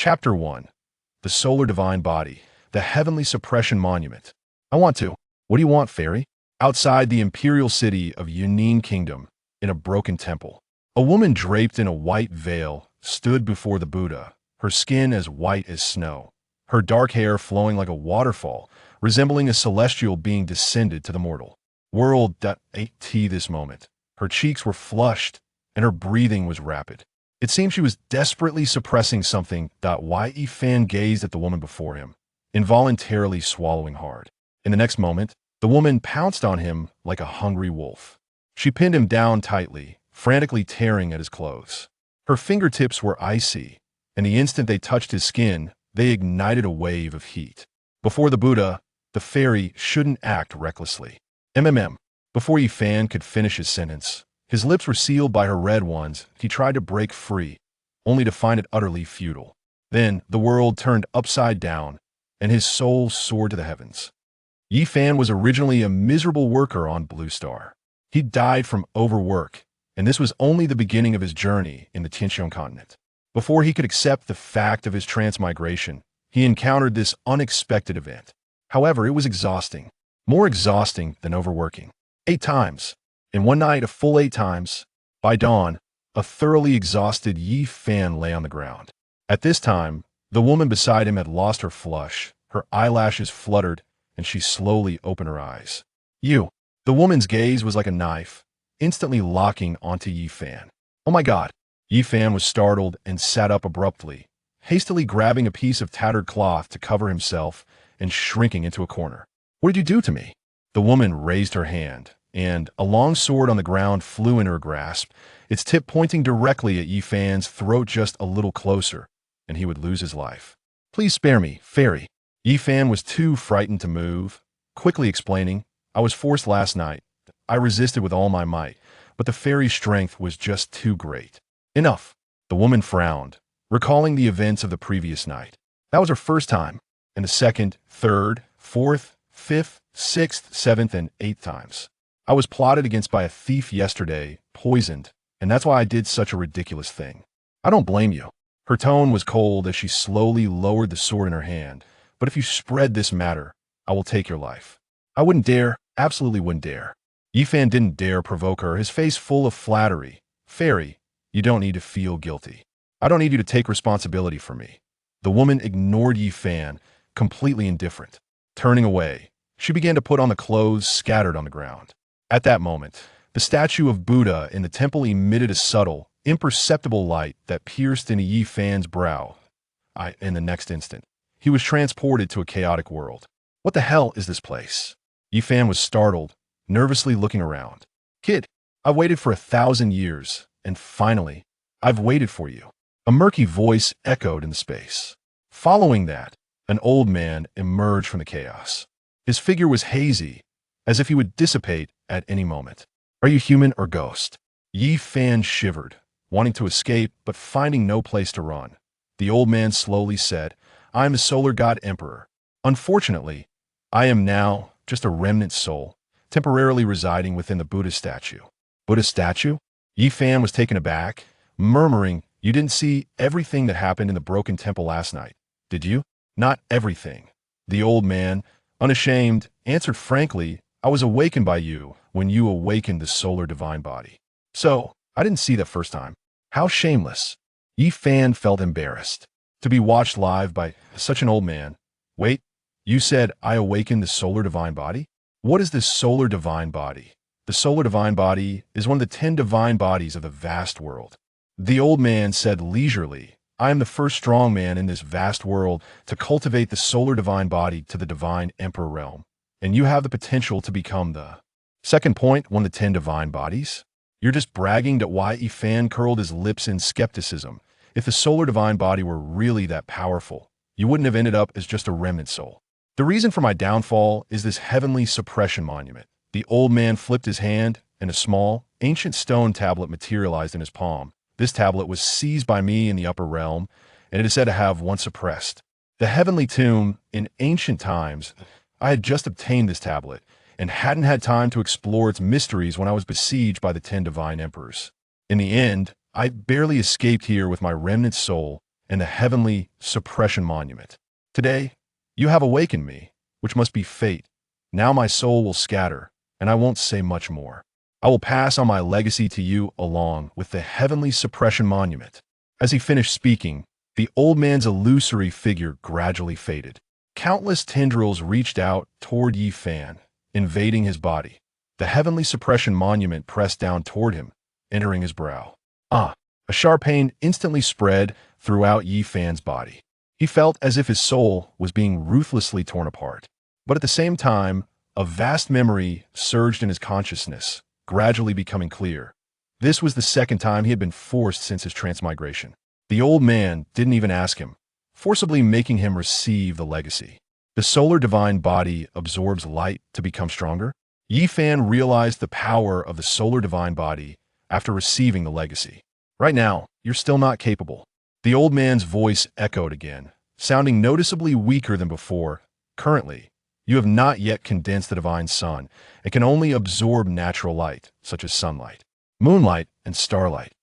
Chapter 1. The Solar Divine Body, the Heavenly Suppression Monument. I want to. What do you want, fairy? Outside the imperial city of Yunin Kingdom, in a broken temple, a woman draped in a white veil stood before the Buddha, her skin as white as snow, her dark hair flowing like a waterfall, resembling a celestial being descended to the mortal world. This moment, her cheeks were flushed, and her breathing was rapid. It seemed she was desperately suppressing something. Ye Fan gazed at the woman before him, involuntarily swallowing hard. In the next moment, the woman pounced on him like a hungry wolf. She pinned him down tightly, frantically tearing at his clothes. Her fingertips were icy, and the instant they touched his skin, they ignited a wave of heat. Before the Buddha, the fairy shouldn't act recklessly. Before Ye Fan could finish his sentence, his lips were sealed by her red ones. He tried to break free, only to find it utterly futile. Then the world turned upside down, and his soul soared to the heavens. Ye Fan was originally a miserable worker on Blue Star. He died from overwork, and this was only the beginning of his journey in the Tianxiong continent. Before he could accept the fact of his transmigration, he encountered this unexpected event. However, it was exhausting, more exhausting than overworking. 8 times. In one night, a full 8 times. By dawn, a thoroughly exhausted Ye Fan lay on the ground. At this time, the woman beside him had lost her flush, her eyelashes fluttered, and she slowly opened her eyes. You. The woman's gaze was like a knife, instantly locking onto Ye Fan. Oh my God. Ye Fan was startled and sat up abruptly, hastily grabbing a piece of tattered cloth to cover himself and shrinking into a corner. What did you do to me? The woman raised her hand, and a long sword on the ground flew in her grasp, its tip pointing directly at Ye Fan's throat just a little closer, and he would lose his life. Please spare me, fairy. Ye Fan was too frightened to move, quickly explaining, I was forced last night. I resisted with all my might, but the fairy's strength was just too great. Enough. The woman frowned, recalling the events of the previous night. That was her first time, and the second, third, fourth, fifth, sixth, seventh, and 8th times. I was plotted against by a thief yesterday, poisoned, and that's why I did such a ridiculous thing. I don't blame you. Her tone was cold as she slowly lowered the sword in her hand. But if you spread this matter, I will take your life. I wouldn't dare, absolutely wouldn't dare. Ye Fan didn't dare provoke her, his face full of flattery. Fairy, you don't need to feel guilty. I don't need you to take responsibility for me. The woman ignored Ye Fan, completely indifferent. Turning away, she began to put on the clothes scattered on the ground. At that moment, the statue of Buddha in the temple emitted a subtle, imperceptible light that pierced into Ye Fan's brow. In the next instant, he was transported to a chaotic world. What the hell is this place? Ye Fan was startled, nervously looking around. Kid, I've waited for 1,000 years, and finally, I've waited for you. A murky voice echoed in the space. Following that, an old man emerged from the chaos. His figure was hazy, as if he would dissipate at any moment. Are you human or ghost? Ye Fan shivered, wanting to escape but finding no place to run. The old man slowly said, I am a solar god emperor. Unfortunately, I am now just a remnant soul, temporarily residing within the Buddha statue. Buddha statue? Ye Fan was taken aback, murmuring, you didn't see everything that happened in the broken temple last night, did you? Not everything. The old man, unashamed, answered frankly, I was awakened by you when you awakened the solar divine body. So, I didn't see that first time. How shameless. Ye Fan felt embarrassed to be watched live by such an old man. Wait, you said I awakened the solar divine body? What is this solar divine body? The solar divine body is one of the 10 divine bodies of the vast world. The old man said leisurely, I am the first strong man in this vast world to cultivate the solar divine body to the divine emperor realm. And you have the potential to become the second point, one of the 10 divine bodies? You're just bragging that Ye Fan curled his lips in skepticism. If the solar divine body were really that powerful, you wouldn't have ended up as just a remnant soul. The reason for my downfall is this heavenly suppression monument. The old man flipped his hand, and a small, ancient stone tablet materialized in his palm. This tablet was seized by me in the upper realm, and it is said to have once suppressed the heavenly tomb in ancient times. I had just obtained this tablet, and hadn't had time to explore its mysteries when I was besieged by the 10 divine emperors. In the end, I barely escaped here with my remnant soul, and the heavenly suppression monument. Today, you have awakened me, which must be fate. Now my soul will scatter, and I won't say much more. I will pass on my legacy to you along with the heavenly suppression monument. As he finished speaking, the old man's illusory figure gradually faded. Countless tendrils reached out toward Yi Fan, invading his body. The heavenly suppression monument pressed down toward him, entering his brow. A sharp pain instantly spread throughout Yi Fan's body. He felt as if his soul was being ruthlessly torn apart. But at the same time, a vast memory surged in his consciousness, gradually becoming clear. This was the second time he had been forced since his transmigration. The old man didn't even ask him, forcibly making him receive the legacy. The solar divine body absorbs light to become stronger. Yi Fan realized the power of the solar divine body after receiving the legacy. Right now, you're still not capable. The old man's voice echoed again, sounding noticeably weaker than before. Currently, you have not yet condensed the divine sun and can only absorb natural light, such as sunlight, moonlight, and starlight.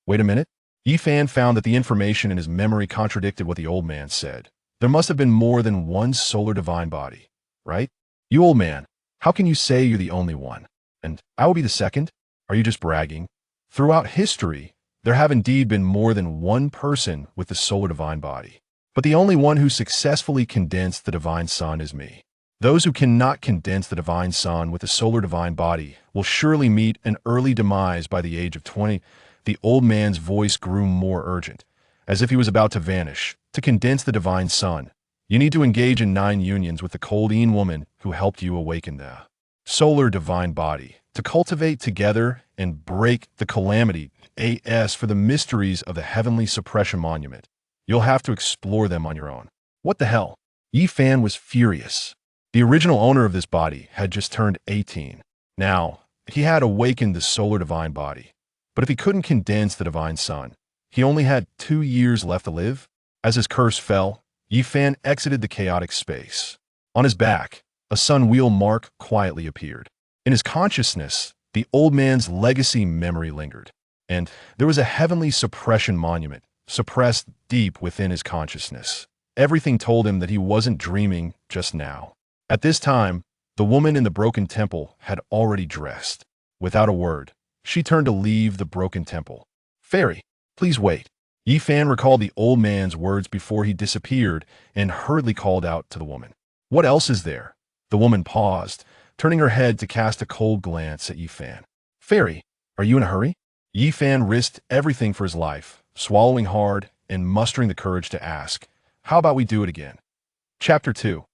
Wait a minute. Yi Fan found that the information in his memory contradicted what the old man said. There must have been more than one solar divine body, right? You old man, how can you say you're the only one? And I will be the second? Are you just bragging? Throughout history, there have indeed been more than one person with the solar divine body. But the only one who successfully condensed the divine sun is me. Those who cannot condense the divine sun with the solar divine body will surely meet an early demise by the age of 20. The old man's voice grew more urgent, as if he was about to vanish. To condense the divine sun, you need to engage in 9 unions with the Coldine woman who helped you awaken the solar divine body, to cultivate together and break the calamity for the mysteries of the heavenly suppression monument. You'll have to explore them on your own. What the hell? Yi Fan was furious. The original owner of this body had just turned 18. Now, he had awakened the solar divine body. But if he couldn't condense the divine sun, he only had 2 years left to live. As his curse fell, Yi Fan exited the chaotic space. On his back, a sun wheel mark quietly appeared. In his consciousness, the old man's legacy memory lingered, and there was a heavenly suppression monument, suppressed deep within his consciousness. Everything told him that he wasn't dreaming just now. At this time, the woman in the broken temple had already dressed. Without a word, she turned to leave the broken temple. Fairy, please wait. Yi Fan recalled the old man's words before he disappeared and hurriedly called out to the woman. What else is there? The woman paused, turning her head to cast a cold glance at Yi Fan. Fairy, are you in a hurry? Yi Fan risked everything for his life, swallowing hard and mustering the courage to ask, how about we do it again? Chapter 2.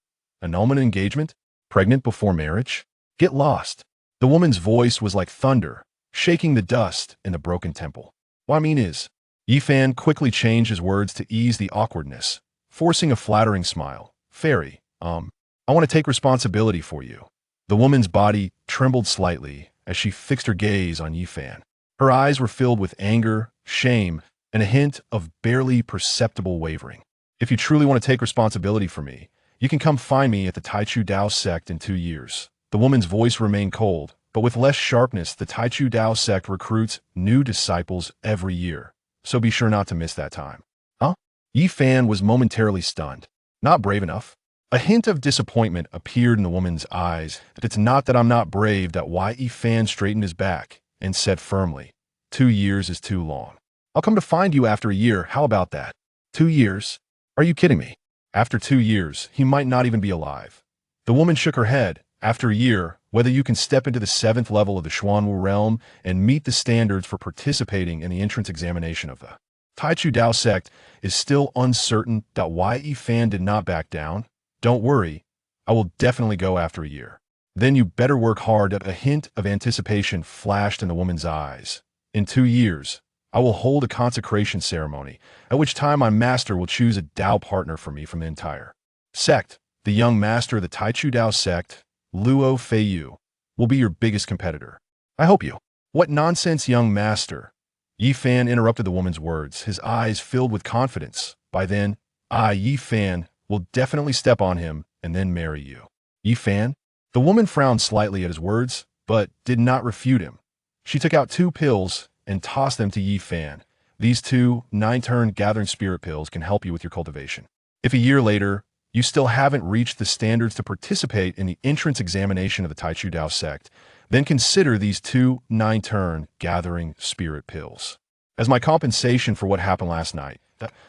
Annulment engagement? Pregnant before marriage? Get lost. The woman's voice was like thunder, shaking the dust in the broken temple. What I mean is, Yi Fan quickly changed his words to ease the awkwardness, forcing a flattering smile. Fairy, I want to take responsibility for you. The woman's body trembled slightly as she fixed her gaze on Yi Fan. Her eyes were filled with anger, shame, and a hint of barely perceptible wavering. If you truly want to take responsibility for me, you can come find me at the Taichu Dao sect in 2 years. The woman's voice remained cold, but with less sharpness. The Taichu Dao sect recruits new disciples every year, so be sure not to miss that time. Huh? Yi Fan was momentarily stunned. Not brave enough? A hint of disappointment appeared in the woman's eyes. It's not that I'm not brave. Yi Fan straightened his back and said firmly, 2 years is too long. I'll come to find you after a year. How about that? 2 years? Are you kidding me? After 2 years, he might not even be alive. The woman shook her head. After a year, whether you can step into the 7th level of the Xuanwu realm and meet the standards for participating in the entrance examination of the Taichu Dao sect is still uncertain. Yi Fan did not back down. Don't worry, I will definitely go after a year. Then you better work hard. A hint of anticipation flashed in the woman's eyes. In 2 years, I will hold a consecration ceremony, at which time my master will choose a Dao partner for me from the entire sect. The young master of the Taichu Dao sect, Luo Feiyu, will be your biggest competitor. I hope you. What nonsense, young master? Yi Fan interrupted the woman's words, his eyes filled with confidence. By then, Yi Fan will definitely step on him and then marry you. Yi Fan? The woman frowned slightly at his words, but did not refute him. She took out 2 pills and tossed them to Yi Fan, These two 9-turn gathering spirit pills can help you with your cultivation. If a year later, you still haven't reached the standards to participate in the entrance examination of the Tai Chu Dao sect, then consider these two 9-turn gathering spirit pills. As my compensation for what happened last night,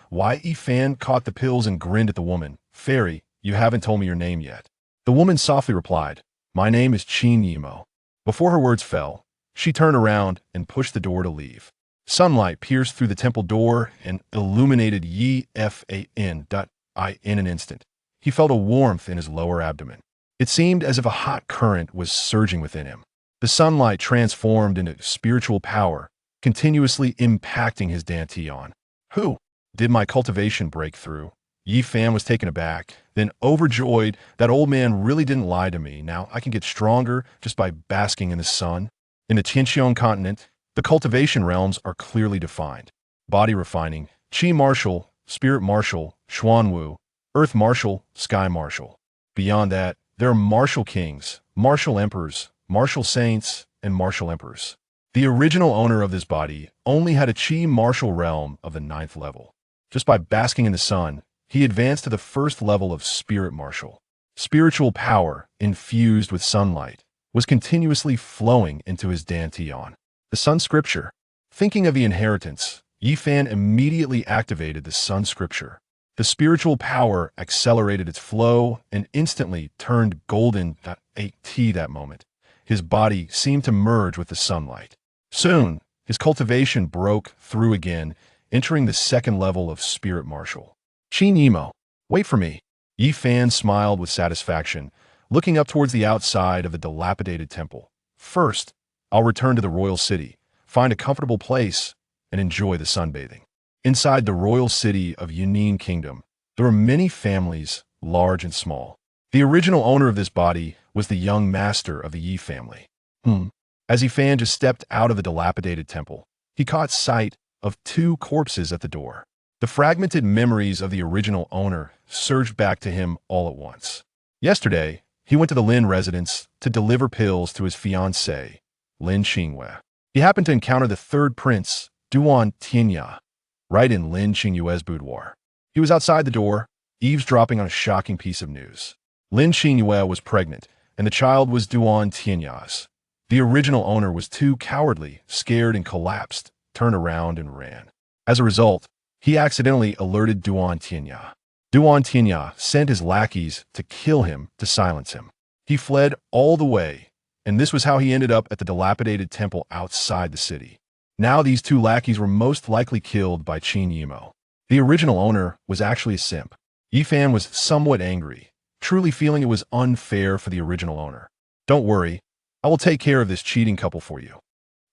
Ye Fan caught the pills and grinned at the woman. Fairy, you haven't told me your name yet. The woman softly replied, my name is Qin Yimo. Before her words fell, she turned around and pushed the door to leave. Sunlight pierced through the temple door and illuminated Yi Fan. In an instant, he felt a warmth in his lower abdomen. It seemed as if a hot current was surging within him. The sunlight transformed into spiritual power, continuously impacting his dantian. Who? Did my cultivation break through? Yi Fan was taken aback, then overjoyed. That old man really didn't lie to me. Now I can get stronger just by basking in the sun. In the Tianqiong continent, the cultivation realms are clearly defined. Body refining, Qi martial, spirit martial, Xuanwu, earth martial, sky martial. Beyond that, there are martial kings, martial emperors, martial saints, and martial emperors. The original owner of this body only had a Qi martial realm of the 9th level. Just by basking in the sun, he advanced to the 1st level of spirit martial. Spiritual power, infused with sunlight, was continuously flowing into his dantian. The Sun Scripture. Thinking of the inheritance, Yi Fan immediately activated the Sun Scripture. The spiritual power accelerated its flow and instantly turned golden. That moment, his body seemed to merge with the sunlight. Soon, his cultivation broke through again, entering the 2nd level of spirit martial. Qin Yimo, wait for me. Yi Fan smiled with satisfaction, looking up towards the outside of the dilapidated temple. First, I'll return to the royal city, find a comfortable place, and enjoy the sunbathing. Inside the royal city of Yunnan Kingdom, there were many families, large and small. The original owner of this body was the young master of the Yi family. As Yi Fan just stepped out of the dilapidated temple, he caught sight of 2 corpses at the door. The fragmented memories of the original owner surged back to him all at once. Yesterday, he went to the Lin residence to deliver pills to his fiancée, Lin Xingyue. He happened to encounter the 3rd prince, Duan Tianya, right in Lin Xingyue's boudoir. He was outside the door, eavesdropping on a shocking piece of news. Lin Xingyue was pregnant, and the child was Duan Tianya's. The original owner was too cowardly, scared and collapsed, turned around and ran. As a result, he accidentally alerted Duan Tianya. Duan Tianya sent his lackeys to kill him to silence him. He fled all the way, and this was how he ended up at the dilapidated temple outside the city. Now these 2 lackeys were most likely killed by Qin Yimo. The original owner was actually a simp. Yi Fan was somewhat angry, truly feeling it was unfair for the original owner. Don't worry, I will take care of this cheating couple for you.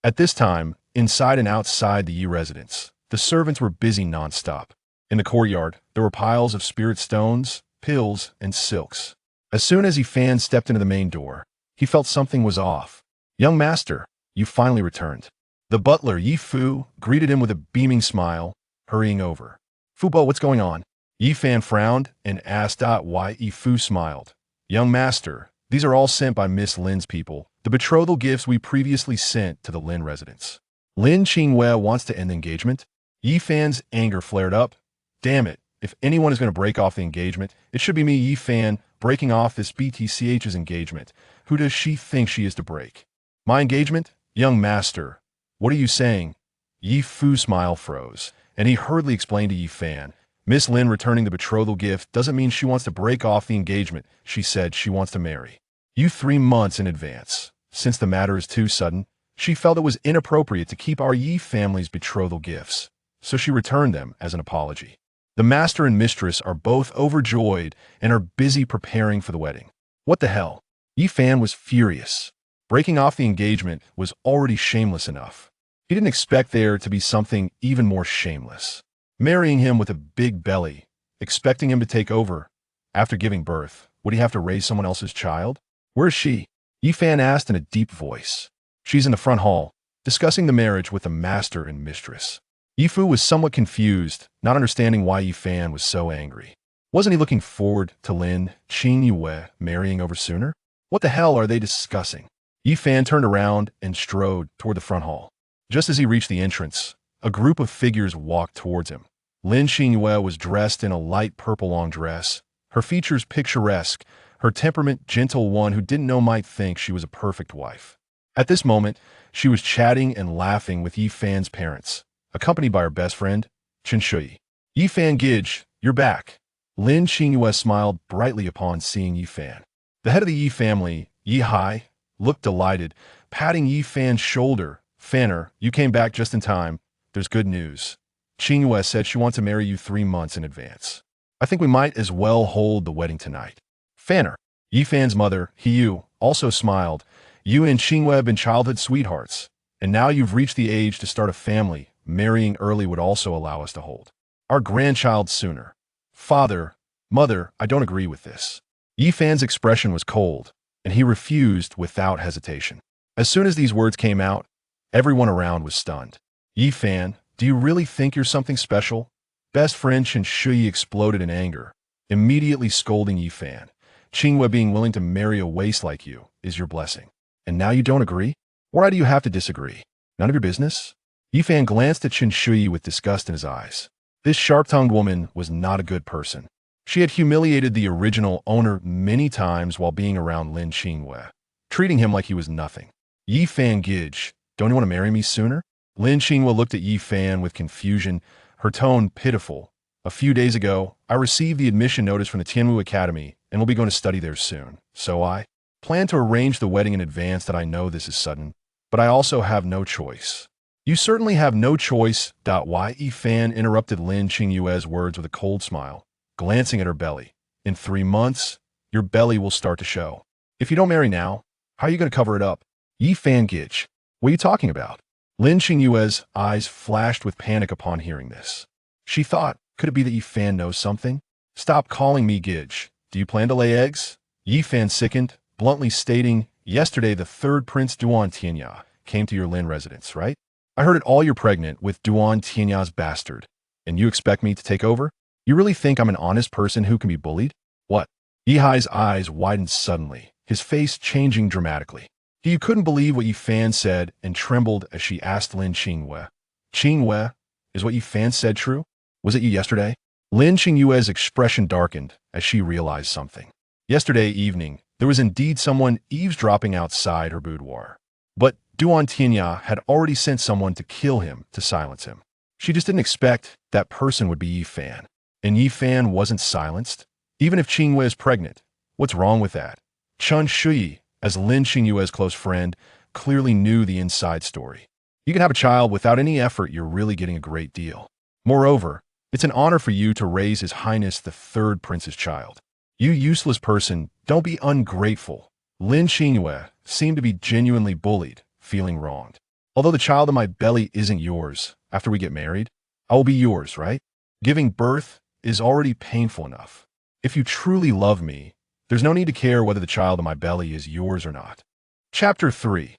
At this time, inside and outside the Yi residence, the servants were busy non-stop. In the courtyard, there were piles of spirit stones, pills, and silks. As soon as Yi Fan stepped into the main door, he felt something was off. Young master, you finally returned. The butler, Yi Fu, greeted him with a beaming smile, hurrying over. Fubo, what's going on? Yi Fan frowned and asked why. Yi Fu smiled. Young master, these are all sent by Miss Lin's people, the betrothal gifts we previously sent to the Lin residence. Lin Xingyue wants to end the engagement? Yi Fan's anger flared up. Damn it, if anyone is going to break off the engagement, it should be me, Yi Fan, breaking off this BTCH's engagement. Who does she think she is to break? My engagement? Young master, what are you saying? Yi Fu's smile froze, and he hurriedly explained to Yi Fan. Miss Lin returning the betrothal gift doesn't mean she wants to break off the engagement. She said she wants to marry you 3 months in advance. Since the matter is too sudden, she felt it was inappropriate to keep our Yi family's betrothal gifts, so she returned them as an apology. The master and mistress are both overjoyed and are busy preparing for the wedding. What the hell? Yi Fan was furious. Breaking off the engagement was already shameless enough. He didn't expect there to be something even more shameless. Marrying him with a big belly, expecting him to take over. After giving birth, would he have to raise someone else's child? Where is she? Yi Fan asked in a deep voice. She's in the front hall, discussing the marriage with the master and mistress. Yi Fu was somewhat confused, not understanding why Yi Fan was so angry. Wasn't he looking forward to Lin Xingyue marrying over sooner? What the hell are they discussing? Yi Fan turned around and strode toward the front hall. Just as he reached the entrance, a group of figures walked towards him. Lin Xingyue was dressed in a light purple long dress, her features picturesque, her temperament gentle. One who didn't know might think she was a perfect wife. At this moment, she was chatting and laughing with Yi Fan's parents, accompanied by her best friend, Chen Shui. Yi Fan Gij, you're back. Lin Xingyue smiled brightly upon seeing Yi Fan. The head of the Yi family, Yi Hai, looked delighted, patting Yi Fan's shoulder. Fanner, you came back just in time. There's good news. Xingyue said she wants to marry you 3 months in advance. I think we might as well hold the wedding tonight. Fanner, Yi Fan's mother, He also smiled. You and Xingyue have been childhood sweethearts, and now you've reached the age to start a family. Marrying early would also allow us to hold our grandchild sooner. Father, mother, I don't agree with this. Yi Fan's expression was cold, and he refused without hesitation. As soon as these words came out, everyone around was stunned. Yi Fan, do you really think you're something special? Best friend Chen Shui exploded in anger, immediately scolding Yi Fan. Xingyue being willing to marry a waste like you is your blessing. And now you don't agree? Why do you have to disagree? None of your business? Yi Fan glanced at Chen Shui with disgust in his eyes. This sharp-tongued woman was not a good person. She had humiliated the original owner many times while being around Lin Xingyue, treating him like he was nothing. Yi Fan Gij, don't you want to marry me sooner? Lin Xingyue looked at Yi Fan with confusion, her tone pitiful. A few days ago, I received the admission notice from the Tianwu Academy and will be going to study there soon. So I plan to arrange the wedding in advance. That I know this is sudden, but I also have no choice. You certainly have no choice. Yi Fan interrupted Lin Xingyue's words with a cold smile, glancing at her belly. In 3 months, your belly will start to show. If you don't marry now, how are you going to cover it up? Yi Fan Gij, what are you talking about? Lin Xingyue's eyes flashed with panic upon hearing this. She thought, could it be that Yi Fan knows something? Stop calling me Gij. Do you plan to lay eggs? Yi Fan sickened, bluntly stating, yesterday the third Prince Duan Tianya came to your Lin residence, right? I heard it all. You're pregnant with Duan Tianya's bastard, and you expect me to take over? You really think I'm an honest person who can be bullied? What? Yi Hai's eyes widened suddenly, his face changing dramatically. He couldn't believe what Yi Fan said and trembled as she asked Lin Xingyue. Xingyue, is what Yi Fan said true? Was it you yesterday? Lin Xingyue's expression darkened as she realized something. Yesterday evening, there was indeed someone eavesdropping outside her boudoir. But Duan Tianya had already sent someone to kill him to silence him. She just didn't expect that person would be Yi Fan. And Yi Fan wasn't silenced? Even if Xingyue is pregnant, what's wrong with that? Chen Shui, as Lin Xingyue's close friend, clearly knew the inside story. You can have a child without any effort. You're really getting a great deal. Moreover, it's an honor for you to raise His Highness the Third Prince's child. You useless person, don't be ungrateful. Lin Xingyue seemed to be genuinely bullied, feeling wronged. Although the child in my belly isn't yours, after we get married, I will be yours, right? Giving birth is already painful enough. If you truly love me, there's no need to care whether the child in my belly is yours or not. Chapter 3.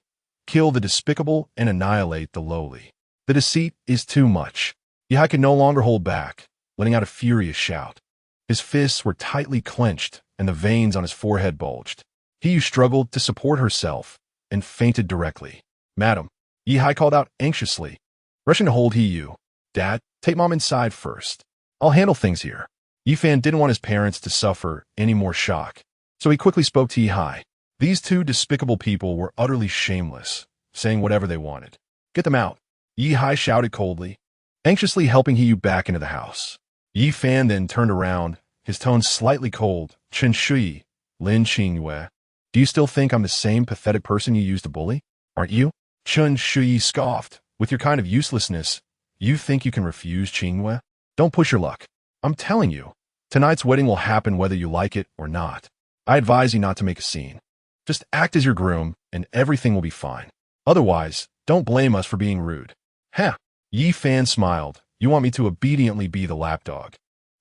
Kill the despicable and annihilate the lowly. The deceit is too much. Yi Hai could no longer hold back, letting out a furious shout. His fists were tightly clenched, and the veins on his forehead bulged. He struggled to support herself and fainted directly. Madam, Yi Hai called out anxiously, rushing to hold He. Dad, take Mom inside first. I'll handle things here. Yi Fan didn't want his parents to suffer any more shock, so he quickly spoke to Yi Hai. These two despicable people were utterly shameless, saying whatever they wanted. Get them out. Yi Hai shouted coldly, anxiously helping He back into the house. Yi Fan then turned around, his tone slightly cold. Chen Shui, Lin Xingyue, do you still think I'm the same pathetic person you used to bully? Aren't you? Chen Shui scoffed. With your kind of uselessness, you think you can refuse Xingyue? Don't push your luck. I'm telling you, tonight's wedding will happen whether you like it or not. I advise you not to make a scene. Just act as your groom, and everything will be fine. Otherwise, don't blame us for being rude. Heh. Yi Fan smiled. You want me to obediently be the lapdog?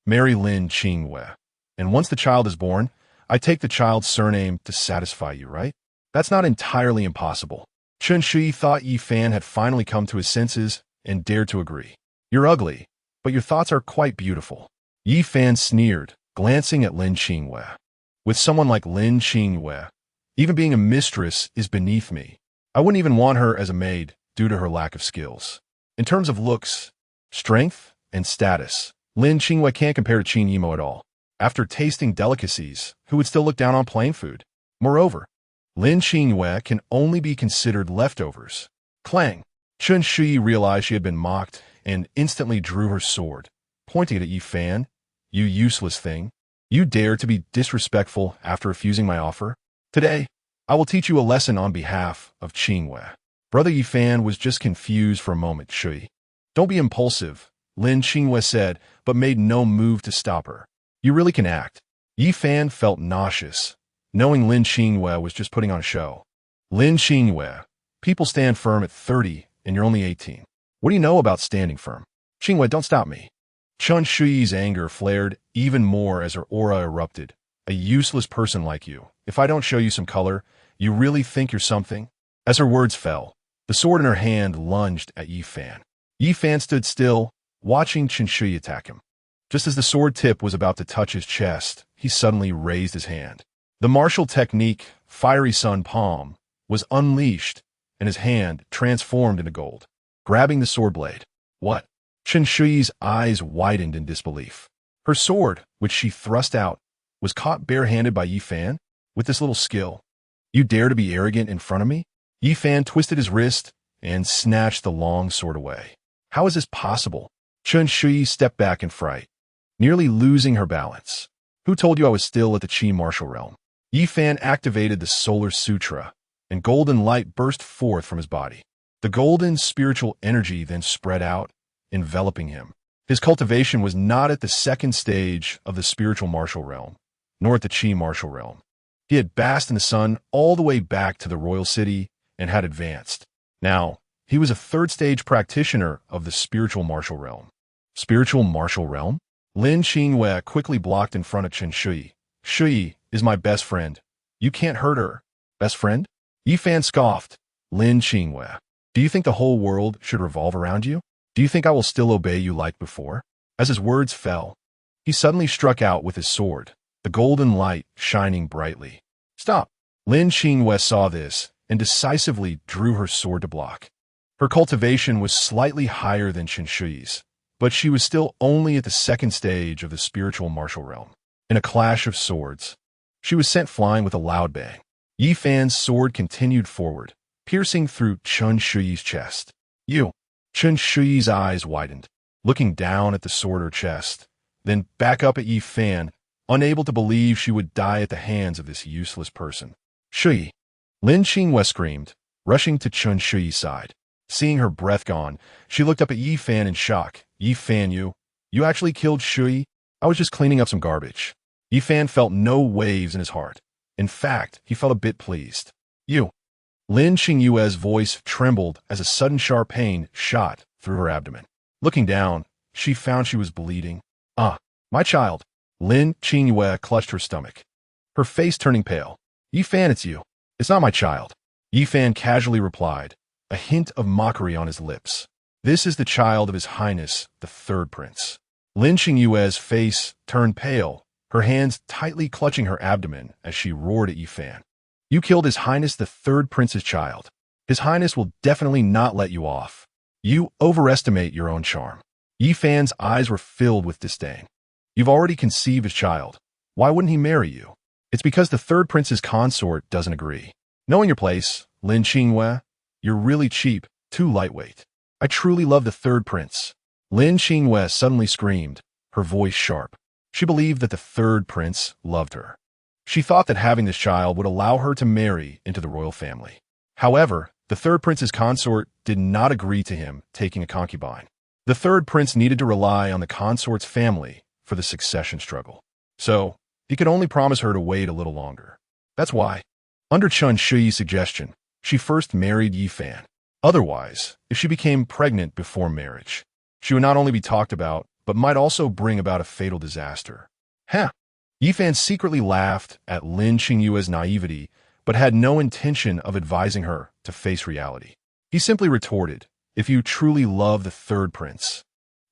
Marry Lin Xingyue. And once the child is born, I take the child's surname to satisfy you, right? That's not entirely impossible. Chen Shui thought Yi Fan had finally come to his senses and dared to agree. You're ugly, but your thoughts are quite beautiful. Yi Fan sneered, glancing at Lin Xingyue. With someone like Lin Xingyue, even being a mistress is beneath me. I wouldn't even want her as a maid due to her lack of skills. In terms of looks, strength, and status, Lin Qingyue can't compare to Qin Yimo at all. After tasting delicacies, who would still look down on plain food? Moreover, Lin Qingyue can only be considered leftovers. Clang! Chen Shui realized she had been mocked and instantly drew her sword, pointing it at Yi Fan. You useless thing. You dare to be disrespectful after refusing my offer? Today, I will teach you a lesson on behalf of Qingyue. Brother Yi Fan was just confused for a moment, Shui. Don't be impulsive, Lin Qingyue said, but made no move to stop her. You really can act. Yi Fan felt nauseous, knowing Lin Qingyue was just putting on a show. Lin Qingyue, people stand firm at 30 and you're only 18. What do you know about standing firm? Qingyue, don't stop me. Chen Shui's anger flared even more as her aura erupted. A useless person like you. If I don't show you some color, you really think you're something? As her words fell, the sword in her hand lunged at Yi Fan. Yi Fan stood still, watching Chen Shui attack him. Just as the sword tip was about to touch his chest, he suddenly raised his hand. The martial technique, Fiery Sun Palm, was unleashed, and his hand transformed into gold, grabbing the sword blade. What? Chen Shui's eyes widened in disbelief. Her sword, which she thrust out, was caught barehanded by Yi Fan? With this little skill. You dare to be arrogant in front of me? Yi Fan twisted his wrist and snatched the long sword away. How is this possible? Chen Shui stepped back in fright, nearly losing her balance. Who told you I was still at the Qi martial realm? Yi Fan activated the Solar Sutra, and golden light burst forth from his body. The golden spiritual energy then spread out, enveloping him. His cultivation was not at the second stage of the spiritual martial realm, nor at the Qi martial realm. He had basked in the sun all the way back to the royal city and had advanced. Now, he was a third-stage practitioner of the spiritual martial realm. Spiritual martial realm? Lin Qingyue quickly blocked in front of Chen Shui. Shui is my best friend. You can't hurt her. Best friend? Yi Fan scoffed. Lin Qingyue, do you think the whole world should revolve around you? Do you think I will still obey you like before? As his words fell, he suddenly struck out with his sword, the golden light shining brightly. Stop! Lin Qingyue saw this and decisively drew her sword to block. Her cultivation was slightly higher than Chen Shui's, but she was still only at the second stage of the spiritual martial realm. In a clash of swords, she was sent flying with a loud bang. Yi Fan's sword continued forward, piercing through Chen Shui's chest. You! Chen Shui's eyes widened, looking down at the sword or chest, then back up at Yi Fan, unable to believe she would die at the hands of this useless person. Shui! Lin Qingyue screamed, rushing to Chen Shui's side. Seeing her breath gone, she looked up at Yi Fan in shock. Yi Fan, you actually killed Shui? I was just cleaning up some garbage. Yi Fan felt no waves in his heart. In fact, he felt a bit pleased. You! Lin Qingyue's voice trembled as a sudden sharp pain shot through her abdomen. Looking down, she found she was bleeding. Ah, my child. Lin Qingyue clutched her stomach, her face turning pale. Yi Fan, it's you. It's not my child. Yi Fan casually replied, a hint of mockery on his lips. This is the child of His Highness, the Third Prince. Lin Qingyue's face turned pale, her hands tightly clutching her abdomen as she roared at Yi Fan. You killed His Highness the Third Prince's child. His Highness will definitely not let you off. You overestimate your own charm. Yi Fan's eyes were filled with disdain. You've already conceived his child. Why wouldn't he marry you? It's because the Third Prince's consort doesn't agree. Knowing your place, Lin Qingyue, you're really cheap, too lightweight. I truly love the Third Prince. Lin Qingyue suddenly screamed, her voice sharp. She believed that the Third Prince loved her. She thought that having this child would allow her to marry into the royal family. However, the Third Prince's consort did not agree to him taking a concubine. The Third Prince needed to rely on the consort's family for the succession struggle. So, he could only promise her to wait a little longer. That's why, under Chen Shui's suggestion, she first married Yi Fan. Otherwise, if she became pregnant before marriage, she would not only be talked about, but might also bring about a fatal disaster. Huh! Yi Fan secretly laughed at Lin Qingyue's naivety, but had no intention of advising her to face reality. He simply retorted, if you truly love the Third Prince,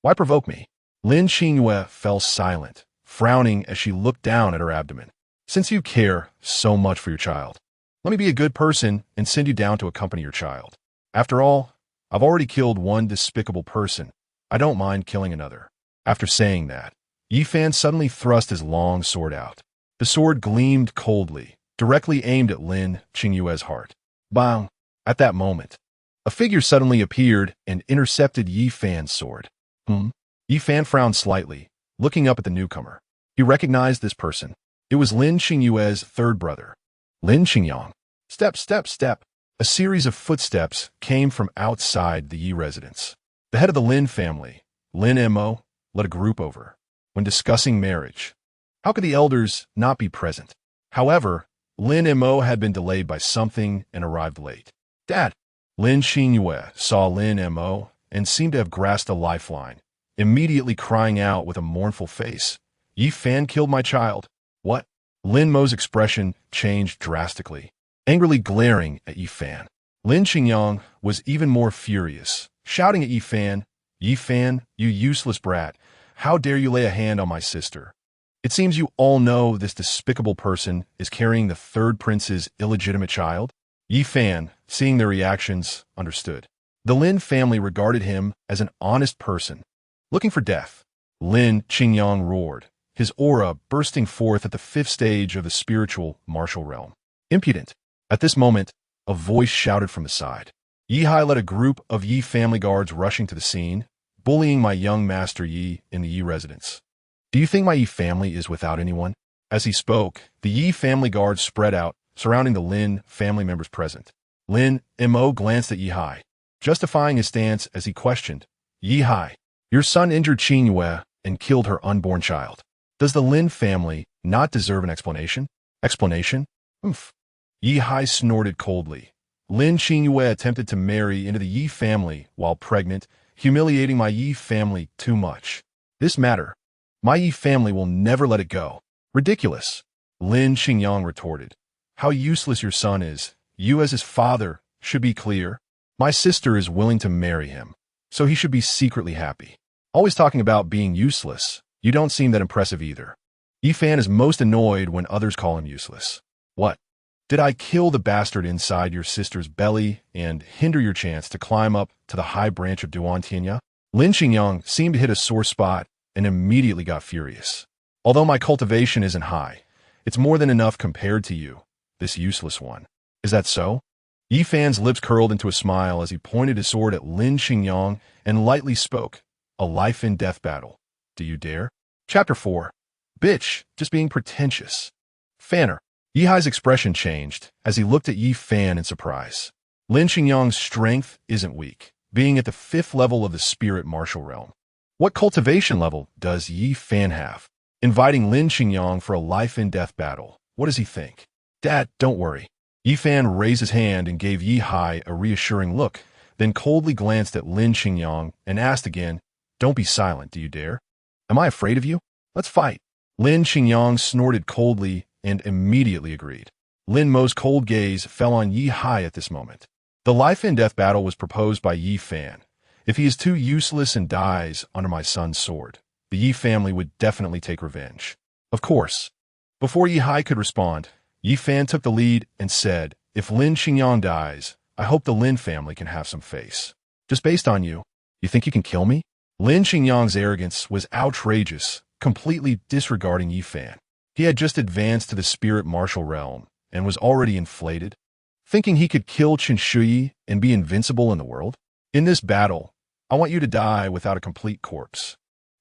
why provoke me? Lin Qingyue fell silent, frowning as she looked down at her abdomen. Since you care so much for your child, let me be a good person and send you down to accompany your child. After all, I've already killed one despicable person. I don't mind killing another. After saying that, Yi Fan suddenly thrust his long sword out. The sword gleamed coldly, directly aimed at Lin Qingyue's heart. Bang! At that moment, a figure suddenly appeared and intercepted Yi Fan's sword. Yi Fan frowned slightly, looking up at the newcomer. He recognized this person. It was Lin Qingyue's third brother, Lin Qingyang. Step, step, step. A series of footsteps came from outside the Yi residence. The head of the Lin family, Lin Mo, led a group over. When discussing marriage, how could the elders not be present? However, Lin Mo had been delayed by something and arrived late. Dad! Lin Qingyue saw Lin Mo and seemed to have grasped a lifeline, immediately crying out with a mournful face, Yi Fan killed my child. What? Lin Mo's expression changed drastically, angrily glaring at Yi Fan. Lin Qingyang was even more furious, shouting at Yi Fan, you useless brat, how dare you lay a hand on my sister? It seems you all know this despicable person is carrying the third prince's illegitimate child. Yi Fan, seeing their reactions, understood. The Lin family regarded him as an honest person, looking for death. Lin Qingyang roared, his aura bursting forth at the fifth stage of the spiritual martial realm. Impudent! At this moment, a voice shouted from the side. Yi Hai led a group of Yi family guards rushing to the scene, bullying my young master Yi in the Yi residence. Do you think my Yi family is without anyone? As he spoke, the Yi family guards spread out, surrounding the Lin family members present. Lin Mo glanced at Yi Hai, justifying his stance as he questioned, Yi Hai, your son injured Qingyue and killed her unborn child. Does the Lin family not deserve an explanation? Explanation? Oomph. Yi Hai snorted coldly. Lin Qingyue attempted to marry into the Yi family while pregnant, humiliating my Yi family too much. This matter, my Yi family will never let it go. Ridiculous. Lin Qingyang retorted. How useless your son is. You as his father should be clear. My sister is willing to marry him, so he should be secretly happy. Always talking about being useless. You don't seem that impressive either. Yi Fan is most annoyed when others call him useless. What? Did I kill the bastard inside your sister's belly and hinder your chance to climb up to the high branch of Duantianya? Lin Qingyang seemed to hit a sore spot and immediately got furious. Although my cultivation isn't high, it's more than enough compared to you, this useless one. Is that so? Yi Fan's lips curled into a smile as he pointed his sword at Lin Qingyang and lightly spoke, a life-and-death battle. Do you dare? Chapter 4. Bitch, just being pretentious. Fanner. Yi Hai's expression changed as he looked at Yi Fan in surprise. Lin Qingyang's strength isn't weak, being at the 5th level of the spirit martial realm. What cultivation level does Yi Fan have? Inviting Lin Qingyang for a life-and-death battle. What does he think? Dad, don't worry. Yi Fan raised his hand and gave Yi Hai a reassuring look, then coldly glanced at Lin Qingyang and asked again, don't be silent, do you dare? Am I afraid of you? Let's fight. Lin Qingyang snorted coldly and immediately agreed. Lin Mo's cold gaze fell on Yi Hai at this moment. The life-and-death battle was proposed by Yi Fan. If he is too useless and dies under my son's sword, the Yi family would definitely take revenge. Of course. Before Yi Hai could respond, Yi Fan took the lead and said, if Lin Qingyang dies, I hope the Lin family can have some face. Just based on you, you think you can kill me? Lin Qingyang's arrogance was outrageous, completely disregarding Yi Fan. He had just advanced to the spirit martial realm and was already inflated, thinking he could kill Qin Shuyi and be invincible in the world. In this battle, I want you to die without a complete corpse.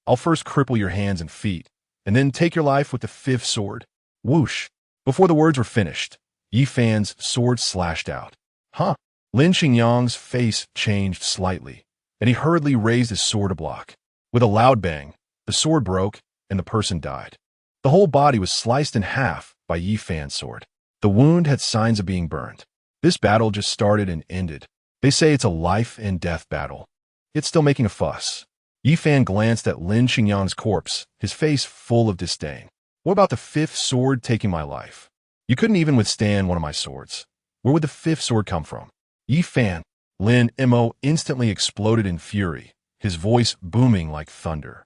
I'll first cripple your hands and feet, and then take your life with the 5th sword. Whoosh! Before the words were finished, Yi Fan's sword slashed out. Huh? Lin Qingyang's face changed slightly, and he hurriedly raised his sword to block. With a loud bang, the sword broke, and the person died. The whole body was sliced in half by Yi Fan's sword. The wound had signs of being burned. This battle just started and ended. They say it's a life-and-death battle. It's still making a fuss. Yi Fan glanced at Lin Qingyang's corpse, his face full of disdain. What about the 5th sword taking my life? You couldn't even withstand one of my swords. Where would the 5th sword come from? Yi Fan. Lin Mo instantly exploded in fury, his voice booming like thunder.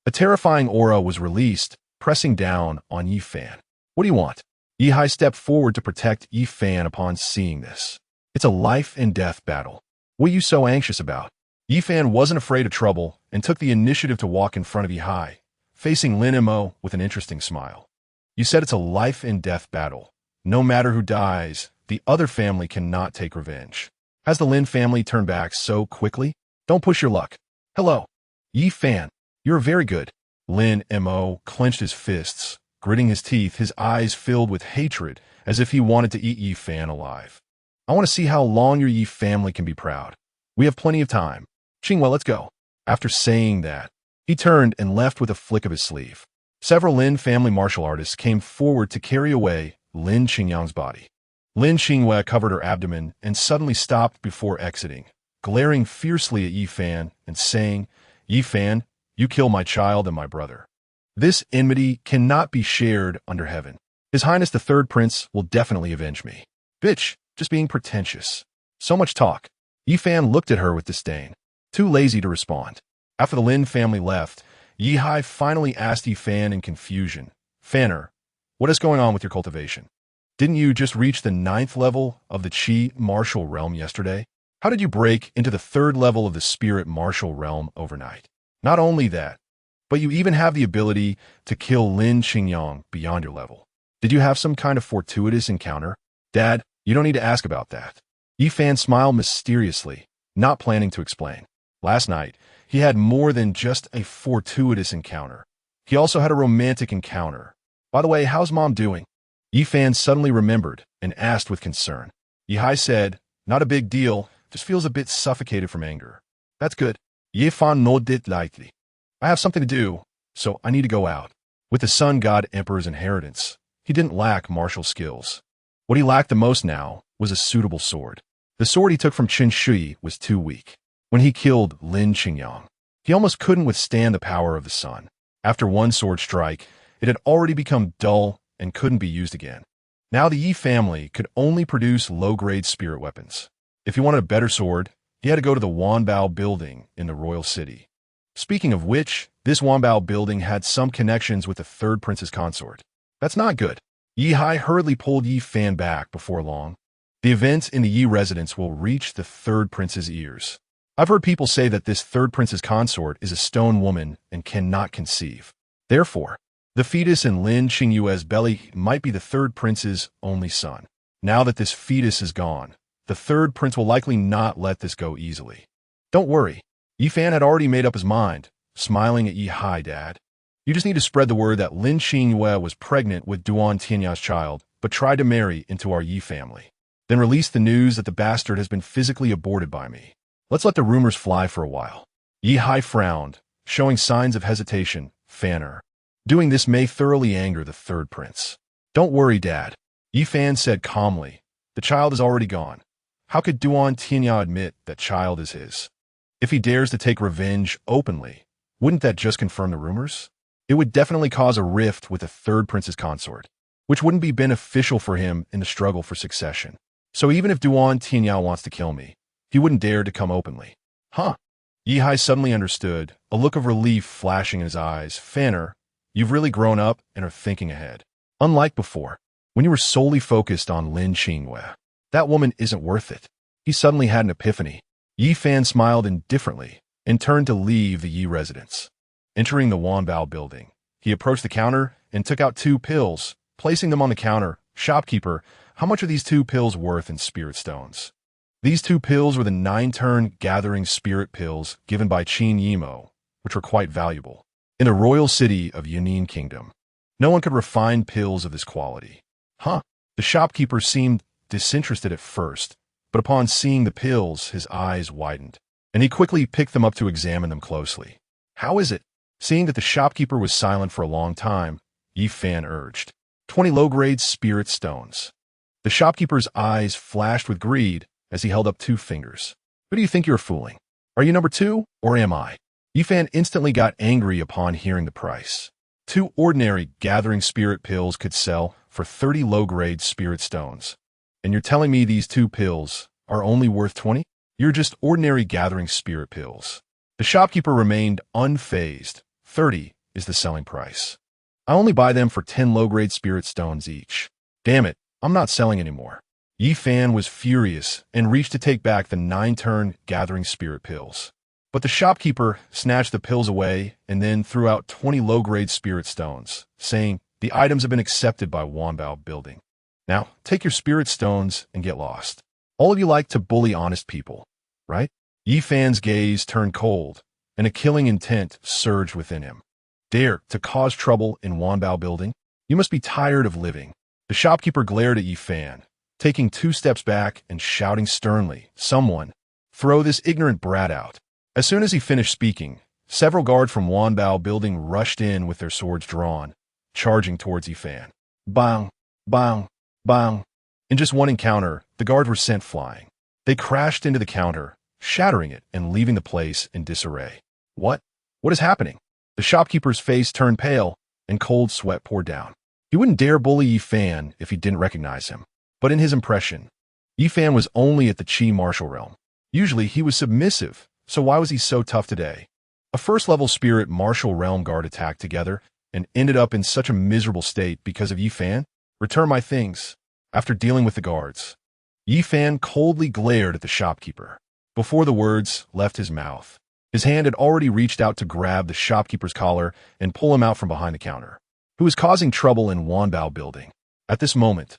A terrifying aura was released, pressing down on Yi Fan. What do you want? Yi Hai stepped forward to protect Yi Fan upon seeing this. It's a life-and-death battle. What are you so anxious about? Yi Fan wasn't afraid of trouble and took the initiative to walk in front of He, facing Lin Mo with an interesting smile. You said it's a life and death battle. No matter who dies, the other family cannot take revenge. Has the Lin family turned back so quickly? Don't push your luck. Hello. Yi Fan, you're very good. Lin Mo clenched his fists, gritting his teeth, his eyes filled with hatred, as if he wanted to eat Yi Fan alive. I want to see how long your Yi family can be proud. We have plenty of time. Qingwei, let's go. After saying that, he turned and left with a flick of his sleeve. Several Lin family martial artists came forward to carry away Lin Qingyang's body. Lin Qingwei covered her abdomen and suddenly stopped before exiting, glaring fiercely at Yi Fan and saying, Yi Fan, you killed my child and my brother. This enmity cannot be shared under heaven. His Highness the Third Prince will definitely avenge me. Bitch, just being pretentious. So much talk. Yi Fan looked at her with disdain, too lazy to respond. After the Lin family left, Yi finally asked Yi Fan in confusion, Fanner, what is going on with your cultivation? Didn't you just reach the 9th level of the Qi martial realm yesterday? How did you break into the 3rd level of the spirit martial realm overnight? Not only that, but you even have the ability to kill Lin Qingyang beyond your level. Did you have some kind of fortuitous encounter? Dad, you don't need to ask about that. Yi Fan smiled mysteriously, not planning to explain. Last night, he had more than just a fortuitous encounter. He also had a romantic encounter. By the way, how's Mom doing? Yi Fan suddenly remembered and asked with concern. Yi said, not a big deal, just feels a bit suffocated from anger. That's good. Yi Fan nodded lightly. I have something to do, so I need to go out. With the Sun God Emperor's inheritance, he didn't lack martial skills. What he lacked the most now was a suitable sword. The sword he took from Qin Shi was too weak. When he killed Lin Qingyang, he almost couldn't withstand the power of the sun. After one sword strike, it had already become dull and couldn't be used again. Now the Yi family could only produce low-grade spirit weapons. If he wanted a better sword, he had to go to the Wanbao building in the royal city. Speaking of which, this Wanbao building had some connections with the third prince's consort. That's not good. Yi hurriedly pulled Yi Fan back before long. The events in the Yi residence will reach the third prince's ears. I've heard people say that this third prince's consort is a stone woman and cannot conceive. Therefore, the fetus in Lin Qingyue's belly might be the third prince's only son. Now that this fetus is gone, the third prince will likely not let this go easily. Don't worry. Yi Fan had already made up his mind, smiling at Yi, Dad. You just need to spread the word that Lin Qingyue was pregnant with Duan Tianya's child, but tried to marry into our Yi family. Then release the news that the bastard has been physically aborted by me. Let's let the rumors fly for a while. Yi frowned, showing signs of hesitation. Fanner. Doing this may thoroughly anger the third prince. Don't worry, Dad. Yi Fan said calmly. The child is already gone. How could Duan Tianya admit that child is his? If he dares to take revenge openly, wouldn't that just confirm the rumors? It would definitely cause a rift with the third prince's consort, which wouldn't be beneficial for him in the struggle for succession. So even if Duan Tianya wants to kill me, he wouldn't dare to come openly. Huh? Yi suddenly understood, a look of relief flashing in his eyes. Fanner, you've really grown up and are thinking ahead. Unlike before, when you were solely focused on Lin Qingyue. That woman isn't worth it. He suddenly had an epiphany. Yi Fan smiled indifferently and turned to leave the Yi residence. Entering the Wanbao building, he approached the counter and took out 2 pills, placing them on the counter. Shopkeeper, how much are these 2 pills worth in spirit stones? These 2 pills were the 9-turn gathering spirit pills given by Qin Yimo, which were quite valuable. In the royal city of Yunin Kingdom, no one could refine pills of this quality. Huh? The shopkeeper seemed disinterested at first, but upon seeing the pills, his eyes widened, and he quickly picked them up to examine them closely. How is it? Seeing that the shopkeeper was silent for a long time, Yi Fan urged. 20 low-grade spirit stones. The shopkeeper's eyes flashed with greed as he held up 2 fingers. Who do you think you're fooling? Are you number 2, or am I? Yi Fan instantly got angry upon hearing the price. 2 ordinary gathering spirit pills could sell for 30 low-grade spirit stones. And you're telling me these 2 pills are only worth 20? You're just ordinary gathering spirit pills. The shopkeeper remained unfazed. 30 is the selling price. I only buy them for 10 low-grade spirit stones each. Damn it, I'm not selling anymore. Yi Fan was furious and reached to take back the 9-turn gathering spirit pills. But the shopkeeper snatched the pills away and then threw out 20 low-grade spirit stones, saying, "The items have been accepted by Wanbao Building. Now, take your spirit stones and get lost. All of you like to bully honest people, right?" Yi Fan's gaze turned cold, and a killing intent surged within him. "Dare to cause trouble in Wanbao Building? You must be tired of living." The shopkeeper glared at Yi Fan, taking 2 steps back and shouting sternly, "Someone, throw this ignorant brat out." As soon as he finished speaking, several guards from Wanbao Building rushed in with their swords drawn, charging towards Yi Fan. Bang, bang, bang. In just one encounter, the guards were sent flying. They crashed into the counter, shattering it and leaving the place in disarray. What? What is happening? The shopkeeper's face turned pale, and cold sweat poured down. He wouldn't dare bully Yi Fan if he didn't recognize him. But in his impression, Yi Fan was only at the Qi martial realm. Usually he was submissive, so why was he so tough today? A first-level spirit martial realm guard attacked together and ended up in such a miserable state because of Yi Fan? Return my things. After dealing with the guards, Yi Fan coldly glared at the shopkeeper. Before the words left his mouth, his hand had already reached out to grab the shopkeeper's collar and pull him out from behind the counter. Who was causing trouble in Wanbao Building? At this moment,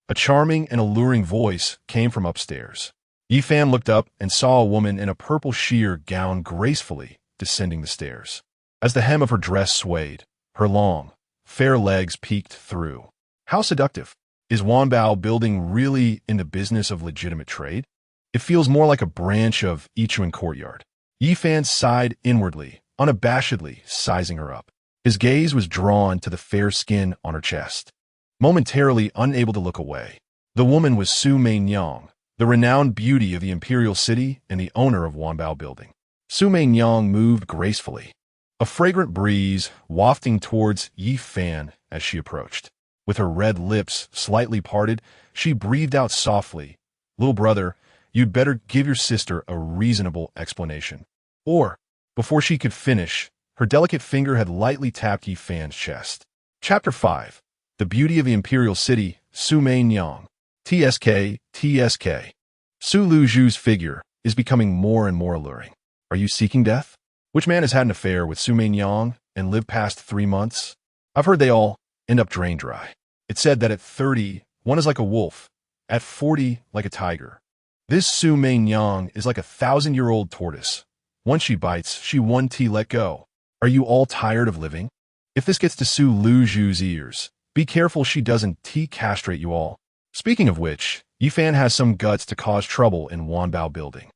a charming and alluring voice came from upstairs. Yi Fan looked up and saw a woman in a purple sheer gown gracefully descending the stairs. As the hem of her dress swayed, her long, fair legs peeked through. How seductive. Is Wanbao Building really in the business of legitimate trade? It feels more like a branch of Ichuan Courtyard. Yi Fan sighed inwardly, unabashedly sizing her up. His gaze was drawn to the fair skin on her chest. Momentarily unable to look away, the woman was Su Meinyang, the renowned beauty of the Imperial City and the owner of Wanbao Building. Su Meinyang moved gracefully, a fragrant breeze wafting towards Yi Fan as she approached. With her red lips slightly parted, she breathed out softly, "Little brother, you'd better give your sister a reasonable explanation." Or, before she could finish, her delicate finger had lightly tapped Yi Fan's chest. Chapter 5. The Beauty of the Imperial City, Su Meinyang. TSK, TSK. Su Luzhu's figure is becoming more and more alluring. Are you seeking death? Which man has had an affair with Su Meinyang and lived past 3 months? I've heard they all end up drain dry. It's said that at 30, one is like a wolf, at 40, like a tiger. This Su Meinyang is like a 1,000-year-old tortoise. Once she bites, she won't let go. Are you all tired of living? If this gets to Su Luzhu's ears, be careful she doesn't castrate you all. Speaking of which, Yi Fan has some guts to cause trouble in Wanbao Building.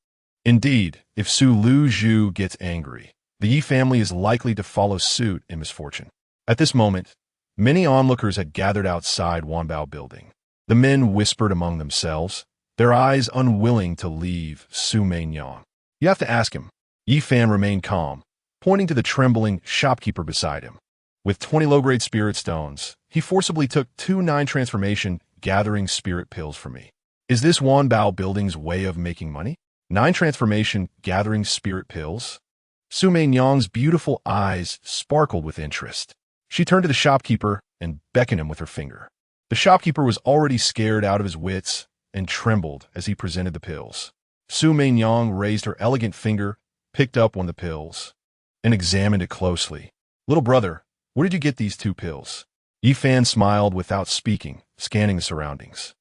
Indeed, if Su Luzhu gets angry, the Yi family is likely to follow suit in misfortune. At this moment, many onlookers had gathered outside Wanbao Building. The men whispered among themselves, their eyes unwilling to leave Su Meinyang. You have to ask him. Yi Fan remained calm, pointing to the trembling shopkeeper beside him. With 20 low-grade spirit stones, he forcibly took 2 9-transformation gathering spirit pills from me. Is this Wanbao Building's way of making money? 9-transformation gathering spirit pills? Su Meinyang's beautiful eyes sparkled with interest. She turned to the shopkeeper and beckoned him with her finger. The shopkeeper was already scared out of his wits and trembled as he presented the pills. Su Meinyang raised her elegant finger, picked up one of the pills, and examined it closely. Little brother, where did you get these 2 pills? Yi Fan smiled without speaking, scanning the surroundings.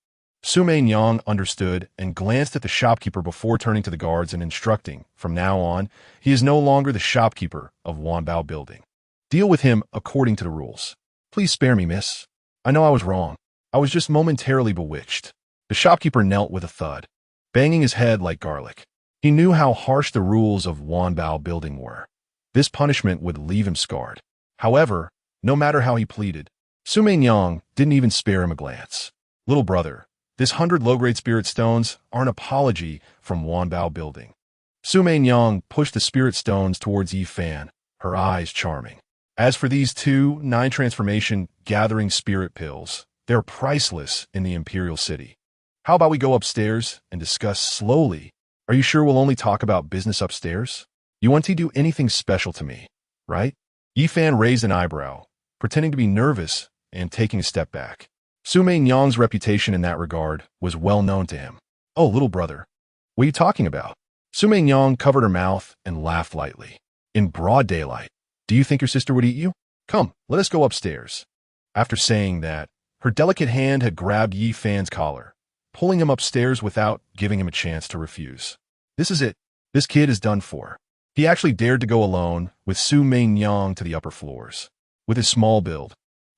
Su Meinyang understood and glanced at the shopkeeper before turning to the guards and instructing, from now on, he is no longer the shopkeeper of Wanbao Building. Deal with him according to the rules. Please spare me, miss. I know I was wrong. I was just momentarily bewitched. The shopkeeper knelt with a thud, banging his head like garlic. He knew how harsh the rules of Wanbao Building were. This punishment would leave him scarred. However, no matter how he pleaded, Su Meinyang didn't even spare him a glance. Little brother, this 100 low-grade spirit stones are an apology from Wanbao Building. Su Meinyang pushed the spirit stones towards Yi Fan, her eyes charming. As for these 2 9-transformation gathering spirit pills, they're priceless in the Imperial City. How about we go upstairs and discuss slowly? Are you sure we'll only talk about business upstairs? You want to do anything special to me, right? Yi Fan raised an eyebrow, pretending to be nervous and taking a step back. Su Mei-nyang's reputation in that regard was well known to him. "Oh, little brother, what are you talking about?" Su Mei-nyang covered her mouth and laughed lightly. "In broad daylight, do you think your sister would eat you? Come, let us go upstairs." After saying that, her delicate hand had grabbed Yi Fan's collar, pulling him upstairs without giving him a chance to refuse. This is it. This kid is done for. He actually dared to go alone with Su Mei-nyang to the upper floors. With his small build,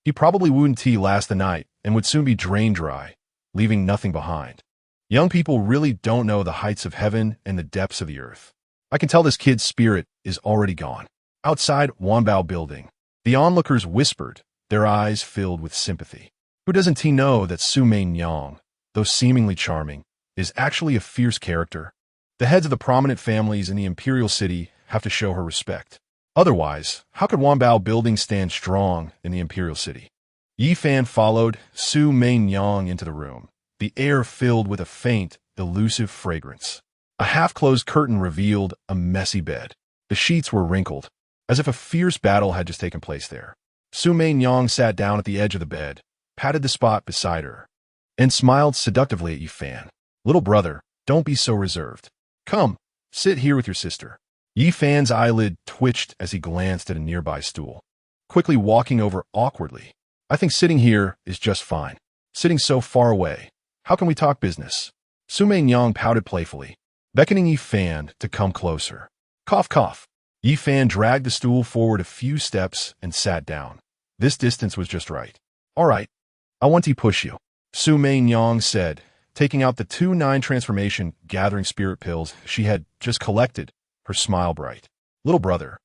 he probably wouldn't last the night and would soon be drained dry, leaving nothing behind. Young people really don't know the heights of heaven and the depths of the earth. I can tell this kid's spirit is already gone. Outside Wanbao building, the onlookers whispered, their eyes filled with sympathy. Who doesn't he know that Su Mei-nyang, though seemingly charming, is actually a fierce character? The heads of the prominent families in the imperial city have to show her respect. Otherwise, how could Wanbao building stand strong in the imperial city? Yi Fan followed Su Mei-nyang into the room, the air filled with a faint, elusive fragrance. A half-closed curtain revealed a messy bed. The sheets were wrinkled, as if a fierce battle had just taken place there. Su Mei-nyang sat down at the edge of the bed, patted the spot beside her, and smiled seductively at Yi Fan. "Little brother, don't be so reserved. Come, sit here with your sister." Yi Fan's eyelid twitched as he glanced at a nearby stool, quickly walking over awkwardly. "I think sitting here is just fine. Sitting so far away, how can we talk business?" Su Mei-nyang pouted playfully, beckoning Yi Fan to come closer. Cough, cough. Yi Fan dragged the stool forward a few steps and sat down. This distance was just right. "All right, I want to push you," Su Mei-nyang said, taking out the 2 9-transformation gathering spirit pills she had just collected, her smile bright. "Little brother,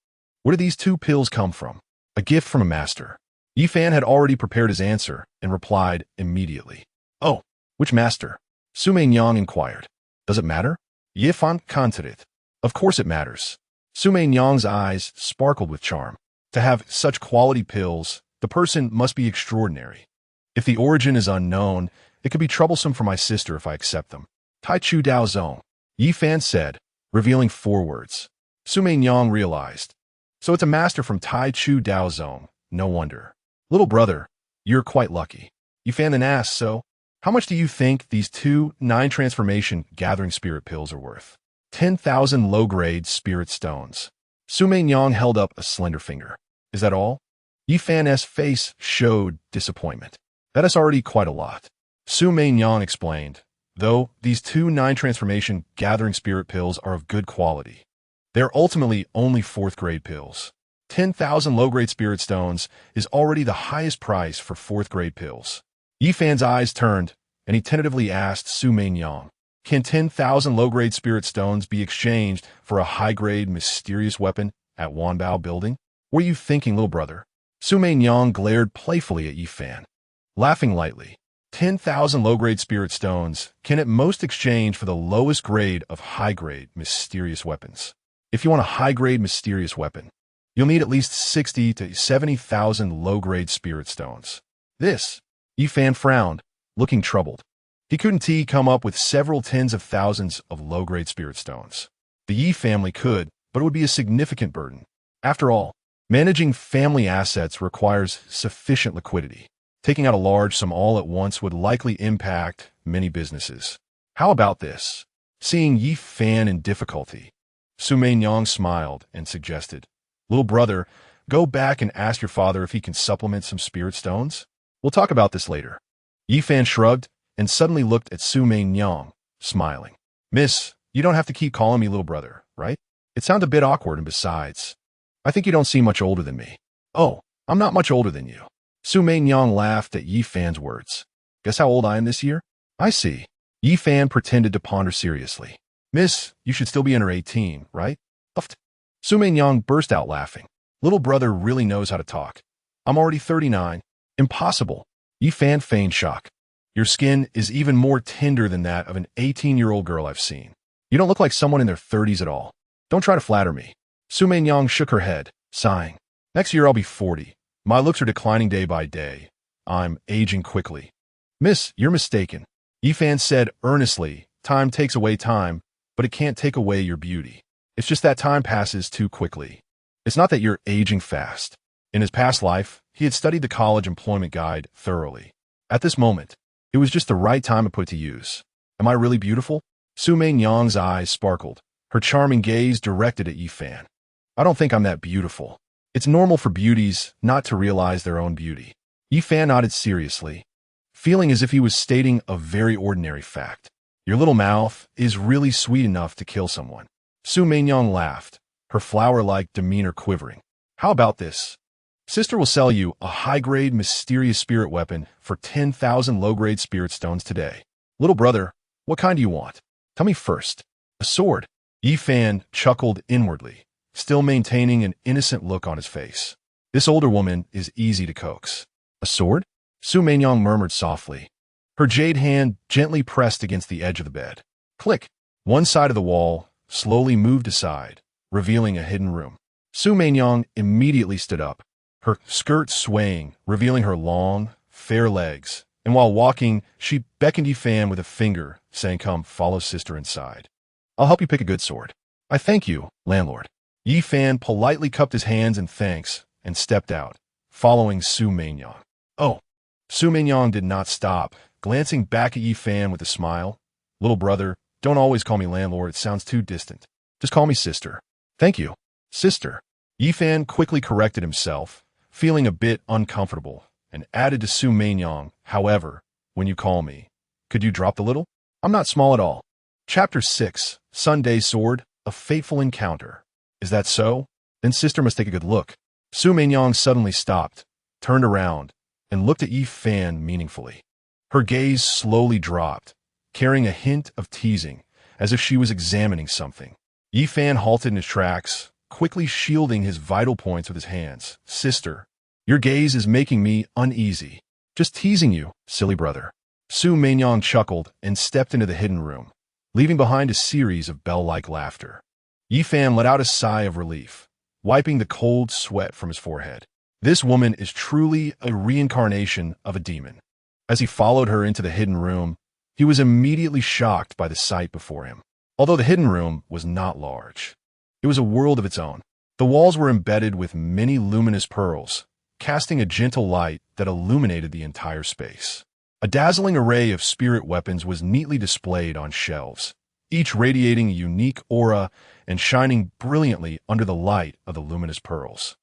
where did these 2 pills come from?" "A gift from a master." Yi Fan had already prepared his answer and replied immediately. "Oh, which master?" Su Mei-nyang inquired. "Does it matter?" Yi Fan countered. "Of course it matters." Su Mei-nyang's eyes sparkled with charm. To have such quality pills, the person must be extraordinary. If the origin is unknown, it could be troublesome for my sister if I accept them. "Tai Chu Dao Zong," Yi Fan said, revealing 4 words. Su Mei-nyang realized. So it's a master from Tai Chu Dao Zong. No wonder. "Little brother, you're quite lucky." Yi Fan then asked, "So, how much do you think these 2 9-transformation gathering spirit pills are worth?" 10,000 low-grade spirit stones. Su Mei-nyang held up a slender finger. "Is that all?" Yi Fan's face showed disappointment. "That is already quite a lot." Su Mei-nyang explained, "Though these 2 9-transformation gathering spirit pills are of good quality, they are ultimately only 4th-grade pills. 10,000 low-grade spirit stones is already the highest price for 4th-grade pills." Yi Fan's eyes turned, and he tentatively asked Su Mei-nyang, "Can 10,000 low-grade spirit stones be exchanged for a high-grade mysterious weapon at Wanbao building? What are you thinking, little brother?" Su Mei-nyang glared playfully at Yi Fan, laughing lightly. 10,000 low-grade spirit stones can at most exchange for the lowest grade of high-grade mysterious weapons. If you want a high-grade mysterious weapon, you'll need at least 60 to 70,000 low-grade spirit stones. This, Yi Fan frowned, looking troubled. He couldn't come up with several tens of thousands of low-grade spirit stones. The Yi family could, but it would be a significant burden. After all, managing family assets requires sufficient liquidity. Taking out a large sum all at once would likely impact many businesses. How about this? Seeing Yi Fan in difficulty, Su Mei-nyang smiled and suggested, "Little brother, go back and ask your father if he can supplement some spirit stones. We'll talk about this later." Yi Fan shrugged and suddenly looked at Su Mei-nyang, smiling. "Miss, you don't have to keep calling me little brother, right? It sounds a bit awkward, and besides, I think you don't seem much older than me." "Oh, I'm not much older than you." Su Mei-nyang laughed at Yi Fan's words. "Guess how old I am this year?" "I see." Yi Fan pretended to ponder seriously. "Miss, you should still be under 18, right?" Uffed. Su Mei-nyang burst out laughing. Little brother really knows how to talk. "I'm already 39. Impossible." Yi Fan feigned shock. "Your skin is even more tender than that of an 18-year-old girl I've seen. You don't look like someone in their 30s at all. Don't try to flatter me." Su Mei-nyang shook her head, sighing. "Next year I'll be 40. My looks are declining day by day. I'm aging quickly." "Miss, you're mistaken," Yi Fan said earnestly. "Time takes away time, but it can't take away your beauty. It's just that time passes too quickly. It's not that you're aging fast." In his past life, he had studied the college employment guide thoroughly. At this moment, it was just the right time to put it to use. Am I really beautiful? Su Meinyang's eyes sparkled, her charming gaze directed at Yi Fan. I don't think I'm that beautiful. It's normal for beauties not to realize their own beauty. Yi Fan nodded seriously, feeling as if he was stating a very ordinary fact. Your little mouth is really sweet enough to kill someone. Su Meinyang laughed, her flower-like demeanor quivering. How about this? Sister will sell you a high-grade mysterious spirit weapon for 10,000 low-grade spirit stones today. Little brother, what kind do you want? Tell me first. A sword. Yi Fan chuckled inwardly, still maintaining an innocent look on his face. This older woman is easy to coax. A sword? Su Meinyang murmured softly. Her jade hand gently pressed against the edge of the bed. Click. One side of the wall slowly moved aside, revealing a hidden room. Su Meinyang immediately stood up, her skirt swaying, revealing her long, fair legs, and while walking, she beckoned Yi Fan with a finger, saying, Come, follow sister inside. I'll help you pick a good sword. I thank you, landlord. Yi Fan politely cupped his hands in thanks and stepped out, following Su Meinyang. Oh, Su Meinyang did not stop, glancing back at Yi Fan with a smile. Little brother, don't always call me landlord, it sounds too distant. Just call me sister. Thank you, sister. Yi Fan quickly corrected himself, feeling a bit uncomfortable, and added to Su Meinyang, however, when you call me, could you drop the little? I'm not small at all. Chapter 6, Sunday Sword, A Fateful Encounter. Is that so? Then sister must take a good look. Su Meinyang suddenly stopped, turned around, and looked at Yi Fan meaningfully. Her gaze slowly dropped, carrying a hint of teasing, as if she was examining something. Yi Fan halted in his tracks, quickly shielding his vital points with his hands. Sister, your gaze is making me uneasy. Just teasing you, silly brother. Su Meinyang chuckled and stepped into the hidden room, leaving behind a series of bell-like laughter. Yi Fan let out a sigh of relief, wiping the cold sweat from his forehead. This woman is truly a reincarnation of a demon. As he followed her into the hidden room, he was immediately shocked by the sight before him. Although the hidden room was not large, it was a world of its own. The walls were embedded with many luminous pearls, casting a gentle light that illuminated the entire space. A dazzling array of spirit weapons was neatly displayed on shelves, each radiating a unique aura and shining brilliantly under the light of the luminous pearls.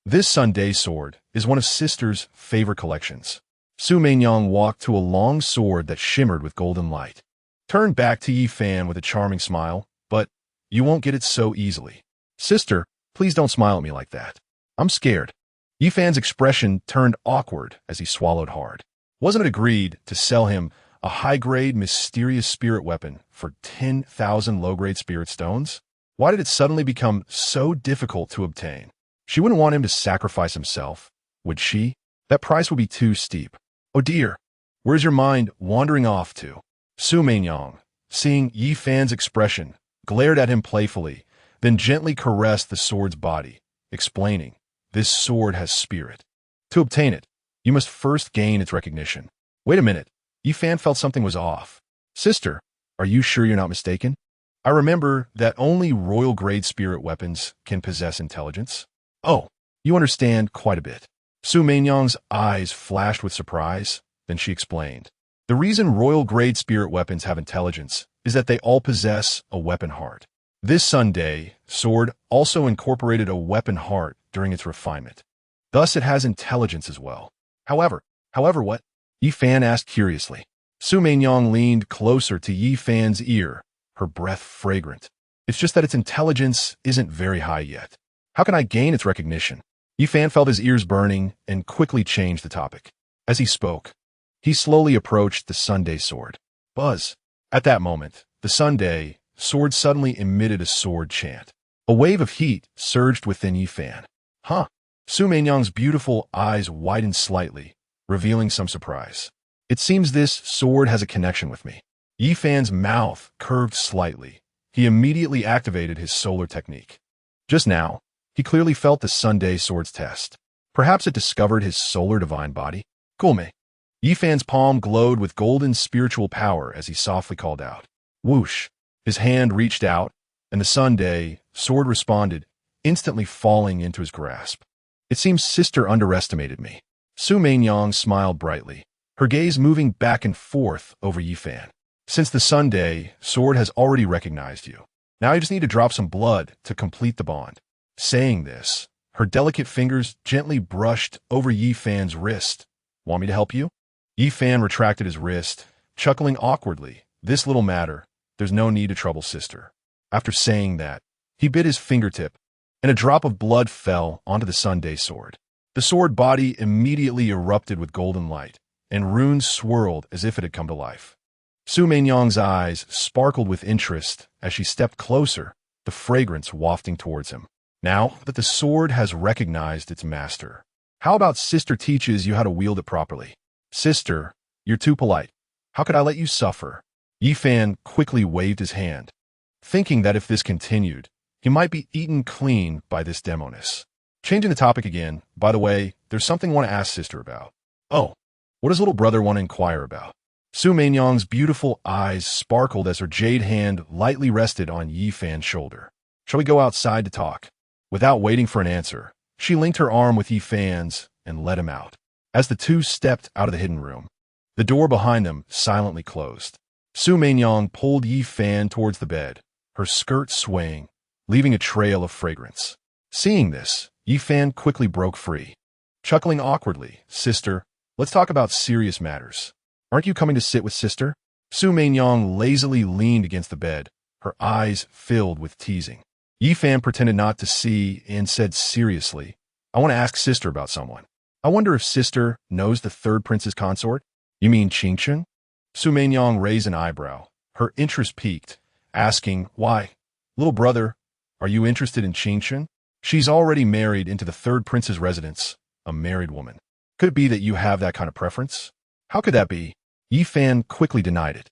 This Sunday sword is one of Sister's favorite collections. Su Meinyang walked to a long sword that shimmered with golden light, turned back to Yi Fan with a charming smile, but you won't get it so easily. Sister, please don't smile at me like that. I'm scared. Yi Fan's expression turned awkward as he swallowed hard. Wasn't it agreed to sell him a high-grade mysterious spirit weapon for 10,000 low-grade spirit stones? Why did it suddenly become so difficult to obtain? She wouldn't want him to sacrifice himself, would she? That price would be too steep. Oh dear, where's your mind wandering off to? Su Meinyang, seeing Yi Fan's expression, glared at him playfully, then gently caressed the sword's body, explaining, This sword has spirit. To obtain it, you must first gain its recognition. Wait a minute, Yi Fan felt something was off. Sister, are you sure you're not mistaken? I remember that only royal-grade spirit weapons can possess intelligence. Oh, you understand quite a bit. Su Meinyang's eyes flashed with surprise, then she explained. The reason royal-grade spirit weapons have intelligence is that they all possess a weapon heart. This Sunday sword also incorporated a weapon heart during its refinement. Thus it has intelligence as well. However what? Yi Fan asked curiously. Su Meinyang leaned closer to Yi Fan's ear, her breath fragrant. It's just that its intelligence isn't very high yet. How can I gain its recognition? Yi Fan felt his ears burning and quickly changed the topic. As he spoke, he slowly approached the Sunday sword. Buzz. At that moment, the Sunday sword suddenly emitted a sword chant. A wave of heat surged within Yi Fan. Huh? Su Meinyang's beautiful eyes widened slightly, revealing some surprise. It seems this sword has a connection with me. Yi Fan's mouth curved slightly. He immediately activated his solar technique. Just now, he clearly felt the Sunday sword's test. Perhaps it discovered his solar divine body. Gulme. Yi Fan's palm glowed with golden spiritual power as he softly called out. Whoosh. His hand reached out, and the Sunday sword responded, instantly falling into his grasp. It seems sister underestimated me. Su Meinyang smiled brightly. her gaze moving back and forth over Yi Fan. Since the Sunday, Sword has already recognized you. Now you just need to drop some blood to complete the bond. Saying this, her delicate fingers gently brushed over Yi Fan's wrist. Want me to help you? Yi Fan retracted his wrist, chuckling awkwardly. This little matter. There's no need to trouble sister. After saying that, he bit his fingertip, and a drop of blood fell onto the Sunday sword. The sword body immediately erupted with golden light, and runes swirled as if it had come to life. Su Meinyang's eyes sparkled with interest as she stepped closer, the fragrance wafting towards him. Now that the sword has recognized its master, how about sister teaches you how to wield it properly? Sister, you're too polite. How could I let you suffer? Yi Fan quickly waved his hand, thinking that if this continued, he might be eaten clean by this demoness. Changing the topic again, by the way, there's something I want to ask sister about. Oh, what does little brother want to inquire about? Su Meinyang's beautiful eyes sparkled as her jade hand lightly rested on Yi Fan's shoulder. Shall we go outside to talk? Without waiting for an answer, she linked her arm with Yi Fan's and led him out. As the two stepped out of the hidden room, the door behind them silently closed. Su Meinyang pulled Yi Fan towards the bed, her skirt swaying, leaving a trail of fragrance. Seeing this, Yi Fan quickly broke free. Chuckling awkwardly, sister, let's talk about serious matters. Aren't you coming to sit with sister? Su Meinyang lazily leaned against the bed, her eyes filled with teasing. Yi Fan pretended not to see and said seriously, I want to ask sister about someone. I wonder if sister knows the third prince's consort? You mean Qingchun? Su Meinyang raised an eyebrow, her interest piqued, asking, why? Little brother, are you interested in Qingchun? She's already married into the third prince's residence, a married woman. Could it be that you have that kind of preference? How could that be? Yi Fan quickly denied it.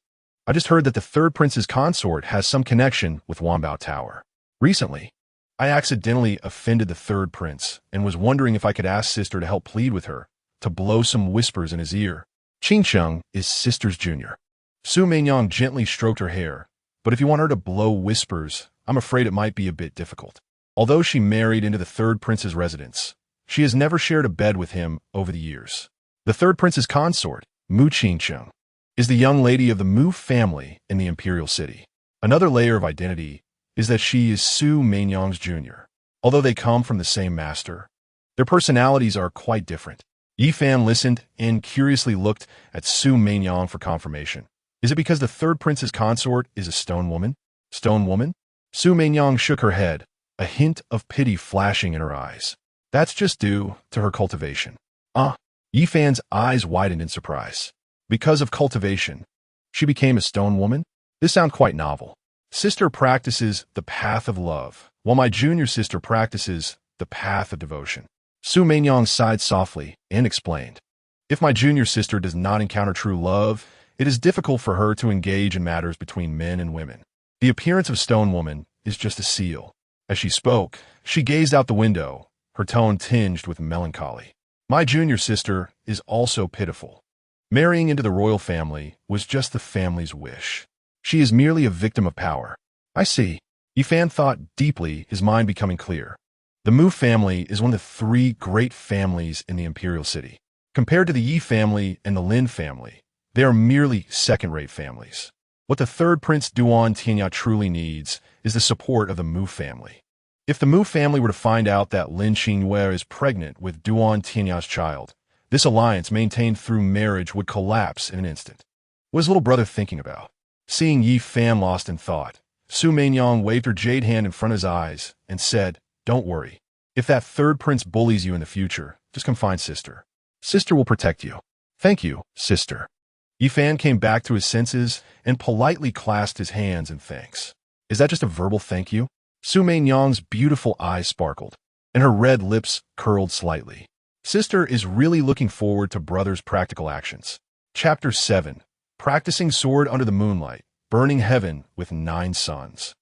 I just heard that the third prince's consort has some connection with Wanbao Tower. Recently, I accidentally offended the third prince and was wondering if I could ask sister to help plead with her, to blow some whispers in his ear. Qingchun is sister's junior. Su Meinyang gently stroked her hair, but if you want her to blow whispers, I'm afraid it might be a bit difficult. Although she married into the third prince's residence, she has never shared a bed with him over the years. The third prince's consort, Mu Qingchun, is the young lady of the Mu family in the imperial city. Another layer of identity is that she is Su Meinyang's junior. Although they come from the same master, their personalities are quite different. Yi Fan listened and curiously looked at Su Meinyang for confirmation. Is it because the third prince's consort is a stone woman? Stone woman? Su Meinyang shook her head, a hint of pity flashing in her eyes. That's just due to her cultivation. Yi Fan's eyes widened in surprise. Because of cultivation, she became a stone woman? This sounds quite novel. Sister practices the path of love, while my junior sister practices the path of devotion. Su Meinyang sighed softly and explained. If my junior sister does not encounter true love, it is difficult for her to engage in matters between men and women. The appearance of Stone Woman is just a seal. As she spoke, she gazed out the window, her tone tinged with melancholy. My junior sister is also pitiful. Marrying into the royal family was just the family's wish. She is merely a victim of power. I see. Yi Fan thought deeply, his mind becoming clear. The Mu family is one of the three great families in the imperial city. Compared to the Yi family and the Lin family, they are merely second-rate families. What the third Prince Duan Tianya truly needs is the support of the Mu family. If the Mu family were to find out that Lin Xingyue is pregnant with Duan Tianya's child, this alliance maintained through marriage would collapse in an instant. What is little brother thinking about? Seeing Yi Fan lost in thought, Su Meinyang waved her jade hand in front of his eyes and said, Don't worry. If that third prince bullies you in the future, just come find sister. Sister will protect you. Thank you, sister. Yi Fan came back to his senses and politely clasped his hands in thanks. Is that just a verbal thank you? Su Meinyang's beautiful eyes sparkled, and her red lips curled slightly. Sister is really looking forward to brother's practical actions. Chapter 7. Practicing sword under the moonlight, burning heaven with 9 suns.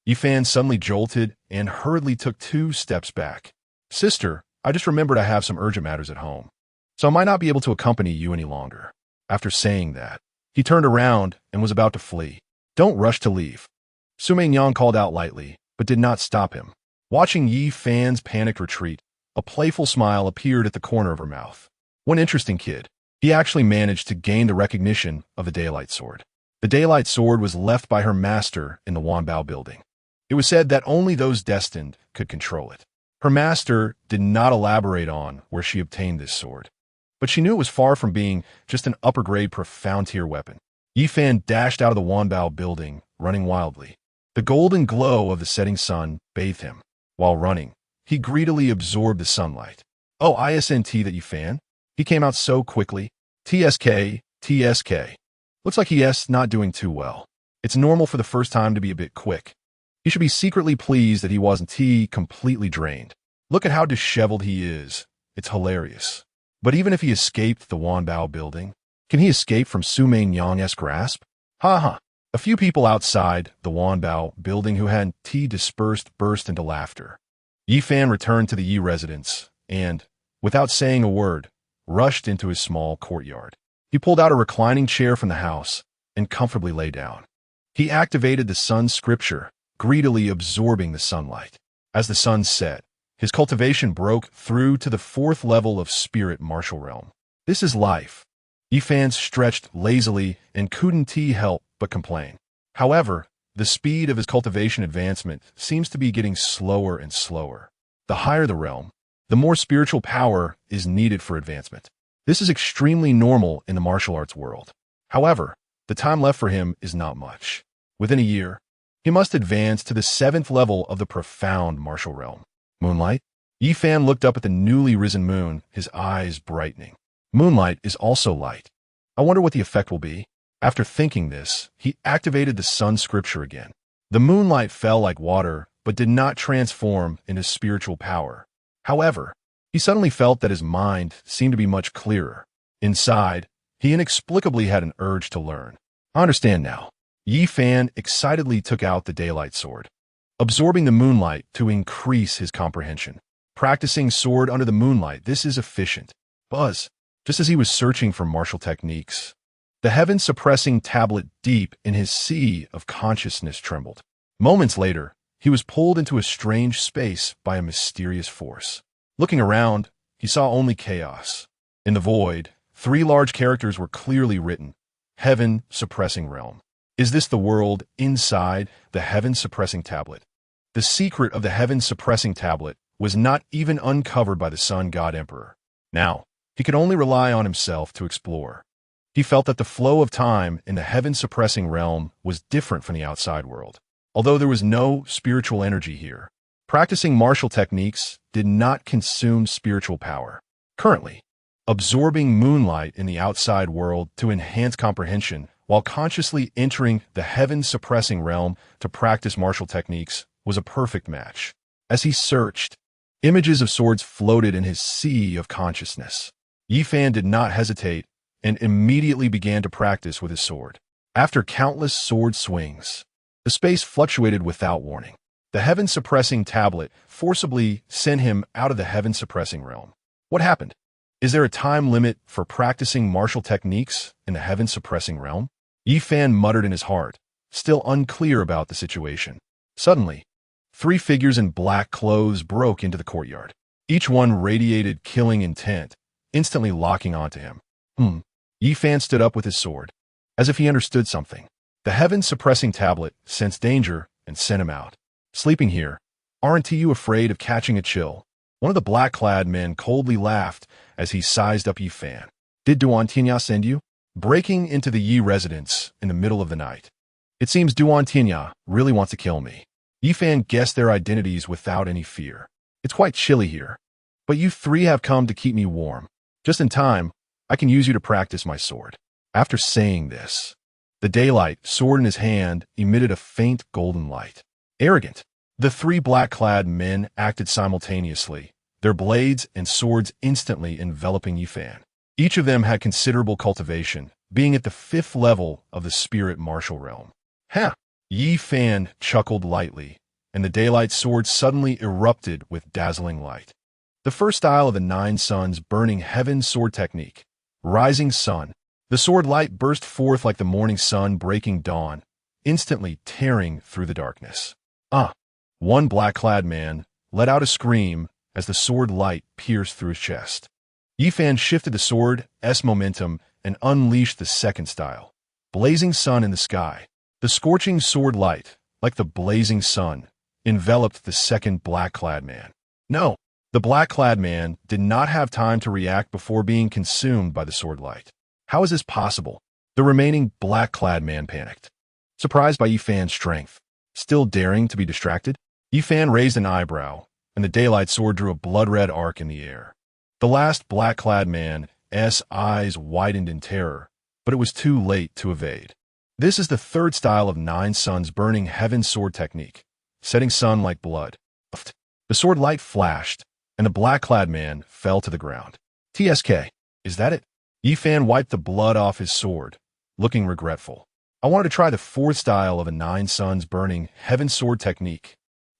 Yi Fan suddenly jolted and hurriedly took 2 steps back. Sister, I just remembered I have some urgent matters at home, so I might not be able to accompany you any longer. After saying that, he turned around and was about to flee. Don't rush to leave. Su Meinyang called out lightly, but did not stop him. Watching Yi Fan's panicked retreat, a playful smile appeared at the corner of her mouth. One interesting kid. he actually managed to gain the recognition of the Daylight Sword. The Daylight Sword was left by her master in the Wanbao building. It was said that only those destined could control it. Her master did not elaborate on where she obtained this sword, but she knew it was far from being just an upper-grade profound-tier weapon. Yi Fan dashed out of the Wanbao building, running wildly. The golden glow of the setting sun bathed him. While running, he greedily absorbed the sunlight. Oh, isn't that Yi Fan? He came out so quickly. TSK, TSK. Looks like he's not doing too well. It's normal for the first time to be a bit quick. He should be secretly pleased that he wasn't completely drained. Look at how disheveled he is. It's hilarious. But even if he escaped the Wanbao building, can he escape from Su Mainyang's grasp? Ha ha. A few people outside the Wanbao building who hadn't dispersed burst into laughter. Yi Fan returned to the Yi residence and, without saying a word, rushed into his small courtyard. He pulled out a reclining chair from the house and comfortably lay down. He activated the sun scripture, greedily absorbing the sunlight. As the sun set, his cultivation broke through to the 4th level of spirit martial realm. This is life. Yi Fan stretched lazily and couldn't help but complain. However, the speed of his cultivation advancement seems to be getting slower and slower. The higher the realm, the more spiritual power is needed for advancement. This is extremely normal in the martial arts world. However, the time left for him is not much. Within a year, he must advance to the 7th level of the profound martial realm. Moonlight? Yi Fan looked up at the newly risen moon, his eyes brightening. Moonlight is also light. I wonder what the effect will be. After thinking this, he activated the sun scripture again. The moonlight fell like water, but did not transform into spiritual power. However, he suddenly felt that his mind seemed to be much clearer. Inside, he inexplicably had an urge to learn. I understand now. Yi Fan excitedly took out the Daylight Sword, absorbing the moonlight to increase his comprehension. Practicing sword under the moonlight, this is efficient. Buzz, just as he was searching for martial techniques, the heaven-suppressing tablet deep in his sea of consciousness trembled. Moments later, he was pulled into a strange space by a mysterious force. Looking around, he saw only chaos. In the void, 3 large characters were clearly written. Heaven-suppressing realm. Is this the world inside the heaven-suppressing tablet? The secret of the heaven-suppressing tablet was not even uncovered by the Sun God Emperor. Now, he could only rely on himself to explore. He felt that the flow of time in the heaven-suppressing realm was different from the outside world. Although there was no spiritual energy here, practicing martial techniques did not consume spiritual power. Currently, absorbing moonlight in the outside world to enhance comprehension while consciously entering the heaven-suppressing realm to practice martial techniques was a perfect match. As he searched, images of swords floated in his sea of consciousness. Yi Fan did not hesitate and immediately began to practice with his sword. After countless sword swings, the space fluctuated without warning. The heaven-suppressing tablet forcibly sent him out of the heaven-suppressing realm. What happened? Is there a time limit for practicing martial techniques in the heaven-suppressing realm? Yi Fan muttered in his heart, still unclear about the situation. Suddenly, 3 figures in black clothes broke into the courtyard. Each one radiated killing intent, instantly locking onto him. Yi Fan stood up with his sword, as if he understood something. The heaven-suppressing tablet sensed danger and sent him out. Sleeping here, aren't you afraid of catching a chill? One of the black-clad men coldly laughed as he sized up Yi Fan. Did Duan Tinya send you? Breaking into the Yi residence in the middle of the night. It seems Duan Tinya really wants to kill me. Yi Fan guessed their identities without any fear. It's quite chilly here, but you 3 have come to keep me warm. Just in time, I can use you to practice my sword. After saying this, the daylight sword in his hand emitted a faint golden light. Arrogant. The 3 black-clad men acted simultaneously, their blades and swords instantly enveloping Yi Fan. Each of them had considerable cultivation, being at the 5th level of the spirit martial realm. Ha! Yi Fan chuckled lightly, and the daylight sword suddenly erupted with dazzling light. The first style of the 9 suns burning heaven sword technique. Rising sun. The sword light burst forth like the morning sun breaking dawn, instantly tearing through the darkness. One black-clad man let out a scream as the sword light pierced through his chest. Yi Fan shifted the sword's momentum and unleashed the second style. Blazing sun in the sky. The scorching sword light, like the blazing sun, enveloped the second black-clad man. No, the black-clad man did not have time to react before being consumed by the sword light. How is this possible? The remaining black-clad man panicked. Surprised by Yi Fan's strength, still daring to be distracted, Yi Fan raised an eyebrow, and the daylight sword drew a blood-red arc in the air. The last black-clad man's eyes widened in terror, but it was too late to evade. This is the third style of 9 suns burning heaven sword technique, setting sun like blood. The sword light flashed, and the black-clad man fell to the ground. TSK, is that it? Yi Fan wiped the blood off his sword, looking regretful. I wanted to try the fourth style of a 9 suns burning heaven sword technique.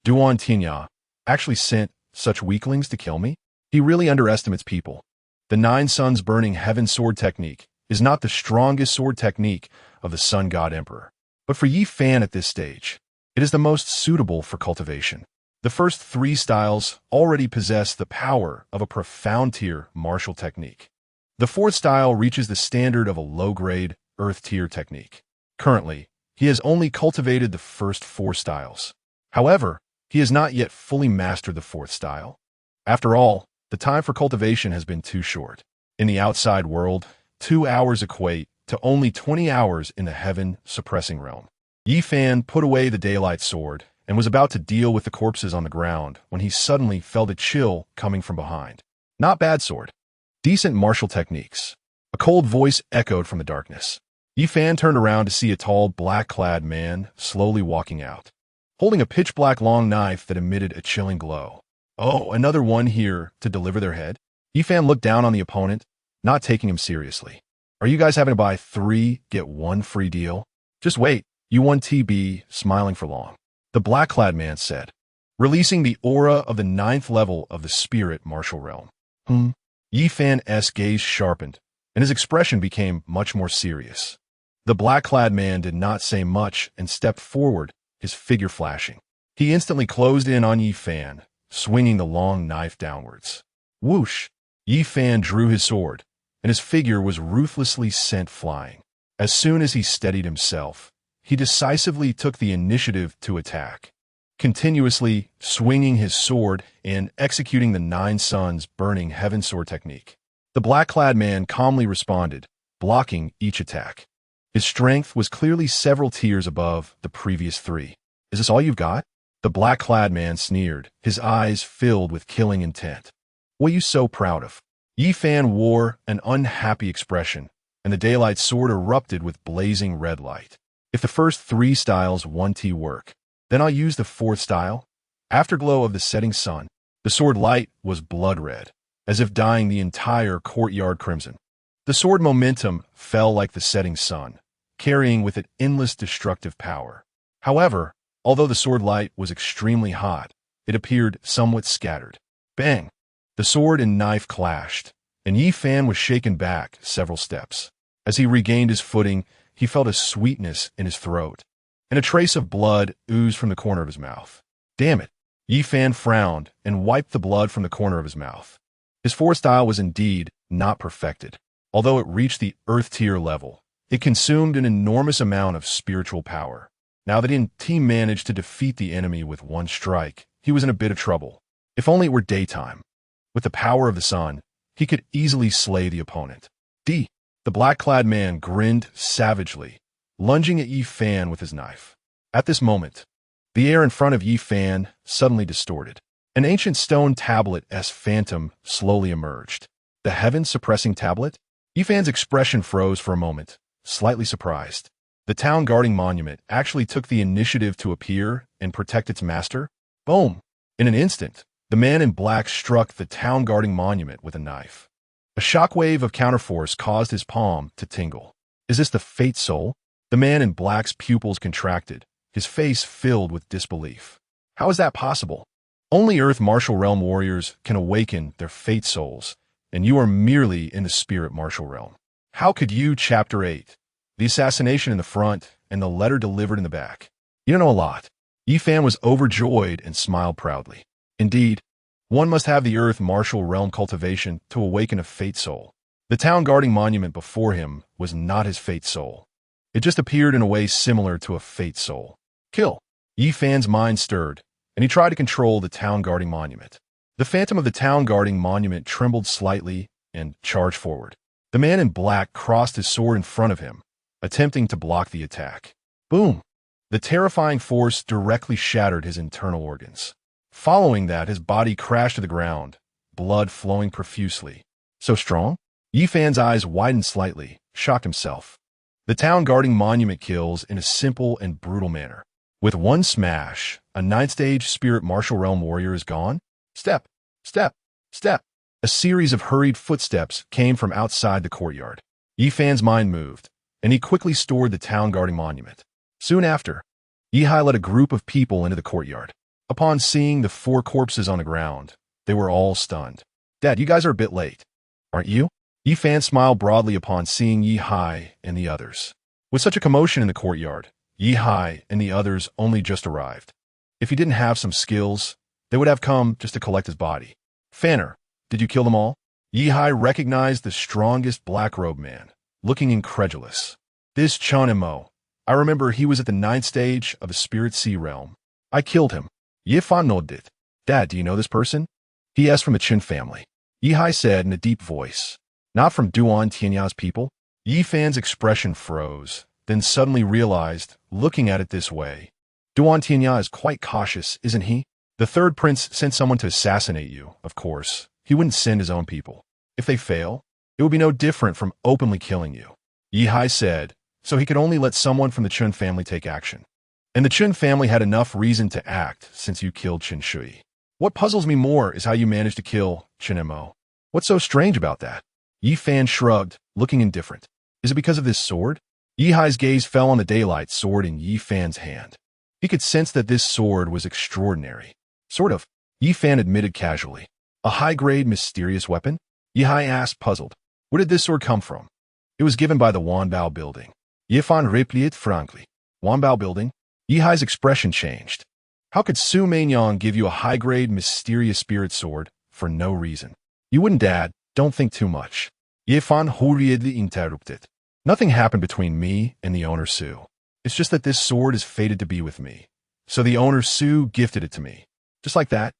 Duan Tinya actually sent such weaklings to kill me? He really underestimates people. The 9 suns burning heaven sword technique is not the strongest sword technique of the Sun God Emperor. But for Yi Fan at this stage, it is the most suitable for cultivation. The first 3 styles already possess the power of a profound tier martial technique. The fourth style reaches the standard of a low-grade earth tier technique. Currently, he has only cultivated the first 4 styles. However, he has not yet fully mastered the fourth style. After all, the time for cultivation has been too short. In the outside world, 2 hours equate to only 20 hours in the heaven-suppressing realm. Yi Fan put away the daylight sword and was about to deal with the corpses on the ground when he suddenly felt a chill coming from behind. Not bad sword. Decent martial techniques. A cold voice echoed from the darkness. Yi Fan turned around to see a tall, black-clad man slowly walking out, holding a pitch-black long knife that emitted a chilling glow. Oh, another one here to deliver their head? Yi Fan looked down on the opponent, not taking him seriously. Are you guys having to buy 3, get 1 free deal? Just wait, you won't be smiling for long. The black-clad man said, releasing the aura of the 9th level of the spirit martial realm. Yi Fan's gaze sharpened, and his expression became much more serious. The black-clad man did not say much and stepped forward, his figure flashing. He instantly closed in on Yi Fan, swinging the long knife downwards. Whoosh! Yi Fan drew his sword, and his figure was ruthlessly sent flying. As soon as he steadied himself, he decisively took the initiative to attack, continuously swinging his sword and executing the 9 suns burning heaven sword technique. The black-clad man calmly responded, blocking each attack. His strength was clearly several tiers above the previous 3. Is this all you've got? The black-clad man sneered, his eyes filled with killing intent. What are you so proud of? Yi Fan wore an unhappy expression, and the daylight sword erupted with blazing red light. If the first 3 styles 1T work, then I'll use the 4th style. Afterglow of the setting sun, the sword light was blood red, as if dyeing the entire courtyard crimson. The sword momentum fell like the setting sun, carrying with it endless destructive power. However, although the sword light was extremely hot, it appeared somewhat scattered. Bang! The sword and knife clashed, and Yi Fan was shaken back several steps. As he regained his footing, he felt a sweetness in his throat, and a trace of blood oozed from the corner of his mouth. Damn it! Yi Fan frowned and wiped the blood from the corner of his mouth. His 4th style was indeed not perfected. Although it reached the earth tier level, it consumed an enormous amount of spiritual power. Now that he managed to defeat the enemy with 1 strike, he was in a bit of trouble. If only it were daytime. With the power of the sun, he could easily slay the opponent. The black-clad man grinned savagely, lunging at Yi Fan with his knife. At this moment, the air in front of Yi Fan suddenly distorted. An ancient stone tablet's phantom slowly emerged. The heaven-suppressing tablet? Yi Fan's expression froze for a moment, slightly surprised. The town guarding monument actually took the initiative to appear and protect its master? Boom! In an instant, the man in black struck the town guarding monument with a knife. A shockwave of counterforce caused his palm to tingle. Is this the fate soul? The man in black's pupils contracted, his face filled with disbelief. How is that possible? Only Earth Martial Realm warriors can awaken their fate souls, and you are merely in the spirit martial realm. How could you? Chapter 8. The assassination in the front and the letter delivered in the back. You don't know a lot. Yi Fan was overjoyed and smiled proudly. Indeed, One must have the earth martial realm cultivation to awaken a fate soul. The town guarding monument before him was not his fate soul. It just appeared in a way similar to a fate soul. Kill. Yi Fan's mind stirred, and he tried to control the town guarding monument. The phantom of the town guarding monument trembled slightly and charged forward. The man in black crossed his sword in front of him, attempting to block the attack. Boom! The terrifying force directly shattered his internal organs. Following that, his body crashed to the ground, blood flowing profusely. So strong? Yi Fan's eyes widened slightly, shocked himself. The town guarding monument kills in a simple and brutal manner. With one smash, a 9th stage spirit martial realm warrior is gone. Step, step, step. A series of hurried footsteps came from outside the courtyard. Yi Fan's mind moved, and he quickly stored the town guarding monument. Soon after, Yi led a group of people into the courtyard. Upon seeing the 4 corpses on the ground, they were all stunned. Dad, you guys are a bit late, aren't you? Yi Fan smiled broadly upon seeing Yi and the others. With such a commotion in the courtyard, Yi and the others only just arrived. If he didn't have some skills, they would have come just to collect his body. Fanner, did you kill them all? Yi recognized the strongest black-robed man, looking incredulous. This Chunimo. I remember he was at the 9th stage of the Spirit Sea realm. I killed him. Yi Fan nodded. Dad, do you know this person? He asked from the Chen family. Yi said in a deep voice. Not from Duan Tianya's people? Yi Fan's expression froze, then suddenly realized, looking at it this way. Duan Tianya is quite cautious, isn't he? The 3rd prince sent someone to assassinate you, of course. He wouldn't send his own people. If they fail, it would be no different from openly killing you. Yi said, so he could only let someone from the Chen family take action. And the Chen family had enough reason to act since you killed Chen Shui. What puzzles me more is how you managed to kill Chen Mo. What's so strange about that? Yi Fan shrugged, looking indifferent. Is it because of this sword? Yi's gaze fell on the daylight sword in Yi Fan's hand. He could sense that this sword was extraordinary. Sort of, Yi Fan admitted casually. A high-grade mysterious weapon? Yi asked, puzzled. Where did this sword come from? It was given by the Wanbao building. Yi Fan replied frankly. Wanbao building? Yi's expression changed. How could Su Meinyang give you a high-grade mysterious spirit sword for no reason? You wouldn't, Dad. Don't think too much. Yi Fan hurriedly interrupted. Nothing happened between me and the owner Su. It's just that this sword is fated to be with me. So the owner Su gifted it to me. Just like that.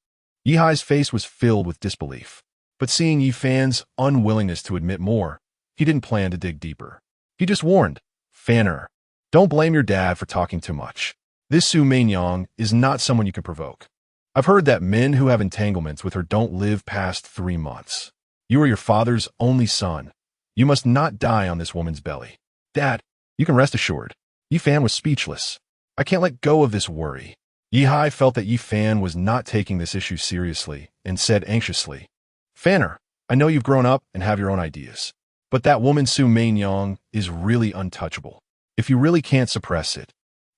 Yi's face was filled with disbelief. But seeing Yi Fan's unwillingness to admit more, he didn't plan to dig deeper. He just warned, Fanner, don't blame your dad for talking too much. This Su Meinyang is not someone you can provoke. I've heard that men who have entanglements with her don't live past 3 months. You are your father's only son. You must not die on this woman's belly. Dad, you can rest assured. Yi Fan was speechless. I can't let go of this worry. Yi felt that Yi Fan was not taking this issue seriously and said anxiously, Fanner, I know you've grown up and have your own ideas, but that woman Su Meinyang is really untouchable. If you really can't suppress it,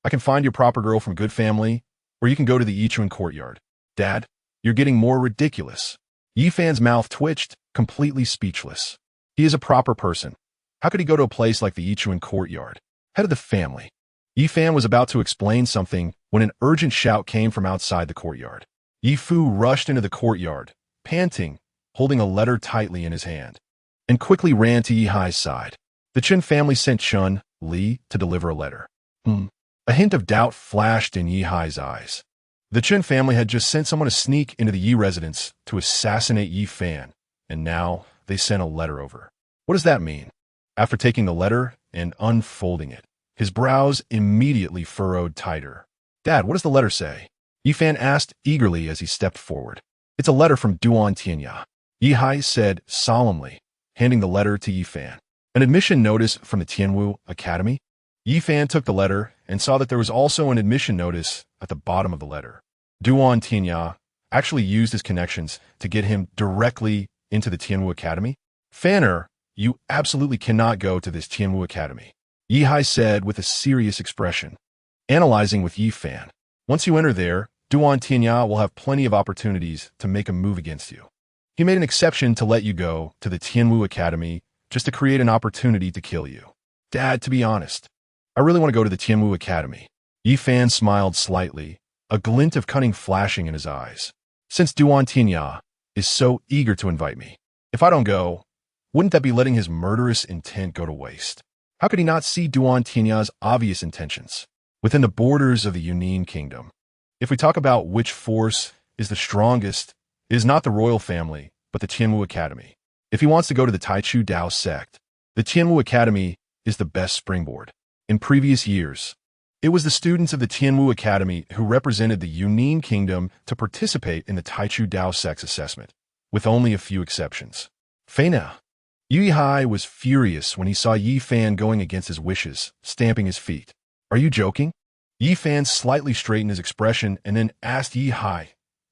I can find your proper girl from good family, or you can go to the Yichuan courtyard. Dad, you're getting more ridiculous. Yi Fan's mouth twitched, completely speechless. He is a proper person. How could he go to a place like the Yichuan courtyard? Head of the family. Yi Fan was about to explain something when an urgent shout came from outside the courtyard. Yi Fu rushed into the courtyard, panting, holding a letter tightly in his hand, and quickly ran to Yi's side. The Chen family sent Chun Li to deliver a letter. A hint of doubt flashed in Yi's eyes. The Chen family had just sent someone to sneak into the Yi residence to assassinate Yi Fan, and now they sent a letter over. What does that mean? After taking the letter and unfolding it, his brows immediately furrowed tighter. Dad, what does the letter say? Yi Fan asked eagerly as he stepped forward. It's a letter from Duan Tianya. Yi said solemnly, handing the letter to Yi Fan. An admission notice from the Tianwu Academy? Yi Fan took the letter and saw that there was also an admission notice at the bottom of the letter. Duan Tianya actually used his connections to get him directly into the Tianwu Academy. Fanner, you absolutely cannot go to this Tianwu Academy, Yi said with a serious expression. Analyzing with Yi Fan. Once you enter there, Duan Tianya will have plenty of opportunities to make a move against you. He made an exception to let you go to the Tianwu Academy just to create an opportunity to kill you. Dad, to be honest, I really want to go to the Tianwu Academy. Yi Fan smiled slightly, a glint of cunning flashing in his eyes. since Duan Tinya is so eager to invite me. If I don't go, wouldn't that be letting his murderous intent go to waste? How could he not see Duan Tinya's obvious intentions within the borders of the Yunin kingdom? If we talk about which force is the strongest, it is not the royal family, but the Tianwu Academy. If he wants to go to the Taichu Dao sect, the Tianwu Academy is the best springboard. In previous years, it was the students of the Tianwu Academy who represented the Yunin kingdom to participate in the Taichu Dao sect's assessment, with only a few exceptions. Feina. Yi Hai was furious when he saw Yi Fan going against his wishes, stamping his feet. Are you joking? Yi Fan slightly straightened his expression and then asked Yi Hai,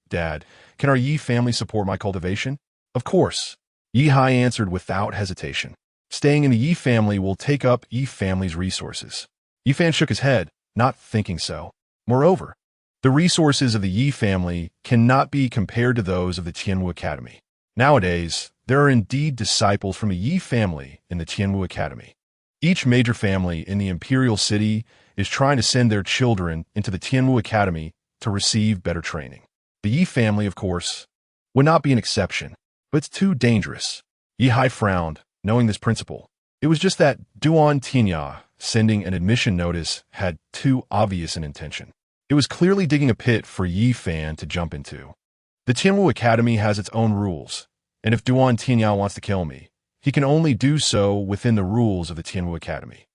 Dad, can our Yi family support my cultivation? Of course. Yi Hai answered without hesitation. Staying in the Yi family will take up Yi family's resources. Yi Fan shook his head, not thinking so. Moreover, the resources of the Yi family cannot be compared to those of the Tianwu Academy. Nowadays, there are indeed disciples from the Yi family in the Tianwu Academy. Each major family in the imperial city is trying to send their children into the Tianwu Academy to receive better training. The Yi family, of course, would not be an exception, but it's too dangerous. Yi Hai frowned, knowing this principle. It was just that Duan Tinya sending an admission notice had too obvious an intention. It was clearly digging a pit for Yi Fan to jump into. The Tianwu Academy has its own rules, and if Duan Tinya wants to kill me, he can only do so within the rules of the Tianwu Academy.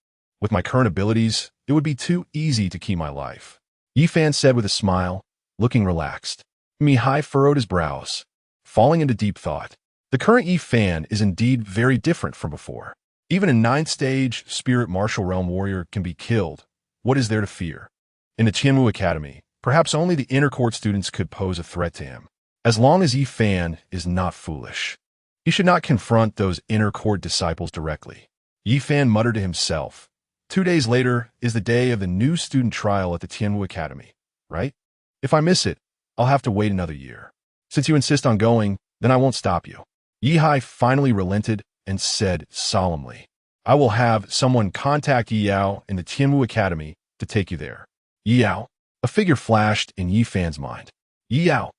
With my current abilities, it would be too easy to keep my life. Yi Fan said with a smile, looking relaxed. Mi Hai furrowed his brows, falling into deep thought. The current Yi Fan is indeed very different from before. Even a 9th stage spirit martial realm warrior can be killed. What is there to fear? In the Tianwu Academy, perhaps only the inner court students could pose a threat to him. As long as Yi Fan is not foolish, he should not confront those inner court disciples directly. Yi Fan muttered to himself. 2 days later is the day of the new student trial at the Tianwu Academy, right? If I miss it, I'll have to wait another year. Since you insist on going, then I won't stop you. Yi Hai finally relented and said solemnly, I will have someone contact Yi Yao in the Tianwu Academy to take you there. Yi Yao. A figure flashed in Yi Fan's mind. Yi Yao,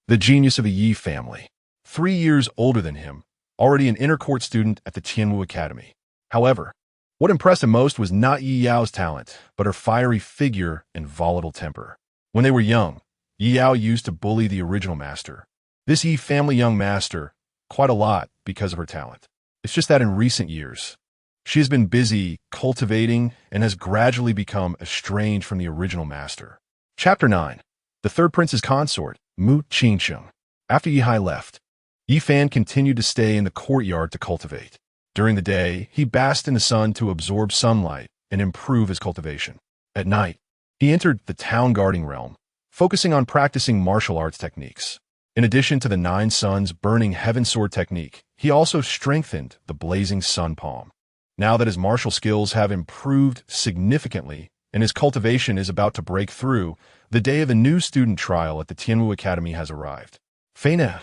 the genius of the Yi family. 3 years older than him, already an inner court student at the Tianwu Academy. However, what impressed him most was not Yi Yao's talent, but her fiery figure and volatile temper. When they were young, Yi Yao used to bully the original master, this Yi family young master, quite a lot because of her talent. It's just that in recent years, she has been busy cultivating and has gradually become estranged from the original master. Chapter 9. The third prince's consort, Mu Qingsheng. After Yi Hai left, Yi Fan continued to stay in the courtyard to cultivate. During the day, he basked in the sun to absorb sunlight and improve his cultivation. At night, he entered the town guarding realm, focusing on practicing martial arts techniques. In addition to the 9 suns burning heaven sword technique, he also strengthened the blazing sun palm. Now that his martial skills have improved significantly and his cultivation is about to break through, the day of the new student trial at the Tianwu Academy has arrived. Feina.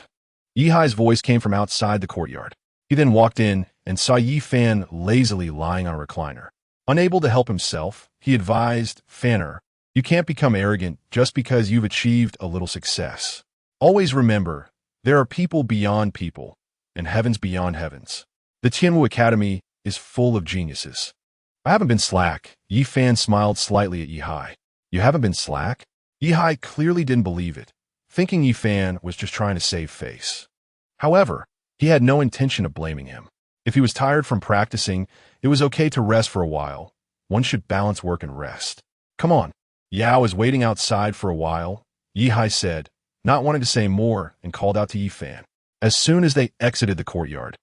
Yi Hai's voice came from outside the courtyard. He then walked in and saw Yi Fan lazily lying on a recliner. Unable to help himself, he advised Fanner, you can't become arrogant just because you've achieved a little success. Always remember, there are people beyond people, and heavens beyond heavens. The Tianwu Academy is full of geniuses. I haven't been slack. Yi Fan smiled slightly at Yi Hai. You haven't been slack? Yi Hai clearly didn't believe it, thinking Yi Fan was just trying to save face. However, he had no intention of blaming him. If he was tired from practicing, it was okay to rest for a while. One should balance work and rest. Come on. Yao is waiting outside for a while, Yi Hai said, not wanting to say more, and called out to Yi Fan. As soon as they exited the courtyard,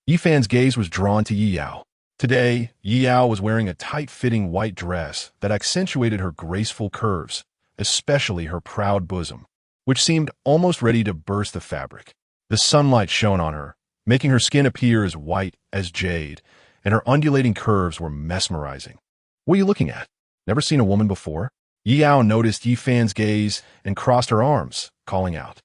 Yi Fan's gaze was drawn to Yi Yao. Today, Yi Yao was wearing a tight-fitting white dress that accentuated her graceful curves, especially her proud bosom, which seemed almost ready to burst the fabric. The sunlight shone on her, making her skin appear as white as jade, and her undulating curves were mesmerizing. What are you looking at? Never seen a woman before? Yi Yao noticed Yi Fan's gaze and crossed her arms, calling out.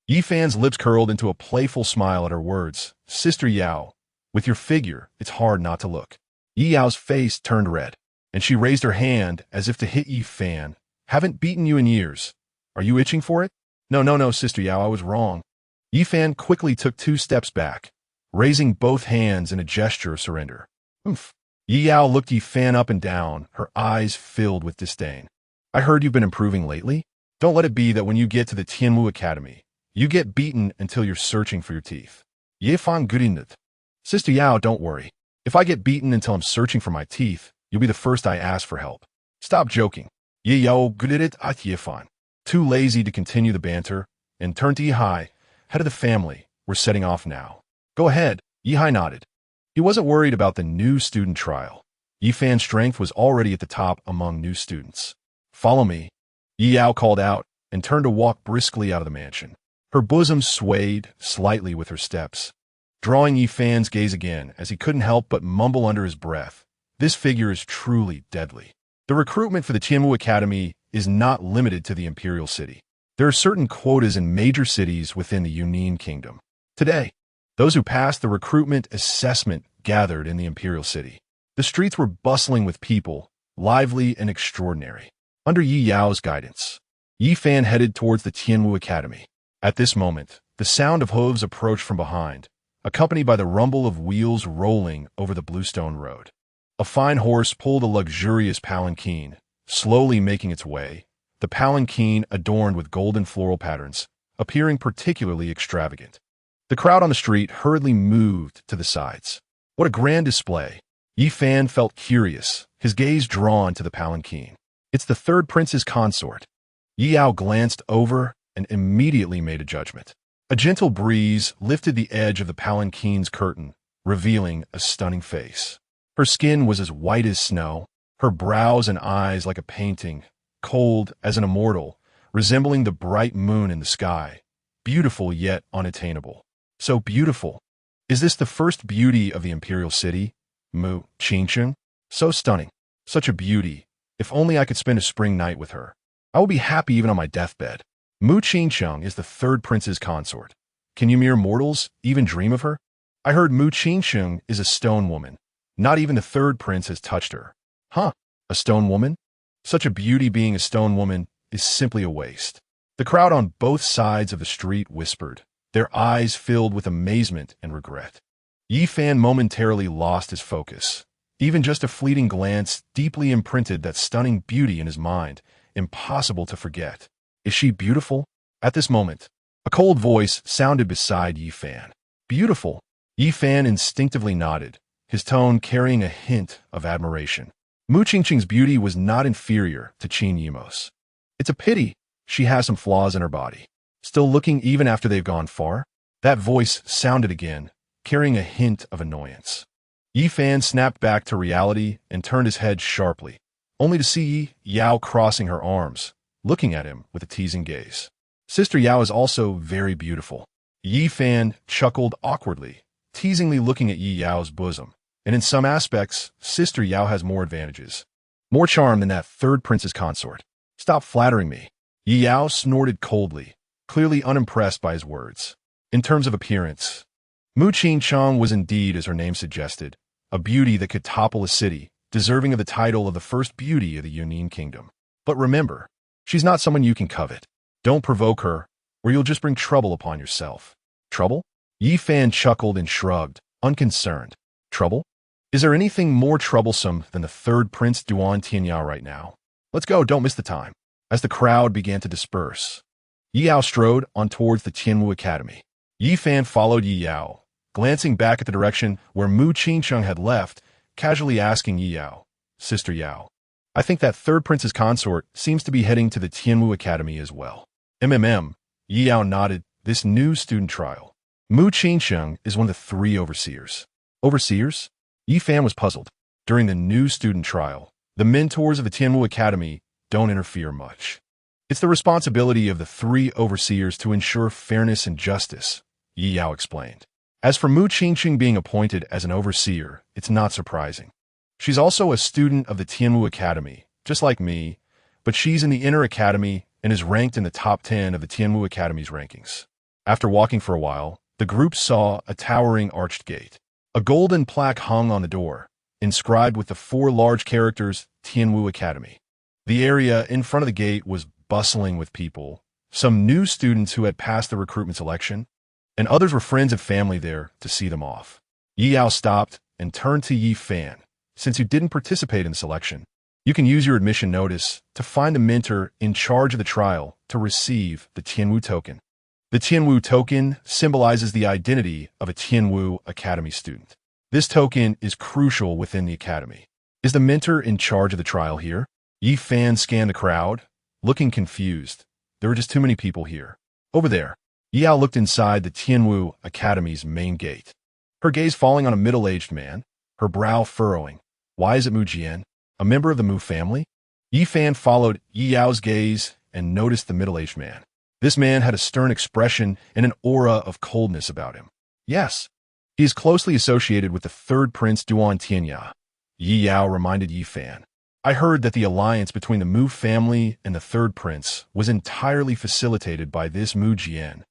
Yi Fan's lips curled into a playful smile at her words. Sister Yao, with your figure, it's hard not to look. Yi Yao's face turned red, and she raised her hand as if to hit Yi Fan. Haven't beaten you in years. Are you itching for it? No, no, no, Sister Yao, I was wrong. Yifan quickly took 2 steps back, raising both hands in a gesture of surrender. Oomph. Yi Yao looked Yifan up and down, her eyes filled with disdain. I heard you've been improving lately. Don't let it be that when you get to the Tianwu Academy, you get beaten until you're searching for your teeth. Yifan gudinut. Sister Yao, don't worry. If I get beaten until I'm searching for my teeth, you'll be the first I ask for help. Stop joking. Yi Yao gudinut at Yifan. Too lazy to continue the banter, and turned to Yihai, head of the family. We're setting off now. Go ahead, Yihai nodded. He wasn't worried about the new student trial. Yifan's strength was already at the top among new students. Follow me, Yi Yao called out, and turned to walk briskly out of the mansion. Her bosom swayed slightly with her steps, drawing Yifan's gaze again as he couldn't help but mumble under his breath. This figure is truly deadly. The recruitment for the Tianwu Academy is not limited to the Imperial City. There are certain quotas in major cities within the Yunin Kingdom. Today, those who passed the recruitment assessment gathered in the Imperial City. The streets were bustling with people, lively and extraordinary. Under Yi Yao's guidance, Yifan headed towards the Tianwu Academy. At this moment, the sound of hooves approached from behind, accompanied by the rumble of wheels rolling over the bluestone road. A fine horse pulled a luxurious palanquin, slowly making its way, the palanquin adorned with golden floral patterns, appearing particularly extravagant. The crowd on the street hurriedly moved to the sides. What a grand display! Yifan felt curious, his gaze drawn to the palanquin. It's the third prince's consort. Yi Yao glanced over and immediately made a judgment. A gentle breeze lifted the edge of the palanquin's curtain, revealing a stunning face. Her skin was as white as snow, her brows and eyes like a painting, cold as an immortal, resembling the bright moon in the sky, beautiful yet unattainable. So beautiful. Is this the first beauty of the Imperial City? Mu Qingcheng? So stunning. Such a beauty. If only I could spend a spring night with her. I will be happy even on my deathbed. Mu Qingcheng is the third prince's consort. Can you mere mortals even dream of her? I heard Mu Qingcheng is a stone woman. Not even the third prince has touched her. Huh? A stone woman? Such a beauty being a stone woman is simply a waste. The crowd on both sides of the street whispered, their eyes filled with amazement and regret. Yifan momentarily lost his focus. Even just a fleeting glance deeply imprinted that stunning beauty in his mind, impossible to forget. Is she beautiful? At this moment, a cold voice sounded beside Yifan. Beautiful. Yifan instinctively nodded, his tone carrying a hint of admiration. Mu Qingcheng's beauty was not inferior to Qin Yimou's. It's a pity she has some flaws in her body. Still looking even after they've gone far? That voice sounded again, carrying a hint of annoyance. Yifan snapped back to reality and turned his head sharply, only to see Yi Yao crossing her arms, looking at him with a teasing gaze. Sister Yao is also very beautiful. Yifan chuckled awkwardly, teasingly looking at Yi Yao's bosom. And in some aspects, Sister Yao has more advantages. More charm than that third prince's consort. Stop flattering me. Yi Yao snorted coldly, clearly unimpressed by his words. In terms of appearance, Mu Qingcheng was indeed, as her name suggested, a beauty that could topple a city, deserving of the title of the first beauty of the Yunin Kingdom. But remember, she's not someone you can covet. Don't provoke her, or you'll just bring trouble upon yourself. Trouble? Yifan chuckled and shrugged, unconcerned. Trouble? Is there anything more troublesome than the third Prince Duan Tianyao right now? Let's go, don't miss the time. As the crowd began to disperse, Yi Yao strode on towards the Tianwu Academy. Yifan followed Yi Yao, glancing back at the direction where Mu Qingcheng had left, casually asking Yi Yao, Sister Yao, I think that third prince's consort seems to be heading to the Tianwu Academy as well. Yi Yao nodded. This new student trial. Mu Qingcheng is one of the 3 overseers. Overseers? Yifan was puzzled. During the new student trial, the mentors of the Tianwu Academy don't interfere much. It's the responsibility of the 3 overseers to ensure fairness and justice, Yi Yao explained. As for Mu Qingcheng being appointed as an overseer, it's not surprising. She's also a student of the Tianwu Academy, just like me, but she's in the inner academy and is ranked in the top 10 of the Tianwu Academy's rankings. After walking for a while, the group saw a towering arched gate. A golden plaque hung on the door, inscribed with the 4 large characters Tianwu Academy. The area in front of the gate was bustling with people, some new students who had passed the recruitment selection, and others were friends and family there to see them off. Yi Yao stopped and turned to Yi Fan. Since you didn't participate in the selection, you can use your admission notice to find a mentor in charge of the trial to receive the Tianwu token. The Tianwu token symbolizes the identity of a Tianwu Academy student. This token is crucial within the academy. Is the mentor in charge of the trial here? Yi Fan scanned the crowd, looking confused. There were just too many people here. Over there, Yi Yao looked inside the Tianwu Academy's main gate, her gaze falling on a middle-aged man, her brow furrowing. Why is it Mu Jian, a member of the Mu family? Yi Fan followed Yi Yao's gaze and noticed the middle-aged man. This man had a stern expression and an aura of coldness about him. Yes, he is closely associated with the third prince Duan Tianya. Yi Yao reminded Yi Fan. I heard that the alliance between the Mu family and the third prince was entirely facilitated by this Mu Jian.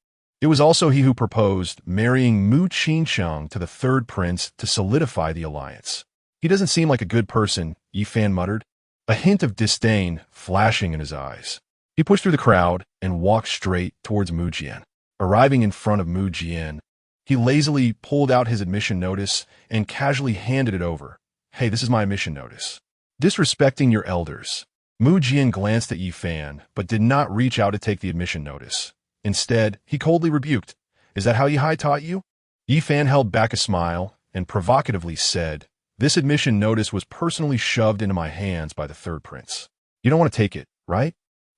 It was also he who proposed marrying Mu Qinsheng to the third prince to solidify the alliance. He doesn't seem like a good person, Yi Fan muttered, a hint of disdain flashing in his eyes. He pushed through the crowd and walked straight towards Mu Jian. Arriving in front of Mu Jian, he lazily pulled out his admission notice and casually handed it over. Hey, this is my admission notice. Disrespecting your elders. Mu Jian glanced at Yi Fan, but did not reach out to take the admission notice. Instead, he coldly rebuked. Is that how Yi taught you? Yi Fan held back a smile and provocatively said, this admission notice was personally shoved into my hands by the third prince. You don't want to take it, right?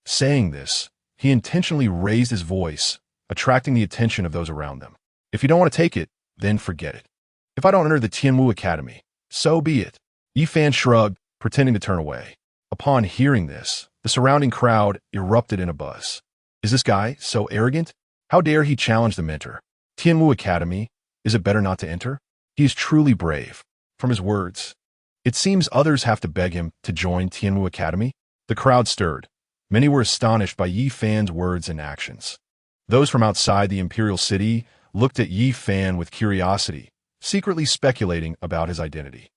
Saying this, he intentionally raised his voice, attracting the attention of those around them. If you don't want to take it, then forget it. If I don't enter the Tianwu Academy, so be it. Yi Fan shrugged, pretending to turn away. Upon hearing this, the surrounding crowd erupted in a buzz. Is this guy so arrogant? How dare he challenge the mentor? Tianwu Academy, is it better not to enter? He is truly brave. From his words, it seems others have to beg him to join Tianwu Academy. The crowd stirred. Many were astonished by Yi Fan's words and actions. Those from outside the imperial city looked at Yi Fan with curiosity, secretly speculating about his identity.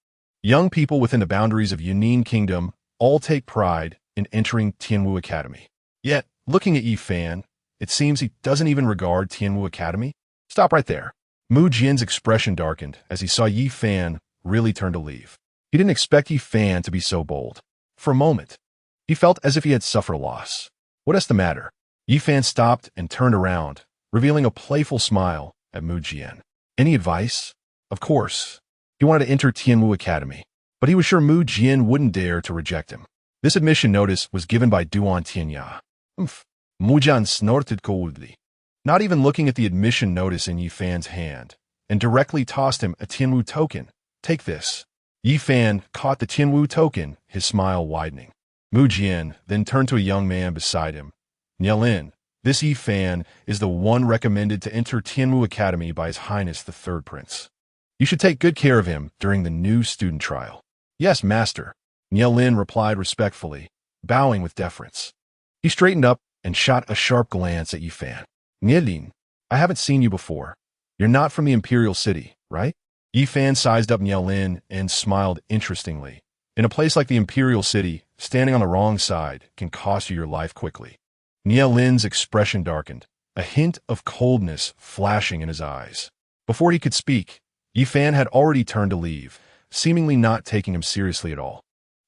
Young people within the boundaries of Yunin Kingdom all take pride in entering Tianwu Academy. Yet, looking at Yi Fan, it seems he doesn't even regard Tianwu Academy. Stop right there. Mu Jian's expression darkened as he saw Yi Fan really turn to leave. He didn't expect Yi Fan to be so bold. For a moment, he felt as if he had suffered a loss. What is the matter? Yi Fan stopped and turned around, revealing a playful smile at Mu Jian. Any advice? Of course. He wanted to enter Tianwu Academy, but he was sure Mu Jian wouldn't dare to reject him. This admission notice was given by Duan Tianya. Mu Jian snorted coldly, not even looking at the admission notice in Yi Fan's hand, and directly tossed him a Tianwu token. Take this. Yi Fan caught the Tianwu token, his smile widening. Mu Jian then turned to a young man beside him. Nielin, this Yi Fan is the one recommended to enter Tianwu Academy by His Highness the Third Prince. You should take good care of him during the new student trial. Yes, master, Nielin replied respectfully, bowing with deference. He straightened up and shot a sharp glance at Yi Fan. Nielin, I haven't seen you before. You're not from the imperial city, right? Yi Fan sized up Nielin and smiled interestingly. In a place like the imperial city, standing on the wrong side can cost you your life quickly. Nielin's expression darkened, a hint of coldness flashing in his eyes. Before he could speak, Yi Fan had already turned to leave, seemingly not taking him seriously at all.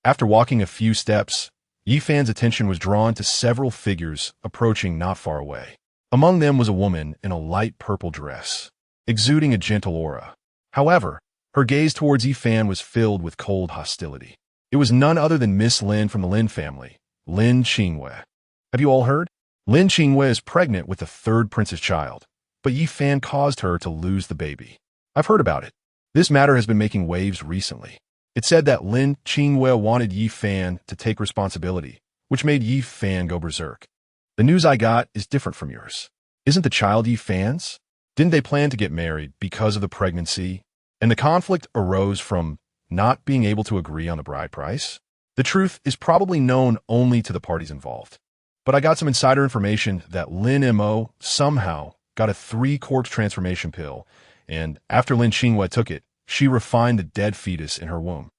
After walking a few steps, Yi Fan's attention was drawn to several figures approaching not far away. Among them was a woman in a light purple dress, exuding a gentle aura. However, her gaze towards Yi Fan was filled with cold hostility. It was none other than Miss Lin from the Lin family, Lin Qingwei. Have you all heard? Lin Qingwei is pregnant with the third prince's child, but Yi Fan caused her to lose the baby. I've heard about it. This matter has been making waves recently. It said that Lin Qingwei wanted Yi Fan to take responsibility, which made Yi Fan go berserk. The news I got is different from yours. Isn't the child Yi Fan's? Didn't they plan to get married because of the pregnancy? And the conflict arose from not being able to agree on the bride price? The truth is probably known only to the parties involved. But I got some insider information that Lin Mo somehow got a 3-corpse transformation pill, and after Lin Qingwei took it, she refined the dead fetus in her womb,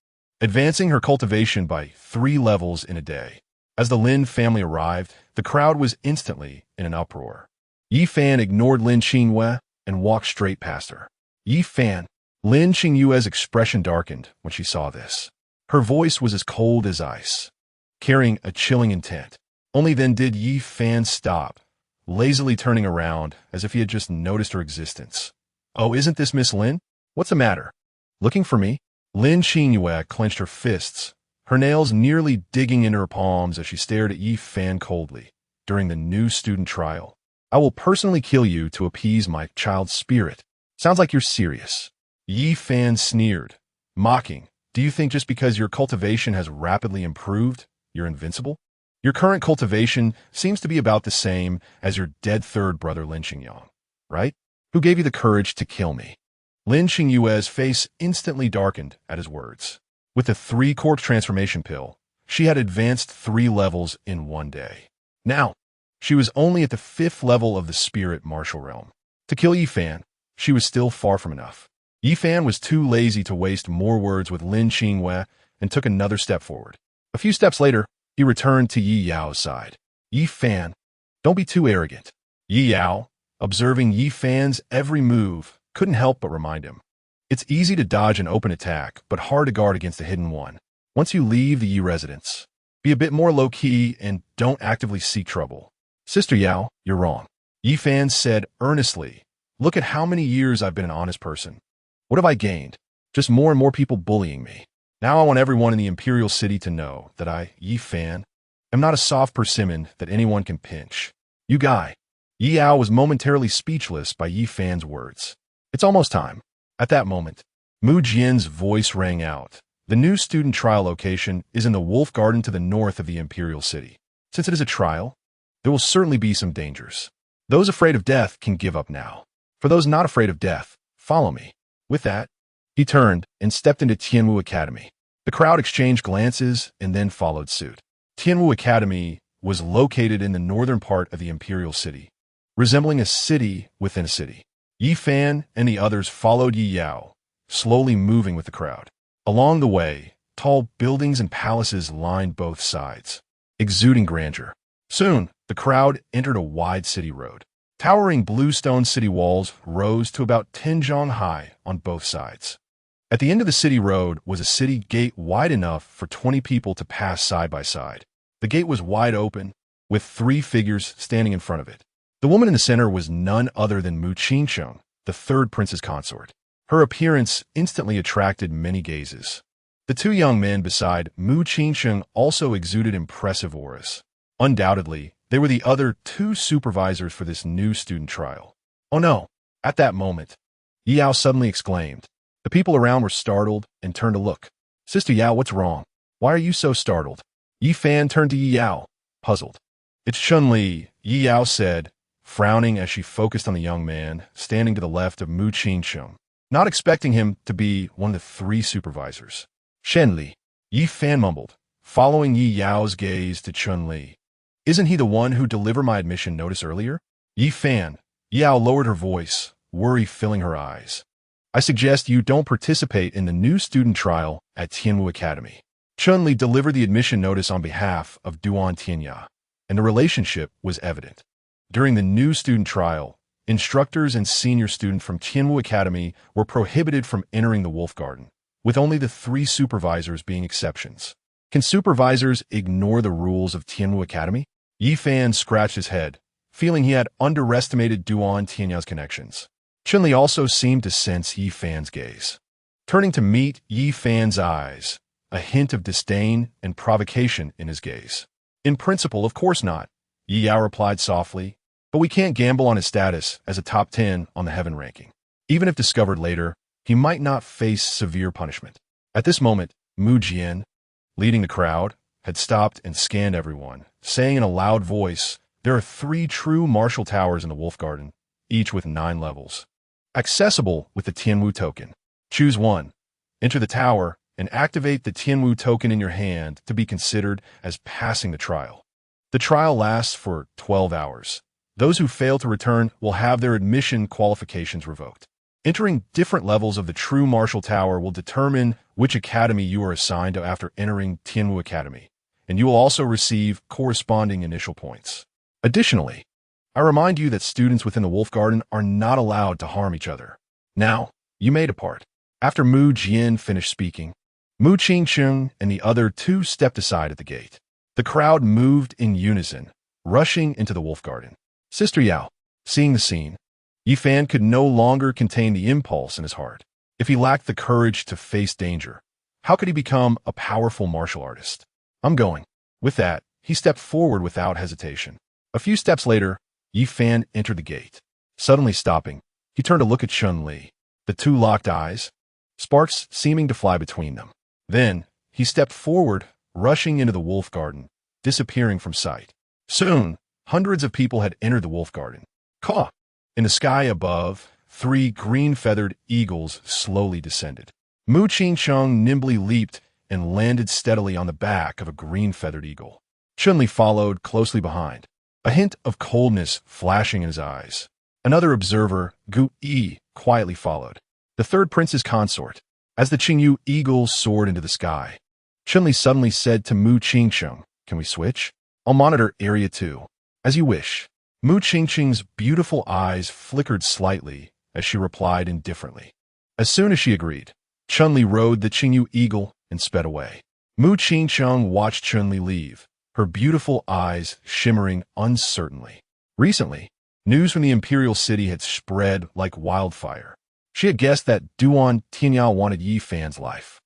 advancing her cultivation by 3 levels in a day. As the Lin family arrived, the crowd was instantly in an uproar. Yi Fan ignored Lin Qingyue and walked straight past her. Yi Fan. Lin Qingyue's expression darkened when she saw this. Her voice was as cold as ice, carrying a chilling intent. Only then did Yi Fan stop, lazily turning around as if he had just noticed her existence. "Oh, isn't this Miss Lin? What's the matter? Looking for me?" Lin Qingyue clenched her fists, her nails nearly digging into her palms as she stared at Yi Fan coldly. "During the new student trial, I will personally kill you to appease my child's spirit. Sounds like you're serious." Yi Fan sneered, mocking. "Do you think just because your cultivation has rapidly improved, you're invincible? Your current cultivation seems to be about the same as your dead third brother Lin Qingyang, right? Who gave you the courage to kill me?" Lin Qingyue's face instantly darkened at his words. With the 3-corpse transformation pill, she had advanced 3 levels in one day. Now, she was only at the 5th level of the spirit martial realm. To kill Yi Fan, she was still far from enough. Yi Fan was too lazy to waste more words with Lin Qingyue and took another step forward. A few steps later, he returned to Yi Yao's side. "Yi Fan, don't be too arrogant." Yi Yao, observing Yi Fan's every move, couldn't help but remind him. It's easy to dodge an open attack, but hard to guard against a hidden one. Once you leave the Yi residence, be a bit more low-key and don't actively seek trouble. "Sister Yao, you're wrong," Yi Fan said earnestly. "Look at how many years I've been an honest person. What have I gained? Just more and more people bullying me. Now I want everyone in the Imperial City to know that I, Yi Fan, am not a soft persimmon that anyone can pinch. You guy." Yi Yao was momentarily speechless by Yi Fan's words. "It's almost time." At that moment, Mu Jian's voice rang out. "The new student trial location is in the Wolf Garden to the north of the Imperial City. Since it is a trial, there will certainly be some dangers. Those afraid of death can give up now. For those not afraid of death, follow me." With that, he turned and stepped into Tianwu Academy. The crowd exchanged glances and then followed suit. Tianwu Academy was located in the northern part of the Imperial City, resembling a city within a city. Yi Fan and the others followed Yi Yao, slowly moving with the crowd. Along the way, tall buildings and palaces lined both sides, exuding grandeur. Soon, the crowd entered a wide city road. Towering bluestone city walls rose to about 10 zhang high on both sides. At the end of the city road was a city gate wide enough for 20 people to pass side by side. The gate was wide open, with 3 figures standing in front of it. The woman in the center was none other than Mu Qinsheng, the 3rd prince's consort. Her appearance instantly attracted many gazes. The 2 young men beside Mu Qinsheng also exuded impressive auras. Undoubtedly, they were the other 2 supervisors for this new student trial. "Oh no!" At that moment, Yi Yao suddenly exclaimed. The people around were startled and turned to look. "Sister Yao, what's wrong? Why are you so startled?" Yi Fan turned to Yi Yao, puzzled. "It's Chun-Li," Yi Yao said, frowning as she focused on the young man standing to the left of Mu Qinsheng, not expecting him to be one of the 3 supervisors. "Chun-Li," Yi Fan mumbled, following Yi Yao's gaze to Chun-Li. "Isn't he the one who delivered my admission notice earlier?" Yi Fan. Yi Yao lowered her voice, worry filling her eyes. "I suggest you don't participate in the new student trial at Tianwu Academy." Chun-Li delivered the admission notice on behalf of Duan Tianya, and the relationship was evident. During the new student trial, instructors and senior students from Tianwu Academy were prohibited from entering the Wolf Garden, with only the 3 supervisors being exceptions. Can supervisors ignore the rules of Tianwu Academy? Yi Fan scratched his head, feeling he had underestimated Duan Tianya's connections. Chun-Li also seemed to sense Yi Fan's gaze. Turning to meet Yi Fan's eyes, a hint of disdain and provocation in his gaze. "In principle, of course not," Yi Yao replied softly, "but we can't gamble on his status as a top 10 on the heaven ranking. Even if discovered later, he might not face severe punishment." At this moment, Mu Jian, leading the crowd, had stopped and scanned everyone, saying in a loud voice, "There are 3 true martial towers in the Wolf Garden, each with 9 levels. Accessible with the Tianwu token. Choose one, enter the tower, and activate the Tianwu token in your hand to be considered as passing the trial. The trial lasts for 12 hours. Those who fail to return will have their admission qualifications revoked. Entering different levels of the true martial tower will determine which academy you are assigned to after entering Tianwu Academy, and you will also receive corresponding initial points. Additionally, I remind you that students within the Wolf Garden are not allowed to harm each other. Now, you may depart. After Mu Jian finished speaking, Mu Qingqing and the other two stepped aside at the gate. The crowd moved in unison, rushing into the Wolf Garden. Sister Yao, seeing the scene, Yi Fan could no longer contain the impulse in his heart. If he lacked the courage to face danger, how could he become a powerful martial artist? I'm going. With that, he stepped forward without hesitation. A few steps later, Yi Fan entered the gate. Suddenly stopping, he turned to look at Chun Li. The two locked eyes, sparks seeming to fly between them. Then, he stepped forward, rushing into the Wolf Garden, disappearing from sight. Soon, hundreds of people had entered the Wolf Garden. Caw! In the sky above, 3 green-feathered eagles slowly descended. Mu Qingcheng nimbly leaped and landed steadily on the back of a green-feathered eagle. Chun-Li followed closely behind, a hint of coldness flashing in his eyes. Another observer, Gu Yi, quietly followed. The third prince's consort. As the Qingyu eagle soared into the sky, Chun-Li suddenly said to Mu Qingcheng, "Can we switch? I'll monitor Area 2. As you wish." Mu Qingqing's beautiful eyes flickered slightly as she replied indifferently. As soon as she agreed, Chun-Li rode the Qingyu eagle and sped away. Mu Qingcheng watched Chun-Li leave, her beautiful eyes shimmering uncertainly. Recently, news from the imperial city had spread like wildfire. She had guessed that Duan Tianya wanted Yi Fan's life.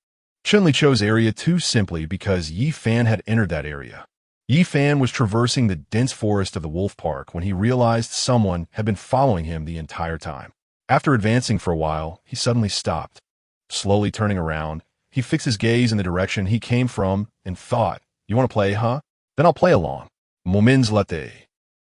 Chun-Li chose Area 2 simply because Yi Fan had entered that area. Yi Fan was traversing the dense forest of the Wolf Park when he realized someone had been following him the entire time. After advancing for a while, he suddenly stopped. Slowly turning around, he fixed his gaze in the direction he came from and thought, "You want to play, huh? Then I'll play along." Moments later,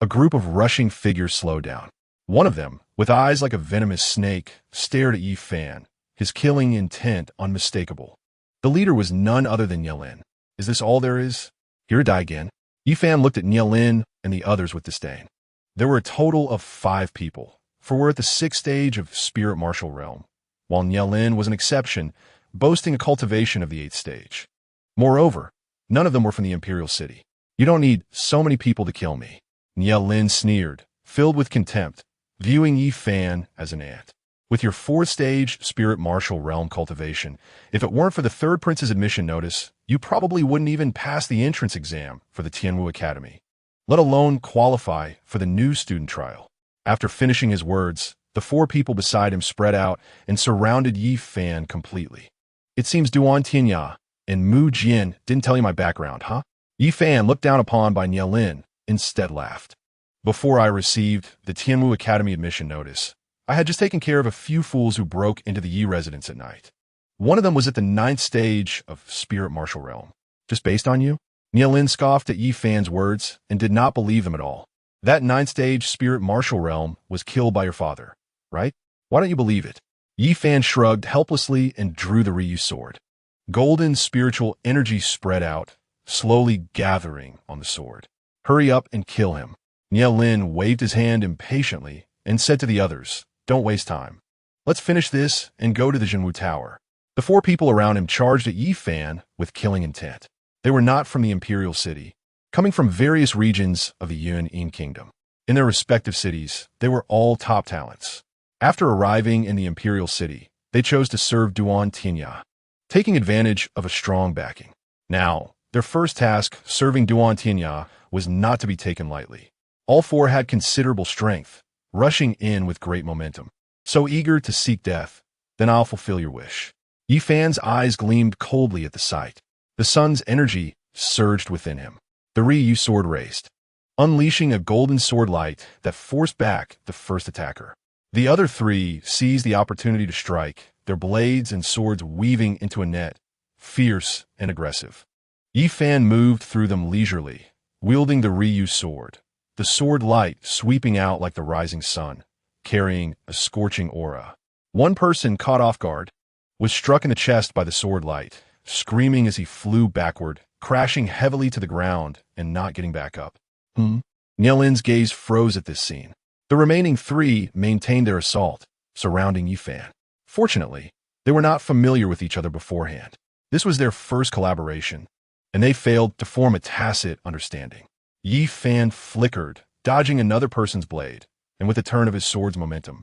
a group of rushing figures slowed down. One of them, with eyes like a venomous snake, stared at Yi Fan, his killing intent unmistakable. The leader was none other than Yelin. "Is this all there is? Here to die again?" Yi Fan looked at Yelin and the others with disdain. There were a total of 5 people, for we're at the 6th stage of Spirit Martial Realm, while Yelin was an exception, boasting a cultivation of the 8th stage. Moreover, none of them were from the Imperial City. "You don't need so many people to kill me," Yelin sneered, filled with contempt, viewing Yi Fan as an ant. "With your 4th stage Spirit Martial Realm cultivation, if it weren't for the 3rd Prince's admission notice, you probably wouldn't even pass the entrance exam for the Tianwu Academy, let alone qualify for the new student trial." After finishing his words, the 4 people beside him spread out and surrounded Yi Fan completely. "It seems Duan Tianya and Mu Jian didn't tell you my background, huh?" Yi Fan, looked down upon by Nielin, instead laughed. "Before I received the Tianwu Academy admission notice, I had just taken care of a few fools who broke into the Yi residence at night. One of them was at the 9th stage of Spirit Martial Realm. Just based on you?" Nielin scoffed at Yi Fan's words and did not believe them at all. "That 9th stage Spirit Martial Realm was killed by your father, right? Why don't you believe it?" Yi Fan shrugged helplessly and drew the Ryu sword. Golden spiritual energy spread out, slowly gathering on the sword. "Hurry up and kill him." Nielin waved his hand impatiently and said to the others, "Don't waste time. Let's finish this and go to the Jinwu Tower." The 4 people around him charged at Yi Fan with killing intent. They were not from the Imperial City, coming from various regions of the Yuan Kingdom. In their respective cities, they were all top talents. After arriving in the Imperial City, they chose to serve Duan Tianya, taking advantage of a strong backing. Now, their first task, serving Duan Tianya, was not to be taken lightly. All 4 had considerable strength, rushing in with great momentum. "So eager to seek death, then I'll fulfill your wish." Yi Fan's eyes gleamed coldly at the sight. The sun's energy surged within him. The Ryu sword raised, unleashing a golden sword light that forced back the first attacker. The other 3 seized the opportunity to strike, their blades and swords weaving into a net, fierce and aggressive. Yi Fan moved through them leisurely, wielding the Ryu sword, the sword light sweeping out like the rising sun, carrying a scorching aura. One person, caught off guard, was struck in the chest by the sword light, screaming as he flew backward, crashing heavily to the ground and not getting back up. Nielin's gaze froze at this scene. The remaining 3 maintained their assault, surrounding Yi Fan. Fortunately, they were not familiar with each other beforehand. This was their first collaboration, and they failed to form a tacit understanding. Yi Fan flickered, dodging another person's blade, and with a turn of his sword's momentum,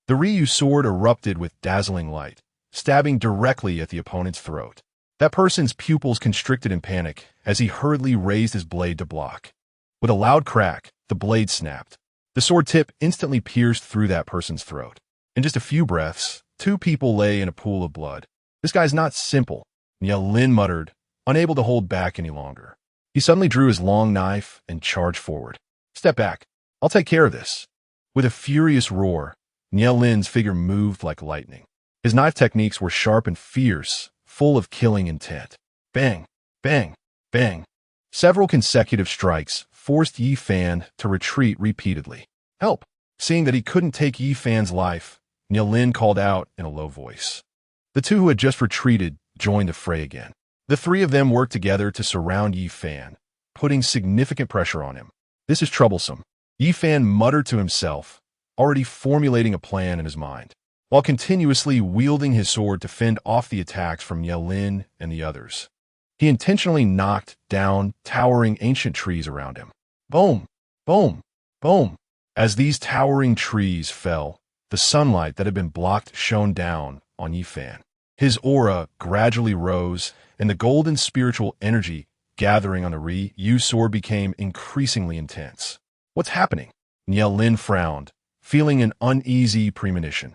the Ryu sword erupted with dazzling light, stabbing directly at the opponent's throat. That person's pupils constricted in panic as he hurriedly raised his blade to block. With a loud crack, the blade snapped. The sword tip instantly pierced through that person's throat. In just a few breaths, two people lay in a pool of blood. This guy's not simple, Lin muttered, unable to hold back any longer. He suddenly drew his long knife and charged forward. Step back. I'll take care of this. With a furious roar, Lin's figure moved like lightning. His knife techniques were sharp and fierce, full of killing intent. Bang, bang, bang. Several consecutive strikes forced Yi Fan to retreat repeatedly. Help! Seeing that he couldn't take Yi Fan's life, Lin called out in a low voice. The two who had just retreated joined the fray again. The three of them worked together to surround Yi Fan, putting significant pressure on him. This is troublesome, Yi Fan muttered to himself, already formulating a plan in his mind, while continuously wielding his sword to fend off the attacks from Lin and the others. He intentionally knocked down towering ancient trees around him. Boom, boom, boom. As these towering trees fell, the sunlight that had been blocked shone down on Yi Fan. His aura gradually rose, and the golden spiritual energy gathering on the Ryu sword became increasingly intense. What's happening? Lin frowned, feeling an uneasy premonition.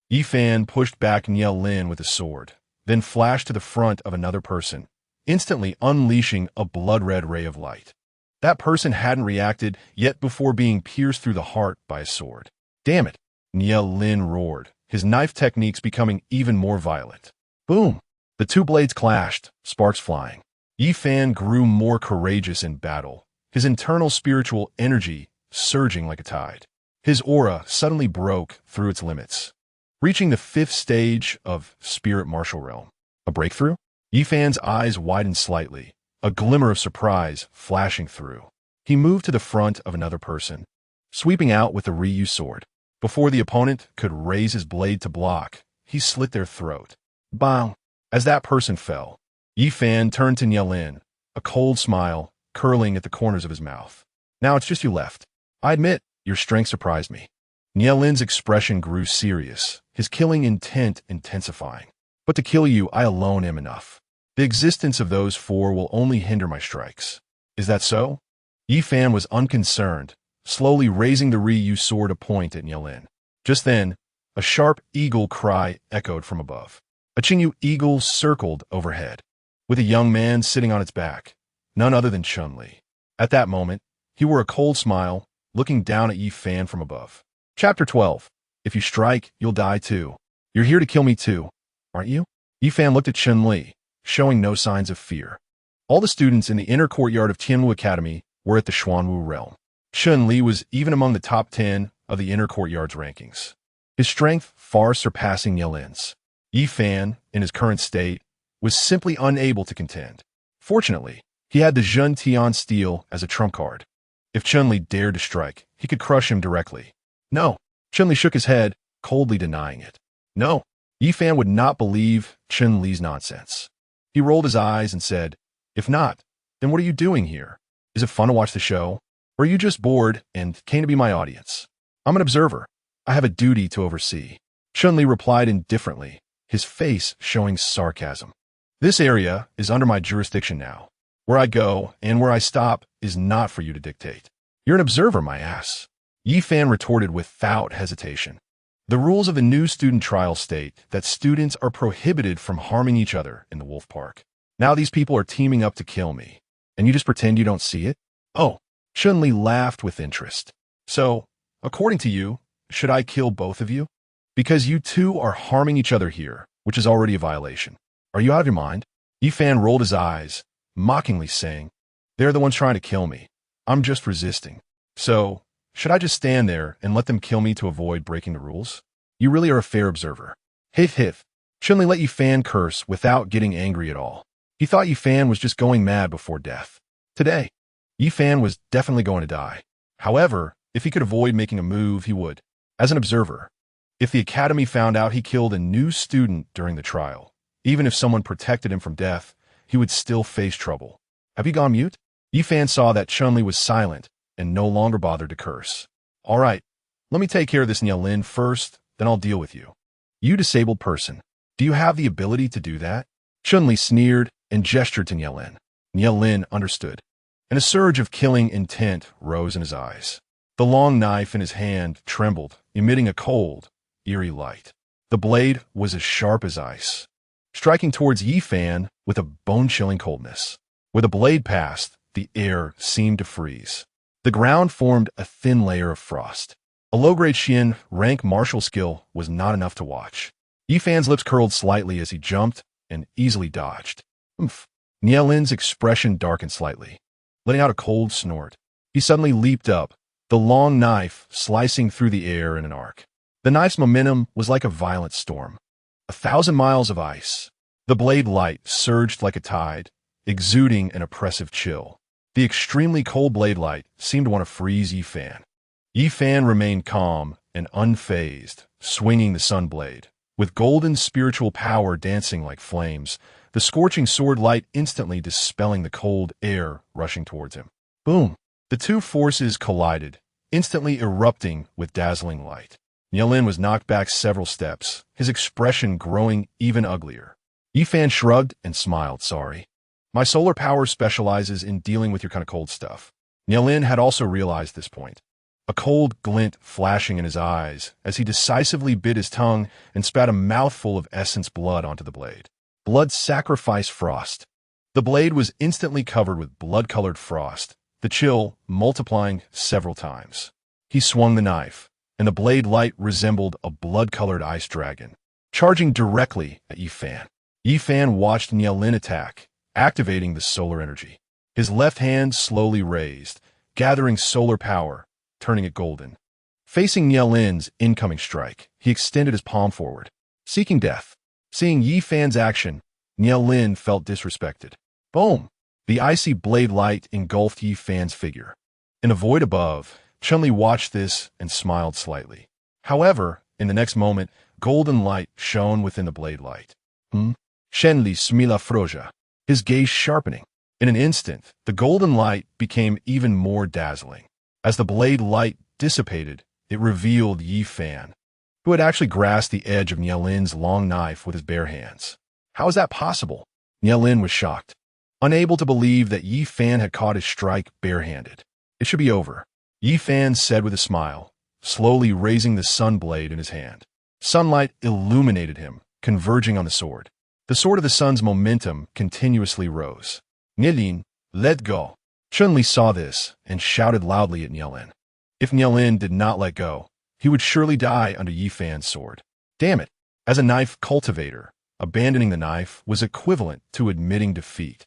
Yi Fan pushed back Lin with his sword, then flashed to the front of another person, instantly unleashing a blood-red ray of light. That person hadn't reacted yet before being pierced through the heart by a sword. Damn it, Lin roared, his knife techniques becoming even more violent. Boom! The two blades clashed, sparks flying. Yi Fan grew more courageous in battle, his internal spiritual energy surging like a tide. His aura suddenly broke through its limits, reaching the 5th stage of Spirit Martial Realm. A breakthrough? Yi Fan's eyes widened slightly, a glimmer of surprise flashing through. He moved to the front of another person, sweeping out with the Ryu sword. Before the opponent could raise his blade to block, he slit their throat. Bang! As that person fell, Yi Fan turned to Lin, a cold smile curling at the corners of his mouth. Now it's just you left. I admit, your strength surprised me. Lin's expression grew serious, his killing intent intensifying. But to kill you, I alone am enough. The existence of those four will only hinder my strikes. Is that so? Yi Fan was unconcerned, slowly raising the Ryu sword to point at Lin. Just then, a sharp eagle cry echoed from above. A Qingyu eagle circled overhead, with a young man sitting on its back, none other than Chun-Li. At that moment, he wore a cold smile, looking down at Yi Fan from above. Chapter 12. If you strike, you'll die too. You're here to kill me too, aren't you? Yi Fan looked at Chun-Li, showing no signs of fear. All the students in the inner courtyard of Tianwu Academy were at the Xuanwu realm. Chun-Li was even among the top 10 of the inner courtyard's rankings, his strength far surpassing Lin's. Yi Fan, in his current state, was simply unable to contend. Fortunately, he had the Zhen Tian steel as a trump card. If Chun-Li dared to strike, he could crush him directly. No, Chun-Li shook his head, coldly denying it. No, Yi Fan would not believe Chun-Li's nonsense. He rolled his eyes and said, if not, then what are you doing here? Is it fun to watch the show? Or are you just bored and came to be my audience? I'm an observer. I have a duty to oversee. Chun-Li replied indifferently, his face showing sarcasm. This area is under my jurisdiction now. Where I go and where I stop is not for you to dictate. You're an observer, my ass. Yi Fan retorted without hesitation. The rules of the new student trial state that students are prohibited from harming each other in the Wolf Park. Now these people are teaming up to kill me, and you just pretend you don't see it? Oh, Chun-Li laughed with interest. So, according to you, should I kill both of you? Because you two are harming each other here, which is already a violation. Are you out of your mind? Yi Fan rolled his eyes, mockingly saying, they're the ones trying to kill me. I'm just resisting. So, should I just stand there and let them kill me to avoid breaking the rules? You really are a fair observer. Hif hif. Chun-Li let Yi Fan curse without getting angry at all. He thought Yi Fan was just going mad before death. Today, Yi Fan was definitely going to die. However, if he could avoid making a move, he would. As an observer, if the academy found out he killed a new student during the trial, even if someone protected him from death, he would still face trouble. Have you gone mute? Yifan saw that Chun-Li was silent and no longer bothered to curse. All right, let me take care of this Nielin first, then I'll deal with you. You disabled person. Do you have the ability to do that? Chun-Li sneered and gestured to Nielin. Nielin understood, and a surge of killing intent rose in his eyes. The long knife in his hand trembled, emitting a cold, eerie light. The blade was as sharp as ice, striking towards Yifan with a bone-chilling coldness. Where the blade passed, the air seemed to freeze. The ground formed a thin layer of frost. A low-grade Xian rank martial skill was not enough to watch. Yifan's lips curled slightly as he jumped and easily dodged. Oomph. Nielin's expression darkened slightly, letting out a cold snort. He suddenly leaped up, the long knife slicing through the air in an arc. The knife's momentum was like a violent storm. 1,000 miles of ice. The blade light surged like a tide, exuding an oppressive chill. The extremely cold blade light seemed to want to freeze Yifan. Yifan remained calm and unfazed, swinging the sun blade. With golden spiritual power dancing like flames, the scorching sword light instantly dispelling the cold air rushing towards him. Boom! The two forces collided, instantly erupting with dazzling light. Nielin was knocked back several steps, his expression growing even uglier. Yifan shrugged and smiled, sorry. My solar power specializes in dealing with your kind of cold stuff. Nielin had also realized this point. A cold glint flashing in his eyes as he decisively bit his tongue and spat a mouthful of essence blood onto the blade. Blood sacrificed frost. The blade was instantly covered with blood-colored frost, the chill multiplying several times. He swung the knife, and the blade light resembled a blood-colored ice dragon, charging directly at Yifan. Yifan watched Nielin attack, activating the solar energy. His left hand slowly raised, gathering solar power, turning it golden. Facing Nielin's incoming strike, he extended his palm forward, seeking death. Seeing Yifan's action, Nielin felt disrespected. Boom! The icy blade light engulfed Yifan's figure. In a void above, Chun-Li watched this and smiled slightly. However, in the next moment, golden light shone within the blade light. Shen-Li smila froja, his gaze sharpening. In an instant, the golden light became even more dazzling. As the blade light dissipated, it revealed Yifan, who had actually grasped the edge of Nielin's long knife with his bare hands. How is that possible? Nielin was shocked, unable to believe that Yifan had caught his strike barehanded. It should be over, Yifan said with a smile, slowly raising the sun blade in his hand. Sunlight illuminated him, converging on the sword. The sword of the sun's momentum continuously rose. Nielin, let go. Chun-Li saw this and shouted loudly at Nielin. If Nielin did not let go, he would surely die under Yifan's sword. Damn it! As a knife cultivator, abandoning the knife was equivalent to admitting defeat.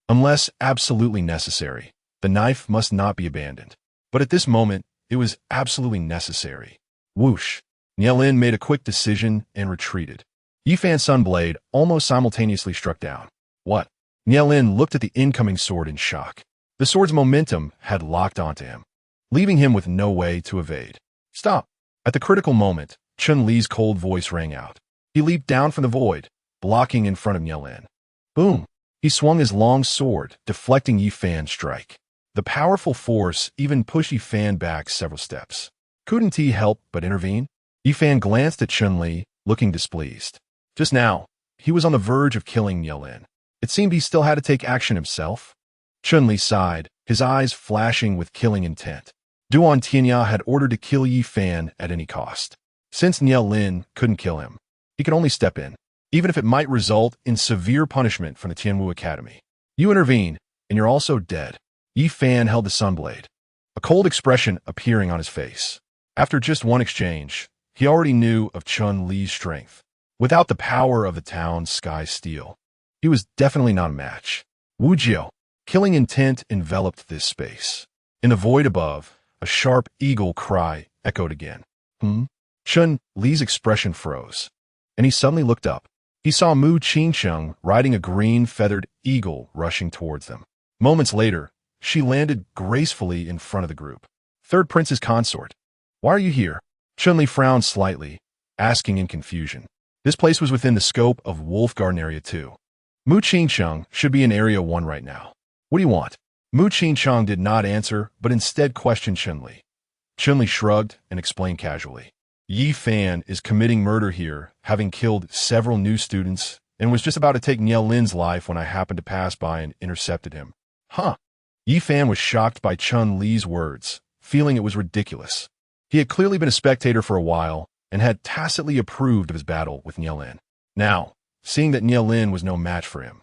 Unless absolutely necessary, the knife must not be abandoned. But at this moment, it was absolutely necessary. Whoosh! Nielin made a quick decision and retreated. Yifan's sunblade almost simultaneously struck down. What? Nielin looked at the incoming sword in shock. The sword's momentum had locked onto him, leaving him with no way to evade. Stop! At the critical moment, Chun-Li's cold voice rang out. He leaped down from the void, blocking in front of Nielin. Boom! He swung his long sword, deflecting Yifan's strike. The powerful force even pushed Yifan back several steps. Couldn't he help but intervene? Yifan glanced at Chun-Li, looking displeased. Just now, he was on the verge of killing Nielin. It seemed he still had to take action himself. Chun-Li sighed, his eyes flashing with killing intent. Duan Tianya had ordered to kill Yifan at any cost. Since Nielin couldn't kill him, he could only step in, even if it might result in severe punishment from the Tianwu Academy. You intervene, and you're also dead. Yifan held the sunblade, a cold expression appearing on his face. After just one exchange, he already knew of Chun-Li's strength. Without the power of the town's sky steel, he was definitely not a match. Wu Jiao. Killing intent enveloped this space. In the void above, a sharp eagle cry echoed again. Chun-Li's expression froze, and he suddenly looked up. He saw Mu Qingsheng riding a green feathered eagle rushing towards them. Moments later, she landed gracefully in front of the group. Third Prince's consort. Why are you here? Chun-Li frowned slightly, asking in confusion. This place was within the scope of Wolf Garden Area 2. Mu Qingsheng should be in Area 1 right now. What do you want? Mu Qingchang did not answer, but instead questioned Chun-Li. Chun-Li shrugged and explained casually. Yi Fan is committing murder here, having killed several new students, and was just about to take Niao Lin's life when I happened to pass by and intercepted him. Huh? Yi Fan was shocked by Chun-Li's words, feeling it was ridiculous. He had clearly been a spectator for a while and had tacitly approved of his battle with Niao Lin. Now, seeing that Niao Lin was no match for him,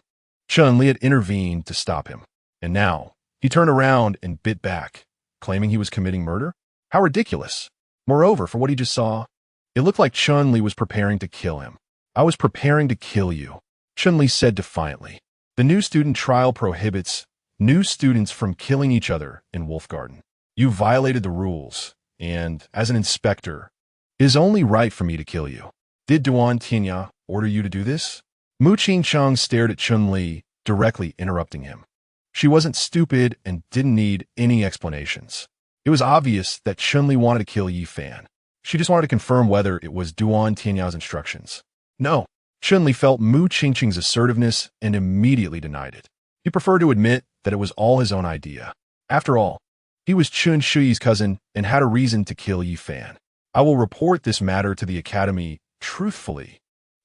Chun-Li had intervened to stop him. And now, he turned around and bit back, claiming he was committing murder? How ridiculous. Moreover, for what he just saw, it looked like Chun-Li was preparing to kill him. I was preparing to kill you, Chun-Li said defiantly. The new student trial prohibits new students from killing each other in Wolf Garden. You violated the rules, and, as an inspector, it is only right for me to kill you. Did Duan Tianya order you to do this? Mu Qingchang stared at Chun-Li, directly interrupting him. She wasn't stupid and didn't need any explanations. It was obvious that Chun-Li wanted to kill Yi Fan. She just wanted to confirm whether it was Duan Tianya's instructions. No. Chun-Li felt Mu Qingchang's assertiveness and immediately denied it. He preferred to admit that it was all his own idea. After all, he was Chun Shuyi's cousin and had a reason to kill Yi Fan. I will report this matter to the academy truthfully.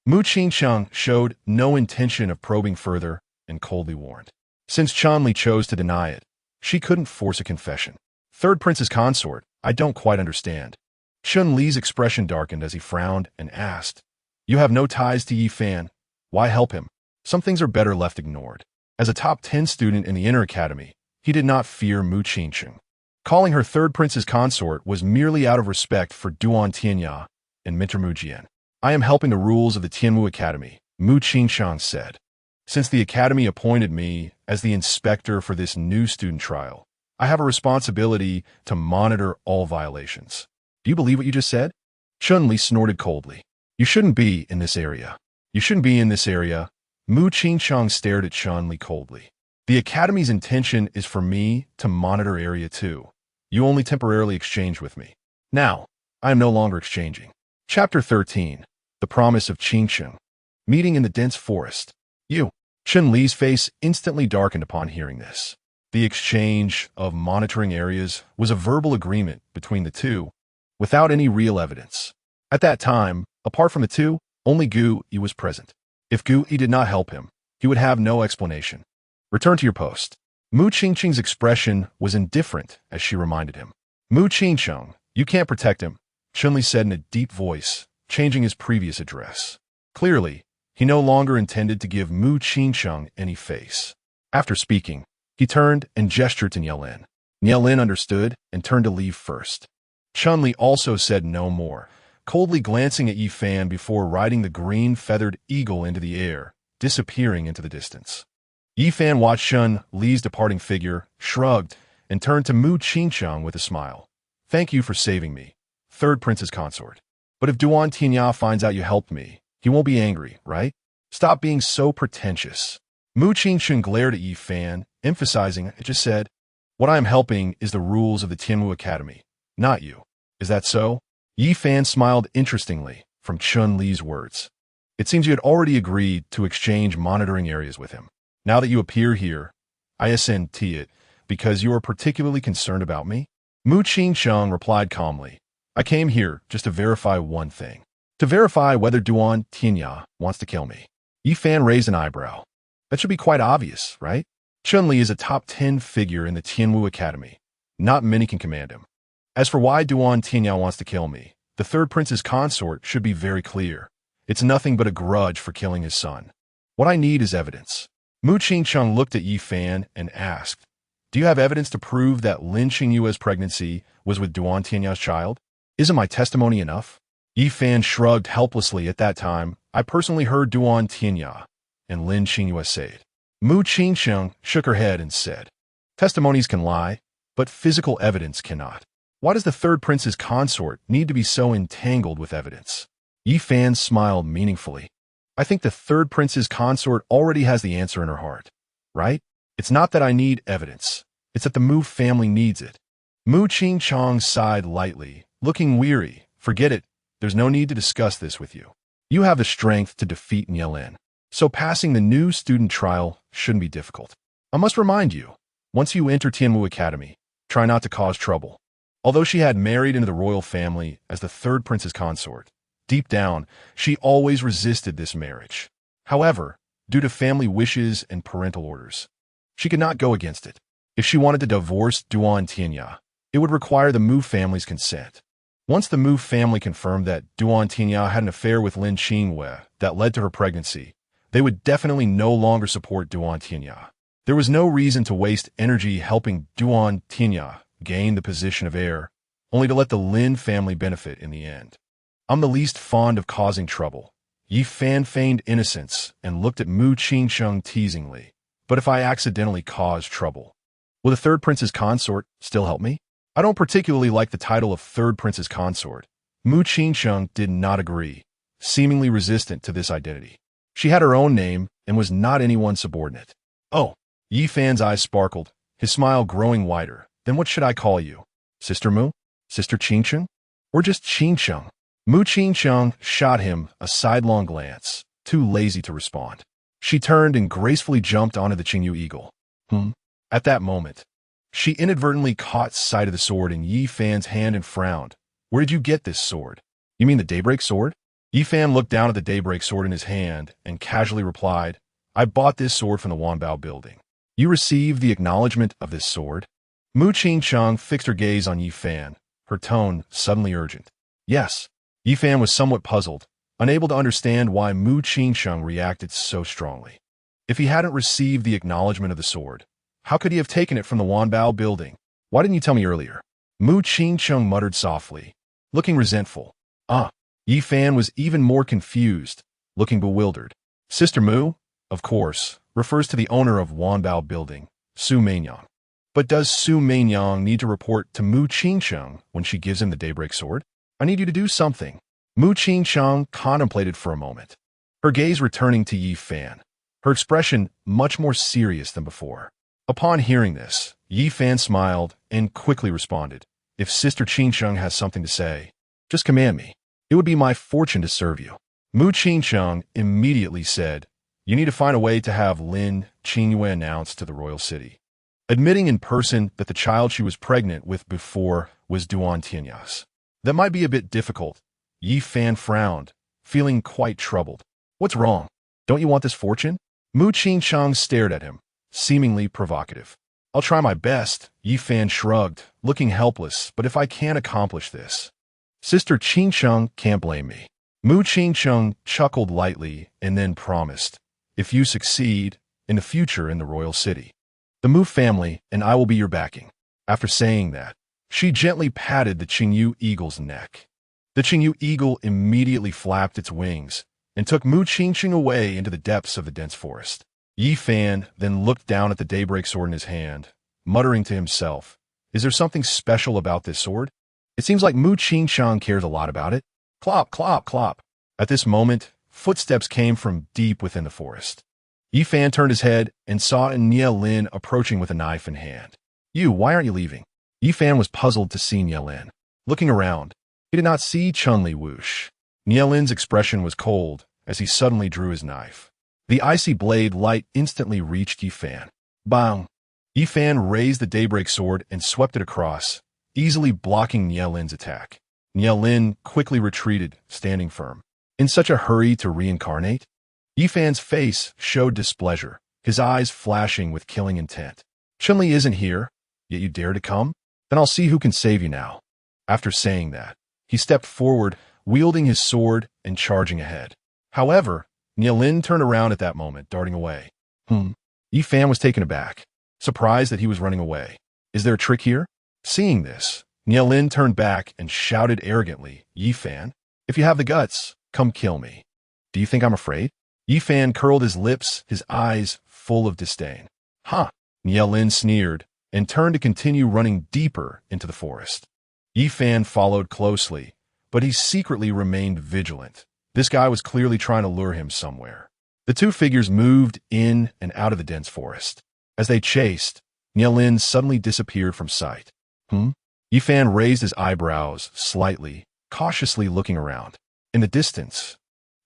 Mu Qingchang showed no intention of probing further and coldly warned. Since Chun-Li chose to deny it, she couldn't force a confession. Third Prince's consort, I don't quite understand. Chun-Li's expression darkened as he frowned and asked, You have no ties to Yi Fan. Why help him? Some things are better left ignored. As a top 10 student in the inner academy, he did not fear Mu Qingchang. Calling her Third Prince's consort was merely out of respect for Duan Tianya and Minter Mu Jian. I am helping the rules of the Tianmu Academy, Mu Qingchang said. Since the academy appointed me as the inspector for this new student trial, I have a responsibility to monitor all violations. Do you believe what you just said? Chun-Li snorted coldly. You shouldn't be in this area. You shouldn't be in this area. Mu Qingchang stared at Chun-Li coldly. The academy's intention is for me to monitor Area 2. You only temporarily exchanged with me. Now, I am no longer exchanging. Chapter 13. The Promise of Qingcheng. Meeting in the dense forest. You. Chun-Li's face instantly darkened upon hearing this. The exchange of monitoring areas was a verbal agreement between the two, without any real evidence. At that time, apart from the two, only Gu Yi was present. If Gu Yi did not help him, he would have no explanation. Return to your post. Mu Qingchang's expression was indifferent as she reminded him. Mu Qingchang, you can't protect him, Chun-Li said in a deep voice, changing his previous address. Clearly, he no longer intended to give Mu Qingchang any face. After speaking, he turned and gestured to Niao Lin. Niao Lin understood and turned to leave first. Chun-Li also said no more, coldly glancing at Yi Fan before riding the green feathered eagle into the air, disappearing into the distance. Yi Fan watched Chun-Li's departing figure, shrugged, and turned to Mu Qingchang with a smile. Thank you for saving me, Third Prince's consort. But if Duan Tianya finds out you helped me, he won't be angry, right? Stop being so pretentious. Mu Qingchang glared at Yi Fan, emphasizing, it just said, What I am helping is the rules of the Tianmu Academy, not you. Is that so? Yi Fan smiled interestingly from Chun-Li's words. It seems you had already agreed to exchange monitoring areas with him. Now that you appear here, I assent to it because you are particularly concerned about me? Mu Qingchang replied calmly. I came here just to verify one thing. To verify whether Duan Tianya wants to kill me. Yi Fan raised an eyebrow. That should be quite obvious, right? Chun-Li is a top 10 figure in the Tianmu Academy. Not many can command him. As for why Duan Tianya wants to kill me, the Third Prince's consort should be very clear. It's nothing but a grudge for killing his son. What I need is evidence. Mu Qingchang looked at Yi Fan and asked, Do you have evidence to prove that Lin Qingyue's pregnancy was with Duan Tianya's child? Isn't my testimony enough? Yi Fan shrugged helplessly at that time. I personally heard Duan Tianya and Lin Qingyue say it. Mu Qingchang shook her head and said, Testimonies can lie, but physical evidence cannot. Why does the Third Prince's consort need to be so entangled with evidence? Yi Fan smiled meaningfully. I think the Third Prince's consort already has the answer in her heart, right? It's not that I need evidence. It's that the Mu family needs it. Mu Qingchang sighed lightly, looking weary. Forget it. There's no need to discuss this with you. You have the strength to defeat Niao Lin, so passing the new student trial shouldn't be difficult. I must remind you, once you enter Tianmu Academy, try not to cause trouble. Although she had married into the royal family as the third prince's consort, deep down, she always resisted this marriage. However, due to family wishes and parental orders, she could not go against it. If she wanted to divorce Duan Tianya, it would require the Mu family's consent. Once the Mu family confirmed that Duan Tianya had an affair with Lin Qingwei that led to her pregnancy, they would definitely no longer support Duan Tianya. There was no reason to waste energy helping Duan Tianya gain the position of heir, only to let the Lin family benefit in the end. I'm the least fond of causing trouble. Yi Fan feigned innocence and looked at Mu Qingsheng teasingly. But if I accidentally cause trouble, will the third prince's consort still help me? I don't particularly like the title of third prince's consort. Mu Qingsheng did not agree, seemingly resistant to this identity. She had her own name and was not anyone's subordinate. Oh, Yi Fan's eyes sparkled, his smile growing wider. Then what should I call you? Sister Mu? Sister Qingsheng? Or just Qingsheng? Mu Qingsheng shot him a sidelong glance, too lazy to respond. She turned and gracefully jumped onto the Qingyu eagle. At that moment, she inadvertently caught sight of the sword in Yi Fan's hand and frowned. Where did you get this sword? You mean the Daybreak sword? Yi Fan looked down at the Daybreak sword in his hand and casually replied, I bought this sword from the Wanbao building. You received the acknowledgement of this sword? Mu Qingsheng fixed her gaze on Yi Fan, her tone suddenly urgent. Yes. Yi Fan was somewhat puzzled, unable to understand why Mu Qingsheng reacted so strongly. If he hadn't received the acknowledgement of the sword, how could he have taken it from the Wanbao building? Why didn't you tell me earlier? Mu Qingsheng muttered softly, looking resentful. Yi Fan was even more confused, looking bewildered. Sister Mu, of course, refers to the owner of Wanbao building, Su Meinyang. But does Su Meinyang need to report to Mu Qingsheng when she gives him the Daybreak sword? I need you to do something. Mu Qingsheng contemplated for a moment, her gaze returning to Yi Fan, her expression much more serious than before. Upon hearing this, Yi Fan smiled and quickly responded, If Sister Qingsheng has something to say, just command me. It would be my fortune to serve you. Mu Qingsheng immediately said, You need to find a way to have Lin Qingwei announced to the royal city, admitting in person that the child she was pregnant with before was Duan Tianya's. That might be a bit difficult. Yi Fan frowned, feeling quite troubled. What's wrong? Don't you want this fortune? Mu Qingsheng stared at him, seemingly provocative. I'll try my best, Yi Fan shrugged, looking helpless, but if I can't accomplish this, Sister Qingsheng can't blame me. Mu Qingsheng chuckled lightly and then promised, If you succeed, in the future in the royal city, the Mu family and I will be your backing. After saying that, she gently patted the Qingyu eagle's neck. The Qingyu eagle immediately flapped its wings and took Mu Qingsheng away into the depths of the dense forest. Yi Fan then looked down at the Daybreak sword in his hand, muttering to himself, Is there something special about this sword? It seems like Mu Qingsheng cares a lot about it. Clop, clop, clop. At this moment, footsteps came from deep within the forest. Yi Fan turned his head and saw Nye Lin approaching with a knife in hand. Why aren't you leaving? Yi Fan was puzzled to see Nye Lin. Looking around, he did not see Chun-Li whoosh. Nye Lin's expression was cold as he suddenly drew his knife. The icy blade light instantly reached Yi Fan. Bang! Yi Fan raised the Daybreak sword and swept it across, easily blocking Nye Lin's attack. Nye Lin quickly retreated, standing firm. In such a hurry to reincarnate? Yi Fan's face showed displeasure, his eyes flashing with killing intent. Chun-Li isn't here, yet you dare to come? Then I'll see who can save you now. After saying that, he stepped forward, wielding his sword and charging ahead. However, Nye Lin turned around at that moment, darting away. Yi Fan was taken aback, surprised that he was running away. Is there a trick here? Seeing this, Nye Lin turned back and shouted arrogantly, Yi Fan, if you have the guts, come kill me. Do you think I'm afraid? Yi Fan curled his lips, his eyes full of disdain. Nye Lin sneered and turned to continue running deeper into the forest. Yi Fan followed closely, but he secretly remained vigilant. This guy was clearly trying to lure him somewhere. The two figures moved in and out of the dense forest. As they chased, Nye Lin suddenly disappeared from sight. Yi Fan raised his eyebrows slightly, cautiously looking around. In the distance,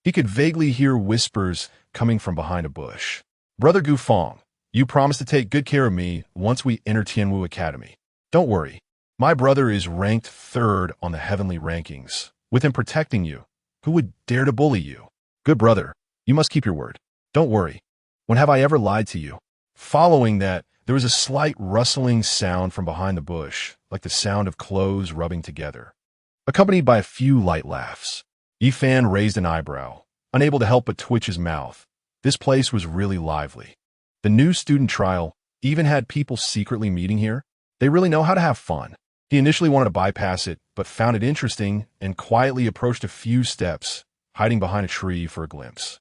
he could vaguely hear whispers coming from behind a bush. Brother Gufang, You promised to take good care of me once we enter Tianwu Academy. Don't worry. My brother is ranked 3rd on the heavenly rankings. With him protecting you, who would dare to bully you? Good brother, you must keep your word. Don't worry. When have I ever lied to you? Following that, there was a slight rustling sound from behind the bush, like the sound of clothes rubbing together, accompanied by a few light laughs. Yifan raised an eyebrow, unable to help but twitch his mouth. This place was really lively. The new student trial even had people secretly meeting here. They really know how to have fun. He initially wanted to bypass it, but found it interesting and quietly approached a few steps, hiding behind a tree for a glimpse.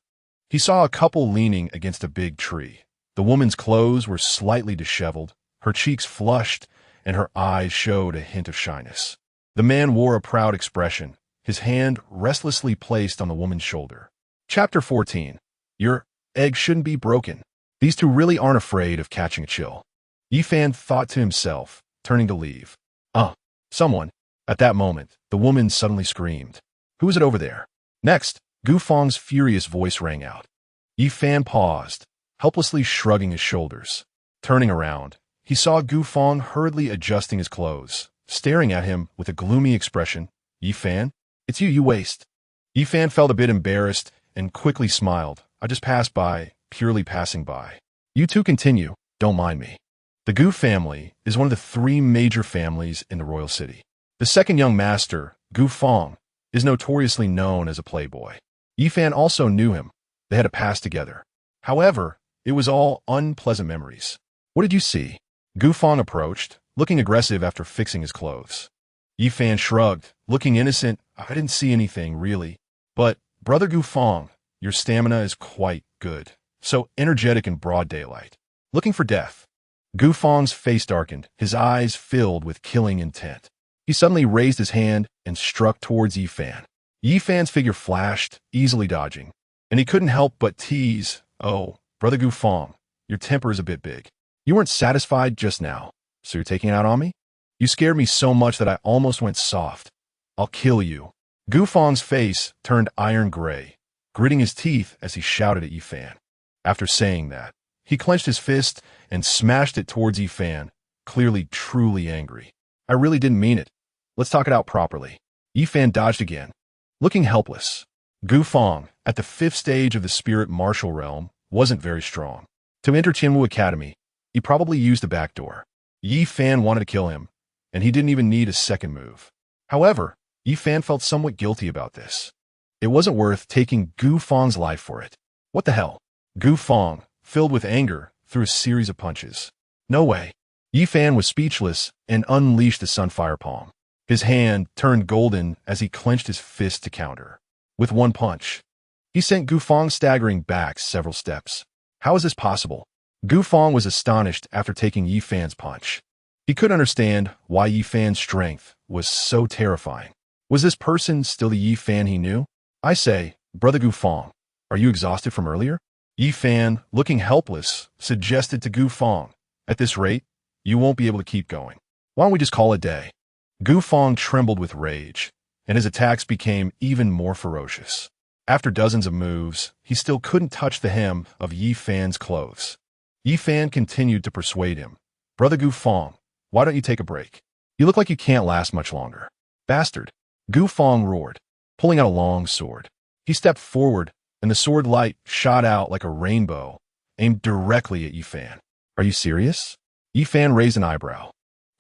He saw a couple leaning against a big tree. The woman's clothes were slightly disheveled, her cheeks flushed, and her eyes showed a hint of shyness. The man wore a proud expression, his hand restlessly placed on the woman's shoulder. Chapter 14. Your egg shouldn't be broken. These two really aren't afraid of catching a chill. Yifan thought to himself, turning to leave. Someone. At that moment, the woman suddenly screamed. Who is it over there? Next, Gu Feng's furious voice rang out. Yifan paused, helplessly shrugging his shoulders. Turning around, he saw Gu Feng hurriedly adjusting his clothes, staring at him with a gloomy expression. Yifan? It's you waste. Yifan felt a bit embarrassed and quickly smiled. I just passed by, purely passing by. You two continue, don't mind me. The Gu family is one of the 3 major families in the royal city. The second young master, Gu Feng, is notoriously known as a playboy. Yifan also knew him. They had a past together. However, it was all unpleasant memories. What did you see? Gu Feng approached, looking aggressive after fixing his clothes. Yifan shrugged, looking innocent. I didn't see anything, really. But, Brother Gu Feng, your stamina is quite good. So energetic in broad daylight. Looking for death. Gu Feng's face darkened, his eyes filled with killing intent. He suddenly raised his hand and struck towards Yifan. Yifan's figure flashed, easily dodging, and he couldn't help but tease, Oh, Brother Gu Feng, your temper is a bit big. You weren't satisfied just now, so you're taking it out on me? You scared me so much that I almost went soft. I'll kill you. Gu Feng's face turned iron gray, gritting his teeth as he shouted at Yifan. After saying that, he clenched his fist and smashed it towards Yifan, clearly truly angry. I really didn't mean it. Let's talk it out properly. Yifan dodged again, looking helpless. Gu Feng, at the 5th stage of the spirit martial realm, wasn't very strong. To enter Tianwu Academy, he probably used a back door. Yifan wanted to kill him, and he didn't even need a second move. However, Yifan felt somewhat guilty about this. It wasn't worth taking Gu Feng's life for it. What the hell? Gu Feng, filled with anger, threw a series of punches. No way. Yifan was speechless and unleashed the Sunfire Palm. His hand turned golden as he clenched his fist to counter. With one punch, he sent Gu Feng staggering back several steps. How is this possible? Gu Feng was astonished after taking Yifan's punch. He couldn't understand why Yifan's strength was so terrifying. Was this person still the Yifan he knew? I say, Brother Gu Feng, are you exhausted from earlier? Yifan, looking helpless, suggested to Gu Feng, at this rate, you won't be able to keep going. Why don't we just call it a day? Gu Feng trembled with rage, and his attacks became even more ferocious. After dozens of moves, he still couldn't touch the hem of Yifan's clothes. Yifan continued to persuade him. Brother Gu Feng, why don't you take a break? You look like you can't last much longer. Bastard. Gu Feng roared, pulling out a long sword. He stepped forward, and the sword light shot out like a rainbow, aimed directly at Yifan. Are you serious? Yifan raised an eyebrow,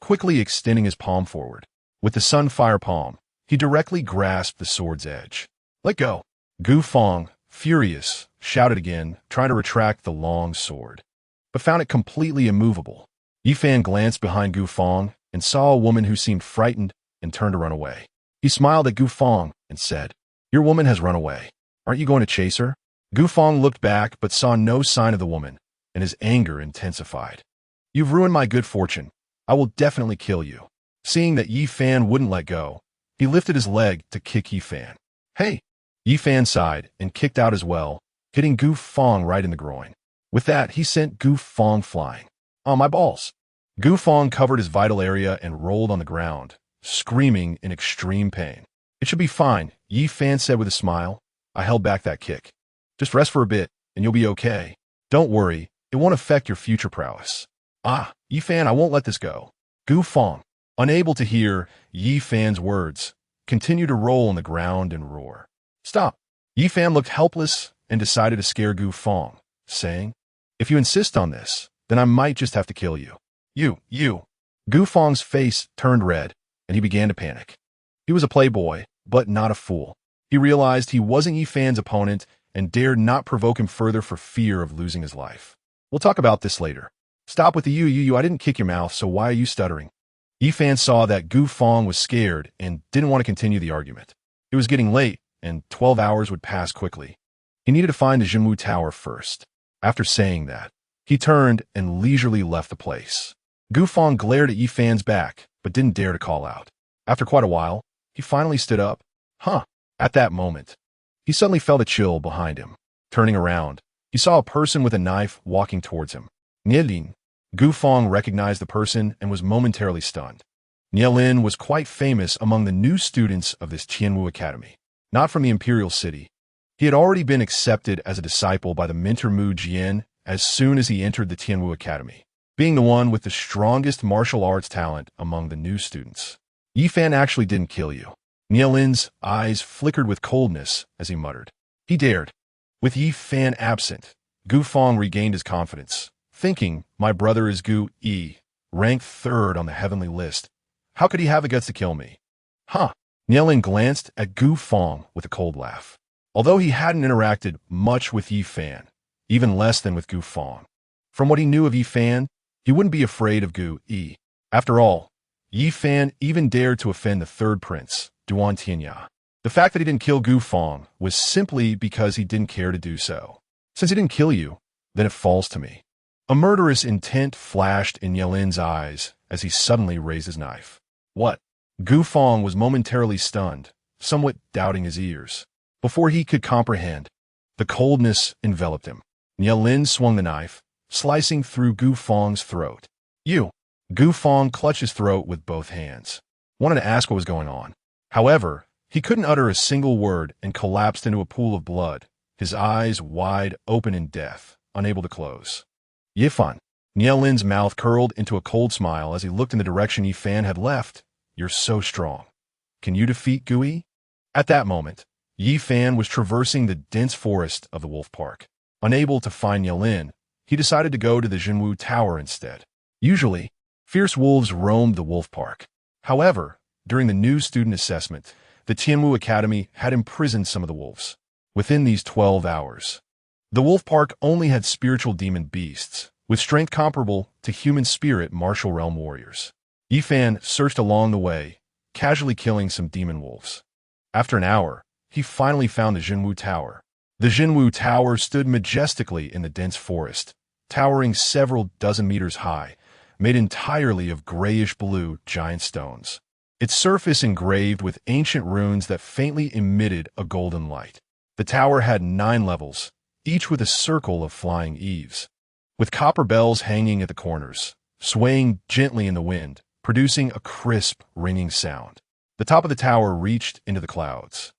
quickly extending his palm forward. With the Sunfire Palm, he directly grasped the sword's edge. Let go. Gu Feng, furious, shouted again, trying to retract the long sword, but found it completely immovable. Yifan glanced behind Gu Feng and saw a woman who seemed frightened and turned to run away. He smiled at Gu Feng and said, Your woman has run away. Aren't you going to chase her? Gu Feng looked back but saw no sign of the woman, and his anger intensified. You've ruined my good fortune. I will definitely kill you. Seeing that Yifan wouldn't let go, he lifted his leg to kick Yifan. Hey! Yifan sighed and kicked out as well, hitting Gu Feng right in the groin. With that, he sent Gu Feng flying. On my balls! Gu Feng covered his vital area and rolled on the ground, screaming in extreme pain. It should be fine, Yifan said with a smile. I held back that kick. Just rest for a bit, and you'll be okay. Don't worry, It won't affect your future prowess. Ah, Yi Fan, I won't let this go. Gu Fong, unable to hear Yi Fan's words, continued to roll on the ground and roar. Stop! Yi Fan looked helpless and decided to scare Gu Fong, saying, if you insist on this, then I might just have to kill you. You. Gu Fong's face turned red, and he began to panic. He was a playboy, but not a fool. He realized he wasn't Yi Fan's opponent and dared not provoke him further for fear of losing his life. We'll talk about this later. Stop with the you. I didn't kick your mouth, so why are you stuttering? Yi Fan saw that Gu Fong was scared and didn't want to continue the argument. It was getting late, and 12 hours would pass quickly. He needed to find the Jinwu Tower first. After saying that, he turned and leisurely left the place. Gu Fong glared at Yi Fan's back, but didn't dare to call out. After quite a while, he finally stood up. At that moment, he suddenly felt a chill behind him. Turning around, he saw a person with a knife walking towards him. Nielin. Gu Fong recognized the person and was momentarily stunned. Nielin was quite famous among the new students of this Tianwu Academy. Not from the Imperial City. He had already been accepted as a disciple by the mentor Mu Jian as soon as he entered the Tianwu Academy, being the one with the strongest martial arts talent among the new students. Yi Fan actually didn't kill you. Nielin's eyes flickered with coldness as he muttered. He dared. With Yi Fan absent, Gu Fong regained his confidence, thinking, my brother is Gu Yi, ranked 3rd on the heavenly list. How could he have the guts to kill me? Nielin glanced at Gu Fong with a cold laugh. Although he hadn't interacted much with Yi Fan, even less than with Gu Fong, from what he knew of Yi Fan, he wouldn't be afraid of Gu Yi. After all, Yi Fan even dared to offend the 3rd prince, Duan Tianya. The fact that he didn't kill Gu Fong was simply because he didn't care to do so. Since he didn't kill you, then it falls to me. A murderous intent flashed in Yelin's eyes as he suddenly raised his knife. What? Gu Fong was momentarily stunned, somewhat doubting his ears. Before he could comprehend, the coldness enveloped him. Yelin swung the knife, slicing through Gu Fong's throat. Gu Fong clutched his throat with both hands. Wanted to ask what was going on. However, he couldn't utter a single word and collapsed into a pool of blood, his eyes wide open in death, unable to close. Yifan. Nielin's mouth curled into a cold smile as he looked in the direction Yi Fan had left. You're so strong. Can you defeat Gu Yi? At that moment, Yi Fan was traversing the dense forest of the Wolf Park. Unable to find Yelin, he decided to go to the Jinwu Tower instead. Usually, fierce wolves roamed the Wolf Park. However, during the new student assessment, the Tianwu Academy had imprisoned some of the wolves. Within these 12 hours, the Wolf Park only had spiritual demon beasts, with strength comparable to human spirit martial realm warriors. Yi Fan searched along the way, casually killing some demon wolves. After an hour, he finally found the Jinwu Tower. The Jinwu Tower stood majestically in the dense forest, towering several dozen meters high, made entirely of grayish-blue giant stones. Its surface engraved with ancient runes that faintly emitted a golden light. The tower had 9 levels, each with a circle of flying eaves, with copper bells hanging at the corners, swaying gently in the wind, producing a crisp, ringing sound. The top of the tower reached into the clouds,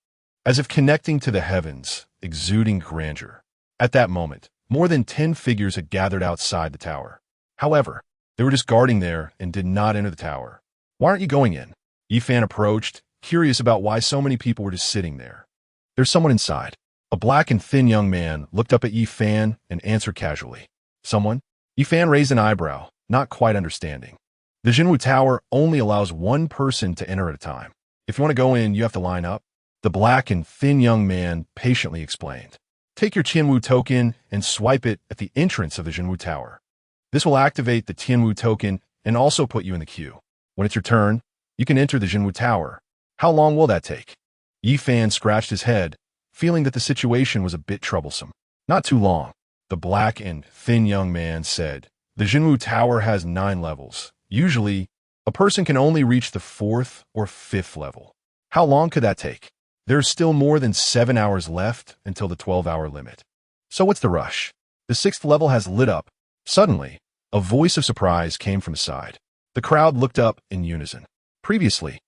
as if connecting to the heavens, exuding grandeur. At that moment, more than 10 figures had gathered outside the tower. However, they were just guarding there and did not enter the tower. Why aren't you going in? Yi Fan approached, curious about why so many people were just sitting there. There's someone inside. A black and thin young man looked up at Yi Fan and answered casually. Someone? Yi Fan raised an eyebrow, not quite understanding. The Jinwu Tower only allows 1 person to enter at a time. If you want to go in, you have to line up. The black and thin young man patiently explained. Take your Tianwu token and swipe it at the entrance of the Jinwu Tower. This will activate the Tianwu token and also put you in the queue. When it's your turn, you can enter the Jinwu Tower. How long will that take? Yi Fan scratched his head, feeling that the situation was a bit troublesome. Not too long, the black and thin young man said. The Jinwu Tower has 9 levels. Usually, a person can only reach the 4th or 5th level. How long could that take? There's still more than 7 hours left until the 12-hour limit. So what's the rush? The 6th level has lit up. Suddenly, a voice of surprise came from the side. The crowd looked up in unison. Previously,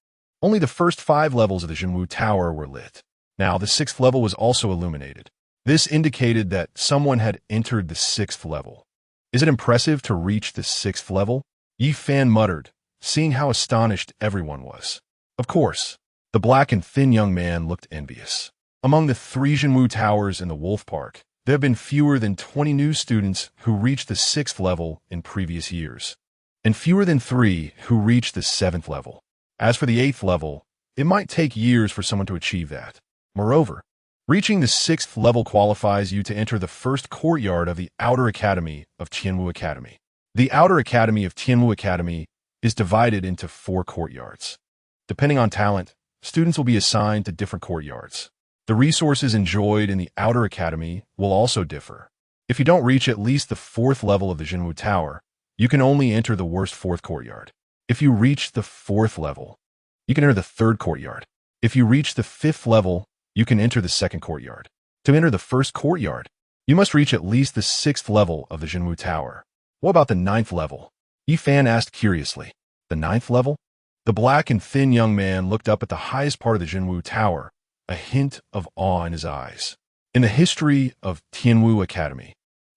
only the first 5 levels of the Jinwu Tower were lit. Now the 6th level was also illuminated. This indicated that someone had entered the 6th level. Is it impressive to reach the 6th level? Yi Fan muttered, seeing how astonished everyone was. Of course, the black and thin young man looked envious. Among the 3 Jinwu towers in the Wolf Park, there have been fewer than 20 new students who reached the 6th level in previous years, and fewer than 3 who reached the 7th level. As for the 8th level, it might take years for someone to achieve that. Moreover, reaching the 6th level qualifies you to enter the first courtyard of the Outer Academy of Tianwu Academy. The Outer Academy of Tianwu Academy is divided into 4 courtyards. Depending on talent, students will be assigned to different courtyards. The resources enjoyed in the Outer Academy will also differ. If you don't reach at least the 4th level of the Jinwu Tower, you can only enter the worst 4th courtyard. If you reach the 4th level, you can enter the 3rd courtyard. If you reach the 5th level, you can enter the 2nd courtyard. To enter the 1st courtyard, you must reach at least the 6th level of the Jinwu Tower. What about the 9th level? Yi Fan asked curiously. The 9th level? The black and thin young man looked up at the highest part of the Jinwu Tower, a hint of awe in his eyes. In the history of Tianwu Academy,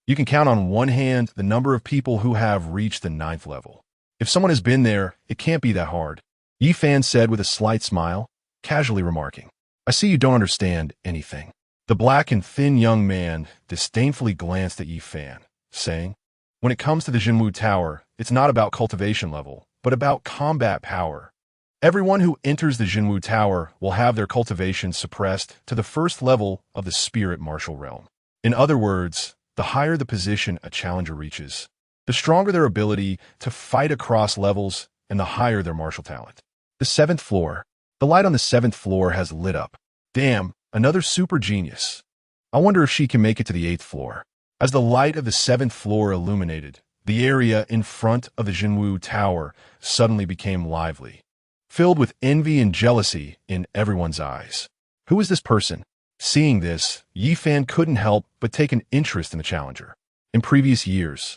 you can count on one hand the number of people who have reached the 9th level. If someone has been there, it can't be that hard, Yi Fan said with a slight smile, casually remarking. I see you don't understand anything. The black and thin young man disdainfully glanced at Yi Fan, saying, when it comes to the Jinwu Tower, it's not about cultivation level, but about combat power. Everyone who enters the Jinwu Tower will have their cultivation suppressed to the 1st level of the spirit martial realm. In other words, the higher the position a challenger reaches, the stronger their ability to fight across levels and the higher their martial talent. The 7th floor. The light on the 7th floor has lit up. Damn, another super genius. I wonder if she can make it to the 8th floor. As the light of the 7th floor illuminated, the area in front of the Jinwu Tower suddenly became lively, filled with envy and jealousy in everyone's eyes. Who is this person? Seeing this, Yi Fan couldn't help but take an interest in the challenger. In previous years,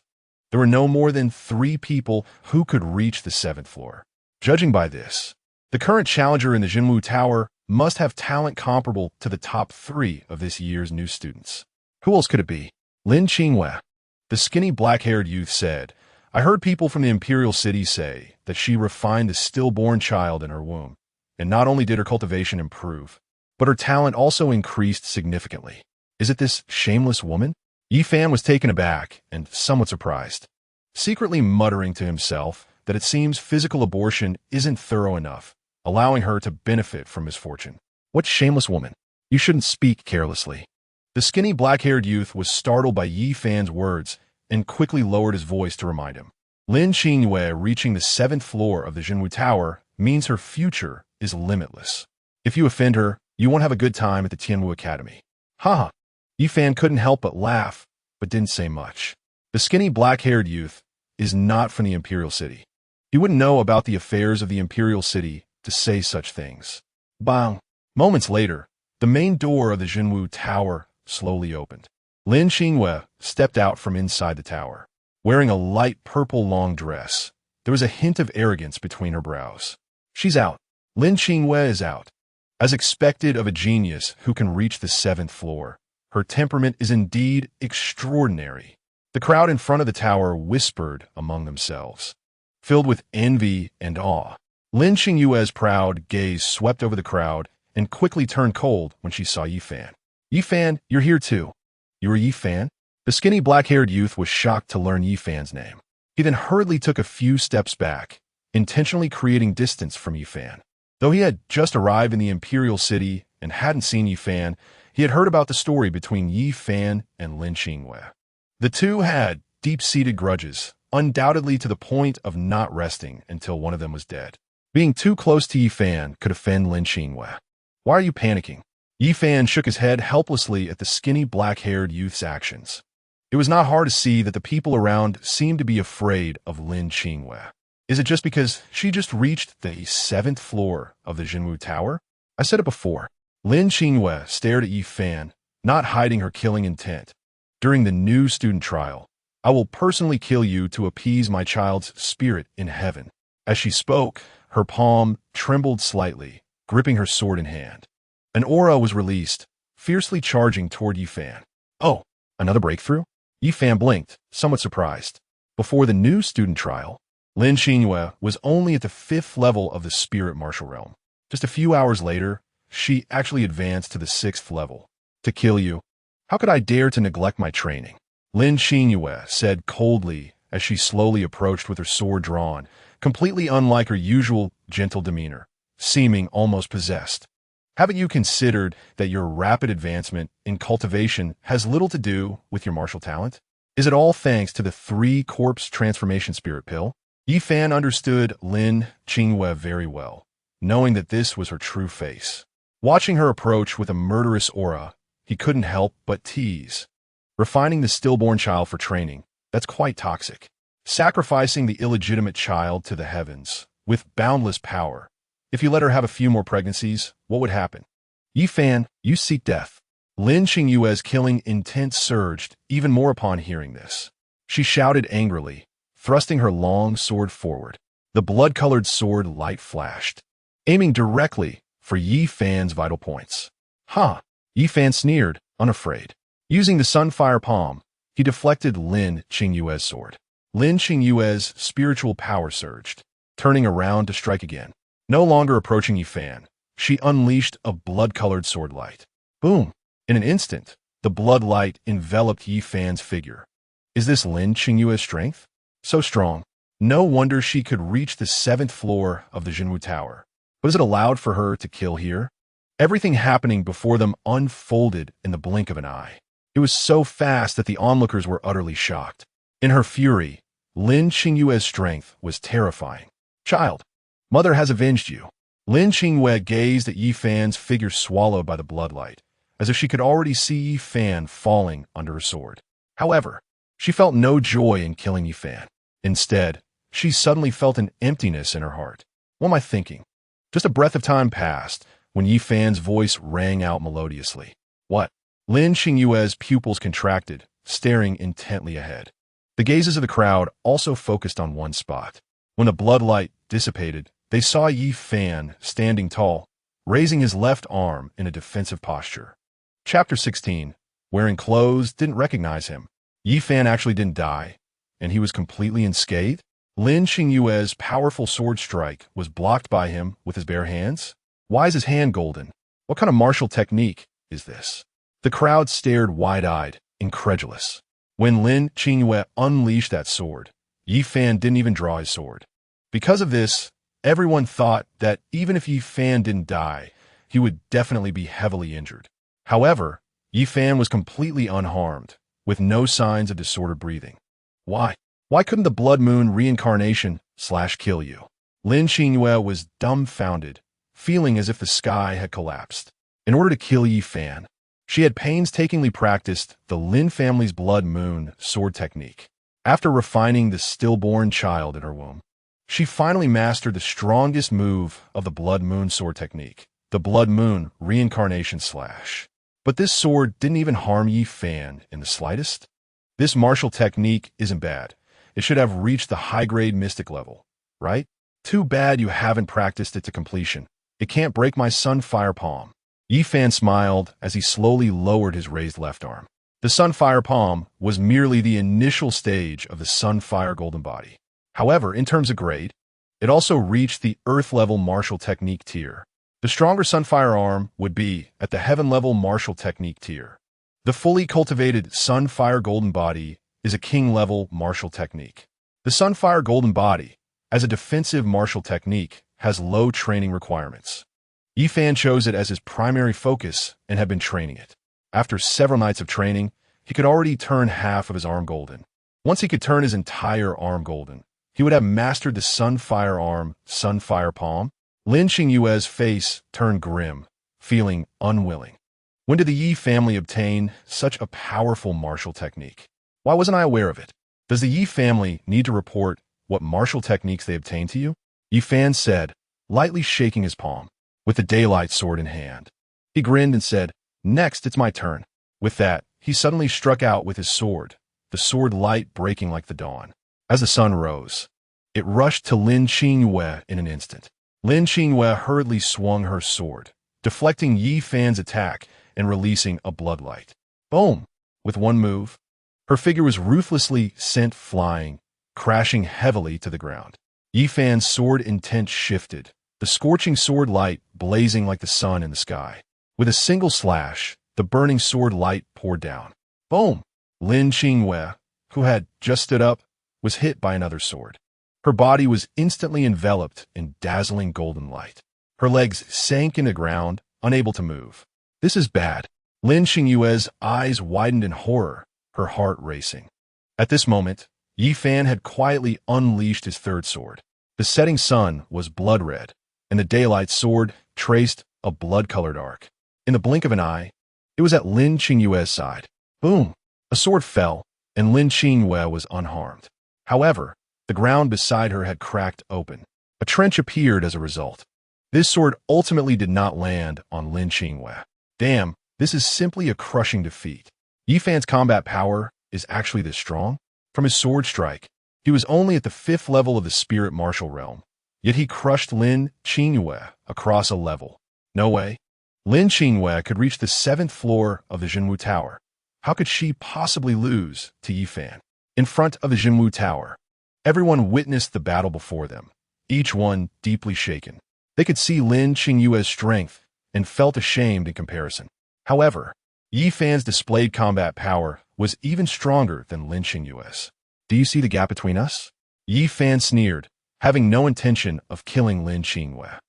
there were no more than 3 people who could reach the 7th floor. Judging by this, the current challenger in the Jinwu Tower must have talent comparable to the top 3 of this year's new students. Who else could it be? Lin Qingwei, the skinny black-haired youth said, I heard people from the Imperial City say that she refined the stillborn child in her womb, and not only did her cultivation improve, but her talent also increased significantly. Is it this shameless woman? Yi Fan was taken aback and somewhat surprised, secretly muttering to himself that it seems physical abortion isn't thorough enough, allowing her to benefit from misfortune. What shameless woman? You shouldn't speak carelessly. The skinny black-haired youth was startled by Yi Fan's words and quickly lowered his voice to remind him. Lin Qingwei reaching the 7th floor of the Jinwu Tower means her future is limitless. If you offend her, you won't have a good time at the Tianwu Academy. Haha. Yi Fan couldn't help but laugh, but didn't say much. The skinny black-haired youth is not from the Imperial City. He wouldn't know about the affairs of the Imperial City to say such things. Bang! Moments later, the main door of the Jinwu Tower slowly opened. Lin Qingwei stepped out from inside the tower. Wearing a light purple long dress, there was a hint of arrogance between her brows. She's out. Lin Qingwei is out. As expected of a genius who can reach the 7th floor, her temperament is indeed extraordinary. The crowd in front of the tower whispered among themselves, filled with envy and awe. Lin Qingwei's proud gaze swept over the crowd and quickly turned cold when she saw Yi Fan. Yi Fan, you're here too. You are Yi Fan? The skinny black-haired youth was shocked to learn Yi Fan's name. He then hurriedly took a few steps back, intentionally creating distance from Yi Fan. Though he had just arrived in the Imperial City and hadn't seen Yi Fan, he had heard about the story between Yi Fan and Lin Qingwei. The two had deep-seated grudges, undoubtedly to the point of not resting until one of them was dead. Being too close to Yi Fan could offend Lin Qingwei. Why are you panicking? Yi Fan shook his head helplessly at the skinny black-haired youth's actions. It was not hard to see that the people around seemed to be afraid of Lin Qingwei. Is it just because she just reached the 7th floor of the Jinwu Tower? I said it before. Lin Qingwei stared at Yi Fan, not hiding her killing intent. During the new student trial, I will personally kill you to appease my child's spirit in heaven. As she spoke, her palm trembled slightly, gripping her sword in hand. An aura was released, fiercely charging toward Yi Fan. Oh, another breakthrough? Yi Fan blinked, somewhat surprised. Before the new student trial, Lin Xingyue was only at the 5th level of the spirit martial realm. Just a few hours later, she actually advanced to the 6th level. To kill you? How could I dare to neglect my training? Lin Xingyue said coldly as she slowly approached with her sword drawn, completely unlike her usual gentle demeanor, seeming almost possessed. Haven't you considered that your rapid advancement in cultivation has little to do with your martial talent? Is it all thanks to the 3-corpse transformation spirit pill? Yi Fan understood Lin Xingyue very well, knowing that this was her true face. Watching her approach with a murderous aura, he couldn't help but tease. Refining the stillborn child for training, that's quite toxic. Sacrificing the illegitimate child to the heavens, with boundless power. If you let her have a few more pregnancies, what would happen? Yi Fan, you seek death. Lin Xingyue's killing intent surged even more upon hearing this. She shouted angrily, thrusting her long sword forward. The blood-colored sword light flashed, aiming directly for Yi Fan's vital points. Ha! Yi Fan sneered, unafraid. Using the Sunfire Palm, he deflected Lin Xingyue's sword. Lin Xingyue's spiritual power surged, turning around to strike again. No longer approaching Yi Fan, she unleashed a blood-colored sword light. Boom! In an instant, the blood light enveloped Yi Fan's figure. Is this Lin Xingyue's strength? So strong. No wonder she could reach the 7th floor of the Jinwu Tower. But is it allowed for her to kill here? Everything happening before them unfolded in the blink of an eye. It was so fast that the onlookers were utterly shocked. In her fury, Lin Xingyue's strength was terrifying. Child, mother has avenged you. Lin Xingyue gazed at Yi Fan's figure swallowed by the bloodlight, as if she could already see Yi Fan falling under her sword. However, she felt no joy in killing Yi Fan. Instead, she suddenly felt an emptiness in her heart. What am I thinking? Just a breath of time passed when Yi Fan's voice rang out melodiously. What? Lin Xingyue's pupils contracted, staring intently ahead. The gazes of the crowd also focused on one spot. When the bloodlight dissipated, they saw Yi Fan standing tall, raising his left arm in a defensive posture. Chapter 16. Wearing clothes didn't recognize him. Yi Fan actually didn't die, and he was completely unscathed? Lin Xingyue's powerful sword strike was blocked by him with his bare hands? Why is his hand golden? What kind of martial technique is this? The crowd stared wide-eyed, incredulous. When Lin Xingyue unleashed that sword, Yi Fan didn't even draw his sword. Because of this, everyone thought that even if Yi Fan didn't die, he would definitely be heavily injured. However, Yi Fan was completely unharmed, with no signs of disordered breathing. Why? Why couldn't the Blood Moon reincarnation/kill you? Lin Xingyue was dumbfounded, feeling as if the sky had collapsed. In order to kill Yi Fan, she had painstakingly practiced the Lin family's Blood Moon sword technique. After refining the stillborn child in her womb, she finally mastered the strongest move of the Blood Moon sword technique, the Blood Moon reincarnation/. But this sword didn't even harm Yi Fan in the slightest. This martial technique isn't bad. It should have reached the high-grade mystic level, right? Too bad you haven't practiced it to completion. It can't break my Sunfire Palm. Yi Fan smiled as he slowly lowered his raised left arm. The Sunfire Palm was merely the initial stage of the Sunfire Golden Body. However, in terms of grade, it also reached the Earth-level martial technique tier. The stronger Sunfire arm would be at the Heaven-level martial technique tier. The fully cultivated Sunfire Golden Body is a King-level martial technique. The Sunfire Golden Body, as a defensive martial technique, has low training requirements. Yi Fan chose it as his primary focus and had been training it. After several nights of training, he could already turn half of his arm golden. Once he could turn his entire arm golden, he would have mastered the Sunfire Arm, Sunfire Palm. Lin Xingyue's face turned grim, feeling unwilling. When did the Yi family obtain such a powerful martial technique? Why wasn't I aware of it? Does the Yi family need to report what martial techniques they obtained to you? Yi Fan said, lightly shaking his palm, with the daylight sword in hand. He grinned and said, next, it's my turn. With that, he suddenly struck out with his sword, the sword light breaking like the dawn. As the sun rose, it rushed to Lin Xingyue in an instant. Lin Xingyue hurriedly swung her sword, deflecting Yi Fan's attack and releasing a bloodlight. Boom! With one move, Her figure was ruthlessly sent flying, crashing heavily to the ground. Yi Fan's sword intent shifted, the scorching sword light blazing like the sun in the sky. With a single slash, the burning sword light poured down. Boom! Lin Qingwei, who had just stood up, was hit by another sword. Her body was instantly enveloped in dazzling golden light. Her legs sank into the ground, unable to move. This is bad. Lin Qingwei's eyes widened in horror, her heart racing. At this moment, Yi Fan had quietly unleashed his third sword. The setting sun was blood red, and the daylight sword traced a blood-colored arc. In the blink of an eye, it was at Lin Qingwei's side. Boom! A sword fell, and Lin Qingwei was unharmed. However, the ground beside her had cracked open. A trench appeared as a result. This sword ultimately did not land on Lin Qingwei. Damn, this is simply a crushing defeat. Yi Fan's combat power is actually this strong? From his sword strike, he was only at the 5th level of the spirit martial realm, yet he crushed Lin Qingwei across a level. No way. Lin Qingwei could reach the 7th floor of the Jinwu Tower. How could she possibly lose to Yi Fan? In front of the Jinwu Tower, everyone witnessed the battle before them, each one deeply shaken. They could see Lin Qingwei's strength and felt ashamed in comparison. However, Yi Fan's displayed combat power was even stronger than Lin Qingwei's. Do you see the gap between us? Yi Fan sneered, having no intention of killing Lin Qingwei.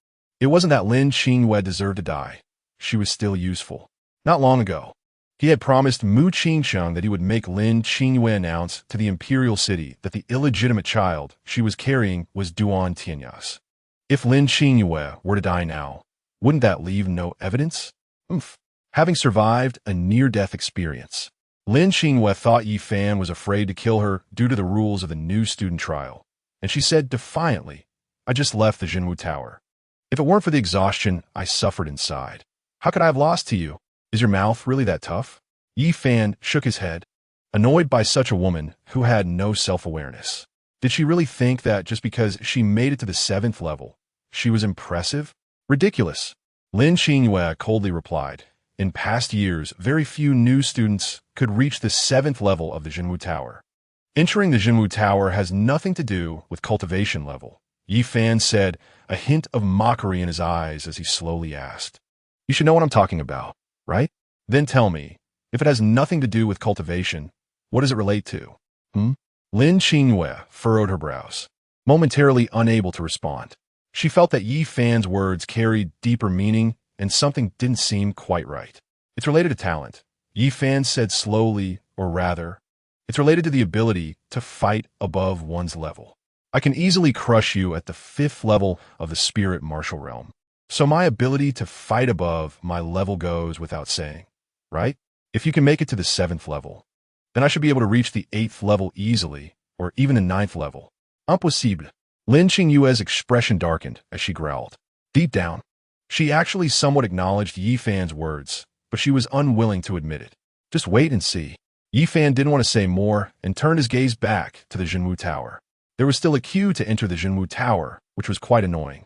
It wasn't that Lin Qingwei deserved to die. She was still useful. Not long ago, he had promised Mu Qingsheng that he would make Lin Qingwei announce to the imperial city that the illegitimate child she was carrying was Duan Tianyas. If Lin Qingwei were to die now, wouldn't that leave no evidence? Oomph. Having survived a near-death experience, Lin Qingwei thought Yi Fan was afraid to kill her due to the rules of the new student trial, and she said defiantly, "I just left the Jinwu Tower. If it weren't for the exhaustion I suffered inside, how could I have lost to you? Is your mouth really that tough?" Yi Fan shook his head, annoyed by such a woman who had no self-awareness. Did she really think that just because she made it to the 7th level, she was impressive? Ridiculous. Lin Qingwei coldly replied, "In past years, very few new students could reach the 7th level of the Jinwu Tower. Entering the Jinwu Tower has nothing to do with cultivation level." Yi Fan said, a hint of mockery in his eyes as he slowly asked, "You should know what I'm talking about, right? Then tell me, if it has nothing to do with cultivation, what does it relate to?" Lin Qingwei furrowed her brows, momentarily unable to respond. She felt that Yi Fan's words carried deeper meaning, and something didn't seem quite right. "It's related to talent," Yi Fan said slowly, or rather, "it's related to the ability to fight above one's level. I can easily crush you at the 5th level of the spirit martial realm. So my ability to fight above my level goes without saying, right? If you can make it to the 7th level, then I should be able to reach the 8th level easily, or even the 9th level. Impossible." Lin Qingwei's expression darkened as she growled. Deep down, she actually somewhat acknowledged Yi Fan's words, but she was unwilling to admit it. Just wait and see. Yi Fan didn't want to say more and turned his gaze back to the Jinwu Tower. There was still a queue to enter the Jinwu Tower, which was quite annoying.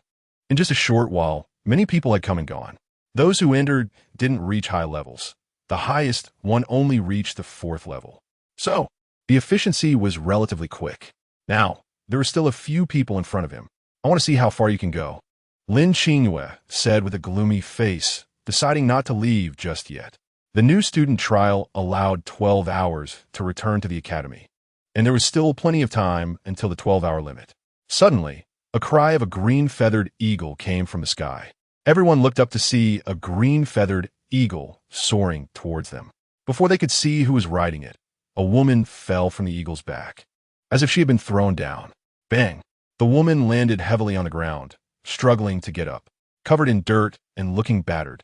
In just a short while, many people had come and gone. Those who entered didn't reach high levels. The highest one only reached the 4th level. So, the efficiency was relatively quick. Now, there were still a few people in front of him. "I want to see how far you can go," Lin Qingwei said with a gloomy face, deciding not to leave just yet. The new student trial allowed 12 hours to return to the academy, and there was still plenty of time until the 12-hour limit. Suddenly, a cry of a green-feathered eagle came from the sky. Everyone looked up to see a green-feathered eagle soaring towards them. Before they could see who was riding it, a woman fell from the eagle's back, as if she had been thrown down. Bang! The woman landed heavily on the ground, struggling to get up, covered in dirt and looking battered.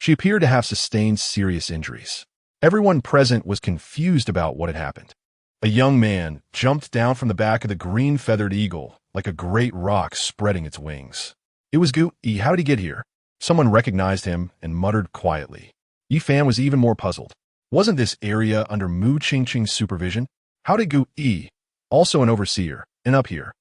She appeared to have sustained serious injuries. Everyone present was confused about what had happened. A young man jumped down from the back of the green-feathered eagle like a great rock spreading its wings. It was Gu-Yi. How did he get here? Someone recognized him and muttered quietly. Yi Fan was even more puzzled. Wasn't this area under Mu Qingqing's supervision? How did Gu-Yi, also an overseer, end up here?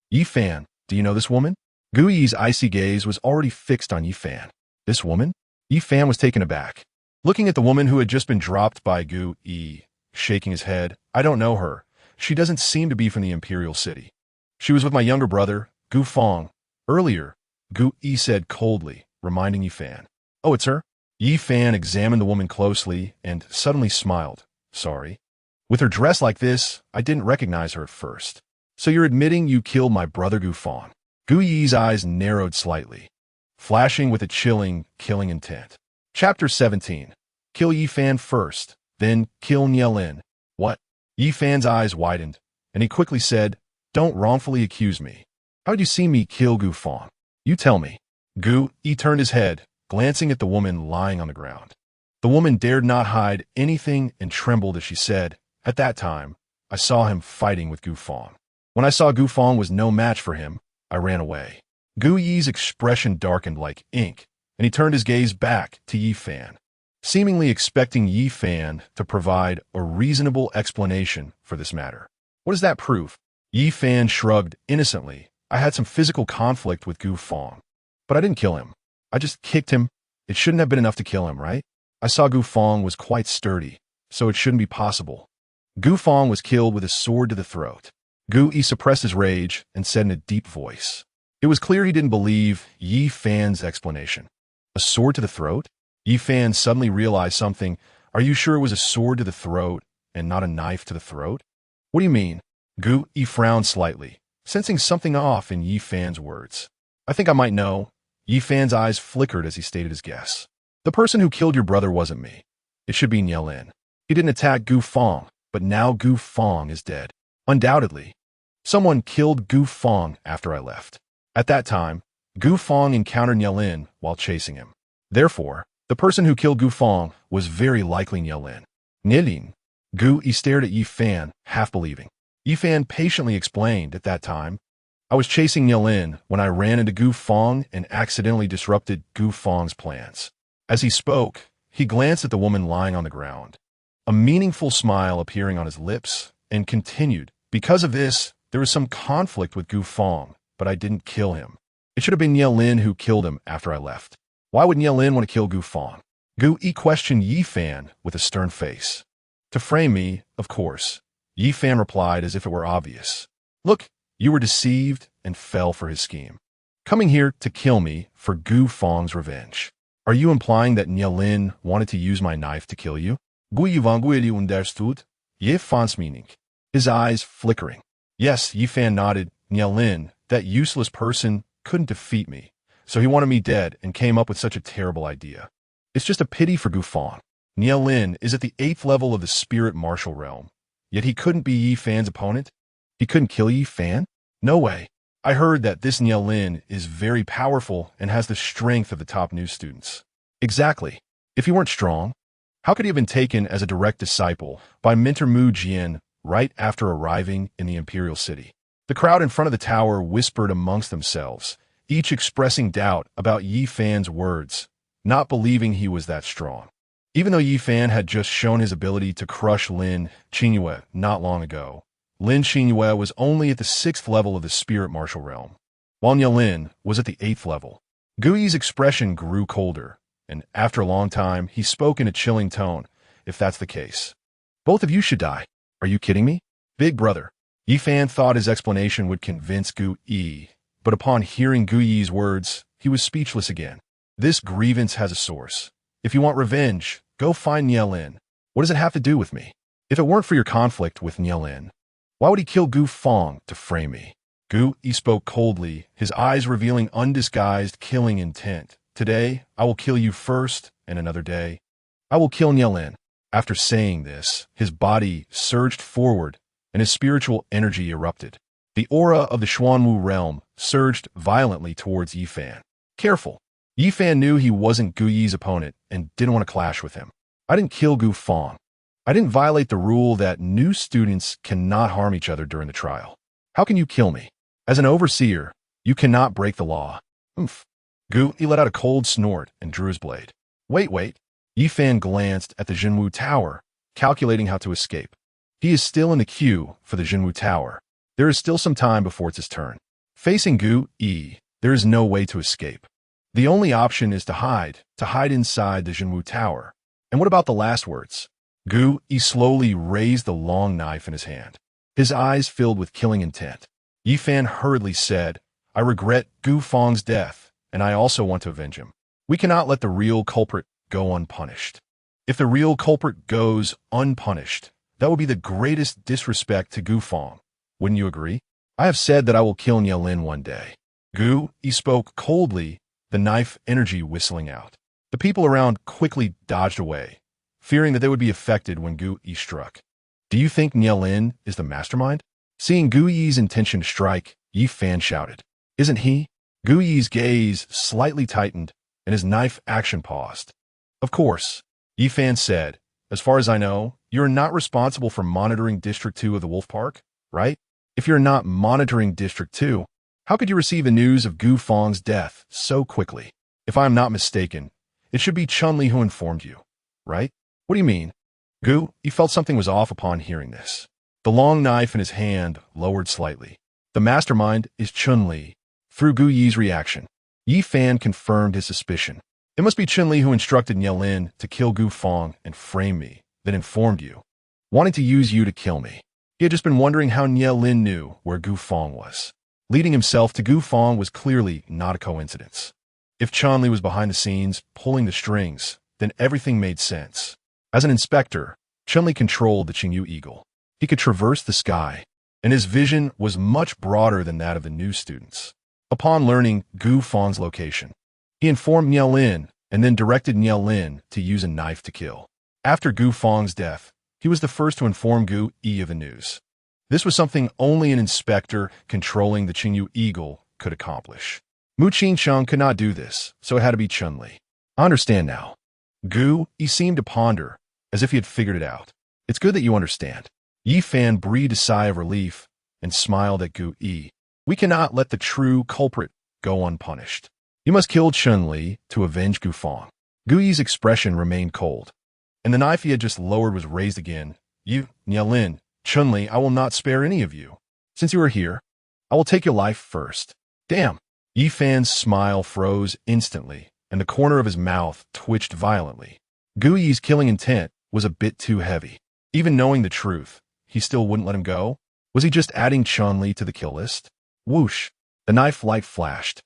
Yi Fan, do you know this woman? Gu-Yi's icy gaze was already fixed on Yi Fan. This woman? Yi Fan was taken aback. Looking at the woman who had just been dropped by Gu-Yi, shaking his head, I don't know her. She doesn't seem to be from the Imperial City. She was with my younger brother, Gu Fong. Earlier, Gu Yi said coldly, reminding Yi Fan. Oh, it's her? Yi Fan examined the woman closely and suddenly smiled. Sorry. With her dress like this, I didn't recognize her at first. So you're admitting you killed my brother Gu Fong? Gu Yi's eyes narrowed slightly, flashing with a chilling, killing intent. Chapter 17. Kill Yi Fan first, then kill Nielin. What? Yi Fan's eyes widened, and he quickly said, Don't wrongfully accuse me. How'd you see me kill Gu Fong? You tell me. Gu Yi turned his head, glancing at the woman lying on the ground. The woman dared not hide anything and trembled as she said, At that time, I saw him fighting with Gu Fong. When I saw Gu Fong was no match for him, I ran away. Gu Yi's expression darkened like ink, and he turned his gaze back to Yi Fan, seemingly expecting Yi Fan to provide a reasonable explanation for this matter. What does that prove? Yi Fan shrugged innocently. I had some physical conflict with Gu Fong, but I didn't kill him. I just kicked him. It shouldn't have been enough to kill him, right? I saw Gu Fong was quite sturdy, so it shouldn't be possible. Gu Fong was killed with a sword to the throat. Gu Yi suppressed his rage and said in a deep voice. It was clear he didn't believe Yi Fan's explanation. A sword to the throat? Yi Fan suddenly realized something. Are you sure it was a sword to the throat and not a knife to the throat? What do you mean? Gu Yi frowned slightly, sensing something off in Yi Fan's words. I think I might know. Yi Fan's eyes flickered as he stated his guess. The person who killed your brother wasn't me. It should be Nielin. He didn't attack Gu Fong, but now Gu Fong is dead. Undoubtedly. Someone killed Gu Fong after I left. At that time, Gu Fong encountered Nielin while chasing him. Therefore, the person who killed Gu Fong was very likely Nielin. Nielin. Gu Yi stared at Yi Fan, half believing. Yi Fan patiently explained at that time, I was chasing Nielin when I ran into Gu Fong and accidentally disrupted Gu Fong's plans. As he spoke, he glanced at the woman lying on the ground, a meaningful smile appearing on his lips, and continued, Because of this, there was some conflict with Gu Fong, but I didn't kill him. It should have been Nielin who killed him after I left. Why would Nielin want to kill Gu Fong? Gu Yi questioned Yi Fan with a stern face. To frame me, of course. Yi Fan replied as if it were obvious. Look, you were deceived and fell for his scheme. Coming here to kill me for Gu Fong's revenge. Are you implying that Nielin wanted to use my knife to kill you? Gu Yi vangueli understood. Yi Fan's meaning. His eyes flickering. Yes, Yi Fan nodded. Nielin, that useless person, couldn't defeat me, so he wanted me dead and came up with such a terrible idea. It's just a pity for Gu Fong. Nielin is at the 8th level of the spirit martial realm, yet he couldn't be Yi Fan's opponent? He couldn't kill Yi Fan? No way. I heard that this Nielin is very powerful and has the strength of the top new students. Exactly. If he weren't strong, how could he have been taken as a direct disciple by Mentor Mu Jian right after arriving in the Imperial City? The crowd in front of the tower whispered amongst themselves, each expressing doubt about Yi Fan's words, not believing he was that strong. Even though Yi Fan had just shown his ability to crush Lin Qinyue not long ago, Lin Qinyue was only at the 6th level of the spirit martial realm, while Nielin was at the 8th level. Gu Yi's expression grew colder, and after a long time, he spoke in a chilling tone, if that's the case. Both of you should die. Are you kidding me? Big brother. Yi Fan thought his explanation would convince Gu Yi, but upon hearing Gu Yi's words, he was speechless again. This grievance has a source. If you want revenge, go find Nielin. What does it have to do with me? If it weren't for your conflict with Nielin, why would he kill Gu Fong to frame me? Gu Yi spoke coldly, his eyes revealing undisguised killing intent. Today, I will kill you first, and another day, I will kill Nielin. After saying this, his body surged forward, and his spiritual energy erupted. The aura of the Xuanwu realm surged violently towards Yi Fan. Careful. Yi Fan knew he wasn't Gu Yi's opponent and didn't want to clash with him. I didn't kill Gu Fong. I didn't violate the rule that new students cannot harm each other during the trial. How can you kill me? As an overseer, you cannot break the law. Oomph. Gu Yi let out a cold snort and drew his blade. Wait. Yi Fan glanced at the Jinwu Tower, calculating how to escape. He is still in the queue for the Jinwu Tower. There is still some time before it's his turn. Facing Gu Yi, there is no way to escape. The only option is to hide inside the Jinwu Tower. And what about the last words? Gu Yi slowly raised the long knife in his hand, his eyes filled with killing intent. Yi Fan hurriedly said, I regret Gu Fang's death, and I also want to avenge him. We cannot let the real culprit go unpunished. If the real culprit goes unpunished, that would be the greatest disrespect to Gu Fang. Wouldn't you agree? I have said that I will kill Nie Lin one day. Gu Yi spoke coldly, the knife energy whistling out. The people around quickly dodged away, fearing that they would be affected when Gu Yi struck. Do you think Nie Lin is the mastermind? Seeing Gu Yi's intention to strike, Yi Fan shouted. Isn't he? Gu Yi's gaze slightly tightened, and his knife action paused. Of course, Yi Fan said, as far as I know, you're not responsible for monitoring District 2 of the Wolf Park, right? If you're not monitoring District 2, how could you receive the news of Gu Fang's death so quickly? If I'm not mistaken, it should be Chun-Li who informed you, right? What do you mean? Gu Yi felt something was off upon hearing this. The long knife in his hand lowered slightly. The mastermind is Chun-Li. Through Gu Yi's reaction, Yi Fan confirmed his suspicion. It must be Chun-Li who instructed Nie Lin to kill Gu Fang and frame me, then informed you, wanting to use you to kill me. He had just been wondering how Nie Lin knew where Gu Fang was. Leading himself to Gu Fang was clearly not a coincidence. If Chun-Li was behind the scenes, pulling the strings, then everything made sense. As an inspector, Chun-Li controlled the Qingyu Eagle. He could traverse the sky, and his vision was much broader than that of the new students. Upon learning Gu Fang's location, he informed Nie Lin and then directed Nie Lin to use a knife to kill. After Gu Fang's death, he was the first to inform Gu Yi of the news. This was something only an inspector controlling the Qingyu Eagle could accomplish. Mu Qingcheng could not do this, so it had to be Chun-Li. I understand now. Gu Yi seemed to ponder, as if he had figured it out. It's good that you understand. Yi Fan breathed a sigh of relief and smiled at Gu Yi. We cannot let the true culprit go unpunished. You must kill Chun-Li to avenge Gu Fang. Gu Yi's expression remained cold, and the knife he had just lowered was raised again. You, Nie Lin, Chun-Li, I will not spare any of you. Since you are here, I will take your life first. Damn. Yi Fan's smile froze instantly, and the corner of his mouth twitched violently. Gu Yi's killing intent was a bit too heavy. Even knowing the truth, he still wouldn't let him go? Was he just adding Chun-Li to the kill list? Whoosh! The knife light flashed,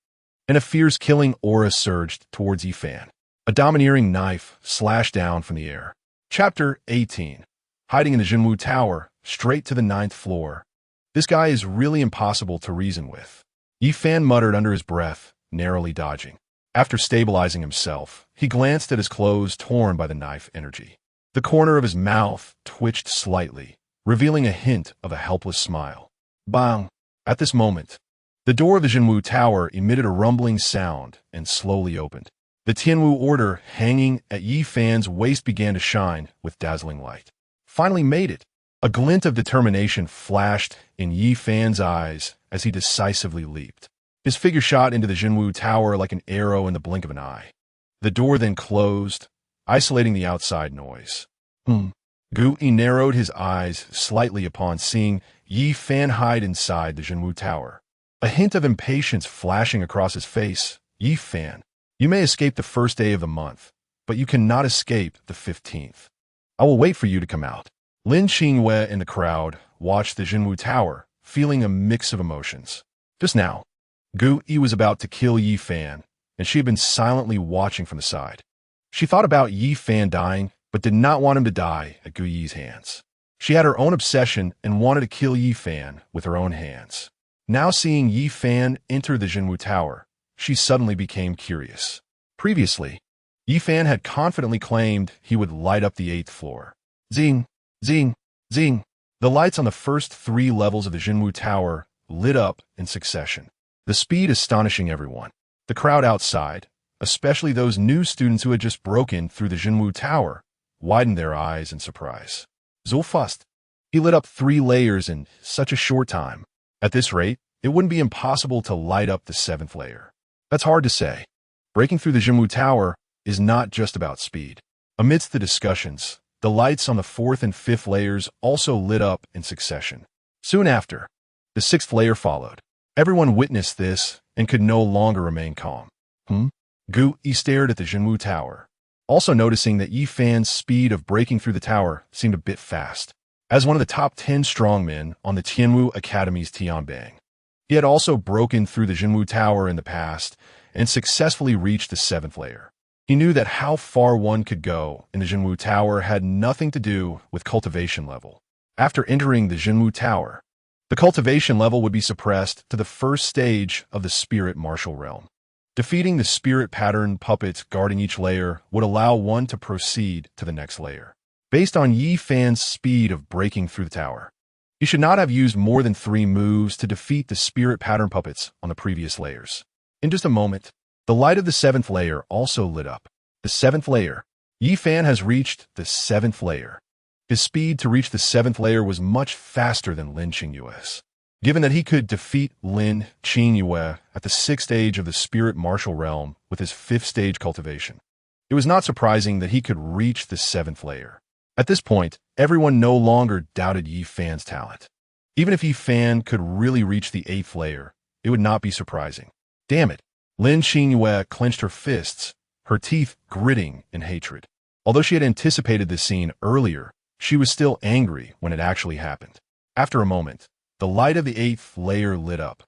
and a fierce killing aura surged towards Yi Fan. A domineering knife slashed down from the air. Chapter 18. Hiding in the Jinwu Tower, straight to the 9th floor. This guy is really impossible to reason with. Yi Fan muttered under his breath, narrowly dodging. After stabilizing himself, he glanced at his clothes torn by the knife energy. The corner of his mouth twitched slightly, revealing a hint of a helpless smile. Bang! At this moment, the door of the Jinwu Tower emitted a rumbling sound and slowly opened. The Tianwu order hanging at Yi Fan's waist began to shine with dazzling light. Finally made it! A glint of determination flashed in Yi Fan's eyes as he decisively leaped. His figure shot into the Jinwu Tower like an arrow in the blink of an eye. The door then closed, isolating the outside noise. Gu Yi narrowed his eyes slightly upon seeing Yi Fan hide inside the Jinwu Tower. A hint of impatience flashing across his face. Yi Fan, you may escape the first day of the month, but you cannot escape the 15th. I will wait for you to come out. Lin Qingwei in the crowd watched the Jinwu Tower, feeling a mix of emotions. Just now, Gu Yi was about to kill Yi Fan, and she had been silently watching from the side. She thought about Yi Fan dying, but did not want him to die at Gu Yi's hands. She had her own obsession and wanted to kill Yi Fan with her own hands. Now seeing Yi Fan enter the Jinwu Tower, she suddenly became curious. Previously, Yi Fan had confidently claimed he would light up the 8th floor. Zing, zing, zing. The lights on the first 3 levels of the Jinwu Tower lit up in succession, the speed astonishing everyone. The crowd outside, especially those new students who had just broken through the Jinwu Tower, widened their eyes in surprise. So fast. He lit up 3 layers in such a short time. At this rate, it wouldn't be impossible to light up the 7th layer. That's hard to say. Breaking through the Jinwu Tower is not just about speed. Amidst the discussions, the lights on the 4th and 5th layers also lit up in succession. Soon after, the 6th layer followed. Everyone witnessed this and could no longer remain calm. Gu Yi stared at the Jinwu Tower. also noticing that Yi Fan's speed of breaking through the tower seemed a bit fast. As one of the top 10 strongmen on the Tianwu Academy's Tianbang, he had also broken through the Jinwu Tower in the past and successfully reached the 7th layer. He knew that how far one could go in the Jinwu Tower had nothing to do with cultivation level. After entering the Jinwu Tower, the cultivation level would be suppressed to the first stage of the spirit martial realm. Defeating the spirit pattern puppets guarding each layer would allow one to proceed to the next layer. Based on Yi Fan's speed of breaking through the tower, he should not have used more than 3 moves to defeat the spirit pattern puppets on the previous layers. In just a moment, the light of the 7th layer also lit up. The 7th layer. Yi Fan has reached the 7th layer. His speed to reach the 7th layer was much faster than Lin Qingyue's. Given that he could defeat Lin Qingyue at the 6th stage of the spirit martial realm with his 5th stage cultivation, it was not surprising that he could reach the 7th layer. At this point, everyone no longer doubted Yi Fan's talent. Even if Yi Fan could really reach the 8th layer, it would not be surprising. Damn it! Lin Qingyue clenched her fists, her teeth gritting in hatred. Although she had anticipated this scene earlier, she was still angry when it actually happened. After a moment, the light of the 8th layer lit up.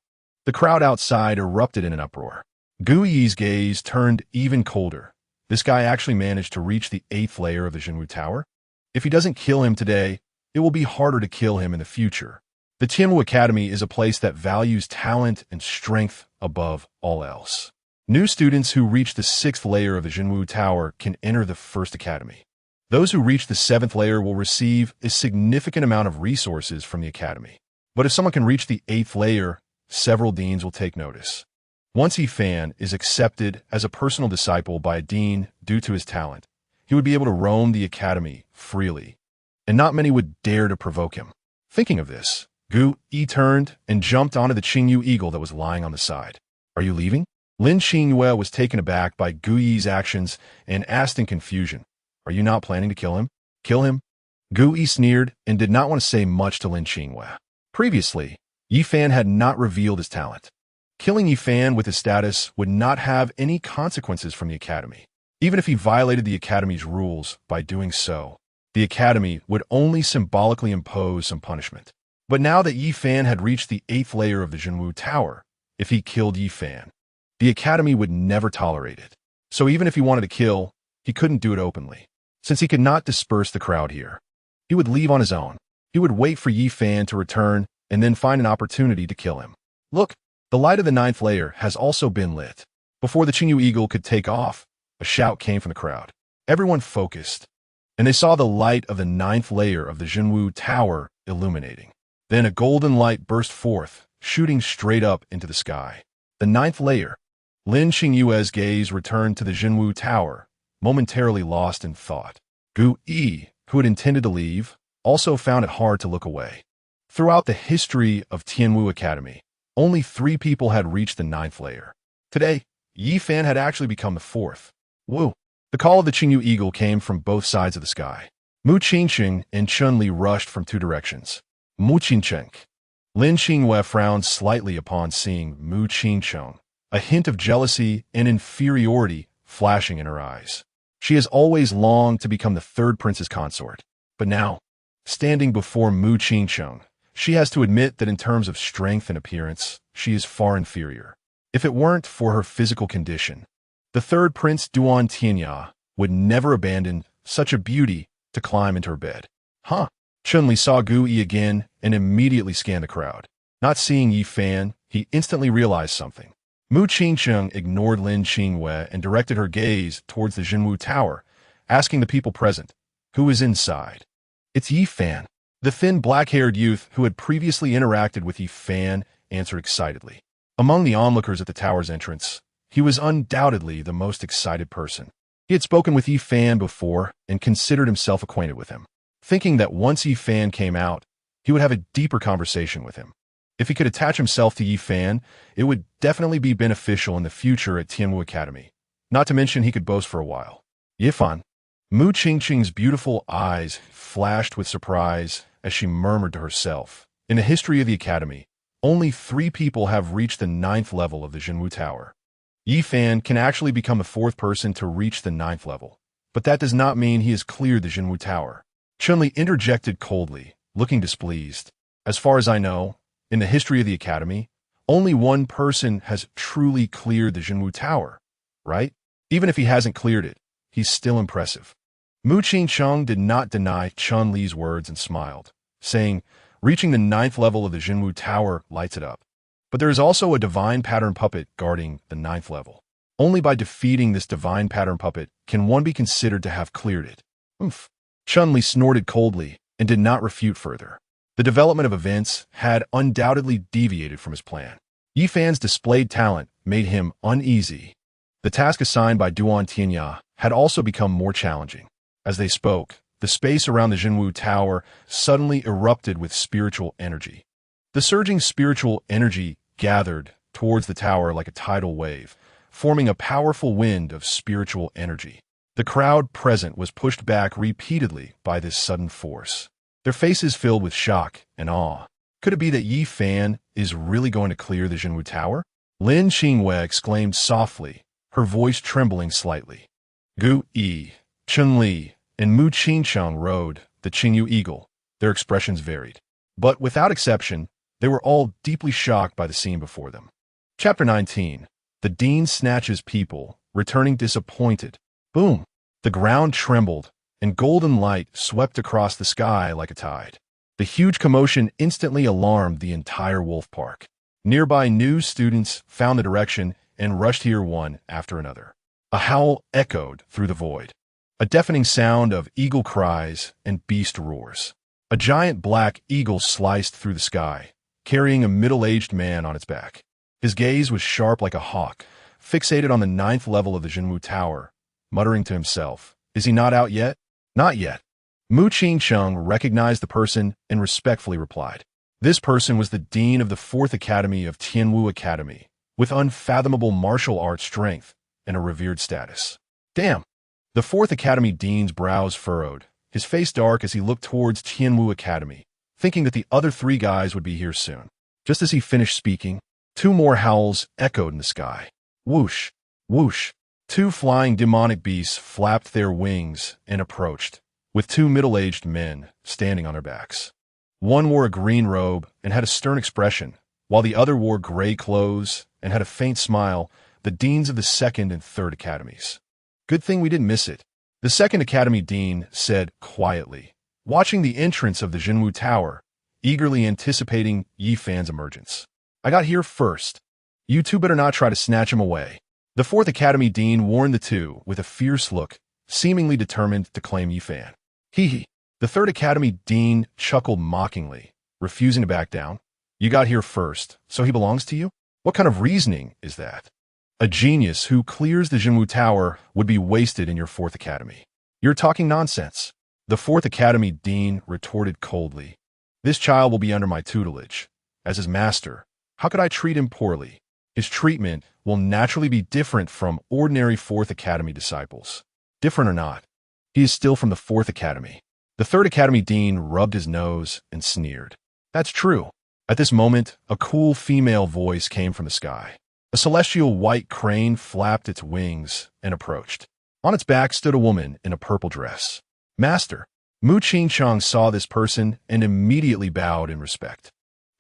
The crowd outside erupted in an uproar. Gu Yi's gaze turned even colder. This guy actually managed to reach the 8th layer of the Jinwu Tower? If he doesn't kill him today, it will be harder to kill him in the future. The Tianwu Academy is a place that values talent and strength above all else. New students who reach the 6th layer of the Jinwu Tower can enter the first academy. Those who reach the 7th layer will receive a significant amount of resources from the academy. But if someone can reach the 8th layer, several deans will take notice. Once Yi Fan is accepted as a personal disciple by a dean due to his talent, he would be able to roam the academy freely, and not many would dare to provoke him. Thinking of this, Gu Yi turned and jumped onto the Qingyu eagle that was lying on the side. Are you leaving? Lin Qingyue was taken aback by Gu Yi's actions and asked in confusion, are you not planning to kill him? Kill him? Gu Yi sneered and did not want to say much to Lin Qingyue. Previously, Yi Fan had not revealed his talent. Killing Yi Fan with his status would not have any consequences from the academy. Even if he violated the academy's rules by doing so, the academy would only symbolically impose some punishment. But now that Yi Fan had reached the 8th layer of the Jinwu Tower, if he killed Yi Fan, the academy would never tolerate it. So even if he wanted to kill, he couldn't do it openly. Since he could not disperse the crowd here, he would leave on his own. He would wait for Yi Fan to return and then find an opportunity to kill him. Look, the light of the 9th layer has also been lit. Before the Qingyu eagle could take off, a shout came from the crowd. Everyone focused, and they saw the light of the 9th layer of the Jinwu Tower illuminating. Then a golden light burst forth, shooting straight up into the sky. The 9th layer. Lin Qingyue's gaze returned to the Jinwu Tower, momentarily lost in thought. Gu Yi, who had intended to leave, also found it hard to look away. Throughout the history of Tianwu Academy, only 3 people had reached the 9th layer. Today, Yi Fan had actually become the 4th. Woo! The call of the Qingyu eagle came from both sides of the sky. Mu Qingcheng and Chun Li rushed from 2 directions. Mu Qingcheng. Lin Qingyue frowned slightly upon seeing Mu Qingcheng, a hint of jealousy and inferiority flashing in her eyes. She has always longed to become the 3rd prince's consort. But now, standing before Mu Qingcheng, she has to admit that in terms of strength and appearance, she is far inferior. If it weren't for her physical condition, the 3rd Prince Duan Tianya would never abandon such a beauty to climb into her bed. Huh? Chun Li saw Gu Yi again and immediately scanned the crowd. Not seeing Yi Fan, he instantly realized something. Mu Qingcheng ignored Lin Qingyue and directed her gaze towards the Jinwu Tower, asking the people present, who is inside? It's Yi Fan. The thin black-haired youth who had previously interacted with Yi Fan answered excitedly. Among the onlookers at the tower's entrance, he was undoubtedly the most excited person. He had spoken with Yi Fan before and considered himself acquainted with him, thinking that once Yi Fan came out, he would have a deeper conversation with him. If he could attach himself to Yi Fan, it would definitely be beneficial in the future at Tianwu Academy. Not to mention he could boast for a while. Yi Fan. Mu Qingcheng's beautiful eyes flashed with surprise as she murmured to herself. In the history of the academy, only 3 people have reached the 9th level of the Jinwu Tower. Yi Fan can actually become the 4th person to reach the 9th level, but that does not mean he has cleared the Jinwu Tower. Chun-Li interjected coldly, looking displeased. As far as I know, in the history of the academy, only one person has truly cleared the Jinwu Tower, right? Even if he hasn't cleared it, he's still impressive. Mu Qingcheng did not deny Chun-Li's words and smiled, saying, reaching the 9th level of the Jinwu Tower lights it up. But there is also a divine pattern puppet guarding the 9th level. Only by defeating this divine pattern puppet can one be considered to have cleared it. Oomph. Chun-Li snorted coldly and did not refute further. The development of events had undoubtedly deviated from his plan. Yi Fan's displayed talent made him uneasy. The task assigned by Duan Tianya had also become more challenging. As they spoke, the space around the Jinwu Tower suddenly erupted with spiritual energy. The surging spiritual energy gathered towards the tower like a tidal wave, forming a powerful wind of spiritual energy. The crowd present was pushed back repeatedly by this sudden force, their faces filled with shock and awe. Could it be that Yi Fan is really going to clear the Jinwu Tower? Lin Qingwei exclaimed softly, her voice trembling slightly. Gu Yi, Chun-Li, and Mu Qingcheng rode the Qingyu Eagle. Their expressions varied, but without exception, they were all deeply shocked by the scene before them. Chapter 19. The Dean snatches people, returning disappointed. Boom! The ground trembled, and golden light swept across the sky like a tide. The huge commotion instantly alarmed the entire wolf park. Nearby new students found the direction and rushed here one after another. A howl echoed through the void. A deafening sound of eagle cries and beast roars. A giant black eagle sliced through the sky, carrying a middle-aged man on its back. His gaze was sharp like a hawk, fixated on the 9th level of the Jinwu Tower, muttering to himself, "Is he not out yet?" "Not yet." Mu Qingcheng recognized the person and respectfully replied. This person was the dean of the 4th Academy of Tianwu Academy, with unfathomable martial arts strength and a revered status. Damn! The 4th Academy dean's brows furrowed, his face dark as he looked towards Tianwu Academy, thinking that the other 3 guys would be here soon. Just as he finished speaking, 2 more howls echoed in the sky. Whoosh! Whoosh! 2 flying demonic beasts flapped their wings and approached, with 2 middle-aged men standing on their backs. One wore a green robe and had a stern expression, while the other wore gray clothes and had a faint smile, the deans of the 2nd and 3rd Academies. Good thing we didn't miss it, the 2nd Academy dean said quietly, watching the entrance of the Jinwu Tower, eagerly anticipating Yi Fan's emergence. I got here first. You 2 better not try to snatch him away. The 4th Academy dean warned the 2 with a fierce look, seemingly determined to claim Yi Fan. Hee. The 3rd Academy dean chuckled mockingly, refusing to back down. You got here first, so he belongs to you? What kind of reasoning is that? A genius who clears the Jinwu Tower would be wasted in your 4th Academy. You're talking nonsense. The 4th Academy dean retorted coldly. This child will be under my tutelage. As his master, how could I treat him poorly? His treatment will naturally be different from ordinary 4th Academy disciples. Different or not, he is still from the 4th Academy. The 3rd Academy dean rubbed his nose and sneered. That's true. At this moment, a cool female voice came from the sky. A celestial white crane flapped its wings and approached. On its back stood a woman in a purple dress. Master. Mu Qingcheng saw this person and immediately bowed in respect.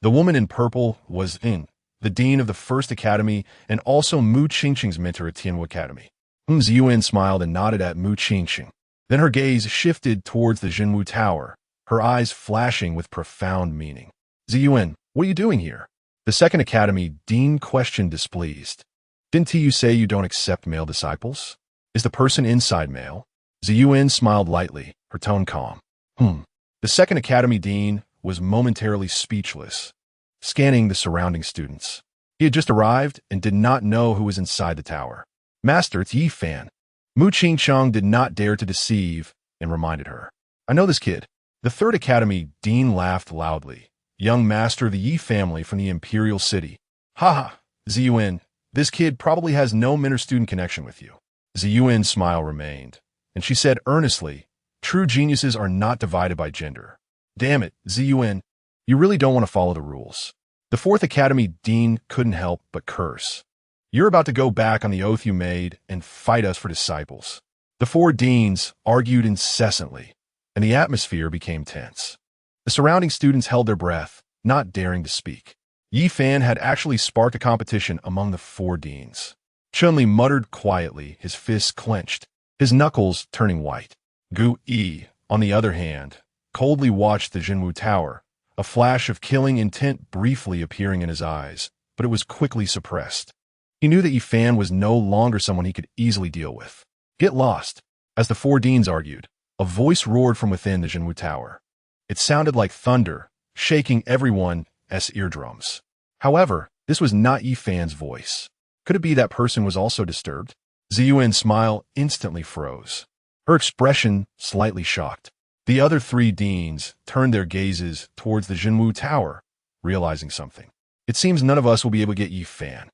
The woman in purple was the dean of the 1st Academy and also Mu Qingcheng's mentor at Tianwu Academy. Ziyuan smiled and nodded at Mu Qingcheng. Then her gaze shifted towards the Jinwu Tower, her eyes flashing with profound meaning. Ziyuan, what are you doing here? The 2nd Academy dean questioned displeased. Didn't you say you don't accept male disciples? Is the person inside male? Ziyuan smiled lightly, her tone calm. The 2nd Academy dean was momentarily speechless, scanning the surrounding students. He had just arrived and did not know who was inside the tower. Master, it's Yi Fan. Mu Qingcheng did not dare to deceive and reminded her. I know this kid. The 3rd Academy dean laughed loudly. Young master of the Yi family from the Imperial City. Ha! Ziyuan, this kid probably has no mentor-student connection with you. Ziyuan's smile remained, and she said earnestly, true geniuses are not divided by gender. Damn it, Ziyuan, you really don't want to follow the rules. The 4th Academy dean couldn't help but curse. You're about to go back on the oath you made and fight us for disciples. The four deans argued incessantly, and the atmosphere became tense. The surrounding students held their breath, not daring to speak. Yi Fan had actually sparked a competition among the four deans. Chunli muttered quietly, his fists clenched, his knuckles turning white. Gu Yi, on the other hand, coldly watched the Jinwu Tower, a flash of killing intent briefly appearing in his eyes, but it was quickly suppressed. He knew that Yi Fan was no longer someone he could easily deal with. Get lost. As the four deans argued, a voice roared from within the Jinwu Tower. It sounded like thunder, shaking everyone's eardrums. However, this was not Yi Fan's voice. Could it be that person was also disturbed? Ziyuan's smile instantly froze. Her expression slightly shocked. The other three deans turned their gazes towards the Jinwu Tower, realizing something. It seems none of us will be able to get Yi Fan.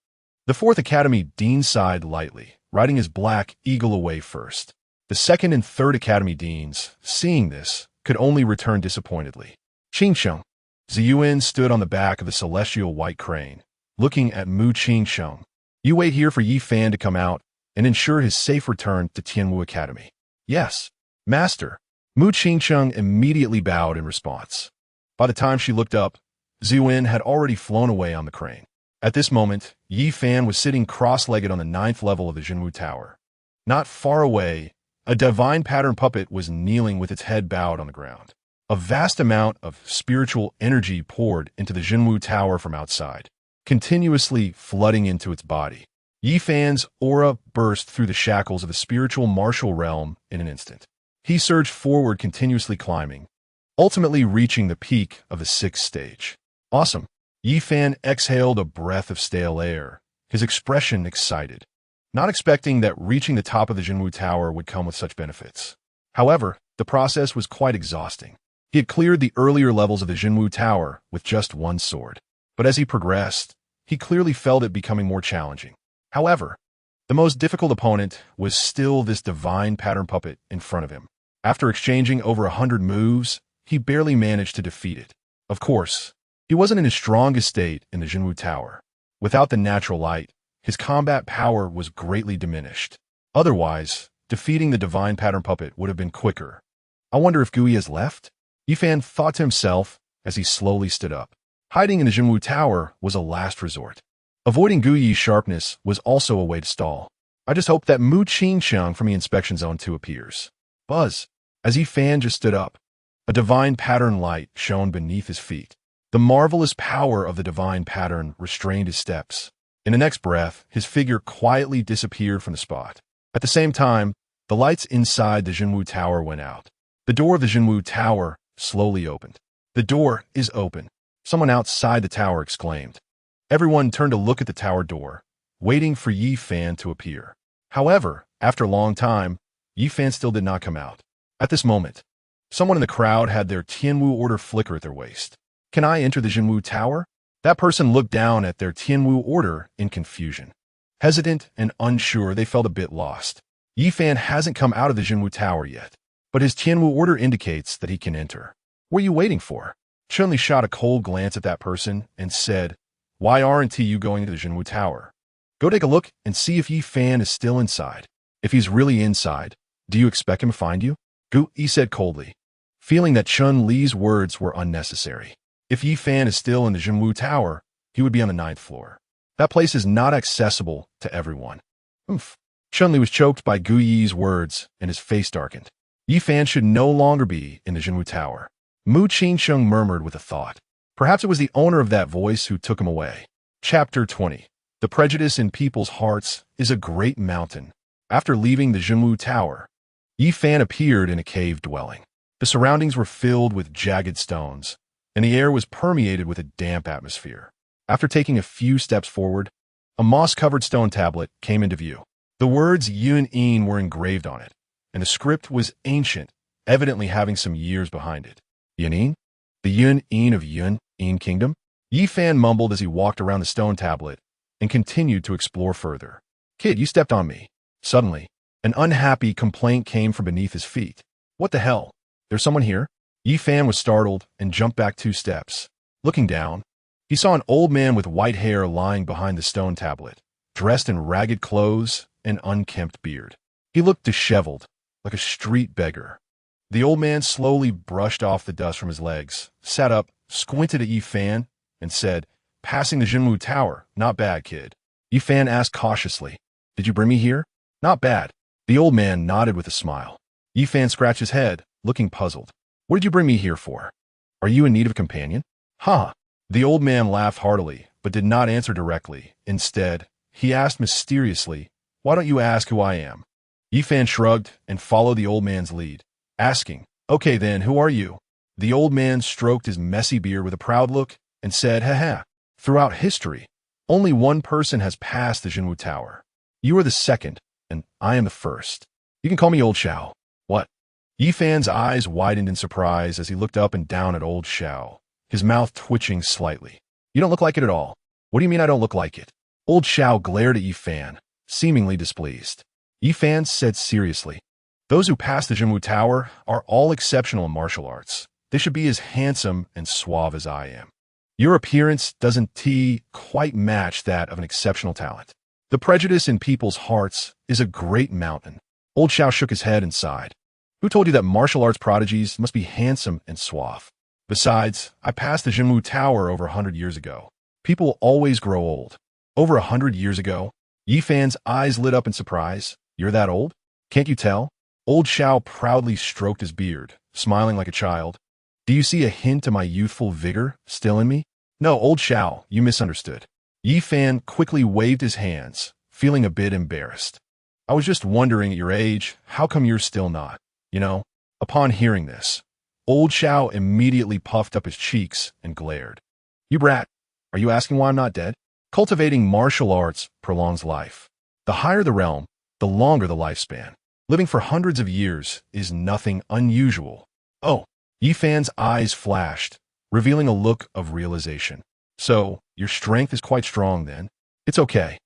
The fourth academy dean sighed lightly, riding his black eagle away first. The second and third academy deans, seeing this, could only return disappointedly. Qingsheng. Ziyuan stood on the back of the celestial white crane, looking at Mu Qingsheng. You wait here for Yi Fan to come out and ensure his safe return to Tianwu Academy. Yes, Master. Mu Qingsheng immediately bowed in response. By the time she looked up, Ziyuan had already flown away on the crane. At this moment, Yi Fan was sitting cross-legged on the 9th level of the Jinwu Tower. Not far away, a divine pattern puppet was kneeling with its head bowed on the ground. A vast amount of spiritual energy poured into the Jinwu Tower from outside, continuously flooding into its body. Yi Fan's aura burst through the shackles of the spiritual martial realm in an instant. He surged forward, continuously climbing, ultimately reaching the peak of the 6th stage. Awesome. Yi Fan exhaled a breath of stale air, his expression excited, not expecting that reaching the top of the Jinwu Tower would come with such benefits. However, the process was quite exhausting. He had cleared the earlier levels of the Jinwu Tower with just one sword. But as he progressed, he clearly felt it becoming more challenging. However, the most difficult opponent was still this divine pattern puppet in front of him. After exchanging over 100 moves, he barely managed to defeat it. Of course, he wasn't in his strongest state in the Jinwu Tower. Without the natural light, his combat power was greatly diminished. Otherwise, defeating the divine pattern puppet would have been quicker. I wonder if Gui has left? Yi Fan thought to himself as he slowly stood up. Hiding in the Jinwu Tower was a last resort. Avoiding Guyi's sharpness was also a way to stall. I just hope that Mu Qingsheng from the inspection zone 2 appears. Buzz. As Yi Fan just stood up, a divine pattern light shone beneath his feet. The marvelous power of the divine pattern restrained his steps. In the next breath, his figure quietly disappeared from the spot. At the same time, the lights inside the Jinwu Tower went out. The door of the Jinwu Tower slowly opened. The door is open. Someone outside the tower exclaimed. Everyone turned to look at the tower door, waiting for Yi Fan to appear. However, after a long time, Yi Fan still did not come out. At this moment, someone in the crowd had their Tianwu order flicker at their waist. Can I enter the Jinwu Tower? That person looked down at their Tianwu order in confusion. Hesitant and unsure, they felt a bit lost. Yi Fan hasn't come out of the Jinwu Tower yet, but his Tianwu order indicates that he can enter. What are you waiting for? Chunli shot a cold glance at that person and said, Why aren't you going to the Jinwu Tower? Go take a look and see if Yi Fan is still inside. If he's really inside, do you expect him to find you? Gu Yi said coldly, feeling that Chun Li's words were unnecessary. If Yi Fan is still in the Jinwu Tower, he would be on the 9th floor. That place is not accessible to everyone. Oof. Chun Li was choked by Gu Yi's words and his face darkened. Yi Fan should no longer be in the Jinwu Tower. Mu Qingsheng murmured with a thought. Perhaps it was the owner of that voice who took him away. Chapter 20. The prejudice in people's hearts is a great mountain. After leaving the Jinwu Tower, Yi Fan appeared in a cave dwelling. The surroundings were filled with jagged stones, and the air was permeated with a damp atmosphere. After taking a few steps forward, a moss-covered stone tablet came into view. The words Yun-In were engraved on it, and the script was ancient, evidently having some years behind it. Yun-In? The Yun-In of Yun-In Kingdom? Yi Fan mumbled as he walked around the stone tablet and continued to explore further. Kid, you stepped on me. Suddenly, an unhappy complaint came from beneath his feet. What the hell? There's someone here? Yi Fan was startled and jumped back 2 steps. Looking down, he saw an old man with white hair lying behind the stone tablet, dressed in ragged clothes and unkempt beard. He looked disheveled, like a street beggar. The old man slowly brushed off the dust from his legs, sat up, squinted at Yi Fan, and said, "Passing the Jinwu Tower, not bad, kid." Yi Fan asked cautiously, "Did you bring me here?" "Not bad." The old man nodded with a smile. Yi Fan scratched his head, looking puzzled. "What did you bring me here for? Are you in need of a companion?" "Ha!" The old man laughed heartily, but did not answer directly. Instead, he asked mysteriously, "Why don't you ask who I am?" Yi Fan shrugged and followed the old man's lead, asking, "Okay then, who are you?" The old man stroked his messy beard with a proud look and said, "Ha. Throughout history, only one person has passed the Jinwu Tower. You are the second, and I am the first. You can call me Old Xiao." "What?" Yi Fan's eyes widened in surprise as he looked up and down at Old Xiao, his mouth twitching slightly. "You don't look like it at all." "What do you mean I don't look like it?" Old Xiao glared at Yi Fan, seemingly displeased. Yi Fan said seriously, "Those who pass the Jinwu Tower are all exceptional in martial arts. They should be as handsome and suave as I am. Your appearance doesn't quite match that of an exceptional talent. The prejudice in people's hearts is a great mountain." Old Xiao shook his head and sighed. "Who told you that martial arts prodigies must be handsome and suave? Besides, I passed the Jinwu Tower over 100 years ago. People always grow old." "Over 100 years ago?" Yi Fan's eyes lit up in surprise. "You're that old? Can't you tell?" Old Xiao proudly stroked his beard, smiling like a child. "Do you see a hint of my youthful vigor still in me?" "No, Old Xiao, you misunderstood." Yi Fan quickly waved his hands, feeling a bit embarrassed. "I was just wondering at your age, how come you're still not, you know?" Upon hearing this, Old Xiao immediately puffed up his cheeks and glared. "You brat, are you asking why I'm not dead? Cultivating martial arts prolongs life. The higher the realm, the longer the lifespan. Living for hundreds of years is nothing unusual." "Oh." Yi Fan's eyes flashed, revealing a look of realization. "So, your strength is quite strong then?" "It's okay."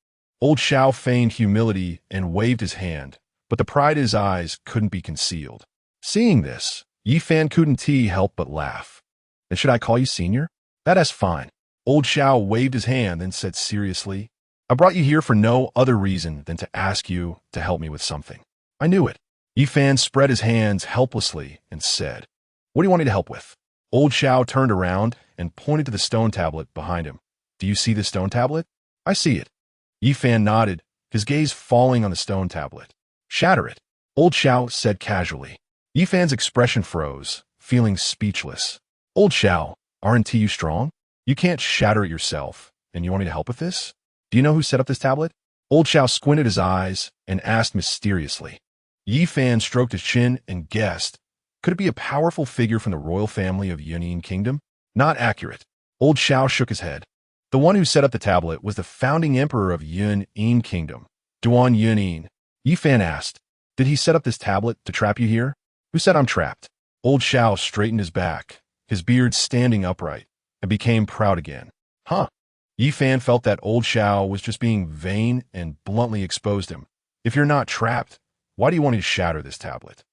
Old Xiao feigned humility and waved his hand, but the pride in his eyes couldn't be concealed. Seeing this, Yi Fan couldn't help but laugh. "Then should I call you senior?" "That's fine." Old Xiao waved his hand and said seriously, "I brought you here for no other reason than to ask you to help me with something." "I knew it." Yi Fan spread his hands helplessly and said, "What do you want me to help with?" Old Xiao turned around and pointed to the stone tablet behind him. "Do you see the stone tablet?" "I see it." Yi Fan nodded, his gaze falling on the stone tablet. "Shatter it," Old Xiao said casually. Yi Fan's expression froze, feeling speechless. "Old Xiao, aren't you strong? You can't shatter it yourself, and you want me to help with this? Do you know who set up this tablet?" Old Xiao squinted his eyes and asked mysteriously. Yi Fan stroked his chin and guessed. Could it be a powerful figure from the royal family of Yunyin Kingdom? Not accurate. Old Xiao shook his head. The one who set up the tablet was the founding emperor of Yunyin Kingdom, Duan Yunyin. Yi Fan asked, "Did he set up this tablet to trap you here?" "Who said I'm trapped?" Old Xiao straightened his back, his beard standing upright, and became proud again. "Huh." Yi Fan felt that Old Xiao was just being vain and bluntly exposed him. "If you're not trapped, why do you want me to shatter this tablet?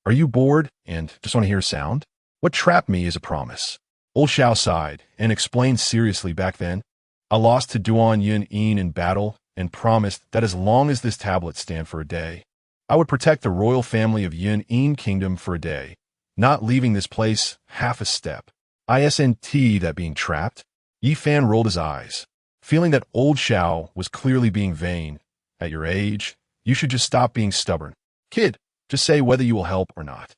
Are you bored and just want to hear a sound? What trapped me is a promise." Old Xiao sighed and explained seriously back then, "I lost to Duan Yunyin in battle and promised that as long as this tablet stand for a day, I would protect the royal family of Yunyin Kingdom for a day, not leaving this place half a step. Isn't that being trapped?" Yi Fan rolled his eyes, feeling that Old Xiao was clearly being vain. "At your age, you should just stop being stubborn. Kid, just say whether you will help or not."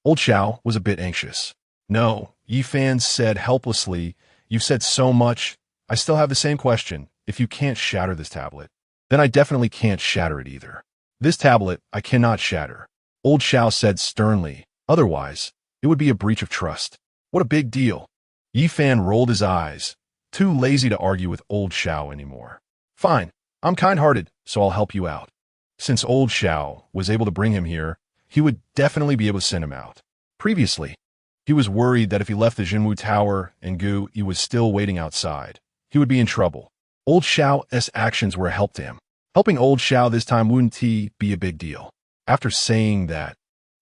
Old Xiao was a bit anxious. "No," Yi Fan said helplessly, "you've said so much. I still have the same question. If you can't shatter this tablet, then I definitely can't shatter it either." "This tablet I cannot shatter," Old Xiao said sternly. "Otherwise, it would be a breach of trust." "What a big deal." Yi Fan rolled his eyes, too lazy to argue with Old Xiao anymore. "Fine, I'm kind-hearted, so I'll help you out." Since Old Xiao was able to bring him here, he would definitely be able to send him out. Previously, he was worried that if he left the Jinwu Tower and He was still waiting outside, he would be in trouble. Old Xiao's actions were a help to him. Helping Old Xiao this time wouldn't be a big deal. After saying that,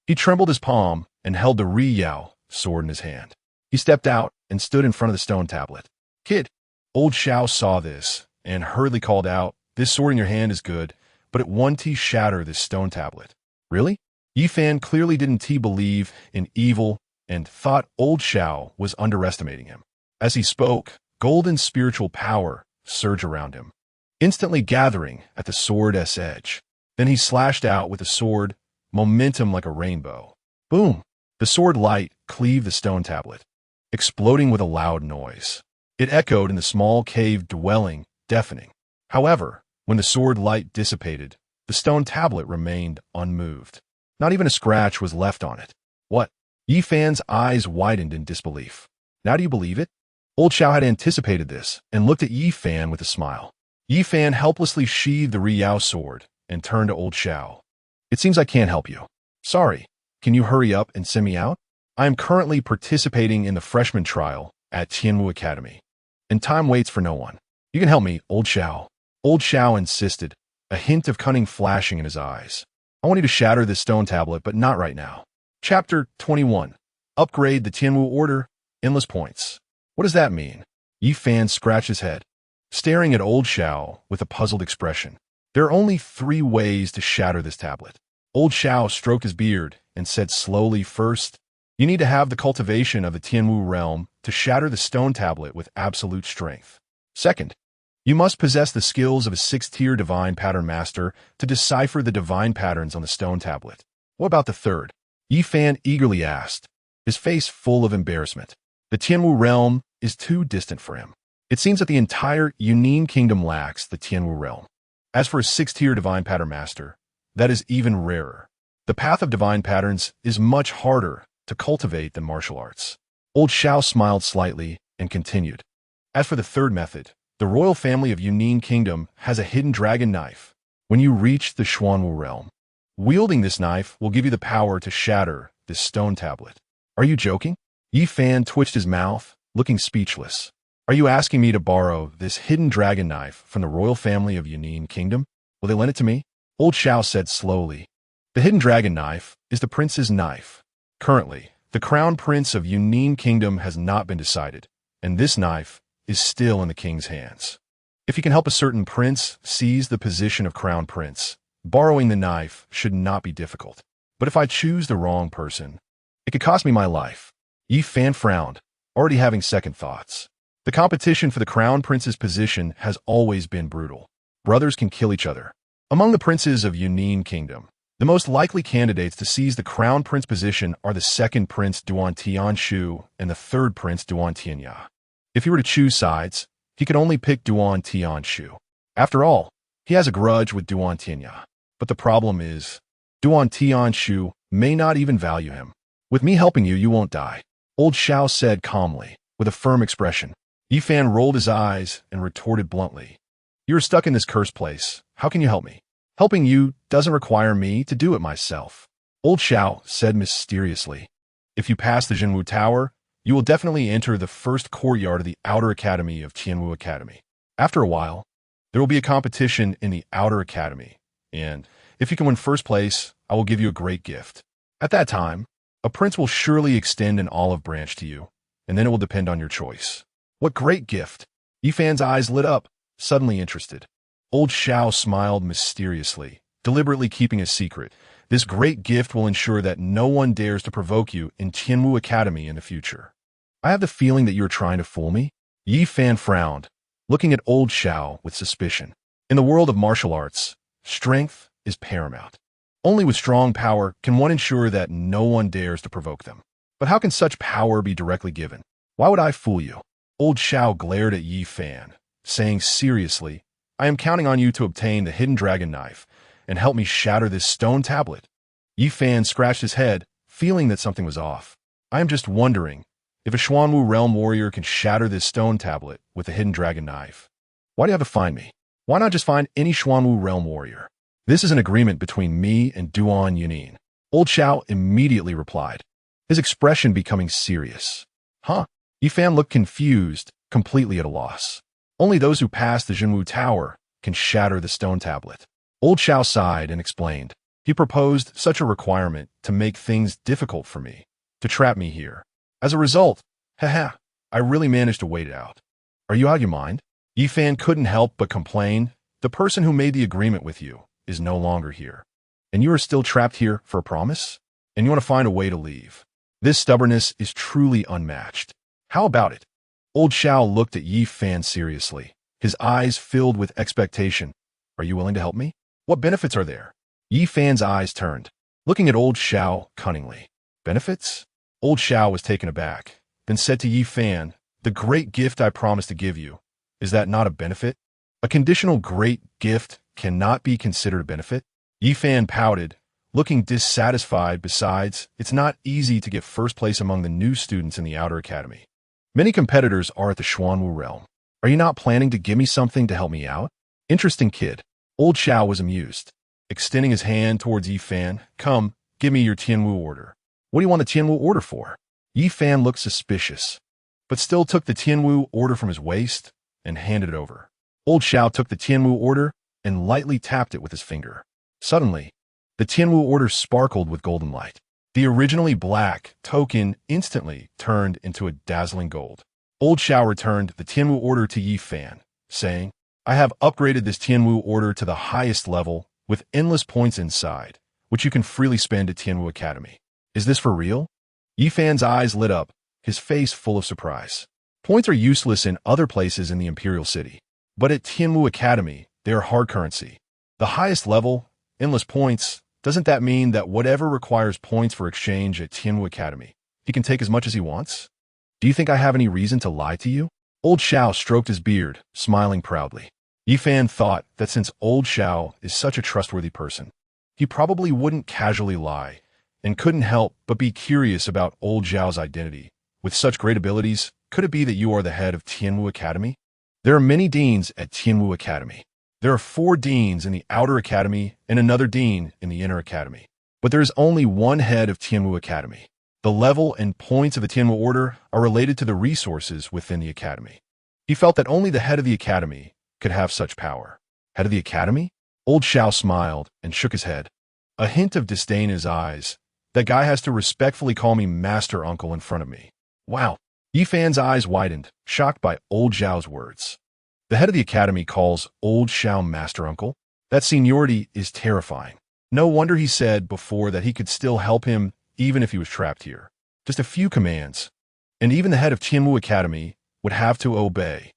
he trembled his palm and held the Riyao sword in his hand. He stepped out and stood in front of the stone tablet. "Kid." Old Xiao saw this and hurriedly called out, "This sword in your hand is good, but it won't shatter this stone tablet." "Really?" Yifan clearly didn't believe in evil and thought old Xiao was underestimating him. As he spoke, golden spiritual power surged around him, instantly gathering at the sword's edge. Then he slashed out with the sword, momentum like a rainbow. Boom! The sword light cleaved the stone tablet, exploding with a loud noise. It echoed in the small cave dwelling, deafening. However, when the sword light dissipated, the stone tablet remained unmoved. Not even a scratch was left on it. What? Yifan's eyes widened in disbelief. Now do you believe it? Old Xiao had anticipated this and looked at Yifan with a smile. Yifan helplessly sheathed the Riyao sword and turned to old Xiao. It seems I can't help you. Sorry. Can you hurry up and send me out? I am currently participating in the freshman trial at Tianwu Academy, and time waits for no one. You can help me, old Xiao. Old Xiao insisted, a hint of cunning flashing in his eyes. I want you to shatter this stone tablet, but not right now. Chapter 21. Upgrade the Tianwu Order, Endless Points. What does that mean? Yifan scratched his head, staring at old Xiao with a puzzled expression. There are only 3 ways to shatter this tablet. Old Xiao stroked his beard and said slowly, first, you need to have the cultivation of the Tianwu realm to shatter the stone tablet with absolute strength. Second, you must possess the skills of a 6th-tier divine pattern master to decipher the divine patterns on the stone tablet. What about the third? Yifan eagerly asked, his face full of embarrassment. The Tianwu realm is too distant for him. It seems that the entire Yunin kingdom lacks the Tianwu realm. As for a 6th-tier divine pattern master, that is even rarer. The path of divine patterns is much harder to cultivate than martial arts. Old Xiao smiled slightly and continued. As for the third method, the royal family of Yunin Kingdom has a hidden dragon knife. When you reach the Xuanwu realm, wielding this knife will give you the power to shatter this stone tablet. Are you joking? Yifan twitched his mouth, looking speechless. Are you asking me to borrow this hidden dragon knife from the royal family of Yunin Kingdom? Will they lend it to me? Old Xiao said slowly. The hidden dragon knife is the prince's knife. Currently, the crown prince of Yunin Kingdom has not been decided, and this knife is still in the king's hands. If you can help a certain prince seize the position of crown prince, borrowing the knife should not be difficult. But if I choose the wrong person, it could cost me my life. Yifan frowned, already having second thoughts. The competition for the crown prince's position has always been brutal. Brothers can kill each other. Among the princes of Yunin Kingdom, the most likely candidates to seize the crown prince position are the second prince Duan Tianshu and the third prince Duan Tianya. If he were to choose sides, he could only pick Duan Tianshu. After all, he has a grudge with Duan Tianya. But the problem is, Duan Tianshu may not even value him. With me helping you, you won't die. Old Xiao said calmly, with a firm expression. Yifan rolled his eyes and retorted bluntly. You're stuck in this cursed place. How can you help me? Helping you doesn't require me to do it myself. Old Xiao said mysteriously. If you pass the Jinwu Tower, you will definitely enter the first courtyard of the Outer Academy of Tianwu Academy. After a while, there will be a competition in the Outer Academy, and if you can win first place, I will give you a great gift. At that time, a prince will surely extend an olive branch to you, and then it will depend on your choice. What great gift! Yifan's eyes lit up, suddenly interested. Old Xiao smiled mysteriously, deliberately keeping a secret. This great gift will ensure that no one dares to provoke you in Tianwu Academy in the future. I have the feeling that you are trying to fool me. Yifan frowned, looking at old Xiao with suspicion. In the world of martial arts, strength is paramount. Only with strong power can one ensure that no one dares to provoke them. But how can such power be directly given? Why would I fool you? Old Xiao glared at Yifan, saying seriously, I am counting on you to obtain the hidden dragon knife and help me shatter this stone tablet. Yifan scratched his head, feeling that something was off. I am just wondering if a Xuanwu realm warrior can shatter this stone tablet with the hidden dragon knife. Why do you have to find me? Why not just find any Xuanwu realm warrior? This is an agreement between me and Duan Yunin. Old Xiao immediately replied, his expression becoming serious. Huh? Yifan looked confused, completely at a loss. Only those who pass the Jinwu Tower can shatter the stone tablet. Old Xiao sighed and explained. He proposed such a requirement to make things difficult for me, to trap me here. As a result, I really managed to wait it out. Are you out of your mind? Yifan couldn't help but complain. The person who made the agreement with you is no longer here. And you are still trapped here for a promise? And you want to find a way to leave. This stubbornness is truly unmatched. How about it? Old Xiao looked at Yi Fan seriously, his eyes filled with expectation. Are you willing to help me? What benefits are there? Yi Fan's eyes turned, looking at Old Xiao cunningly. Benefits? Old Xiao was taken aback, then said to Yi Fan, the great gift I promised to give you. Is that not a benefit? A conditional great gift cannot be considered a benefit? Yi Fan pouted, looking dissatisfied. Besides, it's not easy to get first place among the new students in the Outer Academy. Many competitors are at the Xuanwu realm. Are you not planning to give me something to help me out? Interesting kid. Old Xiao was amused, extending his hand towards Yi Fan. Come, give me your Tianwu order. What do you want the Tianwu order for? Yi Fan looked suspicious, but still took the Tianwu order from his waist and handed it over. Old Xiao took the Tianwu order and lightly tapped it with his finger. Suddenly, the Tianwu order sparkled with golden light. The originally black token instantly turned into a dazzling gold. Old Xiao returned the Tianwu order to Yi Fan, saying, I have upgraded this Tianwu order to the highest level with endless points inside, which you can freely spend at Tianwu Academy. Is this for real? Yi Fan's eyes lit up, his face full of surprise. Points are useless in other places in the Imperial City, but at Tianwu Academy, they are hard currency. The highest level, endless points, doesn't that mean that whatever requires points for exchange at Tianwu Academy, he can take as much as he wants? Do you think I have any reason to lie to you? Old Xiao stroked his beard, smiling proudly. Yi Fan thought that since Old Xiao is such a trustworthy person, he probably wouldn't casually lie, and couldn't help but be curious about Old Xiao's identity. With such great abilities, could it be that you are the head of Tianwu Academy? There are many deans at Tianwu Academy. There are 4 deans in the Outer Academy and another dean in the Inner Academy. But there is only one head of Tianwu Academy. The level and points of the Tianwu Order are related to the resources within the Academy. He felt that only the head of the Academy could have such power. Head of the Academy? Old Xiao smiled and shook his head, a hint of disdain in his eyes. That guy has to respectfully call me Master Uncle in front of me. Wow. Yi Fan's eyes widened, shocked by Old Xiao's words. The head of the Academy calls Old Xiao Master Uncle? That seniority is terrifying. No wonder he said before that he could still help him even if he was trapped here. Just a few commands, and even the head of Tianwu Academy would have to obey.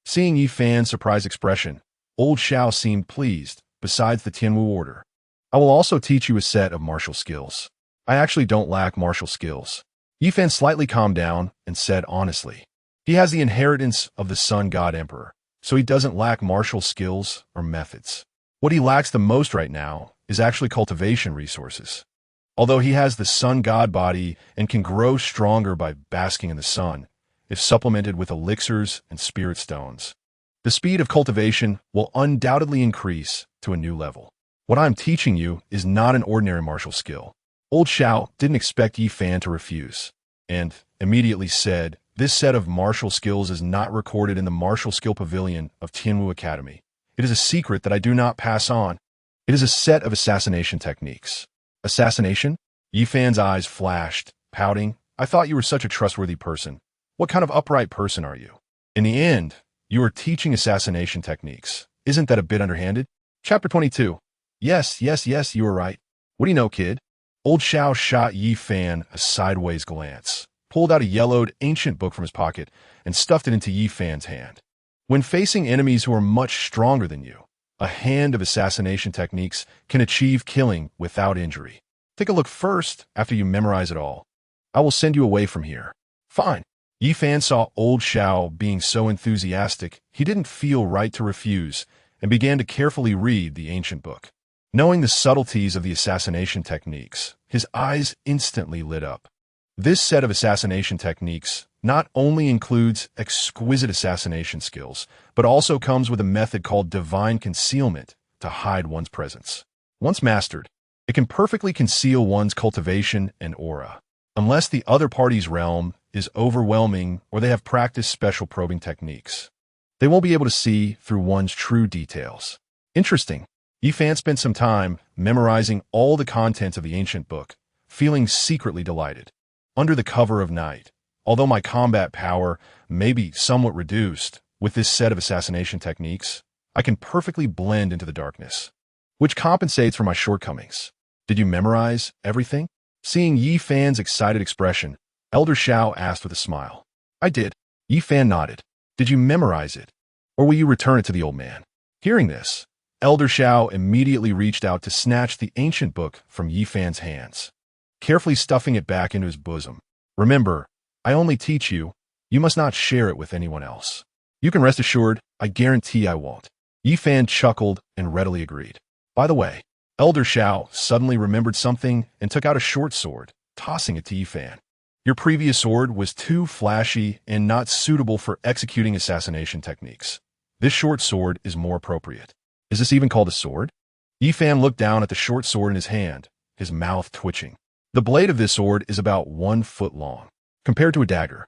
Seeing Yi Fan's surprised expression, Old Xiao seemed pleased. Besides the Tianwu order, I will also teach you a set of martial skills. I actually don't lack martial skills. Yi Fan slightly calmed down and said honestly, he has the inheritance of the Sun God Emperor, so he doesn't lack martial skills or methods. What he lacks the most right now is actually cultivation resources. Although he has the Sun God body and can grow stronger by basking in the sun, if supplemented with elixirs and spirit stones, the speed of cultivation will undoubtedly increase to a new level. What I'm teaching you is not an ordinary martial skill. Old Xiao didn't expect Yi Fan to refuse, and immediately said, this set of martial skills is not recorded in the Martial Skill Pavilion of Tianwu Academy. It is a secret that I do not pass on. It is a set of assassination techniques. Assassination? Yi Fan's eyes flashed, pouting. I thought you were such a trustworthy person. What kind of upright person are you? In the end, you are teaching assassination techniques. Isn't that a bit underhanded? Chapter 22. Yes, you were right. What do you know, kid? Old Xiao shot Yi Fan a sideways glance, pulled out a yellowed ancient book from his pocket, and stuffed it into Yi Fan's hand. When facing enemies who are much stronger than you, a hand of assassination techniques can achieve killing without injury. Take a look first after you memorize it all. I will send you away from here. Fine. Yi Fan saw Old Xiao being so enthusiastic, he didn't feel right to refuse, and began to carefully read the ancient book. Knowing the subtleties of the assassination techniques, his eyes instantly lit up. This set of assassination techniques not only includes exquisite assassination skills, but also comes with a method called divine concealment to hide one's presence. Once mastered, it can perfectly conceal one's cultivation and aura, unless the other party's realm is overwhelming or they have practiced special probing techniques. They won't be able to see through one's true details. Interesting. Yi Fan spent some time memorizing all the contents of the ancient book, feeling secretly delighted. Under the cover of night, although my combat power may be somewhat reduced with this set of assassination techniques, I can perfectly blend into the darkness. which compensates for my shortcomings. Did you memorize everything? Seeing Yi Fan's excited expression, Elder Shao asked with a smile. I did. Yi Fan nodded. Did you memorize it? Or will you return it to the old man? Hearing this, Elder Shao immediately reached out to snatch the ancient book from Yi Fan's hands, carefully stuffing it back into his bosom. Remember, I only teach you. You must not share it with anyone else. You can rest assured, I guarantee I won't. Yi Fan chuckled and readily agreed. By the way, Elder Shao suddenly remembered something and took out a short sword, tossing it to Yi Fan. Your previous sword was too flashy and not suitable for executing assassination techniques. This short sword is more appropriate. Is this even called a sword? Yi Fan looked down at the short sword in his hand, his mouth twitching. The blade of this sword is about 1 foot long. Compared to a dagger,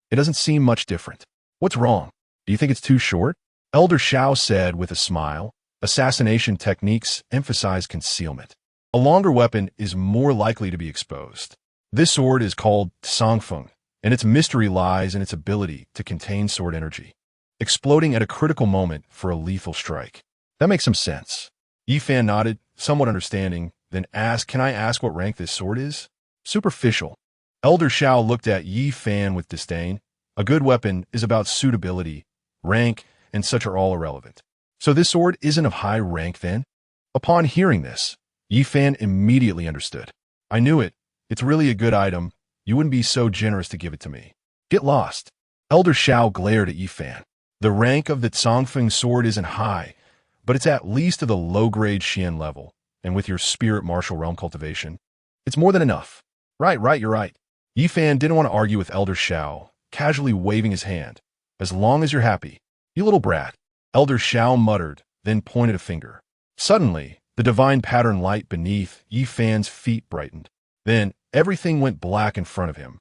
it doesn't seem much different. What's wrong? Do you think it's too short? Elder Shao said with a smile. Assassination techniques emphasize concealment. A longer weapon is more likely to be exposed. This sword is called Songfeng, and its mystery lies in its ability to contain sword energy, exploding at a critical moment for a lethal strike. That makes some sense. Yi Fan nodded, somewhat understanding, then asked, Can I ask what rank this sword is? Superficial. Elder Shao looked at Yi Fan with disdain. A good weapon is about suitability, rank, and such are all irrelevant. So this sword isn't of high rank then? Upon hearing this, Yi Fan immediately understood. I knew it. It's really a good item. You wouldn't be so generous to give it to me. Get lost. Elder Shao glared at Yi Fan. The rank of the Songfeng sword isn't high, but it's at least to the low-grade Xian level, and with your spirit martial realm cultivation, it's more than enough. Right, you're right. Yi Fan didn't want to argue with Elder Shao, casually waving his hand. As long as you're happy. You little brat. Elder Shao muttered, then pointed a finger. Suddenly, the divine pattern light beneath Yi Fan's feet brightened. Then, everything went black in front of him,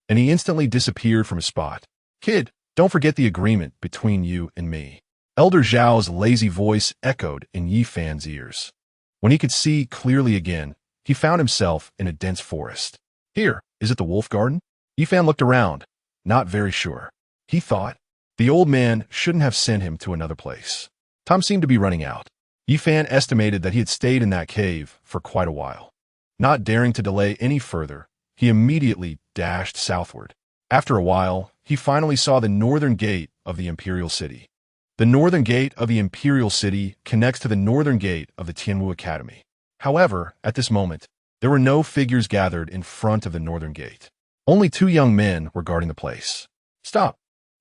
and he instantly disappeared from his spot. Kid, don't forget the agreement between you and me. Elder Zhao's lazy voice echoed in Yi Fan's ears. When he could see clearly again, he found himself in a dense forest. Here, is it the wolf garden? Yi Fan looked around, not very sure. He thought, the old man shouldn't have sent him to another place. Time seemed to be running out. Yi Fan estimated that he had stayed in that cave for quite a while. Not daring to delay any further, he immediately dashed southward. After a while, he finally saw the northern gate of the Imperial City. The northern gate of the Imperial City connects to the northern gate of the Tianwu Academy. However, at this moment, there were no figures gathered in front of the northern gate. Only 2 young men were guarding the place. Stop!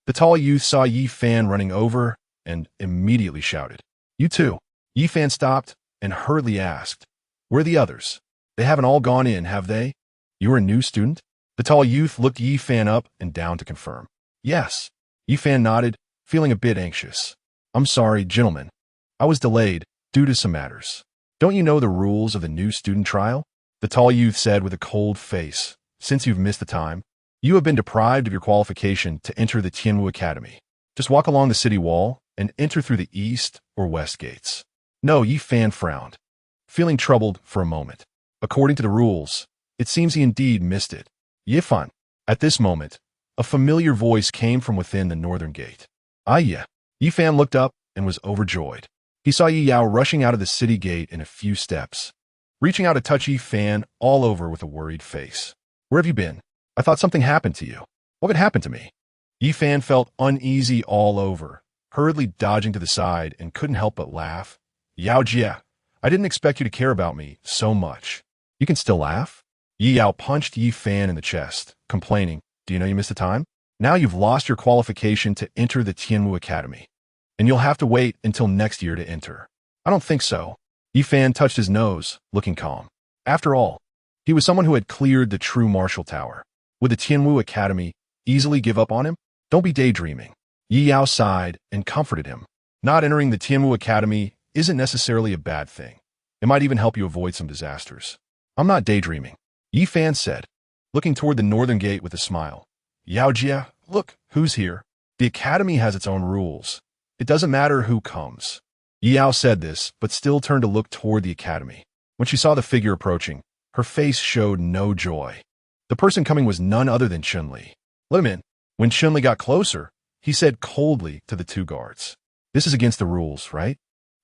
The tall youth saw Yi Fan running over and immediately shouted, You too. Yi Fan stopped and hurriedly asked, Where are the others? They haven't all gone in, have they? You are a new student? The tall youth looked Yi Fan up and down to confirm. Yes. Yi Fan nodded, feeling a bit anxious. I'm sorry, gentlemen. I was delayed due to some matters. Don't you know the rules of the new student trial? The tall youth said with a cold face. Since you've missed the time, you have been deprived of your qualification to enter the Tianwu Academy. Just walk along the city wall and enter through the east or west gates. No, Yi Fan frowned, feeling troubled for a moment. According to the rules, it seems he indeed missed it. Yi Fan. At this moment, a familiar voice came from within the northern gate. Ah, yeah. Yi Fan looked up and was overjoyed. He saw Yi Yao rushing out of the city gate in a few steps, reaching out to touch Yi Fan all over with a worried face. Where have you been? I thought something happened to you. What had happened to me? Yi Fan felt uneasy all over, hurriedly dodging to the side and couldn't help but laugh. Yao Jia, I didn't expect you to care about me so much. You can still laugh? Yi Yao punched Yi Fan in the chest, complaining, Do you know you missed the time? Now you've lost your qualification to enter the Tianwu Academy, and you'll have to wait until next year to enter. I don't think so. Yi Fan touched his nose, looking calm. After all, he was someone who had cleared the true martial tower. Would the Tianwu Academy easily give up on him? Don't be daydreaming. Yi Yao sighed and comforted him. Not entering the Tianwu Academy isn't necessarily a bad thing. It might even help you avoid some disasters. I'm not daydreaming, Yi Fan said, looking toward the northern gate with a smile. Yao Jia, look, who's here? The academy has its own rules. It doesn't matter who comes. Yi Yao said this, but still turned to look toward the academy. When she saw the figure approaching, her face showed no joy. The person coming was none other than Chun-Li. Let him in. When Chun-Li got closer, he said coldly to the 2 guards, This is against the rules, right?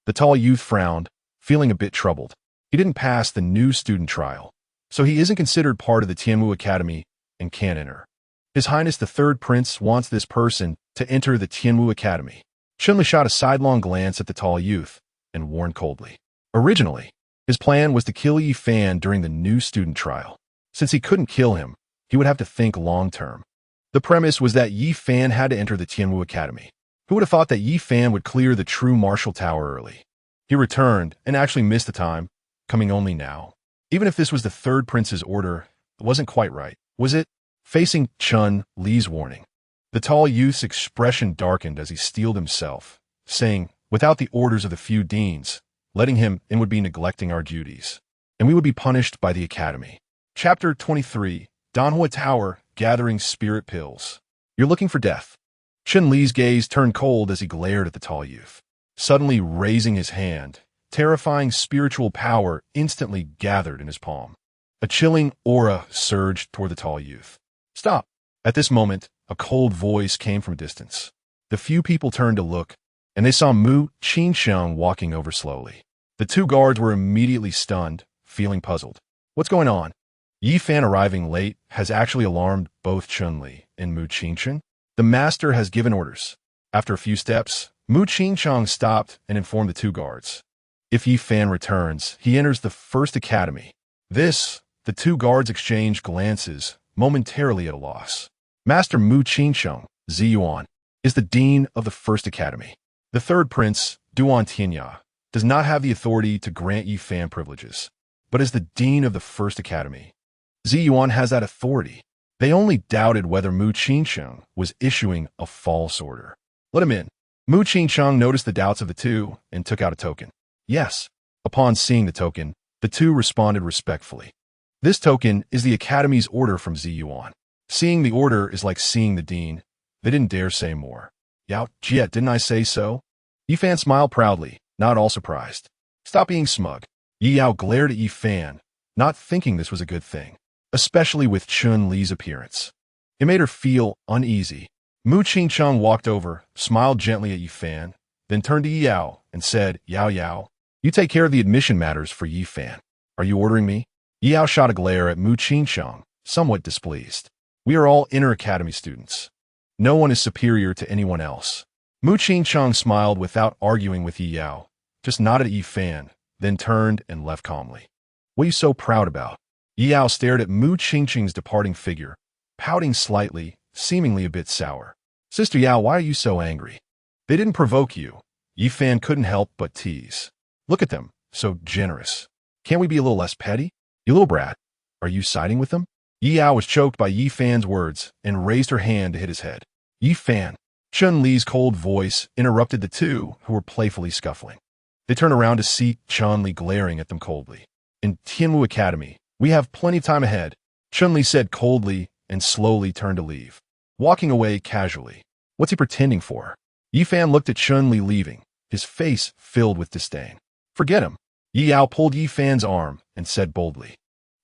The tall youth frowned, feeling a bit troubled. He didn't pass the new student trial, so he isn't considered part of the Tianwu Academy and can't enter. His Highness the Third Prince wants this person to enter the Tianwu Academy. Chunli shot a sidelong glance at the tall youth and warned coldly. Originally, his plan was to kill Yi Fan during the new student trial. Since he couldn't kill him, he would have to think long-term. The premise was that Yi Fan had to enter the Tianwu Academy. Who would have thought that Yi Fan would clear the true martial tower early? He returned and actually missed the time, coming only now. Even if this was the third prince's order, it wasn't quite right, was it? Facing Chun Li's warning, the tall youth's expression darkened as he steeled himself, saying, without the orders of the few deans, letting him in would be neglecting our duties, and we would be punished by the academy. Chapter 23, Danhua Tower, Gathering Spirit Pills. You're looking for death. Chun Li's gaze turned cold as he glared at the tall youth. Suddenly raising his hand, terrifying spiritual power instantly gathered in his palm. A chilling aura surged toward the tall youth. Stop! At this moment, a cold voice came from a distance. The few people turned to look, and they saw Mu Qingxiang walking over slowly. The two guards were immediately stunned, feeling puzzled. What's going on? Yi Fan arriving late has actually alarmed both Chun-Li and Mu Qingxiang. The master has given orders. After a few steps, Mu Qingxiang stopped and informed the two guards. If Yi Fan returns, he enters the first academy. The two guards exchanged glances, momentarily at a loss. Master Mu Qingxiang, Ziyuan, is the dean of the first academy. The third prince, Duan Tianya, does not have the authority to grant Yi Fan privileges, but is the dean of the first academy. Ziyuan has that authority. They only doubted whether Mu Qingxiang was issuing a false order. Let him in. Mu Qingxiang noticed the doubts of the two and took out a token. Yes. Upon seeing the token, the two responded respectfully. This token is the academy's order from Ziyuan. Seeing the order is like seeing the dean. They didn't dare say more. Yao Jie, didn't I say so? Yi Fan smiled proudly, not all surprised. Stop being smug. Yi Yao glared at Yi Fan, not thinking this was a good thing, especially with Chun Li's appearance. It made her feel uneasy. Mu Qingxiang walked over, smiled gently at Yi Fan, then turned to Yi Yao and said, Yao Yao, you take care of the admission matters for Yi Fan. Are you ordering me? Yi Yao shot a glare at Mu Qingxiang, somewhat displeased. We are all inner academy students. No one is superior to anyone else. Mu Qingxiang smiled without arguing with Yi Yao, just nodded at Yi Fan, then turned and left calmly. What are you so proud about? Yi Yao stared at Mu Qingxiang's departing figure, pouting slightly, seemingly a bit sour. Sister Yao, why are you so angry? They didn't provoke you. Yi Fan couldn't help but tease. Look at them, so generous. Can't we be a little less petty? You little brat, are you siding with them? Yi Yao was choked by Yi Fan's words and raised her hand to hit his head. Yi Fan. Chun Li's cold voice interrupted the two who were playfully scuffling. They turned around to see Chun Li glaring at them coldly. In Tianwu Academy, we have plenty of time ahead, Chun Li said coldly and slowly turned to leave, walking away casually. What's he pretending for? Yi Fan looked at Chun Li leaving, his face filled with disdain. Forget him. Yi Yao pulled Yi Fan's arm and said boldly,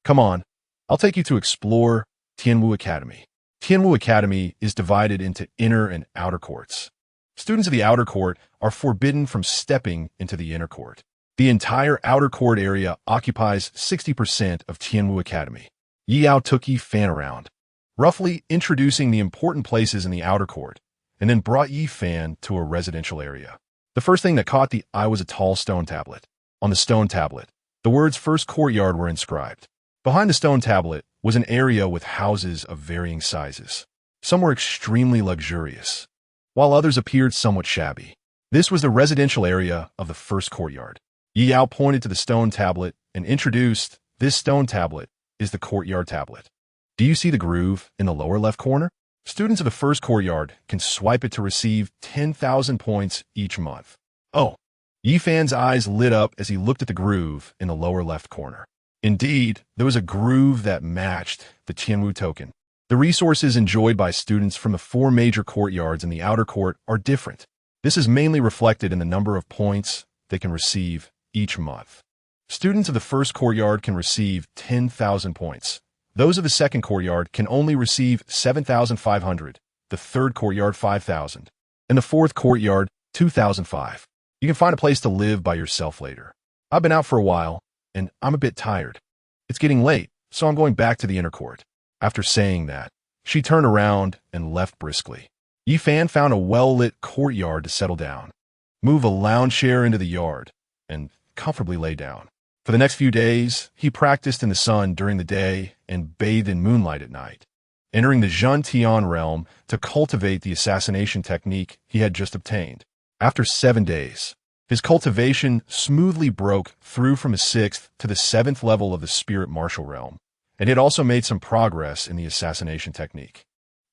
Come on, I'll take you to explore Tianwu Academy. Tianwu Academy is divided into inner and outer courts. Students of the outer court are forbidden from stepping into the inner court. The entire outer court area occupies 60% of Tianwu Academy. Yi Yao took Yi Fan around, roughly introducing the important places in the outer court, and then brought Yi Fan to a residential area. The first thing that caught the eye was a tall stone tablet. On the stone tablet, the words First Courtyard were inscribed. Behind the stone tablet was an area with houses of varying sizes. Some were extremely luxurious, while others appeared somewhat shabby. This was the residential area of the First Courtyard. Yi Yao pointed to the stone tablet and introduced, This stone tablet is the courtyard tablet. Do you see the groove in the lower left corner? Students of the First Courtyard can swipe it to receive 10,000 points each month. Oh! Yi Fan's eyes lit up as he looked at the groove in the lower left corner. Indeed, there was a groove that matched the Tianwu token. The resources enjoyed by students from the four major courtyards in the outer court are different. This is mainly reflected in the number of points they can receive each month. Students of the First Courtyard can receive 10,000 points. Those of the Second Courtyard can only receive 7,500, the Third Courtyard 5,000, and the Fourth Courtyard 2,005. You can find a place to live by yourself later. I've been out for a while, and I'm a bit tired. It's getting late, so I'm going back to the inner court. After saying that, she turned around and left briskly. Yifan found a well-lit courtyard to settle down, move a lounge chair into the yard, and comfortably lay down. For the next few days, he practiced in the sun during the day and bathed in moonlight at night, entering the Zhen Tian realm to cultivate the assassination technique he had just obtained. After 7 days, his cultivation smoothly broke through from the 6th to the 7th level of the spirit martial realm, and he had also made some progress in the assassination technique.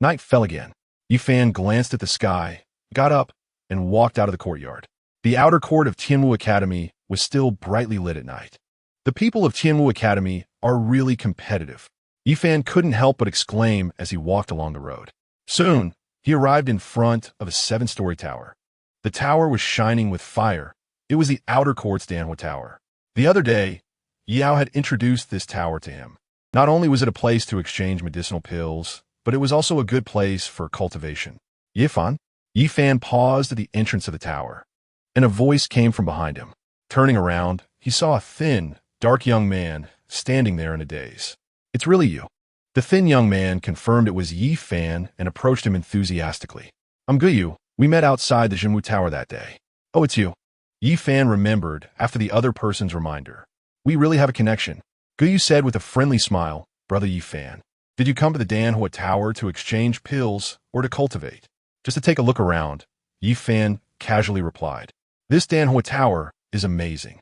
Night fell again. Yifan glanced at the sky, got up, and walked out of the courtyard. The outer court of Tianwu Academy was still brightly lit at night. The people of Tianwu Academy are really competitive. Yifan couldn't help but exclaim as he walked along the road. Soon, he arrived in front of a 7-story tower. The tower was shining with fire. It was the outer court's Danhua Tower. The other day, Yao had introduced this tower to him. Not only was it a place to exchange medicinal pills, but it was also a good place for cultivation. Yifan paused at the entrance of the tower, and a voice came from behind him. Turning around, he saw a thin, dark young man standing there in a daze. It's really you. The thin young man confirmed it was Yifan and approached him enthusiastically. I'm Guyu. We met outside the Jinwu Tower that day. Oh, it's you. Yifan remembered after the other person's reminder. We really have a connection, Guyu said with a friendly smile. Brother Yifan, did you come to the Danhua Tower to exchange pills or to cultivate? Just to take a look around, Yifan casually replied. This Danhua Tower is amazing.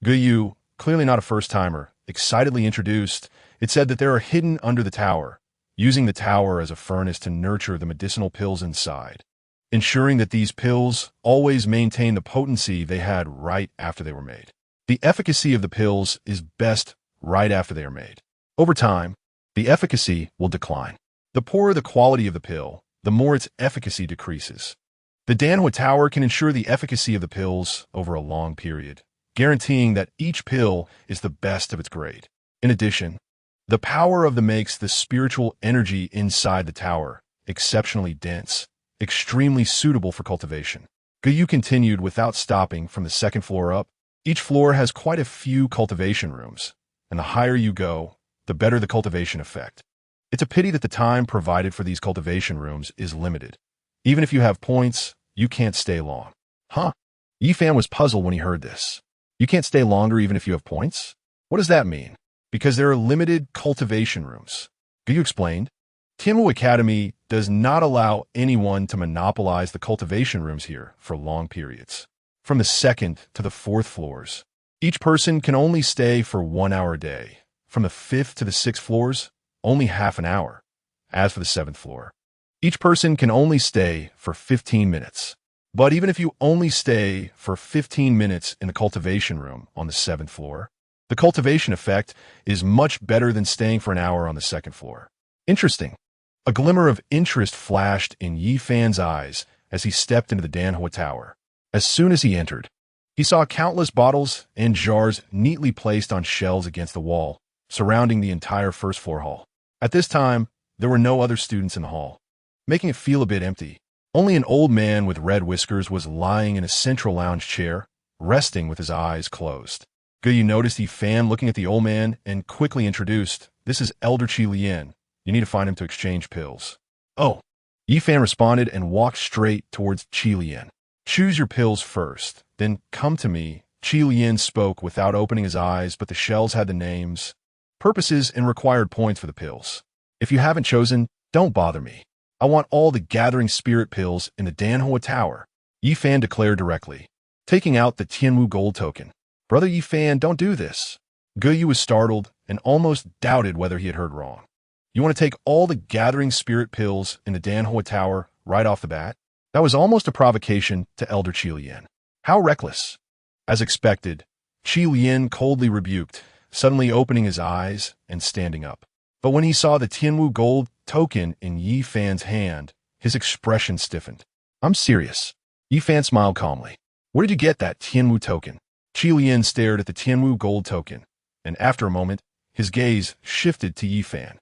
Guyu, clearly not a first-timer, excitedly introduced. It said that there are hidden under the tower, using the tower as a furnace to nurture the medicinal pills inside, ensuring that these pills always maintain the potency they had right after they were made. The efficacy of the pills is best right after they are made. Over time, the efficacy will decline. The poorer the quality of the pill, the more its efficacy decreases. The Danhua Tower can ensure the efficacy of the pills over a long period, guaranteeing that each pill is the best of its grade. In addition, the power of the makes the spiritual energy inside the tower exceptionally dense, extremely suitable for cultivation. Guyu continued without stopping from the 2nd floor up. Each floor has quite a few cultivation rooms, and the higher you go, the better the cultivation effect. It's a pity that the time provided for these cultivation rooms is limited. Even if you have points, you can't stay long. Huh? Yifan was puzzled when he heard this. You can't stay longer even if you have points? What does that mean? Because there are limited cultivation rooms. Guyu explained. Tianwu Academy does not allow anyone to monopolize the cultivation rooms here for long periods. From the 2nd to the 4th floors, each person can only stay for 1 hour a day. From the 5th to the 6th floors, only half an hour. As for the 7th floor, each person can only stay for 15 minutes. But even if you only stay for 15 minutes in the cultivation room on the 7th floor, the cultivation effect is much better than staying for an hour on the 2nd floor. Interesting. A glimmer of interest flashed in Yifan's eyes as he stepped into the Danhua Tower. As soon as he entered, he saw countless bottles and jars neatly placed on shelves against the wall, surrounding the entire 1st floor hall. At this time, there were no other students in the hall, making it feel a bit empty. Only an old man with red whiskers was lying in a central lounge chair, resting with his eyes closed. Guyu noticed Yifan looking at the old man and quickly introduced, This is Elder Qi Lian. You need to find him to exchange pills. Oh. Yifan responded and walked straight towards Qi Lian. Choose your pills first, then come to me. Qi Lian spoke without opening his eyes, but the shells had the names, purposes, and required points for the pills. If you haven't chosen, don't bother me. I want all the gathering spirit pills in the Danhua Tower, Yifan declared directly, taking out the Tianwu gold token. Brother Yifan, don't do this. Guyu was startled and almost doubted whether he had heard wrong. You want to take all the gathering spirit pills in the Danhua Tower right off the bat? That was almost a provocation to Elder Qi Lian. How reckless. As expected, Qi Lian coldly rebuked, suddenly opening his eyes and standing up. But when he saw the Tianwu gold token in Yifan's hand, his expression stiffened. I'm serious. Yifan smiled calmly. Where did you get that Tianwu token? Qi Lian stared at the Tianwu gold token, and after a moment, his gaze shifted to Yifan,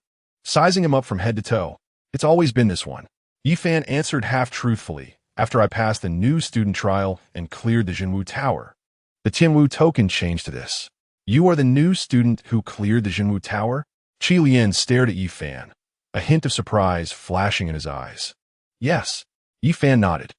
sizing him up from head to toe. It's always been this one. Yifan answered half-truthfully. After I passed the new student trial and cleared the Jinwu Tower, The Tianwu token changed to this. You are the new student who cleared the Jinwu Tower? Qi Lian stared at Yi Fan, a hint of surprise flashing in his eyes. Yes. Yi Fan nodded.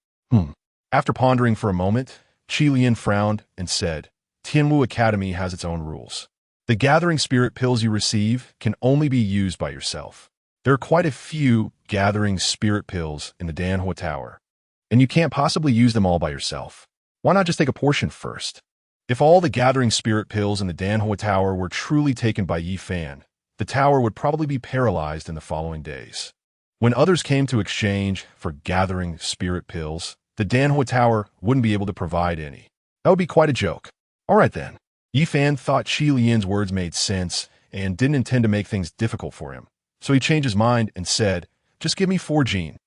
After pondering for a moment, Qi Lian frowned and said, Tianwu Academy has its own rules. The gathering spirit pills you receive can only be used by yourself. There are quite a few gathering spirit pills in the Danhua Tower, and you can't possibly use them all by yourself. Why not just take a portion first? If all the gathering spirit pills in the Danhua Tower were truly taken by Yi Fan, the tower would probably be paralyzed in the following days. When others came to exchange for gathering spirit pills, the Danhua Tower wouldn't be able to provide any. That would be quite a joke. All right then. Yi Fan thought Qi Lian's words made sense and didn't intend to make things difficult for him, so he changed his mind and said, just give me 4 Jin.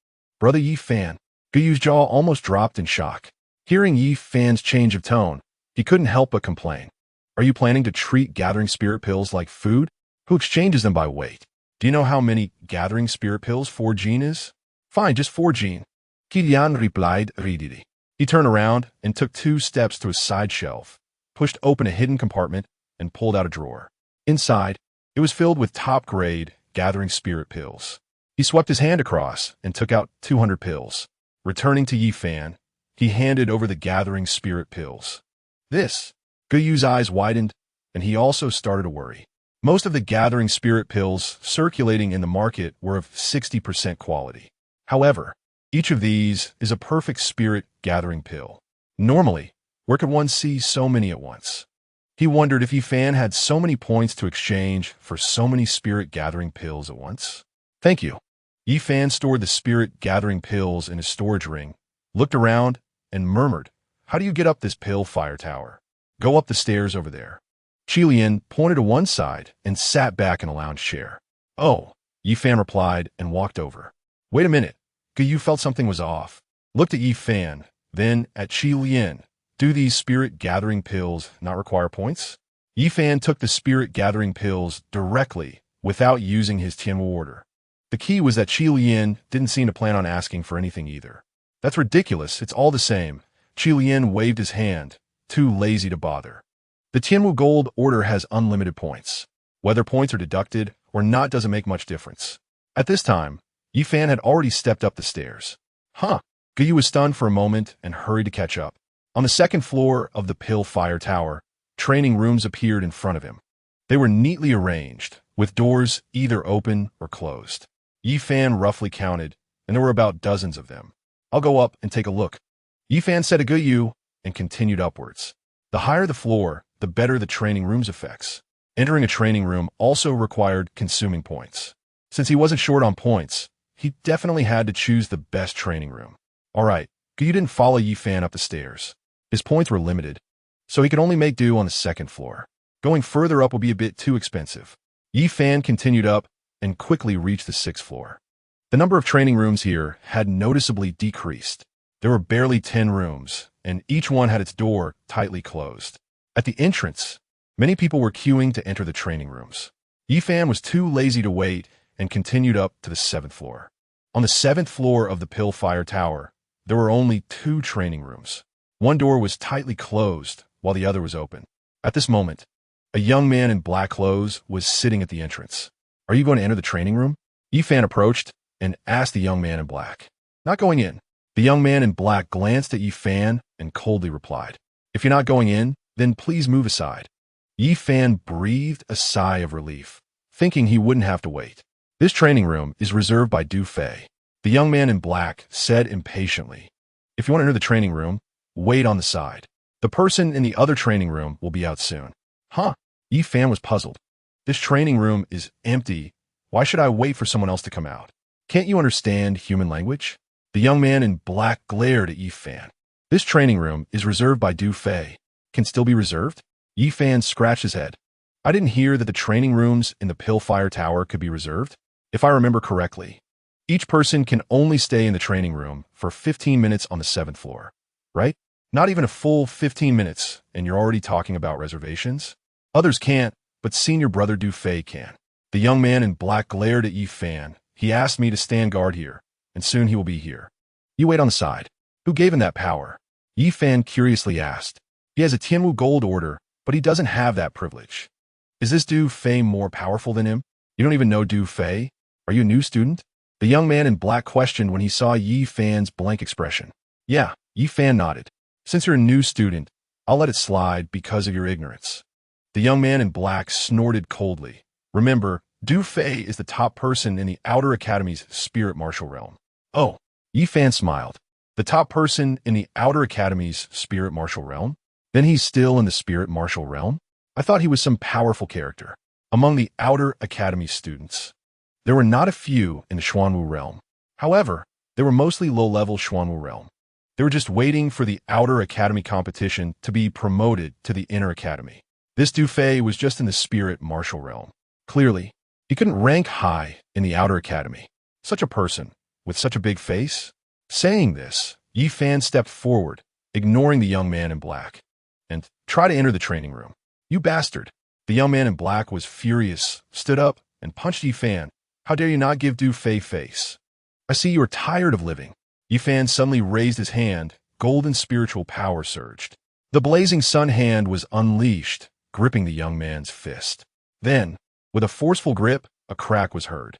Brother Yi Fan. Guyu's jaw almost dropped in shock. Hearing Yi Fan's change of tone, he couldn't help but complain. Are you planning to treat gathering spirit pills like food? Who exchanges them by weight? Do you know how many gathering spirit pills 4 Jin is? Fine, just 4 Jin. Qi replied readily. He turned around and took 2 steps to a side shelf, pushed open a hidden compartment, and pulled out a drawer. Inside, it was filled with top-grade gathering spirit pills. He swept his hand across and took out 200 pills. Returning to Yi Fan, he handed over the gathering spirit pills. This. Guyu's eyes widened, and he also started to worry. Most of the gathering spirit pills circulating in the market were of 60% quality. However, each of these is a perfect spirit gathering pill. Normally, where could one see so many at once? He wondered if Yi Fan had so many points to exchange for so many spirit gathering pills at once. Thank you. Yi Fan stored the spirit gathering pills in his storage ring, looked around, and murmured, how do you get up this pill fire tower? Go up the stairs over there. Qi Lian pointed to one side and sat back in a lounge chair. Oh, Yi Fan replied and walked over. Wait a minute. Guyu felt something was off. Looked at Yi Fan, then at Qi Lian. Do these spirit gathering pills not require points? Yi Fan took the spirit gathering pills directly without using his Tianwu order. The key was that Qi Lian didn't seem to plan on asking for anything either. That's ridiculous, it's all the same. Qi Lian waved his hand, too lazy to bother. The Tianwu Gold order has unlimited points. Whether points are deducted or not doesn't make much difference. At this time, Yi Fan had already stepped up the stairs. Guyu was stunned for a moment and hurried to catch up. On the 2nd floor of the Pill Fire Tower, training rooms appeared in front of him. They were neatly arranged, with doors either open or closed. Yi Fan roughly counted, and there were about dozens of them. I'll go up and take a look. Yi Fan said to Guyu and continued upwards. The higher the floor, the better the training room's effects. Entering a training room also required consuming points. Since he wasn't short on points, he definitely had to choose the best training room. All right, Guyu didn't follow Yi Fan up the stairs. His points were limited, so he could only make do on the 2nd floor. Going further up would be a bit too expensive. Yi Fan continued up and quickly reached the 6th floor. The number of training rooms here had noticeably decreased. There were barely 10 rooms, and each one had its door tightly closed. At the entrance, many people were queuing to enter the training rooms. Yi Fan was too lazy to wait and continued up to the 7th floor. On the 7th floor of the Pill Fire Tower, there were only 2 training rooms. One door was tightly closed, while the other was open. At this moment, a young man in black clothes was sitting at the entrance. Are you going to enter the training room? Yi Fan approached and asked the young man in black. Not going in. The young man in black glanced at Yi Fan and coldly replied, if you're not going in, then please move aside. Yi Fan breathed a sigh of relief, thinking he wouldn't have to wait. This training room is reserved by Du Fei. The young man in black said impatiently, if you want to enter the training room, wait on the side. The person in the other training room will be out soon. Yi Fan was puzzled. This training room is empty. Why should I wait for someone else to come out? Can't you understand human language? The young man in black glared at Yi Fan. This training room is reserved by Du Fei. Can still be reserved? Yi Fan scratched his head. I didn't hear that the training rooms in the Pill Fire Tower could be reserved. If I remember correctly, each person can only stay in the training room for 15 minutes on the 7th floor, right? Not even a full 15 minutes, and you're already talking about reservations? Others can't, but senior brother Du Fei can. The young man in black glared at Yi Fan. He asked me to stand guard here, and soon he will be here. You wait on the side. Who gave him that power? Yi Fan curiously asked. He has a Tianwu gold order, but he doesn't have that privilege. Is this Du Fei more powerful than him? You don't even know Du Fei? Are you a new student? The young man in black questioned when he saw Yi Fan's blank expression. Yeah, Yi Fan nodded. Since you're a new student, I'll let it slide because of your ignorance. The young man in black snorted coldly. Remember, Du Fei is the top person in the Outer Academy's spirit martial realm. Oh, Yi Fan smiled. The top person in the Outer Academy's spirit martial realm? Then he's still in the spirit martial realm? I thought he was some powerful character. Among the Outer Academy students, there were not a few in the Xuanwu realm. However, they were mostly low-level Xuanwu realm. They were just waiting for the Outer Academy competition to be promoted to the Inner Academy. This Du Fei was just in the spirit martial realm. Clearly, he couldn't rank high in the Outer Academy. Such a person, with such a big face? Saying this, Yi Fan stepped forward, ignoring the young man in black, and tried to enter the training room. You bastard! The young man in black was furious, stood up, and punched Yi Fan. How dare you not give Du Fei face? I see you are tired of living. Yi Fan suddenly raised his hand, golden spiritual power surged. The blazing sun hand was unleashed, gripping the young man's fist. Then, with a forceful grip, a crack was heard.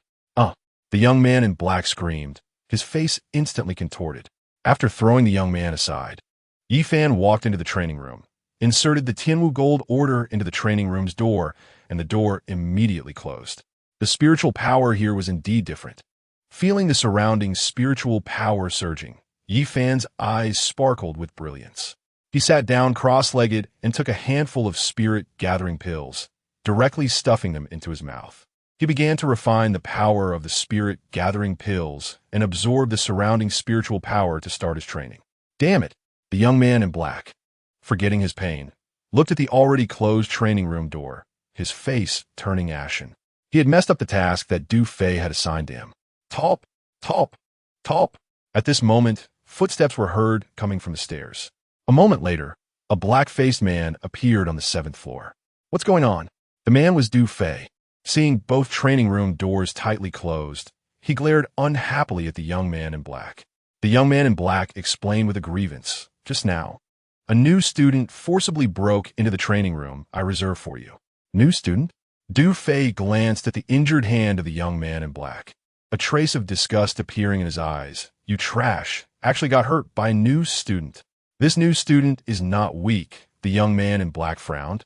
The young man in black screamed, his face instantly contorted. After throwing the young man aside, Yi Fan walked into the training room, inserted the Tianwu gold order into the training room's door, and the door immediately closed. The spiritual power here was indeed different. Feeling the surrounding spiritual power surging, Yi Fan's eyes sparkled with brilliance. He sat down cross-legged and took a handful of spirit-gathering pills, directly stuffing them into his mouth. He began to refine the power of the spirit-gathering pills and absorb the surrounding spiritual power to start his training. Damn it! The young man in black, forgetting his pain, looked at the already closed training room door, his face turning ashen. He had messed up the task that Du Fei had assigned to him. Top, top, top. At this moment, footsteps were heard coming from the stairs. A moment later, a black-faced man appeared on the 7th floor. What's going on? The man was Du Fei. Seeing both training room doors tightly closed, he glared unhappily at the young man in black. The young man in black explained with a grievance. Just now, a new student forcibly broke into the training room I reserved for you. New student? Du Fei glanced at the injured hand of the young man in black. A trace of disgust appearing in his eyes. You trash. Actually got hurt by a new student. This new student is not weak, the young man in black frowned,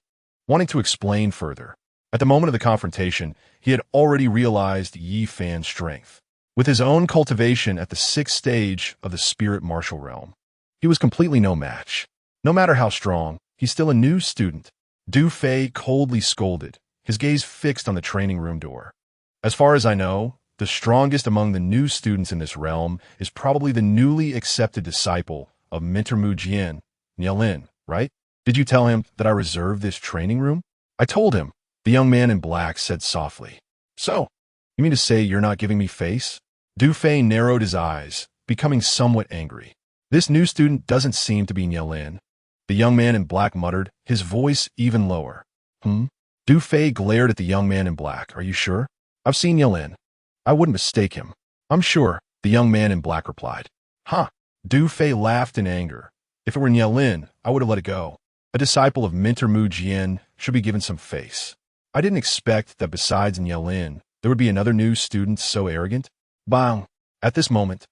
wanting to explain further. At the moment of the confrontation, he had already realized Yi Fan's strength. With his own cultivation at the 6th stage of the spirit martial realm, he was completely no match. No matter how strong, he's still a new student. Du Fei coldly scolded, his gaze fixed on the training room door. As far as I know, the strongest among the new students in this realm is probably the newly accepted disciple of Mentor Mu Jian, Nielin, right? Did you tell him that I reserved this training room? I told him, the young man in black said softly. So, you mean to say you're not giving me face? Du Fei narrowed his eyes, becoming somewhat angry. This new student doesn't seem to be Nielin. The young man in black muttered, his voice even lower. Du Fei glared at the young man in black. Are you sure? I've seen Nielin. I wouldn't mistake him. I'm sure, the young man in black replied. Du Fei laughed in anger. If it were Nielin, I would have let it go. A disciple of Mentor Mu Jian should be given some face. I didn't expect that besides Nielin, there would be another new student so arrogant. Bang! At this moment,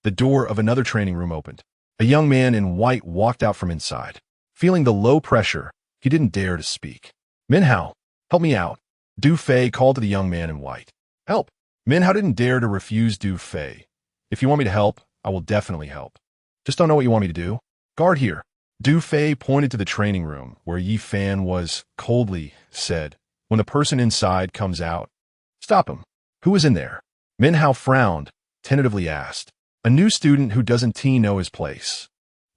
the door of another training room opened. A young man in white walked out from inside. Feeling the low pressure, he didn't dare to speak. Minhao, help me out. Du Fei called to the young man in white. Help! Minhao didn't dare to refuse Du Fei. If you want me to help, I will definitely help. Just don't know what you want me to do. Guard here. Du Fei pointed to the training room, where Yi Fan was, coldly said, when the person inside comes out. Stop him. Who is in there? Minhao frowned, tentatively asked. A new student who doesn't know his place.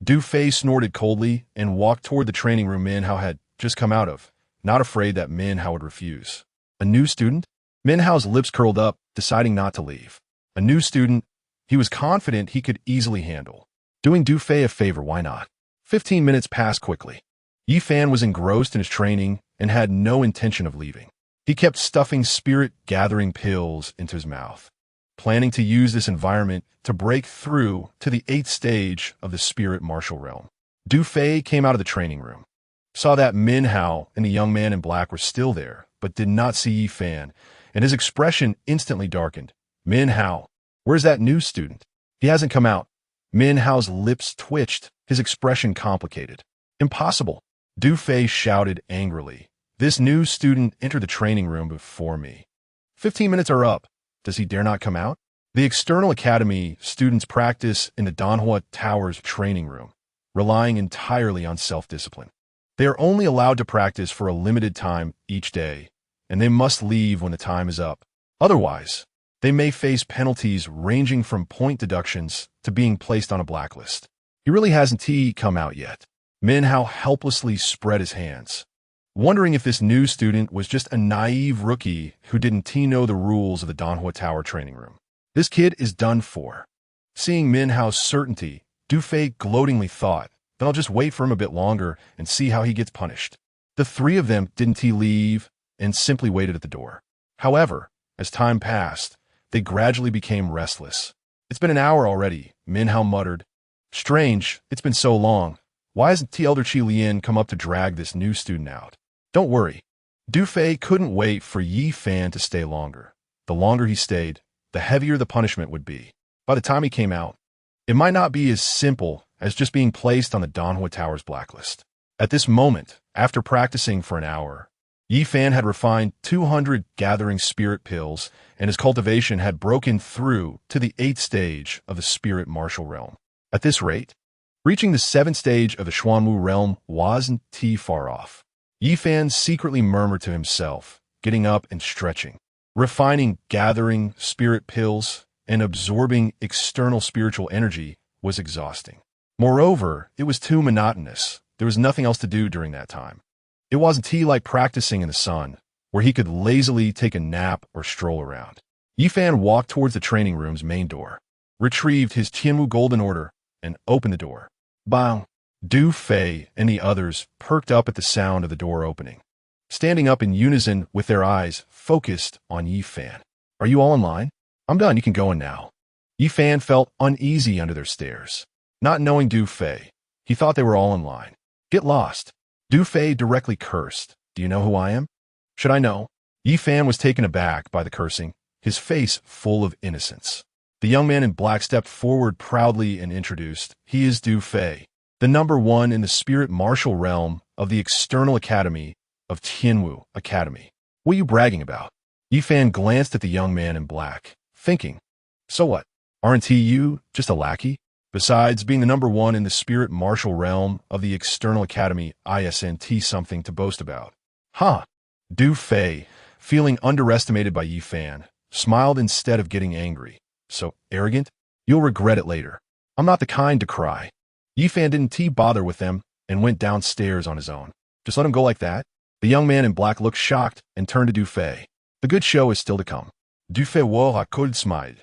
Du Fei snorted coldly and walked toward the training room Minhao had just come out of, not afraid that Minhao would refuse. A new student? Minhao's lips curled up, deciding not to leave. A new student he was confident he could easily handle. Doing Du Fei a favor, why not? 15 minutes passed quickly. Yi Fan was engrossed in his training and had no intention of leaving. He kept stuffing spirit-gathering pills into his mouth, planning to use this environment to break through to the 8th stage of the spirit martial realm. Du Fei came out of the training room. saw that Min Hao and the young man in black were still there, but did not see Yi Fan, and his expression instantly darkened. Min Hao, where's that new student? He hasn't come out. Min Hao's lips twitched, his expression complicated. Impossible. Du Fei shouted angrily. This new student entered the training room before me. 15 minutes are up. Does he dare not come out? The external academy students practice in the Danhua Tower's training room, relying entirely on self-discipline. They are only allowed to practice for a limited time each day, and they must leave when the time is up. Otherwise, they may face penalties ranging from point deductions to being placed on a blacklist. He really hasn't come out yet. Min Hao helplessly spread his hands, wondering if this new student was just a naive rookie who didn't know the rules of the Danhua Tower training room. This kid is done for. Seeing Min Hao's certainty, Du Fei gloatingly thought, then I'll just wait for him a bit longer and see how he gets punished. The three of them didn't leave and simply waited at the door. However, as time passed, they gradually became restless. It's been an hour already, Min Hao muttered. Strange, it's been so long. Why hasn't Elder Qi Lian come up to drag this new student out? Don't worry. Du Fei couldn't wait for Yi Fan to stay longer. The longer he stayed, the heavier the punishment would be. By the time he came out, it might not be as simple as just being placed on the Danhua Tower's blacklist. At this moment, after practicing for an hour, Yi Fan had refined 200 gathering spirit pills, and his cultivation had broken through to the 8th stage of the spirit martial realm. At this rate, reaching the 7th stage of the Xuanwu realm wasn't too far off. Yi Fan secretly murmured to himself, getting up and stretching. Refining gathering spirit pills and absorbing external spiritual energy was exhausting. Moreover, it was too monotonous. There was nothing else to do during that time. It wasn't like practicing in the sun, where he could lazily take a nap or stroll around. Yi Fan walked towards the training room's main door, retrieved his Tianwu Golden Order, and opened the door. Bang! Du Fei and the others perked up at the sound of the door opening, standing up in unison with their eyes focused on Yi Fan. Are you all in line? I'm done, you can go in now. Yi Fan felt uneasy under their stares. Not knowing Du Fei, he thought they were all in line. Get lost. Du Fei directly cursed. Do you know who I am? Should I know? Yi Fan was taken aback by the cursing, his face full of innocence. The young man in black stepped forward proudly and introduced, he is Du Fei, the number 1 in the spirit martial realm of the external academy of Tianwu Academy. What are you bragging about? Yi Fan glanced at the young man in black, thinking, so what? Aren't you just a lackey? Besides being the number 1 in the spirit martial realm of the external academy, isn't something to boast about. Huh? Du Fei, feeling underestimated by Yi Fan, smiled instead of getting angry. So arrogant? You'll regret it later. I'm not the kind to cry. Yi Fan didn't bother with them and went downstairs on his own. Just let him go like that? The young man in black looked shocked and turned to Du Fei. The good show is still to come. Du Fei a cold smile,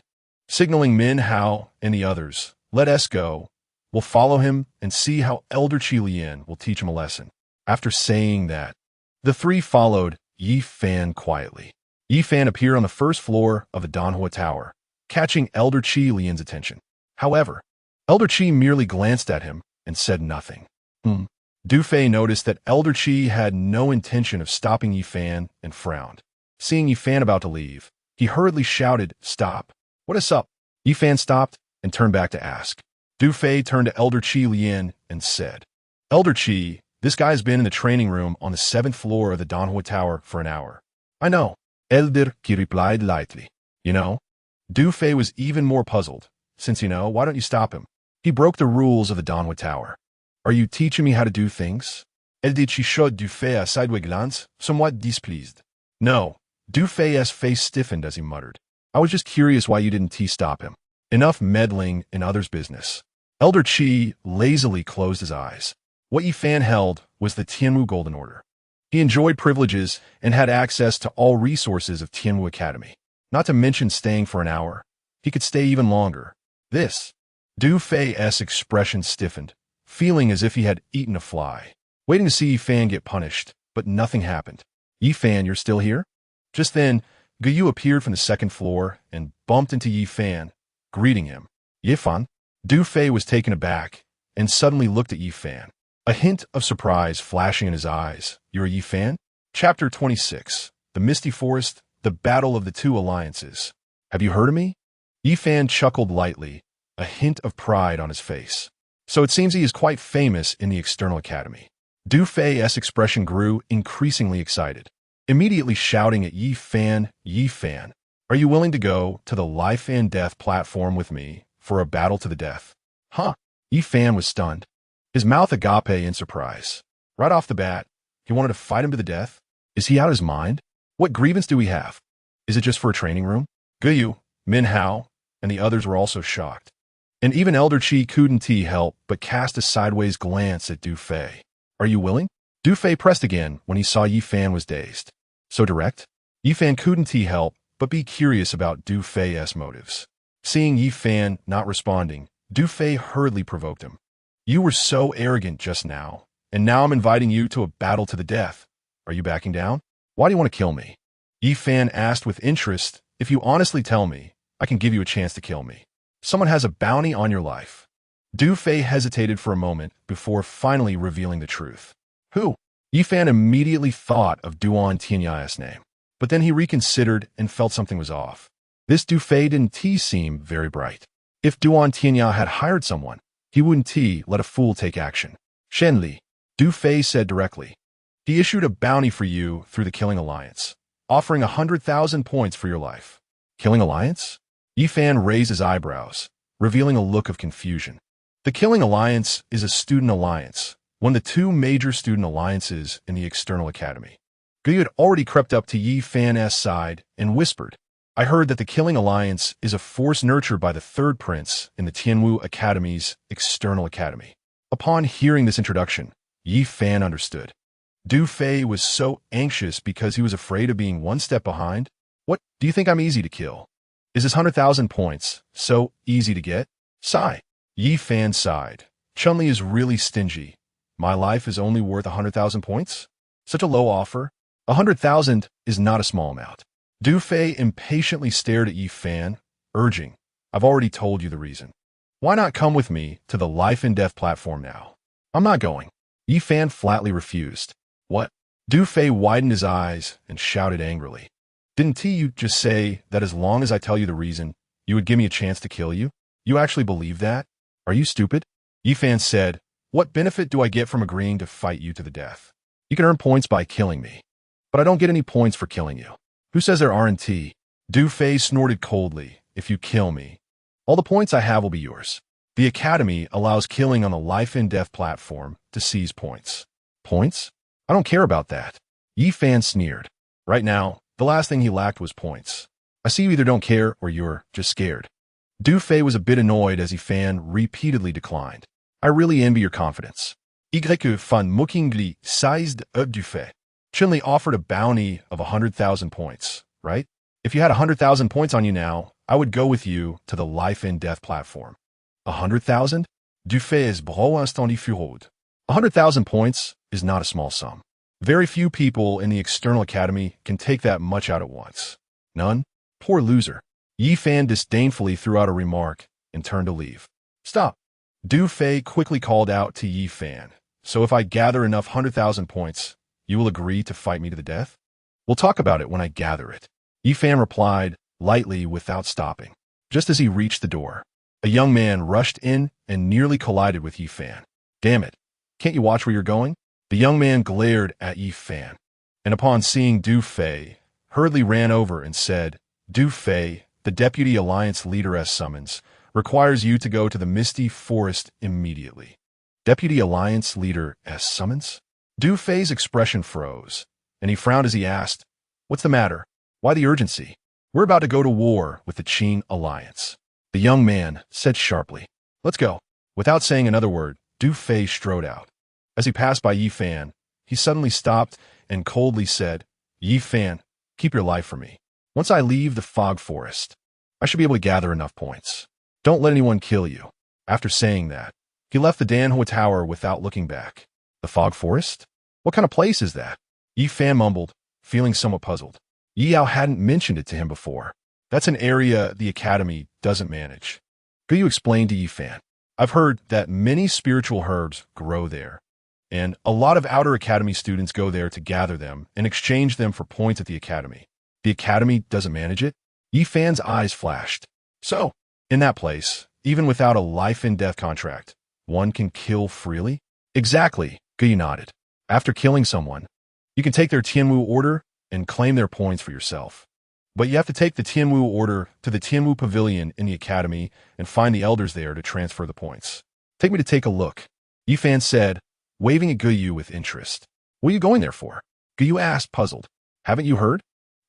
signaling Min Hao and the others. Let us go. We'll follow him and see how Elder Qi Lian will teach him a lesson. After saying that, the three followed Yi Fan quietly. Yi Fan appeared on the first floor of the Danhua Tower, catching Elder Qi Lian's attention. However, Elder Qi merely glanced at him and said nothing. Du Fei noticed that Elder Qi had no intention of stopping Yi Fan and frowned. Seeing Yi Fan about to leave, he hurriedly shouted, "Stop! What is up?" Yi Fan stopped and turned back to ask. Du Fei turned to Elder Qi Lian and said, "Elder Qi, this guy's been in the training room on the 7th floor of the Danhua Tower for an hour." "I know," Elder Qi replied lightly. "You know?" Du Fei was even more puzzled. "Since you know, why don't you stop him? He broke the rules of the Danhua Tower. Are you teaching me how to do things?" Elder Qi showed Du Fei a sideways glance, somewhat displeased. "No." Du Fei's face stiffened as he muttered. "I was just curious why you didn't stop him. Enough meddling in others' business." Elder Qi lazily closed his eyes. What Yi Fan held was the Tianwu Golden Order. He enjoyed privileges and had access to all resources of Tianwu Academy. Not to mention staying for an hour. He could stay even longer. Du Fei's expression stiffened, feeling as if he had eaten a fly, waiting to see Yi Fan get punished, but nothing happened. "Yi Fan, you're still here?" Just then, Guyu appeared from the 2nd floor and bumped into Yi Fan, greeting him. "Yi Fan?" Du Fei was taken aback and suddenly looked at Yi Fan. a hint of surprise flashing in his eyes. You're a Yi fan? Chapter 26. The Misty Forest, the Battle of the Two Alliances. Have you heard of me? Yi fan chuckled lightly, a hint of pride on his face. So it seems he is quite famous in the external academy. Du Fei's expression grew, increasingly excited, immediately shouting at Yi fan, are you willing to go to the life and death platform with me for a battle to the death? Huh? Yi fan was stunned, his mouth agape in surprise. Right off the bat, he wanted to fight him to the death? Is he out of his mind? What grievance do we have? Is it just for a training room? Guyu, Min Hao, and the others were also shocked. And even Elder Chi couldn't help but cast a sideways glance at Du Fei. Are you willing? Du Fei pressed again when he saw Yi fan was dazed. So direct? Yi fan couldn't help but be curious about Du Fei's motives. Seeing Yi fan not responding, Du Fei hurriedly provoked him. You were so arrogant just now, and now I'm inviting you to a battle to the death. Are you backing down? Why do you want to kill me? Yi fan asked with interest. If you honestly tell me, I can give you a chance to kill me. Someone has a bounty on your life. Du Fei hesitated for a moment before finally revealing the truth. Who? Yi fan immediately thought of Duan Tianyai's name, but then he reconsidered and felt something was off. This Du Fei didn't seem very bright. If Duan Tianyai had hired someone, he wouldn't let a fool take action. Shenli, Du Fei said directly. He issued a bounty for you through the Killing Alliance, offering 100,000 points for your life. Killing Alliance? Yi fan raised his eyebrows, revealing a look of confusion. The Killing Alliance is a student alliance, one of the two major student alliances in the external academy. Guyu had already crept up to Yi fan's side and whispered, I heard that the Killing Alliance is a force nurtured by the third prince in the Tianwu Academy's external academy. Upon hearing this introduction, Yi fan understood. Du Fei was so anxious because he was afraid of being one step behind. What, do you think I'm easy to kill? Is this 100,000 points so easy to get? Sigh. Yi fan sighed. Chunli is really stingy. My life is only worth 100,000 points? Such a low offer? 100,000 is not a small amount. Du Fei impatiently stared at Yi fan, urging, I've already told you the reason. Why not come with me to the life and death platform now? I'm not going. Yi fan flatly refused. What? Du Fei widened his eyes and shouted angrily. Didn't you just say that as long as I tell you the reason, you would give me a chance to kill you? You actually believe that? Are you stupid? Yi fan said, What benefit do I get from agreeing to fight you to the death? You can earn points by killing me, but I don't get any points for killing you. Who says there aren't? Du Fei snorted coldly. If you kill me, all the points I have will be yours. The Academy allows killing on the life and death platform to seize points. Points? I don't care about that. Yi fan sneered. Right now, the last thing he lacked was points. I see you either don't care or you're just scared. Du Fei was a bit annoyed as Yi fan repeatedly declined. I really envy your confidence. Y fan moquingly sized up Du Fei. Chunli offered a bounty of 100,000 points, right? If you had 100,000 points on you now, I would go with you to the life and death platform. 100,000? Du Fei's bras instant furode. 100,000 points is not a small sum. Very few people in the external academy can take that much out at once. None? Poor loser. Yi fan disdainfully threw out a remark and turned to leave. Stop. Du Fei quickly called out to Yi fan. So if I gather enough 100,000 points, you will agree to fight me to the death? We'll talk about it when I gather it. Yi fan replied, lightly without stopping. Just as he reached the door, a young man rushed in and nearly collided with Yi fan. Damn it. Can't you watch where you're going? The young man glared at Yi fan, and upon seeing Du Fei, hurriedly ran over and said, Du Fei, the Deputy Alliance Leaderess summons, requires you to go to the Misty Forest immediately. Deputy Alliance Leader S summons? Du Fei's expression froze, and he frowned as he asked, What's the matter? Why the urgency? We're about to go to war with the Qin Alliance. The young man said sharply, Let's go. Without saying another word, Du Fei strode out. As he passed by Yi fan, he suddenly stopped and coldly said, Yi fan, keep your life for me. Once I leave the fog forest, I should be able to gather enough points. Don't let anyone kill you. After saying that, he left the Danhua Tower without looking back. The fog forest? What kind of place is that? Yi fan mumbled, feeling somewhat puzzled. Yi Yao hadn't mentioned it to him before. That's an area the Academy doesn't manage. Could you explain to Yi fan? I've heard that many spiritual herbs grow there. and a lot of Outer Academy students go there to gather them and exchange them for points at the Academy. The Academy doesn't manage it? Yi Fan's eyes flashed. So, in that place, even without a life-and-death contract, one can kill freely? Exactly, Guyu nodded. After killing someone, you can take their Tianwu order and claim their points for yourself. But you have to take the Tianwu order to the Tianwu Pavilion in the Academy and find the elders there to transfer the points. Take me to take a look, Yi Fan said, waving at Guyu with interest. What are you going there for? Guyu asked, puzzled. Haven't you heard?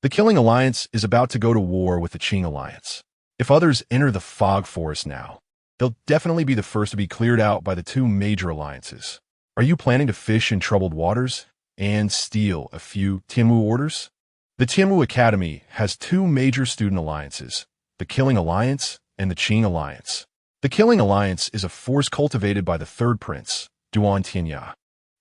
The Killing Alliance is about to go to war with the Qing Alliance. If others enter the Fog Forest now, they'll definitely be the first to be cleared out by the two major alliances. Are you planning to fish in troubled waters and steal a few Tianwu orders? The Tianwu Academy has two major student alliances, the Killing Alliance and the Qing Alliance. The Killing Alliance is a force cultivated by the third prince, Duan Tianya.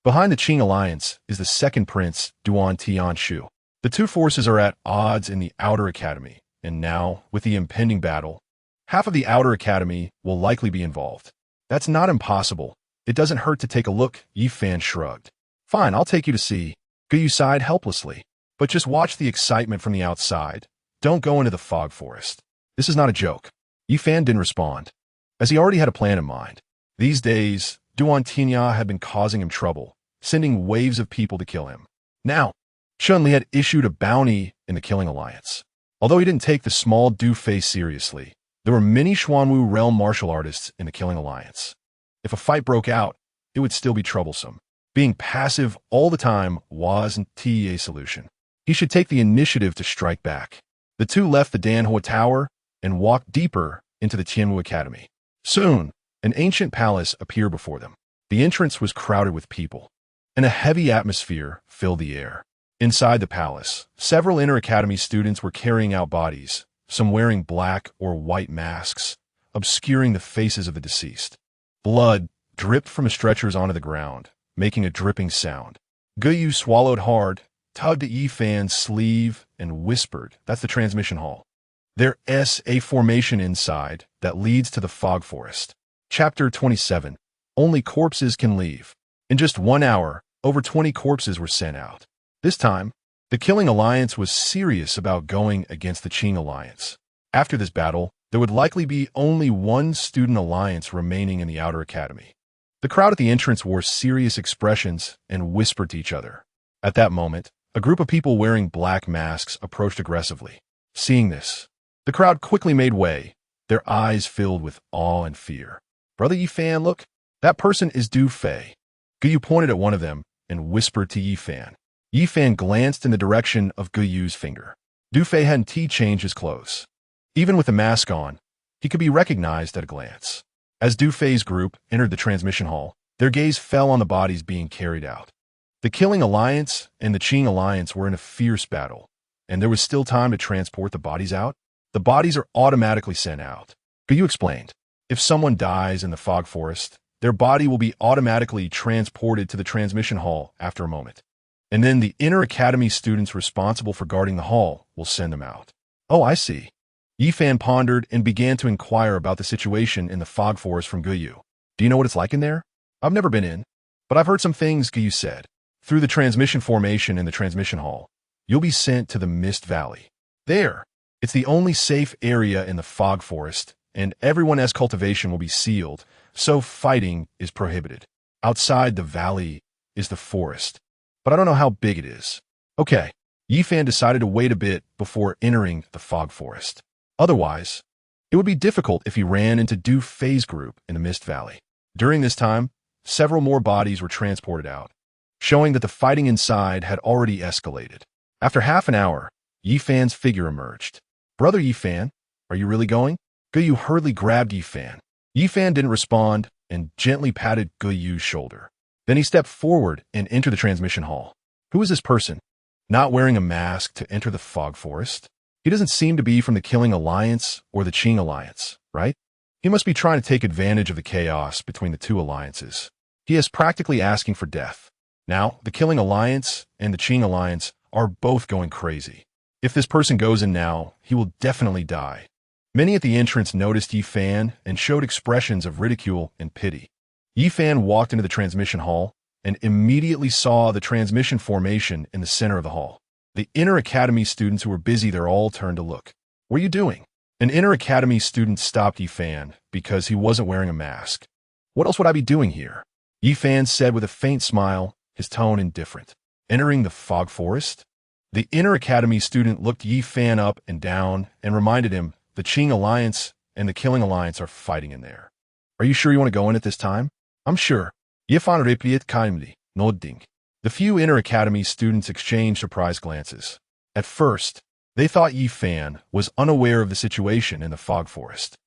Behind the Qing Alliance is the second prince, Duan Tianshu. The two forces are at odds in the Outer Academy, and now, with the impending battle, half of the Outer Academy will likely be involved. That's not impossible. It doesn't hurt to take a look, Yi Fan shrugged. Fine, I'll take you to see. Guyu sighed helplessly. But just watch the excitement from the outside. Don't go into the Fog Forest. This is not a joke. Yi Fan didn't respond, as he already had a plan in mind. These days, Duan Tianya had been causing him trouble, sending waves of people to kill him. Now, Chun-Li had issued a bounty in the Killing Alliance. Although he didn't take the small Du Fei seriously, there were many Xuanwu realm martial artists in the Killing Alliance. If a fight broke out, it would still be troublesome. Being passive all the time wasn't a solution. He should take the initiative to strike back. The two left the Danhua Tower and walked deeper into the Tianwu Academy. Soon, an ancient palace appeared before them. The entrance was crowded with people, and a heavy atmosphere filled the air. Inside the palace, several Inner Academy students were carrying out bodies, some wearing black or white masks, obscuring the faces of the deceased. Blood dripped from stretchers onto the ground, making a dripping sound. Guyu swallowed hard, tugged at Yi Fan's sleeve, and whispered, "That's the transmission hall. There's a formation inside that leads to the Fog Forest." Chapter 27. Only corpses can leave. In just 1 hour, over 20 corpses were sent out. This time, the Killing Alliance was serious about going against the Qing Alliance. After this battle, there would likely be only one student alliance remaining in the Outer Academy. The crowd at the entrance wore serious expressions and whispered to each other. At that moment, a group of people wearing black masks approached aggressively. Seeing this, the crowd quickly made way, their eyes filled with awe and fear. "Brother Yi Fan, look, that person is Du Fei." Guyu pointed at one of them and whispered to Yi Fan. Yi Fan glanced in the direction of Guyu's finger. Du Fei hadn't changed his clothes. Even with the mask on, he could be recognized at a glance. As Du Fei's group entered the transmission hall, their gaze fell on the bodies being carried out. The Killing Alliance and the Qing Alliance were in a fierce battle, and there was still time to transport the bodies out. The bodies are automatically sent out. Guyu explained, if someone dies in the Fog Forest, their body will be automatically transported to the transmission hall after a moment. And then the Inner Academy students responsible for guarding the hall will send them out. Oh, I see. Yi Fan pondered and began to inquire about the situation in the Fog Forest from Guyu. Do you know what it's like in there? I've never been in, but I've heard some things, Guyu said. Through the transmission formation in the transmission hall, you'll be sent to the Mist Valley. There, it's the only safe area in the Fog Forest, and everyone's cultivation will be sealed, so fighting is prohibited. Outside the valley is the forest, but I don't know how big it is. Okay, Yi Fan decided to wait a bit before entering the Fog Forest. Otherwise, it would be difficult if he ran into Du Fei's group in the Mist Valley. During this time, several more bodies were transported out, showing that the fighting inside had already escalated. After half an hour, Yi Fan's figure emerged. "Brother Yi Fan, are you really going?" Guyu hurriedly grabbed Yi Fan. Yi Fan didn't respond and gently patted Guyu's shoulder. Then he stepped forward and entered the transmission hall. Who is this person? Not wearing a mask to enter the Fog Forest? He doesn't seem to be from the Killing Alliance or the Qing Alliance, right? He must be trying to take advantage of the chaos between the two alliances. He is practically asking for death. Now, the Killing Alliance and the Qing Alliance are both going crazy. If this person goes in now, he will definitely die. Many at the entrance noticed Yi Fan and showed expressions of ridicule and pity. Yi Fan walked into the transmission hall and immediately saw the transmission formation in the center of the hall. The inner academy students who were busy there all turned to look. "What are you doing?" An inner academy student stopped Yifan because he wasn't wearing a mask. "What else would I be doing here?" Yifan said with a faint smile, his tone indifferent. "Entering the fog forest?" The inner academy student looked Yifan up and down and reminded him the Qing Alliance and the Killing Alliance are fighting in there. "Are you sure you want to go in at this time?" "I'm sure." Yifan replied kindly, nodding. The few inner academy students exchanged surprised glances. At first, they thought Yifan was unaware of the situation in the fog forest.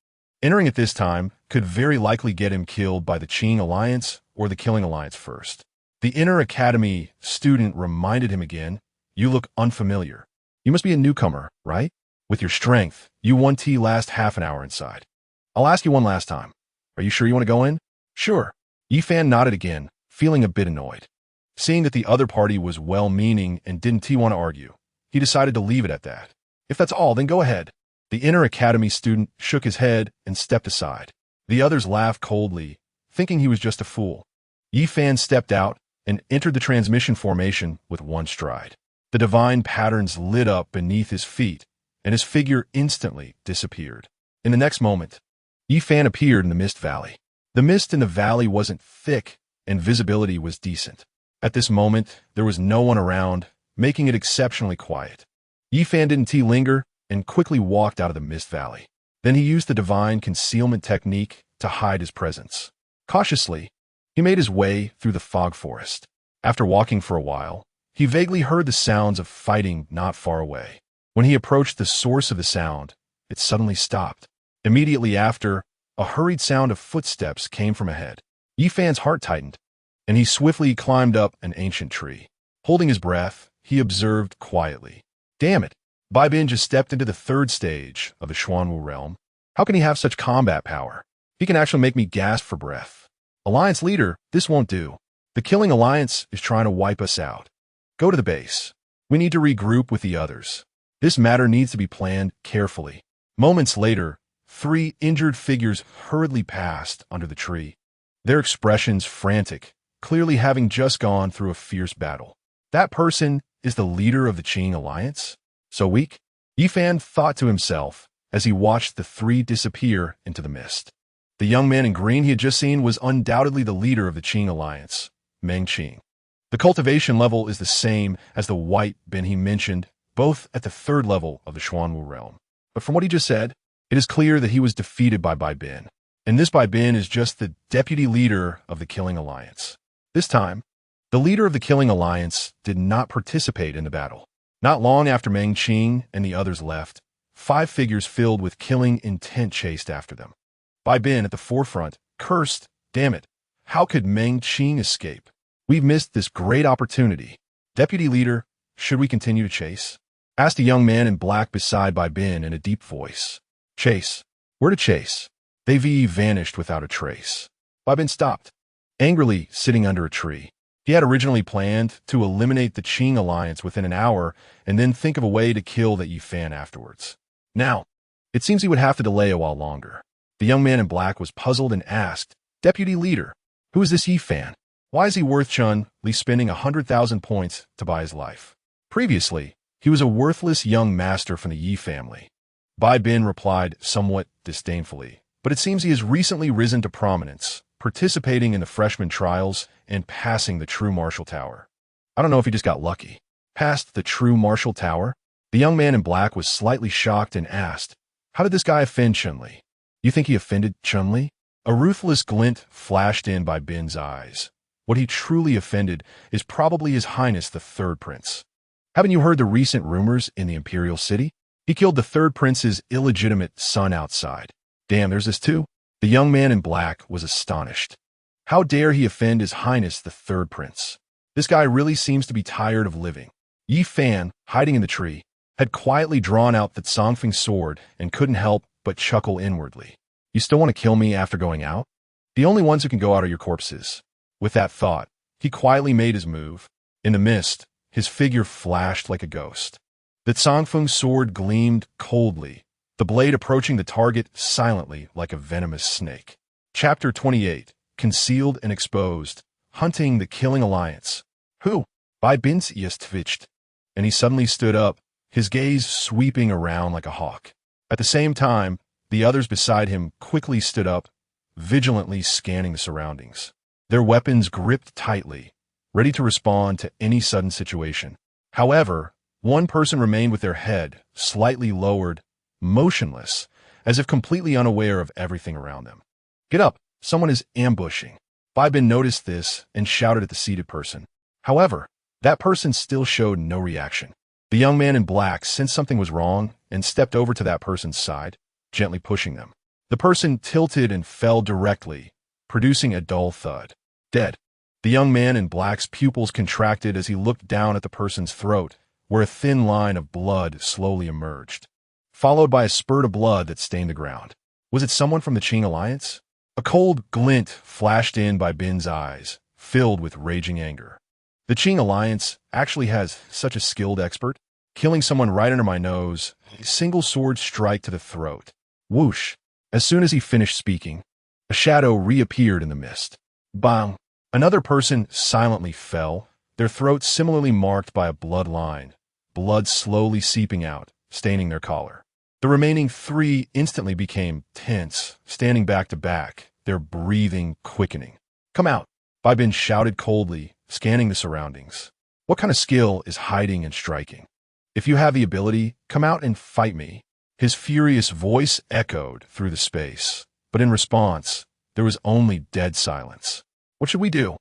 Entering at this time could very likely get him killed by the Qing Alliance or the Killing Alliance first. The inner academy student reminded him again, "You look unfamiliar. You must be a newcomer, right? With your strength, you won T last half an hour inside. I'll ask you one last time. Are you sure you want to go in?" "Sure." Yifan nodded again, feeling a bit annoyed. Seeing that the other party was well-meaning and didn't want to argue, he decided to leave it at that. "If that's all, then go ahead." The inner academy student shook his head and stepped aside. The others laughed coldly, thinking he was just a fool. Yifan stepped out and entered the transmission formation with one stride. The divine patterns lit up beneath his feet, and his figure instantly disappeared. In the next moment, Yifan appeared in the mist valley. The mist in the valley wasn't thick, and visibility was decent. At this moment, there was no one around, making it exceptionally quiet. Yifan didn't linger and quickly walked out of the mist valley. Then he used the divine concealment technique to hide his presence. Cautiously, he made his way through the fog forest. After walking for a while, he vaguely heard the sounds of fighting not far away. When he approached the source of the sound, it suddenly stopped. Immediately after, a hurried sound of footsteps came from ahead. Yifan's heart tightened, and he swiftly climbed up an ancient tree. Holding his breath, he observed quietly. "Damn it, Bai Bin just stepped into the third stage of the Xuanwu realm. How can he have such combat power? He can actually make me gasp for breath. Alliance leader, this won't do. The Killing Alliance is trying to wipe us out. Go to the base. We need to regroup with the others. This matter needs to be planned carefully." Moments later, 3 injured figures hurriedly passed under the tree, their expressions frantic, clearly having just gone through a fierce battle. "That person is the leader of the Qing Alliance? So weak?" Yifan thought to himself as he watched the 3 disappear into the mist. The young man in green he had just seen was undoubtedly the leader of the Qing Alliance, Meng Qing. The cultivation level is the same as the white bin he mentioned, both at the 3rd level of the Xuanwu realm. But from what he just said, it is clear that he was defeated by Bai Bin, and this Bai Bin is just the deputy leader of the Killing Alliance. This time, the leader of the Killing Alliance did not participate in the battle. Not long after Meng Qing and the others left, 5 figures filled with killing intent chased after them. Bai Bin at the forefront cursed, "Damn it, how could Meng Qing escape? We've missed this great opportunity. Deputy leader, should we continue to chase?" asked a young man in black beside Bai Bin in a deep voice. "Chase? Where to chase?" They vanished without a trace. Bai Bin stopped, angrily sitting under a tree. He had originally planned to eliminate the Qing Alliance within an hour and then think of a way to kill the Yifan afterwards. Now, it seems he would have to delay a while longer. The young man in black was puzzled and asked, "Deputy leader, who is this Yifan? Why is he worth Chun-Li spending 100,000 points to buy his life?" Previously, he was a worthless young master from the Yi family. Bai Bin replied somewhat disdainfully, but it seems he has recently risen to prominence, participating in the freshman trials and passing the True Martial Tower. I don't know if he just got lucky. Passed the True Martial Tower? The young man in black was slightly shocked and asked, "How did this guy offend Chun-Li? You think he offended Chun-Li?" A ruthless glint flashed in Bai Bin's eyes. What he truly offended is probably His Highness the Third Prince. Haven't you heard the recent rumors in the Imperial City? He killed the Third Prince's illegitimate son outside. Damn, there's this too? The young man in black was astonished. How dare he offend His Highness the Third Prince? This guy really seems to be tired of living. Yi Fan, hiding in the tree, had quietly drawn out the Tsongfeng sword and couldn't help but chuckle inwardly. You still want to kill me after going out? The only ones who can go out are your corpses. With that thought, he quietly made his move. In the mist, his figure flashed like a ghost. The Tsongfeng sword gleamed coldly, the blade approaching the target silently like a venomous snake. Chapter 28, Concealed and Exposed, hunting the killing alliance. Who? By Bin's twitched, and he suddenly stood up, his gaze sweeping around like a hawk. At the same time, the others beside him quickly stood up, vigilantly scanning the surroundings, their weapons gripped tightly, ready to respond to any sudden situation. However, one person remained with their head slightly lowered, motionless, as if completely unaware of everything around them. Get up! Someone is ambushing. Bin noticed this and shouted at the seated person. However, that person still showed no reaction. The young man in black sensed something was wrong and stepped over to that person's side, gently pushing them. The person tilted and fell directly, producing a dull thud. Dead. The young man in black's pupils contracted as he looked down at the person's throat, where a thin line of blood slowly emerged, followed by a spurt of blood that stained the ground. Was it someone from the Qing Alliance? A cold glint flashed in by Bin's eyes, filled with raging anger. The Qing Alliance actually has such a skilled expert, killing someone right under my nose, a single sword strike to the throat. Whoosh! As soon as he finished speaking, a shadow reappeared in the mist. Bang! Another person silently fell, their throats similarly marked by a blood line, blood slowly seeping out, staining their collar. The remaining three instantly became tense, standing back to back, their breathing quickening. Come out! Bin shouted coldly, scanning the surroundings. What kind of skill is hiding and striking? If you have the ability, come out and fight me. His furious voice echoed through the space, but in response, there was only dead silence. What should we do?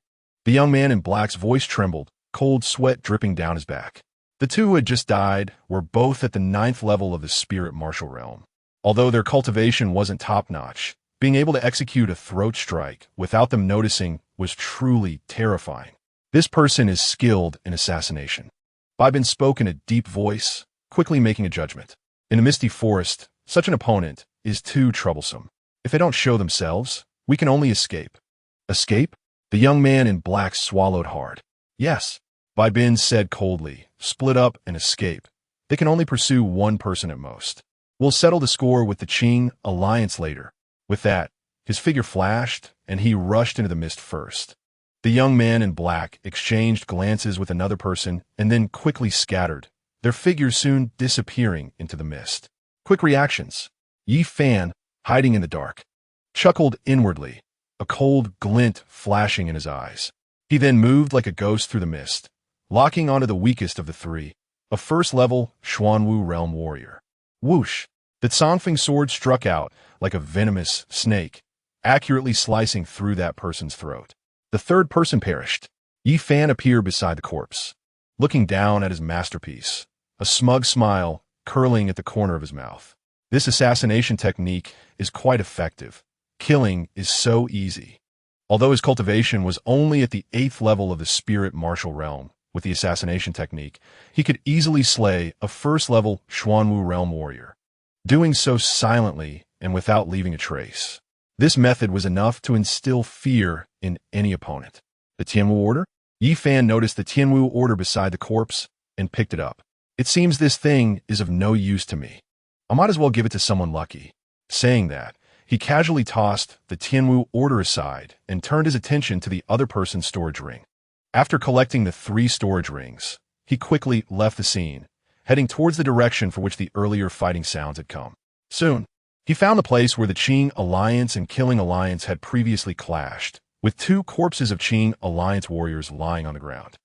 The young man in black's voice trembled, cold sweat dripping down his back. The two who had just died were both at the 9th level of the spirit martial realm. Although their cultivation wasn't top-notch, being able to execute a throat strike without them noticing was truly terrifying. This person is skilled in assassination. Bin spoke in a deep voice, quickly making a judgment. In a misty forest, such an opponent is too troublesome. If they don't show themselves, we can only escape. Escape? The young man in black swallowed hard. Yes, Bin said coldly, split up and escape. They can only pursue one person at most. We'll settle the score with the Qing Alliance later. With that, his figure flashed, and he rushed into the mist first. The young man in black exchanged glances with another person and then quickly scattered, their figures soon disappearing into the mist. Quick reactions. Yi Fan, hiding in the dark, chuckled inwardly, a cold glint flashing in his eyes. He then moved like a ghost through the mist, locking onto the weakest of the three, a first-level Xuanwu realm warrior. Whoosh! The Tsangfeng sword struck out like a venomous snake, accurately slicing through that person's throat. The third person perished. Yi Fan appeared beside the corpse, looking down at his masterpiece, a smug smile curling at the corner of his mouth. This assassination technique is quite effective. Killing is so easy. Although his cultivation was only at the 8th level of the spirit martial realm, with the assassination technique, he could easily slay a first-level Xuanwu realm warrior, doing so silently and without leaving a trace. This method was enough to instill fear in any opponent. The Tianwu order? Yi Fan noticed the Tianwu order beside the corpse and picked it up. It seems this thing is of no use to me. I might as well give it to someone lucky. Saying that, he casually tossed the Tianwu order aside and turned his attention to the other person's storage ring. After collecting the 3 storage rings, he quickly left the scene, heading towards the direction for which the earlier fighting sounds had come. Soon, he found the place where the Qing Alliance and Killing Alliance had previously clashed, with 2 corpses of Qing Alliance warriors lying on the ground.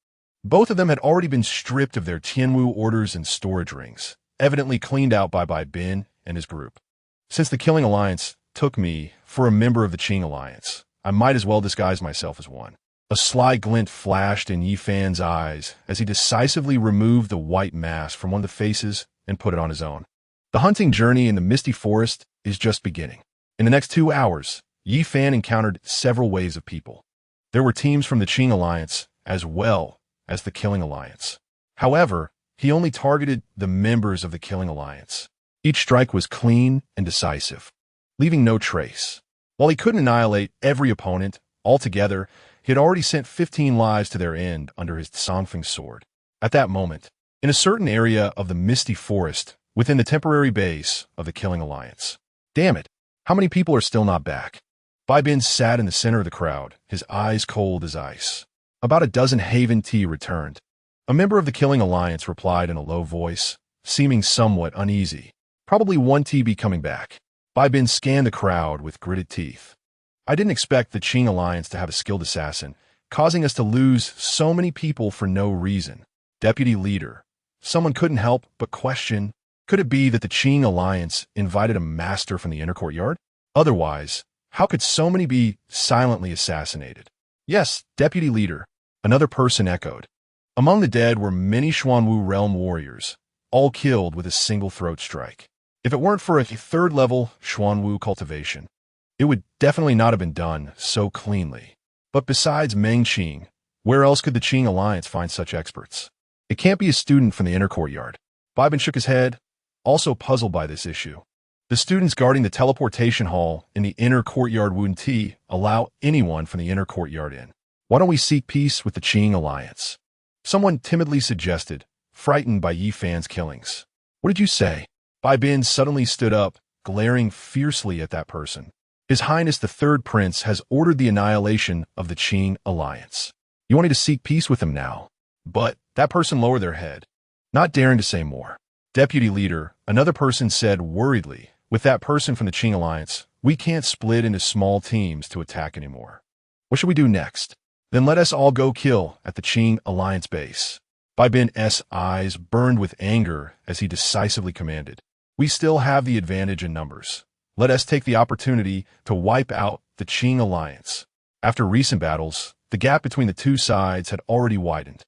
Both of them had already been stripped of their Tianwu orders and storage rings, evidently cleaned out by Bin and his group. Since the Killing Alliance took me for a member of the Qing Alliance, I might as well disguise myself as one. A sly glint flashed in Yi Fan's eyes as he decisively removed the white mask from one of the faces and put it on his own. The hunting journey in the misty forest is just beginning. In the next 2 hours, Yi Fan encountered several waves of people. There were teams from the Qing Alliance as well as the Killing Alliance. However, he only targeted the members of the Killing Alliance. Each strike was clean and decisive, leaving no trace. While he couldn't annihilate every opponent altogether, he had already sent 15 lives to their end under his Tsangfeng sword. At that moment, in a certain area of the misty forest within the temporary base of the Killing Alliance. Damn it, how many people are still not back? Bai Bin sat in the center of the crowd, his eyes cold as ice. About a dozen Haven Tea returned. A member of the Killing Alliance replied in a low voice, seeming somewhat uneasy. Probably one Tea be coming back. Bai Bin scanned the crowd with gritted teeth. I didn't expect the Qing Alliance to have a skilled assassin, causing us to lose so many people for no reason. Deputy Leader. Someone couldn't help but question, could it be that the Qing Alliance invited a master from the inner courtyard? Otherwise, how could so many be silently assassinated? Yes, Deputy Leader, another person echoed. Among the dead were many Xuanwu realm warriors, all killed with a single throat strike. If it weren't for a third-level Xuanwu cultivation, it would definitely not have been done so cleanly. But besides Meng Qing, where else could the Qing Alliance find such experts? It can't be a student from the inner courtyard. Bai Bin shook his head, also puzzled by this issue. The students guarding the teleportation hall in the inner courtyard Wun Ti allow anyone from the inner courtyard in. Why don't we seek peace with the Qing Alliance? Someone timidly suggested, frightened by Yi Fan's killings. What did you say? Bai Bin suddenly stood up, glaring fiercely at that person. His Highness the Third Prince has ordered the annihilation of the Qing Alliance. You want me to seek peace with him now? But that person lowered their head, not daring to say more. Deputy Leader, another person said worriedly, with that person from the Qing Alliance, we can't split into small teams to attack anymore. What should we do next? Then let us all go kill at the Qing Alliance base. Bai Bin's eyes burned with anger as he decisively commanded. We still have the advantage in numbers. Let us take the opportunity to wipe out the Qing Alliance. After recent battles, the gap between the two sides had already widened.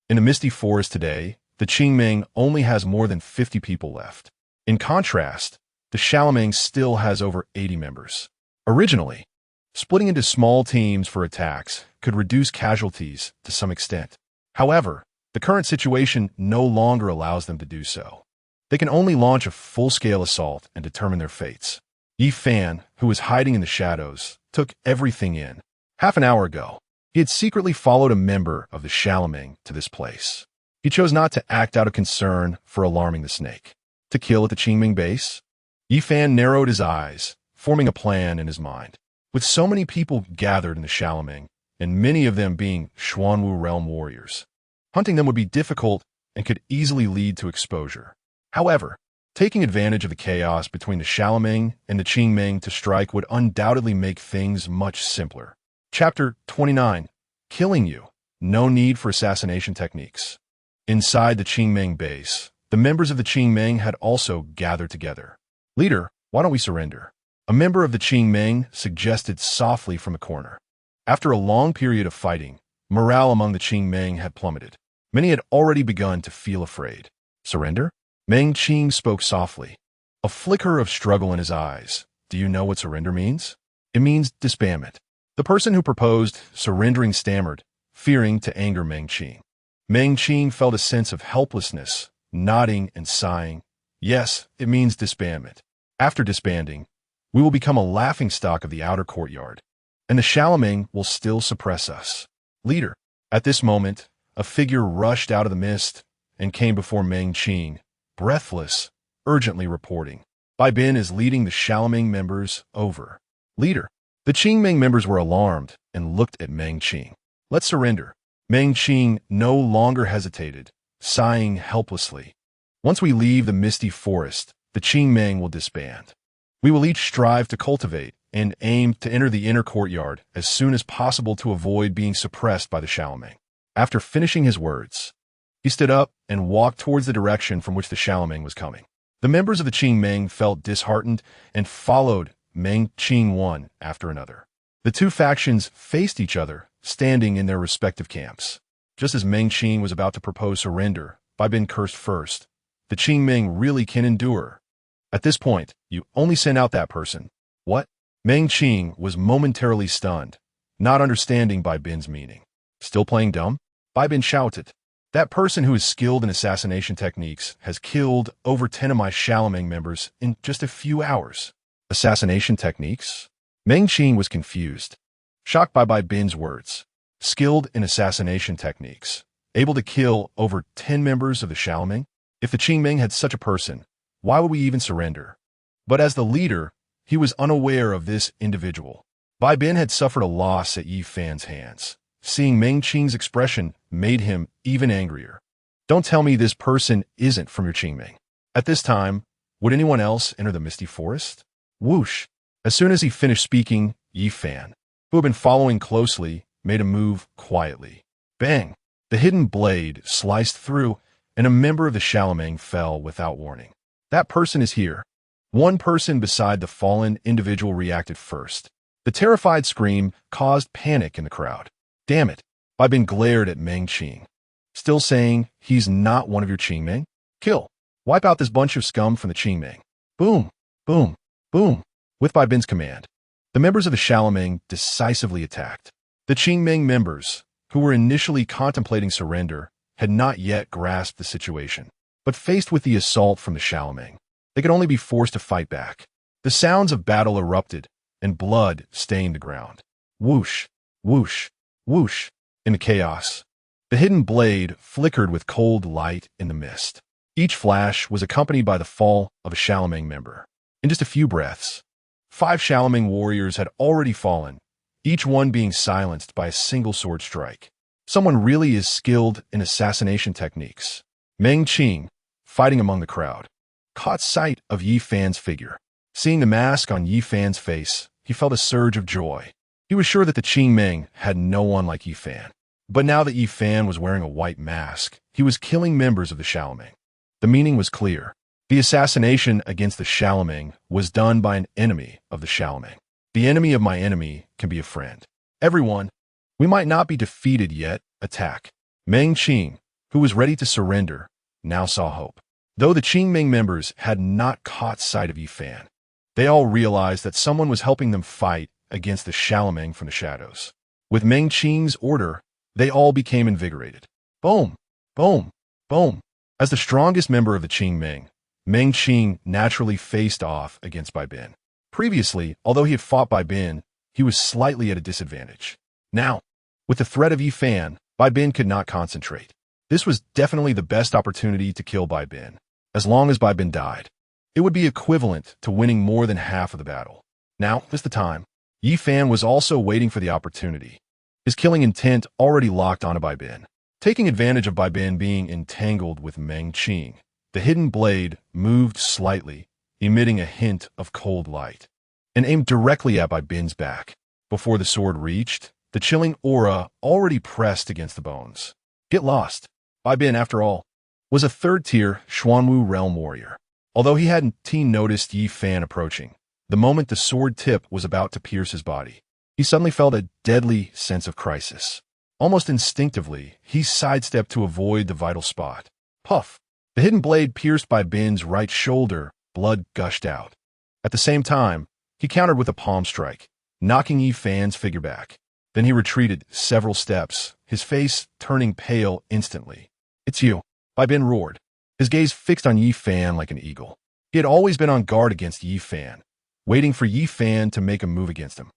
In the Misty Forest today, the Qingming only has more than 50 people left. In contrast, the Xiaoming still has over 80 members. Originally, splitting into small teams for attacks could reduce casualties to some extent. However, the current situation no longer allows them to do so. They can only launch a full-scale assault and determine their fates. Yi Fan, who was hiding in the shadows, took everything in. Half an hour ago, he had secretly followed a member of the Xiaoming to this place. He chose not to act out of concern for alarming the snake. To kill at the Qingming base? Yi Fan narrowed his eyes, forming a plan in his mind. With so many people gathered in the Xiaoming, and many of them being Xuanwu realm warriors, hunting them would be difficult and could easily lead to exposure. However, taking advantage of the chaos between the Xiaoming and the Qingming to strike would undoubtedly make things much simpler. Chapter 29. Killing you. No need for assassination techniques. Inside the Qingming base, the members of the Qingming had also gathered together. Leader, why don't we surrender? A member of the Qingming suggested softly from a corner. After a long period of fighting, morale among the Qingming had plummeted. Many had already begun to feel afraid. Surrender? Meng Qing spoke softly, a flicker of struggle in his eyes. Do you know what surrender means? It means disbandment. The person who proposed surrendering stammered, fearing to anger Meng Qing. Meng Qing felt a sense of helplessness, nodding and sighing. Yes, it means disbandment. After disbanding, we will become a laughingstock of the outer courtyard, and the Xiaoming will still suppress us. Leader. At this moment, a figure rushed out of the mist and came before Meng Qing, breathless, urgently reporting. Bai Bin is leading the Xiaoming members over. Leader. The Qingming members were alarmed and looked at Meng Qing. Let's surrender. Meng Qing no longer hesitated, sighing helplessly. Once we leave the misty forest, the Qingming will disband. We will each strive to cultivate and aim to enter the inner courtyard as soon as possible to avoid being suppressed by the Xiaoming. After finishing his words, he stood up and walked towards the direction from which the Xiaoming was coming. The members of the Qingming felt disheartened and followed Meng Qing one after another. The two factions faced each other, standing in their respective camps. Just as Meng Qing was about to propose surrender, Bai Bin cursed first. The Qingming really can endure. At this point, you only send out that person. What? Meng Qing was momentarily stunned, not understanding Bai Bin's meaning. Still playing dumb? Bai Bin shouted. That person who is skilled in assassination techniques has killed over 10 of my Xiaoming members in just a few hours. Assassination techniques? Meng Qing was confused, shocked by Bai Bin's words. Skilled in assassination techniques, able to kill over 10 members of the Xiaoming? If the Qingming had such a person, why would we even surrender? But as the leader, he was unaware of this individual. Bai Bin had suffered a loss at Yi Fan's hands. Seeing Meng Qing's expression made him even angrier. Don't tell me this person isn't from your Qingming. At this time, would anyone else enter the misty forest? Whoosh! As soon as he finished speaking, Yi Fan, who had been following closely, made a move quietly. Bang! The hidden blade sliced through, and a member of the Shalamang fell without warning. That person is here. One person beside the fallen individual reacted first. The terrified scream caused panic in the crowd. Damn it! Bai Bin glared at Meng Qing. Still saying he's not one of your Qingming? Kill! Wipe out this bunch of scum from the Qingming. Boom! Boom! Boom! With Bai Bin's command, the members of the Shalamang decisively attacked. The Qingming members, who were initially contemplating surrender, had not yet grasped the situation. But faced with the assault from the Shalamang, they could only be forced to fight back. The sounds of battle erupted, and blood stained the ground. Whoosh! Whoosh! Whoosh! In the chaos, the hidden blade flickered with cold light in the mist. Each flash was accompanied by the fall of a Shalamang member. In just a few breaths, 5 Shalamang warriors had already fallen, each one being silenced by a single sword strike. Someone really is skilled in assassination techniques. Meng Qing, fighting among the crowd, caught sight of Yi Fan's figure. Seeing the mask on Yi Fan's face, he felt a surge of joy. He was sure that the Qingming had no one like Yi Fan. But now that Yi Fan was wearing a white mask, he was killing members of the Shalamang. The meaning was clear. The assassination against the Shalamang was done by an enemy of the Shalamang. The enemy of my enemy can be a friend. Everyone, we might not be defeated yet, attack. Meng Qing, who was ready to surrender, now saw hope. Though the Qingming members had not caught sight of Yi Fan, they all realized that someone was helping them fight against the Shalamang from the shadows. With Meng Qing's order, they all became invigorated. Boom! Boom! Boom! As the strongest member of the Qingming, Meng Qing naturally faced off against Bai Bin. Previously, although he had fought Bai Bin, he was slightly at a disadvantage. Now, with the threat of Yi Fan, Bai Bin could not concentrate. This was definitely the best opportunity to kill Bai Bin. As long as Bai Bin died, it would be equivalent to winning more than half of the battle. Now is the time. Yi Fan was also waiting for the opportunity. His killing intent already locked onto Bai Bin. Taking advantage of Bai Bin being entangled with Meng Qing, the hidden blade moved slightly, emitting a hint of cold light, and aimed directly at Bai Bin's back. Before the sword reached, the chilling aura already pressed against the bones. Get lost. Bai Bin, after all, was a third-tier Xuanwu realm warrior. Although he hadn't noticed Yi Fan approaching, the moment the sword tip was about to pierce his body, he suddenly felt a deadly sense of crisis. Almost instinctively, he sidestepped to avoid the vital spot. Puff! The hidden blade pierced Bai Bin's right shoulder, blood gushed out. At the same time, he countered with a palm strike, knocking Yi Fan's figure back. Then he retreated several steps, his face turning pale instantly. It's you, Bai Bin roared, his gaze fixed on Yi Fan like an eagle. He had always been on guard against Yi Fan, waiting for Yi Fan to make a move against him.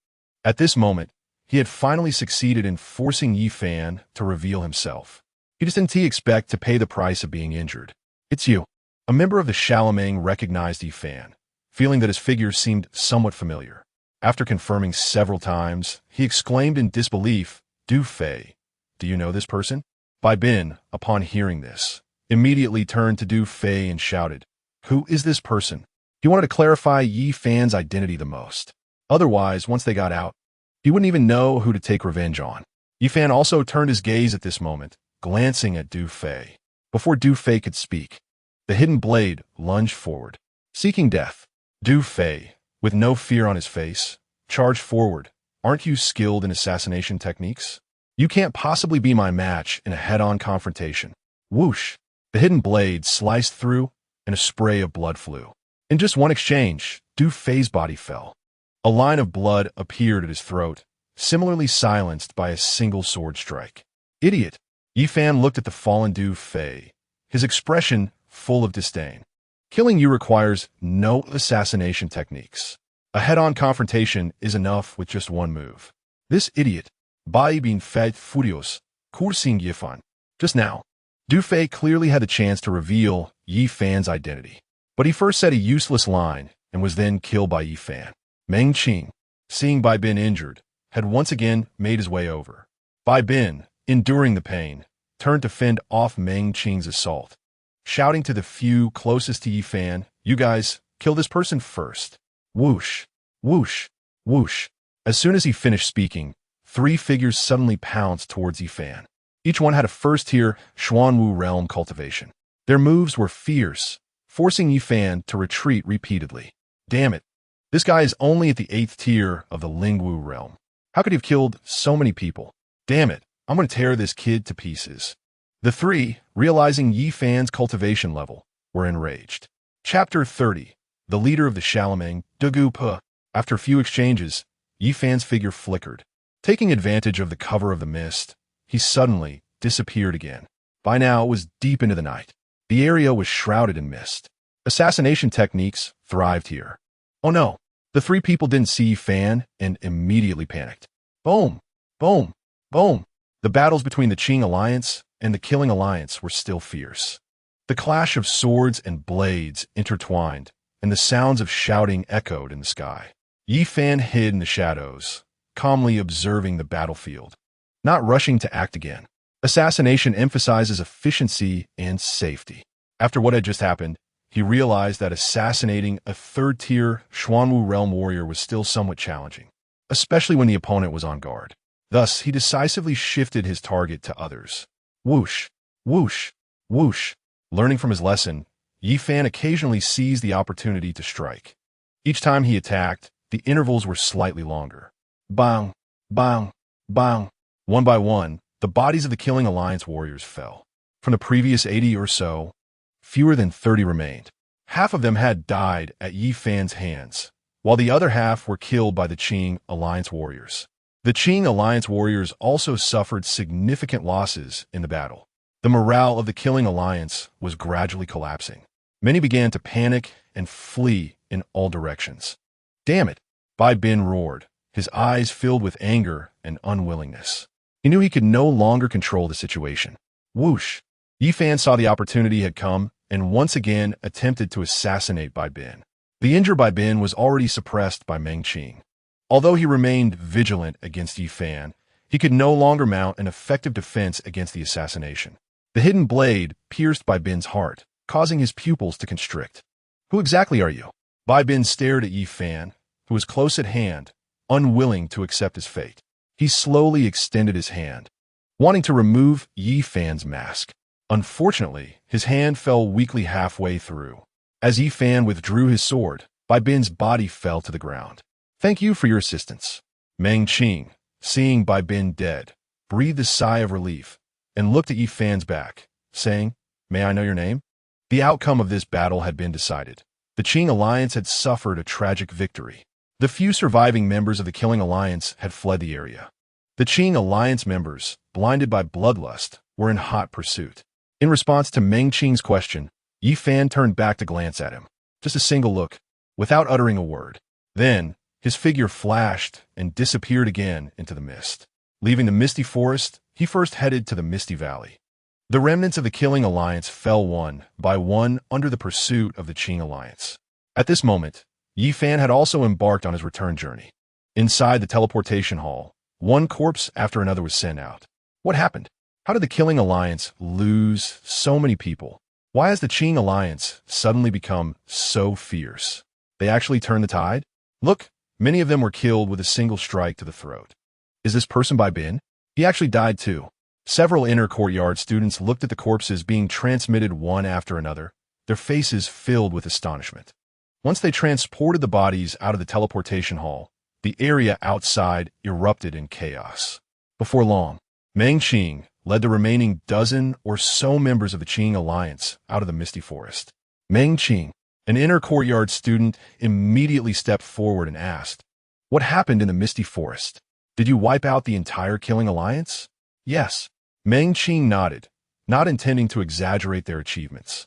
At this moment, he had finally succeeded in forcing Yi Fan to reveal himself. He just didn't expect to pay the price of being injured. It's you. A member of the Shalamang recognized Yi Fan, feeling that his figure seemed somewhat familiar. After confirming several times, he exclaimed in disbelief, Du Fei, do you know this person? Bai Bin, upon hearing this, immediately turned to Du Fei and shouted, who is this person? He wanted to clarify Yi Fan's identity the most. Otherwise, once they got out, he wouldn't even know who to take revenge on. Yi Fan also turned his gaze at this moment, glancing at Du Fei. Before Du Fei could speak, the hidden blade lunged forward, seeking death. Du Fei, with no fear on his face, charged forward. Aren't you skilled in assassination techniques? You can't possibly be my match in a head-on confrontation. Whoosh! The hidden blade sliced through, and a spray of blood flew. In just one exchange, Du Fei's body fell. A line of blood appeared at his throat, similarly silenced by a single sword strike. Idiot! Yi Fan looked at the fallen Du Fei, his expression full of disdain. Killing you requires no assassination techniques. A head-on confrontation is enough with just one move. This idiot, Bai Bin Fei Furios, Kursing Yifan. Just now, Du Fei clearly had the chance to reveal Yi Fan's identity. But he first said a useless line and was then killed by Yi Fan. Meng Qing, seeing Bai Bin injured, had once again made his way over. Bai Bin, enduring the pain, turned to fend off Meng Qing's assault, shouting to the few closest to Yi Fan, "You guys, kill this person first." Whoosh, whoosh, whoosh. As soon as he finished speaking, 3 figures suddenly pounced towards Yi Fan. Each one had a first-tier Xuanwu realm cultivation. Their moves were fierce, forcing Yi Fan to retreat repeatedly. Damn it. This guy is only at the 8th tier of the Lingwu realm. How could he have killed so many people? Damn it. I'm going to tear this kid to pieces. The 3, realizing Yi Fan's cultivation level, were enraged. Chapter 30. The leader of the Shalamang, Dugu Pe. After a few exchanges, Yi Fan's figure flickered. Taking advantage of the cover of the mist, he suddenly disappeared again. By now, it was deep into the night. The area was shrouded in mist. Assassination techniques thrived here. Oh no, the 3 people didn't see Yi Fan and immediately panicked. Boom, boom, boom. The battles between the Qing Alliance and the Killing Alliance were still fierce. The clash of swords and blades intertwined, and the sounds of shouting echoed in the sky. Yi Fan hid in the shadows, calmly observing the battlefield, not rushing to act again. Assassination emphasizes efficiency and safety. After what had just happened, he realized that assassinating a 3rd-tier Xuanwu realm warrior was still somewhat challenging, especially when the opponent was on guard. Thus, he decisively shifted his target to others. Whoosh, whoosh, whoosh. Learning from his lesson, Yi Fan occasionally seized the opportunity to strike. Each time he attacked, the intervals were slightly longer. Bang, bang, bang. One by one, the bodies of the Killing Alliance warriors fell. From the previous 80 or so, fewer than 30 remained. Half of them had died at Yi Fan's hands, while the other half were killed by the Qing Alliance warriors. The Qing Alliance warriors also suffered significant losses in the battle. The morale of the Killing Alliance was gradually collapsing. Many began to panic and flee in all directions. Damn it, Bai Bin roared, his eyes filled with anger and unwillingness. He knew he could no longer control the situation. Whoosh! Yi Fan saw the opportunity had come and once again attempted to assassinate Bai Bin. The injured Bai Bin was already suppressed by Meng Qing. Although he remained vigilant against Yi Fan, he could no longer mount an effective defense against the assassination. The hidden blade pierced Bai Bin's heart, causing his pupils to constrict. Who exactly are you? Bai Bin stared at Yi Fan, who was close at hand, unwilling to accept his fate. He slowly extended his hand, wanting to remove Yi Fan's mask. Unfortunately, his hand fell weakly halfway through. As Yi Fan withdrew his sword, Bai Bin's body fell to the ground. Thank you for your assistance. Meng Qing, seeing Bai Bin dead, breathed a sigh of relief and looked at Yi Fan's back, saying, "May I know your name?" The outcome of this battle had been decided. The Qing Alliance had suffered a tragic victory. The few surviving members of the Killing Alliance had fled the area. The Qing Alliance members, blinded by bloodlust, were in hot pursuit. In response to Meng Qing's question, Yi Fan turned back to glance at him. Just a single look, without uttering a word. Then, his figure flashed and disappeared again into the mist. Leaving the misty forest, he first headed to the misty valley. The remnants of the Killing Alliance fell one by one under the pursuit of the Qing Alliance. At this moment, Yi Fan had also embarked on his return journey. Inside the teleportation hall, one corpse after another was sent out. What happened? How did the Killing Alliance lose so many people? Why has the Qing Alliance suddenly become so fierce? They actually turned the tide? Look, many of them were killed with a single strike to the throat. Is this person Bai Bin? He actually died too. Several inner courtyard students looked at the corpses being transmitted one after another, their faces filled with astonishment. Once they transported the bodies out of the teleportation hall, the area outside erupted in chaos. Before long, Meng Qing led the remaining dozen or so members of the Qing Alliance out of the misty forest. Meng Qing, an inner courtyard student, immediately stepped forward and asked, "What happened in the misty forest? Did you wipe out the entire Killing Alliance?" "Yes." Meng Qing nodded, not intending to exaggerate their achievements.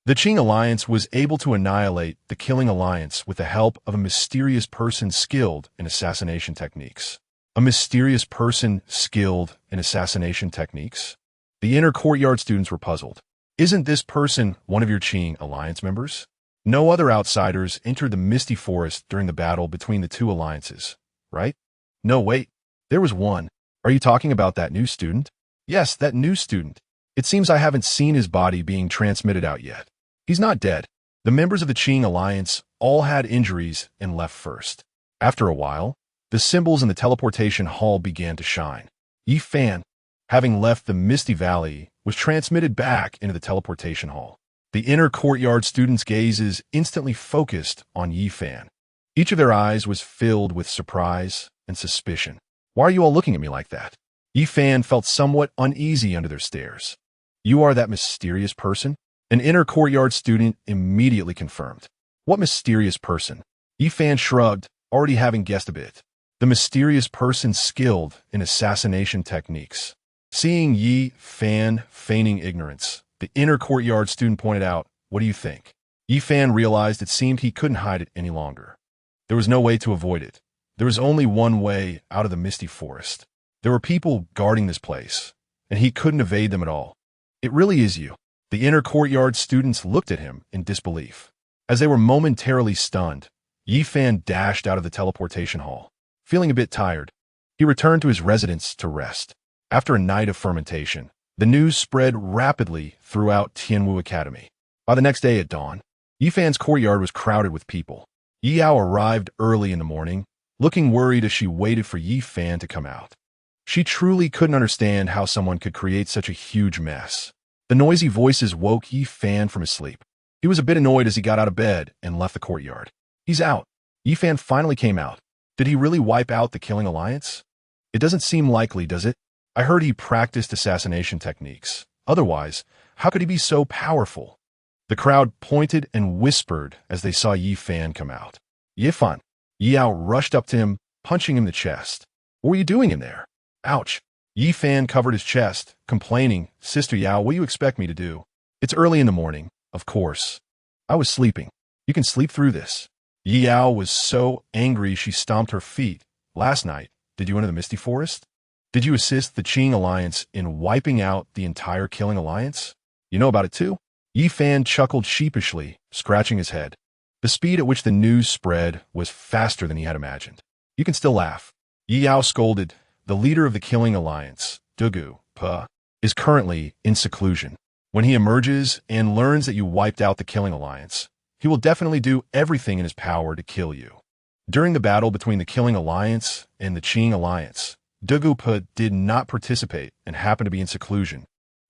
The Qing Alliance was able to annihilate the Killing Alliance with the help of a mysterious person skilled in assassination techniques. A mysterious person skilled in assassination techniques? The inner courtyard students were puzzled. Isn't this person one of your Qing Alliance members? No other outsiders entered the misty forest during the battle between the two alliances, right? No, wait. There was one. Are you talking about that new student? Yes, that new student. It seems I haven't seen his body being transmitted out yet. He's not dead. The members of the Qing Alliance all had injuries and left first. After a while, the symbols in the teleportation hall began to shine. Yi Fan, having left the Misty Valley, was transmitted back into the teleportation hall. The inner courtyard students' gazes instantly focused on Yi Fan. Each of their eyes was filled with surprise and suspicion. Why are you all looking at me like that? Yi Fan felt somewhat uneasy under their stares. You are that mysterious person? An inner courtyard student immediately confirmed. What mysterious person? Yi Fan shrugged, already having guessed a bit. The mysterious person skilled in assassination techniques. Seeing Yi Fan feigning ignorance, the inner courtyard student pointed out, what do you think? Yi Fan realized it seemed he couldn't hide it any longer. There was no way to avoid it. There was only one way out of the misty forest. There were people guarding this place, and he couldn't evade them at all. It really is you. The inner courtyard students looked at him in disbelief. As they were momentarily stunned, Yi Fan dashed out of the teleportation hall. Feeling a bit tired, he returned to his residence to rest. After a night of fermentation, the news spread rapidly throughout Tianwu Academy. By the next day at dawn, Yi Fan's courtyard was crowded with people. Yi Yao arrived early in the morning, looking worried as she waited for Yi Fan to come out. She truly couldn't understand how someone could create such a huge mess. The noisy voices woke Yi Fan from his sleep. He was a bit annoyed as he got out of bed and left the courtyard. He's out. Yi Fan finally came out. Did he really wipe out the Killing Alliance? It doesn't seem likely, does it? I heard he practiced assassination techniques. Otherwise, how could he be so powerful? The crowd pointed and whispered as they saw Yi Fan come out. Yi Fan. Yi Yao rushed up to him, punching him in the chest. What were you doing in there? Ouch. Yi Fan covered his chest, complaining, Sister Yao, what do you expect me to do? It's early in the morning, of course. I was sleeping. You can sleep through this. Yi Yao was so angry she stomped her feet. Last night, did you enter the Misty Forest? Did you assist the Qing Alliance in wiping out the entire Killing Alliance? You know about it too? Yi Fan chuckled sheepishly, scratching his head. The speed at which the news spread was faster than he had imagined. You can still laugh. Yi Yao scolded. The leader of the Killing Alliance, He, is currently in seclusion. When he emerges and learns that you wiped out the Killing Alliance, he will definitely do everything in his power to kill you. During the battle between the Killing Alliance and the Qing Alliance, He did not participate and happened to be in seclusion,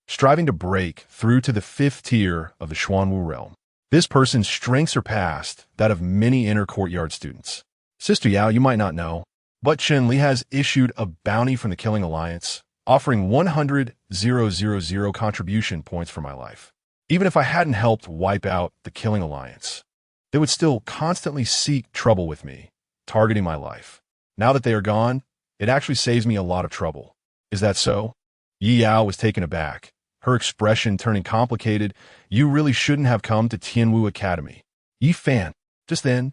striving to break through to the 5th tier of the Xuanwu realm. This person's strength surpassed that of many inner courtyard students. Sister Yao, you might not know, but Chen Li has issued a bounty from the Killing Alliance, offering 100,000 contribution points for my life. Even if I hadn't helped wipe out the Killing Alliance, they would still constantly seek trouble with me, targeting my life. Now that they are gone, it actually saves me a lot of trouble. Is that so? Yi Yao was taken aback, her expression turning complicated. You really shouldn't have come to Tianwu Academy. Yi Fan. Just then,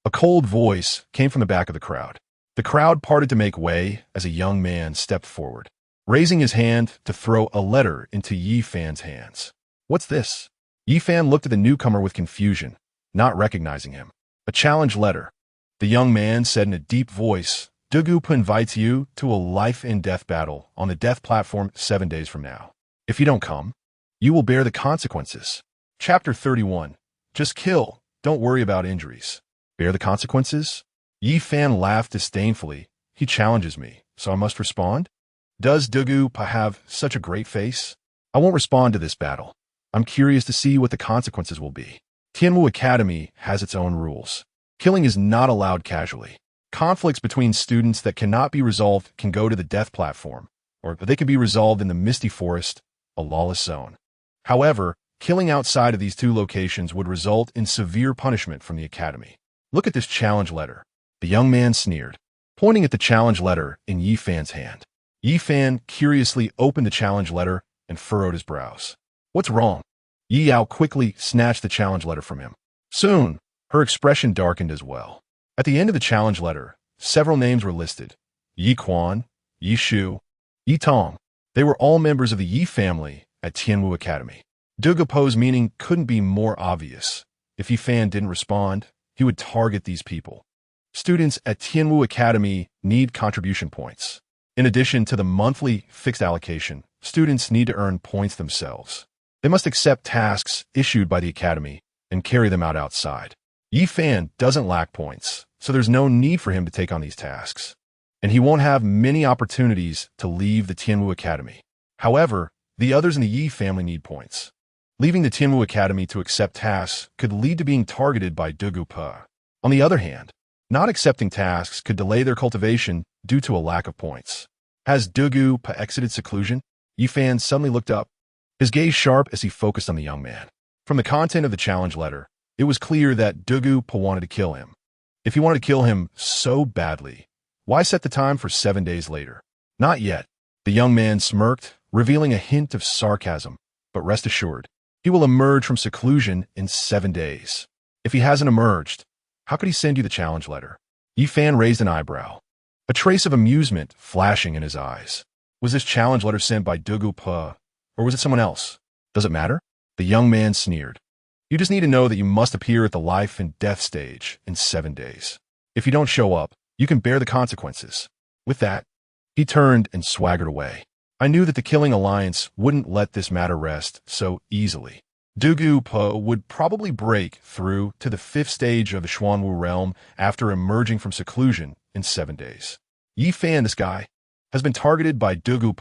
a cold voice came from the back of the crowd. The crowd parted to make way as a young man stepped forward, raising his hand to throw a letter into Yi Fan's hands. What's this? Yi Fan looked at the newcomer with confusion, not recognizing him. A challenge letter. The young man said in a deep voice, He invites you to a life-and-death battle on the death platform 7 days from now. If you don't come, you will bear the consequences. Chapter 31. Just kill. Don't worry about injuries. Bear the consequences? Yi Fan laughed disdainfully. He challenges me, so I must respond? Does He have such a great face? I won't respond to this battle. I'm curious to see what the consequences will be. Tianwu Academy has its own rules. Killing is not allowed casually. Conflicts between students that cannot be resolved can go to the death platform, or they can be resolved in the Misty Forest, a lawless zone. However, killing outside of these two locations would result in severe punishment from the Academy. Look at this challenge letter. The young man sneered, pointing at the challenge letter in Yi Fan's hand. Yi Fan curiously opened the challenge letter and furrowed his brows. What's wrong? Yi Yao quickly snatched the challenge letter from him. Soon, her expression darkened as well. At the end of the challenge letter, several names were listed. Yi Quan, Yi Shu, Yi Tong. They were all members of the Yi family at Tianwu Academy. Po's meaning couldn't be more obvious. If Yi Fan didn't respond, he would target these people. Students at Tianwu Academy need contribution points. In addition to the monthly fixed allocation, students need to earn points themselves. They must accept tasks issued by the academy and carry them out outside. Yi Fan doesn't lack points, so there's no need for him to take on these tasks. And he won't have many opportunities to leave the Tianwu Academy. However, the others in the Yi family need points. Leaving the Tianwu Academy to accept tasks could lead to being targeted by He. On the other hand, not accepting tasks could delay their cultivation due to a lack of points. Has He exited seclusion? Yi Fan suddenly looked up, his gaze sharp as he focused on the young man. From the content of the challenge letter, it was clear that He wanted to kill him. If he wanted to kill him so badly, why set the time for 7 days later? Not yet. The young man smirked, revealing a hint of sarcasm, but rest assured, he will emerge from seclusion in 7 days. If he hasn't emerged, how could he send you the challenge letter? Yi Fan raised an eyebrow, a trace of amusement flashing in his eyes. Was this challenge letter sent by He, or was it someone else? Does it matter? The young man sneered. You just need to know that you must appear at the life and death stage in 7 days. If you don't show up, you can bear the consequences. With that, he turned and swaggered away. I knew that the Killing Alliance wouldn't let this matter rest so easily. He would probably break through to the 5th stage of the Xuanwu realm after emerging from seclusion in 7 days. Yi Fan, this guy, has been targeted by He,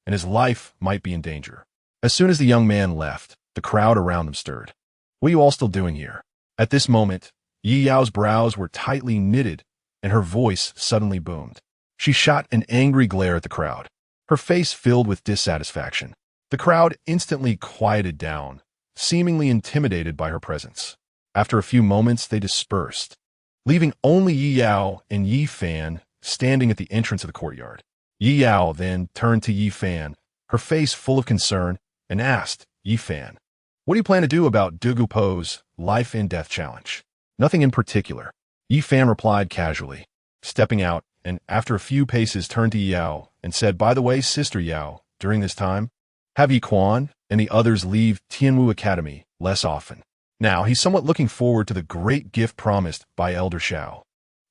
and his life might be in danger. As soon as the young man left, the crowd around him stirred. What are you all still doing here? At this moment, Yi Yao's brows were tightly knitted, and her voice suddenly boomed. She shot an angry glare at the crowd, her face filled with dissatisfaction. The crowd instantly quieted down, seemingly intimidated by her presence. After a few moments, they dispersed, leaving only Yi Yao and Yi Fan standing at the entrance of the courtyard. Yi Yao then turned to Yi Fan, her face full of concern, and asked, Yi Fan, what do you plan to do about He's life and death challenge? Nothing in particular. Yi Fan replied casually, stepping out, and after a few paces turned to Yi Yao and said, by the way, Sister Yao, during this time, have Yi Quan and the others leave Tianwu Academy less often. Now, he's somewhat looking forward to the great gift promised by Elder Xiao.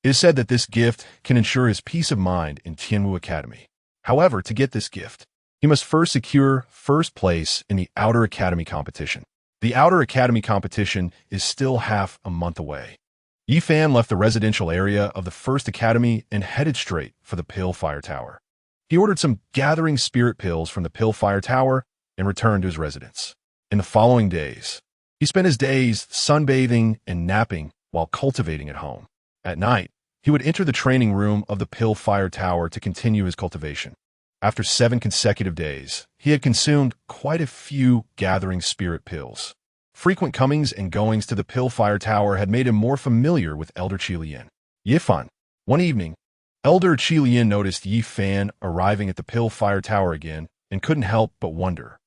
It is said that this gift can ensure his peace of mind in Tianwu Academy. However, to get this gift, he must first secure first place in the Outer Academy competition. The Outer Academy competition is still half a month away. Yi Fan left the residential area of the First Academy and headed straight for the Pill Fire Tower. He ordered some gathering spirit pills from the Pill Fire Tower and returned to his residence. In the following days, he spent his days sunbathing and napping while cultivating at home. At night, he would enter the training room of the Pill Fire Tower to continue his cultivation. After 7 consecutive days, he had consumed quite a few gathering spirit pills. Frequent comings and goings to the Pill Fire Tower had made him more familiar with Elder Qilian. Yi Fan. One evening, Elder Qilian noticed Yi Fan arriving at the Pill Fire Tower again and couldn't help but wonder.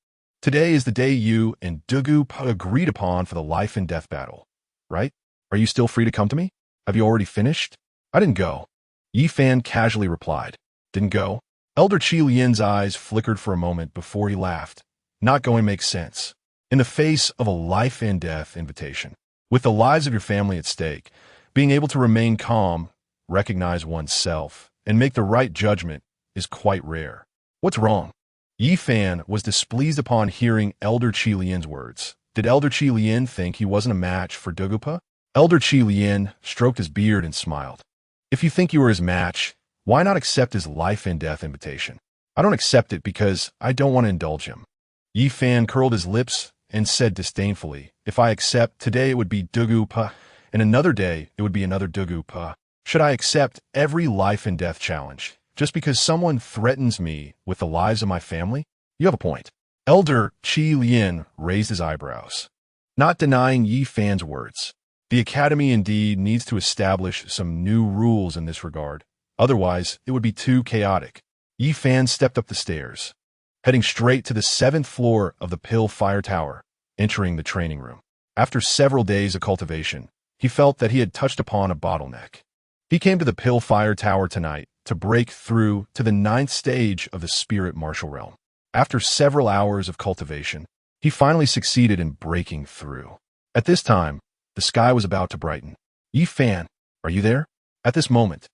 Today is the day you and He agreed upon for the life and death battle, right? Are you still free to come to me? Have you already finished? I didn't go. Yi Fan casually replied. Didn't go? Elder Qilian's eyes flickered for a moment before he laughed. Not going makes sense. In the face of a life and death invitation, with the lives of your family at stake, being able to remain calm, recognize oneself, and make the right judgment is quite rare. What's wrong? Yi Fan was displeased upon hearing Elder Qilian's words. Did Elder Qilian think he wasn't a match for He? Elder Qilian stroked his beard and smiled. If you think you are his match, why not accept his life and death invitation? I don't accept it because I don't want to indulge him. Yi Fan curled his lips and said disdainfully, if I accept, today it would be He, and another day it would be another He. Should I accept every life and death challenge just because someone threatens me with the lives of my family? You have a point. Elder Qilian raised his eyebrows, not denying Yi Fan's words. The Academy indeed needs to establish some new rules in this regard. Otherwise, it would be too chaotic. Yi Fan stepped up the stairs, heading straight to the 7th floor of the Pill Fire Tower, entering the training room. After several days of cultivation, he felt that he had touched upon a bottleneck. He came to the Pill Fire Tower tonight to break through to the 9th stage of the Spirit Martial Realm. After several hours of cultivation, he finally succeeded in breaking through. At this time, the sky was about to brighten. Yi Fan, are you there? At this moment,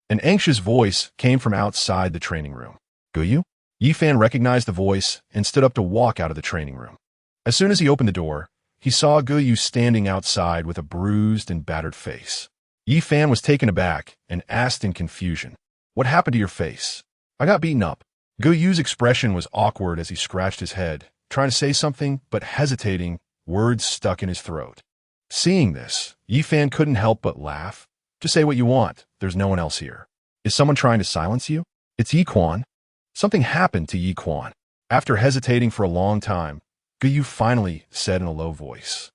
an anxious voice came from outside the training room. Guyu? Yi Fan recognized the voice and stood up to walk out of the training room. As soon as he opened the door, he saw Guyu standing outside with a bruised and battered face. Yi Fan was taken aback and asked in confusion, "What happened to your face?" "I got beaten up." Guyu's expression was awkward as he scratched his head, trying to say something but hesitating, words stuck in his throat. Seeing this, Yi Fan couldn't help but laugh. "Just say what you want, there's no one else here." "Is someone trying to silence you?" "It's Yi Quan." Something happened to Yi Quan. After hesitating for a long time, Guyu finally said in a low voice,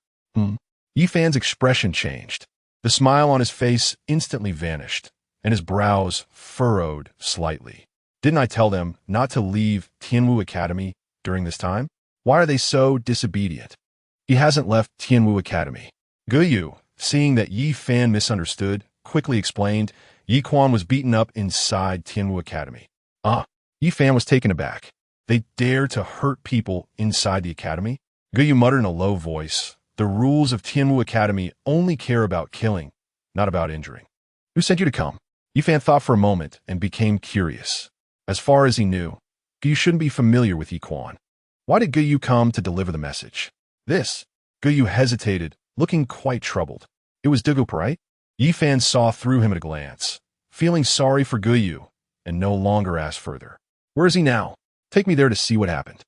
Yi Fan's expression changed. The smile on his face instantly vanished, and his brows furrowed slightly. "Didn't I tell them not to leave Tianwu Academy during this time? Why are they so disobedient?" "He hasn't left Tianwu Academy." Guyu, seeing that Yi Fan misunderstood, quickly explained, "Yi Quan was beaten up inside Tianwu Academy." Yi Fan was taken aback. "They dare to hurt people inside the academy?" Guyu muttered in a low voice, "The rules of Tianwu Academy only care about killing, not about injuring." "Who sent you to come?" Yi Fan thought for a moment and became curious. As far as he knew, Guyu shouldn't be familiar with Yi Quan. Why did Guyu come to deliver the message? This? Guyu hesitated, looking quite troubled. It was Dugu, right? Yi Fan saw through him at a glance, feeling sorry for Guyu, and no longer asked further. "Where is he now? Take me there to see what happened."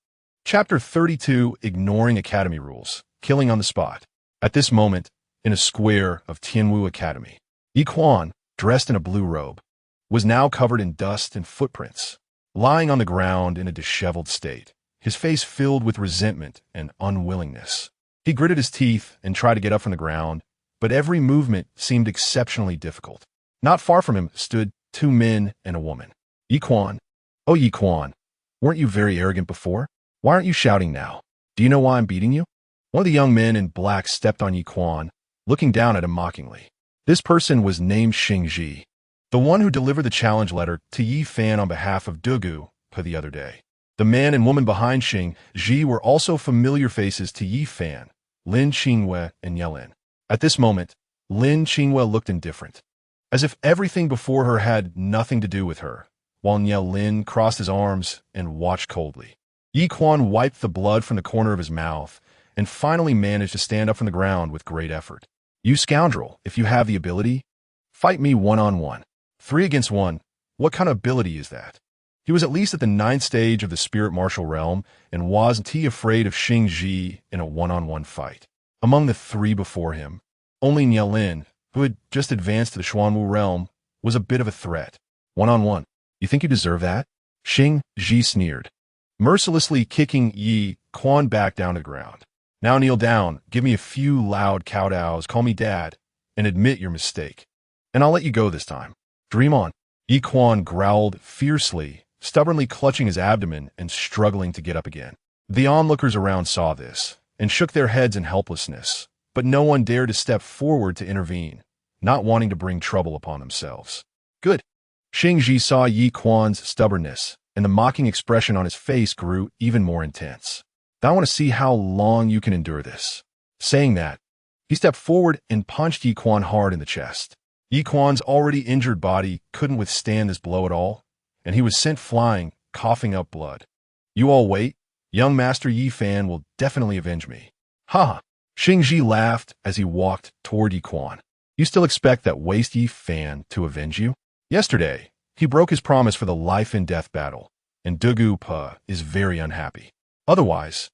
Chapter 32, Ignoring Academy Rules, Killing on the Spot. At this moment, in a square of Tianwu Academy, Yi Quan, dressed in a blue robe, was now covered in dust and footprints, lying on the ground in a disheveled state, his face filled with resentment and unwillingness. He gritted his teeth and tried to get up from the ground, but every movement seemed exceptionally difficult. Not far from him stood two men and a woman. "Yi Quan, oh Yi Quan, weren't you very arrogant before? Why aren't you shouting now? Do you know why I'm beating you?" One of the young men in black stepped on Yi Quan, looking down at him mockingly. This person was named Xingji, the one who delivered the challenge letter to Yi Fan on behalf of Dugu the other day. The man and woman behind Xingji were also familiar faces to Yi Fan, Lin Qingwei and Yelin. At this moment, Lin Qingwei looked indifferent, as if everything before her had nothing to do with her, while Yelin crossed his arms and watched coldly. Yi Quan wiped the blood from the corner of his mouth and finally managed to stand up from the ground with great effort. "You scoundrel, if you have the ability, fight me one-on-one. 3 against 1, what kind of ability is that?" He was at least at the 9th stage of the spirit martial realm and wasn't he afraid of Xingji in a one-on-one fight. Among the 3 before him, only Yelin, who had just advanced to the Xuanwu realm, was a bit of a threat. "One-on-one, you think you deserve that?" Xingji sneered, mercilessly kicking Yi Quan back down to the ground. "Now kneel down, give me a few loud kowtows, call me dad, and admit your mistake. And I'll let you go this time. Dream on." Yi Quan growled fiercely, stubbornly clutching his abdomen and struggling to get up again. The onlookers around saw this and shook their heads in helplessness, but no one dared to step forward to intervene, not wanting to bring trouble upon themselves. "Good." Xingji saw Yi Quan's stubbornness, and the mocking expression on his face grew even more intense. "I want to see how long you can endure this." Saying that, he stepped forward and punched Yi Quan hard in the chest. Yi Quan's already injured body couldn't withstand this blow at all, and he was sent flying, coughing up blood. "You all wait. Young Master Yi Fan will definitely avenge me." "Ha!" Xingji laughed as he walked toward Yi Quan. "You still expect that waste Yi Fan to avenge you? Yesterday, he broke his promise for the life-and-death battle, and Dugu Pa is very unhappy. Otherwise,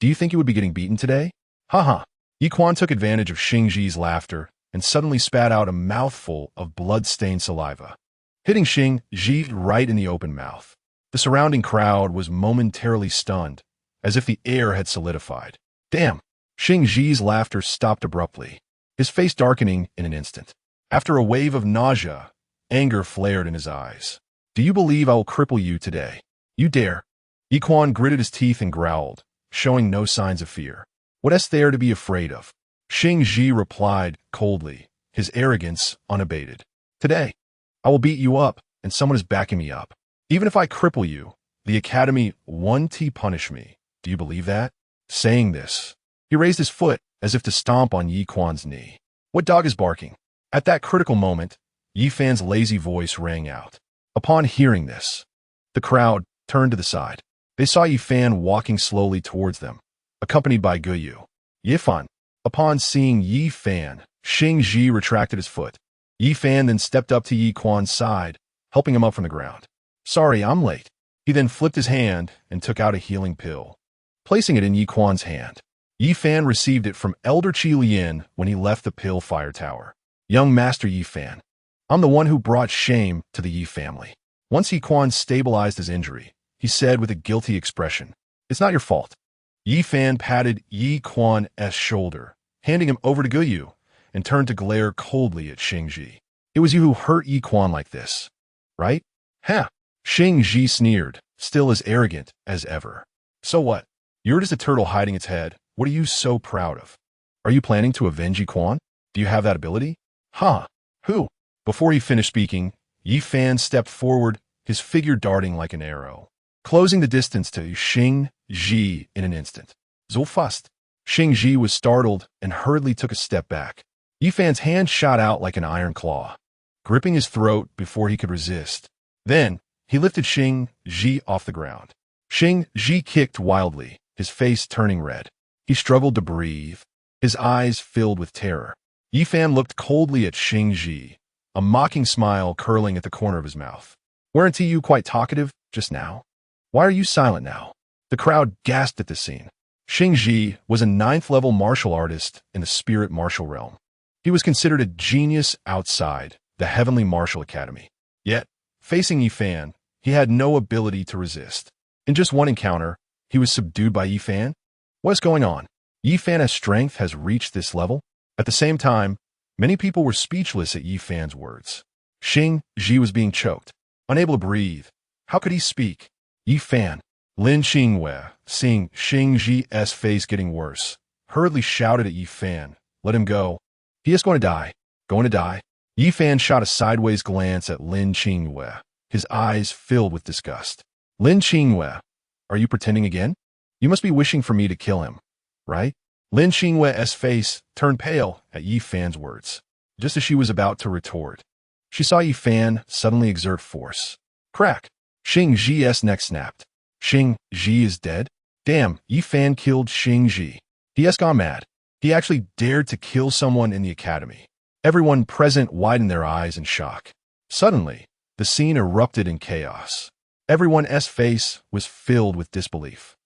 do you think he would be getting beaten today?" "Ha ha!" Yi Quan took advantage of Xingji's laughter and suddenly spat out a mouthful of blood-stained saliva, hitting Xingji right in the open mouth. The surrounding crowd was momentarily stunned, as if the air had solidified. "Damn!" Xingji's laughter stopped abruptly, his face darkening in an instant. After a wave of nausea, anger flared in his eyes. "Do you believe I will cripple you today? You dare?" Yi Quan gritted his teeth and growled, showing no signs of fear. "What is there to be afraid of?" Xingji replied coldly, his arrogance unabated. "Today, I will beat you up, and someone is backing me up. Even if I cripple you, the Academy won't punish me. Do you believe that?" Saying this, he raised his foot as if to stomp on Yi Quan's knee. "What dog is barking?" At that critical moment, Yi Fan's lazy voice rang out. Upon hearing this, the crowd turned to the side. They saw Yi Fan walking slowly towards them, accompanied by Guyu. Yi Fan. Upon seeing Yi Fan, Xing Ji retracted his foot. Yi Fan then stepped up to Yi Quan's side, helping him up from the ground. Sorry, I'm late. He then flipped his hand and took out a healing pill, placing it in Yi Quan's hand. Yi Fan received it from Elder Qi Lian when he left the pill fire tower. Young Master Yi Fan. I'm the one who brought shame to the Yi family. Once Yi Quan stabilized his injury, he said with a guilty expression, It's not your fault. Yi Fan patted Yi Quan's shoulder, handing him over to Guyu, and turned to glare coldly at Xing Ji. It was you who hurt Yi Quan like this, right? Ha! Xing Ji sneered, still as arrogant as ever. So what? You're just a turtle hiding its head. What are you so proud of? Are you planning to avenge Yi Quan? Do you have that ability? Ha! Who? Before he finished speaking, Yi Fan stepped forward, his figure darting like an arrow, closing the distance to Xing Ji in an instant. So fast. Xing Ji was startled and hurriedly took a step back. Yi Fan's hand shot out like an iron claw, gripping his throat before he could resist. Then, he lifted Xing Ji off the ground. Xing Ji kicked wildly, his face turning red. He struggled to breathe, his eyes filled with terror. Yi Fan looked coldly at Xing Ji, a mocking smile curling at the corner of his mouth. Weren't you quite talkative just now? Why are you silent now? The crowd gasped at this scene. Xing Ji was a 9th-level martial artist in the spirit martial realm. He was considered a genius outside the Heavenly Martial Academy. Yet, facing Yi Fan, he had no ability to resist. In just one encounter, he was subdued by Yi Fan? What's going on? Yi Fan's strength has reached this level? At the same time, many people were speechless at Yi Fan's words. Xing Ji was being choked, unable to breathe. How could he speak? Yi Fan. Lin Qingwei, seeing Xing Ji's face getting worse, hurriedly shouted at Yi Fan, Let him go. He is going to die. Going to die. Yi Fan shot a sideways glance at Lin Qingwei, his eyes filled with disgust. Lin Qingwei, are you pretending again? You must be wishing for me to kill him, right? Lin Qingwei's face turned pale at Yi Fan's words. Just as she was about to retort, she saw Yi Fan suddenly exert force. Crack! Xing Ji's neck snapped. Xing Ji is dead? Damn, Yi Fan killed Xing Ji. He has gone mad. He actually dared to kill someone in the academy. Everyone present widened their eyes in shock. Suddenly, the scene erupted in chaos. Everyone's face was filled with disbelief.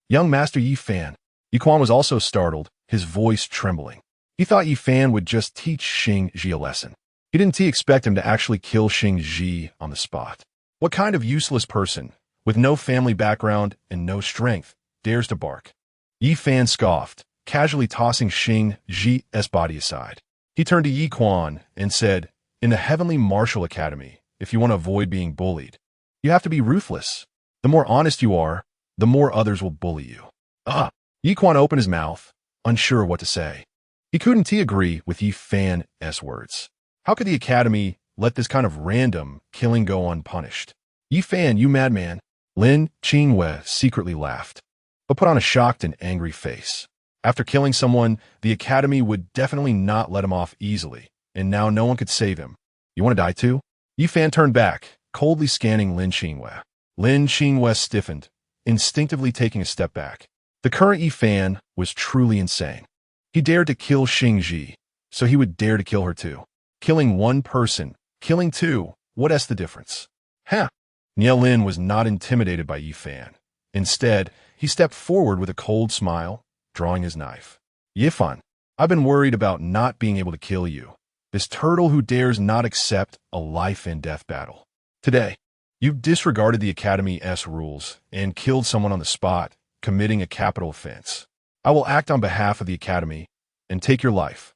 Young Master Yi Fan. Yi Quan was also startled, his voice trembling. He thought Yi Fan would just teach Xing Ji a lesson. He didn't expect him to actually kill Xing Ji on the spot. What kind of useless person, with no family background and no strength, dares to bark? Yi Fan scoffed, casually tossing Xing Ji's body aside. He turned to Yi Quan and said, In the Heavenly Martial Academy, if you want to avoid being bullied, you have to be ruthless. The more honest you are, the more others will bully you. Yi Quan opened his mouth, unsure what to say. He couldn't agree with Yi Fan's words. How could the academy let this kind of random killing go unpunished? Yi Fan, you madman. Lin Qingwei secretly laughed, but put on a shocked and angry face. After killing someone, the academy would definitely not let him off easily, and now no one could save him. You want to die too? Yi Fan turned back, coldly scanning Lin Qingwei. Lin Qingwei stiffened, instinctively taking a step back. The current Yi Fan was truly insane. He dared to kill Xing Ji, so he would dare to kill her too. Killing one person, killing two, what's the difference? Ha! Nie Lin was not intimidated by Yi Fan. Instead, he stepped forward with a cold smile, drawing his knife. Yi Fan, I've been worried about not being able to kill you. This turtle who dares not accept a life and death battle. Today, you've disregarded the Academy's rules and killed someone on the spot, committing a capital offense. I will act on behalf of the Academy and take your life.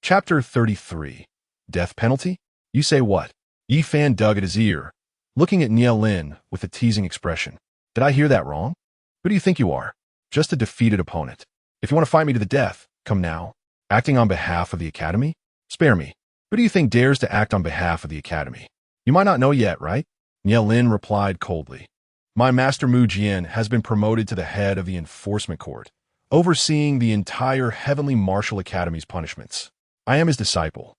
Chapter 33. Death penalty? You say what? Yi Fan dug at his ear, looking at Nie Lin with a teasing expression. Did I hear that wrong? Who do you think you are? Just a defeated opponent. If you want to fight me to the death, come now. Acting on behalf of the Academy? Spare me. Who do you think dares to act on behalf of the Academy? You might not know yet, right? Nie Lin replied coldly. My master Mu Jian has been promoted to the head of the enforcement court, overseeing the entire Heavenly Martial Academy's punishments. I am his disciple,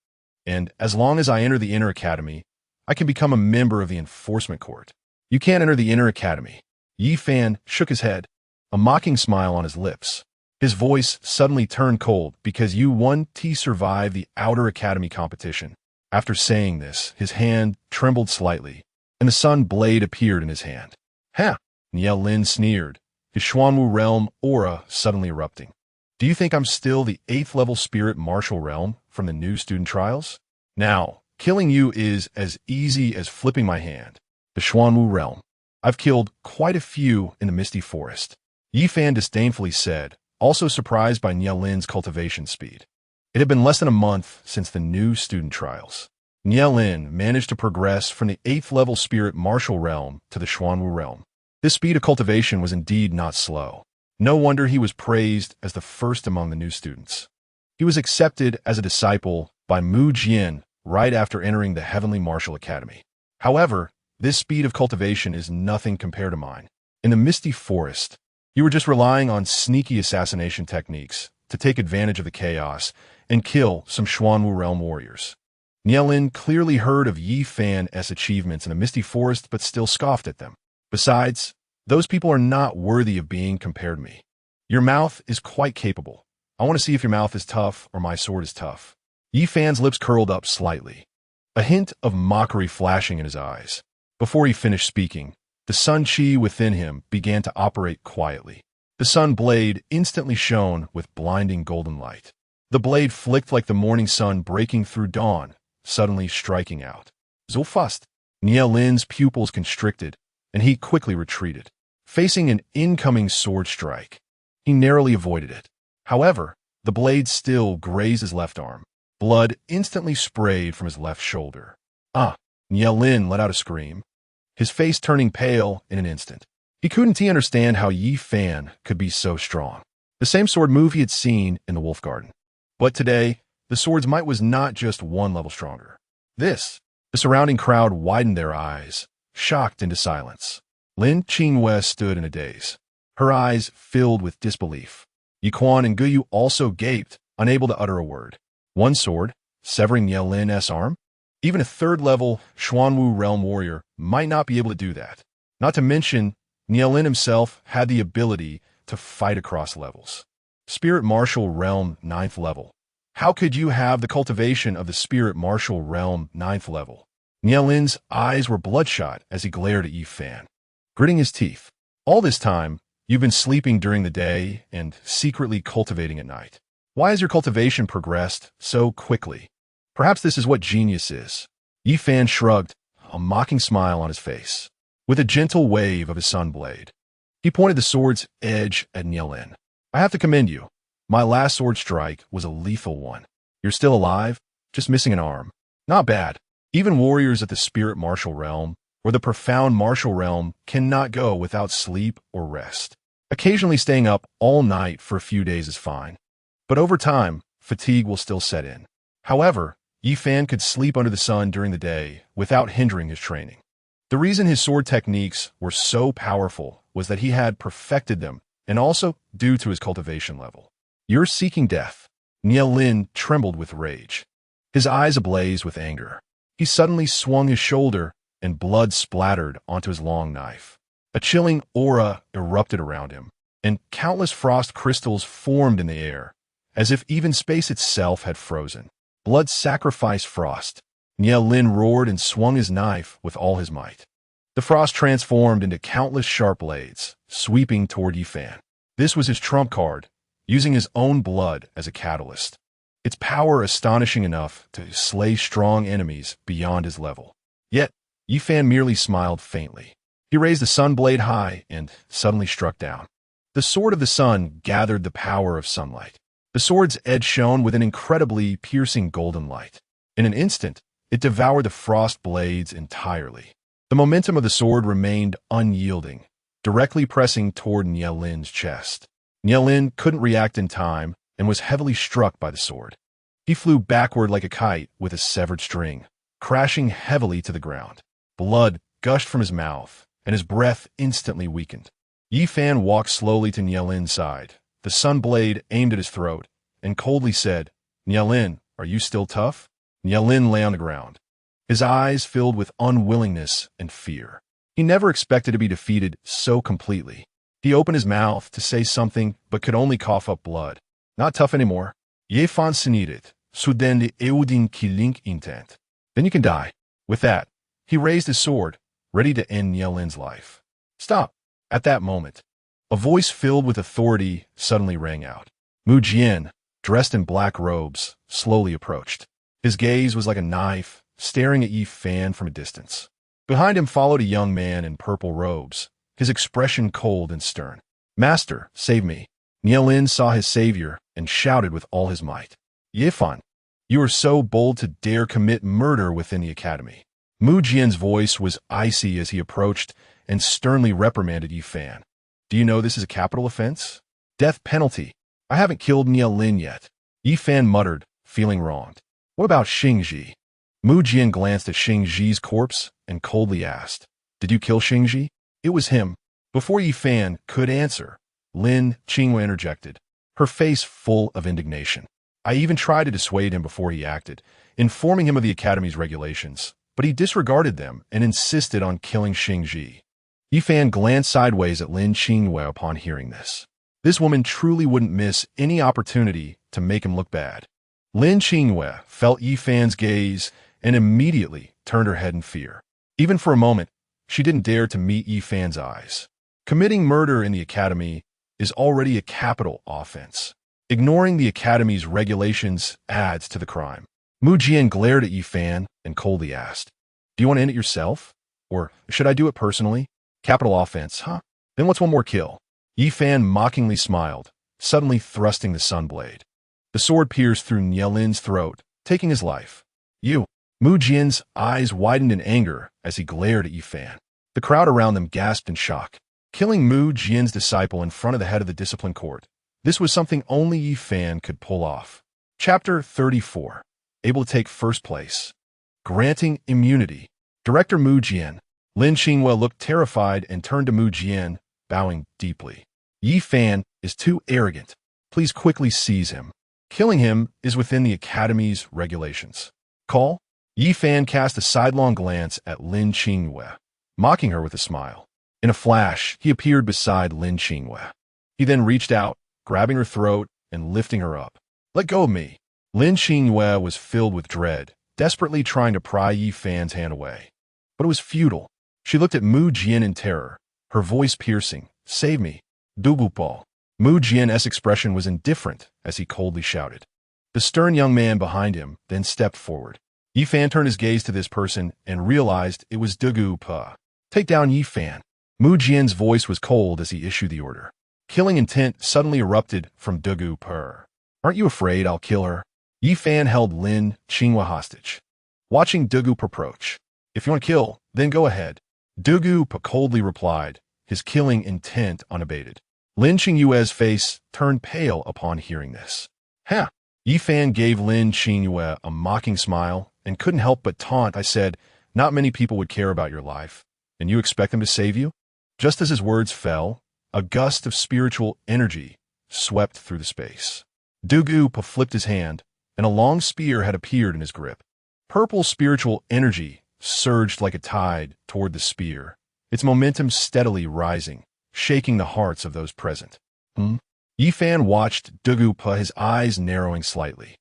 and as long as I enter the inner academy, I can become a member of the enforcement court. You can't enter the inner academy. Yi Fan shook his head, a mocking smile on his lips. His voice suddenly turned cold because You-1T survived the outer academy competition. After saying this, his hand trembled slightly, and the sun blade appeared in his hand. Ha! Niao Lin sneered, his Xuanwu realm aura suddenly erupting. Do you think I'm still the 8th level spirit martial realm from the new student trials? Now, killing you is as easy as flipping my hand. The Xuanwu realm. I've killed quite a few in the Misty Forest. Yi Fan disdainfully said, also surprised by Niao Lin's cultivation speed. It had been less than a month since the new student trials. Niao Lin managed to progress from the 8th level spirit martial realm to the Xuanwu realm. This speed of cultivation was indeed not slow. No wonder he was praised as the first among the new students. He was accepted as a disciple by Mu Jian right after entering the Heavenly Martial Academy. However, this speed of cultivation is nothing compared to mine. In the Misty Forest, you were just relying on sneaky assassination techniques to take advantage of the chaos and kill some Xuanwu realm warriors. Niao Lin clearly heard of Yi Fan's achievements in the Misty Forest but still scoffed at them. Besides, those people are not worthy of being compared to me. Your mouth is quite capable. I want to see if your mouth is tough or my sword is tough. Yi Fan's lips curled up slightly, a hint of mockery flashing in his eyes. Before he finished speaking, the sun chi within him began to operate quietly. The sun blade instantly shone with blinding golden light. The blade flicked like the morning sun breaking through dawn, suddenly striking out. So fast, Niao Lin's pupils constricted, and he quickly retreated. Facing an incoming sword strike, he narrowly avoided it. However, the blade still grazed his left arm. Blood instantly sprayed from his left shoulder. Ah! Niao Lin let out a scream, his face turning pale in an instant. He couldn't understand how Yi Fan could be so strong. The same sword move he had seen in the Wolf Garden. But today, the sword's might was not just one level stronger. The surrounding crowd widened their eyes, shocked into silence. Lin Qingwei stood in a daze, her eyes filled with disbelief. Yi Quan and Guyu also gaped, unable to utter a word. One sword, severing Niao Lin's arm? Even a 3rd-level Xuanwu realm warrior might not be able to do that. Not to mention, Niao Lin himself had the ability to fight across levels. Spirit Martial Realm 9th level. How could you have the cultivation of the Spirit Martial Realm 9th level? Niao Lin's eyes were bloodshot as he glared at Yi Fan, gritting his teeth. All this time, you've been sleeping during the day and secretly cultivating at night. Why has your cultivation progressed so quickly? Perhaps this is what genius is. Yi Fan shrugged, a mocking smile on his face. With a gentle wave of his sun blade, he pointed the sword's edge at Niao Lin. I have to commend you. My last sword strike was a lethal one. You're still alive, just missing an arm. Not bad. Even warriors at the Spirit Martial Realm or the Profound Martial Realm cannot go without sleep or rest. Occasionally staying up all night for a few days is fine. But over time, fatigue will still set in. However, Yi Fan could sleep under the sun during the day without hindering his training. The reason his sword techniques were so powerful was that he had perfected them, and also due to his cultivation level. You're seeking death. Niao Lin trembled with rage, his eyes ablaze with anger. He suddenly swung his shoulder, and blood splattered onto his long knife. A chilling aura erupted around him, and countless frost crystals formed in the air, as if even space itself had frozen. Blood sacrificed frost. Niao Lin roared and swung his knife with all his might. The frost transformed into countless sharp blades, sweeping toward Yi Fan. This was his trump card, using his own blood as a catalyst. Its power astonishing enough to slay strong enemies beyond his level. Yet, Yi Fan merely smiled faintly. He raised the sun blade high and suddenly struck down. The sword of the sun gathered the power of sunlight. The sword's edge shone with an incredibly piercing golden light. In an instant, it devoured the frost blades entirely. The momentum of the sword remained unyielding, directly pressing toward Niao Lin's chest. Niao Lin couldn't react in time and was heavily struck by the sword. He flew backward like a kite with a severed string, crashing heavily to the ground. Blood gushed from his mouth, and his breath instantly weakened. Yi Fan walked slowly to Niao Lin's side, the sun blade aimed at his throat, and coldly said, Niao Lin, are you still tough? Lin lay on the ground, his eyes filled with unwillingness and fear. He never expected to be defeated so completely. He opened his mouth to say something, but could only cough up blood. Not tough anymore. Ye fan sinidet, suden de eudin kilink intent. Then you can die. With that, he raised his sword, ready to end Lin's life. Stop. At that moment, a voice filled with authority suddenly rang out. Mu Jian, dressed in black robes, slowly approached. His gaze was like a knife, staring at Yi Fan from a distance. Behind him followed a young man in purple robes, his expression cold and stern. Master, save me. Lin saw his savior and shouted with all his might. Ye Fan, you are so bold to dare commit murder within the academy. Mu Jian's voice was icy as he approached and sternly reprimanded Yi Fan. Do you know this is a capital offense? Death penalty. I haven't killed Lin yet. Yi Fan muttered, feeling wronged. What about Xingji? Mu Jian glanced at Xingji's corpse and coldly asked, Did you kill Xingji? It was him. Before Yi Fan could answer, Lin Qinghua interjected, her face full of indignation. I even tried to dissuade him before he acted, informing him of the academy's regulations, but he disregarded them and insisted on killing Xingji. Yi Fan glanced sideways at Lin Qinghua upon hearing this. This woman truly wouldn't miss any opportunity to make him look bad. Lin Qinghua felt Yi Fan's gaze and immediately turned her head in fear. Even for a moment, she didn't dare to meet Yi Fan's eyes. Committing murder in the academy is already a capital offense. Ignoring the academy's regulations adds to the crime. Mu Jian glared at Yi Fan and coldly asked, Do you want to end it yourself? Or should I do it personally? Capital offense, huh? Then what's one more kill? Yi Fan mockingly smiled, suddenly thrusting the sunblade. The sword pierced through Lin's throat, taking his life. You. Mu Jian's eyes widened in anger as he glared at Yi Fan. The crowd around them gasped in shock. Killing Mu Jian's disciple in front of the head of the discipline court. This was something only Yi Fan could pull off. Chapter 34. Able to take first place. Granting immunity. Director Mu Jian. Lin Qinghua looked terrified and turned to Mu Jian, bowing deeply. Yi Fan is too arrogant. Please quickly seize him. Killing him is within the academy's regulations. Call? Yi Fan cast a sidelong glance at Lin Qinghua, mocking her with a smile. In a flash, he appeared beside Lin Qinghua. He then reached out, grabbing her throat and lifting her up. Let go of me. Lin Qinghua was filled with dread, desperately trying to pry Yi Fan's hand away. But it was futile. She looked at Mu Jian in terror, her voice piercing. Save me. Dugupo. Mu Jian's expression was indifferent as he coldly shouted. The stern young man behind him then stepped forward. Yi Fan turned his gaze to this person and realized it was Dugupo. Take down Yi Fan. Mu Jian's voice was cold as he issued the order. Killing intent suddenly erupted from Dugupo. Aren't you afraid I'll kill her? Yi Fan held Lin Qinghua hostage, watching Dugupo approach. If you want to kill, then go ahead. Dugupo coldly replied, his killing intent unabated. Lin Qinghua's face turned pale upon hearing this. Ha! Yi Fan gave Lin Qinghua a mocking smile and couldn't help but taunt. I said, not many people would care about your life, and you expect them to save you? Just as his words fell, a gust of spiritual energy swept through the space. Dugupo flipped his hand, and a long spear had appeared in his grip. Purple spiritual energy surged like a tide toward the spear, its momentum steadily rising, shaking the hearts of those present. Yi Fan watched Dugupo, his eyes narrowing slightly.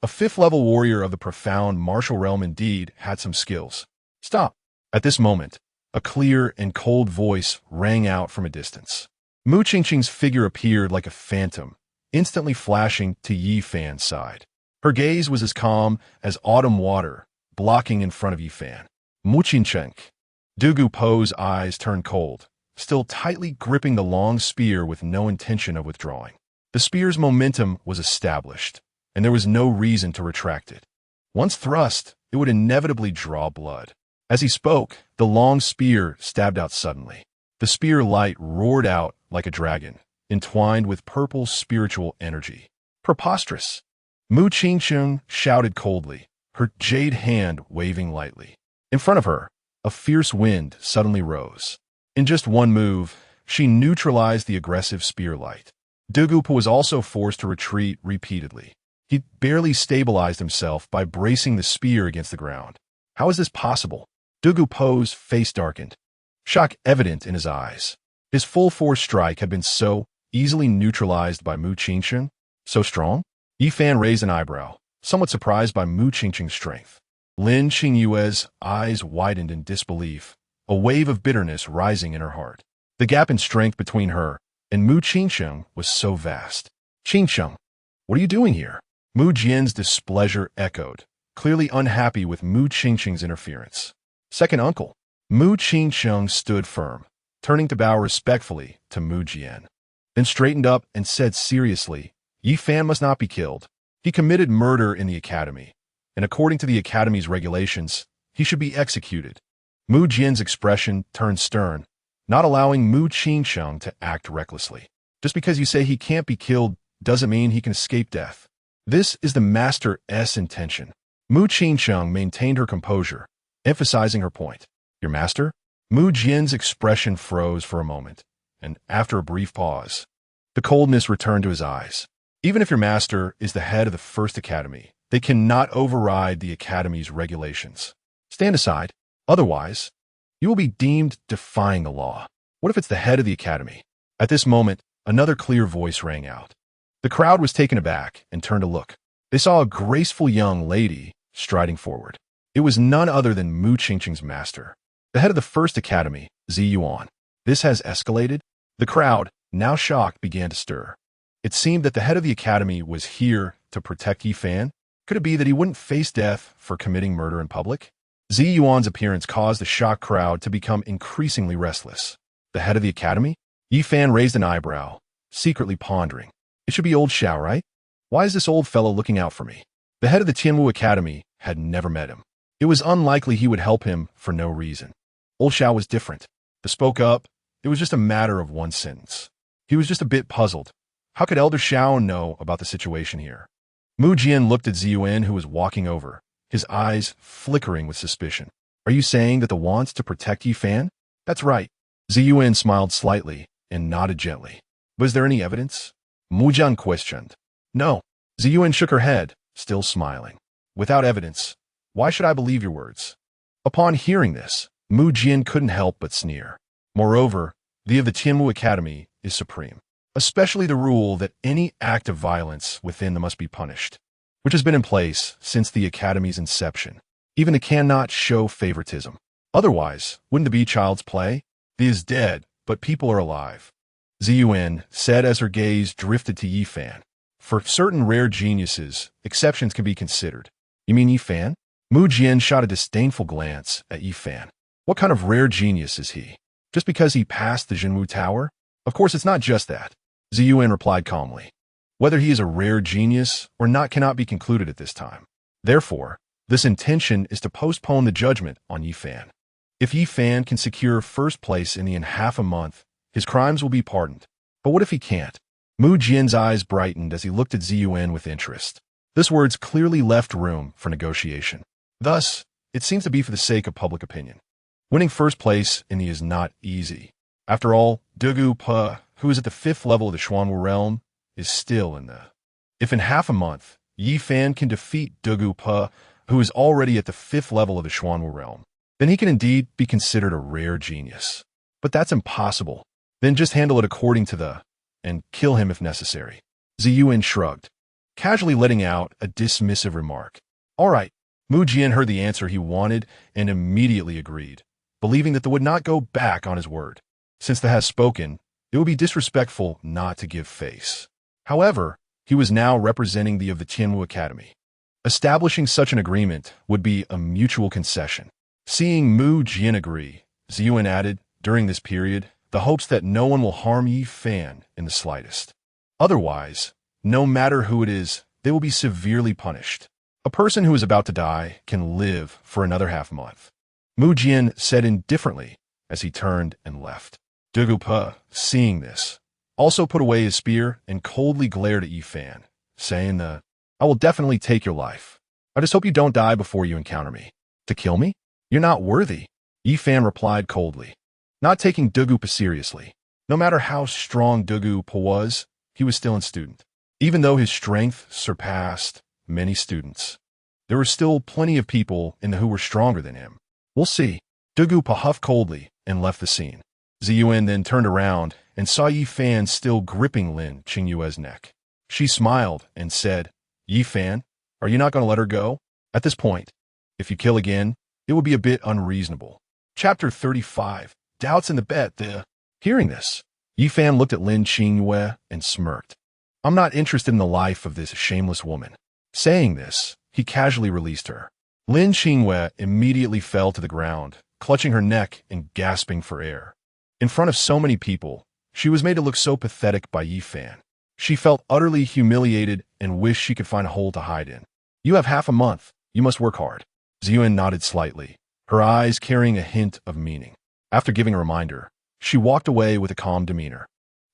A fifth-level warrior of the profound martial realm indeed had some skills. Stop. At this moment, a clear and cold voice rang out from a distance. Mu Qingqing's figure appeared like a phantom, instantly flashing to Yi Fan's side. Her gaze was as calm as autumn water, blocking in front of Yi Fan. Mu Qingqing. Dugupo's eyes turned cold, still tightly gripping the long spear with no intention of withdrawing. The spear's momentum was established, and there was no reason to retract it. Once thrust, it would inevitably draw blood. As he spoke, the long spear stabbed out suddenly. The spear light roared out like a dragon, entwined with purple spiritual energy. Preposterous! Mu Qingqing shouted coldly, her jade hand waving lightly. In front of her, a fierce wind suddenly rose. In just one move, she neutralized the aggressive spear light. Dugupo was also forced to retreat repeatedly. He barely stabilized himself by bracing the spear against the ground. How is this possible? Dugu Po's face darkened, shock evident in his eyes. His full-force strike had been so easily neutralized by Mu Qingsheng. So strong? Yi Fan raised an eyebrow, somewhat surprised by Mu Qingsheng's strength. Lin Qingyue's eyes widened in disbelief, a wave of bitterness rising in her heart. The gap in strength between her and Mu Qingsheng was so vast. Qingsheng, what are you doing here? Mu Jian's displeasure echoed, clearly unhappy with Mu Qingsheng's interference. Second uncle. Mu Qingsheng stood firm, turning to bow respectfully to Mu Jian. Then straightened up and said seriously, Yi Fan must not be killed. He committed murder in the academy, and according to the academy's regulations, he should be executed. Mu Jian's expression turned stern, not allowing Mu Qingsheng to act recklessly. Just because you say he can't be killed doesn't mean he can escape death. This is the master's intention. Mu Qingsheng maintained her composure, emphasizing her point. Your master? Mu Jian's expression froze for a moment, and after a brief pause, the coldness returned to his eyes. Even if your master is the head of the First Academy, they cannot override the Academy's regulations. Stand aside. Otherwise, you will be deemed defying the law. What if it's the head of the Academy? At this moment, another clear voice rang out. The crowd was taken aback and turned to look. They saw a graceful young lady striding forward. It was none other than Mu Qingsheng's master, the head of the First Academy, Zi Yuan. This has escalated. The crowd, now shocked, began to stir. It seemed that the head of the Academy was here to protect Yi Fan. Could it be that he wouldn't face death for committing murder in public? Zi Yuan's appearance caused the shocked crowd to become increasingly restless. The head of the Academy? Yi Fan raised an eyebrow, secretly pondering. It should be old Xiao, right? Why is this old fellow looking out for me? The head of the Tianwu Academy had never met him. It was unlikely he would help him for no reason. Old Xiao was different. To spoke up, it was just a matter of one sentence. He was just a bit puzzled. How could Elder Xiao know about the situation here? Mu Jian looked at Ziyuan, who was walking over, his eyes flickering with suspicion. Are you saying that the wants to protect Yi Fan? That's right. Ziyuan smiled slightly and nodded gently. Was there any evidence? Mu Jian questioned. No. Ziyuan shook her head, still smiling. Without evidence, why should I believe your words? Upon hearing this, Mu Jian couldn't help but sneer. Moreover, the of the Tianwu Academy is supreme, especially the rule that any act of violence within them must be punished, which has been in place since the Academy's inception. Even it cannot show favoritism. Otherwise, wouldn't it be child's play? The is dead, but people are alive. Ziyuan said as her gaze drifted to Yi Fan. For certain rare geniuses, exceptions can be considered. You mean Yi Fan? Mu Jian shot a disdainful glance at Yi Fan. What kind of rare genius is he? Just because he passed the Jinwu Tower? Of course, it's not just that. Ziyuan replied calmly. Whether he is a rare genius or not cannot be concluded at this time. Therefore, this intention is to postpone the judgment on Yi Fan. If Yi Fan can secure first place in half a month, his crimes will be pardoned. But what if he can't? Mu Jian's eyes brightened as he looked at Ziyuan with interest. This words clearly left room for negotiation. Thus, it seems to be for the sake of public opinion. Winning first place in the is not easy. After all, Dugu Pa, who is at the 5th level of the Xuanwu realm, is still in the... If in half a month, Yi Fan can defeat Dugu Pa, who is already at the 5th level of the Xuanwu realm, then he can indeed be considered a rare genius. But that's impossible. Then just handle it according to the... and kill him if necessary. Ziyuan shrugged, casually letting out a dismissive remark. All right. Mu Jian heard the answer he wanted and immediately agreed, believing that they would not go back on his word. Since the has spoken, it would be disrespectful not to give face. However, he was now representing the of the Tianwu Academy. Establishing such an agreement would be a mutual concession. Seeing Mu Jian agree, Ziyuan added, during this period, the hopes that no one will harm Yi Fan in the slightest. Otherwise, no matter who it is, they will be severely punished. A person who is about to die can live for another half month. Mu Jian said indifferently as he turned and left. Dugu Pa, seeing this, also put away his spear and coldly glared at Yi Fan, saying I will definitely take your life. I just hope you don't die before you encounter me. To kill me? You're not worthy. Yi Fan replied coldly, not taking Dugu Pa seriously. No matter how strong Dugu Pa was, he was still a student. Even though his strength surpassed many students, there were still plenty of people in the who were stronger than him. We'll see. Dugu puffed coldly and left the scene. Ziyuan then turned around and saw Yi Fan still gripping Lin Qingyue's neck. She smiled and said, Yi Fan, are you not going to let her go? At this point, if you kill again, it would be a bit unreasonable. Chapter 35. Doubts in the bet. Hearing this, Yi Fan looked at Lin Qingyue and smirked. I'm not interested in the life of this shameless woman. Saying this, he casually released her. Lin Qingyue immediately fell to the ground, clutching her neck and gasping for air. In front of so many people, she was made to look so pathetic by Yi Fan. She felt utterly humiliated and wished she could find a hole to hide in. You have half a month. You must work hard. Ziyuan nodded slightly, her eyes carrying a hint of meaning. After giving a reminder, she walked away with a calm demeanor.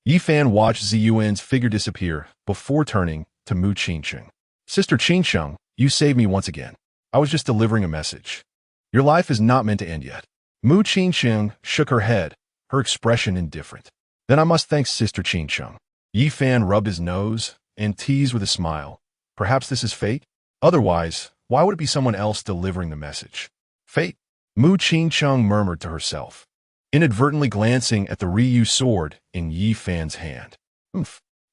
Yi Fan watched Ziyuan's figure disappear before turning to Mu Qingsheng. Sister Qingsheng, you saved me once again. I was just delivering a message. Your life is not meant to end yet. Mu Qingsheng shook her head, her expression indifferent. Then I must thank Sister Qingsheng. Yi Fan rubbed his nose and teased with a smile. Perhaps this is fate? Otherwise, why would it be someone else delivering the message? Fate? Mu Qingsheng murmured to herself, inadvertently glancing at the Ryu sword in Yi Fan's hand.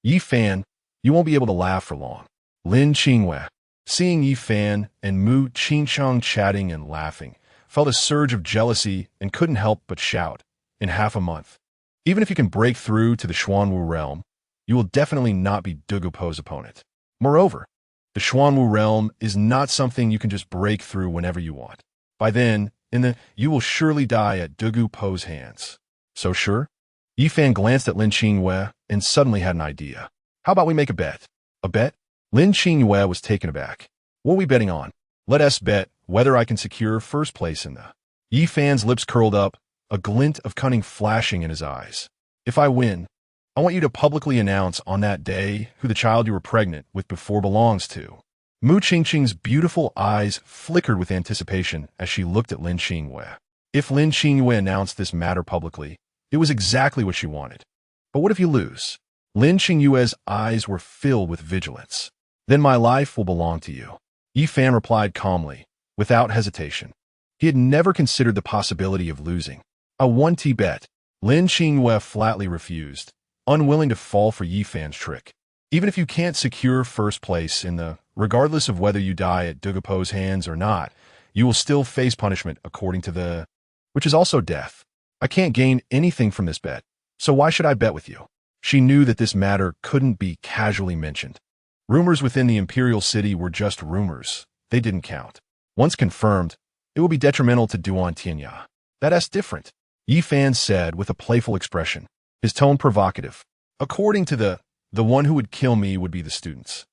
Yi Fan, you won't be able to laugh for long. Lin Qingyue, seeing Yi Fan and Mu Qingsheng chatting and laughing, felt a surge of jealousy and couldn't help but shout, in half a month. Even if you can break through to the Xuanwu realm, you will definitely not be Dugu Po's opponent. Moreover, the Xuanwu realm is not something you can just break through whenever you want. By then, you will surely die at Dugu Po's hands. So sure? Yi Fan glanced at Lin Qingyue and suddenly had an idea. How about we make a bet? A bet? Lin Qingyue was taken aback. What are we betting on? Let us bet whether I can secure first place in the... Yi Fan's lips curled up, a glint of cunning flashing in his eyes. If I win, I want you to publicly announce on that day who the child you were pregnant with before belongs to. Mu Qingqing's beautiful eyes flickered with anticipation as she looked at Lin Qingyue. If Lin Qingyue announced this matter publicly, it was exactly what she wanted. But what if you lose? Lin Qingyue's eyes were filled with vigilance. Then my life will belong to you. Yi Fan replied calmly, without hesitation. He had never considered the possibility of losing. A 1-T bet. Lin Qingyue flatly refused, unwilling to fall for Yi Fan's trick. Even if you can't secure first place in the... Regardless of whether you die at Dugu Po's hands or not, you will still face punishment according to the... Which is also death. I can't gain anything from this bet, so why should I bet with you? She knew that this matter couldn't be casually mentioned. Rumors within the imperial city were just rumors. They didn't count. Once confirmed, it will be detrimental to Duan Tianya. That's different, Yi Fan said with a playful expression, his tone provocative. According to the one who would kill me would be the students.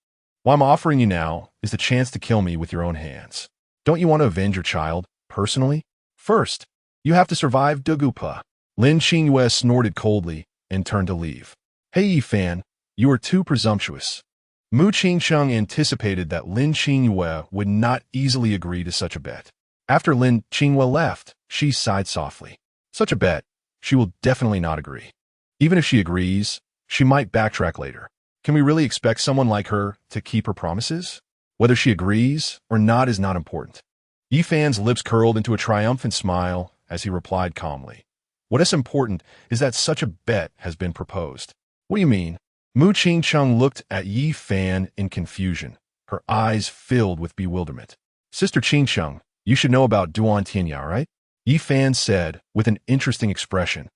What I'm offering you now is the chance to kill me with your own hands. Don't you want to avenge your child, personally? First, you have to survive Dugu Po. Lin Qingyue snorted coldly and turned to leave. Hey Yi Fan, you are too presumptuous. Mu Qingsheng anticipated that Lin Qingyue would not easily agree to such a bet. After Lin Qingyue left, she sighed softly. Such a bet, she will definitely not agree. Even if she agrees, she might backtrack later. Can we really expect someone like her to keep her promises? Whether she agrees or not is not important. Yi Fan's lips curled into a triumphant smile as he replied calmly. What is important is that such a bet has been proposed. What do you mean? Mu Qingsheng looked at Yi Fan in confusion, her eyes filled with bewilderment. Sister Qingsheng, you should know about Duan Tianya, right? Yi Fan said with an interesting expression.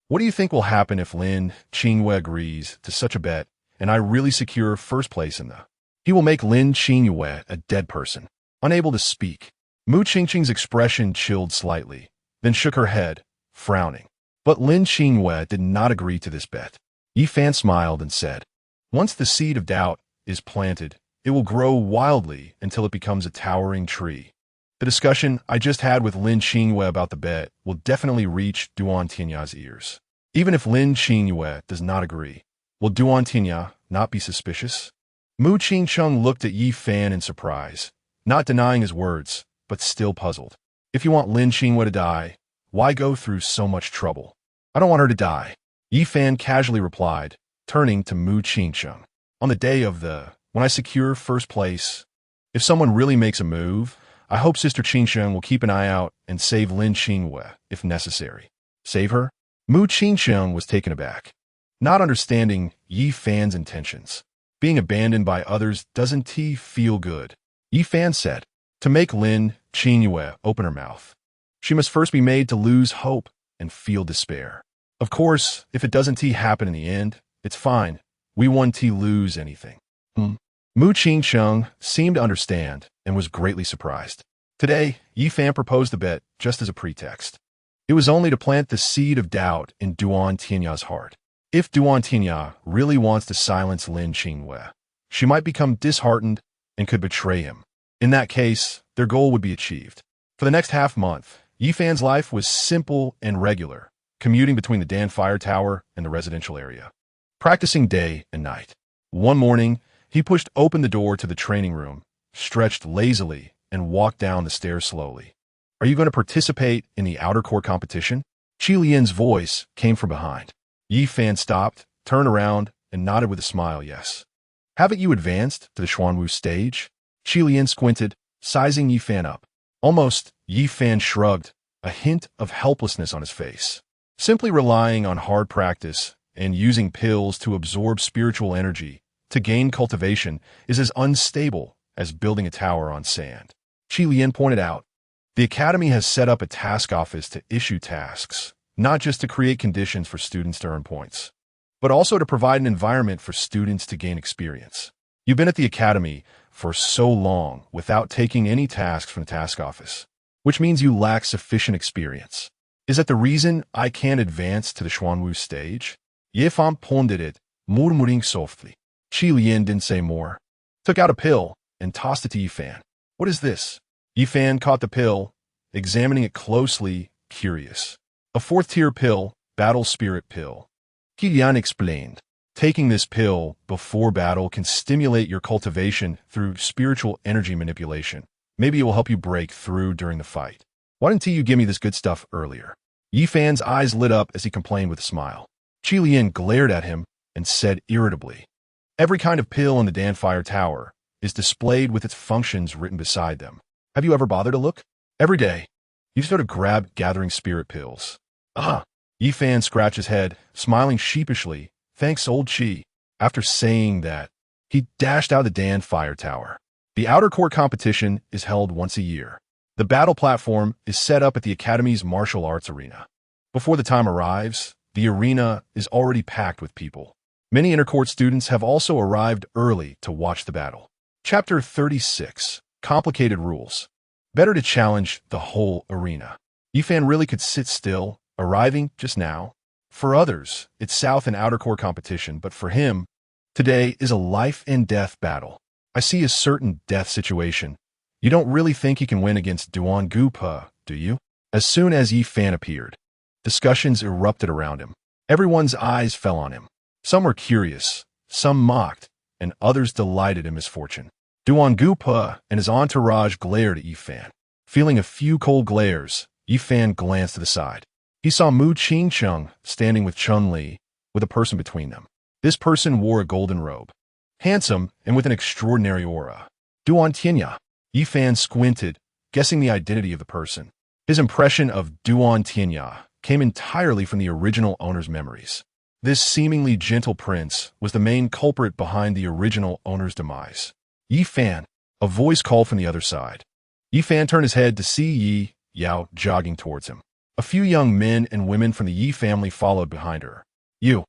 What do you think will happen if Lin Qingyue agrees to such a bet and I really secure first place in the... He will make Lin Qingyue a dead person, unable to speak. Mu Qingqing's expression chilled slightly, then shook her head, frowning. But Lin Qingyue did not agree to this bet. Yi Fan smiled and said, once the seed of doubt is planted, it will grow wildly until it becomes a towering tree. The discussion I just had with Lin Qingyue about the bet will definitely reach Duan Tianya's ears. Even if Lin Qingyue does not agree, will Duan Tianya not be suspicious? Mu Qingsheng looked at Yi Fan in surprise, not denying his words, but still puzzled. If you want Lin Qingyue to die, why go through so much trouble? I don't want her to die, Yi Fan casually replied, turning to Mu Qingsheng. On the day when I secure first place, if someone really makes a move, I hope Sister Qingsheng will keep an eye out and save Lin Qingwei if necessary. Save her? Mu Qingsheng was taken aback, not understanding Yi Fan's intentions. Being abandoned by others doesn't feel good. Yi Fan said, to make Lin Qingwei open her mouth, she must first be made to lose hope and feel despair. Of course, if it doesn't happen in the end, it's fine. We won't lose anything. Mu Qingsheng seemed to understand and was greatly surprised. Today, Yi Fan proposed the bet just as a pretext. It was only to plant the seed of doubt in Duan Tianya's heart. If Duan Tianya really wants to silence Lin Qingwei, she might become disheartened and could betray him. In that case, their goal would be achieved. For the next half-month, Yi Fan's life was simple and regular, commuting between the Dan Fire Tower and the residential area, practicing day and night. One morning, he pushed open the door to the training room, stretched lazily, and walked down the stairs slowly. Are you going to participate in the outer court competition? Qi Lian's voice came from behind. Yi Fan stopped, turned around, and nodded with a smile, yes. Haven't you advanced to the Xuanwu stage? Qi Lian squinted, sizing Yi Fan up. Almost, Yi Fan shrugged, a hint of helplessness on his face. Simply relying on hard practice and using pills to absorb spiritual energy to gain cultivation is as unstable as building a tower on sand. Qi Lian pointed out, the Academy has set up a task office to issue tasks, not just to create conditions for students to earn points, but also to provide an environment for students to gain experience. You've been at the Academy for so long without taking any tasks from the task office, which means you lack sufficient experience. Is that the reason I can't advance to the Xuanwu stage? Ye Fan pondered it, murmuring softly. Qi Lian didn't say more. Took out a pill and tossed it to Yi Fan. What is this? Yi Fan caught the pill, examining it closely, curious. A fourth-tier pill, Battle Spirit Pill. Qi Lian explained. Taking this pill before battle can stimulate your cultivation through spiritual energy manipulation. Maybe it will help you break through during the fight. Why didn't you give me this good stuff earlier? Yi Fan's eyes lit up as he complained with a smile. Qi Lian glared at him and said irritably, every kind of pill in the Dan Fire Tower is displayed with its functions written beside them. Have you ever bothered to look? Every day, you sort of grab gathering spirit pills. Yi Fan scratched his head, smiling sheepishly. Thanks, old Qi. After saying that, he dashed out of the Dan Fire Tower. The outer court competition is held once a year. The battle platform is set up at the Academy's martial arts arena. Before the time arrives, the arena is already packed with people. Many intercourt students have also arrived early to watch the battle. Chapter 36. Complicated Rules. Better to challenge the whole arena. Yi Fan really could sit still, arriving just now. For others, it's South and Outer Court competition, but for him, today is a life and death battle. I see a certain death situation. You don't really think he can win against Duan Gupa, do you? As soon as Yi Fan appeared, discussions erupted around him. Everyone's eyes fell on him. Some were curious, some mocked, and others delighted in misfortune. Duan Gupa and his entourage glared at Yi Fan. Feeling a few cold glares, Yi Fan glanced to the side. He saw Mu Qingsheng standing with Chun-Li, with a person between them. This person wore a golden robe, handsome and with an extraordinary aura. Duan Tianya. Yi Fan squinted, guessing the identity of the person. His impression of Duan Tianya came entirely from the original owner's memories. This seemingly gentle prince was the main culprit behind the original owner's demise. Yi Fan, a voice called from the other side. Yi Fan turned his head to see Yi Yao jogging towards him. A few young men and women from the Yi family followed behind her. Yi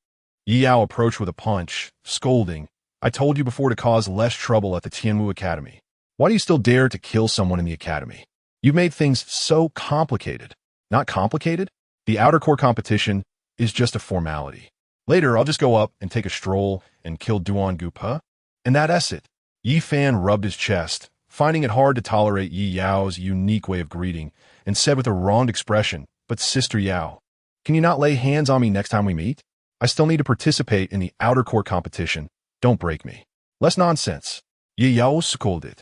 Yao approached with a punch, scolding, I told you before to cause less trouble at the Tianwu Academy. Why do you still dare to kill someone in the academy? You've made things so complicated. Not complicated? The outer court competition is just a formality. Later, I'll just go up and take a stroll and kill Duan Gupa. And that's it. Yi Fan rubbed his chest, finding it hard to tolerate Yi Yao's unique way of greeting, and said with a wronged expression, but Sister Yao, can you not lay hands on me next time we meet? I still need to participate in the outer court competition. Don't break me. Less nonsense. Yi Yao scolded.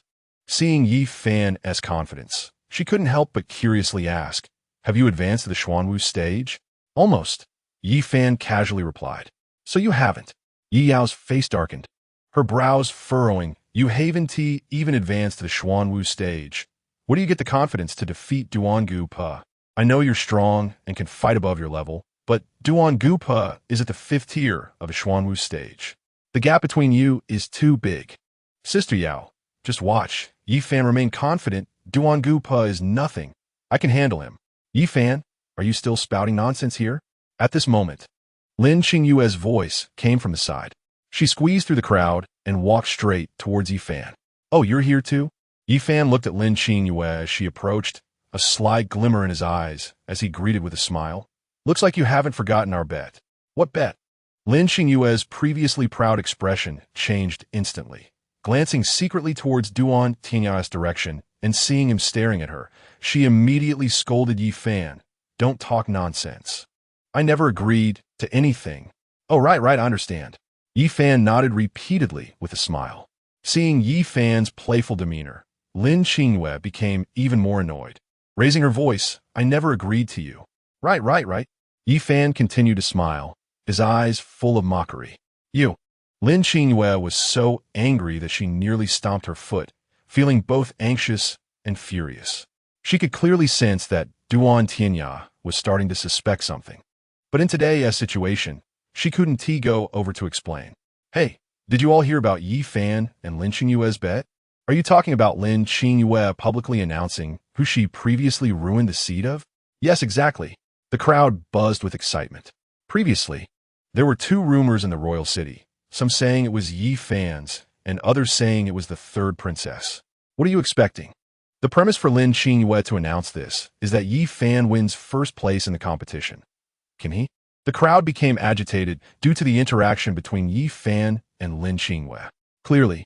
Seeing Yi Fan's confidence, she couldn't help but curiously ask, have you advanced to the Xuanwu stage? Almost. Yi Fan casually replied. So you haven't. Yi Yao's face darkened. her brows furrowing. You Haven-T even advanced to the Xuanwu stage. Where do you get the confidence to defeat Duan Pa? I know you're strong and can fight above your level, but Duan Pa is at the 5th tier of a Xuanwu stage. The gap between you is too big. Sister Yao, just watch. Yi Fan remain confident. Duan Pa is nothing. I can handle him. Yi Fan, are you still spouting nonsense here? At this moment, Lin Qingyue's voice came from the side. She squeezed through the crowd and walked straight towards Yi Fan. Oh, you're here too? Yi Fan looked at Lin Qingyue as she approached, a sly glimmer in his eyes as he greeted with a smile. Looks like you haven't forgotten our bet. What bet? Lin Qingyue's previously proud expression changed instantly. Glancing secretly towards Duan Tianya's direction and seeing him staring at her, she immediately scolded Yi Fan. Don't talk nonsense. I never agreed to anything. Oh, right, I understand. Yi Fan nodded repeatedly with a smile. Seeing Yi Fan's playful demeanor, Lin Qingyue became even more annoyed. Raising her voice, I never agreed to you. Right. Yi Fan continued to smile, his eyes full of mockery. You. Lin Qingyue was so angry that she nearly stomped her foot, feeling both anxious and furious. She could clearly sense that Duan Tianya was starting to suspect something. But in today's situation, she couldn't go over to explain. Hey, did you all hear about Yi Fan and Lin Qingyue's bet? Are you talking about Lin Qingyue publicly announcing who she previously ruined the seed of? Yes, exactly. The crowd buzzed with excitement. Previously, there were 2 rumors in the royal city, some saying it was Yi Fan's and others saying it was the 3rd princess. What are you expecting? The premise for Lin Qingyue to announce this is that Yi Fan wins 1st place in the competition. Can he? The crowd became agitated due to the interaction between Yi Fan and Lin Qingyue. Clearly,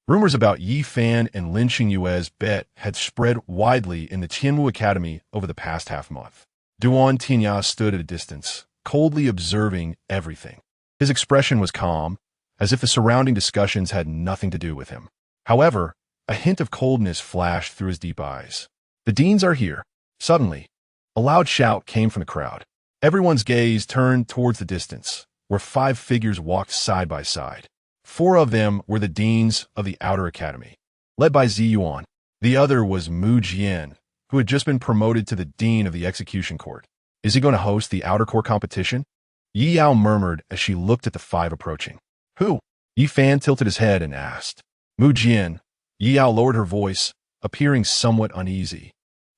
rumors about Yi Fan and Lin Qingyue's bet had spread widely in the Tianwu Academy over the past half-month. Duan Tianya stood at a distance, coldly observing everything. His expression was calm, as if the surrounding discussions had nothing to do with him. However, a hint of coldness flashed through his deep eyes. The deans are here. Suddenly, a loud shout came from the crowd. Everyone's gaze turned towards the distance, where 5 figures walked side by side. 4 of them were the deans of the Outer Academy, led by Zi Yuan. The other was Mu Jian, who had just been promoted to the dean of the execution court. Is he going to host the outer court competition? Yi Yao murmured as she looked at the 5 approaching. Who? Yi Fan tilted his head and asked. Mu Jian. Yi Yao lowered her voice, appearing somewhat uneasy.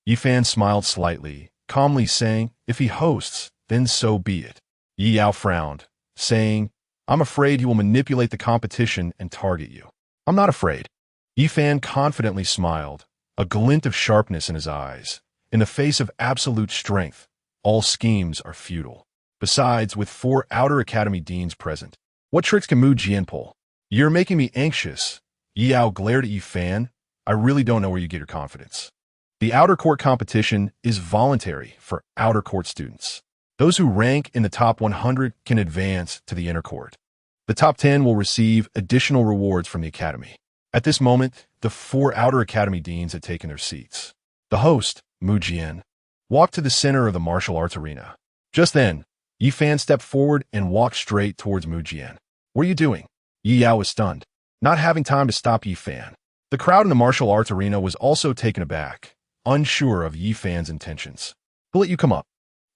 Yi Fan smiled slightly, calmly saying, if he hosts, then so be it. Yi Yao frowned, saying, I'm afraid he will manipulate the competition and target you. I'm not afraid. Yi Fan confidently smiled, a glint of sharpness in his eyes. In the face of absolute strength, all schemes are futile. Besides, with 4 Outer Academy deans present, what tricks can Mu Jian pull? You're making me anxious. Yi Yao glared at Yi Fan. I really don't know where you get your confidence. The outer court competition is voluntary for outer court students. Those who rank in the top 100 can advance to the inner court. The top 10 will receive additional rewards from the academy. At this moment, the 4 Outer Academy deans had taken their seats. The host, Mu Jian, walked to the center of the martial arts arena. Just then, Yi Fan stepped forward and walked straight towards Mu Jian. What are you doing? Yi Yao was stunned, not having time to stop Yi Fan. The crowd in the martial arts arena was also taken aback, unsure of Yi Fan's intentions. Who let you come up?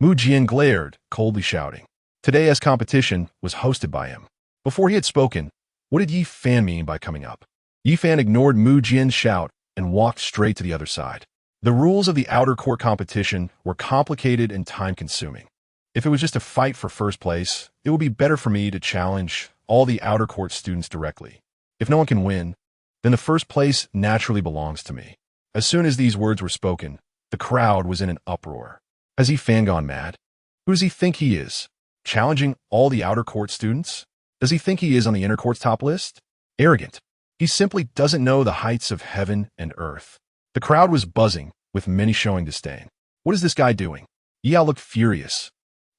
Mu Jian glared, coldly shouting. Today's competition was hosted by him. Before he had spoken, what did Yi Fan mean by coming up? Yi Fan ignored Mu Jian's shout and walked straight to the other side. The rules of the outer court competition were complicated and time-consuming. If it was just a fight for first place, it would be better for me to challenge all the outer court students directly. If no one can win, then the first place naturally belongs to me. As soon as these words were spoken, the crowd was in an uproar. Has Yi Fan gone mad? Who does he think he is? Challenging all the outer court students? Does he think he is on the inner court's top list? Arrogant. He simply doesn't know the heights of heaven and earth. The crowd was buzzing, with many showing disdain. What is this guy doing? Yi Yao looked furious,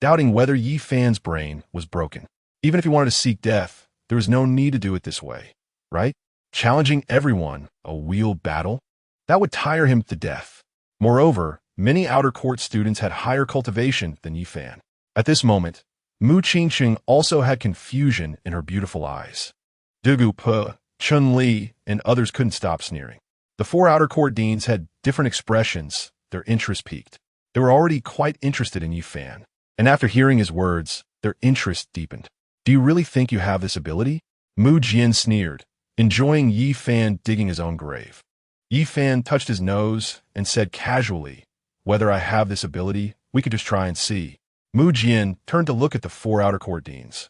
doubting whether Yi Fan's brain was broken. Even if he wanted to seek death, there was no need to do it this way, right? Challenging everyone, a wheeled battle? That would tire him to death. Moreover, many outer court students had higher cultivation than Yi Fan. At this moment, Mu Qingqing also had confusion in her beautiful eyes. Dugu Pe, Chun-Li, and others couldn't stop sneering. The four outer court deans had different expressions, their interest piqued. They were already quite interested in Yi Fan, and after hearing his words, their interest deepened. Do you really think you have this ability? Mu Jian sneered, enjoying Yi Fan digging his own grave. Yi Fan touched his nose and said casually, whether I have this ability, we could just try and see. Mu Jian turned to look at the four outer court deans,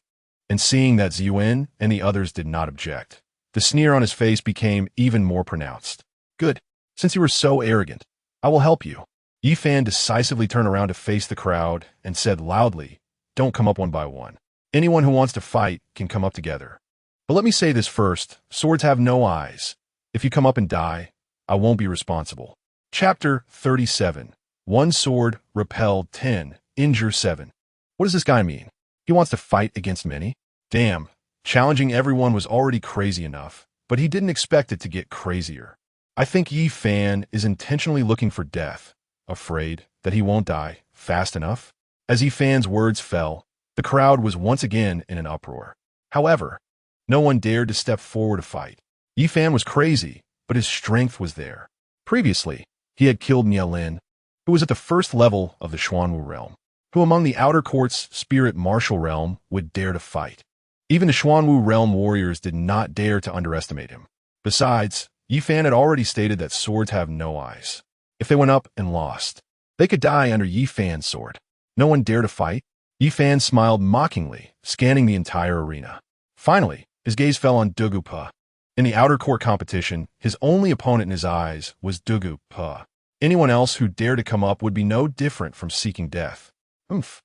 and seeing that Ziyuan and the others did not object, the sneer on his face became even more pronounced. Good. Since you were so arrogant, I will help you. Yi Fan decisively turned around to face the crowd and said loudly, don't come up one by one. Anyone who wants to fight can come up together. But let me say this first, swords have no eyes. If you come up and die, I won't be responsible. Chapter 37. One sword, repel 10, injure 7. What does this guy mean? He wants to fight against many? Damn, challenging everyone was already crazy enough, but he didn't expect it to get crazier. I think Yi Fan is intentionally looking for death, afraid that he won't die fast enough. As Yi Fan's words fell, the crowd was once again in an uproar. However, no one dared to step forward to fight. Yi Fan was crazy, but his strength was there. Previously, he had killed Nielin, who was at the first level of the Xuanwu realm. Who among the outer court's spirit martial realm would dare to fight? Even the Xuanwu realm warriors did not dare to underestimate him. Besides, Yi Fan had already stated that swords have no eyes. If they went up and lost, they could die under Yi Fan's sword. No one dared to fight? Yi Fan smiled mockingly, scanning the entire arena. Finally, his gaze fell on Dugu Pe. In the outer court competition, his only opponent in his eyes was Dugu Pe. Anyone else who dared to come up would be no different from seeking death. Oomph.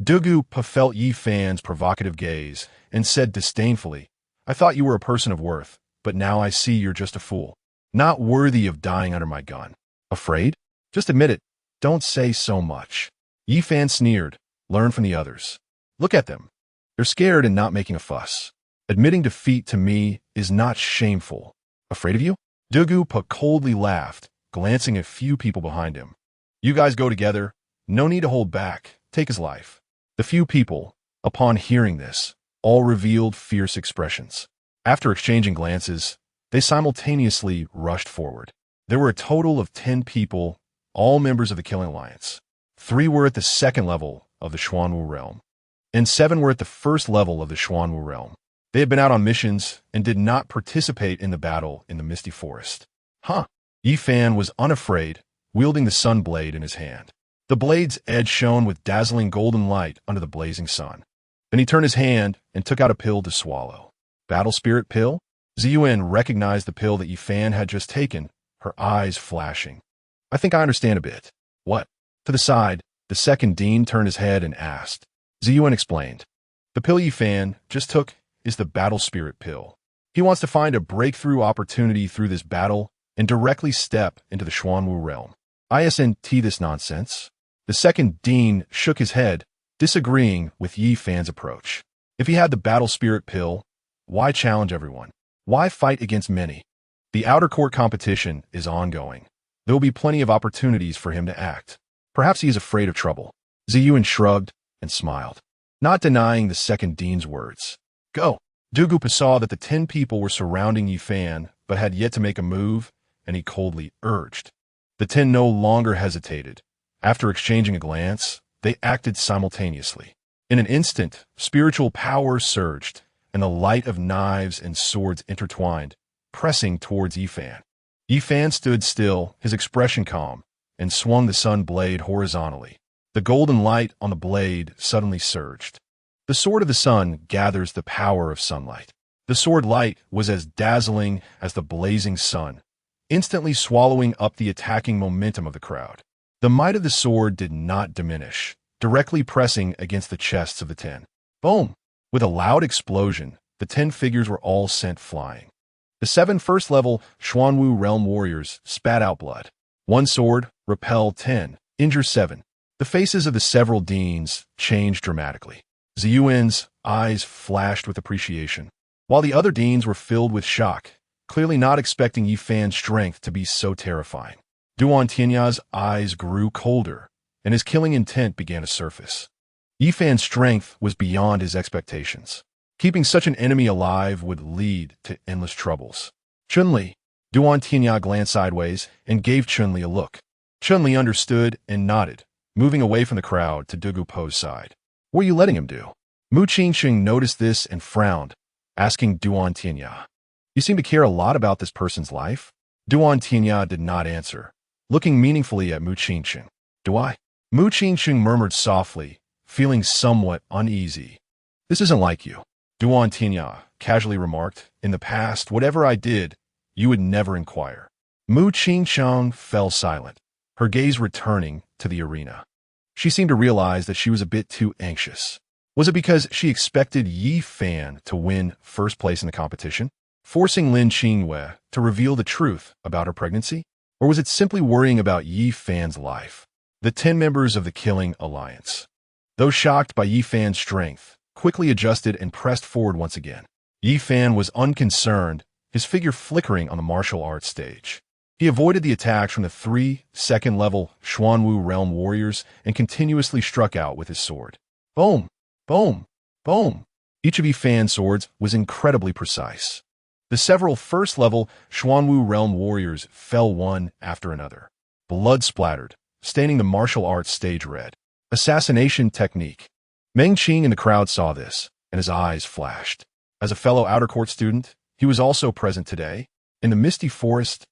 Dugu Pe felt Yi Fan's provocative gaze and said disdainfully, I thought you were a person of worth, but now I see you're just a fool. Not worthy of dying under my gun. Afraid? Just admit it. Don't say so much. Yi Fan sneered. Learn from the others. Look at them. They're scared and not making a fuss. Admitting defeat to me is not shameful. Afraid of you? Dugu Pe coldly laughed, glancing at few people behind him. You guys go together. No need to hold back. Take his life. The few people, upon hearing this, all revealed fierce expressions. After exchanging glances, they simultaneously rushed forward. There were a total of 10 people, all members of the Killing Alliance. 3 were at the second level of the Xuanwu realm, and 7 were at the first level of the Xuanwu realm. They had been out on missions and did not participate in the battle in the Misty Forest. Yi Fan was unafraid, wielding the sun blade in his hand. The blade's edge shone with dazzling golden light under the blazing sun. Then he turned his hand and took out a pill to swallow. Battle Spirit Pill? Ziyuan recognized the pill that Yi Fan had just taken, her eyes flashing. I think I understand a bit. What? To the side, the second dean turned his head and asked. Ziyuan explained. The pill Yi Fan just took is the Battle Spirit Pill. He wants to find a breakthrough opportunity through this battle and directly step into the Xuanwu realm. ISNT this nonsense. The second dean shook his head, disagreeing with Yi Fan's approach. If he had the Battle Spirit Pill, why challenge everyone? Why fight against many? The outer court competition is ongoing. There will be plenty of opportunities for him to act. Perhaps he is afraid of trouble. Ziyuan shrugged and smiled, not denying the second dean's words. Go. Dugu Pe saw that the 10 people were surrounding Yi Fan, but had yet to make a move, and he coldly urged. The 10 no longer hesitated. After exchanging a glance, they acted simultaneously. In an instant, spiritual power surged, and the light of knives and swords intertwined, pressing towards Yi Fan. Yi Fan stood still, his expression calm, and swung the sun blade horizontally. The golden light on the blade suddenly surged. The sword of the sun gathers the power of sunlight. The sword light was as dazzling as the blazing sun, instantly swallowing up the attacking momentum of the crowd. The might of the sword did not diminish, directly pressing against the chests of the 10. Boom! With a loud explosion, the 10 figures were all sent flying. The 7 first-level Xuanwu realm warriors spat out blood. One sword, repel 10, injure 7. The faces of the several deans changed dramatically. Ziyuan's eyes flashed with appreciation, while the other deans were filled with shock, clearly not expecting Yi Fan's strength to be so terrifying. Duan Tianya's eyes grew colder, and his killing intent began to surface. Yi Fan's strength was beyond his expectations. Keeping such an enemy alive would lead to endless troubles. Chun-Li. Duan Tianya glanced sideways and gave Chun-Li a look. Chun-Li understood and nodded, moving away from the crowd to Dugu Po's side. What are you letting him do? Mu Qingxing noticed this and frowned, asking Duan Tianya. You seem to care a lot about this person's life? Duan Tianya did not answer, looking meaningfully at Mu Qingxing. Do I? Mu Qingxing murmured softly, feeling somewhat uneasy. This isn't like you. Duan Tianya casually remarked, in the past, whatever I did, you would never inquire. Mu Qingxiang fell silent, her gaze returning to the arena. She seemed to realize that she was a bit too anxious. Was it because she expected Yi Fan to win first place in the competition, forcing Lin Qingwei to reveal the truth about her pregnancy? Or was it simply worrying about Yi Fan's life? The 10 members of the Killing Alliance, though shocked by Yi Fan's strength, quickly adjusted and pressed forward once again. Yi Fan was unconcerned, his figure flickering on the martial arts stage. He avoided the attacks from the 3 second-level Xuanwu Realm warriors and continuously struck out with his sword. Boom! Boom! Boom! Each of Yi Fan's swords was incredibly precise. The several first-level Xuanwu Realm warriors fell one after another. Blood splattered, staining the martial arts stage red. Assassination technique. Meng Qing in the crowd saw this, and his eyes flashed. As a fellow outer court student, he was also present today. In the misty forest,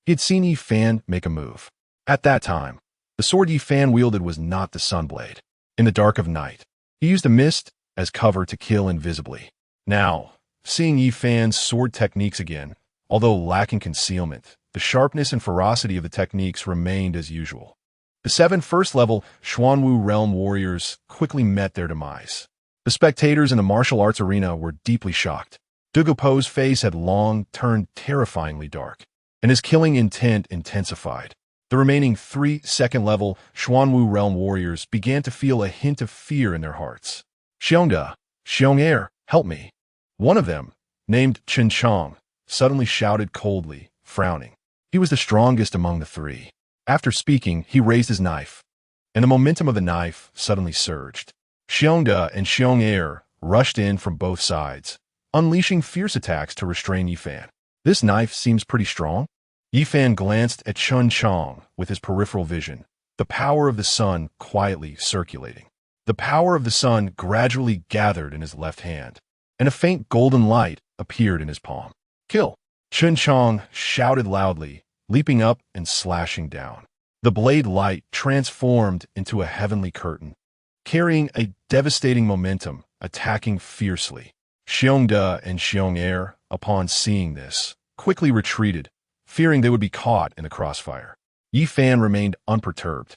he had seen Yi Fan make a move. At that time, the sword Yi Fan wielded was not the Sunblade. In the dark of night, he used a mist as cover to kill invisibly. Now, seeing Yi Fan's sword techniques again, although lacking concealment, the sharpness and ferocity of the techniques remained as usual. The 7 first-level Xuanwu Realm warriors quickly met their demise. The spectators in the martial arts arena were deeply shocked. Dugu Po's face had long turned terrifyingly dark, and his killing intent intensified. The remaining 3 second-level Xuanwu Realm warriors began to feel a hint of fear in their hearts. Xiongda, Xiong'er, help me. One of them, named Chen Chong, suddenly shouted coldly, frowning. He was the strongest among the 3. After speaking, he raised his knife, and the momentum of the knife suddenly surged. Xiongda and Xiong'er rushed in from both sides, unleashing fierce attacks to restrain Yi Fan. This knife seems pretty strong. Yi Fan glanced at Chen Chong with his peripheral vision, the power of the sun quietly circulating. The power of the sun gradually gathered in his left hand, and a faint golden light appeared in his palm. Kill! Chen Chong shouted loudly, leaping up and slashing down. The blade light transformed into a heavenly curtain, carrying a devastating momentum, attacking fiercely. Xiongda and Xiong'er, upon seeing this, quickly retreated, fearing they would be caught in the crossfire. Yi Fan remained unperturbed,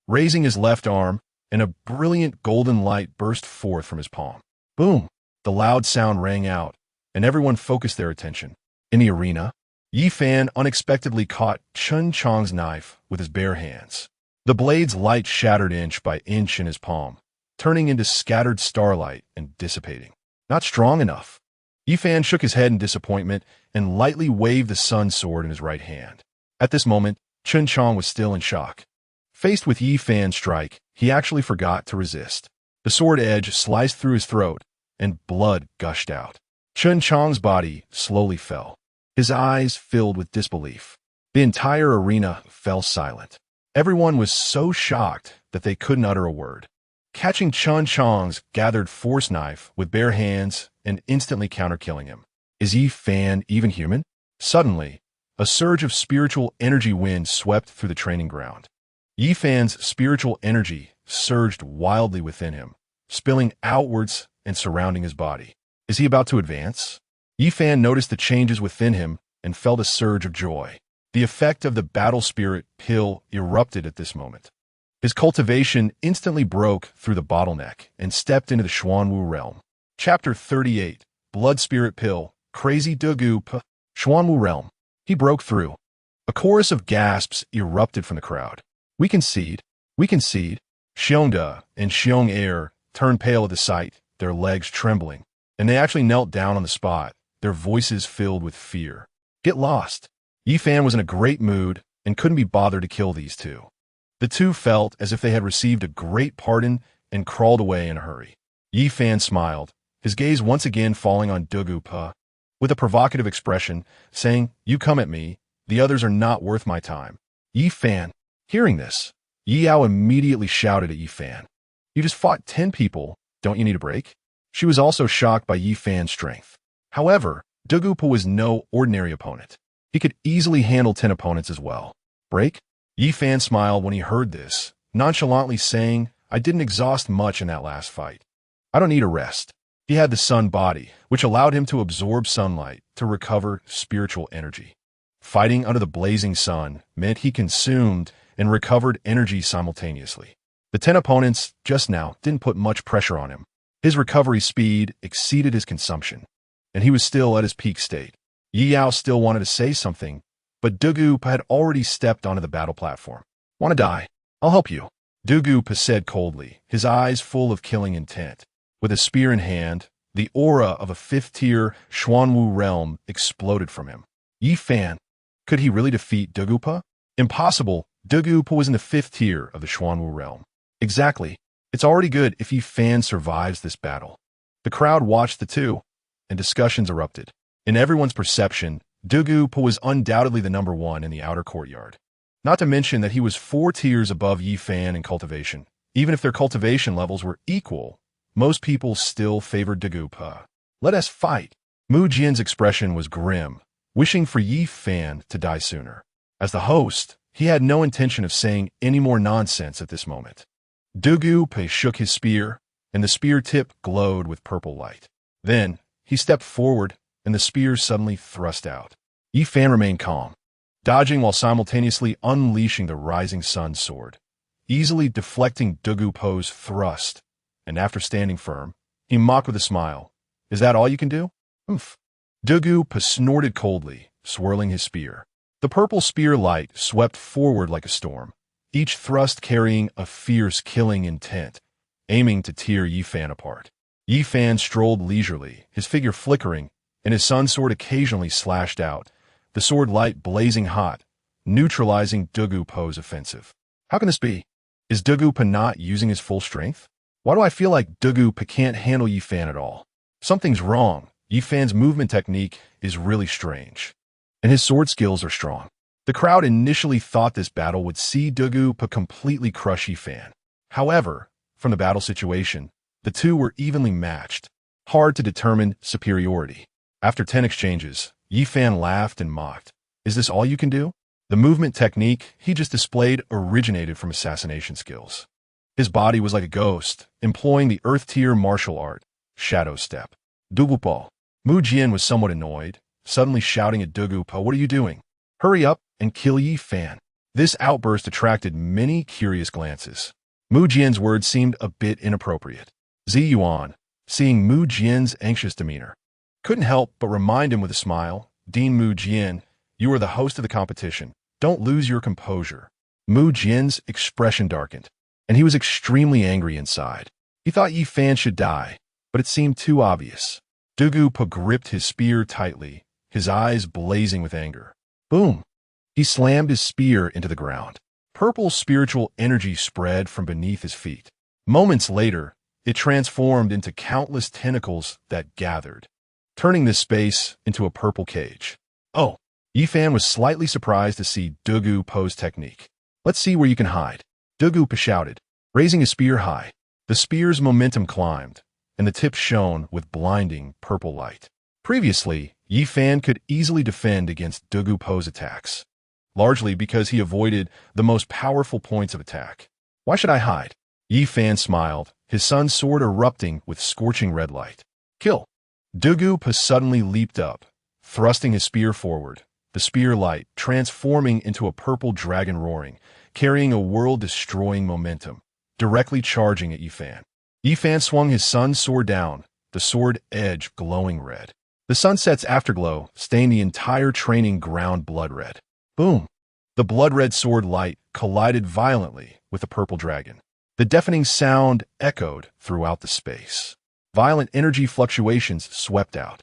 raising his left arm, and a brilliant golden light burst forth from his palm. Boom! The loud sound rang out, and everyone focused their attention. In the arena, Yi Fan unexpectedly caught Chen Chong's knife with his bare hands. The blade's light shattered inch by inch in his palm, turning into scattered starlight and dissipating. Not strong enough. Yi Fan shook his head in disappointment and lightly waved the sun sword in his right hand. At this moment, Chen Chong was still in shock. Faced with Yi Fan's strike, he actually forgot to resist. The sword edge sliced through his throat, and blood gushed out. Chen Chong's body slowly fell. His eyes filled with disbelief. The entire arena fell silent. Everyone was so shocked that they couldn't utter a word. Catching Chen Chong's gathered force knife with bare hands and instantly counter-killing him. Is Yi Fan even human? Suddenly, a surge of spiritual energy wind swept through the training ground. Yi Fan's spiritual energy surged wildly within him, spilling outwards and surrounding his body. Is he about to advance? Yi Fan noticed the changes within him and felt a surge of joy. The effect of the battle spirit pill erupted at this moment. His cultivation instantly broke through the bottleneck and stepped into the Xuanwu realm. Chapter 38, Blood Spirit Pill, Crazy Dugu P. Xuanwu realm. He broke through. A chorus of gasps erupted from the crowd. We concede. We concede. Xiongda and Xiong'er turned pale at the sight, their legs trembling, and they actually knelt down on the spot, their voices filled with fear. Get lost. Yi Fan was in a great mood and couldn't be bothered to kill these two. The two felt as if they had received a great pardon and crawled away in a hurry. Yi Fan smiled, his gaze once again falling on Dagupa, with a provocative expression, saying, "You come at me, the others are not worth my time." Yi Fan. Hearing this, Yi Yao immediately shouted at Yi Fan, "You just fought 10 people, don't you need a break?" She was also shocked by Yi Fan's strength. However, Dagupa was no ordinary opponent. He could easily handle 10 opponents as well. Break? Yi Fan smiled when he heard this, nonchalantly saying, "I didn't exhaust much in that last fight. I don't need a rest." He had the sun body, which allowed him to absorb sunlight to recover spiritual energy. Fighting under the blazing sun meant he consumed and recovered energy simultaneously. The 10 opponents just now didn't put much pressure on him. His recovery speed exceeded his consumption, and he was still at his peak state. Yi Yao still wanted to say something, but Dagupa had already stepped onto the battle platform. "Want to die? I'll help you," Dagupa said coldly, his eyes full of killing intent. With a spear in hand, the aura of a 5th-tier Xuanwu realm exploded from him. Yi Fan. Could he really defeat Dagupa? Impossible. Dagupa was in the 5th tier of the Xuanwu realm. Exactly. It's already good if Yi Fan survives this battle. The crowd watched the two, and discussions erupted. In everyone's perception, Dagupa was undoubtedly the number one in the outer courtyard. Not to mention that he was 4 tiers above Yi Fan in cultivation. Even if their cultivation levels were equal, most people still favored Dagupa. "Let us fight." Mu Jian's expression was grim, wishing for Yi Fan to die sooner. As the host, he had no intention of saying any more nonsense at this moment. Dagupa shook his spear, and the spear tip glowed with purple light. Then, he stepped forward, and the spear suddenly thrust out. Yi Fan remained calm, dodging while simultaneously unleashing the rising sun sword, easily deflecting Dagupa's thrust, and after standing firm, he mocked with a smile. "Is that all you can do?" "Oomph." Dagupa snorted coldly, swirling his spear. The purple spear light swept forward like a storm, each thrust carrying a fierce killing intent, aiming to tear Yi Fan apart. Yi Fan strolled leisurely, his figure flickering, and his sun sword occasionally slashed out, the sword light blazing hot, neutralizing Dagupa's offensive. How can this be? Is Dagupa not using his full strength? Why do I feel like Dagupa can't handle Yi Fan at all? Something's wrong. Yi Fan's movement technique is really strange, and his sword skills are strong. The crowd initially thought this battle would see Dagupa completely crush Yi Fan. However, from the battle situation, the two were evenly matched. Hard to determine superiority. After 10 exchanges, Yi Fan laughed and mocked. "Is this all you can do?" The movement technique he just displayed originated from assassination skills. His body was like a ghost, employing the earth-tier martial art, Shadow Step. Dagupa. Mu Jian was somewhat annoyed, suddenly shouting at Dagupa, "What are you doing? Hurry up and kill Yi Fan." This outburst attracted many curious glances. Mu Jian's words seemed a bit inappropriate. Zi Yuan, seeing Mu Jian's anxious demeanor, couldn't help but remind him with a smile, "Dean Mu Jian, you are the host of the competition. Don't lose your composure." Mu Jian's expression darkened, and he was extremely angry inside. He thought Yi Fan should die, but it seemed too obvious. Dagupa gripped his spear tightly, his eyes blazing with anger. Boom! He slammed his spear into the ground. Purple spiritual energy spread from beneath his feet. Moments later, it transformed into countless tentacles that gathered, turning this space into a purple cage. Oh! Yi Fan was slightly surprised to see Dagupa's technique. "Let's see where you can hide," Dagupa shouted, raising his spear high. The spear's momentum climbed, and the tip shone with blinding purple light. Previously, Yi Fan could easily defend against Dagupa's attacks, largely because he avoided the most powerful points of attack. "Why should I hide?" Yi Fan smiled, his sun sword erupting with scorching red light. "Kill!" Dagupa suddenly leaped up, thrusting his spear forward, the spear light transforming into a purple dragon roaring, carrying a world-destroying momentum, directly charging at Yi Fan. Yi Fan swung his sun sword down, the sword edge glowing red. The sunset's afterglow stained the entire training ground blood red. Boom! The blood-red sword light collided violently with the purple dragon. The deafening sound echoed throughout the space. Violent energy fluctuations swept out.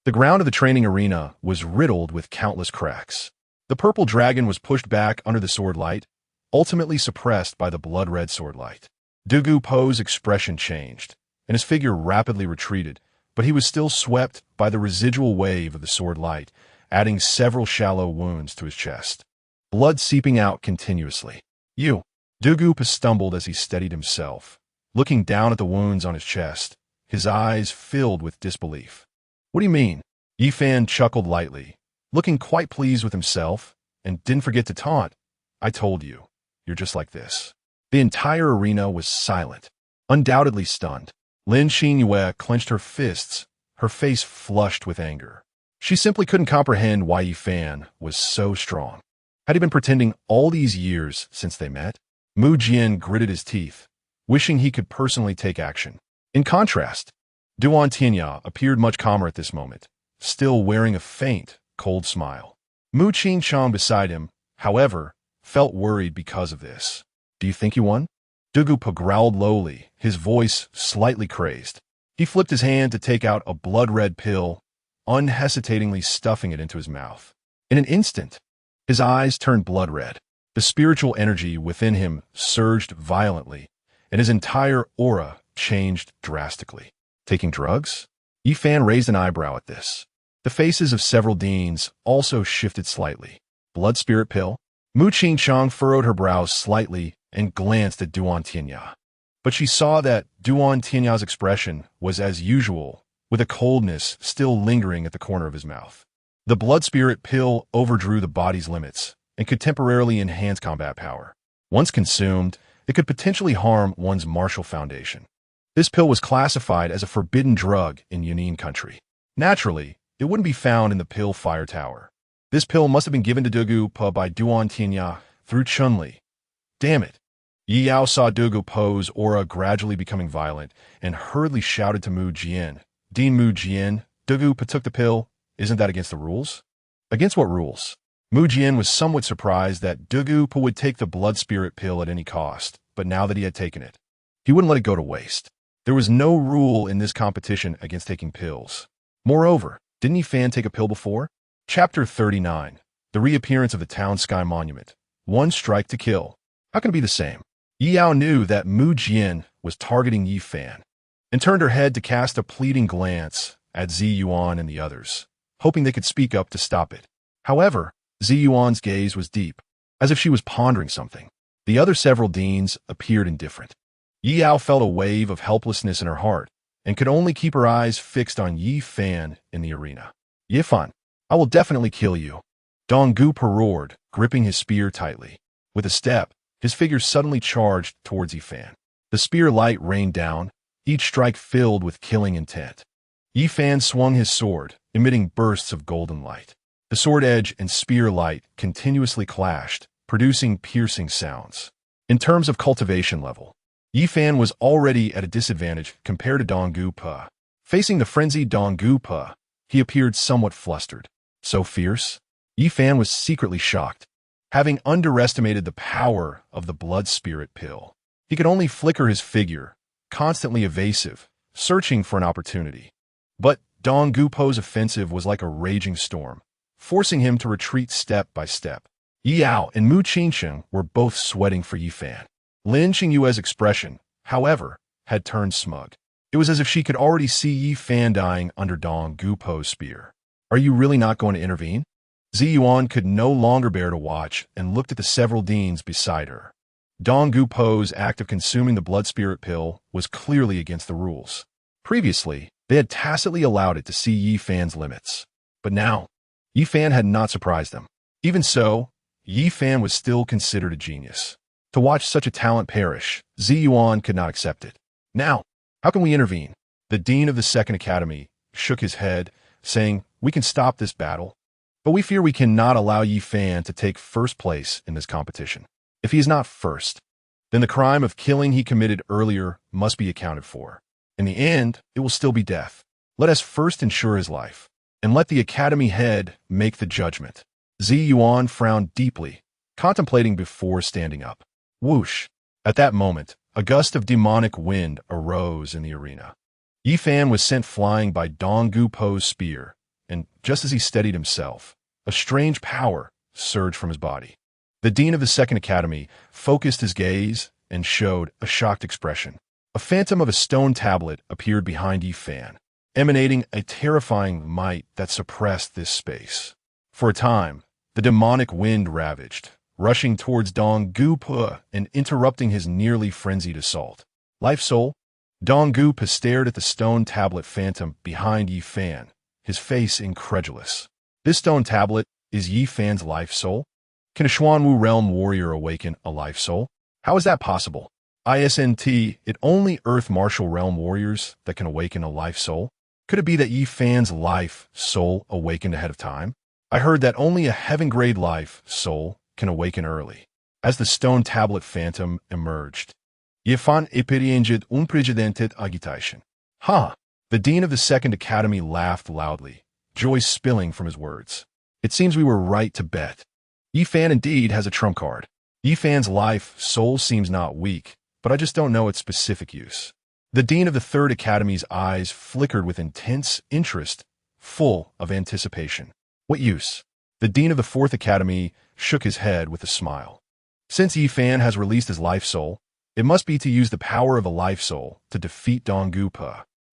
The ground of the training arena was riddled with countless cracks. The purple dragon was pushed back under the sword light, ultimately suppressed by the blood-red sword light. Dagupa's expression changed, and his figure rapidly retreated, but he was still swept by the residual wave of the sword light, adding several shallow wounds to his chest. Blood seeping out continuously. You. Dugu stumbled as he steadied himself, looking down at the wounds on his chest, his eyes filled with disbelief. What do you mean? Yi Fan chuckled lightly, looking quite pleased with himself, and didn't forget to taunt. I told you, you're just like this. The entire arena was silent, undoubtedly stunned. Lin Xinyue clenched her fists, her face flushed with anger. She simply couldn't comprehend why Yi Fan was so strong. Had he been pretending all these years since they met? Mu Jian gritted his teeth, wishing he could personally take action. In contrast, Duan Tianya appeared much calmer at this moment, still wearing a faint, cold smile. Mu Qingchang beside him, however, felt worried because of this. Do you think you won? Dugu growled lowly, his voice slightly crazed. He flipped his hand to take out a blood-red pill, unhesitatingly stuffing it into his mouth. In an instant, his eyes turned blood-red. The spiritual energy within him surged violently, and his entire aura changed drastically. Taking drugs? Yi Fan raised an eyebrow at this. The faces of several deans also shifted slightly. Blood spirit pill? Mu Qingchang furrowed her brows slightly and glanced at Duan Tianya. But she saw that Duan Tianya's expression was as usual, with a coldness still lingering at the corner of his mouth. The blood spirit pill overdrew the body's limits and could temporarily enhance combat power. Once consumed, it could potentially harm one's martial foundation. This pill was classified as a forbidden drug in Yunin country. Naturally, it wouldn't be found in the pill fire tower. This pill must have been given to Dugu by Duan Tianya through Chunli. Damn it. Yi Yao saw Dugu Po's aura gradually becoming violent and hurriedly shouted to Mu Jian. Dean Mu Jian, Dugu took the pill. Isn't that against the rules? Against what rules? Mu Jian was somewhat surprised that Dugu would take the blood spirit pill at any cost, but now that he had taken it, he wouldn't let it go to waste. There was no rule in this competition against taking pills. Moreover, didn't Yi Fan take a pill before? Chapter 39. The reappearance of the town sky monument. One strike to kill. How can it be the same? Yi Yao knew that Mu Jian was targeting Yi Fan, and turned her head to cast a pleading glance at Zi Yuan and the others, hoping they could speak up to stop it. However, Zi Yuan's gaze was deep, as if she was pondering something. The other several deans appeared indifferent. Yi Yao felt a wave of helplessness in her heart, and could only keep her eyes fixed on Yi Fan in the arena. Yi Fan, I will definitely kill you. Dong Gu roared, gripping his spear tightly. With a step, his figure suddenly charged towards Yi Fan. The spear light rained down, each strike filled with killing intent. Yi Fan swung his sword, emitting bursts of golden light. The sword edge and spear light continuously clashed, producing piercing sounds. In terms of cultivation level, Yi Fan was already at a disadvantage compared to Dong Gu. Facing the frenzied Dong Gu, he appeared somewhat flustered. So fierce? Yi Fan was secretly shocked. Having underestimated the power of the blood spirit pill, he could only flicker his figure, constantly evasive, searching for an opportunity. But Dong Gupo's offensive was like a raging storm, forcing him to retreat step by step. Yi Yao and Mu Qingcheng were both sweating for Yi Fan. Lin Xingyue's expression, however, had turned smug. It was as if she could already see Yi Fan dying under Dong Gupo's spear. Are you really not going to intervene? Zi Yuan could no longer bear to watch and looked at the several deans beside her. Dong Gupo's act of consuming the blood spirit pill was clearly against the rules. Previously, they had tacitly allowed it to see Yi Fan's limits. But now, Yi Fan had not surprised them. Even so, Yi Fan was still considered a genius. To watch such a talent perish, Zi Yuan could not accept it. Now, how can we intervene? The dean of the Second Academy shook his head, saying, we can stop this battle, but we fear we cannot allow Yi Fan to take first place in this competition. If he is not first, then the crime of killing he committed earlier must be accounted for. In the end, it will still be death. Let us first ensure his life, and let the Academy head make the judgment. Zi Yuan frowned deeply, contemplating before standing up. Whoosh! At that moment, a gust of demonic wind arose in the arena. Yi Fan was sent flying by Dong Gupo's spear, and just as he steadied himself, a strange power surged from his body. The dean of the Second Academy focused his gaze and showed a shocked expression. A phantom of a stone tablet appeared behind Yi Fan. emanating a terrifying might that suppressed this space. For a time, the demonic wind ravaged, rushing towards Dong Gu and interrupting his nearly frenzied assault. Life soul? Dong Gu stared at the stone tablet phantom behind Yi Fan, his face incredulous. This stone tablet is Yi Fan's life soul? Can a Xuanwu realm warrior awaken a life soul? How is that possible? Isn't it only Earth martial realm warriors that can awaken a life soul? Could it be that Yi Fan's life soul awakened ahead of time? I heard that only a heaven-grade life soul can awaken early. As the stone tablet phantom emerged, Yi Fan experienced unprecedented agitation. Ha! The dean of the Second Academy laughed loudly, joy spilling from his words. It seems we were right to bet. Yi Fan indeed has a trump card. Yi Fan's life soul seems not weak, but I just don't know its specific use. The dean of the Third Academy's eyes flickered with intense interest, full of anticipation. What use? The dean of the Fourth Academy shook his head with a smile. Since Yi Fan has released his life soul, it must be to use the power of a life soul to defeat Dong Gu.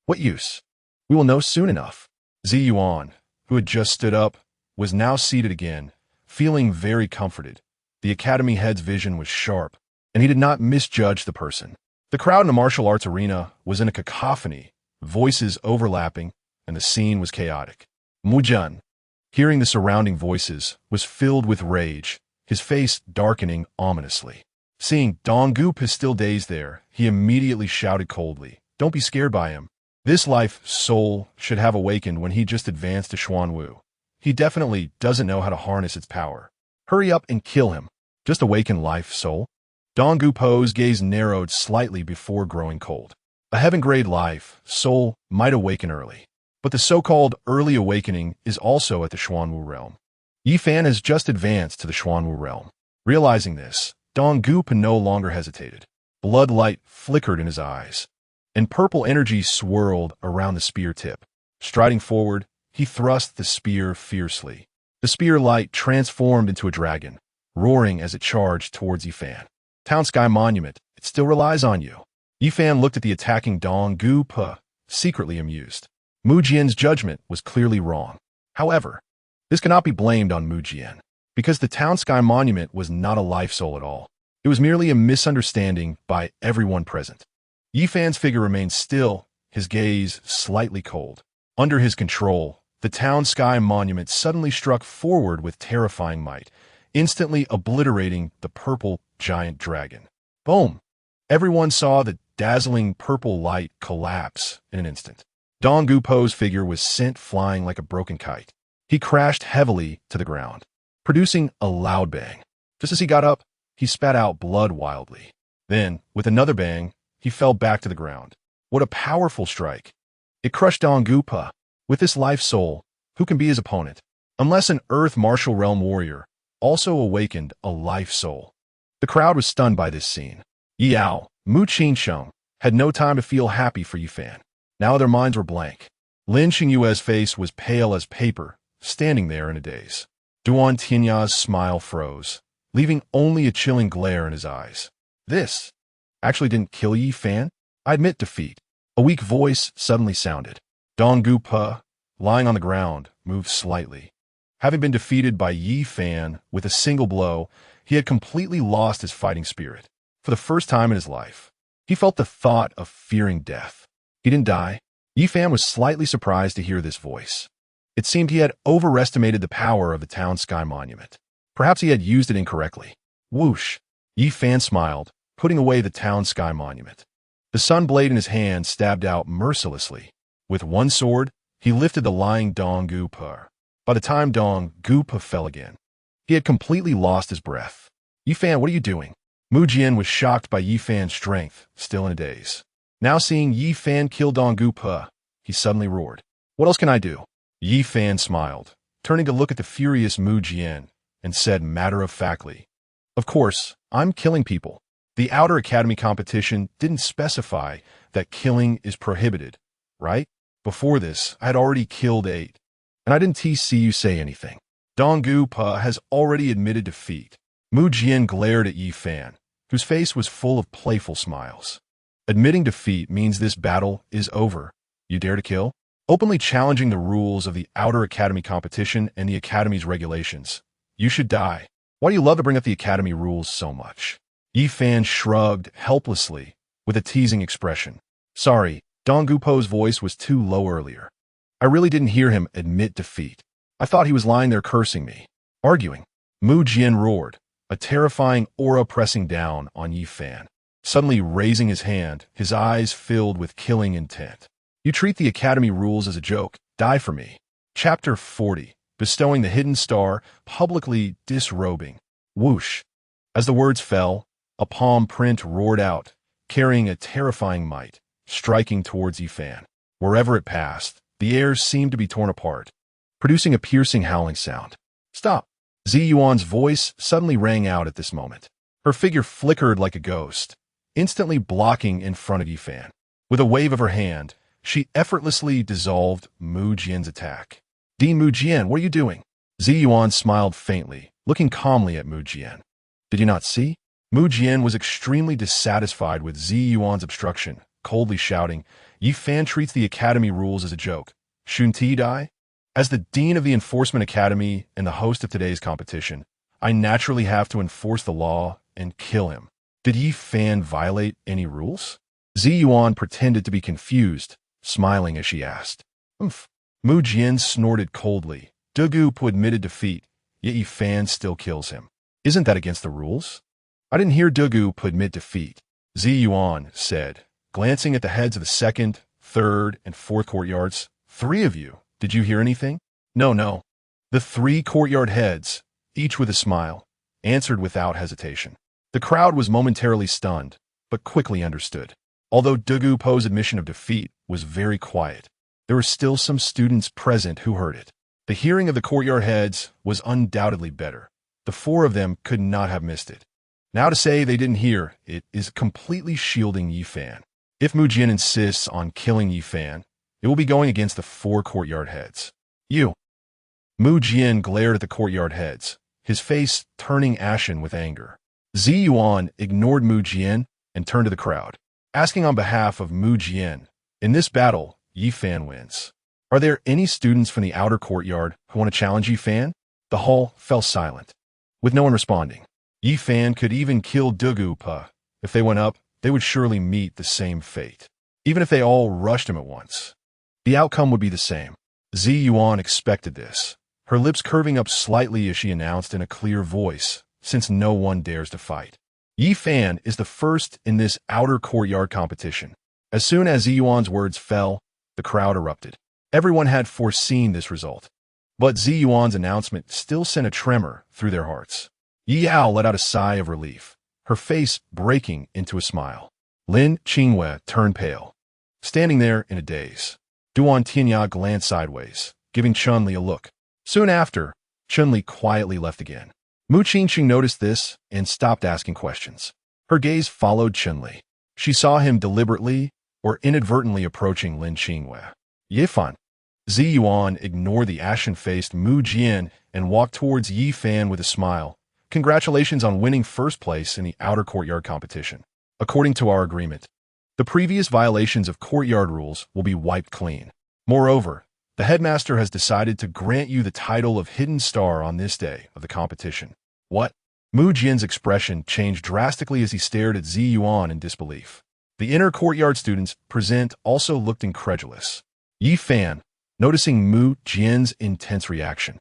What use? We will know soon enough. Zi Yuan, who had just stood up, was now seated again, feeling very comforted. The academy head's vision was sharp, and he did not misjudge the person. The crowd in the martial arts arena was in a cacophony, voices overlapping, and the scene was chaotic. Mujun, hearing the surrounding voices, was filled with rage, his face darkening ominously. Seeing Dong Gu still dazed there, he immediately shouted coldly, "Don't be scared by him. This life soul should have awakened when he just advanced to Xuanwu. He definitely doesn't know how to harness its power. Hurry up and kill him. Just awaken life soul." Dong Gu's gaze narrowed slightly before growing cold. A heaven-grade life soul might awaken early, but the so-called early awakening is also at the Xuanwu realm. Yi Fan has just advanced to the Xuanwu realm. Realizing this, Dong Gu no longer hesitated. Blood light flickered in his eyes, and purple energy swirled around the spear tip. Striding forward, he thrust the spear fiercely. The spear light transformed into a dragon, roaring as it charged towards Yi Fan. Town Sky Monument, it still relies on you. Yi Fan looked at the attacking Dong Gu, secretly amused. Mu Jian's judgment was clearly wrong. However, this cannot be blamed on Mu Jian, because the Town Sky Monument was not a life soul at all. It was merely a misunderstanding by everyone present. Yi Fan's figure remained still, his gaze slightly cold. Under his control, the Town Sky Monument suddenly struck forward with terrifying might, instantly obliterating the purple giant dragon. Boom! Everyone saw the dazzling purple light collapse in an instant. Dong Gu's figure was sent flying like a broken kite. He crashed heavily to the ground, producing a loud bang. Just as he got up, he spat out blood wildly. Then, with another bang, he fell back to the ground. What a powerful strike! It crushed Dong Gu. With this life soul, who can be his opponent? Unless an Earth martial realm warrior also awakened a life soul. The crowd was stunned by this scene. Yao, Mu Qingsheng, had no time to feel happy for Yi Fan. Now their minds were blank. Lin Xingyue's face was pale as paper, standing there in a daze. Duan Tinya's smile froze, leaving only a chilling glare in his eyes. This actually didn't kill Yi Fan? I admit defeat. A weak voice suddenly sounded. Dong Gu, lying on the ground, moved slightly. Having been defeated by Yi Fan with a single blow, he had completely lost his fighting spirit. For the first time in his life, he felt the thought of fearing death. He didn't die. Yi Fan was slightly surprised to hear this voice. It seemed he had overestimated the power of the Town Sky Monument. Perhaps he had used it incorrectly. Whoosh! Yi Fan smiled, putting away the Town Sky Monument. The sun blade in his hand stabbed out mercilessly. With one sword, he lifted the lying Dong Gu. By the time Dong Gu fell again, he had completely lost his breath. Yi Fan, what are you doing? Mu Jian was shocked by Yi Fan's strength, still in a daze. Now seeing Yi Fan kill Dong Gu, he suddenly roared. What else can I do? Yi Fan smiled, turning to look at the furious Mu Jian, and said matter-of-factly, "Of course, I'm killing people. The Outer Academy competition didn't specify that killing is prohibited, right? Before this, I had already killed 8, and I didn't see you say anything. Dong Gu has already admitted defeat." Mu Jian glared at Yi Fan, whose face was full of playful smiles. "Admitting defeat means this battle is over. You dare to kill?" openly challenging the rules of the Outer Academy competition and the Academy's regulations. You should die. Why do you love to bring up the Academy rules so much? Yi Fan shrugged helplessly with a teasing expression. Sorry, Dong Gupo's voice was too low earlier. I really didn't hear him admit defeat. I thought he was lying there cursing me, arguing. Mu Jian roared, a terrifying aura pressing down on Yi Fan. Suddenly raising his hand, his eyes filled with killing intent. You treat the Academy rules as a joke. Die for me. Chapter 40. Bestowing the hidden star, publicly disrobing. Whoosh. As the words fell, a palm print roared out, carrying a terrifying might, striking towards Yi Fan. Wherever it passed, the air seemed to be torn apart, producing a piercing howling sound. Stop! Zi Yuan's voice suddenly rang out at this moment. Her figure flickered like a ghost, instantly blocking in front of Yi Fan. With a wave of her hand, she effortlessly dissolved Mu Jian's attack. Dean Mu Jian, what are you doing? Zi Yuan smiled faintly, looking calmly at Mu Jian. Did you not see? Mu Jian was extremely dissatisfied with Zi Yuan's obstruction, coldly shouting, Yi Fan treats the Academy rules as a joke. Shouldn't he die? As the Dean of the Enforcement Academy and the host of today's competition, I naturally have to enforce the law and kill him. Did Yi Fan violate any rules? Zi Yuan pretended to be confused, smiling as she asked. Umph. Mu Jian snorted coldly. Degup admitted defeat, yet Yi Fan still kills him. Isn't that against the rules? I didn't hear Degup admit defeat, Zi Yuan said, glancing at the heads of the second, third, and fourth courtyards. 3 of you. Did you hear anything? No. The 3 courtyard heads, each with a smile, answered without hesitation. The crowd was momentarily stunned, but quickly understood. Although Degupo's admission of defeat was very quiet, there were still some students present who heard it. The hearing of the courtyard heads was undoubtedly better. The 4 of them could not have missed it. Now to say they didn't hear it is completely shielding Yi Fan. If Mu Jian insists on killing Yi Fan, it will be going against the 4 courtyard heads. You. Mu Jian glared at the courtyard heads, his face turning ashen with anger. Zi Yuan ignored Mu Jian and turned to the crowd, asking on behalf of Mu Jian, in this battle, Yi Fan wins. Are there any students from the outer courtyard who want to challenge Yi Fan? The hall fell silent, with no one responding. Yi Fan could even kill Degupa. If they went up, they would surely meet the same fate. Even if they all rushed him at once, the outcome would be the same. Zi Yuan expected this, her lips curving up slightly as she announced in a clear voice, since no one dares to fight. Yi Fan is the first in this outer courtyard competition. As soon as Zi Yuan's words fell, the crowd erupted. Everyone had foreseen this result, but Zi Yuan's announcement still sent a tremor through their hearts. Yi Yao let out a sigh of relief, her face breaking into a smile. Lin Qingwei turned pale, standing there in a daze. Duan Tianya glanced sideways, giving Chun-Li a look. Soon after, Chun-Li quietly left again. Mu Qingqing noticed this and stopped asking questions. Her gaze followed Chun-Li. She saw him deliberately or inadvertently approaching Lin Qingwei. Yifan. Zi Yuan ignored the ashen-faced Mu Jian and walked towards Yi Fan with a smile. Congratulations on winning first place in the outer courtyard competition. According to our agreement, the previous violations of courtyard rules will be wiped clean. Moreover, the headmaster has decided to grant you the title of Hidden Star on this day of the competition. What? Mu Jian's expression changed drastically as he stared at Zi Yuan in disbelief. The inner courtyard students present also looked incredulous. Yi Fan, noticing Mu Jian's intense reaction,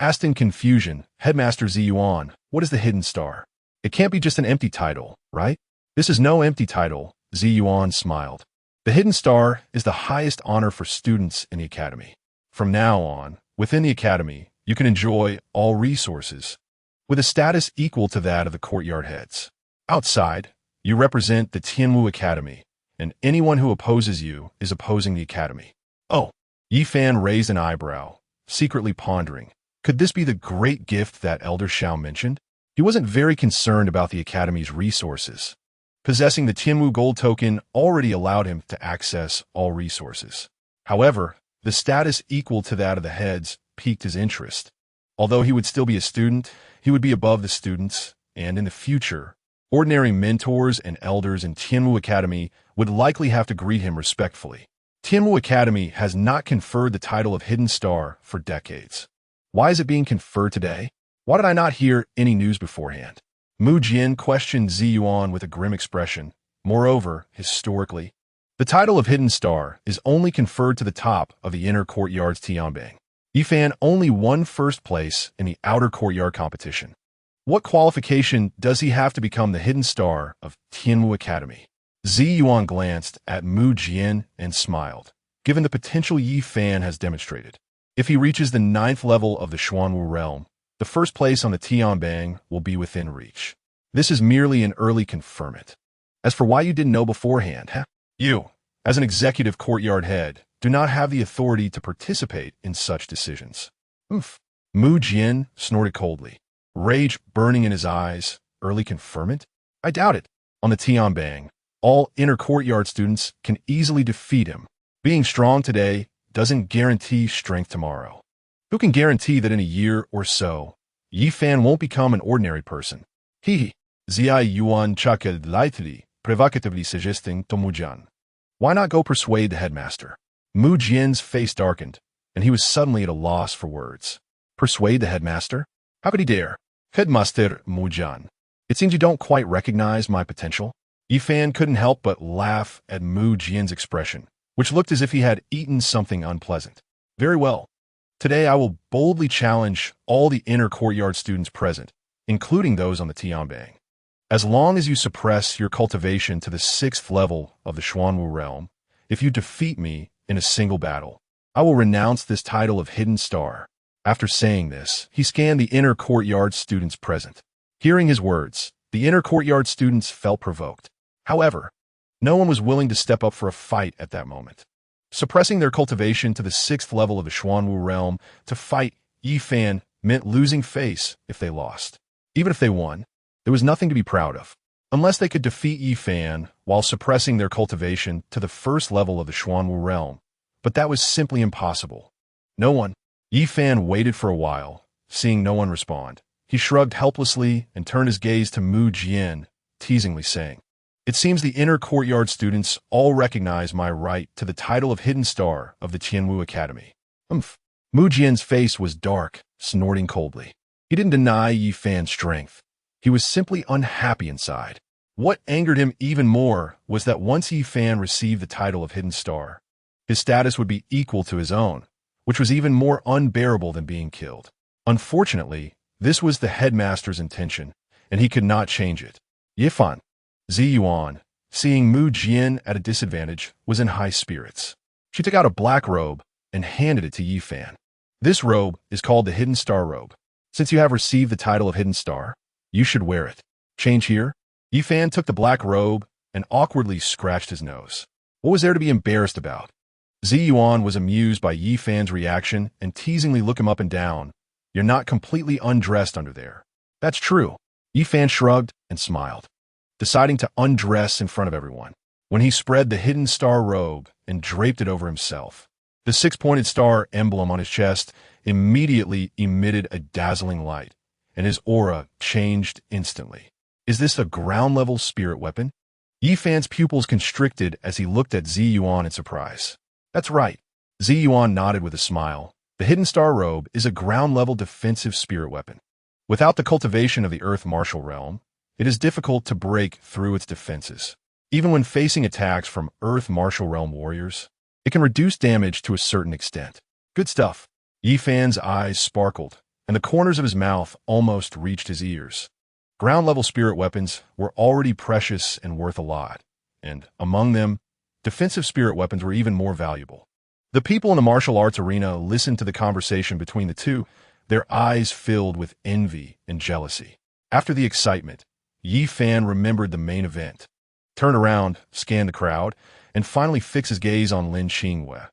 asked in confusion, Headmaster Zi Yuan, what is the Hidden Star? It can't be just an empty title, right? This is no empty title, Zi Yuan smiled. The Hidden Star is the highest honor for students in the academy. From now on, within the academy, you can enjoy all resources, with a status equal to that of the courtyard heads. Outside, you represent the Tianwu Academy, and anyone who opposes you is opposing the academy. Oh, Yi Fan raised an eyebrow, secretly pondering. Could this be the great gift that Elder Shao mentioned? He wasn't very concerned about the academy's resources. Possessing the Tianwu gold token already allowed him to access all resources. However, the status equal to that of the heads piqued his interest. Although he would still be a student, he would be above the students, and in the future, ordinary mentors and elders in Tianwu Academy would likely have to greet him respectfully. Tianwu Academy has not conferred the title of Hidden Star for decades. Why is it being conferred today? Why did I not hear any news beforehand? Mu Jian questioned Zi Yuan with a grim expression. Moreover, historically, the title of Hidden Star is only conferred to the top of the inner courtyard's Tianbang. Yifan only won first place in the outer courtyard competition. What qualification does he have to become the Hidden Star of Tianwu Academy? Zi Yuan glanced at Mu Jian and smiled. Given the potential Yi Fan has demonstrated, if he reaches the 9th level of the Xuanwu realm, the first place on the Tianbang will be within reach. This is merely an early conferment. As for why you didn't know beforehand, you, as an executive courtyard head, do not have the authority to participate in such decisions. Oof. Mu Jian snorted coldly, rage burning in his eyes. Early conferment? I doubt it. On the Tianbang, all inner courtyard students can easily defeat him. Being strong today doesn't guarantee strength tomorrow. Who can guarantee that in a year or so, Yi Fan won't become an ordinary person? Zi Yuan chaka lightly, provocatively suggesting to Mu Jian. Why not go persuade the headmaster? Mu Jian's face darkened, and he was suddenly at a loss for words. Persuade the headmaster? How could he dare? Headmaster Mu Jian, it seems you don't quite recognize my potential. Yi Fan couldn't help but laugh at Mu Jian's expression, which looked as if he had eaten something unpleasant. Very well. Today I will boldly challenge all the inner courtyard students present, including those on the Tianbang. As long as you suppress your cultivation to the 6th level of the Xuanwu realm, if you defeat me in a single battle, I will renounce this title of Hidden Star. After saying this, he scanned the inner courtyard students present. Hearing his words, the inner courtyard students felt provoked. However, no one was willing to step up for a fight at that moment. Suppressing their cultivation to the 6th level of the Xuanwu realm to fight Yi Fan meant losing face if they lost. Even if they won, there was nothing to be proud of. Unless they could defeat Yi Fan while suppressing their cultivation to the 1st level of the Xuanwu realm. But that was simply impossible. No one. Yi Fan waited for a while, seeing no one respond. He shrugged helplessly and turned his gaze to Mu Jian, teasingly saying, It seems the inner courtyard students all recognize my right to the title of Hidden Star of the Tianwu Academy. Mu Jian's face was dark, snorting coldly. He didn't deny Yi Fan's strength. He was simply unhappy inside. What angered him even more was that once Yi Fan received the title of Hidden Star, his status would be equal to his own, which was even more unbearable than being killed. Unfortunately, this was the headmaster's intention, and he could not change it. Yi Fan, Zi Yuan, seeing Mu Jian at a disadvantage, was in high spirits. She took out a black robe and handed it to Yi Fan. This robe is called the Hidden Star robe. Since you have received the title of Hidden Star, you should wear it. Change here. Yi Fan took the black robe and awkwardly scratched his nose. What was there to be embarrassed about? Zi Yuan was amused by Yi Fan's reaction and teasingly looked him up and down. You're not completely undressed under there. That's true. Yi Fan shrugged and smiled, deciding to undress in front of everyone. When he spread the Hidden Star robe and draped it over himself, the 6-pointed star emblem on his chest immediately emitted a dazzling light, and his aura changed instantly. Is this a ground-level spirit weapon? Yi Fan's pupils constricted as he looked at Zi Yuan in surprise. That's right. Zi Yuan nodded with a smile. The Hidden Star robe is a ground-level defensive spirit weapon. Without the cultivation of the Earth Martial Realm, it is difficult to break through its defenses. Even when facing attacks from Earth Martial Realm warriors, it can reduce damage to a certain extent. Good stuff. Yi Fan's eyes sparkled, and the corners of his mouth almost reached his ears. Ground-level spirit weapons were already precious and worth a lot, and, among them, defensive spirit weapons were even more valuable. The people in the martial arts arena listened to the conversation between the two, their eyes filled with envy and jealousy. After the excitement, Yi Fan remembered the main event, turned around, scanned the crowd, and finally fixed his gaze on Lin Qingwei.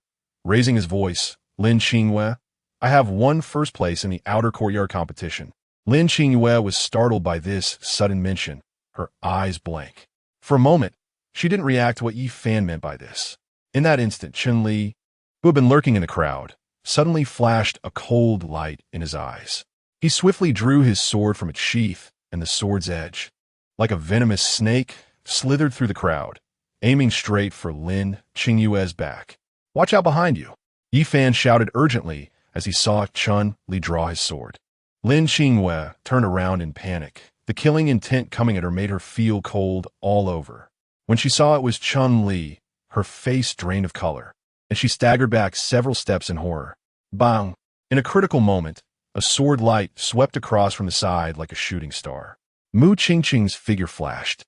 Raising his voice, Lin Qingwei, I have won first place in the outer courtyard competition. Lin Qingwei was startled by this sudden mention, her eyes blank. For a moment, she didn't react to what Yi Fan meant by this. In that instant, Chen Li, who had been lurking in the crowd, suddenly flashed a cold light in his eyes. He swiftly drew his sword from its sheath, and the sword's edge, like a venomous snake, slithered through the crowd, aiming straight for Lin Qingwei's back. Watch out behind you. Yi Fan shouted urgently as he saw Chun Li draw his sword. Lin Qingyue turned around in panic. The killing intent coming at her made her feel cold all over. When she saw it was Chun Li, her face drained of color, and she staggered back several steps in horror. Bang! In a critical moment, a sword light swept across from the side like a shooting star. Mu Qingqing's figure flashed,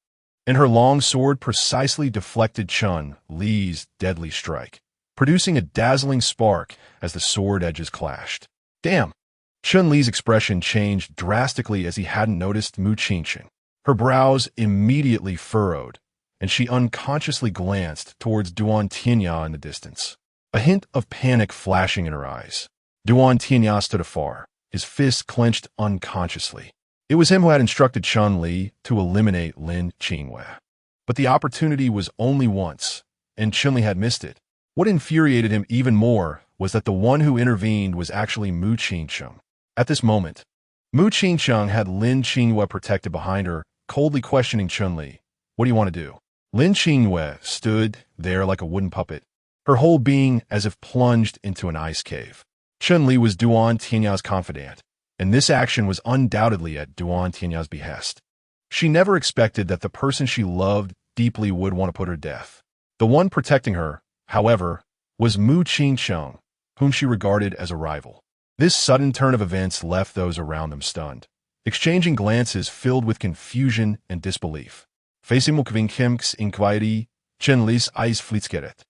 and her long sword precisely deflected Chun Li's deadly strike, producing a dazzling spark as the sword edges clashed. Damn! Chun Li's expression changed drastically as he hadn't noticed Mu Qingqing. Her brows immediately furrowed, and she unconsciously glanced towards Duan Tianya in the distance, a hint of panic flashing in her eyes. Duan Tianya stood afar, his fists clenched unconsciously. It was him who had instructed Chun Li to eliminate Lin Qingyue. But the opportunity was only once, and Chun Li had missed it. What infuriated him even more was that the one who intervened was actually Mu Qingqing. At this moment, Mu Qingqing had Lin Qingyue protected behind her, coldly questioning Chun Li. What do you want to do? Lin Qingyue stood there like a wooden puppet, her whole being as if plunged into an ice cave. Chun Li was Duan Tianya's confidant, and this action was undoubtedly at Duan Tianya's behest. She never expected that the person she loved deeply would want to put her to death. The one protecting her, however, was Mu Qingqing, whom she regarded as a rival. This sudden turn of events left those around them stunned, exchanging glances filled with confusion and disbelief. Facing Mukvinkim's inquiry, Chun Li's eyes flitzkeret,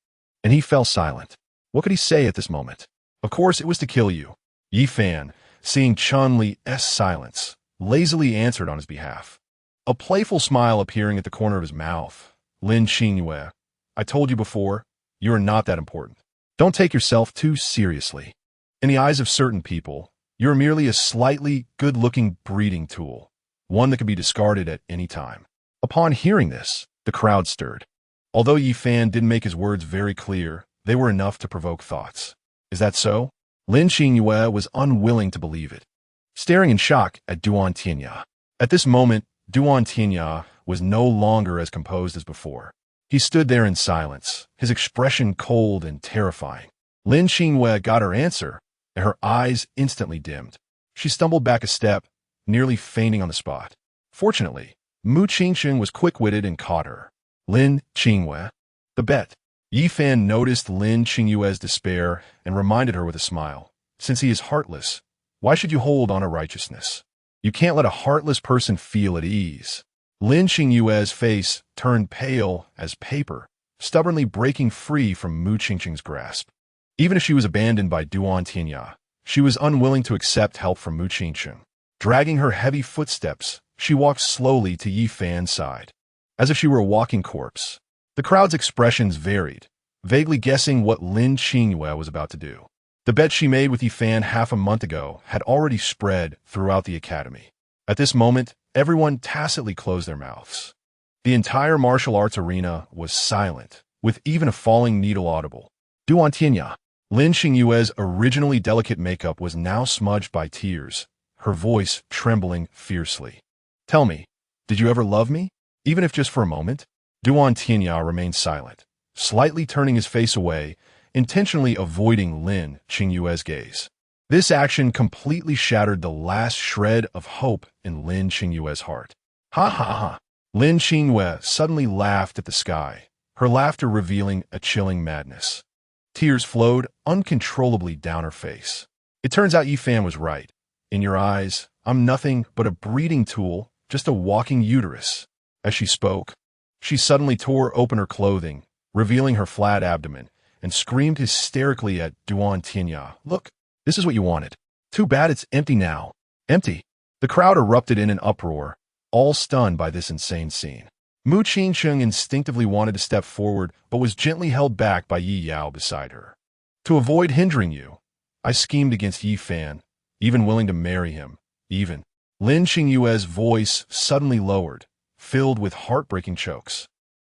and he fell silent. What could he say at this moment? Of course, it was to kill you. Yi Fan, seeing Chun Li's silence, lazily answered on his behalf, a playful smile appearing at the corner of his mouth. Lin Qingyue, I told you before, you are not that important. Don't take yourself too seriously. In the eyes of certain people, you're merely a slightly good-looking breeding tool, one that can be discarded at any time. Upon hearing this, the crowd stirred. Although Yi Fan didn't make his words very clear, they were enough to provoke thoughts. Is that so? Lin Qingyue was unwilling to believe it, staring in shock at Duan Tianya. At this moment, Duan Tianya was no longer as composed as before. He stood there in silence, his expression cold and terrifying. Lin Qingyue got her answer, and her eyes instantly dimmed. She stumbled back a step, nearly fainting on the spot. Fortunately, Mu Qingqing was quick-witted and caught her. Lin Qingyue, the bet. Yi Fan noticed Lin Qingyue's despair and reminded her with a smile. Since he is heartless, why should you hold on to righteousness? You can't let a heartless person feel at ease. Lin Qingyue's face turned pale as paper, stubbornly breaking free from Mu Qingqing's grasp. Even if she was abandoned by Duan Tianya, she was unwilling to accept help from Mu Qingqing. Dragging her heavy footsteps, she walked slowly to Yi Fan's side, as if she were a walking corpse. The crowd's expressions varied, vaguely guessing what Lin Qingyue was about to do. The bet she made with Yi Fan half a month ago had already spread throughout the academy. At this moment, everyone tacitly closed their mouths. The entire martial arts arena was silent, with even a falling needle audible. Duan Tianya. Lin Qingyue's originally delicate makeup was now smudged by tears, her voice trembling fiercely. Tell me, did you ever love me? Even if just for a moment? Duan Tianya remained silent, slightly turning his face away, intentionally avoiding Lin Qingyue's gaze. This action completely shattered the last shred of hope in Lin Qingyue's heart. Ha ha ha! Lin Qingyue suddenly laughed at the sky, her laughter revealing a chilling madness. Tears flowed uncontrollably down her face. It turns out Yi Fan was right. In your eyes, I'm nothing but a breeding tool, just a walking uterus. As she spoke, she suddenly tore open her clothing, revealing her flat abdomen, and screamed hysterically at Duan Tianya. Look, this is what you wanted. Too bad it's empty now. Empty. The crowd erupted in an uproar, all stunned by this insane scene. Mu Qingqing instinctively wanted to step forward, but was gently held back by Yi Yao beside her. To avoid hindering you, I schemed against Yi Fan, even willing to marry him, even. Lin Qingyue's voice suddenly lowered, filled with heartbreaking chokes.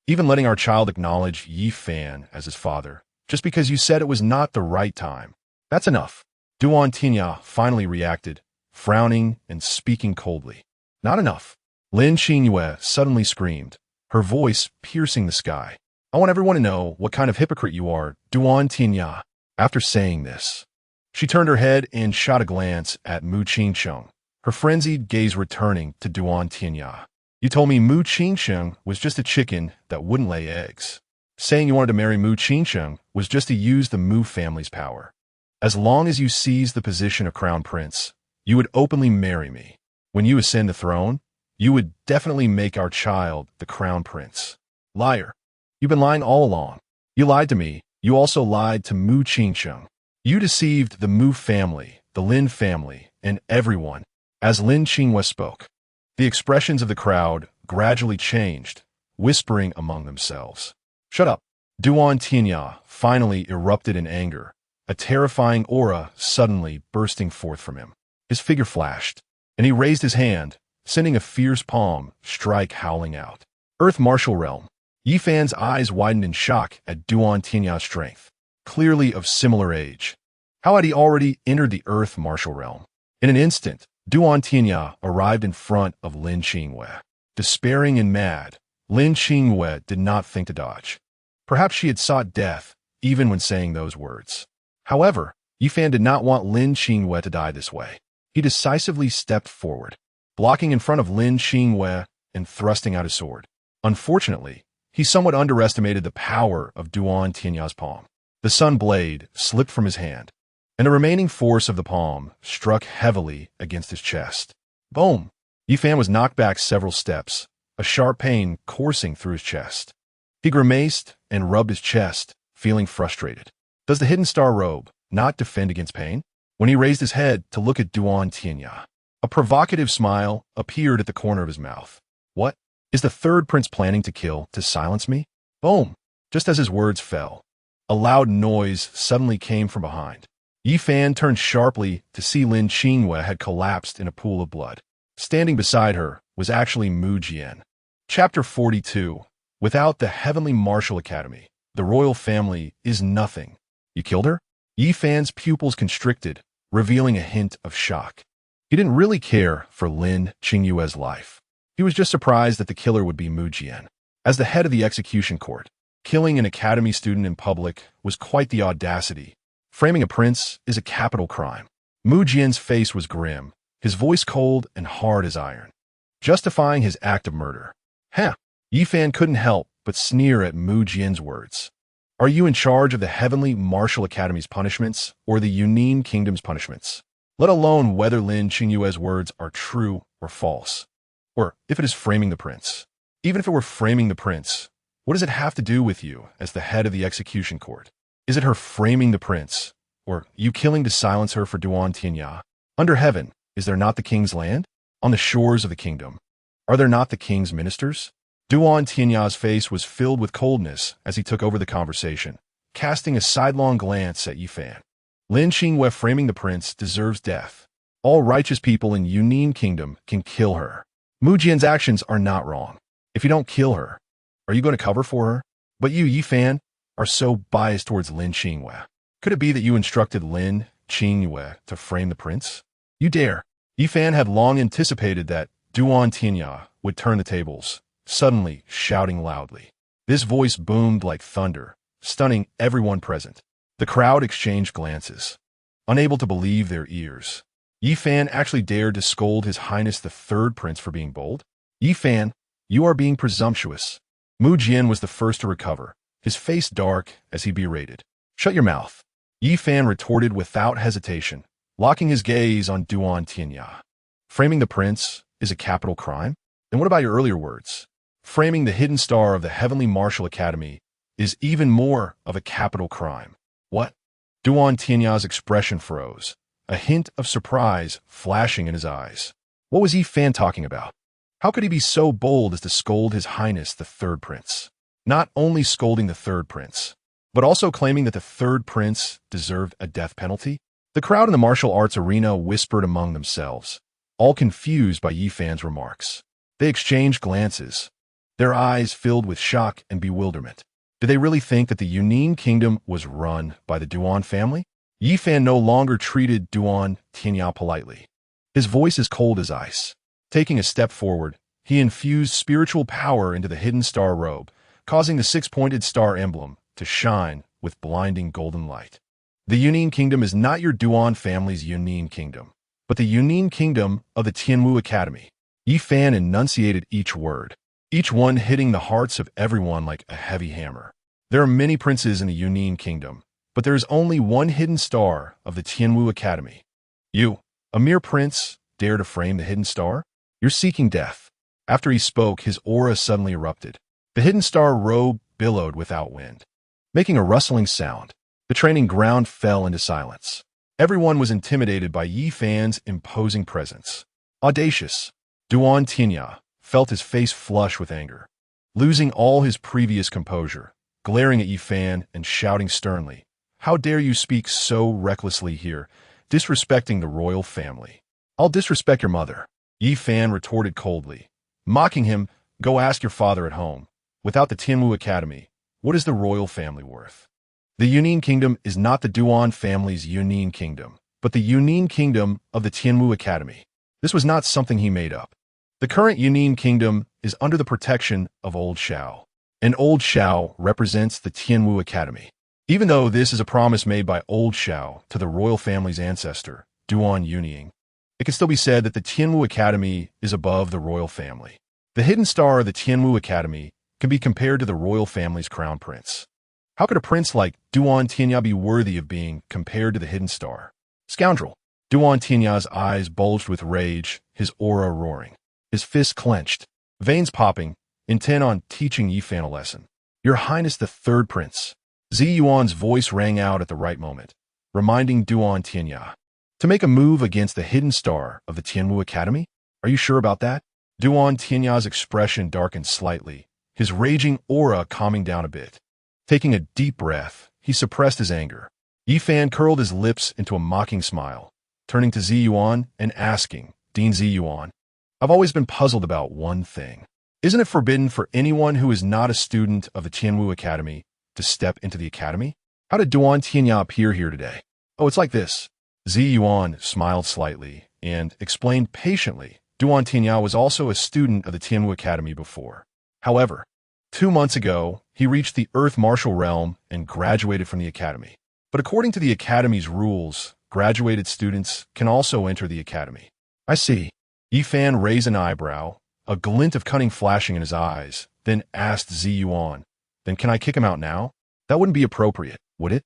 Even letting our child acknowledge Yi Fan as his father, just because you said it was not the right time. That's enough. Duan Tianya finally reacted, frowning and speaking coldly. Not enough. Lin Qingyue suddenly screamed, her voice piercing the sky. I want everyone to know what kind of hypocrite you are, Duan Tianya. After saying this, she turned her head and shot a glance at Mu Qingsheng, her frenzied gaze returning to Duan Tianya. You told me Mu Qingsheng was just a chicken that wouldn't lay eggs. Saying you wanted to marry Mu Qingsheng was just to use the Mu family's power. As long as you seize the position of crown prince, you would openly marry me. When you ascend the throne, you would definitely make our child the crown prince. Liar. You've been lying all along. You lied to me. You also lied to Mu Qingsheng. You deceived the Mu family, the Lin family, and everyone. As Lin Qingwe spoke, the expressions of the crowd gradually changed, whispering among themselves. Shut up. Duan Tianya finally erupted in anger, a terrifying aura suddenly bursting forth from him. His figure flashed, and he raised his hand, sending a fierce palm strike howling out. Earth Martial Realm. Yi Fan's eyes widened in shock at Duan Tianya's strength, clearly of similar age. How had he already entered the Earth Martial Realm? In an instant, Duan Tianya arrived in front of Lin Qingwe. Despairing and mad, Lin Qingwe did not think to dodge. Perhaps she had sought death, even when saying those words. However, Yi Fan did not want Lin Qingwe to die this way. He decisively stepped forward, blocking in front of Lin Qingwe and thrusting out his sword. Unfortunately, he somewhat underestimated the power of Duan Tianya's palm. The sun blade slipped from his hand, and the remaining force of the palm struck heavily against his chest. Boom! Yi Fan was knocked back several steps, a sharp pain coursing through his chest. He grimaced and rubbed his chest, feeling frustrated. Does the hidden star robe not defend against pain? When he raised his head to look at Duan Tianya, a provocative smile appeared at the corner of his mouth. What? Is the third prince planning to kill to silence me? Boom! Just as his words fell, a loud noise suddenly came from behind. Yi Fan turned sharply to see Lin Qingwe had collapsed in a pool of blood. Standing beside her was actually Mu Jian. Chapter 42. Without the Heavenly Martial Academy, the royal family is nothing. You killed her? Yi Fan's pupils constricted, revealing a hint of shock. He didn't really care for Lin Qingyue's life. He was just surprised that the killer would be Mu Jian. As the head of the execution court, killing an academy student in public was quite the audacity. Framing a prince is a capital crime. Mu Jian's face was grim, his voice cold and hard as iron, justifying his act of murder. Yi Fan couldn't help but sneer at Mu Jian's words. Are you in charge of the Heavenly Martial Academy's punishments or the Yunin Kingdom's punishments? Let alone whether Lin Qingyue's words are true or false. Or if it is framing the prince. Even if it were framing the prince, what does it have to do with you as the head of the execution court? Is it her framing the prince, or you killing to silence her for Duan Tianya? Under heaven, is there not the king's land? On the shores of the kingdom, are there not the king's ministers? Duan Tianya's face was filled with coldness as he took over the conversation, casting a sidelong glance at Yi Fan. Lin Qingwe framing the prince deserves death. All righteous people in Yunin Kingdom can kill her. Mu Jian's actions are not wrong. If you don't kill her, are you going to cover for her? But you, Yi Fan, are so biased towards Lin Qingwe. Could it be that you instructed Lin Qingwe to frame the prince? You dare. Yi Fan had long anticipated that Duan Tianya would turn the tables, suddenly shouting loudly. This voice boomed like thunder, stunning everyone present. The crowd exchanged glances, unable to believe their ears. Yi Fan actually dared to scold His Highness the Third Prince for being bold. Yi Fan, you are being presumptuous. Mu Jian was the first to recover, his face dark as he berated. Shut your mouth. Yi Fan retorted without hesitation, locking his gaze on Duan Tianya. Framing the prince is a capital crime? And what about your earlier words? Framing the hidden star of the Heavenly Martial Academy is even more of a capital crime. What? Duan Tianya's expression froze, a hint of surprise flashing in his eyes. What was Yi Fan talking about? How could he be so bold as to scold His Highness the Third Prince? Not only scolding the Third Prince, but also claiming that the Third Prince deserved a death penalty? The crowd in the martial arts arena whispered among themselves, all confused by Yi Fan's remarks. They exchanged glances, their eyes filled with shock and bewilderment. Did they really think that the Yunin Kingdom was run by the Duan family? Yi Fan no longer treated Duan Tianya politely. His voice as cold as ice. Taking a step forward, he infused spiritual power into the hidden star robe, causing the six-pointed star emblem to shine with blinding golden light. The Yunin Kingdom is not your Duan family's Yunin Kingdom, but the Yunin Kingdom of the Tianwu Academy. Yi Fan enunciated each word, each one hitting the hearts of everyone like a heavy hammer. There are many princes in the Yunin Kingdom, but there is only one hidden star of the Tianwu Academy. You, a mere prince, dare to frame the hidden star? You're seeking death. After he spoke, his aura suddenly erupted. The hidden star robe billowed without wind, making a rustling sound. The training ground fell into silence. Everyone was intimidated by Yi Fan's imposing presence. Audacious, Duan Tinya felt his face flush with anger. Losing all his previous composure, glaring at Yi Fan and shouting sternly, "How dare you speak so recklessly here, disrespecting the royal family?" "I'll disrespect your mother," Yi Fan retorted coldly. Mocking him, "Go ask your father at home. Without the Tianwu Academy, what is the royal family worth?" The Yunin Kingdom is not the Duan family's Yunin Kingdom, but the Yunin Kingdom of the Tianwu Academy. This was not something he made up. The current Yunin Kingdom is under the protection of Old Shao, and Old Shao represents the Tianwu Academy. Even though this is a promise made by Old Shao to the royal family's ancestor, Duan Yunying, it can still be said that the Tianwu Academy is above the royal family. The hidden star of the Tianwu Academy can be compared to the royal family's crown prince. How could a prince like Duan Tinya be worthy of being compared to the hidden star? Scoundrel! Duan Tinya's eyes bulged with rage, his aura roaring. His fists clenched, veins popping, intent on teaching Yi Fan a lesson. "Your Highness the Third Prince." Zi Yuan's voice rang out at the right moment, reminding Duan Tianya to make a move against the hidden star of the Tianwu Academy. "Are you sure about that?" Duan Tianya's expression darkened slightly, his raging aura calming down a bit. Taking a deep breath, he suppressed his anger. Yi Fan curled his lips into a mocking smile, turning to Zi Yuan and asking, "Dean Zi Yuan, I've always been puzzled about one thing. Isn't it forbidden for anyone who is not a student of the Tianwu Academy to step into the academy? How did Duan Tianya appear here today?" "Oh, it's like this." Zi Yuan smiled slightly and explained patiently. Duan Tianya was also a student of the Tianwu Academy before. However, 2 months ago, he reached the Earth Martial Realm and graduated from the academy. But according to the academy's rules, graduated students can also enter the academy. "I see." Yi Fan raised an eyebrow, a glint of cunning flashing in his eyes, then asked Zi Yuan, "Then can I kick him out now? That wouldn't be appropriate, would it?"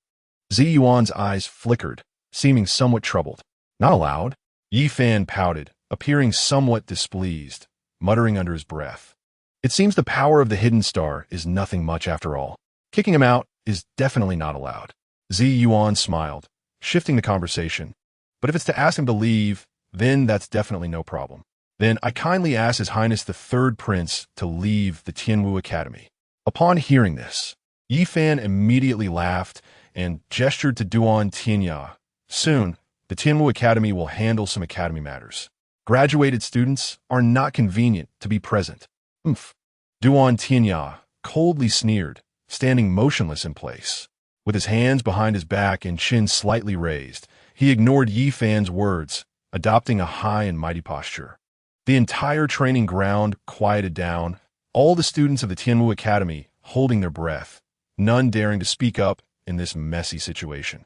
Zi Yuan's eyes flickered, seeming somewhat troubled. "Not allowed?" Yi Fan pouted, appearing somewhat displeased, muttering under his breath. "It seems the power of the hidden star is nothing much after all. Kicking him out is definitely not allowed." Zi Yuan smiled, shifting the conversation. "But if it's to ask him to leave, then that's definitely no problem. Then I kindly ask His Highness the Third Prince to leave the Tianwu Academy." Upon hearing this, Yi Fan immediately laughed and gestured to Duan Tianya. "Soon, the Tianwu Academy will handle some academy matters. Graduated students are not convenient to be present." "Umph." Duan Tianya coldly sneered, standing motionless in place. With his hands behind his back and chin slightly raised, he ignored Yi Fan's words, adopting a high and mighty posture. The entire training ground quieted down, all the students of the Tianwu Academy holding their breath, none daring to speak up in this messy situation.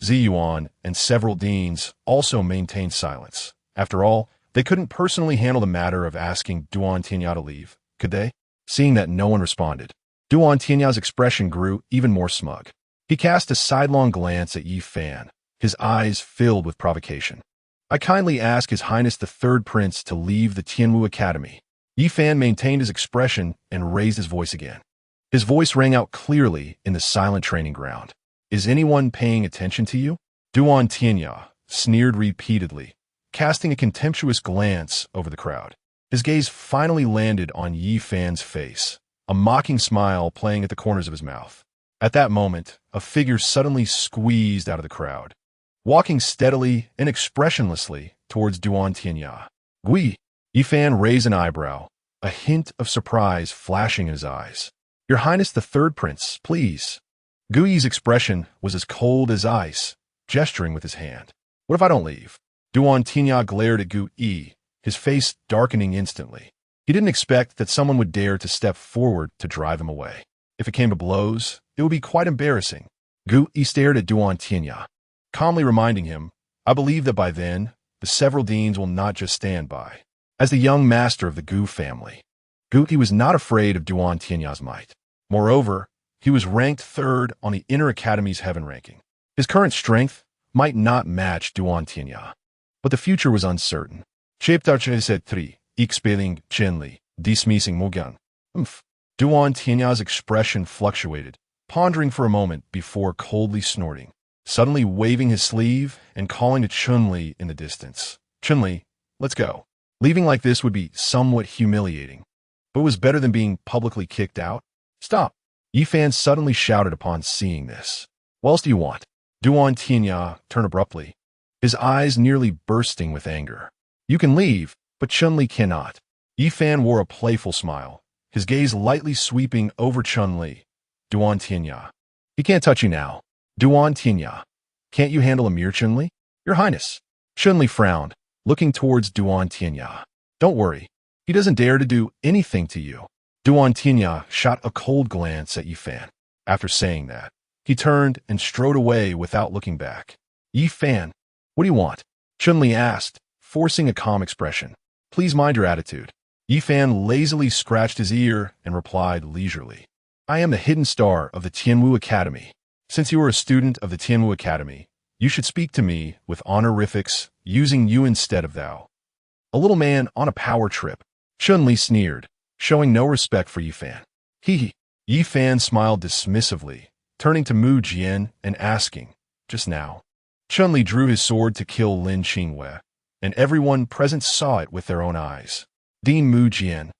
Zi Yuan and several deans also maintained silence. After all, they couldn't personally handle the matter of asking Duan Tianya to leave, could they? Seeing that no one responded, Duan Tianya's expression grew even more smug. He cast a sidelong glance at Yi Fan, his eyes filled with provocation. "I kindly ask His Highness the Third Prince to leave the Tianwu Academy." Yi Fan maintained his expression and raised his voice again. His voice rang out clearly in the silent training ground. "Is anyone paying attention to you?" Duan Tianya sneered repeatedly, casting a contemptuous glance over the crowd. His gaze finally landed on Yi Fan's face, a mocking smile playing at the corners of his mouth. At that moment, a figure suddenly squeezed out of the crowd, walking steadily and expressionlessly towards Duan Tianya. "Gui!" Yi Fan raised an eyebrow, a hint of surprise flashing in his eyes. "Your Highness the Third Prince, please." Gui's expression was as cold as ice, gesturing with his hand. "What if I don't leave?" Duan Tianya glared at Gui, his face darkening instantly. He didn't expect that someone would dare to step forward to drive him away. If it came to blows, it would be quite embarrassing. Gu stared at Duan Tianya, calmly reminding him, I believe that by then, the several deans will not just stand by. As the young master of the Gu family, Gu was not afraid of Duan Tianya's might. Moreover, he was ranked third on the Inner Academy's heaven ranking. His current strength might not match Duan Tianya, but the future was uncertain. Cheptarche said 3, Ikspelling Chenli, dismissing Mugan. Duan Tianya's expression fluctuated, pondering for a moment before coldly snorting, suddenly waving his sleeve and calling to Chunli in the distance. Chunli, let's go. Leaving like this would be somewhat humiliating, but it was better than being publicly kicked out. Stop! Yifan suddenly shouted upon seeing this. What else do you want? Duan Tianya turned abruptly, his eyes nearly bursting with anger. You can leave, but Chunli cannot. Yifan wore a playful smile, his gaze lightly sweeping over Chunli. Duan Tianya. He can't touch you now. Duan Tianya. Can't you handle a mere Chunli? Your Highness. Chunli frowned, looking towards Duan Tianya. Don't worry. He doesn't dare to do anything to you. Duan Tianya shot a cold glance at Yifan. After saying that, he turned and strode away without looking back. Yifan, what do you want? Chunli asked, forcing a calm expression. Please mind your attitude. Yifan lazily scratched his ear and replied leisurely. I am the hidden star of the Tianwu Academy. Since you are a student of the Tianwu Academy, you should speak to me with honorifics, using you instead of thou. A little man on a power trip. Chunli sneered, showing no respect for Yifan. Hee. Yifan smiled dismissively, turning to Mu Jian and asking, just now. Chunli drew his sword to kill Lin Qingwei, and everyone present saw it with their own eyes. Dean Mu Jian,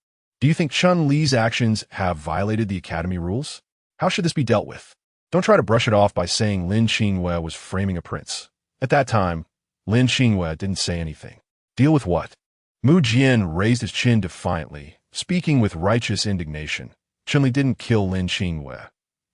do you think Chun Li's actions have violated the Academy rules? How should this be dealt with? Don't try to brush it off by saying Lin Qingwei was framing a prince. At that time, Lin Qingwei didn't say anything. Deal with what? Mu Jian raised his chin defiantly, speaking with righteous indignation. Chunli didn't kill Lin Qingwei.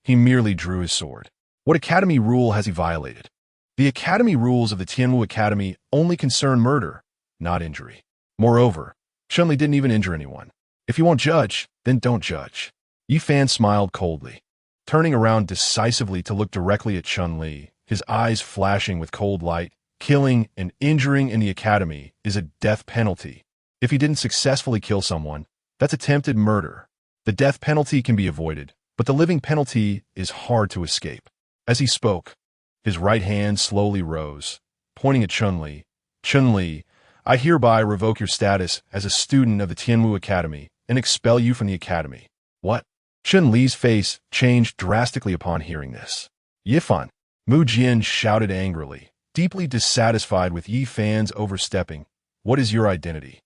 He merely drew his sword. What Academy rule has he violated? The Academy rules of the Tianwu Academy only concern murder, not injury. Moreover, Chunli didn't even injure anyone. If you won't judge, then don't judge. Yifan smiled coldly, turning around decisively to look directly at Chunli, his eyes flashing with cold light. Killing and injuring in the Academy is a death penalty. If he didn't successfully kill someone, that's attempted murder. The death penalty can be avoided, but the living penalty is hard to escape. As he spoke, his right hand slowly rose, pointing at Chunli. Chunli, I hereby revoke your status as a student of the Tianwu Academy and expel you from the Academy. What? Chunli's face changed drastically upon hearing this. Yifan, Mu Jian shouted angrily, deeply dissatisfied with Yifan's overstepping. What is your identity?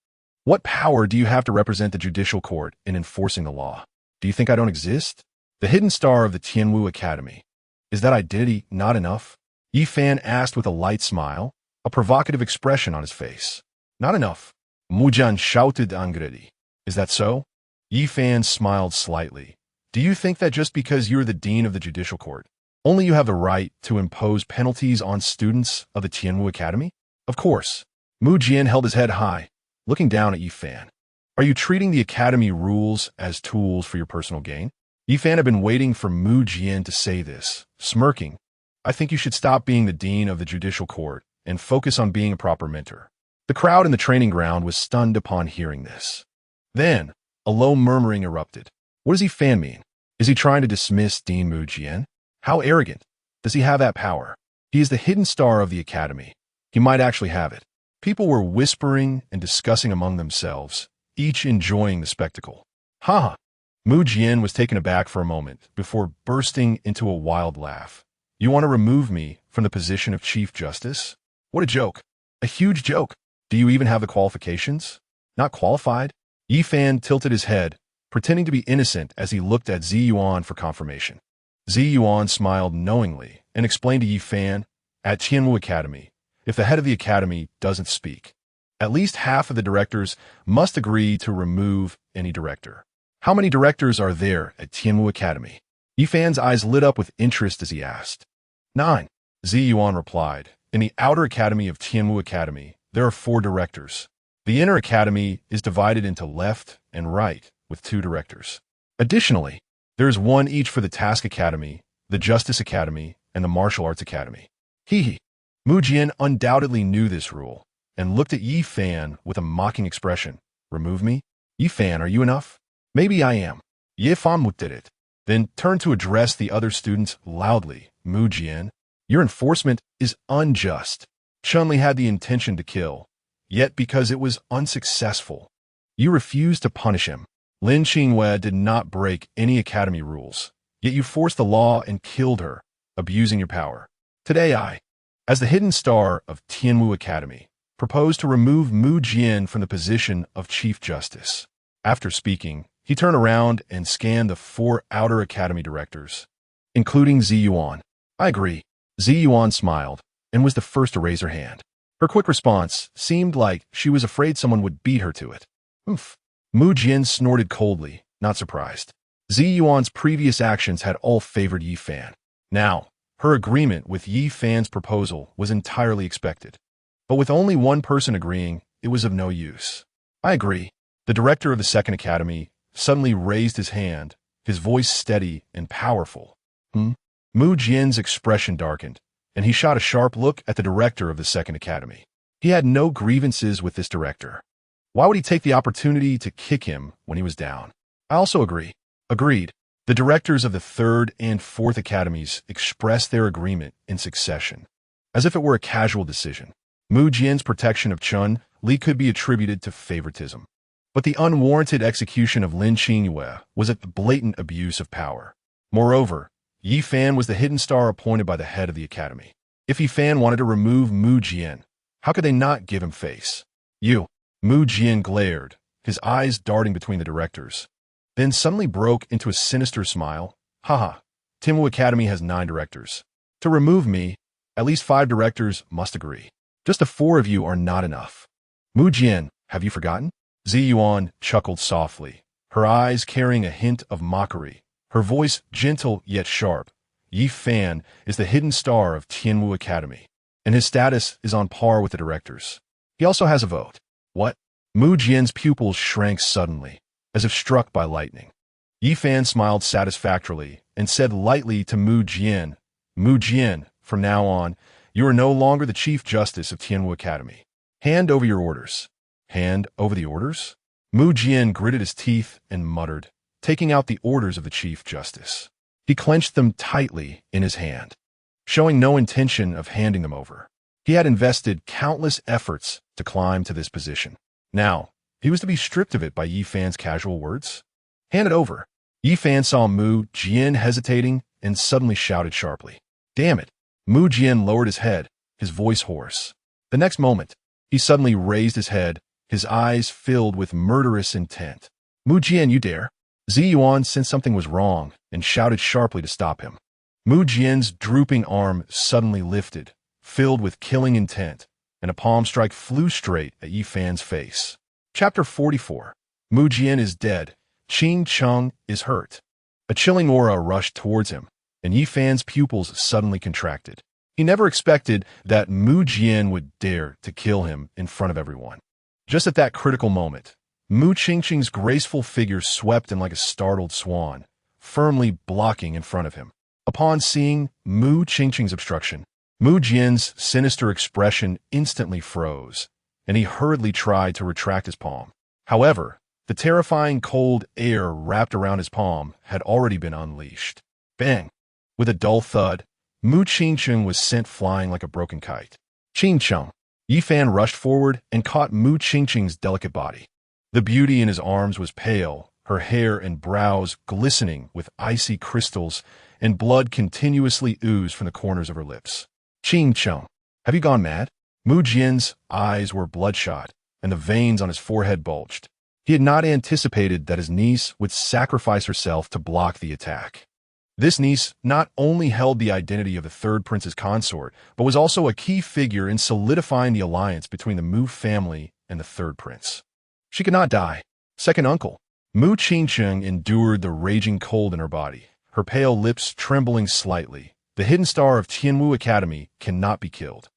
What power do you have to represent the judicial court in enforcing the law? Do you think I don't exist? The hidden star of the Tianwu Academy. Is that identity not enough? Yifan asked with a light smile, a provocative expression on his face. Not enough. Mu Jian shouted angrily. Is that so? Yifan smiled slightly. Do you think that just because you're the dean of the judicial court, only you have the right to impose penalties on students of the Tianwu Academy? Of course. Mu Jian held his head high, looking down at Yifan. Are you treating the Academy rules as tools for your personal gain? Yifan had been waiting for Mu Jian to say this, smirking. I think you should stop being the dean of the judicial court and focus on being a proper mentor. The crowd in the training ground was stunned upon hearing this. Then, a low murmuring erupted. What does Yifan mean? Is he trying to dismiss Dean Mu Jian? How arrogant. Does he have that power? He is the hidden star of the Academy. He might actually have it. People were whispering and discussing among themselves, each enjoying the spectacle. Ha! Mu Jian was taken aback for a moment before bursting into a wild laugh. You want to remove me from the position of Chief Justice? What a joke. A huge joke. Do you even have the qualifications? Not qualified? Yifan tilted his head, pretending to be innocent as he looked at Zi Yuan for confirmation. Zi Yuan smiled knowingly and explained to Yifan, at Tianwu Academy, if the head of the academy doesn't speak, at least half of the directors must agree to remove any director. How many directors are there at Tianwu Academy? Yifan's eyes lit up with interest as he asked. 9. Zi Yuan replied. In the outer academy of Tianwu Academy, there are 4 directors. The inner academy is divided into left and right with 2 directors. Additionally, There is one each for the Task Academy, the Justice Academy, and the Martial Arts Academy. He. Mu Jian undoubtedly knew this rule, and looked at Yi Fan with a mocking expression. Remove me? Yi Fan, are you enough? Maybe I am. Yi Fan looked at it, then turned to address the other students loudly. Mu Jian, your enforcement is unjust. Chun-Li had the intention to kill, yet because it was unsuccessful, you refused to punish him. Lin Qingyue did not break any academy rules, yet you forced the law and killed her, abusing your power. Today I, as the hidden star of Tianwu Academy, propose to remove Mu Jian from the position of Chief Justice. After speaking, he turned around and scanned the 4 outer academy directors, including Zi Yuan. I agree. Zi Yuan smiled and was the first to raise her hand. Her quick response seemed like she was afraid someone would beat her to it. Oof. Mu Jian snorted coldly, not surprised. Zi Yuan's previous actions had all favored Yi Fan. Now, her agreement with Yi Fan's proposal was entirely expected. But with only one person agreeing, it was of no use. I agree. The director of the Second Academy suddenly raised his hand, his voice steady and powerful. Mu Jian's expression darkened, and he shot a sharp look at the director of the Second Academy. He had no grievances with this director. Why would he take the opportunity to kick him when he was down? I also agree. Agreed. The directors of the Third and Fourth Academies expressed their agreement in succession, as if it were a casual decision. Mu Jian's protection of Chun-Li could be attributed to favoritism, but the unwarranted execution of Lin Qingyue was a blatant abuse of power. Moreover, Yi Fan was the hidden star appointed by the head of the academy. If Yi Fan wanted to remove Mu Jian, how could they not give him face? You. Mu Jian glared, his eyes darting between the directors, then suddenly broke into a sinister smile. Haha, Tianwu Academy has 9 directors. To remove me, at least 5 directors must agree. Just the 4 of you are not enough. Mu Jian, have you forgotten? Zi Yuan chuckled softly, her eyes carrying a hint of mockery, her voice gentle yet sharp. Yi Fan is the hidden star of Tianwu Academy, and his status is on par with the directors. He also has a vote. What? Mu Jian's pupils shrank suddenly, as if struck by lightning. Yi Fan smiled satisfactorily and said lightly to Mu Jian, Mu Jian, from now on, you are no longer the Chief Justice of Tianwu Academy. Hand over your orders. Hand over the orders? Mu Jian gritted his teeth and muttered, taking out the orders of the Chief Justice. He clenched them tightly in his hand, showing no intention of handing them over. He had invested countless efforts to climb to this position. Now, he was to be stripped of it by Yi Fan's casual words. Hand it over. Yi Fan saw Mu Jian hesitating and suddenly shouted sharply. Damn it. Mu Jian lowered his head, his voice hoarse. The next moment, he suddenly raised his head, his eyes filled with murderous intent. Mu Jian, you dare? Zi Yuan sensed something was wrong and shouted sharply to stop him. Mu Jian's drooping arm suddenly lifted, filled with killing intent, and a palm strike flew straight at Yi Fan's face. Chapter 44. Mu Jian is dead. Qing Cheng is hurt. A chilling aura rushed towards him, and Yi Fan's pupils suddenly contracted. He never expected that Mu Jian would dare to kill him in front of everyone. Just at that critical moment, Mu Qingqing's graceful figure swept in like a startled swan, firmly blocking in front of him. Upon seeing Mu Qingqing's obstruction, Mu Jian's sinister expression instantly froze, and he hurriedly tried to retract his palm. However, the terrifying cold air wrapped around his palm had already been unleashed. Bang! With a dull thud, Mu Qingqing was sent flying like a broken kite. Qingqing! Yi Fan rushed forward and caught Mu Qingqing's delicate body. The beauty in his arms was pale, her hair and brows glistening with icy crystals, and blood continuously oozed from the corners of her lips. Qingqing, have you gone mad? Mu Jian's eyes were bloodshot, and the veins on his forehead bulged. He had not anticipated that his niece would sacrifice herself to block the attack. This niece not only held the identity of the third prince's consort, but was also a key figure in solidifying the alliance between the Mu family and the third prince. She could not die. Second uncle. Mu Qingqing endured the raging cold in her body, her pale lips trembling slightly. The hidden star of Tianwu Academy cannot be killed.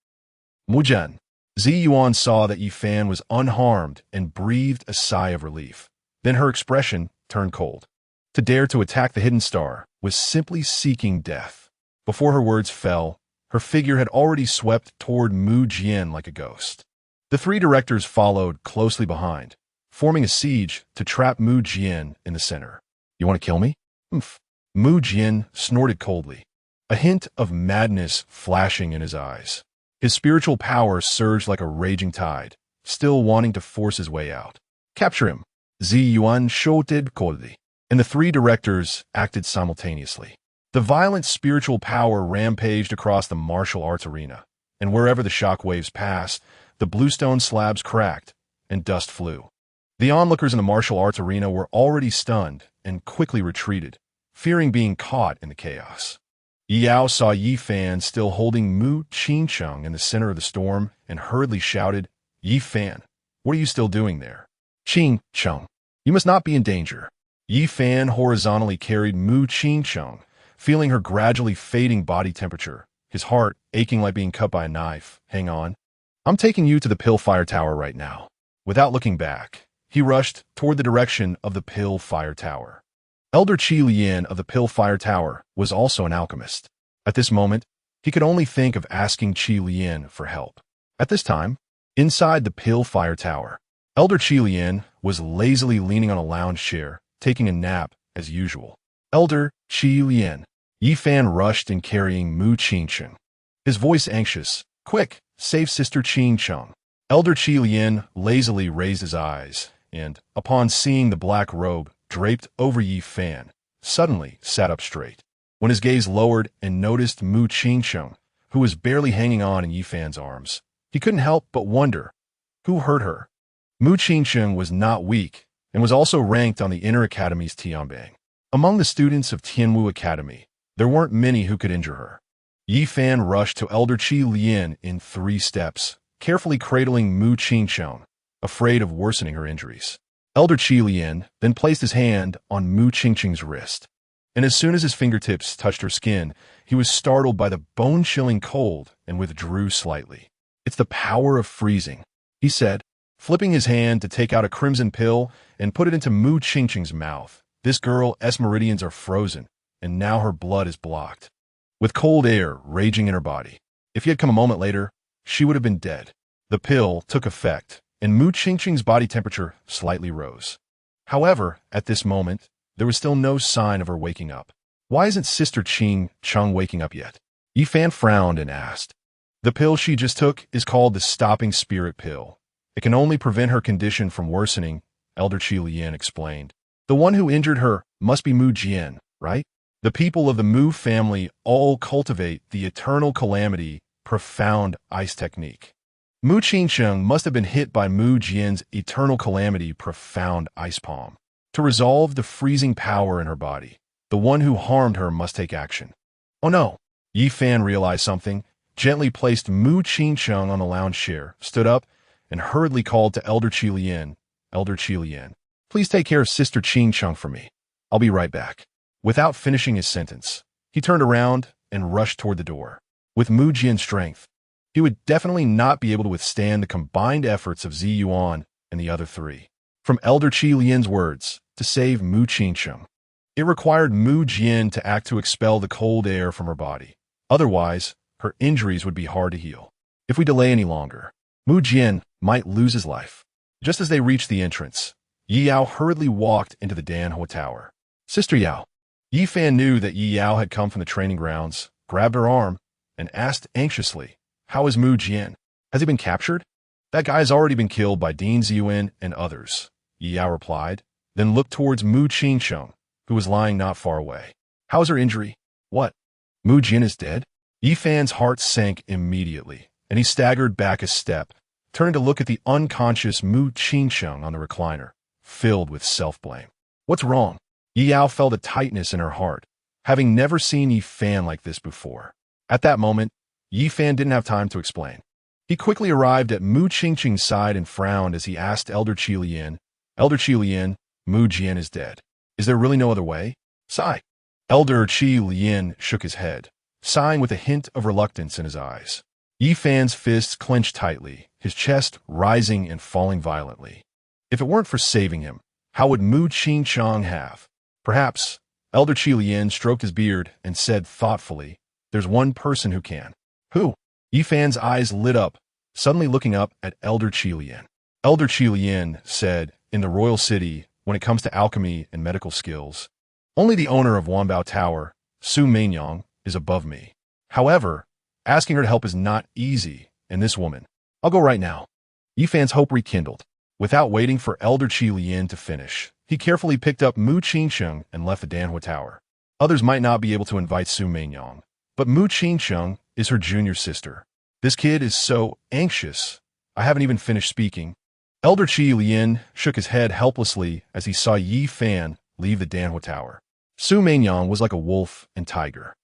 Mu Jian. Zi Yuan saw that Yi Fan was unharmed and breathed a sigh of relief. Then her expression turned cold. To dare to attack the hidden star was simply seeking death. Before her words fell, her figure had already swept toward Mu Jian like a ghost. The three directors followed closely behind, forming a siege to trap Mu Jian in the center. You want to kill me? Humph. Mu Jian snorted coldly, a hint of madness flashing in his eyes. His spiritual power surged like a raging tide, still wanting to force his way out. Capture him. Zi Yuan shouted coldly, and the three directors acted simultaneously. The violent spiritual power rampaged across the martial arts arena, and wherever the shock waves passed, the bluestone slabs cracked and dust flew. The onlookers in the martial arts arena were already stunned and quickly retreated, fearing being caught in the chaos. Yao saw Yi Fan still holding Mu Qingcheng in the center of the storm and hurriedly shouted, Yi Fan, what are you still doing there? Qingcheng, you must not be in danger. Yi Fan horizontally carried Mu Qingcheng, feeling her gradually fading body temperature, his heart aching like being cut by a knife. Hang on. I'm taking you to the Pill Fire Tower right now. Without looking back, he rushed toward the direction of the Pill Fire Tower. Elder Qi Lian of the Pill Fire Tower was also an alchemist. At this moment, he could only think of asking Qi Lian for help. At this time, inside the Pill Fire Tower, Elder Qi Lian was lazily leaning on a lounge chair, taking a nap as usual. Elder Qi Lian. Yi Fan rushed in carrying Mu Qingcheng, his voice anxious. Quick, save Sister Qingcheng. Elder Qi Lian lazily raised his eyes and, upon seeing the black robe draped over Yi Fan, suddenly sat up straight. When his gaze lowered and noticed Mu Qingcheng, who was barely hanging on in Yi Fan's arms, he couldn't help but wonder, who hurt her? Mu Qingcheng was not weak and was also ranked on the Inner Academy's Tianbang. Among the students of Tianwu Academy, there weren't many who could injure her. Yi Fan rushed to Elder Qi Lian in 3 steps, carefully cradling Mu Qingcheng, afraid of worsening her injuries. Elder Qi Lian then placed his hand on Mu Qingcheng's wrist, and as soon as his fingertips touched her skin, he was startled by the bone-chilling cold and withdrew slightly. It's the power of freezing, he said, flipping his hand to take out a crimson pill and put it into Mu Qingcheng's mouth. This girl's meridians are frozen, and now her blood is blocked, with cold air raging in her body. If he had come a moment later, she would have been dead. The pill took effect, and Mu Qingcheng's body temperature slightly rose. However, at this moment, there was still no sign of her waking up. Why isn't Sister Qingcheng waking up yet? Yi Fan frowned and asked. The pill she just took is called the Stopping Spirit Pill. It can only prevent her condition from worsening, Elder Qi Lian explained. The one who injured her must be Mu Jian, right? The people of the Mu family all cultivate the eternal calamity, profound ice technique. Mu Qingcheng must have been hit by Mu Jian's eternal calamity, profound ice palm. To resolve the freezing power in her body, the one who harmed her must take action. Oh no! Yi Fan realized something, gently placed Mu Qingcheng on the lounge chair, stood up, and hurriedly called to Elder Qi Lian. Elder Qi Lian, please take care of Sister Qingcheng for me. I'll be right back. Without finishing his sentence, he turned around and rushed toward the door. With Mu Jian's strength, he would definitely not be able to withstand the combined efforts of Zi Yuan and the other 3. From Elder Qi Lian's words, to save Mu Qingcheng, it required Mu Jian to act to expel the cold air from her body. Otherwise, her injuries would be hard to heal. If we delay any longer, Mu Jian might lose his life. Just as they reached the entrance, Yi Yao hurriedly walked into the Danhua Tower. Sister Yao. Yi Fan knew that Yi Yao had come from the training grounds, grabbed her arm, and asked anxiously, how is Mu Jian? Has he been captured? That guy has already been killed by Dean Ziyuan and others, Yi Yao replied, then looked towards Mu Qingcheng, who was lying not far away. How's her injury? What? Mu Jian is dead? Yi Fan's heart sank immediately, and he staggered back a step, turning to look at the unconscious Mu Qingcheng on the recliner, filled with self-blame. What's wrong? Yi Yao felt a tightness in her heart, having never seen Yi Fan like this before. At that moment, Yi Fan didn't have time to explain. He quickly arrived at Mu Qingcheng's side and frowned as he asked Elder Qi Lian, Elder Qi Lian, Mu Jian is dead. Is there really no other way? Sigh. Elder Qi Lian shook his head, sighing with a hint of reluctance in his eyes. Yi Fan's fists clenched tightly, his chest rising and falling violently. If it weren't for saving him, how would Mu Qingcheng have? Perhaps. Elder Qi Lian stroked his beard and said thoughtfully, "There's one person who can." "Who?" Yi Fan's eyes lit up, suddenly looking up at Elder Qi Lian. Elder Qi Lian said, "In the royal city, when it comes to alchemy and medical skills, only the owner of Wanbao Tower, Su Mainyang, is above me. However, asking her to help is not easy, and this woman, I'll go right now." Yi Fan's hope rekindled. Without waiting for Elder Qi Lian to finish, he carefully picked up Mu Qingsheng and left the Danhua Tower. Others might not be able to invite Su Mainyang, but Mu Qingsheng is her junior sister. "This kid is so anxious. I haven't even finished speaking." Elder Qi Lian shook his head helplessly as he saw Yi Fan leave the Danhua Tower. Su Mainyang was like a wolf and tiger.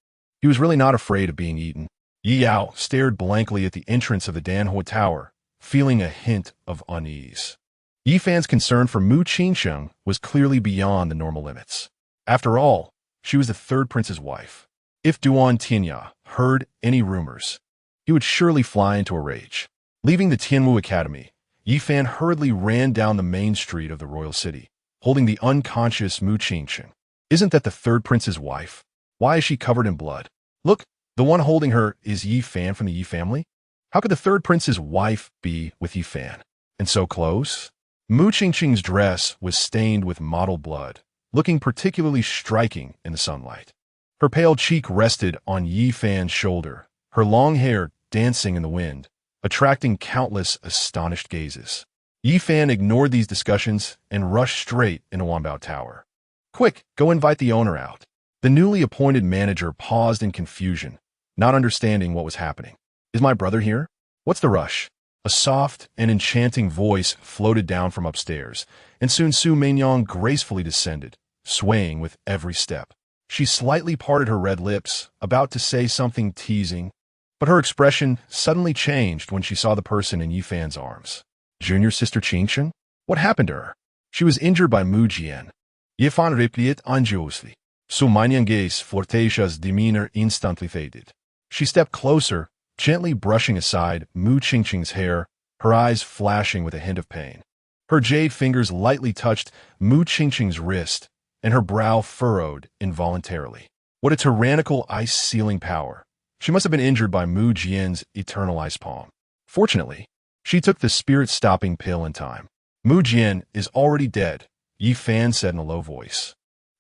He was really not afraid of being eaten. Yi Yao stared blankly at the entrance of the Danhua Tower, feeling a hint of unease. Yi Fan's concern for Mu Qingsheng was clearly beyond the normal limits. After all, she was the third prince's wife. If Duan Tianya heard any rumors, he would surely fly into a rage. Leaving the Tianwu Academy, Yi Fan hurriedly ran down the main street of the royal city, holding the unconscious Mu Qingsheng. "Isn't that the third prince's wife? Why is she covered in blood? Look, the one holding her is Yi Fan from the Yi family? How could the third prince's wife be with Yi Fan? And so close?" Mu Qingsheng's dress was stained with mottled blood, looking particularly striking in the sunlight. Her pale cheek rested on Yi Fan's shoulder, her long hair dancing in the wind, attracting countless astonished gazes. Yi Fan ignored these discussions and rushed straight into Wanbao Tower. "Quick, go invite the owner out." The newly appointed manager paused in confusion, not understanding what was happening. "Is my brother here? What's the rush?" A soft and enchanting voice floated down from upstairs, and soon Su Mainyang gracefully descended, swaying with every step. She slightly parted her red lips, about to say something teasing, but her expression suddenly changed when she saw the person in Yi Fan's arms. Junior sister Qingsheng? What happened to her? She was injured by Mu Jian. Yi Fan replied anxiously. Su Mainyang's flirtatious demeanor instantly faded. She stepped closer, gently brushing aside Mu Qingsheng's hair, her eyes flashing with a hint of pain. Her jade fingers lightly touched Mu Qingsheng's wrist, and her brow furrowed involuntarily. What a tyrannical ice-sealing power. She must have been injured by Mu Jian's eternal ice palm. Fortunately, she took the spirit-stopping pill in time. Mu Jian is already dead, Yi Fan said in a low voice,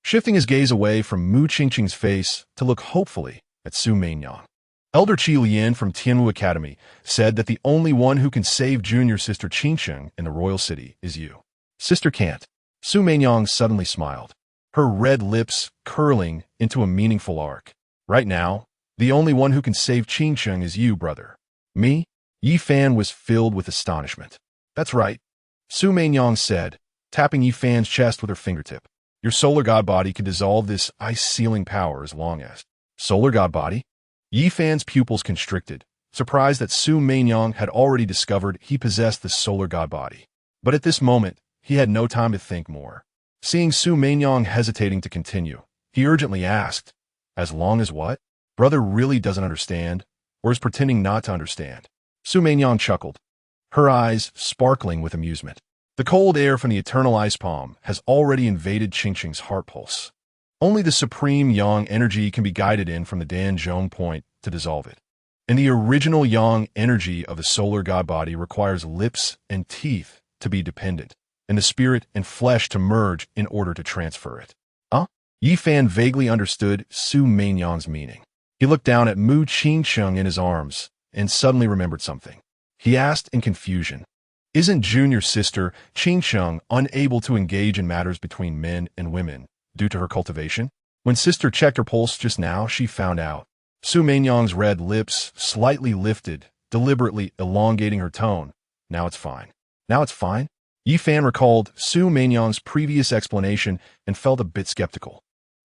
shifting his gaze away from Mu Qingsheng's face to look hopefully at Su Mainyang. Elder Qi Lian from Tianwu Academy said that the only one who can save junior sister Qingsheng in the royal city is you. Sister can't. Su Mainyang suddenly smiled, her red lips curling into a meaningful arc. Right now, the only one who can save Qingsheng is you, brother. Me? Yi Fan was filled with astonishment. That's right, Su Mainyang said, tapping Yi Fan's chest with her fingertip. Your solar god body can dissolve this ice-sealing power as long as... Solar god body? Yi Fan's pupils constricted, surprised that Su Mainyang had already discovered he possessed the solar god body. But at this moment, he had no time to think more. Seeing Su Mainyang hesitating to continue, he urgently asked, "As long as what? Brother really doesn't understand, or is pretending not to understand?" Su Mainyang chuckled, her eyes sparkling with amusement. The cold air from the eternal ice palm has already invaded Qingsheng's heart pulse. Only the supreme yang energy can be guided in from the Danzhong point to dissolve it. And the original yang energy of the solar god body requires lips and teeth to be dependent, and the spirit and flesh to merge in order to transfer it. Yi Fan vaguely understood Su Mainyang's meaning. He looked down at Mu Qingsheng in his arms and suddenly remembered something. He asked in confusion, "Isn't junior sister Qingsheng unable to engage in matters between men and women due to her cultivation?" When sister checked her pulse just now, she found out. Su Mainyang's red lips slightly lifted, deliberately elongating her tone. Now it's fine. Now it's fine? Yi Fan recalled Su Mainyang's previous explanation and felt a bit skeptical.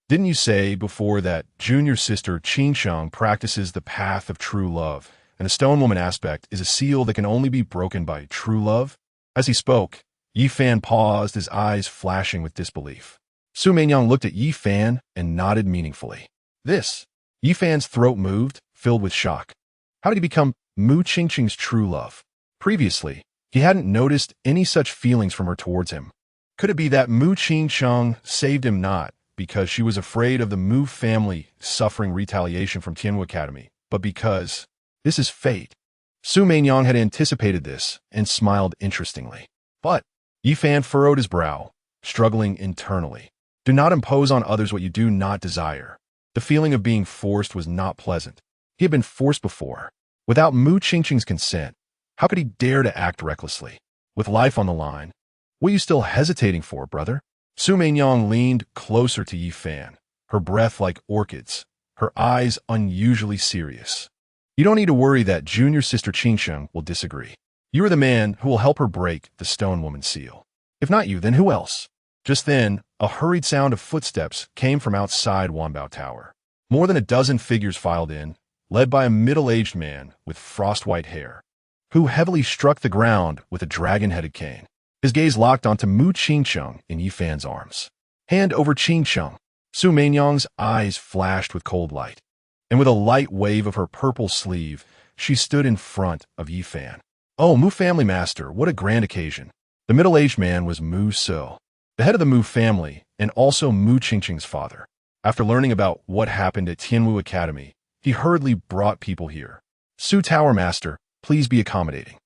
Didn't you say before that junior sister Qingsheng practices the path of true love, and the stone woman aspect is a seal that can only be broken by true love? As he spoke, Yi Fan paused, his eyes flashing with disbelief. Su Mainyang looked at Yi Fan and nodded meaningfully. This. Yi Fan's throat moved, filled with shock. How did he become Mu Qingsheng's true love? Previously, he hadn't noticed any such feelings from her towards him. Could it be that Mu Qingsheng saved him not because she was afraid of the Mu family suffering retaliation from Tianwu Academy, but because this is fate. Su Meinyang had anticipated this and smiled interestingly. But Yi Fan furrowed his brow, struggling internally. Do not impose on others what you do not desire. The feeling of being forced was not pleasant. He had been forced before. Without Mu Qingqing's consent, how could he dare to act recklessly? With life on the line, what are you still hesitating for, brother? Su Meinyang leaned closer to Yi Fan, her breath like orchids, her eyes unusually serious. You don't need to worry that junior sister Qingsheng will disagree. You are the man who will help her break the stone woman's seal. If not you, then who else? Just then, a hurried sound of footsteps came from outside Wanbao Tower. More than a dozen figures filed in, led by a middle-aged man with frost-white hair, who heavily struck the ground with a dragon-headed cane. His gaze locked onto Mu Qingsheng in Yi Fan's arms. Hand over Qingsheng. Su Meinyang's eyes flashed with cold light, and with a light wave of her purple sleeve, she stood in front of Yi Fan. Oh, Mu family master, what a grand occasion. The middle-aged man was Mu Su, the head of the Mu family, and also Mu Qingqing's father. After learning about what happened at Tianwu Academy, he hurriedly brought people here. Su Tower Master, please be accommodating.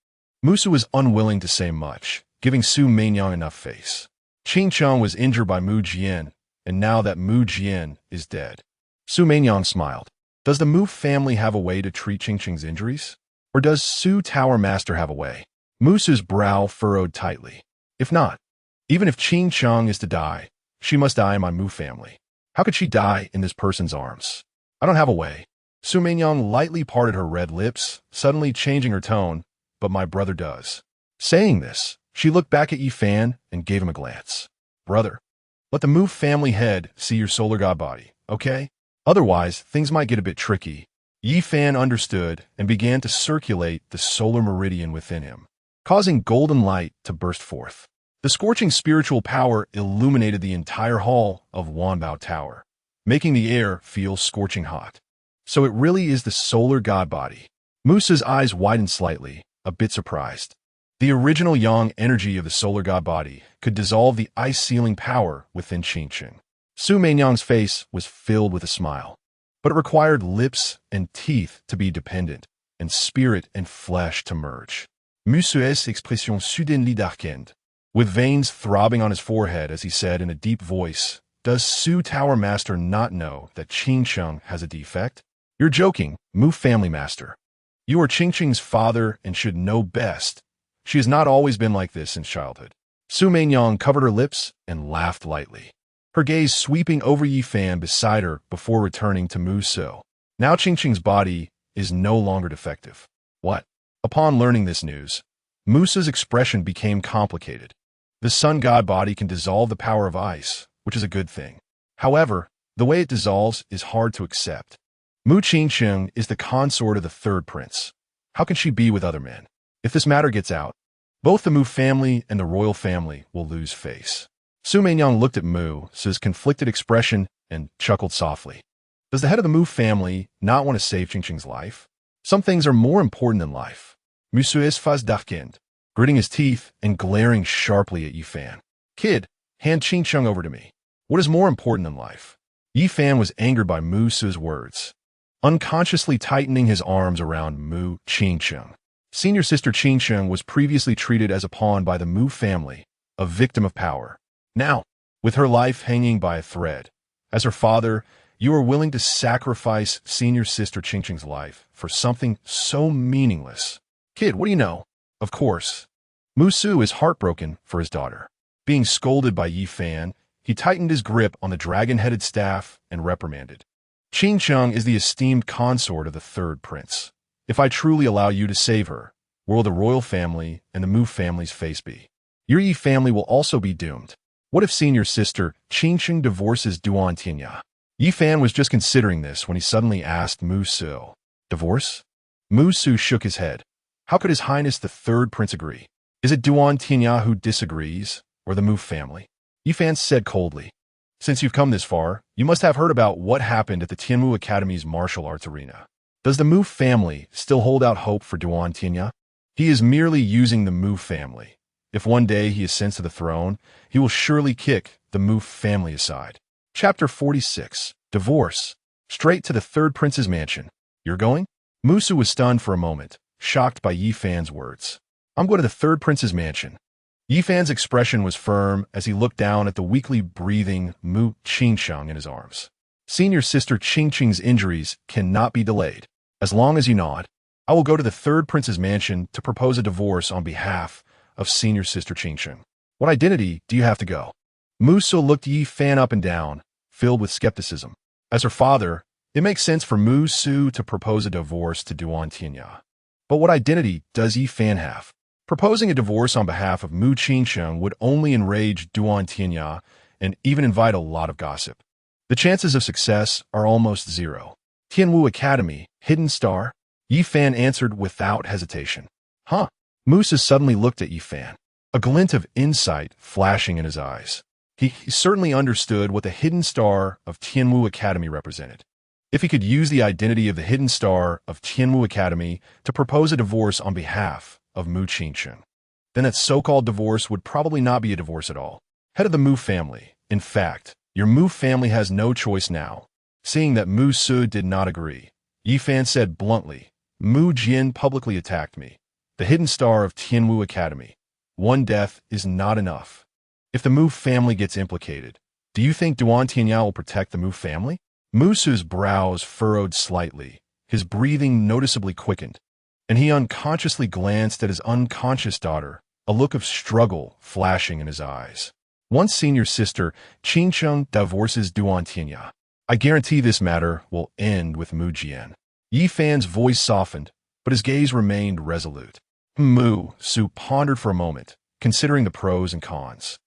Musu was unwilling to say much, giving Su Meinyang enough face. Qingcheng was injured by Mu Jian, and now that Mu Jian is dead. Su Meinyang smiled. Does the Mu family have a way to treat Qingqing's injuries? Or does Su Tower Master have a way? Musu's brow furrowed tightly. If not, even if Qingcheng is to die, she must die in my Mu family. How could she die in this person's arms? I don't have a way. Su Meinyang lightly parted her red lips, suddenly changing her tone, but my brother does. Saying this, she looked back at Yi Fan and gave him a glance. Brother, let the Mu family head see your solar god body, okay? Otherwise, things might get a bit tricky. Yi Fan understood and began to circulate the solar meridian within him, causing golden light to burst forth. The scorching spiritual power illuminated the entire hall of Wanbao Tower, making the air feel scorching hot. So it really is the solar god body. Musa's eyes widened slightly, a bit surprised. The original yang energy of the solar god body could dissolve the ice-sealing power within Qingqing. Su Meinyang's face was filled with a smile, but it required lips and teeth to be dependent, and spirit and flesh to merge. Musu's expression soudainly darkened, with veins throbbing on his forehead as he said in a deep voice, Does Su Tower Master not know that Qingsheng has a defect? You're joking, Mu family master. You are Qingqing's father and should know best. She has not always been like this since childhood. Su Meinyang covered her lips and laughed lightly, her gaze sweeping over Yi Fan beside her before returning to Mu Su. Now Qingqing's body is no longer defective. What? Upon learning this news, Musa's expression became complicated. The sun god body can dissolve the power of ice, which is a good thing. However, the way it dissolves is hard to accept. Mu Qingqing is the consort of the third prince. How can she be with other men? If this matter gets out, both the Mu family and the royal family will lose face. Su Meinyang looked at Mu's conflicted expression and chuckled softly. Does the head of the Mu family not want to save Qingqing's life? Some things are more important than life. Musu's face darkened, gritting his teeth and glaring sharply at Yi Fan. Kid, hand Qingqing over to me. What is more important than life? Yi Fan was angered by Musu's words, unconsciously tightening his arms around Mu Qingqing. Senior sister Qingqing was previously treated as a pawn by the Mu family, a victim of power. Now, with her life hanging by a thread, as her father, you are willing to sacrifice senior sister Qingqing's life for something so meaningless. Kid, what do you know? Of course. Musu is heartbroken for his daughter. Being scolded by Yi Fan, he tightened his grip on the dragon-headed staff and reprimanded. Qingqing is the esteemed consort of the third prince. If I truly allow you to save her, where will the royal family and the Mu family's face be? Your Yi family will also be doomed. What if senior sister Qingqing divorces Duan Tianya? Yi Fan was just considering this when he suddenly asked Mu Su. Divorce? Mu Su shook his head. How could His Highness the third prince agree? Is it Duan Tianya who disagrees, or the Mu family? Yi Fan said coldly. Since you've come this far, you must have heard about what happened at the Tianwu Academy's martial arts arena. Does the Mu family still hold out hope for Duan Tianya? He is merely using the Mu family. If one day he ascends to the throne, he will surely kick the Mu family aside. Chapter 46. Divorce. Straight to the third prince's mansion. You're going? Musu was stunned for a moment, shocked by Yi Fan's words. I'm going to the third prince's mansion. Yi Fan's expression was firm as he looked down at the weakly breathing Mu Qingsheng in his arms. Senior sister Qingqing's injuries cannot be delayed. As long as you nod, I will go to the third prince's mansion to propose a divorce on behalf of senior sister Qingqing. What identity do you have to go? Musu looked Yi Fan up and down, filled with skepticism. As her father, it makes sense for Musu to propose a divorce to Duan Tianya. But what identity does Yi Fan have? Proposing a divorce on behalf of Mu Qingsheng would only enrage Duan Tianya and even invite a lot of gossip. The chances of success are almost zero. Tianwu Academy, Hidden Star? Yi Fan answered without hesitation. Huh? Musu suddenly looked at Yi Fan, a glint of insight flashing in his eyes. He certainly understood what the Hidden Star of Tianwu Academy represented. If he could use the identity of the Hidden Star of Tianwu Academy to propose a divorce on behalf of Mu Qingsheng, then that so-called divorce would probably not be a divorce at all. Head of the Mu family. In fact, your Mu family has no choice now. Seeing that Mu Su did not agree, Yi Fan said bluntly, Mu Jian publicly attacked me, the Hidden Star of Tianwu Academy. One death is not enough. If the Mu family gets implicated, do you think Duan Tianya will protect the Mu family? Musu's brows furrowed slightly, his breathing noticeably quickened, and he unconsciously glanced at his unconscious daughter, a look of struggle flashing in his eyes. Once senior sister Qingsheng divorces Duan Tianya, I guarantee this matter will end with Mu Jian. Yi Fan's voice softened, but his gaze remained resolute. Mu Su pondered for a moment, considering the pros and cons.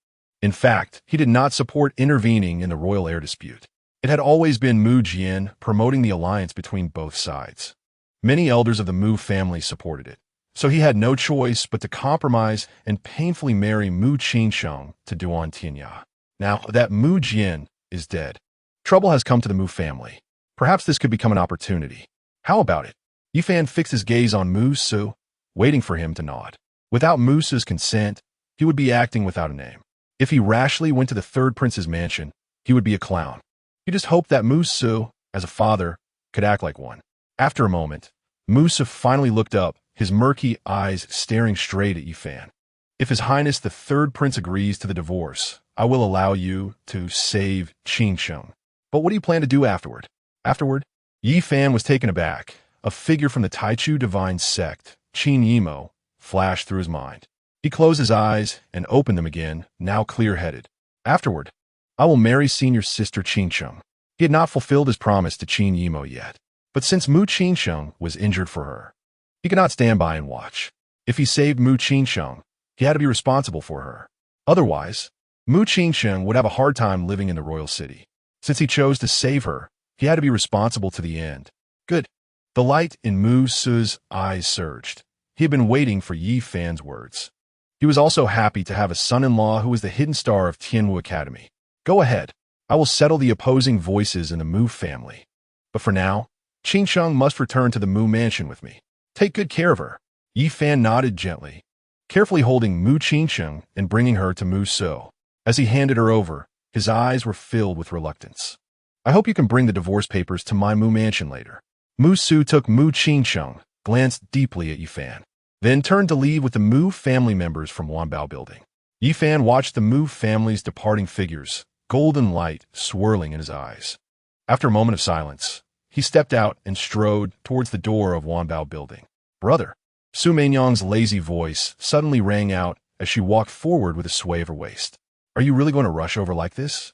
In fact, he did not support intervening in the royal heir dispute. It had always been Mu Jian promoting the alliance between both sides. Many elders of the Mu family supported it, so he had no choice but to compromise and painfully marry Mu Qingsheng to Duan Tianya. Now that Mu Jian is dead, trouble has come to the Mu family. Perhaps this could become an opportunity. How about it? Yi Fan fixed his gaze on Mu Su, waiting for him to nod. Without Mu Su's consent, he would be acting without a name. If he rashly went to the third prince's mansion, he would be a clown. He just hoped that Mu Su, as a father, could act like one. After a moment, Mu Su finally looked up, his murky eyes staring straight at Yi Fan. If His Highness the third prince agrees to the divorce, I will allow you to save Qingsheng. But what do you plan to do afterward? Afterward? Yi Fan was taken aback. A figure from the Taichu divine sect, Qin Yimo, flashed through his mind. He closed his eyes and opened them again, now clear-headed. Afterward, I will marry senior sister Qingsheng. He had not fulfilled his promise to Qin Yimo yet, but since Mu Qingsheng was injured for her, he could not stand by and watch. If he saved Mu Qingsheng, he had to be responsible for her. Otherwise, Mu Qingsheng would have a hard time living in the royal city. Since he chose to save her, he had to be responsible to the end. Good. The light in Mu Su's eyes surged. He had been waiting for Yi Fan's words. He was also happy to have a son-in-law who was the hidden star of Tianwu Academy. Go ahead. I will settle the opposing voices in the Mu family. But for now, Qingsheng must return to the Mu mansion with me. Take good care of her. Yi Fan nodded gently, carefully holding Mu Qingsheng and bringing her to Mu Su. As he handed her over, his eyes were filled with reluctance. I hope you can bring the divorce papers to my Mu mansion later. Mu Su took Mu Qingsheng, glanced deeply at Yi Fan, then turned to leave with the Mu family members from Wanbao building. Yi Fan watched the Mu family's departing figures, golden light swirling in his eyes. After a moment of silence, he stepped out and strode towards the door of Wanbao building. Brother, Su Meinyang's lazy voice suddenly rang out as she walked forward with a sway of her waist. Are you really going to rush over like this?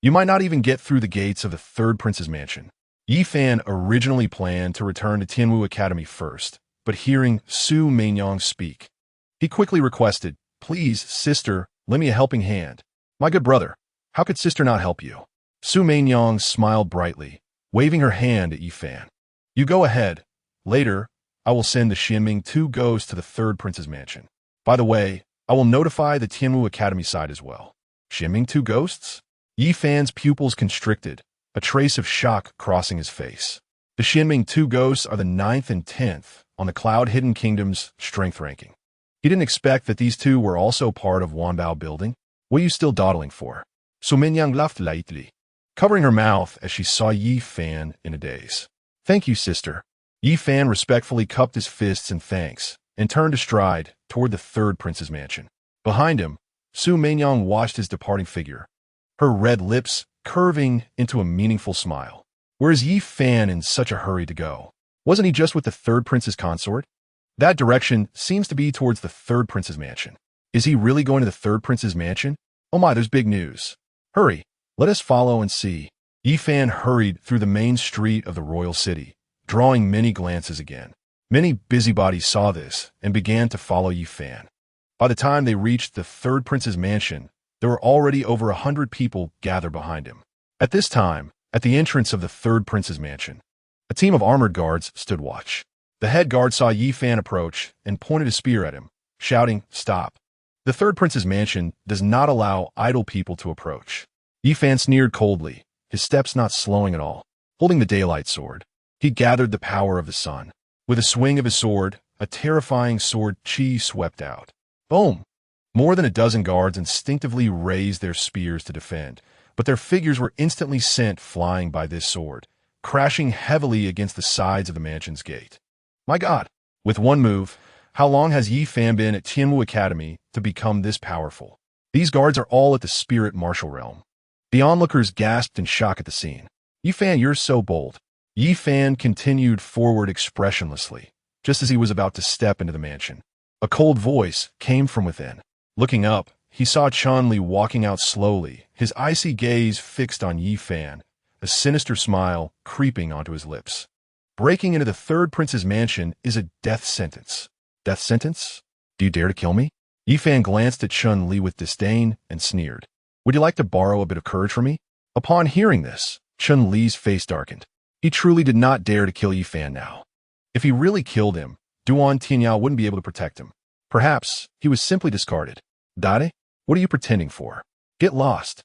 You might not even get through the gates of the third prince's mansion. Yi Fan originally planned to return to Tianwu Academy first, but hearing Su Meinyang speak, he quickly requested, Please, sister, lend me a helping hand. My good brother, how could sister not help you? Su Meinyang smiled brightly, waving her hand at Yi Fan. You go ahead. Later, I will send the Xianming 2 ghosts to the third prince's mansion. By the way, I will notify the Tianwu Academy side as well. Xianming 2 ghosts? Yi Fan's pupils constricted, a trace of shock crossing his face. The Xianming 2 ghosts are the 9th and 10th on the Cloud Hidden Kingdom's strength ranking. He didn't expect that these two were also part of Wanbao building. What are you still dawdling for? Su Meinyang laughed lightly. covering her mouth as she saw Yi Fan in a daze. "Thank you, sister." Yi Fan respectfully cupped his fists in thanks and turned astride toward the third prince's mansion. Behind him, Su Meinyang watched his departing figure, her red lips curving into a meaningful smile. Where is Yi Fan in such a hurry to go? Wasn't he just with the third prince's consort? That direction seems to be towards the third prince's mansion. Is he really going to the third prince's mansion? Oh my, there's big news. Hurry, let us follow and see. Yi Fan hurried through the main street of the royal city, drawing many glances again. Many busybodies saw this and began to follow Yi Fan. By the time they reached the third prince's mansion, there were already over 100 people gathered behind him. At this time, at the entrance of the third prince's mansion, a team of armored guards stood watch. The head guard saw Yi Fan approach and pointed a spear at him, shouting, "Stop." The third prince's mansion does not allow idle people to approach. Yi Fan sneered coldly, his steps not slowing at all. Holding the daylight sword, he gathered the power of the sun. With a swing of his sword, a terrifying sword chi swept out. Boom! More than a dozen guards instinctively raised their spears to defend, but their figures were instantly sent flying by this sword, crashing heavily against the sides of the mansion's gate. My God! With one move, how long has Yi Fan been at Tianwu Academy to become this powerful? These guards are all at the spirit martial realm. The onlookers gasped in shock at the scene. Yi Fan, you're so bold. Yi Fan continued forward expressionlessly, just as he was about to step into the mansion. A cold voice came from within. Looking up, he saw Chun-Li walking out slowly, his icy gaze fixed on Yi Fan, a sinister smile creeping onto his lips. Breaking into the third prince's mansion is a death sentence. Death sentence? Do you dare to kill me? Yi Fan glanced at Chun-Li with disdain and sneered. Would you like to borrow a bit of courage from me? Upon hearing this, Chun-Li's face darkened. He truly did not dare to kill Yi Fan now. If he really killed him, Duan Tianyao wouldn't be able to protect him. Perhaps he was simply discarded. Dade, what are you pretending for? Get lost.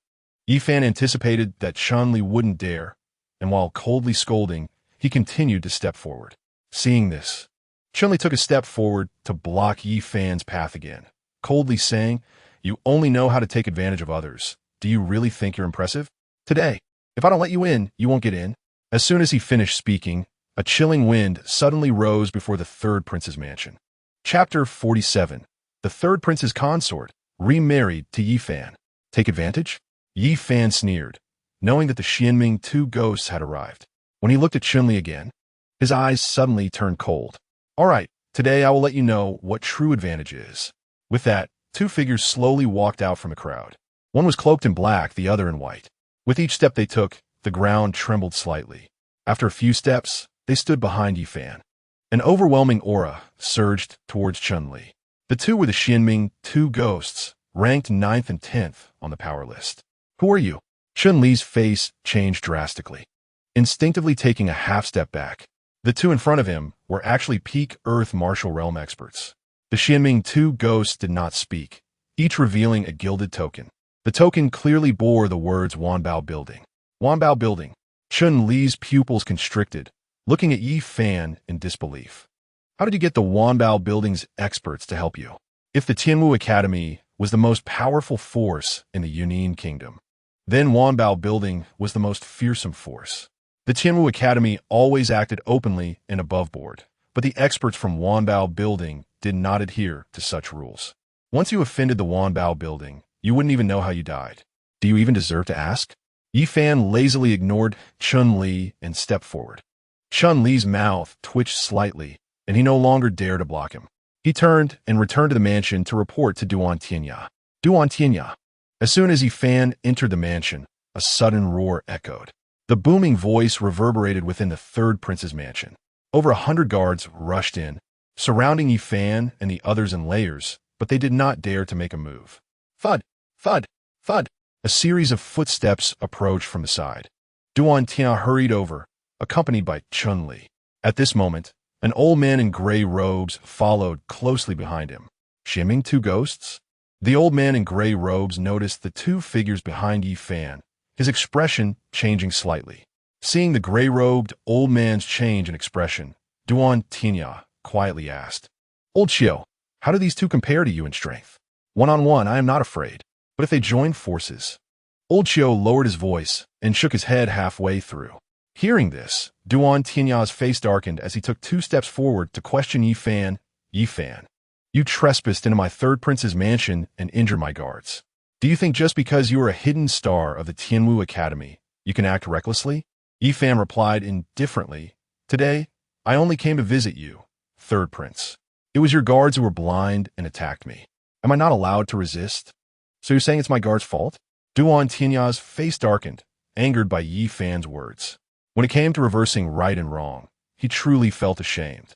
Yi Fan anticipated that Chun-Li wouldn't dare, and while coldly scolding, he continued to step forward. Seeing this, Chun-Li took a step forward to block Yi Fan's path again, coldly saying, "You only know how to take advantage of others. Do you really think you're impressive? Today, if I don't let you in, you won't get in." As soon as he finished speaking, a chilling wind suddenly rose before the third prince's mansion. Chapter 47. The third prince's consort, remarried to Yi Fan. Take advantage? Yi Fan sneered, knowing that the Xianming two ghosts had arrived. When he looked at Chun-Li again, his eyes suddenly turned cold. All right, today I will let you know what true advantage is. With that, two figures slowly walked out from the crowd. One was cloaked in black, the other in white. With each step they took, the ground trembled slightly. After a few steps, they stood behind Yi Fan. An overwhelming aura surged towards Chun-Li. The two were the Xianming two ghosts, ranked 9th and 10th on the power list. Who are you? Chun-Li's face changed drastically. Instinctively taking a half step back, the two in front of him were actually peak Earth martial realm experts. The Xianming two ghosts did not speak, each revealing a gilded token. The token clearly bore the words Wanbao Building. Wanbao Building. Chun-Li's pupils constricted, looking at Yi Fan in disbelief. How did you get the Wanbao Building's experts to help you? If the Tianwu Academy was the most powerful force in the Yunnan Kingdom, then Wanbao Building was the most fearsome force. The Tianwu Academy always acted openly and above board, but the experts from Wanbao Building did not adhere to such rules. Once you offended the Wanbao Building, you wouldn't even know how you died. Do you even deserve to ask? Yi Fan lazily ignored Chun-Li and stepped forward. Chun-Li's mouth twitched slightly, and he no longer dared to block him. He turned and returned to the mansion to report to Duan Tianya. Duan Tianya. As soon as Yi Fan entered the mansion, a sudden roar echoed. The booming voice reverberated within the third prince's mansion. Over 100 guards rushed in, surrounding Yi Fan and the others in layers, but they did not dare to make a move. Thud, thud, thud. A series of footsteps approached from the side. Duan Tianya hurried over, accompanied by Chun-Li. At this moment, an old man in gray robes followed closely behind him. Xianming two ghosts? The old man in gray robes noticed the two figures behind Yi Fan, his expression changing slightly. Seeing the gray-robed old man's change in expression, Duan Tianya quietly asked, "Old Xiao, how do these two compare to you in strength? One-on-one, I am not afraid, but if they join forces..." Old Chio lowered his voice and shook his head halfway through. Hearing this, Duan Tianya's face darkened as he took 2 steps forward to question Yi Fan. Yi Fan, you trespassed into my third prince's mansion and injured my guards. Do you think just because you are a hidden star of the Tianwu Academy, you can act recklessly? Yi Fan replied indifferently, today, I only came to visit you, third prince. It was your guards who were blind and attacked me. Am I not allowed to resist? So you're saying it's my guard's fault? Duan Tianya's face darkened, angered by Yi Fan's words. When it came to reversing right and wrong, he truly felt ashamed.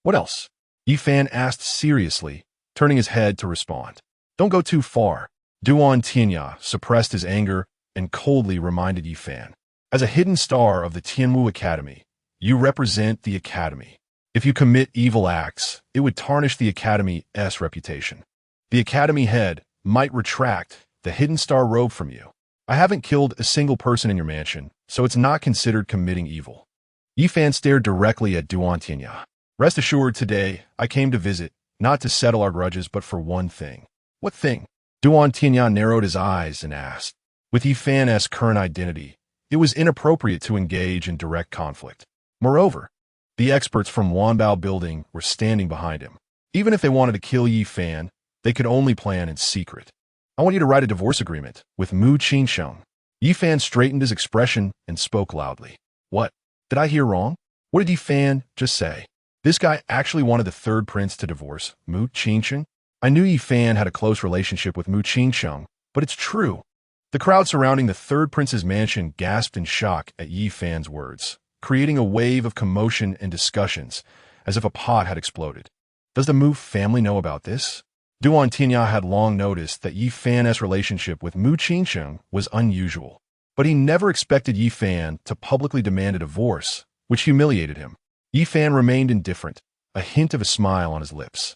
What else? Yi Fan asked seriously, turning his head to respond. Don't go too far. Duan Tianya suppressed his anger and coldly reminded Yi Fan. As a hidden star of the Tianwu Academy, you represent the Academy. If you commit evil acts, it would tarnish the Academy's reputation. The Academy head might retract the hidden star robe from you. I haven't killed a single person in your mansion, so it's not considered committing evil. Yi Fan stared directly at Duan Tianya. Rest assured, today, I came to visit, not to settle our grudges, but for one thing. What thing? Duan Tianya narrowed his eyes and asked. With Yi Fan's current identity, it was inappropriate to engage in direct conflict. Moreover, the experts from Wanbao Building were standing behind him. Even if they wanted to kill Yi Fan, they could only plan in secret. I want you to write a divorce agreement with Mu Qingsheng. Yi Fan straightened his expression and spoke loudly. What? Did I hear wrong? What did Yi Fan just say? This guy actually wanted the third prince to divorce Mu Qingsheng? I knew Yi Fan had a close relationship with Mu Qingsheng, but it's true. The crowd surrounding the third prince's mansion gasped in shock at Yi Fan's words, creating a wave of commotion and discussions, as if a pot had exploded. Does the Mu family know about this? Duan Tianya had long noticed that Yi Fan's relationship with Mu Qingsheng was unusual, but he never expected Yi Fan to publicly demand a divorce, which humiliated him. Yi Fan remained indifferent, a hint of a smile on his lips.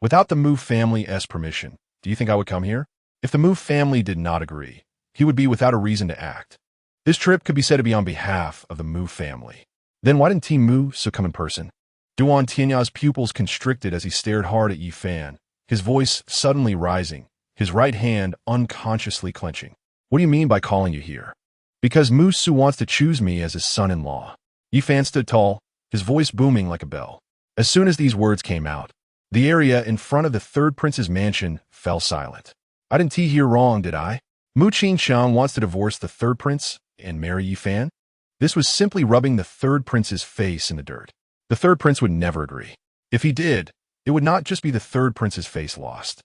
Without the Mu family's permission, do you think I would come here? If the Mu family did not agree, he would be without a reason to act. This trip could be said to be on behalf of the Mu family. Then why didn't Team Mu come in person? Duan Tianya's pupils constricted as he stared hard at Yi Fan, his voice suddenly rising, his right hand unconsciously clenching. What do you mean by calling you here? Because Mu Su wants to choose me as his son-in-law. Yi Fan stood tall, his voice booming like a bell. As soon as these words came out, the area in front of the third prince's mansion fell silent. I didn't hear wrong, did I? Mu Qingsheng wants to divorce the third prince and marry Yi Fan? This was simply rubbing the third prince's face in the dirt. The third prince would never agree. If he did, it would not just be the third prince's face lost,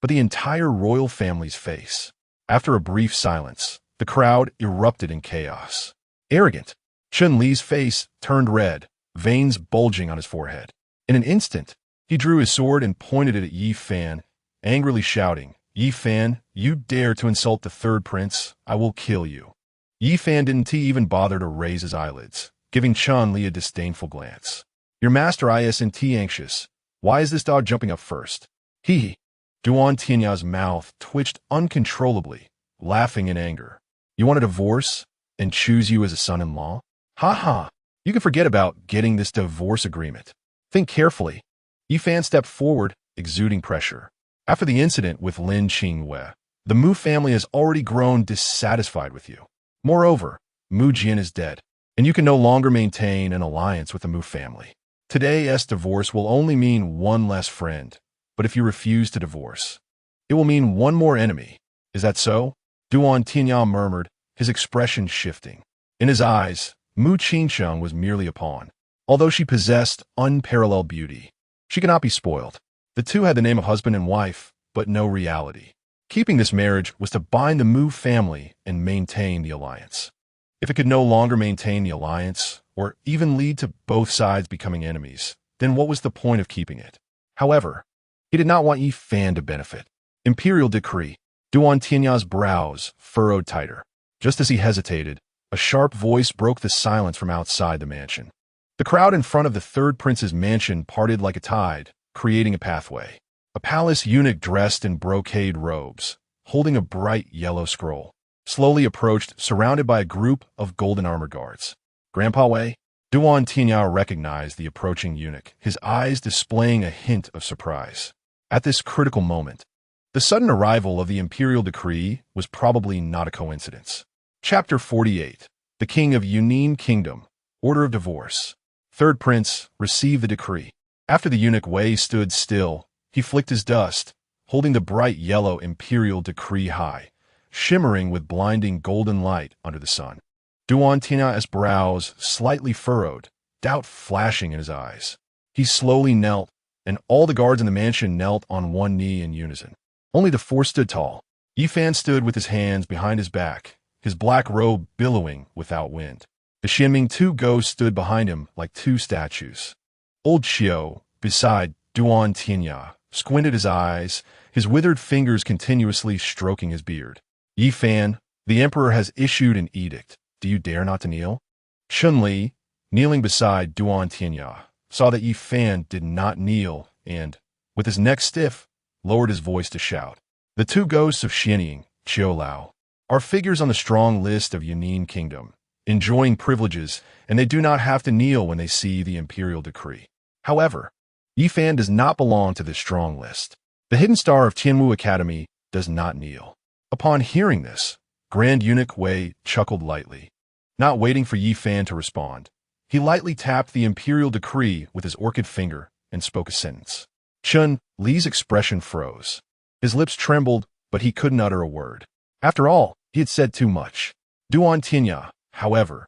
but the entire royal family's face. After a brief silence, the crowd erupted in chaos. Arrogant. Chun Li's face turned red, veins bulging on his forehead. In an instant, he drew his sword and pointed it at Yi Fan, angrily shouting, Yi Fan, you dare to insult the third prince, I will kill you. Yi Fan didn't even bother to raise his eyelids, giving Chun Li a disdainful glance. Your master isn't anxious. Why is this dog jumping up first? He. Duan Tianya's mouth twitched uncontrollably, laughing in anger. You want a divorce and choose you as a son-in-law? Ha ha. You can forget about getting this divorce agreement. Think carefully. Yi Fan stepped forward, exuding pressure. After the incident with Lin Qingwei, the Mu family has already grown dissatisfied with you. Moreover, Mu Jin is dead, and you can no longer maintain an alliance with the Mu family. Today's divorce will only mean one less friend, but if you refuse to divorce, it will mean one more enemy. Is that so? Duan Tianya murmured, his expression shifting. In his eyes, Mu Qingsheng was merely a pawn. Although she possessed unparalleled beauty, she could not be spoiled. The two had the name of husband and wife, but no reality. Keeping this marriage was to bind the Mu family and maintain the alliance. If it could no longer maintain the alliance, or even lead to both sides becoming enemies, then what was the point of keeping it? However, he did not want Yi Fan to benefit. Imperial decree. Duan Tianya's brows furrowed tighter. Just as he hesitated, a sharp voice broke the silence from outside the mansion. The crowd in front of the third prince's mansion parted like a tide, creating a pathway. A palace eunuch dressed in brocade robes, holding a bright yellow scroll, slowly approached, surrounded by a group of golden armor guards. Grandpa Wei? Duan Tianya recognized the approaching eunuch, his eyes displaying a hint of surprise. At this critical moment, The sudden arrival of the imperial decree was probably not a coincidence. Chapter 48. The King of Yunnan Kingdom. Order of Divorce. Third Prince received the decree. After the eunuch Wei stood still, he flicked his dust, holding the bright yellow imperial decree high, shimmering with blinding golden light under the sun. Duan Tina's brows slightly furrowed, doubt flashing in his eyes. He slowly knelt, and all the guards in the mansion knelt on one knee in unison. Only the four stood tall. Yifan stood with his hands behind his back, his black robe billowing without wind. The Xianming two ghosts stood behind him like two statues. Old Xiao, beside Duan Tinya, squinted his eyes, his withered fingers continuously stroking his beard. Yifan, the emperor has issued an edict. Do you dare not to kneel? Chunli, kneeling beside Duan Tinya, saw that Yifan did not kneel and, with his neck stiff, lowered his voice to shout. The two ghosts of Xianying, Qiulao, are figures on the strong list of Yunnan Kingdom, enjoying privileges, and they do not have to kneel when they see the imperial decree. However, Yifan does not belong to this strong list. The hidden star of Tianwu Academy does not kneel. Upon hearing this, Grand Eunuch Wei chuckled lightly. Not waiting for Yifan to respond, he lightly tapped the imperial decree with his orchid finger and spoke a sentence. Chun Li's expression froze. His lips trembled, but he couldn't utter a word. After all, he had said too much. Duan Tinya, however,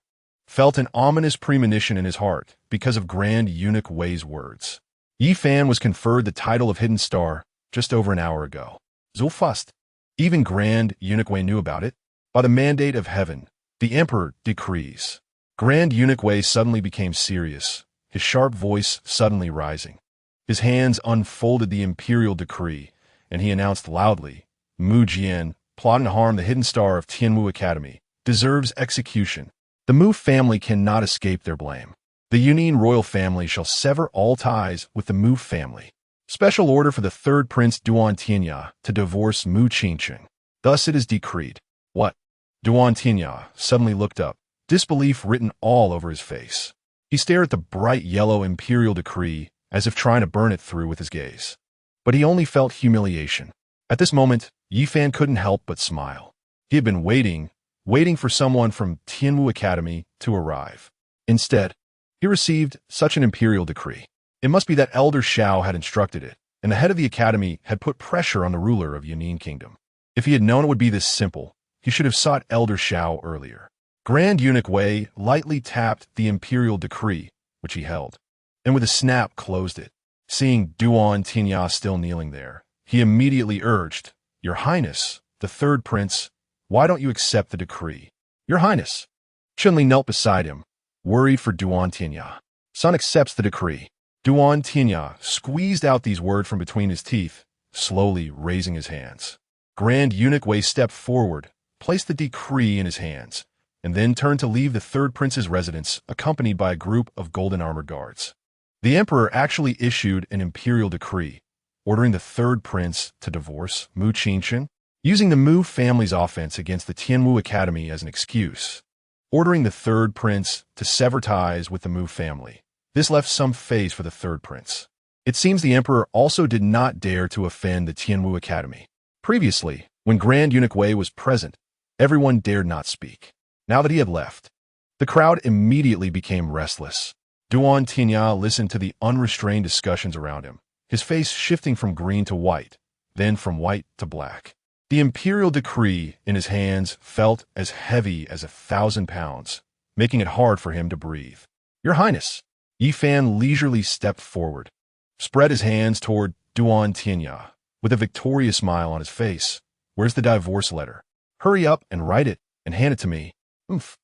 felt an ominous premonition in his heart because of Grand Eunuch Wei's words. Yifan was conferred the title of Hidden Star just over an hour ago. Zulfust. Even Grand Eunuch Wei knew about it. By the mandate of heaven, the emperor decrees. Grand Eunuch Wei suddenly became serious, his sharp voice suddenly rising. His hands unfolded the imperial decree, and he announced loudly, Mu Jian, plotting to harm the hidden star of Tianwu Academy, deserves execution. The Mu family cannot escape their blame. The Yunnan royal family shall sever all ties with the Mu family. Special order for the third prince Duan Tianya to divorce Mu Qingqing. Thus it is decreed. What? Duan Tianya suddenly looked up, disbelief written all over his face. He stared at the bright yellow imperial decree as if trying to burn it through with his gaze. But he only felt humiliation. At this moment, Yifan couldn't help but smile. He had been waiting for someone from Tianwu Academy to arrive. Instead, he received such an imperial decree. It must be that Elder Xiao had instructed it, and the head of the academy had put pressure on the ruler of Yunnan Kingdom. If he had known it would be this simple, he should have sought Elder Xiao earlier. Grand Eunuch Wei lightly tapped the imperial decree, which he held, and with a snap closed it. Seeing Duan Tinya still kneeling there, he immediately urged, Your Highness, the third prince, why don't you accept the decree? Your Highness. Chunli knelt beside him, worried for Duan Tinya. Son accepts the decree. Duan Tinya squeezed out these words from between his teeth, slowly raising his hands. Grand Eunuch Wei stepped forward, placed the decree in his hands, and then turned to leave the third prince's residence accompanied by a group of golden armored guards. The emperor actually issued an imperial decree, ordering the third prince to divorce Mu Qingqing, using the Mu family's offense against the Tianwu Academy as an excuse, ordering the third prince to sever ties with the Mu family. This left some face for the third prince. It seems the emperor also did not dare to offend the Tianwu Academy. Previously, when Grand Eunuch Wei was present, everyone dared not speak. Now that he had left, the crowd immediately became restless. Duan Tinya listened to the unrestrained discussions around him, his face shifting from green to white, then from white to black. The imperial decree in his hands felt as heavy as 1,000 pounds, making it hard for him to breathe. Your Highness. Yifan leisurely stepped forward, spread his hands toward Duan Tinya, with a victorious smile on his face. Where's the divorce letter? Hurry up and write it and hand it to me. Oomph.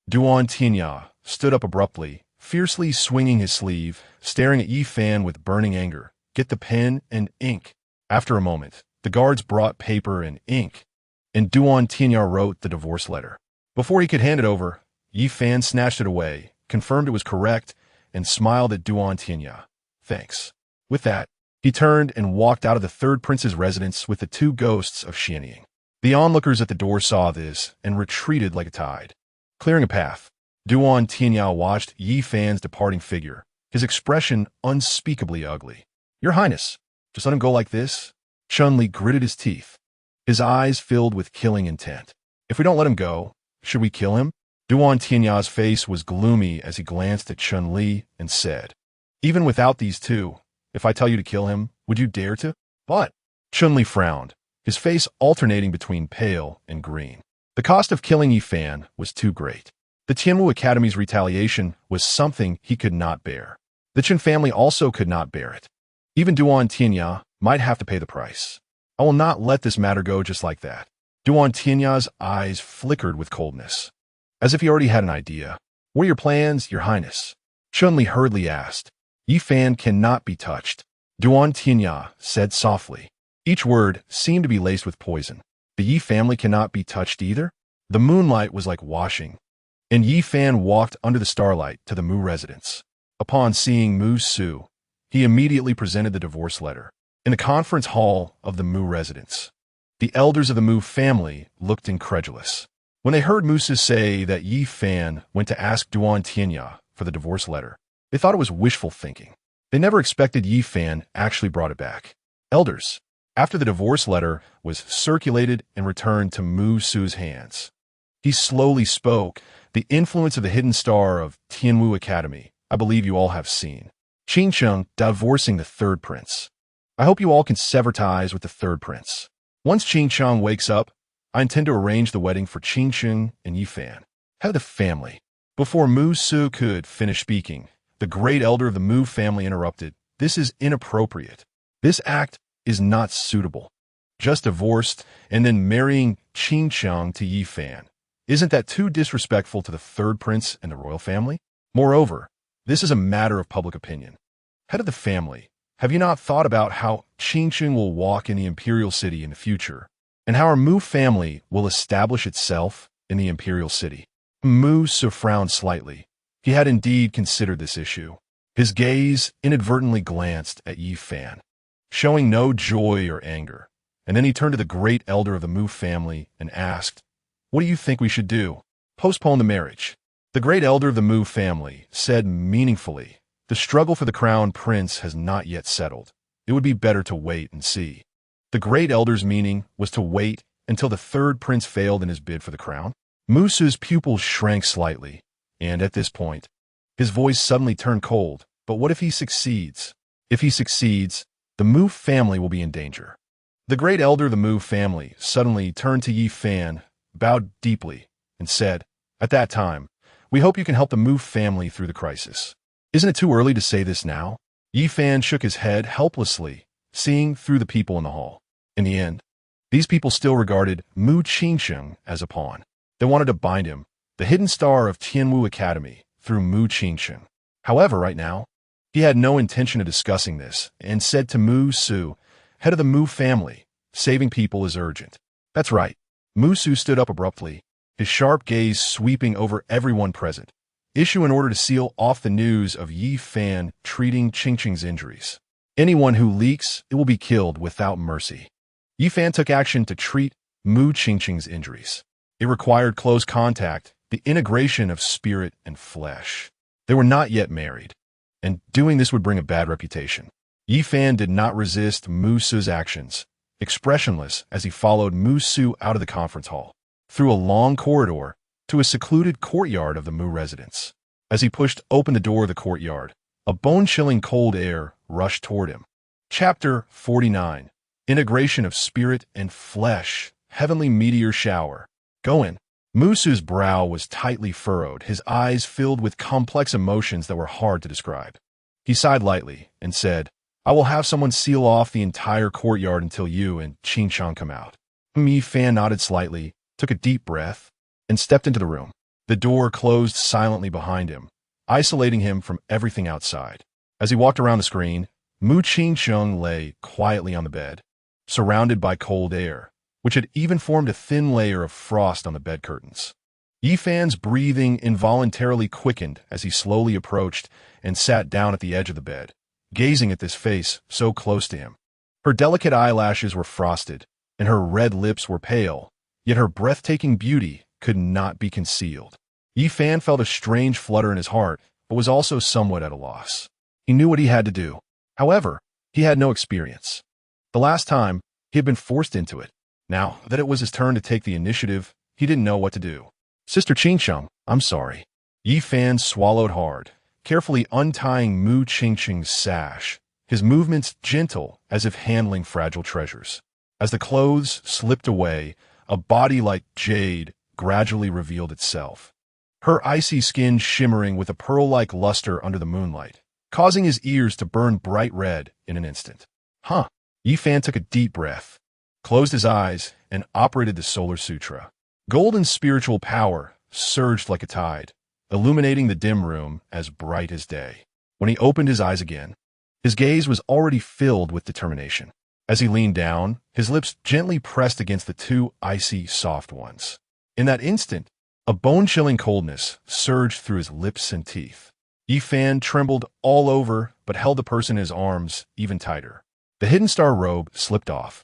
Duan Tinya stood up abruptly, fiercely swinging his sleeve, staring at Yifan with burning anger. Get the pen and ink. After a moment, the guards brought paper and ink, and Duan Tinya wrote the divorce letter. Before he could hand it over, Yifan snatched it away, confirmed it was correct, and smiled at Duan Tinya. Thanks. With that, he turned and walked out of the third prince's residence with the two ghosts of Xianying. The onlookers at the door saw this and retreated like a tide. Clearing a path, Duan Tinya watched Yifan's departing figure, his expression unspeakably ugly. Your Highness, just let him go like this? Chun-Li gritted his teeth, his eyes filled with killing intent. If we don't let him go, should we kill him? Duan Tianya's face was gloomy as he glanced at Chun-Li and said, even without these two, if I tell you to kill him, would you dare to? But Chun-Li frowned, his face alternating between pale and green. The cost of killing Yi Fan was too great. The Tianwu Academy's retaliation was something he could not bear. The Chen family also could not bear it. Even Duan Tianya might have to pay the price. I will not let this matter go just like that. Duan Tianya's eyes flickered with coldness, as if he already had an idea. What are your plans, Your Highness? Chun-Li hurriedly asked. Yi Fan cannot be touched, Duan Tianya said softly. Each word seemed to be laced with poison. The Yi family cannot be touched either? The moonlight was like washing, and Yi Fan walked under the starlight to the Mu residence. Upon seeing Mu Su, he immediately presented the divorce letter. In the conference hall of the Mu residence, the elders of the Mu family looked incredulous. When they heard Musa say that Yi Fan went to ask Duan Tianya for the divorce letter, they thought it was wishful thinking. They never expected Yi Fan actually brought it back. Elders, after the divorce letter was circulated and returned to Mu Su's hands, he slowly spoke. The influence of the hidden star of Tianwu Academy, I believe you all have seen. Qin Sheng divorcing the third prince. I hope you all can sever ties with the third prince. Once Qin Sheng wakes up, I intend to arrange the wedding for Qin Sheng and Yi Fan, head of the family. Before Mu Su could finish speaking, the great elder of the Mu family interrupted. This is inappropriate. This act is not suitable. Just divorced and then marrying Qin Sheng to Yi Fan. Isn't that too disrespectful to the third prince and the royal family? Moreover, this is a matter of public opinion. Head of the family, have you not thought about how Qin Sheng will walk in the imperial city in the future, and how our Mu family will establish itself in the imperial city? Mu Su frowned slightly. He had indeed considered this issue. His gaze inadvertently glanced at Yi Fan, showing no joy or anger, and then he turned to the great elder of the Mu family and asked, what do you think we should do? Postpone the marriage. The great elder of the Mu family said meaningfully, the struggle for the crown prince has not yet settled. It would be better to wait and see. The great elder's meaning was to wait until the third prince failed in his bid for the crown. Mu Su's pupils shrank slightly, and at this point, his voice suddenly turned cold. But what if he succeeds? If he succeeds, the Mu family will be in danger. The great elder of the Mu family suddenly turned to Yi Fan, bowed deeply, and said, at that time, we hope you can help the Mu family through the crisis. Isn't it too early to say this now? Yi Fan shook his head helplessly, seeing through the people in the hall. In the end, these people still regarded Mu Qinsheng as a pawn. They wanted to bind him, the hidden star of Tianwu Academy, through Mu Qinsheng. However, right now, he had no intention of discussing this and said to Mu Su, head of the Mu family, saving people is urgent. That's right. Mu Su stood up abruptly, his sharp gaze sweeping over everyone present. Issue an order to seal off the news of Yi Fan treating Qingqing's injuries. Anyone who leaks, it will be killed without mercy. Yi Fan took action to treat Mu Qingqing's injuries. It required close contact, the integration of spirit and flesh. They were not yet married, and doing this would bring a bad reputation. Yi Fan did not resist Mu Su's actions, expressionless as he followed Mu Su out of the conference hall, through a long corridor to a secluded courtyard of the Mu residence. As he pushed open the door of the courtyard, a bone-chilling cold air rushed toward him. Chapter 49. Integration of Spirit and Flesh, Heavenly Meteor Shower. Go in. Mu Su's brow was tightly furrowed, his eyes filled with complex emotions that were hard to describe. He sighed lightly and said, I will have someone seal off the entire courtyard until you and Qin Shang come out. Yi Fan nodded slightly, took a deep breath, and stepped into the room. The door closed silently behind him, isolating him from everything outside. As he walked around the screen, Mu Qin Sheng lay quietly on the bed, surrounded by cold air, which had even formed a thin layer of frost on the bed curtains. Yi Fan's breathing involuntarily quickened as he slowly approached and sat down at the edge of the bed, gazing at this face so close to him. Her delicate eyelashes were frosted, and her red lips were pale, yet her breathtaking beauty could not be concealed. Yi Fan felt a strange flutter in his heart, but was also somewhat at a loss. He knew what he had to do. However, he had no experience. The last time, He had been forced into it. Now that it was his turn to take the initiative, he didn't know what to do. Sister Qingsheng, I'm sorry. Yi Fan swallowed hard, carefully untying Mu Qingsheng's sash, his movements gentle as if handling fragile treasures. As the clothes slipped away, a body like jade gradually revealed itself, her icy skin shimmering with a pearl-like luster under the moonlight, causing his ears to burn bright red in an instant. Huh. Yi Fan took a deep breath, closed his eyes, and operated the Solar Sutra. Golden spiritual power surged like a tide, illuminating the dim room as bright as day. When he opened his eyes again, his gaze was already filled with determination. As he leaned down, his lips gently pressed against the two icy, soft ones. In that instant, a bone-chilling coldness surged through his lips and teeth. Yi Fan trembled all over but held the person in his arms even tighter. The hidden star robe slipped off,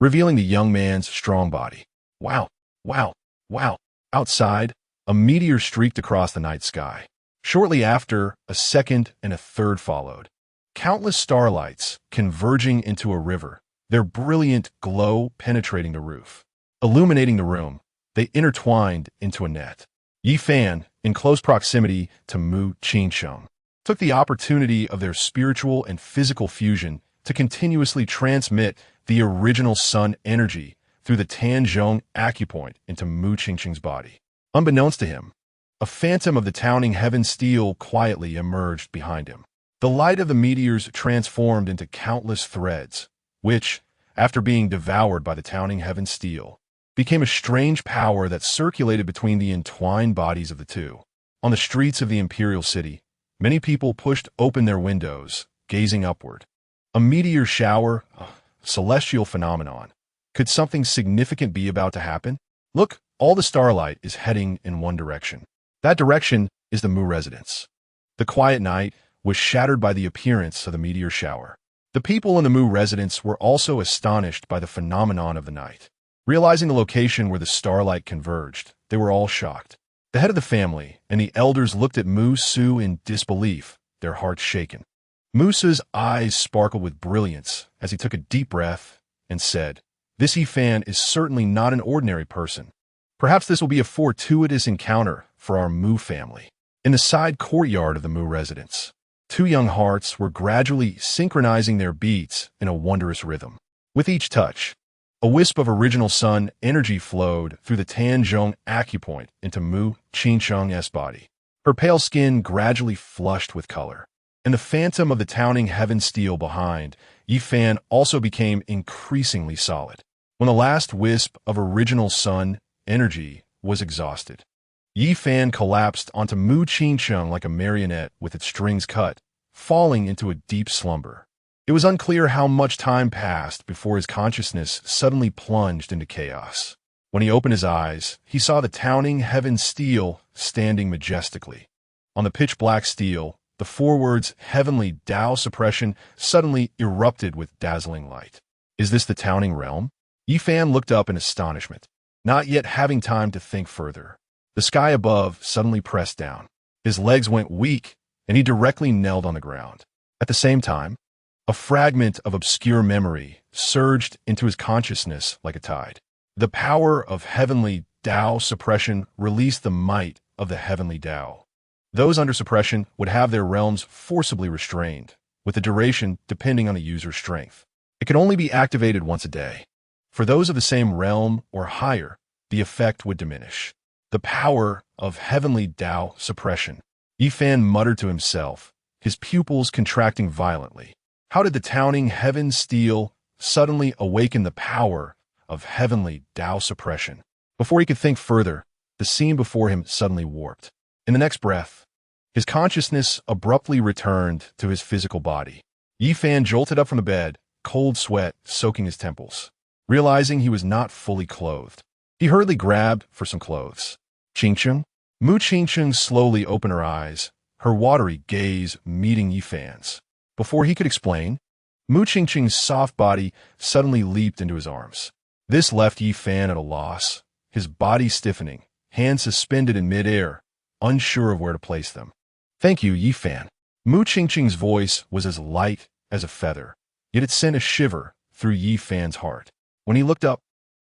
revealing the young man's strong body. Wow, wow, wow. Outside, a meteor streaked across the night sky. Shortly after, a second and a third followed. Countless starlights converging into a river, their brilliant glow penetrating the roof. Illuminating the room, they intertwined into a net. Yi Fan, in close proximity to Mu Qingsheng, took the opportunity of their spiritual and physical fusion to continuously transmit the original sun energy through the Tanzhong acupoint into Mu Qingsheng's body. Unbeknownst to him, a phantom of the towering heaven steel quietly emerged behind him. The light of the meteors transformed into countless threads, which, after being devoured by the towering heaven steel, became a strange power that circulated between the entwined bodies of the two. On the streets of the imperial city, many people pushed open their windows, gazing upward. A meteor shower, a celestial phenomenon. Could something significant be about to happen? Look, all the starlight is heading in one direction. That direction is the Mu residence. The quiet night was shattered by the appearance of the meteor shower. The people in the Mu residence were also astonished by the phenomenon of the night. Realizing the location where the starlight converged, they were all shocked. The head of the family and the elders looked at Mu Su in disbelief, their hearts shaken. Mu Su's eyes sparkled with brilliance as he took a deep breath and said, "This Yi Fan is certainly not an ordinary person. Perhaps this will be a fortuitous encounter for our Mu family." In the side courtyard of the Mu residence, two young hearts were gradually synchronizing their beats in a wondrous rhythm. With each touch, a wisp of original sun energy flowed through the Tanzhong acupoint into Mu Qingsheng's body. Her pale skin gradually flushed with color, and the phantom of the towering heaven steel behind Yi Fan also became increasingly solid. When the last wisp of original sun energy was exhausted, Yi Fan collapsed onto Mu Qingsheng like a marionette with its strings cut, falling into a deep slumber. It was unclear how much time passed before his consciousness suddenly plunged into chaos. When he opened his eyes, he saw the towering heaven steel standing majestically. On the pitch-black steel, the four words "Heavenly Tao Suppression" suddenly erupted with dazzling light. Is this the towering realm? Yi Fan looked up in astonishment, not yet having time to think further. The sky above suddenly pressed down. His legs went weak, and he directly knelt on the ground. At the same time, a fragment of obscure memory surged into his consciousness like a tide. The power of heavenly Tao suppression released the might of the heavenly Tao. Those under suppression would have their realms forcibly restrained, with the duration depending on the user's strength. It could only be activated once a day. For those of the same realm or higher, the effect would diminish. The power of heavenly Tao suppression. Yi Fan muttered to himself, his pupils contracting violently. How did the towering heaven steel suddenly awaken the power of heavenly Tao suppression? Before he could think further, the scene before him suddenly warped. In the next breath, his consciousness abruptly returned to his physical body. Yi Fan jolted up from the bed, cold sweat soaking his temples. Realizing he was not fully clothed, he hurriedly grabbed for some clothes. Qingsheng? Mu Qingsheng slowly opened her eyes, her watery gaze meeting Yi Fan's. Before he could explain, Mu Qingsheng's soft body suddenly leaped into his arms. This left Yi Fan at a loss, his body stiffening, hands suspended in midair, unsure of where to place them. "Thank you, Yi Fan." Mu Qingsheng's voice was as light as a feather, yet it sent a shiver through Yi Fan's heart. When he looked up,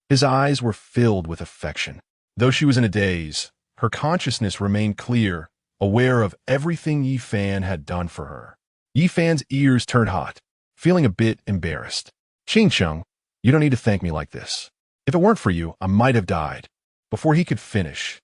his eyes were filled with affection. Though she was in a daze, her consciousness remained clear, aware of everything Yi Fan had done for her. Yi Fan's ears turned hot, feeling a bit embarrassed. Qing Cheng, you don't need to thank me like this. If it weren't for you, I might have died. Before he could finish,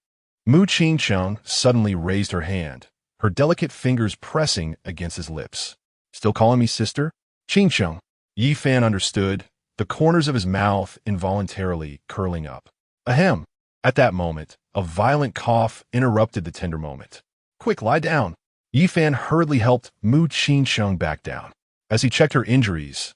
Mu Qing Cheng suddenly raised her hand, her delicate fingers pressing against his lips. Still calling me sister? Qing Cheng. Yi Fan understood, the corners of his mouth involuntarily curling up. Ahem. At that moment, a violent cough interrupted the tender moment. Quick, lie down. Yi Fan hurriedly helped Mu Qing Cheng back down. As he checked her injuries,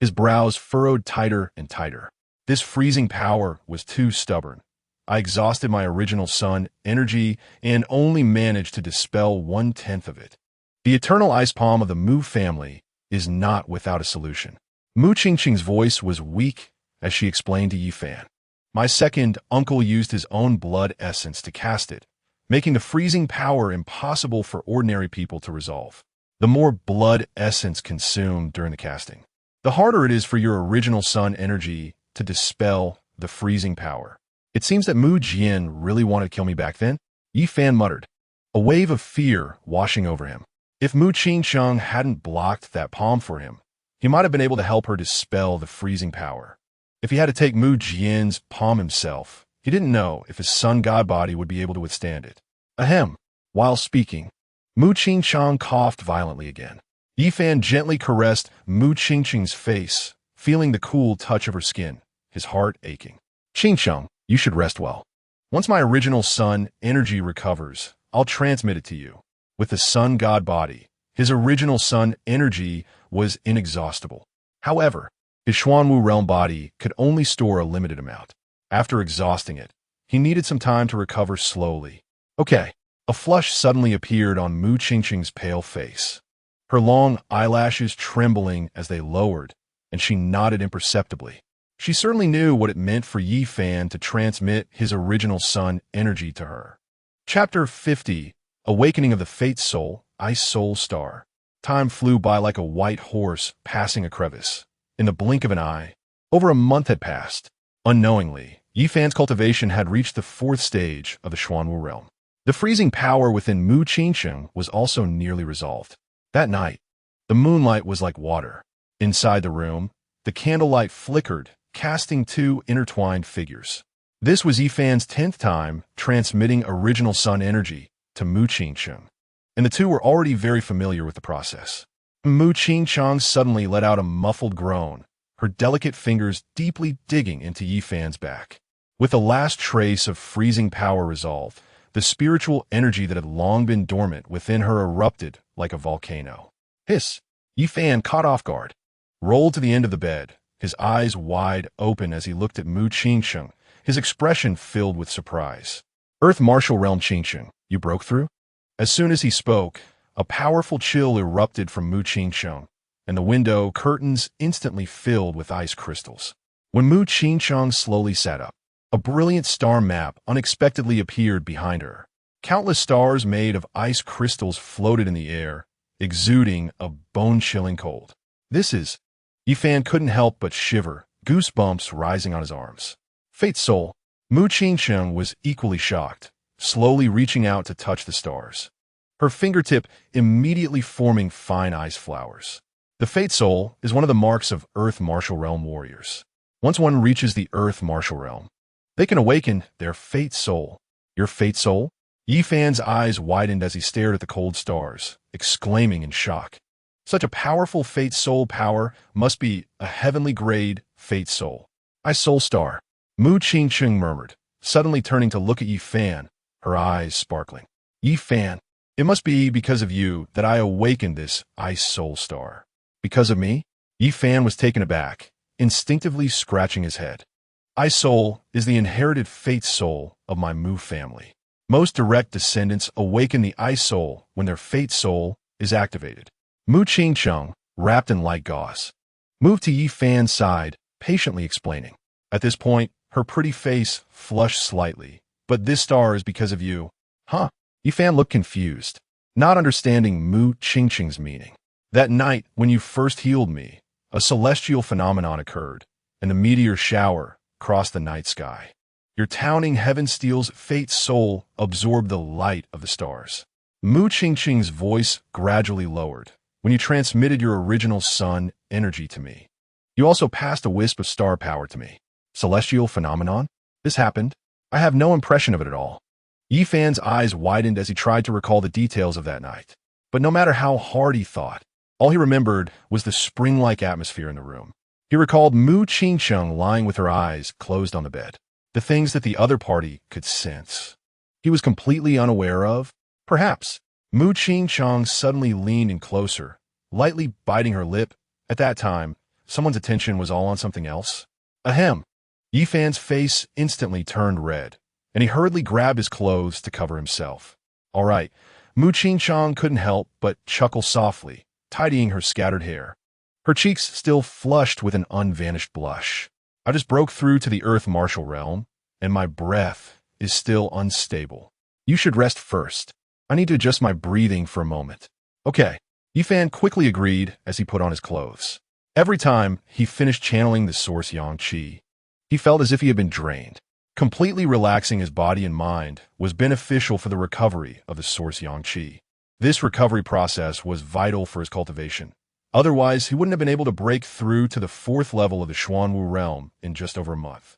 his brows furrowed tighter and tighter. This freezing power was too stubborn. I exhausted my original sun energy and only managed to dispel 1/10 of it. The eternal ice palm of the Mu family is not without a solution. Mu Qingqing's voice was weak as she explained to Yi Fan. My second uncle used his own blood essence to cast it, making the freezing power impossible for ordinary people to resolve. The more blood essence consumed during the casting, the harder it is for your original sun energy to dispel the freezing power. It seems that Mu Jian really wanted to kill me back then, Yi Fan muttered, a wave of fear washing over him. If Mu Qingcheng hadn't blocked that palm for him, he might have been able to help her dispel the freezing power. If he had to take Mu Jian's palm himself, he didn't know if his sun god body would be able to withstand it. Ahem. While speaking, Mu Qingcheng coughed violently again. Yi Fan gently caressed Mu Qingcheng's face, feeling the cool touch of her skin, his heart aching. Qingcheng, you should rest well. Once my original sun energy recovers, I'll transmit it to you. With the sun god body, his original sun energy was inexhaustible. However, his Xuanwu realm body could only store a limited amount. After exhausting it, he needed some time to recover slowly. Okay. A flush suddenly appeared on Mu Qingqing's pale face, her long eyelashes trembling as they lowered, and she nodded imperceptibly. She certainly knew what it meant for Yi Fan to transmit his original sun energy to her. Chapter 50, Awakening of the Fate Soul, Ice Soul Star. Time flew by like a white horse passing a crevice. In the blink of an eye, over a month had passed. Unknowingly, Yi Fan's cultivation had reached the 4th stage of the Xuanwu realm. The freezing power within Mu Qingqing was also nearly resolved. That night, the moonlight was like water. Inside the room, the candlelight flickered, casting 2 intertwined figures. This was Yi Fan's 10th time transmitting original sun energy to Mu Qingqing, and the two were already very familiar with the process. Mu Qingqing suddenly let out a muffled groan, her delicate fingers deeply digging into Yi Fan's back. With the last trace of freezing power resolved, the spiritual energy that had long been dormant within her erupted like a volcano. Hiss! Yi Fan, caught off guard, rolled to the end of the bed, his eyes wide open as he looked at Mu Qingqing, his expression filled with surprise. Earth Martial Realm Qingqing, you broke through? As soon as he spoke, a powerful chill erupted from Mu Qingqing, and the window curtains instantly filled with ice crystals. When Mu Qingqing slowly sat up, a brilliant star map unexpectedly appeared behind her. Countless stars made of ice crystals floated in the air, exuding a bone-chilling cold. This is... Yi Fan couldn't help but shiver, goosebumps rising on his arms. Fate Soul. Mu Qingqing was equally shocked, slowly reaching out to touch the stars, her fingertip immediately forming fine ice flowers. The Fate Soul is one of the marks of Earth Martial Realm warriors. Once one reaches the Earth Martial Realm, they can awaken their Fate Soul. Your Fate Soul? Yi Fan's eyes widened as he stared at the cold stars, exclaiming in shock. Such a powerful Fate Soul power must be a heavenly grade Fate Soul. Ice Soul Star. Mu Qingqing murmured, suddenly turning to look at Yi Fan, her eyes sparkling. Yi Fan, it must be because of you that I awakened this Ice Soul Star. Because of me? Yi Fan was taken aback, instinctively scratching his head. Ice Soul is the inherited Fate Soul of my Mu family. Most direct descendants awaken the Ice Soul when their Fate Soul is activated. Mu Qingqing, wrapped in light gauze, moved to Yi Fan's side, patiently explaining. At this point, her pretty face flushed slightly. But this star is because of you. Huh? Yi Fan looked confused, not understanding Mu Qingqing's meaning. That night, when you first healed me, a celestial phenomenon occurred. and the meteor shower crossed the night sky. Your towning heaven steel's fate's soul absorbed the light of the stars. Mu Qingqing's voice gradually lowered when you transmitted your original sun energy to me. You also passed a wisp of star power to me. Celestial phenomenon? This happened. I have no impression of it at all. Yi Fan's eyes widened as he tried to recall the details of that night. But no matter how hard he thought, all he remembered was the spring-like atmosphere in the room. He recalled Mu Qingqing lying with her eyes closed on the bed. The things that the other party could sense. He was completely unaware of. Perhaps. Mu Qingqing suddenly leaned in closer, lightly biting her lip. At that time, someone's attention was all on something else. Ahem. Yi Fan's face instantly turned red, and he hurriedly grabbed his clothes to cover himself. All right. Mu Qingqing couldn't help but chuckle softly, tidying her scattered hair. Her cheeks still flushed with an unvanished blush. I just broke through to the Earth Martial realm, and my breath is still unstable. You should rest first. I need to adjust my breathing for a moment. Okay. Yi Fan quickly agreed as he put on his clothes. Every time he finished channeling the source Yang Qi, he felt as if he had been drained. Completely relaxing his body and mind was beneficial for the recovery of the source Yang Qi. This recovery process was vital for his cultivation. Otherwise, he wouldn't have been able to break through to the 4th level of the Xuanwu realm in just over a month.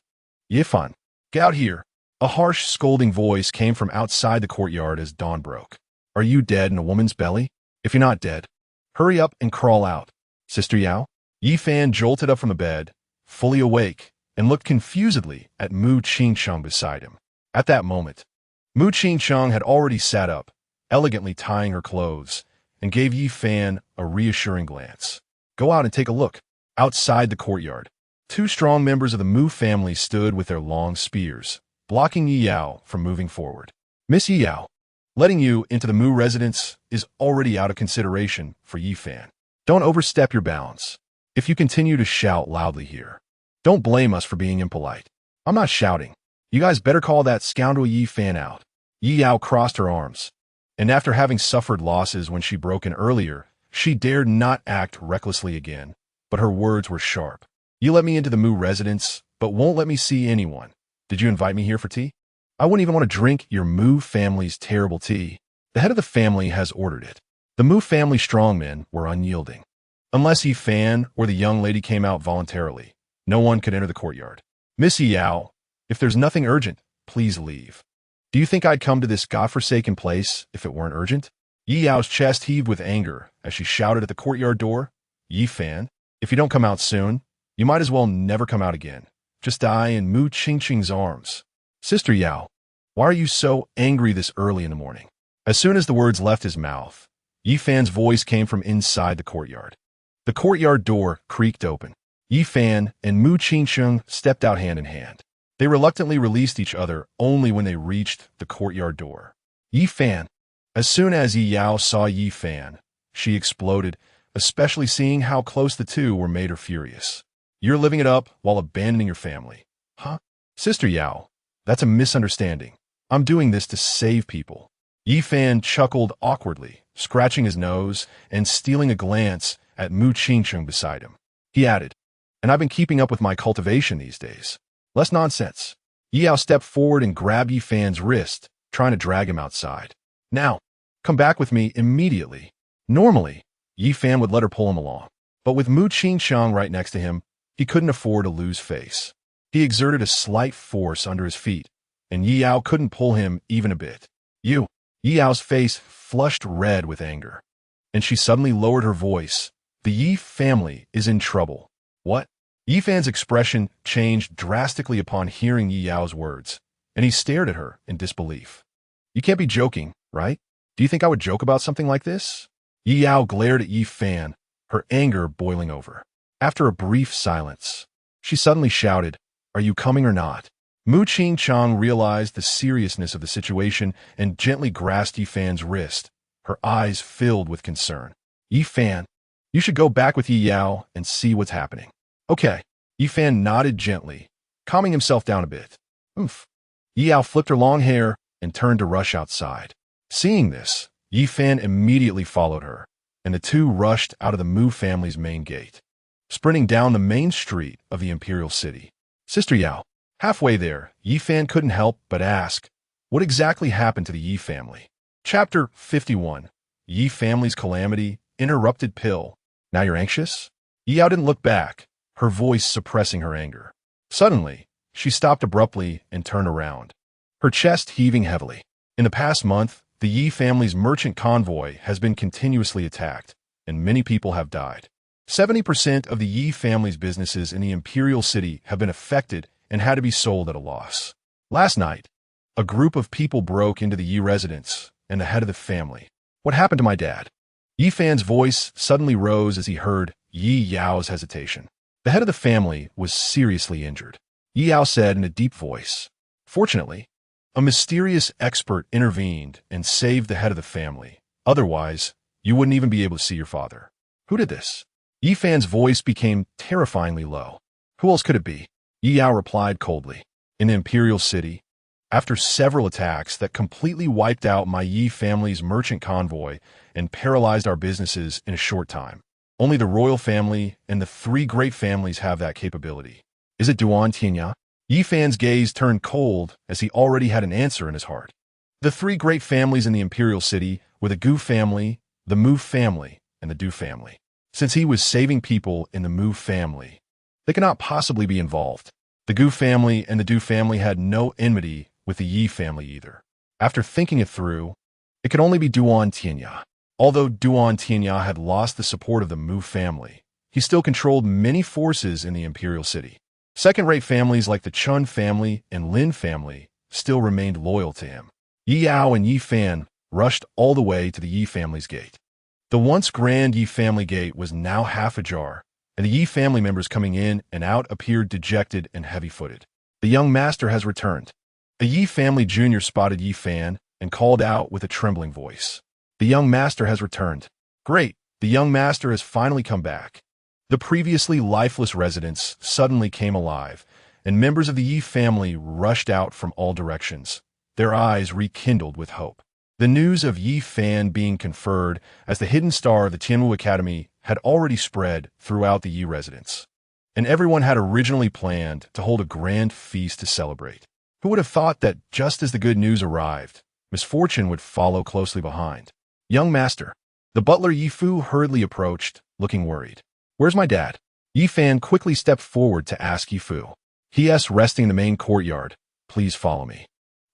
Yi Fan, get out here. A harsh, scolding voice came from outside the courtyard as dawn broke. Are you dead in a woman's belly? If you're not dead, hurry up and crawl out. Sister Yao? Yi Fan jolted up from the bed, fully awake, and looked confusedly at Mu Qingqing beside him. At that moment, Mu Qingqing had already sat up, elegantly tying her clothes, and gave Yi Fan a reassuring glance. Go out and take a look. Outside the courtyard, 2 strong members of the Mu family stood with their long spears, blocking Yi Yao from moving forward. Miss Yi Yao, letting you into the Mu residence is already out of consideration for Yi Fan. Don't overstep your bounds. If you continue to shout loudly here, don't blame us for being impolite. I'm not shouting. You guys better call that scoundrel Yi Fan out. Yi Yao crossed her arms, and after having suffered losses when she broke in earlier, she dared not act recklessly again, but her words were sharp. You let me into the Mu residence, but won't let me see anyone. Did you invite me here for tea? I wouldn't even want to drink your Mu family's terrible tea. The head of the family has ordered it. The Mu family strongmen were unyielding. Unless Yi Fan or the young lady came out voluntarily, no one could enter the courtyard. Miss Yi Yao, if there's nothing urgent, please leave. Do you think I'd come to this godforsaken place if it weren't urgent? Yi Yao's chest heaved with anger as she shouted at the courtyard door. Yi Fan, if you don't come out soon, you might as well never come out again. Just die in Mu Qingqing's arms. Sister Yao, why are you so angry this early in the morning? As soon as the words left his mouth, Yi Fan's voice came from inside the courtyard. The courtyard door creaked open. Yi Fan and Mu Qingqing stepped out hand in hand. They reluctantly released each other only when they reached the courtyard door. Yi Fan. As soon as Yi Yao saw Yi Fan, she exploded, especially seeing how close the two were made her furious. You're living it up while abandoning your family. Huh? Sister Yao, that's a misunderstanding. I'm doing this to save people. Yi Fan chuckled awkwardly, scratching his nose and stealing a glance at Mu Qingqing beside him. He added, and I've been keeping up with my cultivation these days. Less nonsense. Yi Yao stepped forward and grabbed Yi Fan's wrist, trying to drag him outside. Now, come back with me immediately. Normally, Yi Fan would let her pull him along. But with Mu Qingqing right next to him, he couldn't afford to lose face. He exerted a slight force under his feet, and Yi Yao couldn't pull him even a bit. Yi Yao's face flushed red with anger, and she suddenly lowered her voice. The Yi family is in trouble. What? Yi Fan's expression changed drastically upon hearing Yi Yao's words, and he stared at her in disbelief. You can't be joking, right? Do you think I would joke about something like this? Yi Yao glared at Yi Fan, her anger boiling over. After a brief silence, she suddenly shouted, Are you coming or not? Mu Qingqing realized the seriousness of the situation and gently grasped Yi Fan's wrist, her eyes filled with concern. Yi Fan, you should go back with Yi Yao and see what's happening. Okay. Yi Fan nodded gently, calming himself down a bit. Oof. Yi Yao flicked her long hair and turned to rush outside. Seeing this, Yi Fan immediately followed her, and the two rushed out of the Mu family's main gate. sprinting down the main street of the imperial city. Sister Yao. Halfway there, Yi Fan couldn't help but ask, what exactly happened to the Yi family? Chapter 51. Yi family's calamity, interrupted pill. Now you're anxious? Yi Yao didn't look back, her voice suppressing her anger. Suddenly, she stopped abruptly and turned around, her chest heaving heavily. In the past month, the Yi family's merchant convoy has been continuously attacked, and many people have died. 70% of the Yi family's businesses in the imperial city have been affected and had to be sold at a loss. Last night, a group of people broke into the Yi residence and the head of the family. What happened to my dad? Yi Fan's voice suddenly rose as he heard Yi Yao's hesitation. The head of the family was seriously injured. Yi Yao said in a deep voice. Fortunately, a mysterious expert intervened and saved the head of the family. Otherwise, you wouldn't even be able to see your father. Who did this? Yi Fan's voice became terrifyingly low. Who else could it be? Yi Yao replied coldly. In the imperial city, after several attacks that completely wiped out my Yi family's merchant convoy and paralyzed our businesses in a short time. Only the royal family and the three great families have that capability. Is it Duan Tianya? Yi Fan's gaze turned cold as he already had an answer in his heart. The three great families in the imperial city were the Gu family, the Mu family, and the Du family. Since he was saving people in the Mu family, they cannot possibly be involved. The Gu family and the Du family had no enmity with the Yi family either. After thinking it through, it could only be Duan Tianya. Although Duan Tianya had lost the support of the Mu family, he still controlled many forces in the imperial city. Second-rate families like the Chun family and Lin family still remained loyal to him. Yi Yao and Yi Fan rushed all the way to the Yi family's gate. The once grand Yi family gate was now half ajar, and the Yi family members coming in and out appeared dejected and heavy-footed. The young master has returned. A Yi family junior spotted Yi Fan and called out with a trembling voice. The young master has returned. Great, the young master has finally come back. The previously lifeless residents suddenly came alive, and members of the Yi family rushed out from all directions, their eyes rekindled with hope. The news of Yi Fan being conferred as the hidden star of the Tianwu Academy had already spread throughout the Yi residence, and everyone had originally planned to hold a grand feast to celebrate. Who would have thought that just as the good news arrived, misfortune would follow closely behind? Young master. The butler Yi Fu hurriedly approached, looking worried. Where's my dad? Yi Fan quickly stepped forward to ask Yi Fu. He.S. resting in the main courtyard. Please follow me.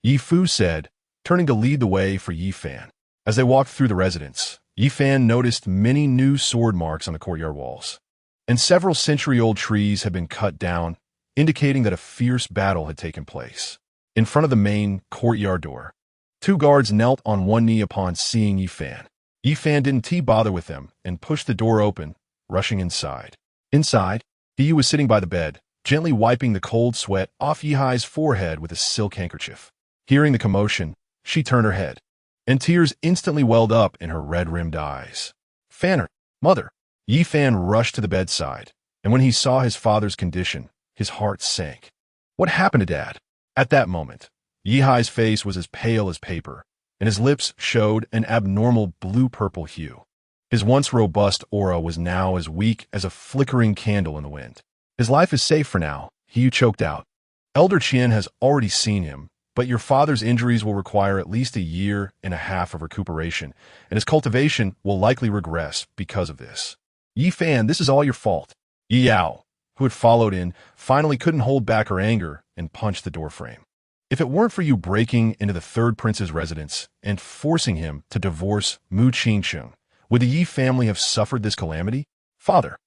Yi Fu said, turning to lead the way for Yi Fan. As they walked through the residence, Yi Fan noticed many new sword marks on the courtyard walls, and several century-old trees had been cut down, indicating that a fierce battle had taken place. In front of the main courtyard door, two guards knelt on one knee upon seeing Yi Fan. Yi Fan didn't bother with them and pushed the door open, rushing inside. Inside, He was sitting by the bed, gently wiping the cold sweat off Yihai's forehead with a silk handkerchief. Hearing the commotion, she turned her head, and tears instantly welled up in her red-rimmed eyes. Fanner, mother! Yi Fan rushed to the bedside, and when he saw his father's condition, his heart sank. What happened to Dad? At that moment, Yihai's face was as pale as paper, and his lips showed an abnormal blue-purple hue. His once robust aura was now as weak as a flickering candle in the wind. His life is safe for now, He choked out. Elder Qian has already seen him, but your father's injuries will require at least 1.5 years of recuperation, and his cultivation will likely regress because of this. Yi Fan, this is all your fault. Yi Yao, who had followed in, finally couldn't hold back her anger and punched the doorframe. If it weren't for you breaking into the third prince's residence and forcing him to divorce Mu Qingsheng, would the Yi family have suffered this calamity? Father.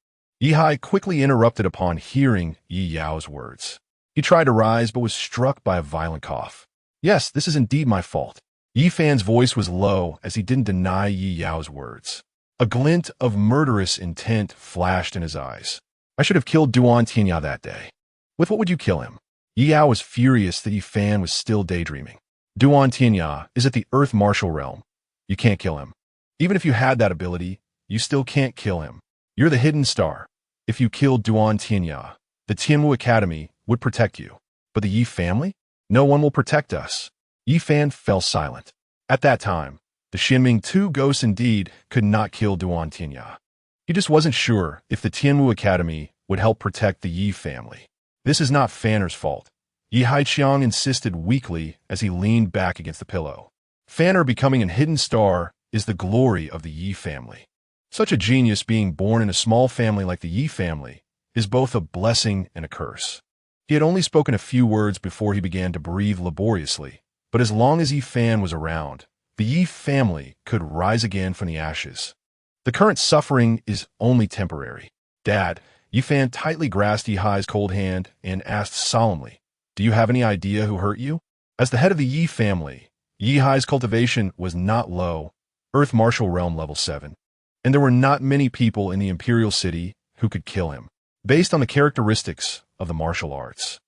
Yihai quickly interrupted upon hearing Yi Yao's words. He tried to rise but was struck by a violent cough. Yes, this is indeed my fault. Yi Fan's voice was low as he didn't deny Yi Yao's words. A glint of murderous intent flashed in his eyes. I should have killed Duan Tianya that day. With what would you kill him? Yi Yao was furious that Yi Fan was still daydreaming. Duan Tianya is at the Earth Martial Realm. You can't kill him. Even if you had that ability, you still can't kill him. You're the hidden star. If you killed Duan Tianya, the Tianwu Academy would protect you. But the Yi family? No one will protect us. Yi Fan fell silent. At that time, the Xinming 2 ghosts indeed could not kill Duan Tianya. He just wasn't sure if the Tianwu Academy would help protect the Yi family. This is not Fanner's fault, Yi Haiqiang insisted weakly as he leaned back against the pillow. Fanner becoming a hidden star is the glory of the Yi family. Such a genius being born in a small family like the Yi family is both a blessing and a curse. He had only spoken a few words before he began to breathe laboriously, but as long as Yi Fan was around, the Yi family could rise again from the ashes. The current suffering is only temporary. Dad, Yi Fan tightly grasped Yi Hai's cold hand and asked solemnly, "Do you have any idea who hurt you?" As the head of the Yi family, Yi Hai's cultivation was not low, Earth Martial Realm level 7, and there were not many people in the Imperial City who could kill him, based on the characteristics of the martial arts.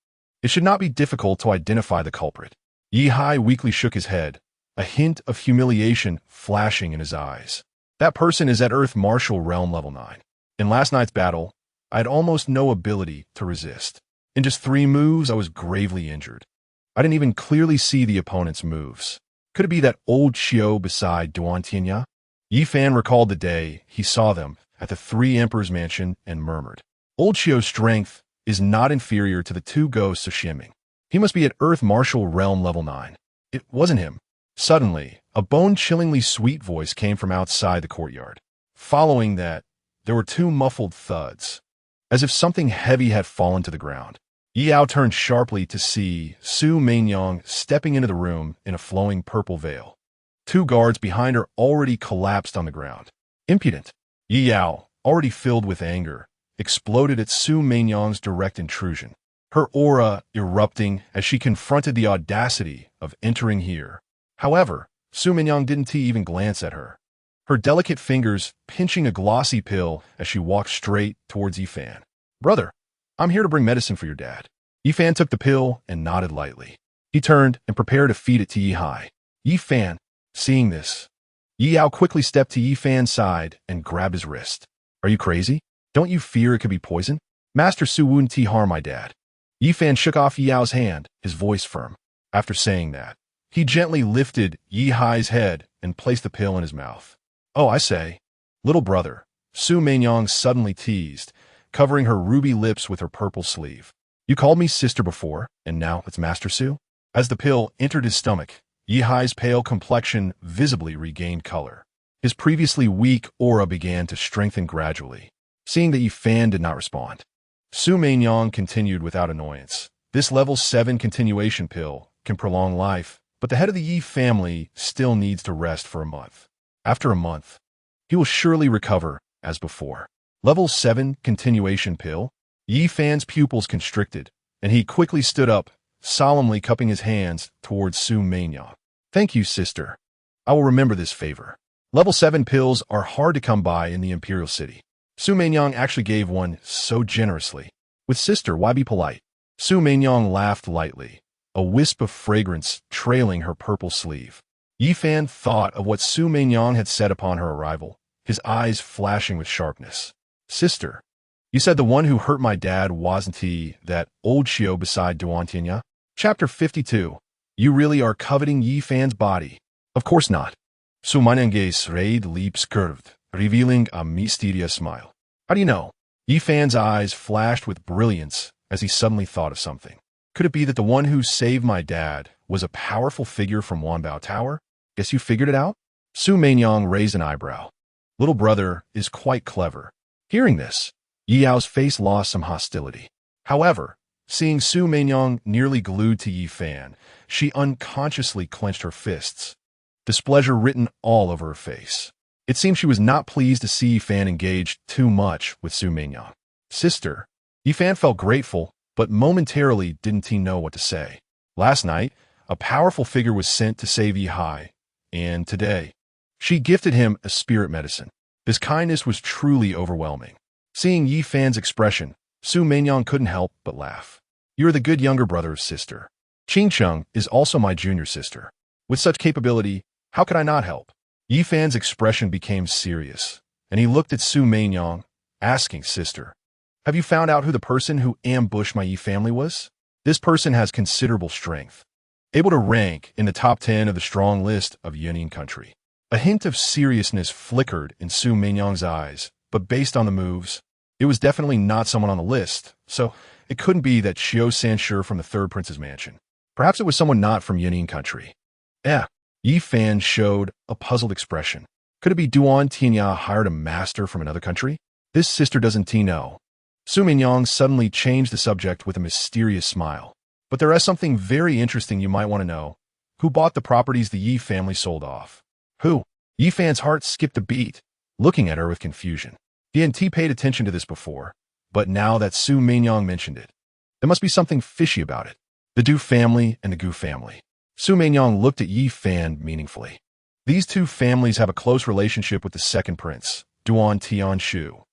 It should not be difficult to identify the culprit. Yi Hai weakly shook his head, a hint of humiliation flashing in his eyes. That person is at Earth Martial Realm level 9. In last night's battle, I had almost no ability to resist. In just 3 moves, I was gravely injured. I didn't even clearly see the opponent's moves. Could it be that old Xiao beside Duan Tianya? Yi Fan recalled the day he saw them at the 3 Emperors' mansion and murmured, "Old Xiao's strength is not inferior to the 2 ghosts of Xianming. He must be at Earth Martial Realm level 9. It wasn't him. Suddenly, a bone-chillingly sweet voice came from outside the courtyard. Following that, there were 2 muffled thuds, as if something heavy had fallen to the ground. Yao turned sharply to see Su Meinyang stepping into the room in a flowing purple veil. 2 guards behind her already collapsed on the ground. Impudent. Yao, already filled with anger, exploded at Su Meinyang's direct intrusion, her aura erupting as she confronted the audacity of entering here. However, Su Meinyang didn't even glance at her, her delicate fingers pinching a glossy pill as she walked straight towards Yi Fan. "Brother, I'm here to bring medicine for your dad." Yi Fan took the pill and nodded lightly. He turned and prepared to feed it to Yi Hai. Yi Fan, seeing this, Yi Yao quickly stepped to Yi Fan's side and grabbed his wrist. "Are you crazy? Don't you fear it could be poison? Master Su wouldn't harm my dad." Yi Fan shook off Yi Yao's hand, his voice firm. After saying that, he gently lifted Yi Hai's head and placed the pill in his mouth. "Oh, I say, little brother," Su Meinyang suddenly teased, covering her ruby lips with her purple sleeve. "You called me sister before, and now it's Master Su?" As the pill entered his stomach, Yi Hai's pale complexion visibly regained color. His previously weak aura began to strengthen gradually. Seeing that Yi Fan did not respond, Su Meinyang continued without annoyance. "This level 7 continuation pill can prolong life, but the head of the Yi family still needs to rest for a month. After a month, he will surely recover as before." Level 7 continuation pill. Yi Fan's pupils constricted, and he quickly stood up, solemnly cupping his hands towards Su Meinyang. "Thank you, sister. I will remember this favor." Level 7 pills are hard to come by in the Imperial City. Su Meinyang actually gave one so generously. "With sister, why be polite?" Su Meinyang laughed lightly, a wisp of fragrance trailing her purple sleeve. Yi Fan thought of what Su Meinyang had said upon her arrival, his eyes flashing with sharpness. "Sister, you said the one who hurt my dad wasn't he, that old Xiao beside Duan Tianya?" Chapter 52. You really are coveting Yi Fan's body? Of course not. Su Meinyang's red lips curved, revealing a mysterious smile. "How do you know?" Yi Fan's eyes flashed with brilliance as he suddenly thought of something. "Could it be that the one who saved my dad was a powerful figure from Wanbao Tower? Guess you figured it out?" Su Meinyang raised an eyebrow. "Little brother is quite clever." Hearing this, Yi Yao's face lost some hostility. However, seeing Su Meinyang nearly glued to Yi Fan, she unconsciously clenched her fists, displeasure written all over her face. It seemed she was not pleased to see Yi Fan engaged too much with Su Meinyang. "Sister." Yi Fan felt grateful, but momentarily didn't he know what to say. Last night, a powerful figure was sent to save Yi Hai, and today, she gifted him a spirit medicine. This kindness was truly overwhelming. Seeing Yi Fan's expression, Su Meinyang couldn't help but laugh. "You are the good younger brother, sister. Qingcheng is also my junior sister. With such capability, how could I not help?" Yi Fan's expression became serious, and he looked at Su Meinyang, asking, "Sister, have you found out who the person who ambushed my Yi family was? This person has considerable strength, able to rank in the top 10 of the strong list of Yunnan country." A hint of seriousness flickered in Su Meinyang's eyes but based on the moves, it was definitely not someone on the list, so it couldn't be that Xiao Sanshi from the Third Prince's Mansion. Perhaps it was someone not from Yunin country. Yi Fan showed a puzzled expression. Could it be Duan Tianya hired a master from another country? This sister doesn't know. Su Mingyang suddenly changed the subject with a mysterious smile. But there is something very interesting you might want to know. Who bought the properties the Yi family sold off? Who? Yi Fan's heart skipped a beat, looking at her with confusion. He hadn't paid attention to this before, but now that Su Mingyang mentioned it, there must be something fishy about it. The Du family and the Gu family. Su Mingyang looked at Yi Fan meaningfully. These two families have a close relationship with the second prince, Duan Tianshu.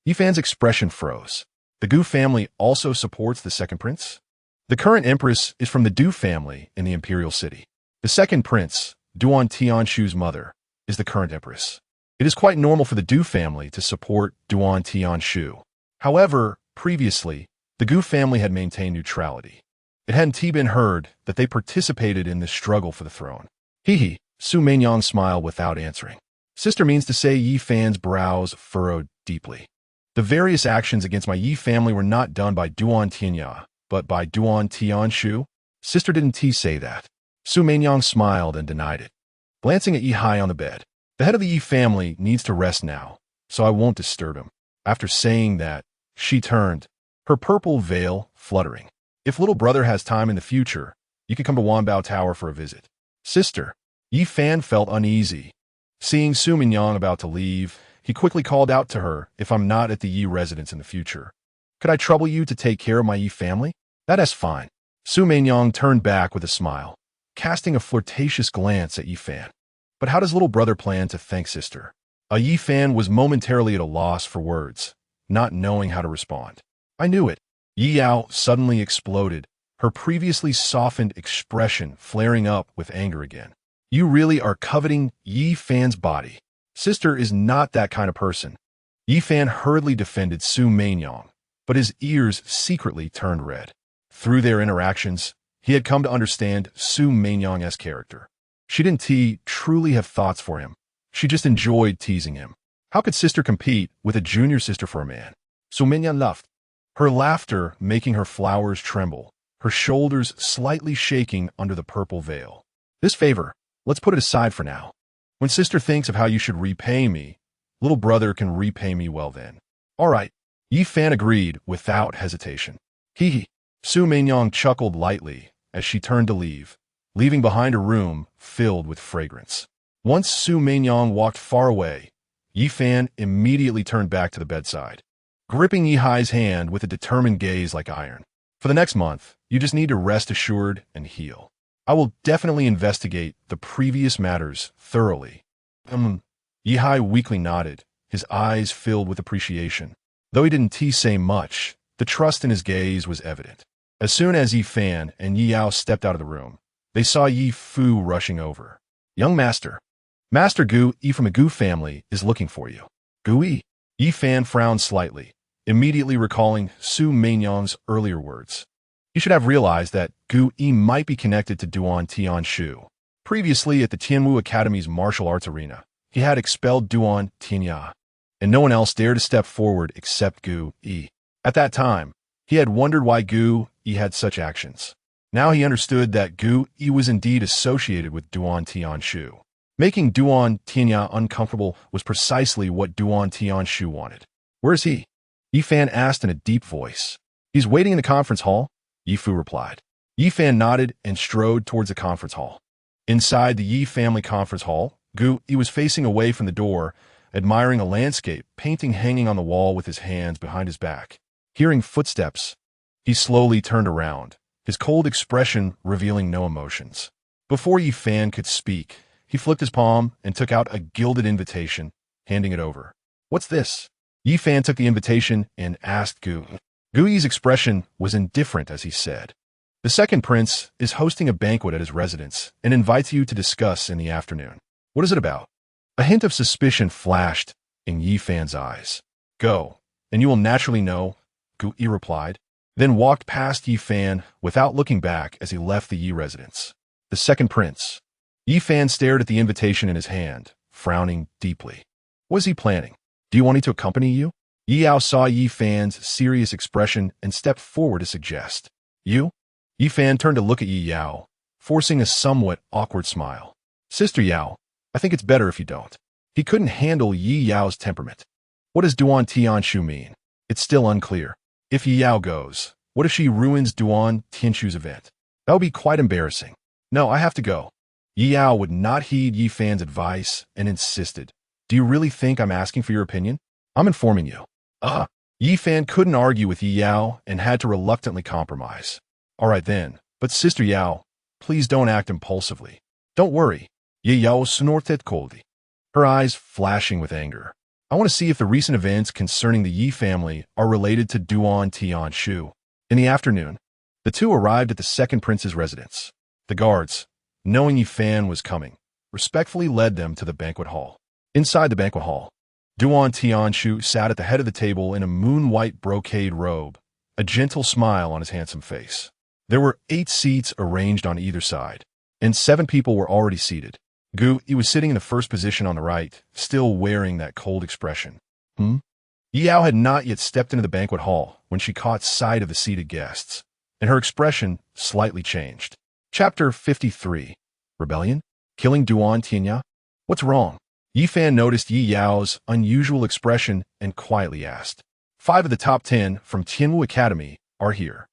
Yi Fan's expression froze. The Gu family also supports the second prince? The current empress is from the Du family in the imperial city. The second prince, Duan Tianshu's mother, is the current empress. It is quite normal for the Du family to support Duan Tianshu. However, previously, the Gu family had maintained neutrality. It hadn't been heard that they participated in this struggle for the throne. He, Su Mingyang smiled without answering. Sister means to say Yi Fan's brows furrowed deeply. The various actions against my Yi family were not done by Duan Tianya, but by Duan Tianshu. Sister didn't say that. Su Mingyang smiled and denied it. Glancing at Yi Hai on the bed. The head of the Yi family needs to rest now, so I won't disturb him. After saying that, she turned, her purple veil fluttering. If little brother has time in the future, you can come to Wanbao Tower for a visit. Sister. Yi Fan felt uneasy. Seeing Su Mingyang about to leave, he quickly called out to her, if I'm not at the Yi residence in the future, could I trouble you to take care of my Yi family? That is fine. Su Mingyang turned back with a smile, casting a flirtatious glance at Yi Fan. But how does little brother plan to thank sister? Yi Fan was momentarily at a loss for words, not knowing how to respond. I knew it. Yi Yao suddenly exploded, her previously softened expression flaring up with anger again. You really are coveting Yi Fan's body. Sister is not that kind of person. Yi Fan hurriedly defended Su Mingyang, but his ears secretly turned red. Through their interactions, he had come to understand Su Mingyang's character. She didn't truly have thoughts for him. She just enjoyed teasing him. How could sister compete with a junior sister for a man? Su Mingyang laughed, her laughter making her flowers tremble, her shoulders slightly shaking under the purple veil. This favor, let's put it aside for now. When sister thinks of how you should repay me, little brother can repay me well then. All right. Yi Fan agreed without hesitation. Hee. Su Mingyang chuckled lightly as she turned to leave, leaving behind a room filled with fragrance. Once Su Mingyang walked far away, Yi Fan immediately turned back to the bedside, gripping Yi Hai's hand with a determined gaze like iron. For the next month, you just need to rest assured and heal. I will definitely investigate the previous matters thoroughly. Yi Hai weakly nodded, his eyes filled with appreciation. Though he didn't say much, the trust in his gaze was evident. As soon as Yi Fan and Yi Yao stepped out of the room, they saw Yi Fu rushing over. Young master. Master Gu Yi from the Gu family is looking for you. Gu Yi. Yi Fan frowned slightly, immediately recalling Su Mingyang's earlier words. He should have realized that Gu Yi might be connected to Duan Tianshu. Previously at the Tianwu Academy's martial arts arena, he had expelled Duan Tianya, and no one else dared to step forward except Gu Yi. At that time, he had wondered why Gu Yi had such actions. Now he understood that Gu Yi was indeed associated with Duan Tianshu. Making Duan Tianya uncomfortable was precisely what Duan Tianshu wanted. Where is he? Yi Fan asked in a deep voice. He's waiting in the conference hall, Yi Fu replied. Yi Fan nodded and strode towards the conference hall. Inside the Yi family conference hall, Gu Yi was facing away from the door, admiring a landscape painting hanging on the wall with his hands behind his back. Hearing footsteps, he slowly turned around, his cold expression revealing no emotions. Before Yi Fan could speak, he flicked his palm and took out a gilded invitation, handing it over. What's this? Yi Fan took the invitation and asked Gu. Gu Yi's expression was indifferent as he said, the second prince is hosting a banquet at his residence and invites you to discuss in the afternoon. What is it about? A hint of suspicion flashed in Yi Fan's eyes. Go, and you will naturally know, Gu Yi replied, then walked past Yi Fan without looking back as he left the Yi residence. The second prince. Yi Fan stared at the invitation in his hand, frowning deeply. What was he planning? Do you want me to accompany you? Yi Yao saw Yi Fan's serious expression and stepped forward to suggest. You? Yi Fan turned to look at Yi Yao, forcing a somewhat awkward smile. Sister Yao, I think it's better if you don't. He couldn't handle Yi Yao's temperament. What does Duan Tianshu mean? It's still unclear. If Yi Yao goes, what if she ruins Duan Tianshu's event? That would be quite embarrassing. No, I have to go. Yi Yao would not heed Yi Fan's advice and insisted. Do you really think I'm asking for your opinion? I'm informing you. Yi Fan couldn't argue with Yi Yao and had to reluctantly compromise. All right then, but Sister Yao, please don't act impulsively. Don't worry. Yi Yao snorted coldly, her eyes flashing with anger. I want to see if the recent events concerning the Yi family are related to Duan Tianshu. In the afternoon, the two arrived at the second prince's residence. The guards, knowing Yi Fan was coming, respectfully led them to the banquet hall. Inside the banquet hall, Duan Tianshu sat at the head of the table in a moon-white brocade robe, a gentle smile on his handsome face. There were 8 seats arranged on either side, and 7 people were already seated. He was sitting in the first position on the right, still wearing that cold expression. Yi Yao had not yet stepped into the banquet hall when she caught sight of the seated guests, and her expression slightly changed. Chapter 53. Rebellion? Killing Duan Tianya? What's wrong? Yi Fan noticed Yi Yao's unusual expression and quietly asked. 5 of the top 10 from Tianwu Academy are here.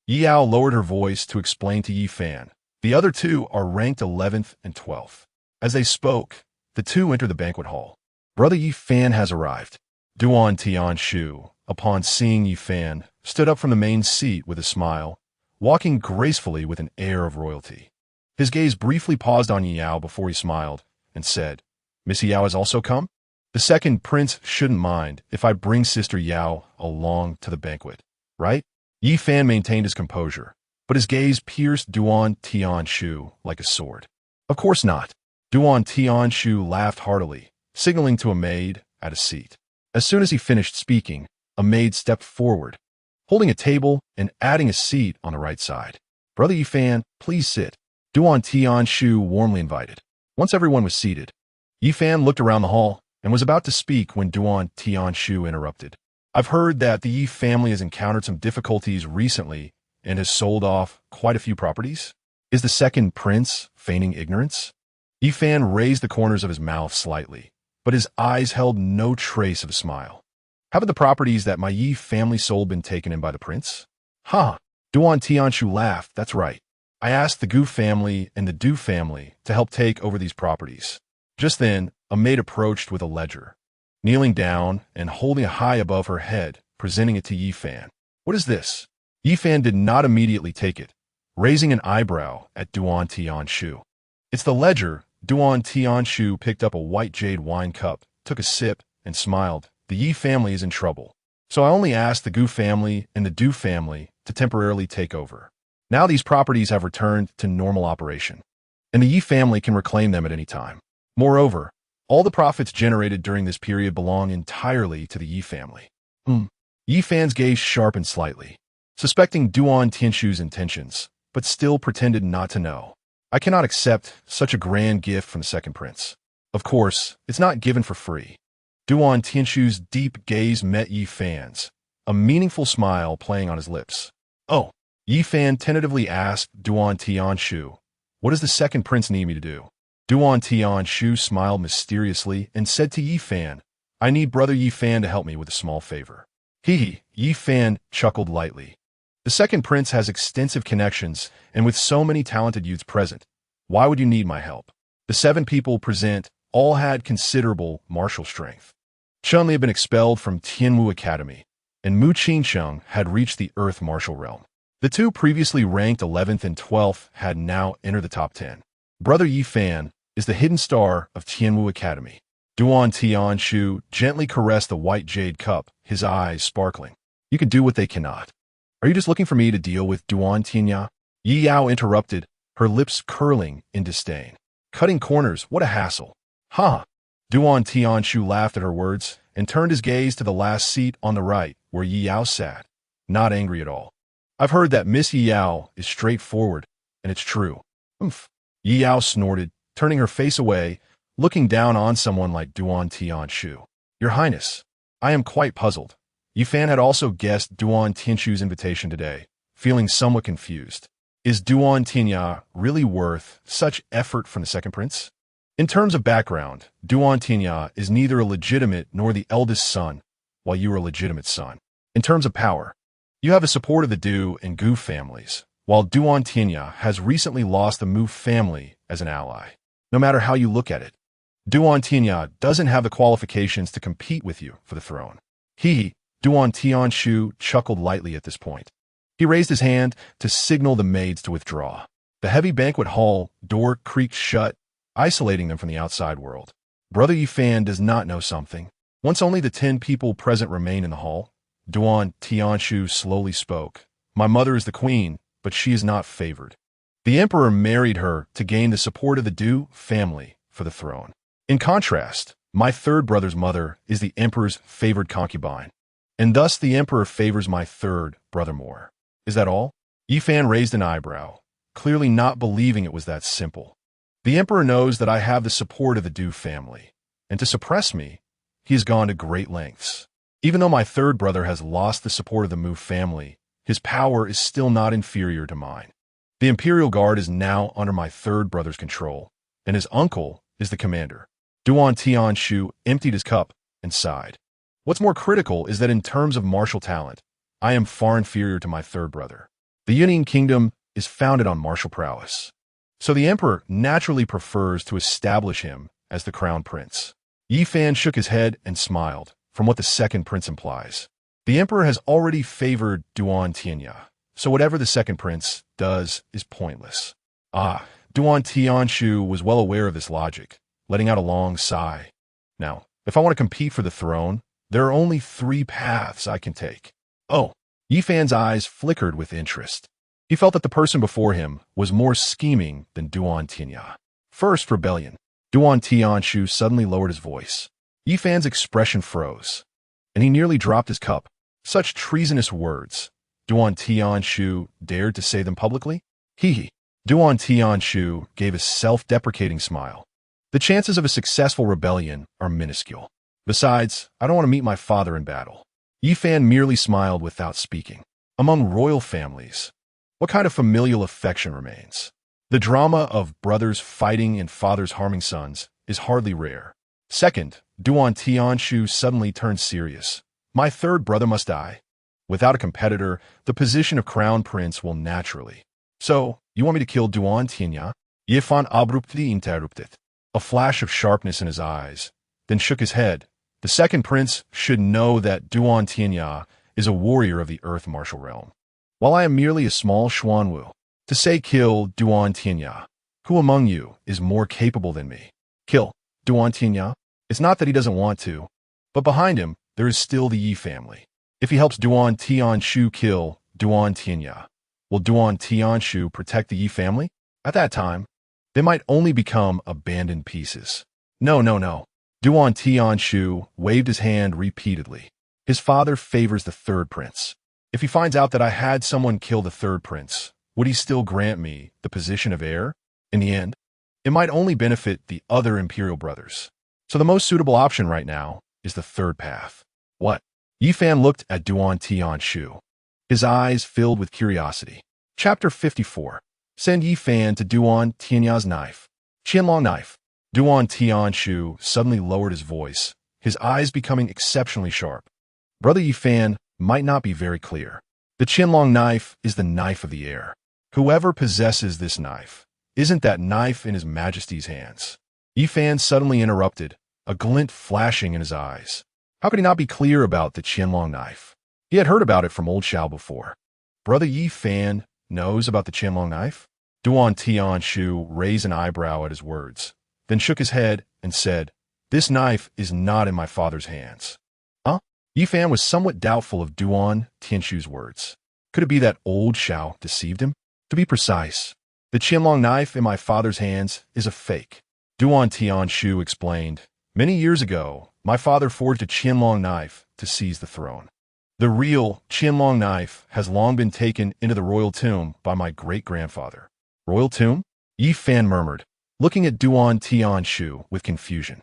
Yi Yao lowered her voice to explain to Yi Fan. The other 2 are ranked 11th and 12th. As they spoke, the 2 entered the banquet hall. Brother Yi Fan has arrived. Duan Tianshu, upon seeing Yi Fan, stood up from the main seat with a smile, walking gracefully with an air of royalty. His gaze briefly paused on Yi Yao before he smiled and said, Miss Yao has also come? The second prince shouldn't mind if I bring Sister Yao along to the banquet, right? Yi Fan maintained his composure, but his gaze pierced Duan Tianshu like a sword. Of course not. Duan Tianshu laughed heartily, signaling to a maid at a seat. As soon as he finished speaking, a maid stepped forward, holding a table and adding a seat on the right side. Brother Yi Fan, please sit. Duan Tianshu warmly invited. Once everyone was seated, Yi Fan looked around the hall and was about to speak when Duan Tianshu interrupted. I've heard that the Yi family has encountered some difficulties recently and has sold off quite a few properties. Is the second prince feigning ignorance? Yi Fan raised the corners of his mouth slightly, but his eyes held no trace of a smile. Haven't the properties that my Yi family sold been taken in by the prince? Duan Tianshu laughed. That's right. I asked the Gu family and the Du family to help take over these properties. Just then, a maid approached with a ledger, kneeling down and holding it high above her head, presenting it to Yi Fan. What is this? Yi Fan did not immediately take it, raising an eyebrow at Duan Tianshu. It's the ledger. Duan Tianshu picked up a white jade wine cup, took a sip, and smiled. The Yi family is in trouble, so I only asked the Gu family and the Du family to temporarily take over. Now these properties have returned to normal operation, and the Yi family can reclaim them at any time. Moreover, all the profits generated during this period belong entirely to the Yi family. Yi Fan's gaze sharpened slightly, suspecting Duan Tianshu's intentions, but still pretended not to know. I cannot accept such a grand gift from the second prince. Of course, it's not given for free. Duan Tianshu's deep gaze met Yi Fan's, a meaningful smile playing on his lips. Oh, Yi Fan tentatively asked Duan Tianshu, what does the second prince need me to do? Duan Tianshu smiled mysteriously and said to Yi Fan, I need brother Yi Fan to help me with a small favor. Yi Fan chuckled lightly. The second prince has extensive connections, and with so many talented youths present, why would you need my help? The 7 people present all had considerable martial strength. Chunli had been expelled from Tianwu Academy, and Mu Qingsheng had reached the Earth martial realm. The 2 previously ranked 11th and 12th had now entered the top 10. Brother Yi Fan is the hidden star of Tianwu Academy. Duan Tianshu gently caressed the white jade cup, his eyes sparkling. You can do what they cannot. Are you just looking for me to deal with Duan Tianya? Yi Yao interrupted, her lips curling in disdain. Cutting corners, what a hassle. Duan Tianshu laughed at her words and turned his gaze to the last seat on the right where Yi Yao sat, not angry at all. I've heard that Miss Yi Yao is straightforward, and it's true. Yi Yao snorted, turning her face away, looking down on someone like Duan Tianshu. Your Highness, I am quite puzzled. Yi Fan had also guessed Duan Tianshu's invitation today, feeling somewhat confused. Is Duan Tianya really worth such effort from the second prince? In terms of background, Duan Tianya is neither a legitimate nor the eldest son, while you are a legitimate son. In terms of power, you have the support of the Du and Gu families, while Duan Tianya has recently lost the Mu family as an ally. No matter how you look at it, Duan Tianya doesn't have the qualifications to compete with you for the throne. Duan Tianshu chuckled lightly at this point. He raised his hand to signal the maids to withdraw. The heavy banquet hall door creaked shut, isolating them from the outside world. Brother Yi Fan does not know something. Once only the 10 people present remain in the hall, Duan Tianshu slowly spoke. My mother is the queen, but she is not favored. The emperor married her to gain the support of the Du family for the throne. In contrast, my third brother's mother is the emperor's favored concubine, and thus the emperor favors my third brother more. Is that all? Yi Fan raised an eyebrow, clearly not believing it was that simple. The emperor knows that I have the support of the Du family, and to suppress me, he has gone to great lengths. Even though my third brother has lost the support of the Mu family, his power is still not inferior to mine. The Imperial Guard is now under my third brother's control, and his uncle is the commander. Duan Tianshu emptied his cup and sighed. What's more critical is that in terms of martial talent, I am far inferior to my third brother. The Yunin kingdom is founded on martial prowess, so the emperor naturally prefers to establish him as the crown prince. Yi Fan shook his head and smiled, from what the second prince implies. The emperor has already favored Duan Tianya, so whatever the second prince does is pointless. Duan Tianshu was well aware of this logic, letting out a long sigh. Now, if I want to compete for the throne, there are only 3 paths I can take. Oh, Yi Fan's eyes flickered with interest. He felt that the person before him was more scheming than Duan Tianya. First, rebellion. Duan Tianshu suddenly lowered his voice. Yi Fan's expression froze, and he nearly dropped his cup. Such treasonous words. Duan Tianshu dared to say them publicly? Duan Tianshu gave a self-deprecating smile. The chances of a successful rebellion are minuscule. Besides, I don't want to meet my father in battle. Yi Fan merely smiled without speaking. Among royal families, what kind of familial affection remains? The drama of brothers fighting and fathers harming sons is hardly rare. Second, Duan Tianshu suddenly turned serious. My third brother must die. Without a competitor, the position of crown prince will naturally. So, you want me to kill Duan Tianya? Yi Fan abruptly interrupted. A flash of sharpness in his eyes, then shook his head. The second prince should know that Duan Tianya is a warrior of the earth martial realm, while I am merely a small Xuanwu. To say kill Duan Tianya, who among you is more capable than me? Kill Duan Tianya? It's not that he doesn't want to, but behind him there is still the Yi family. If he helps Duan Tianshu kill Duan Tianya, will Duan Tianshu protect the Yi family? At that time, they might only become abandoned pieces. No. Duan Tianshu waved his hand repeatedly. His father favors the third prince. If he finds out that I had someone kill the third prince, would he still grant me the position of heir? In the end, it might only benefit the other imperial brothers. So the most suitable option right now is the third path. What? Yi Fan looked at Duan Tianshu. His eyes filled with curiosity. Chapter 54. Send Yi Fan to Duan Tianya's knife. Qianlong knife. Duan Tianshu suddenly lowered his voice, his eyes becoming exceptionally sharp. Brother Yi Fan might not be very clear. The Qianlong knife is the knife of the air. Whoever possesses this knife, isn't that knife in His Majesty's hands? Yi Fan suddenly interrupted, a glint flashing in his eyes. How could he not be clear about the Qianlong knife? He had heard about it from old Xiao before. Brother Yi Fan knows about the Qianlong knife? Duan Tianshu raised an eyebrow at his words, then shook his head and said, This knife is not in my father's hands. Huh? Yi Fan was somewhat doubtful of Duan Tianshu's words. Could it be that old Xiao deceived him? To be precise, the Qianlong knife in my father's hands is a fake. Duan Tianshu explained, Many years ago, my father forged a Qianlong knife to seize the throne. The real Qianlong knife has long been taken into the royal tomb by my great-grandfather. Royal tomb? Yi Fan murmured, looking at Duan Tianshu with confusion.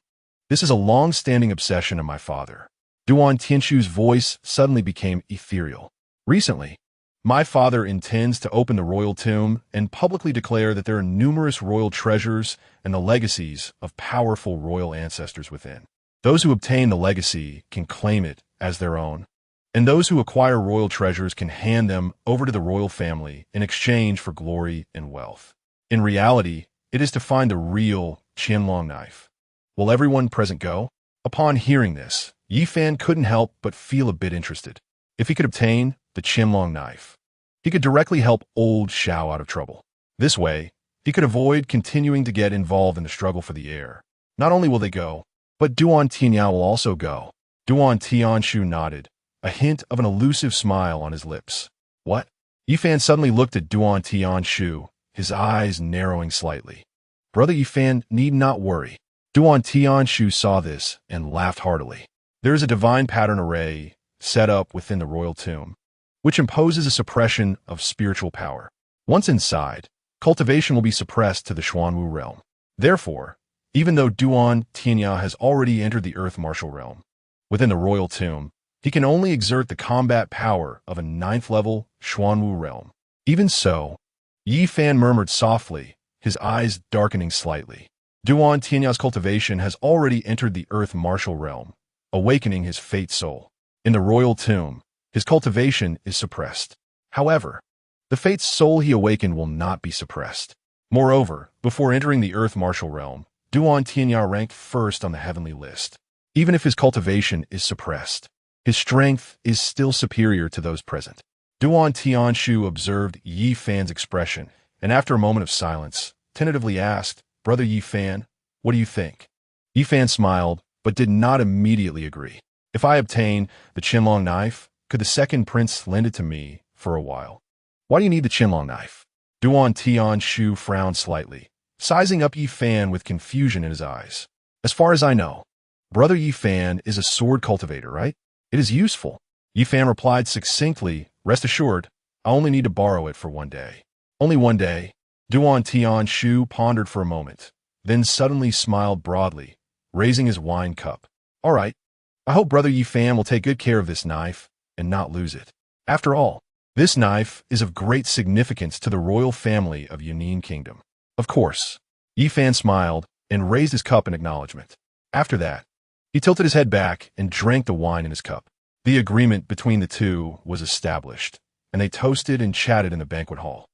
This is a long-standing obsession of my father. Duan Tianshu's voice suddenly became ethereal. Recently, my father intends to open the royal tomb and publicly declare that there are numerous royal treasures and the legacies of powerful royal ancestors within. Those who obtain the legacy can claim it as their own, and those who acquire royal treasures can hand them over to the royal family in exchange for glory and wealth. In reality, it is to find the real Qianlong knife. Will everyone present go? Upon hearing this, Yi Fan couldn't help but feel a bit interested. If he could obtain the Qianlong knife, he could directly help old Xiao out of trouble. This way, he could avoid continuing to get involved in the struggle for the heir. Not only will they go, but Duan Tianyao will also go. Duan Tianshu nodded, a hint of an elusive smile on his lips. What? Yi Fan suddenly looked at Duan Tianshu, his eyes narrowing slightly. Brother Yi Fan need not worry. Duan Tianshu saw this and laughed heartily. There is a divine pattern array set up within the royal tomb, which imposes a suppression of spiritual power. Once inside, cultivation will be suppressed to the Xuanwu realm. Therefore, even though Duan Tianya has already entered the earth martial realm, within the royal tomb, he can only exert the combat power of a 9th-level Xuanwu realm. Even so, Yi Fan murmured softly, his eyes darkening slightly. Duan Tianya's cultivation has already entered the earth martial realm, awakening his fate soul. In the royal tomb, his cultivation is suppressed. However, the fate soul he awakened will not be suppressed. Moreover, before entering the earth martial realm, Duan Tianya ranked first on the heavenly list. Even if his cultivation is suppressed, his strength is still superior to those present. Duan Tianshu observed Yi Fan's expression, and after a moment of silence, tentatively asked, Brother Yi Fan, what do you think? Yi Fan smiled, but did not immediately agree. If I obtain the Qianlong knife, could the second prince lend it to me for a while? Why do you need the Qianlong knife? Duan Tianshu frowned slightly, sizing up Yi Fan with confusion in his eyes. As far as I know, Brother Yi Fan is a sword cultivator, right? It is useful. Yi Fan replied succinctly, rest assured, I only need to borrow it for one day. Only one day? Duan Tianshu pondered for a moment, then suddenly smiled broadly, raising his wine cup. All right. I hope Brother Yi Fan will take good care of this knife and not lose it. After all, this knife is of great significance to the royal family of Yan'an Kingdom. Of course. Yi Fan smiled and raised his cup in acknowledgement. After that, he tilted his head back and drank the wine in his cup. The agreement between the two was established, and they toasted and chatted in the banquet hall.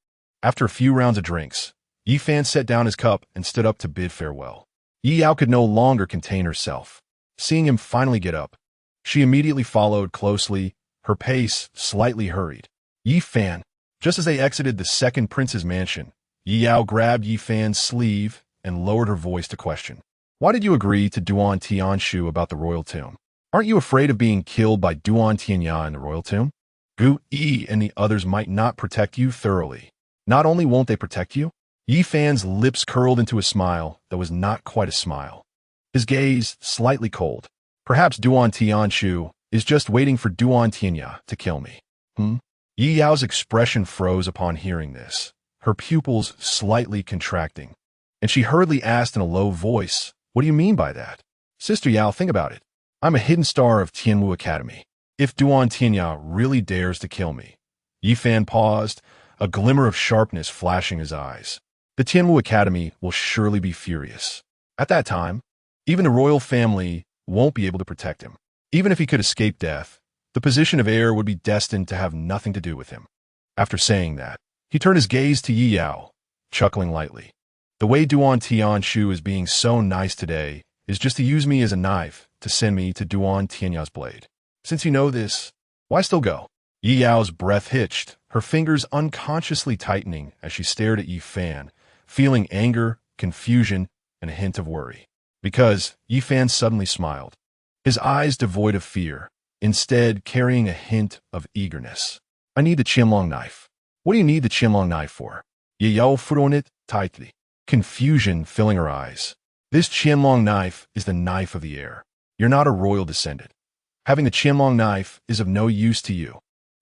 After a few rounds of drinks, Yi Fan set down his cup and stood up to bid farewell. Yi Yao could no longer contain herself. Seeing him finally get up, she immediately followed closely, her pace slightly hurried. Yi Fan. Just as they exited the second prince's mansion, Yi Yao grabbed Yi Fan's sleeve and lowered her voice to question. Why did you agree to Duan Tianshu about the royal tomb? Aren't you afraid of being killed by Duan Tianya in the royal tomb? Gu Yi and the others might not protect you thoroughly. Not only won't they protect you, Yi Fan's lips curled into a smile that was not quite a smile. His gaze slightly cold. Perhaps Duan Tianshu is just waiting for Duan Tianya to kill me. Yi Yao's expression froze upon hearing this, her pupils slightly contracting, and she hurriedly asked in a low voice, what do you mean by that? Sister Yao, think about it. I'm a hidden star of Tianwu Academy. If Duan Tianya really dares to kill me. Yi Fan paused, a glimmer of sharpness flashing his eyes. The Tianwu Academy will surely be furious. At that time, even the royal family won't be able to protect him. Even if he could escape death, the position of heir would be destined to have nothing to do with him. After saying that, he turned his gaze to Yi Yao, chuckling lightly. The way Duan Tianshu is being so nice today is just to use me as a knife to send me to Duan Tianya's blade. Since you know this, why still go? Yi Yao's breath hitched, her fingers unconsciously tightening as she stared at Yi Fan, feeling anger, confusion, and a hint of worry. Because Yi Fan suddenly smiled, his eyes devoid of fear, instead carrying a hint of eagerness. I need the Qianlong knife. What do you need the Qianlong knife for? Yi Yao frowned it tightly, confusion filling her eyes. This Qianlong knife is the knife of the heir. You're not a royal descendant. Having the Qianlong knife is of no use to you.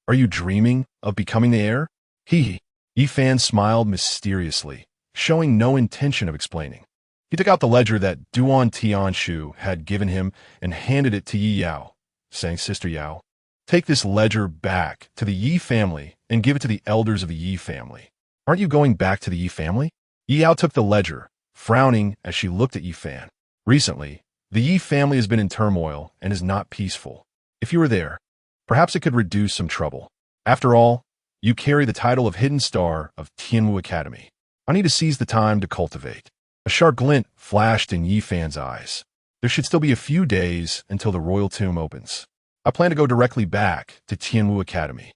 Are you dreaming of becoming the heir? He. Yi Fan smiled mysteriously, showing no intention of explaining. He took out the ledger that Duan Tianshu had given him and handed it to Yi Yao, saying, Sister Yao, take this ledger back to the Yi family and give it to the elders of the Yi family. Aren't you going back to the Yi family? Yi Yao took the ledger, frowning as she looked at Yi Fan. Recently, the Yi family has been in turmoil and is not peaceful. If you were there, perhaps it could reduce some trouble. After all, you carry the title of Hidden Star of Tianwu Academy. I need to seize the time to cultivate. A sharp glint flashed in Yi Fan's eyes. There should still be a few days until the royal tomb opens. I plan to go directly back to Tianwu Academy.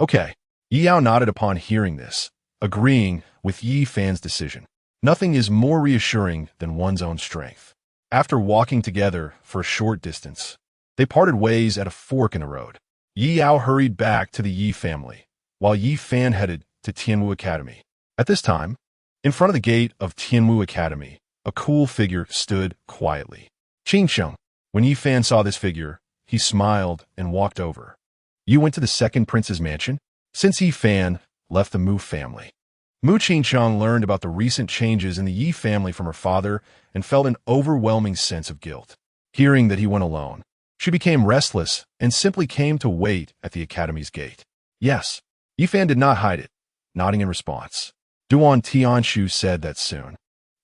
Okay. Yi Yao nodded upon hearing this, agreeing with Yi Fan's decision. Nothing is more reassuring than one's own strength. After walking together for a short distance, they parted ways at a fork in the road. Yi Yao hurried back to the Yi family, while Yi Fan headed to Tianwu Academy. At this time, in front of the gate of Tianwu Academy, a cool figure stood quietly. Qing Sheng. When Yi Fan saw this figure, he smiled and walked over. You went to the second prince's mansion? Since Yi Fan left the Mu family, Mu Qingchang learned about the recent changes in the Yi family from her father and felt an overwhelming sense of guilt. Hearing that he went alone, she became restless and simply came to wait at the academy's gate. Yes, Yi Fan did not hide it, nodding in response. Duan Tianshu said that soon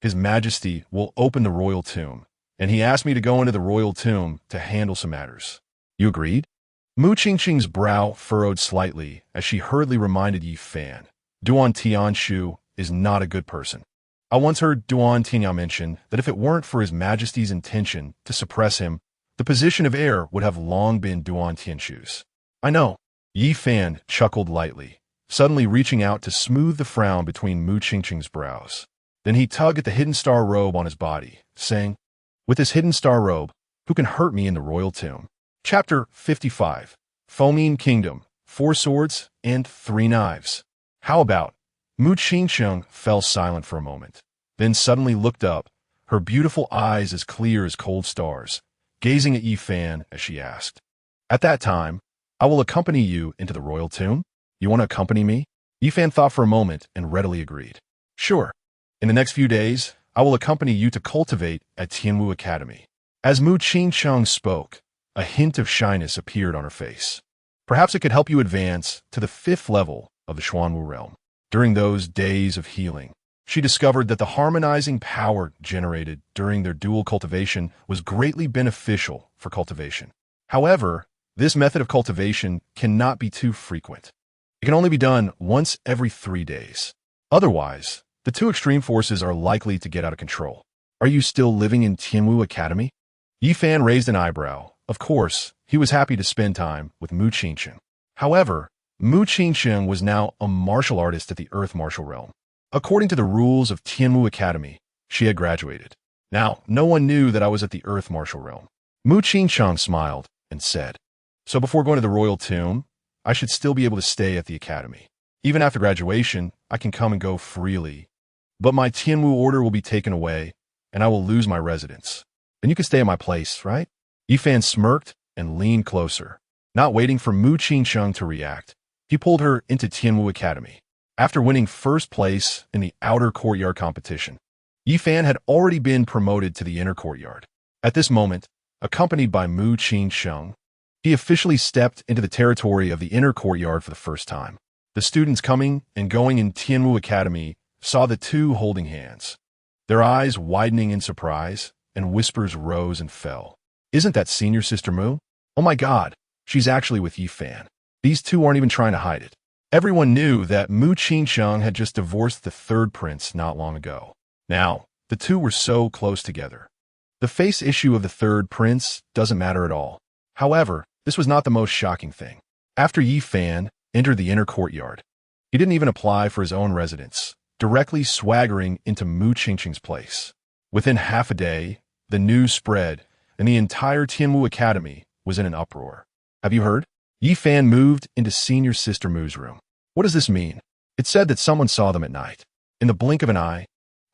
His Majesty will open the royal tomb, and he asked me to go into the royal tomb to handle some matters. You agreed? Mu Qingqing's brow furrowed slightly as she hurriedly reminded Yi Fan. Duan Tianshu is not a good person. I once heard Duan Tianyao mention that if it weren't for His Majesty's intention to suppress him, the position of heir would have long been Duan Tianshu's. I know. Yi Fan chuckled lightly, suddenly reaching out to smooth the frown between Mu Qingqing's brows. Then he tugged at the hidden star robe on his body, saying, With this hidden star robe, who can hurt me in the royal tomb? Chapter 55. Foaming Kingdom, 4 Swords, and 3 Knives. How about? Mu Qingqing fell silent for a moment, then suddenly looked up, her beautiful eyes as clear as cold stars, gazing at Yi Fan as she asked. At that time, I will accompany you into the royal tomb. You want to accompany me? Yi Fan thought for a moment and readily agreed. Sure. In the next few days, I will accompany you to cultivate at Tianwu Academy. As Mu Qingqing spoke, a hint of shyness appeared on her face. Perhaps it could help you advance to the 5th level of the Xuanwu realm. During those days of healing, she discovered that the harmonizing power generated during their dual cultivation was greatly beneficial for cultivation. However, this method of cultivation cannot be too frequent. It can only be done once every 3 days. Otherwise, the 2 extreme forces are likely to get out of control. Are you still living in Tianwu Academy? Yi Fan raised an eyebrow. Of course, he was happy to spend time with Mu Qingqing. However, Mu Qingqing was now a martial artist at the Earth Martial Realm. According to the rules of Tianwu Academy, she had graduated. Now, no one knew that I was at the Earth Martial Realm. Mu Qingqing smiled and said, So before going to the royal tomb, I should still be able to stay at the academy. Even after graduation, I can come and go freely. But my Tianwu order will be taken away, and I will lose my residence. Then you can stay at my place, right? Yi Fan smirked and leaned closer. Not waiting for Mu Qingqing to react, he pulled her into Tianwu Academy. After winning first place in the outer courtyard competition, Yi Fan had already been promoted to the inner courtyard. At this moment, accompanied by Mu Qingqing, he officially stepped into the territory of the inner courtyard for the first time. The students coming and going in Tianwu Academy saw the two holding hands, their eyes widening in surprise, and whispers rose and fell. Isn't that senior sister Mu? Oh my God, she's actually with Yi Fan. These two aren't even trying to hide it. Everyone knew that Mu Qingqing had just divorced the 3rd prince not long ago. Now, the two were so close together. The face issue of the 3rd prince doesn't matter at all. However, this was not the most shocking thing. After Yi Fan entered the inner courtyard, he didn't even apply for his own residence, directly swaggering into Mu Qingqing's place. Within half a day, the news spread, and the entire Tianwu Academy was in an uproar. Have you heard? Yi Fan moved into senior sister Mu's room. What does this mean? It said that someone saw them at night. In the blink of an eye,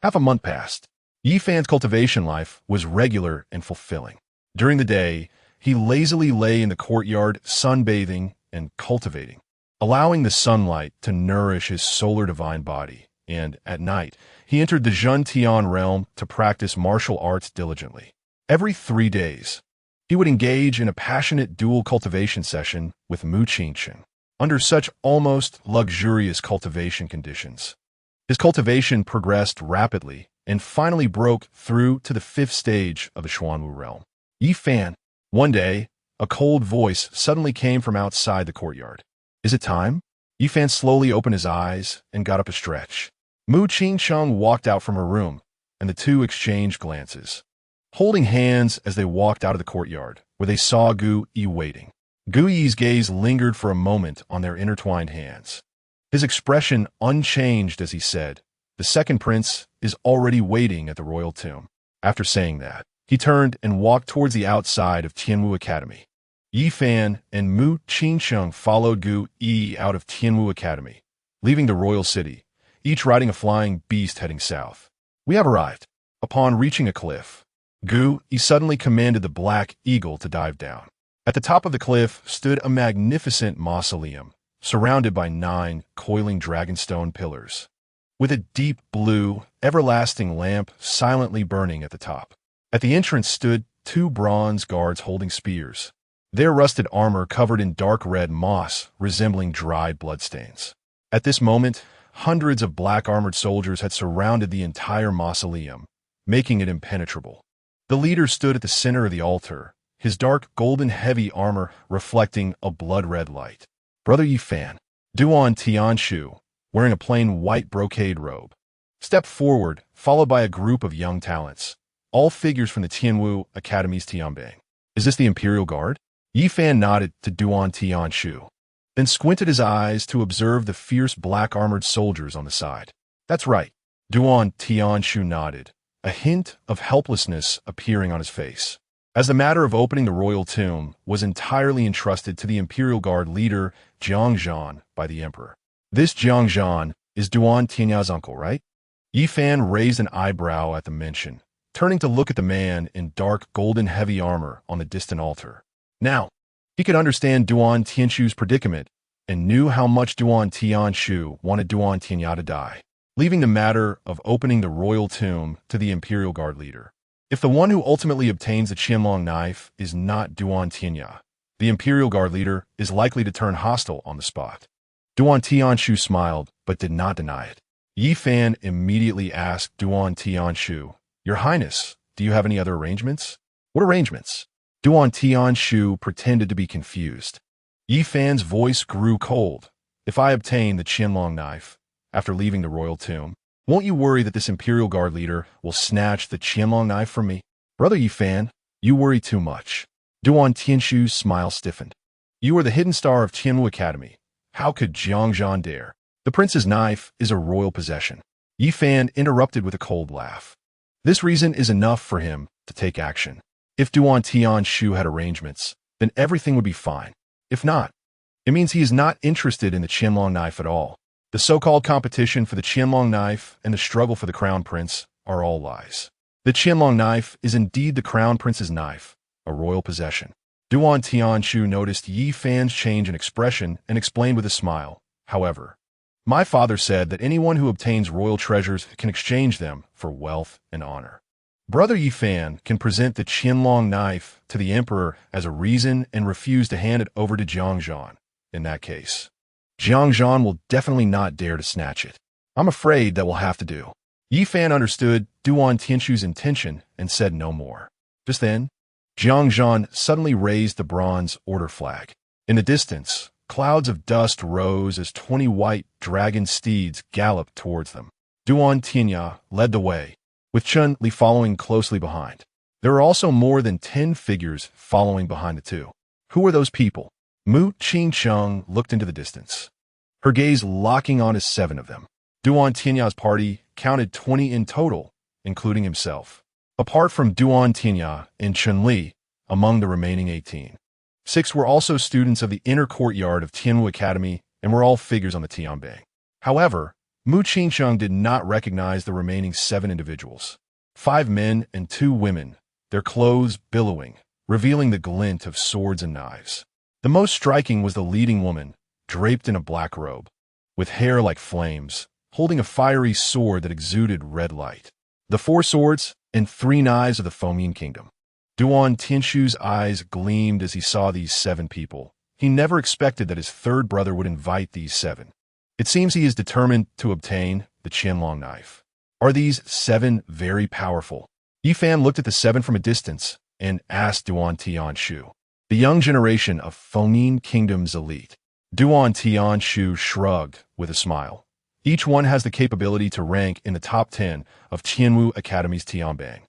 half a month passed. Yi Fan's cultivation life was regular and fulfilling. During the day, he lazily lay in the courtyard, sunbathing and cultivating, allowing the sunlight to nourish his solar divine body. And at night, he entered the Zhentian realm to practice martial arts diligently. Every 3 days, He would engage in a passionate dual cultivation session with Mu Qingsheng under such almost luxurious cultivation conditions. His cultivation progressed rapidly and finally broke through to the 5th stage of the Xuanwu realm. Yi Fan. One day, a cold voice suddenly came from outside the courtyard. Is it time? Yi Fan slowly opened his eyes and got up to stretch. Mu Qingsheng walked out from her room, and the two exchanged glances, holding hands as they walked out of the courtyard, where they saw Gu Yi waiting. Gu Yi's gaze lingered for a moment on their intertwined hands. His expression unchanged as he said, "The second prince is already waiting at the royal tomb." After saying that, he turned and walked towards the outside of Tianwu Academy. Yi Fan and Mu Qingsheng followed Gu Yi out of Tianwu Academy, leaving the royal city, each riding a flying beast heading south. We have arrived. Upon reaching a cliff, Gu Yi suddenly commanded the Black Eagle to dive down. At the top of the cliff stood a magnificent mausoleum, surrounded by 9 coiling dragonstone pillars, with a deep blue, everlasting lamp silently burning at the top. At the entrance stood 2 bronze guards holding spears, their rusted armor covered in dark red moss resembling dried bloodstains. At this moment, hundreds of black-armored soldiers had surrounded the entire mausoleum, making it impenetrable. The leader stood at the center of the altar, his dark golden heavy armor reflecting a blood-red light. Brother Yi Fan, Duan Tianshu, wearing a plain white brocade robe, stepped forward, followed by a group of young talents, all figures from the Tianwu Academy's Tianbang. Is this the Imperial Guard? Yi Fan nodded to Duan Tianshu, then squinted his eyes to observe the fierce black-armored soldiers on the side. That's right. Duan Tianshu nodded, a hint of helplessness appearing on his face, as the matter of opening the royal tomb was entirely entrusted to the Imperial Guard leader Jiang Zhan by the Emperor. This Jiang Zhan is Duan Tianya's uncle, right? Yi Fan raised an eyebrow at the mention, turning to look at the man in dark golden heavy armor on the distant altar. Now, he could understand Duan Tianshu's predicament and knew how much Duan Tianshu wanted Duan Tianya to die, leaving the matter of opening the royal tomb to the Imperial Guard leader. If the one who ultimately obtains the Qianlong knife is not Duan Tianya, the Imperial Guard leader is likely to turn hostile on the spot. Duan Tianshu smiled, but did not deny it. Yi Fan immediately asked Duan Tianshu, "Your Highness, do you have any other arrangements?" "What arrangements?" Duan Tianshu pretended to be confused. Yi Fan's voice grew cold. "If I obtain the Qianlong knife, after leaving the royal tomb, won't you worry that this Imperial Guard leader will snatch the Qianlong knife from me?" "Brother Yi Fan, you worry too much." Duan Tianshu's smile stiffened. "You are the hidden star of Tianwu Academy. How could Jiang Zhan dare? The prince's knife is a royal possession." Yi Fan interrupted with a cold laugh. This reason is enough for him to take action. If Duan Tianshu had arrangements, then everything would be fine. If not, it means he is not interested in the Qianlong knife at all. The so-called competition for the Qianlong knife and the struggle for the crown prince are all lies. The Qianlong knife is indeed the crown prince's knife, a royal possession. Duan Tianshu noticed Yi Fan's change in expression and explained with a smile, "However, my father said that anyone who obtains royal treasures can exchange them for wealth and honor. Brother Yi Fan can present the Qianlong knife to the emperor as a reason and refuse to hand it over to Jiang Zhan. In that case, Jiang Zhan will definitely not dare to snatch it. I'm afraid that will have to do." Yi Fan understood Duan Tianshu's intention and said no more. Just then, Jiang Zhan suddenly raised the bronze order flag. In the distance, clouds of dust rose as 20 white dragon steeds galloped towards them. Duan Tianya led the way, with Chun Li following closely behind. There were also more than 10 figures following behind the two. Who were those people? Mu Qingsheng looked into the distance, her gaze locking on 7 of them. Duan Tianya's party counted 20 in total, including himself. Apart from Duan Tianya and Chun Li, among the remaining 18, 6 were also students of the inner courtyard of Tianwu Academy and were all figures on the Tianbang. However, Mu Qingsheng did not recognize the remaining 7 individuals. 5 men and 2 women, their clothes billowing, revealing the glint of swords and knives. The most striking was the leading woman, draped in a black robe, with hair like flames, holding a fiery sword that exuded red light. The 4 swords and 3 knives of the Fomin Kingdom. Duan Tianshu's eyes gleamed as he saw these 7 people. He never expected that his third brother would invite these 7. It seems he is determined to obtain the Qianlong knife. Are these 7 very powerful? Yifan looked at the 7 from a distance and asked Duan Tianshu, the young generation of Fengyin Kingdom's elite. Duan Tianshu shrugged with a smile. Each one has the capability to rank in the top 10 of Qianwu Academy's Tianbang.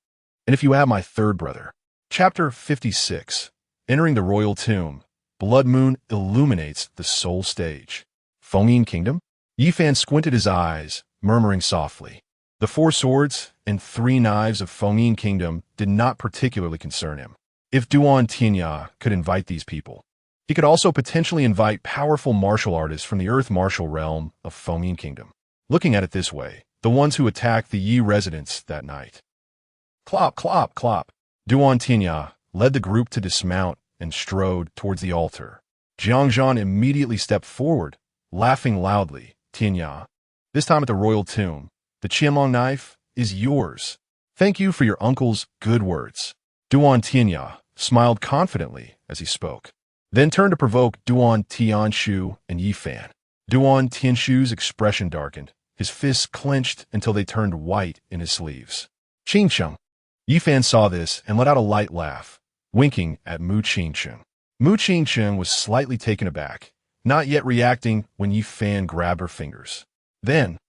And if you add my third brother. Chapter 56. Entering the Royal Tomb. Blood Moon illuminates the Soul Stage. Fengyin Kingdom? Yifan squinted his eyes, murmuring softly. The 4 swords and 3 knives of Fengyin Kingdom did not particularly concern him. If Duan Tianya could invite these people, he could also potentially invite powerful martial artists from the Earth martial realm of Fengyin Kingdom. Looking at it this way, the ones who attacked the Yi residents that night. Clop, clop, clop. Duan Tianya led the group to dismount and strode towards the altar. Jiangzhan immediately stepped forward, laughing loudly. Tianya, this time at the royal tomb, the Qianlong knife is yours. Thank you for your uncle's good words. Duan Tianya smiled confidently as he spoke, then turned to provoke Duan Tianshu and Yifan. Duan Tianshu's expression darkened, his fists clenched until they turned white in his sleeves. Qingcheng. Yifan saw this and let out a light laugh, winking at Mu Qingcheng. Mu Qingcheng was slightly taken aback, not yet reacting when Yifan grabbed her fingers. Then,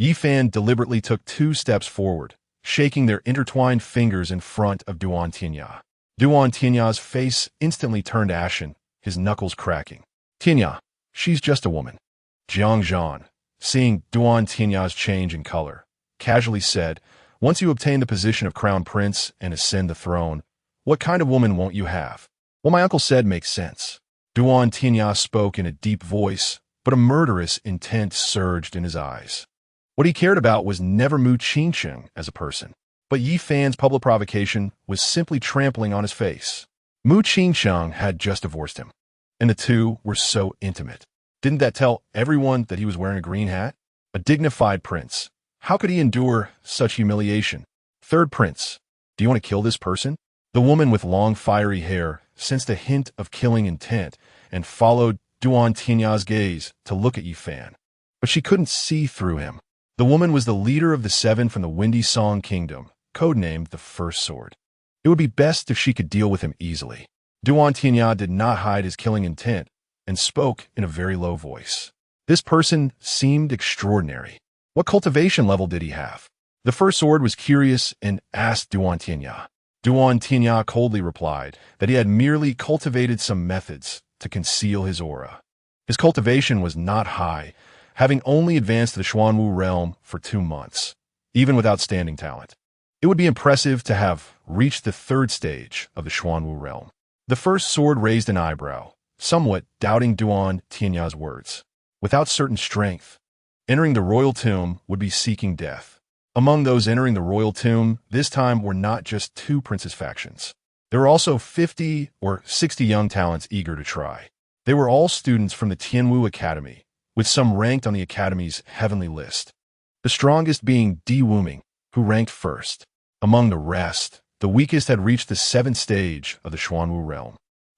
Yifan deliberately took 2 steps forward, shaking their intertwined fingers in front of Duan Tianya. Duan Tianya's face instantly turned ashen, his knuckles cracking. Tianya, she's just a woman. Jiangzhan, seeing Duan Tianya's change in color, casually said, once you obtain the position of crown prince and ascend the throne, what kind of woman won't you have? What my uncle said makes sense. Duan Tianya spoke in a deep voice, but a murderous intent surged in his eyes. What he cared about was never Mu Qingcheng as a person, but Yifan's public provocation was simply trampling on his face. Mu Qingcheng had just divorced him, and the two were so intimate. Didn't that tell everyone that he was wearing a green hat? A dignified prince. How could he endure such humiliation? Third prince, do you want to kill this person? The woman with long fiery hair sensed a hint of killing intent and followed Duan Tianya's gaze to look at Yifan. But she couldn't see through him. The woman was the leader of the 7 from the Windy Song Kingdom, codenamed the First Sword. It would be best if she could deal with him easily. Duan Tianya did not hide his killing intent and spoke in a very low voice. This person seemed extraordinary. What cultivation level did he have? The First Sword was curious and asked Duan Tianya. Duan Tianya coldly replied that he had merely cultivated some methods to conceal his aura. His cultivation was not high, having only advanced to the Xuanwu realm for 2 months, even with outstanding talent. It would be impressive to have reached the 3rd stage of the Xuanwu realm. The First Sword raised an eyebrow, somewhat doubting Duan Tianya's words. Without certain strength, entering the royal tomb would be seeking death. Among those entering the royal tomb, this time were not just 2 princes' factions. There were also 50 or 60 young talents eager to try. They were all students from the Tianwu Academy, with some ranked on the Academy's heavenly list. The strongest being Di Wuming, who ranked first. Among the rest, the weakest had reached the 7th stage of the Xuanwu realm.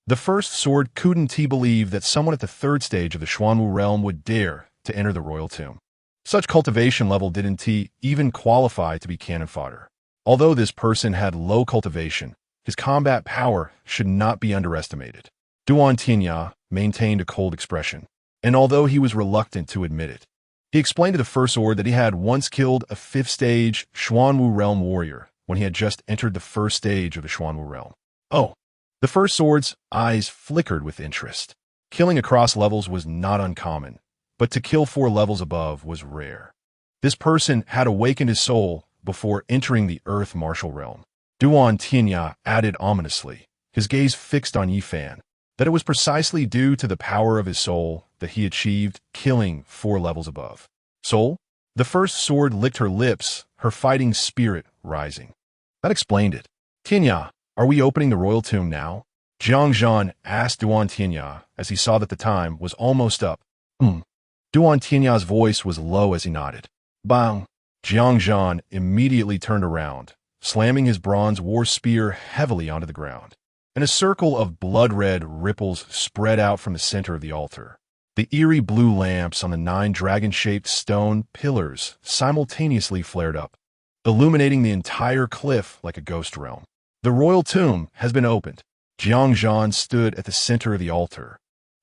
The First Sword couldn't believe that someone at the 3rd stage of the Xuanwu realm would dare to enter the royal tomb. Such cultivation level didn't even qualify to be cannon fodder. Although this person had low cultivation, his combat power should not be underestimated. Duan Tianya maintained a cold expression, and although he was reluctant to admit it, he explained to the First Sword that he had once killed a 5th stage Xuanwu realm warrior when he had just entered the 1st stage of the Xuanwu realm. Oh, the First Sword's eyes flickered with interest. Killing across levels was not uncommon, but to kill 4 levels above was rare. This person had awakened his soul before entering the Earth martial realm. Duan Tianya added ominously, his gaze fixed on Yifan, that it was precisely due to the power of his soul that he achieved killing 4 levels above. Soul? The First Sword licked her lips, her fighting spirit rising. That explained it. Tianya, are we opening the royal tomb now? Jiangzhan asked Duan Tianya as he saw that the time was almost up. Duan Tianya's voice was low as he nodded. Bang! Jiangzhan immediately turned around, slamming his bronze war spear heavily onto the ground. And a circle of blood-red ripples spread out from the center of the altar. The eerie blue lamps on the 9 dragon-shaped stone pillars simultaneously flared up, illuminating the entire cliff like a ghost realm. The royal tomb has been opened. Jiangzhan stood at the center of the altar,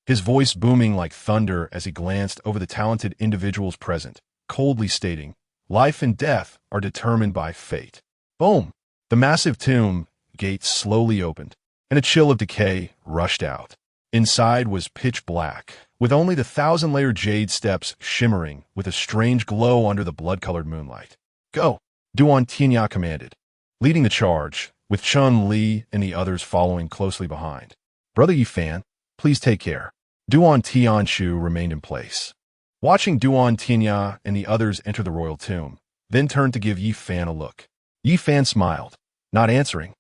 his voice booming like thunder as he glanced over the talented individuals present, coldly stating, "Life and death are determined by fate." Boom! The massive tomb gate slowly opened, and a chill of decay rushed out. Inside was pitch black, with only the 1,000-layer jade steps shimmering with a strange glow under the blood-colored moonlight. "Go!" Duan Tianya commanded, leading the charge, with Chun Li and the others following closely behind. "Brother Yi Fan, please take care." Duan Tianshu remained in place, watching Duan Tianya and the others enter the royal tomb, then turned to give Yi Fan a look. Yi Fan smiled, not answering,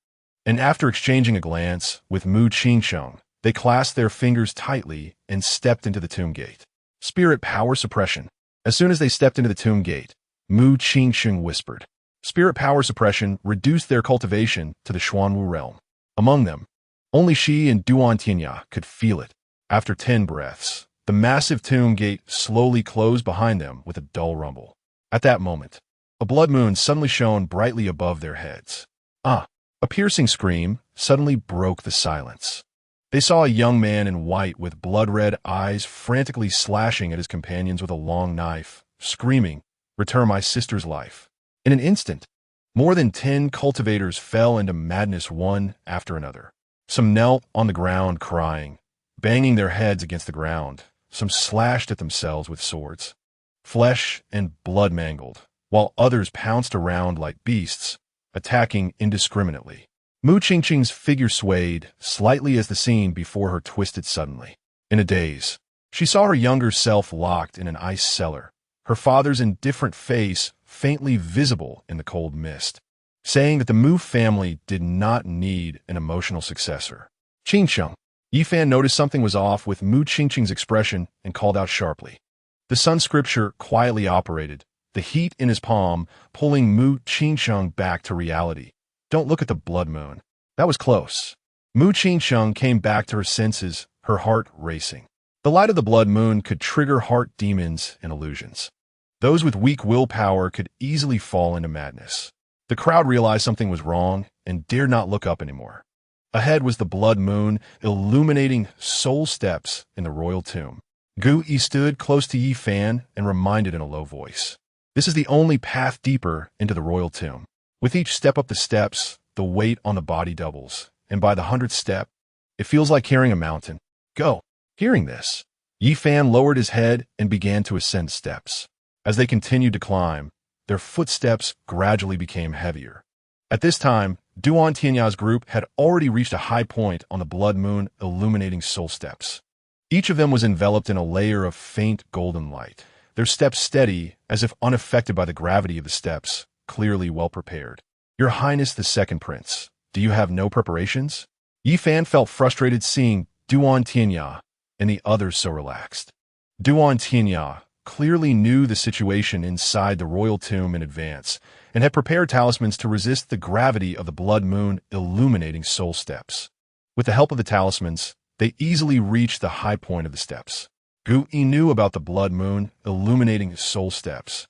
and after exchanging a glance with Mu Qingsheng, they clasped their fingers tightly and stepped into the tomb gate. Spirit power suppression. As soon as they stepped into the tomb gate, Mu Qingsheng whispered. Spirit power suppression reduced their cultivation to the Xuanwu realm. Among them, only she and Duan Tianya could feel it. After 10 breaths, the massive tomb gate slowly closed behind them with a dull rumble. At that moment, a blood moon suddenly shone brightly above their heads. A piercing scream suddenly broke the silence. They saw a young man in white with blood-red eyes frantically slashing at his companions with a long knife, screaming, "Return my sister's life." In an instant, more than 10 cultivators fell into madness one after another. Some knelt on the ground crying, banging their heads against the ground. Some slashed at themselves with swords, flesh and blood mangled, while others pounced around like beasts, attacking indiscriminately. Mu Qingqing's figure swayed slightly as the scene before her twisted suddenly. In a daze, she saw her younger self locked in an ice cellar, her father's indifferent face faintly visible in the cold mist, saying that the Mu family did not need an emotional successor. "Qingsheng." Yi Fan noticed something was off with Mu Qingqing's expression and called out sharply. The sun scripture quietly operated, the heat in his palm pulling Mu Qingsheng back to reality. "Don't look at the blood moon." That was close. Mu Qingsheng came back to her senses, her heart racing. The light of the blood moon could trigger heart demons and illusions. Those with weak willpower could easily fall into madness. The crowd realized something was wrong and dared not look up anymore. Ahead was the blood moon, illuminating soul steps in the royal tomb. Gu Yi stood close to Yi Fan and reminded in a low voice, "This is the only path deeper into the royal tomb. With each step up the steps, the weight on the body doubles, and by the 100th step, it feels like carrying a mountain. Go." Hearing this, Yi Fan lowered his head and began to ascend steps. As they continued to climb, their footsteps gradually became heavier. At this time, Duan Tianya's group had already reached a high point on the blood moon illuminating soul steps. Each of them was enveloped in a layer of faint golden light, their steps steady as if unaffected by the gravity of the steps, clearly well prepared. "Your Highness the Second Prince, do you have no preparations?" Yi Fan felt frustrated seeing Duan Tianya and the others so relaxed. Duan Tianya clearly knew the situation inside the royal tomb in advance and had prepared talismans to resist the gravity of the blood moon illuminating soul steps. With the help of the talismans, they easily reached the high point of the steps. Gu Yi knew about the blood moon illuminating soul steps,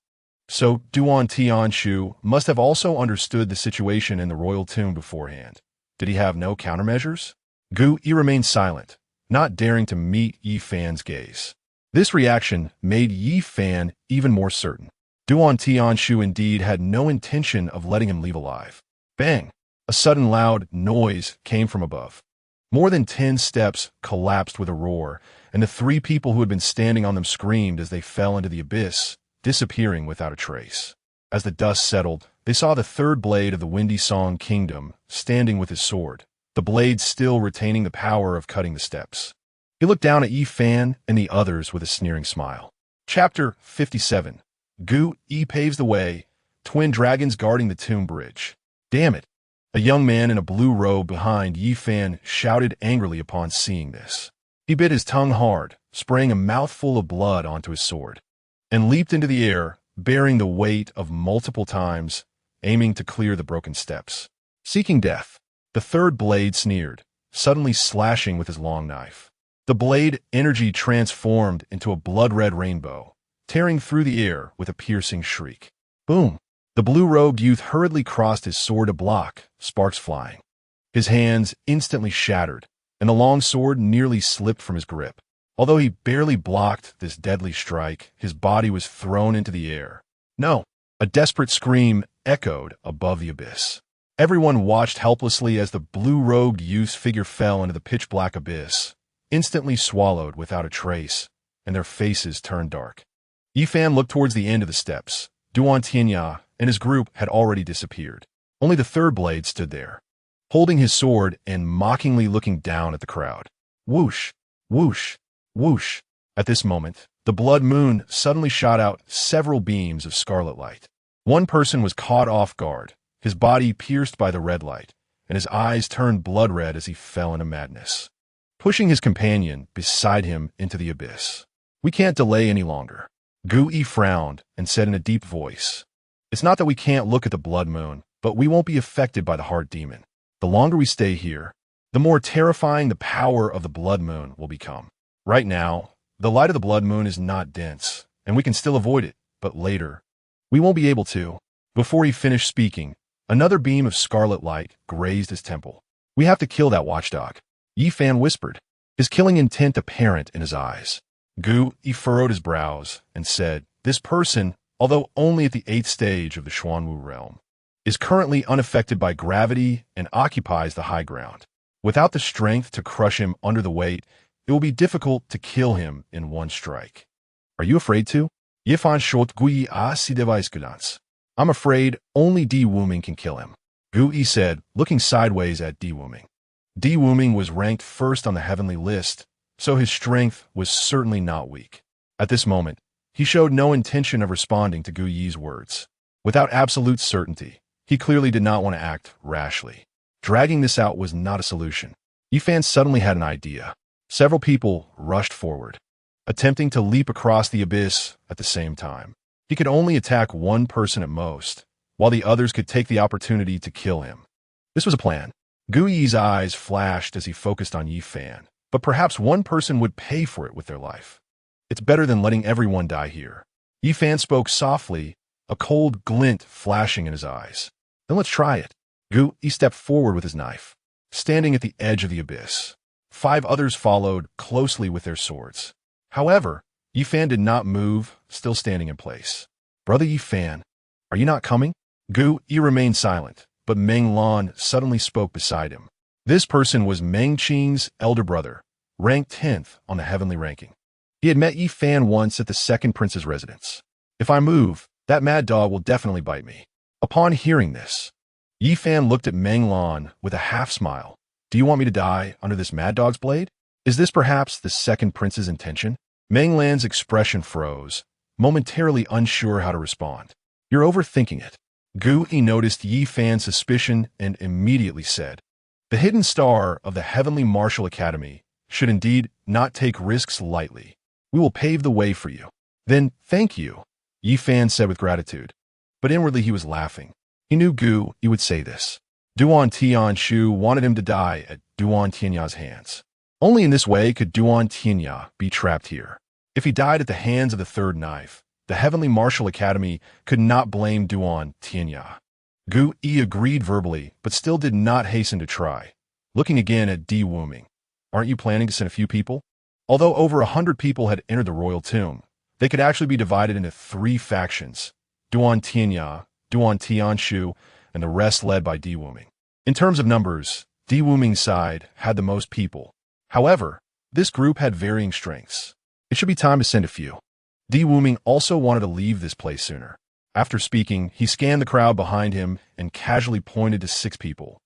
so Duan Tianshu must have also understood the situation in the royal tomb beforehand. Did he have no countermeasures? Gu Yi remained silent, not daring to meet Yi Fan's gaze. This reaction made Yi Fan even more certain. Duan Tianshu indeed had no intention of letting him leave alive. Bang! A sudden loud noise came from above. More than 10 steps collapsed with a roar, and the 3 people who had been standing on them screamed as they fell into the abyss, disappearing without a trace. As the dust settled, they saw the 3rd blade of the Windy Song Kingdom standing with his sword, the blade still retaining the power of cutting the steps. He looked down at Yi Fan and the others with a sneering smile. Chapter 57. Gu Yi paves the way, twin dragons guarding the tomb bridge. "Damn it!" A young man in a blue robe behind Yi Fan shouted angrily upon seeing this. He bit his tongue hard, spraying a mouthful of blood onto his sword, and leaped into the air, bearing the weight of multiple times aiming to clear the broken steps. Seeking death, the third blade sneered, suddenly slashing with his long knife. The blade energy transformed into a blood-red rainbow, tearing through the air with a piercing shriek. Boom! The blue-robed youth hurriedly crossed his sword to block, sparks flying. His hands instantly shattered, and the long sword nearly slipped from his grip. Although he barely blocked this deadly strike, his body was thrown into the air. No! A desperate scream echoed above the abyss. Everyone watched helplessly as the blue-robed youth's figure fell into the pitch-black abyss, instantly swallowed without a trace, and their faces turned dark. Yifan looked towards the end of the steps. Duan Tianya and his group had already disappeared. Only the third blade stood there, holding his sword and mockingly looking down at the crowd. Whoosh! Whoosh! Whoosh! At this moment, the blood moon suddenly shot out several beams of scarlet light. One person was caught off guard, his body pierced by the red light, and his eyes turned blood red as he fell into madness, pushing his companion beside him into the abyss. We can't delay any longer. Gu Yi frowned and said in a deep voice, "It's not that we can't look at the blood moon, but we won't be affected by the heart demon. The longer we stay here, the more terrifying the power of the blood moon will become. Right now, the light of the blood moon is not dense, and we can still avoid it, but later, we won't be able to." Before he finished speaking, another beam of scarlet light grazed his temple. "We have to kill that watchdog," Yifan whispered, his killing intent apparent in his eyes. Gu Yi furrowed his brows and said, "This person, although only at the 8th stage of the Xuanwu realm, is currently unaffected by gravity and occupies the high ground. Without the strength to crush him under the weight, it will be difficult to kill him in one strike." "Are you afraid to?" Yifan shot Gu Yi a si devaiskulans. "I'm afraid only Di Wuming can kill him," Gu Yi said, looking sideways at Di Wuming. Di Wuming was ranked first on the heavenly list, so his strength was certainly not weak. At this moment, he showed no intention of responding to Gu Yi's words. Without absolute certainty, he clearly did not want to act rashly. Dragging this out was not a solution. Yifan suddenly had an idea. Several people rushed forward, attempting to leap across the abyss at the same time. He could only attack one person at most, while the others could take the opportunity to kill him. This was a plan. Gu Yi's eyes flashed as he focused on Yifan. But perhaps one person would pay for it with their life. It's better than letting everyone die here. Yifan spoke softly, a cold glint flashing in his eyes. "Then let's try it." Gu Yi stepped forward with his knife, standing at the edge of the abyss. 5 others followed closely with their swords. However, Yifan did not move, still standing in place. "Brother Yifan, are you not coming?" Gu Yi remained silent, but Meng Lan suddenly spoke beside him. This person was Meng Qing's elder brother, ranked 10th on the heavenly ranking. He had met Yifan once at the second prince's residence. "If I move, that mad dog will definitely bite me." Upon hearing this, Yifan looked at Meng Lan with a half-smile. "Do you want me to die under this mad dog's blade? Is this perhaps the second prince's intention?" Meng Lan's expression froze, momentarily unsure how to respond. "You're overthinking it." Gu Yi noticed Yifan's suspicion and immediately said, "The hidden star of the Heavenly Martial Academy should indeed not take risks lightly. We will pave the way for you." "Then, thank you," Yifan said with gratitude. But inwardly he was laughing. He knew Gu Yi would say this. Duan Tianshu wanted him to die at Duan Tianya's hands. Only in this way could Duan Tianya be trapped here. If he died at the hands of the third knife, the Heavenly Martial Academy could not blame Duan Tianya. Gu Yi agreed verbally, but still did not hasten to try. Looking again at Di Wuming, "Aren't you planning to send a few people?" Although over 100 people had entered the royal tomb, they could actually be divided into 3 factions: Duan Tianya, Duan Tianshu, and the rest led by Di Wuming. In terms of numbers, Di Wuming's side had the most people. However, this group had varying strengths. It should be time to send a few. Di Wuming also wanted to leave this place sooner. After speaking, he scanned the crowd behind him and casually pointed to 6 people.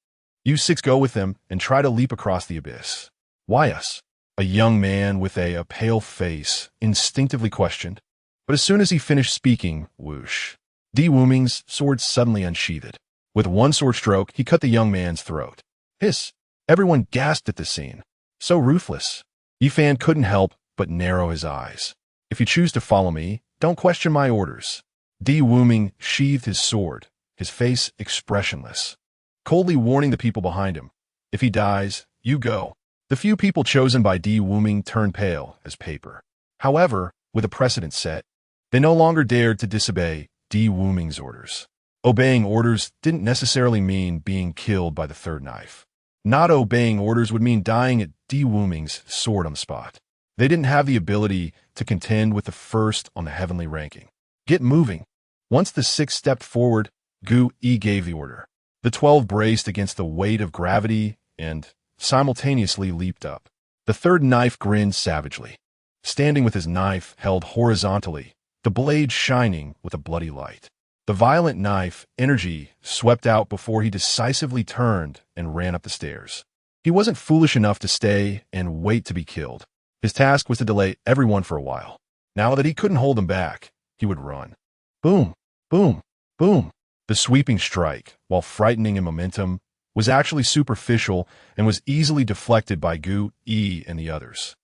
"You 6 go with them and try to leap across the abyss." "Why us?" a young man with a pale face instinctively questioned. But as soon as he finished speaking, whoosh, Di Wuming's sword suddenly unsheathed. With one sword stroke, he cut the young man's throat. Hiss! Everyone gasped at the scene. So ruthless. Yifan couldn't help but narrow his eyes. "If you choose to follow me, don't question my orders." Di Wuming sheathed his sword, his face expressionless, coldly warning the people behind him, "If he dies, you go." The few people chosen by Di Wuming turned pale as paper. However, with a precedent set, they no longer dared to disobey Di Wuming's orders. Obeying orders didn't necessarily mean being killed by the third knife. Not obeying orders would mean dying at Di Wuming's sword on the spot. They didn't have the ability to contend with the first on the heavenly ranking. "Get moving." Once the six stepped forward, Gu Yi gave the order. The 12 braced against the weight of gravity and simultaneously leaped up. The third knife grinned savagely, standing with his knife held horizontally, the blade shining with a bloody light. The violent knife energy swept out before he decisively turned and ran up the stairs. He wasn't foolish enough to stay and wait to be killed. His task was to delay everyone for a while. Now that he couldn't hold them back, he would run. Boom, boom, boom. The sweeping strike, while frightening in momentum, was actually superficial and was easily deflected by Gu Yi and the others.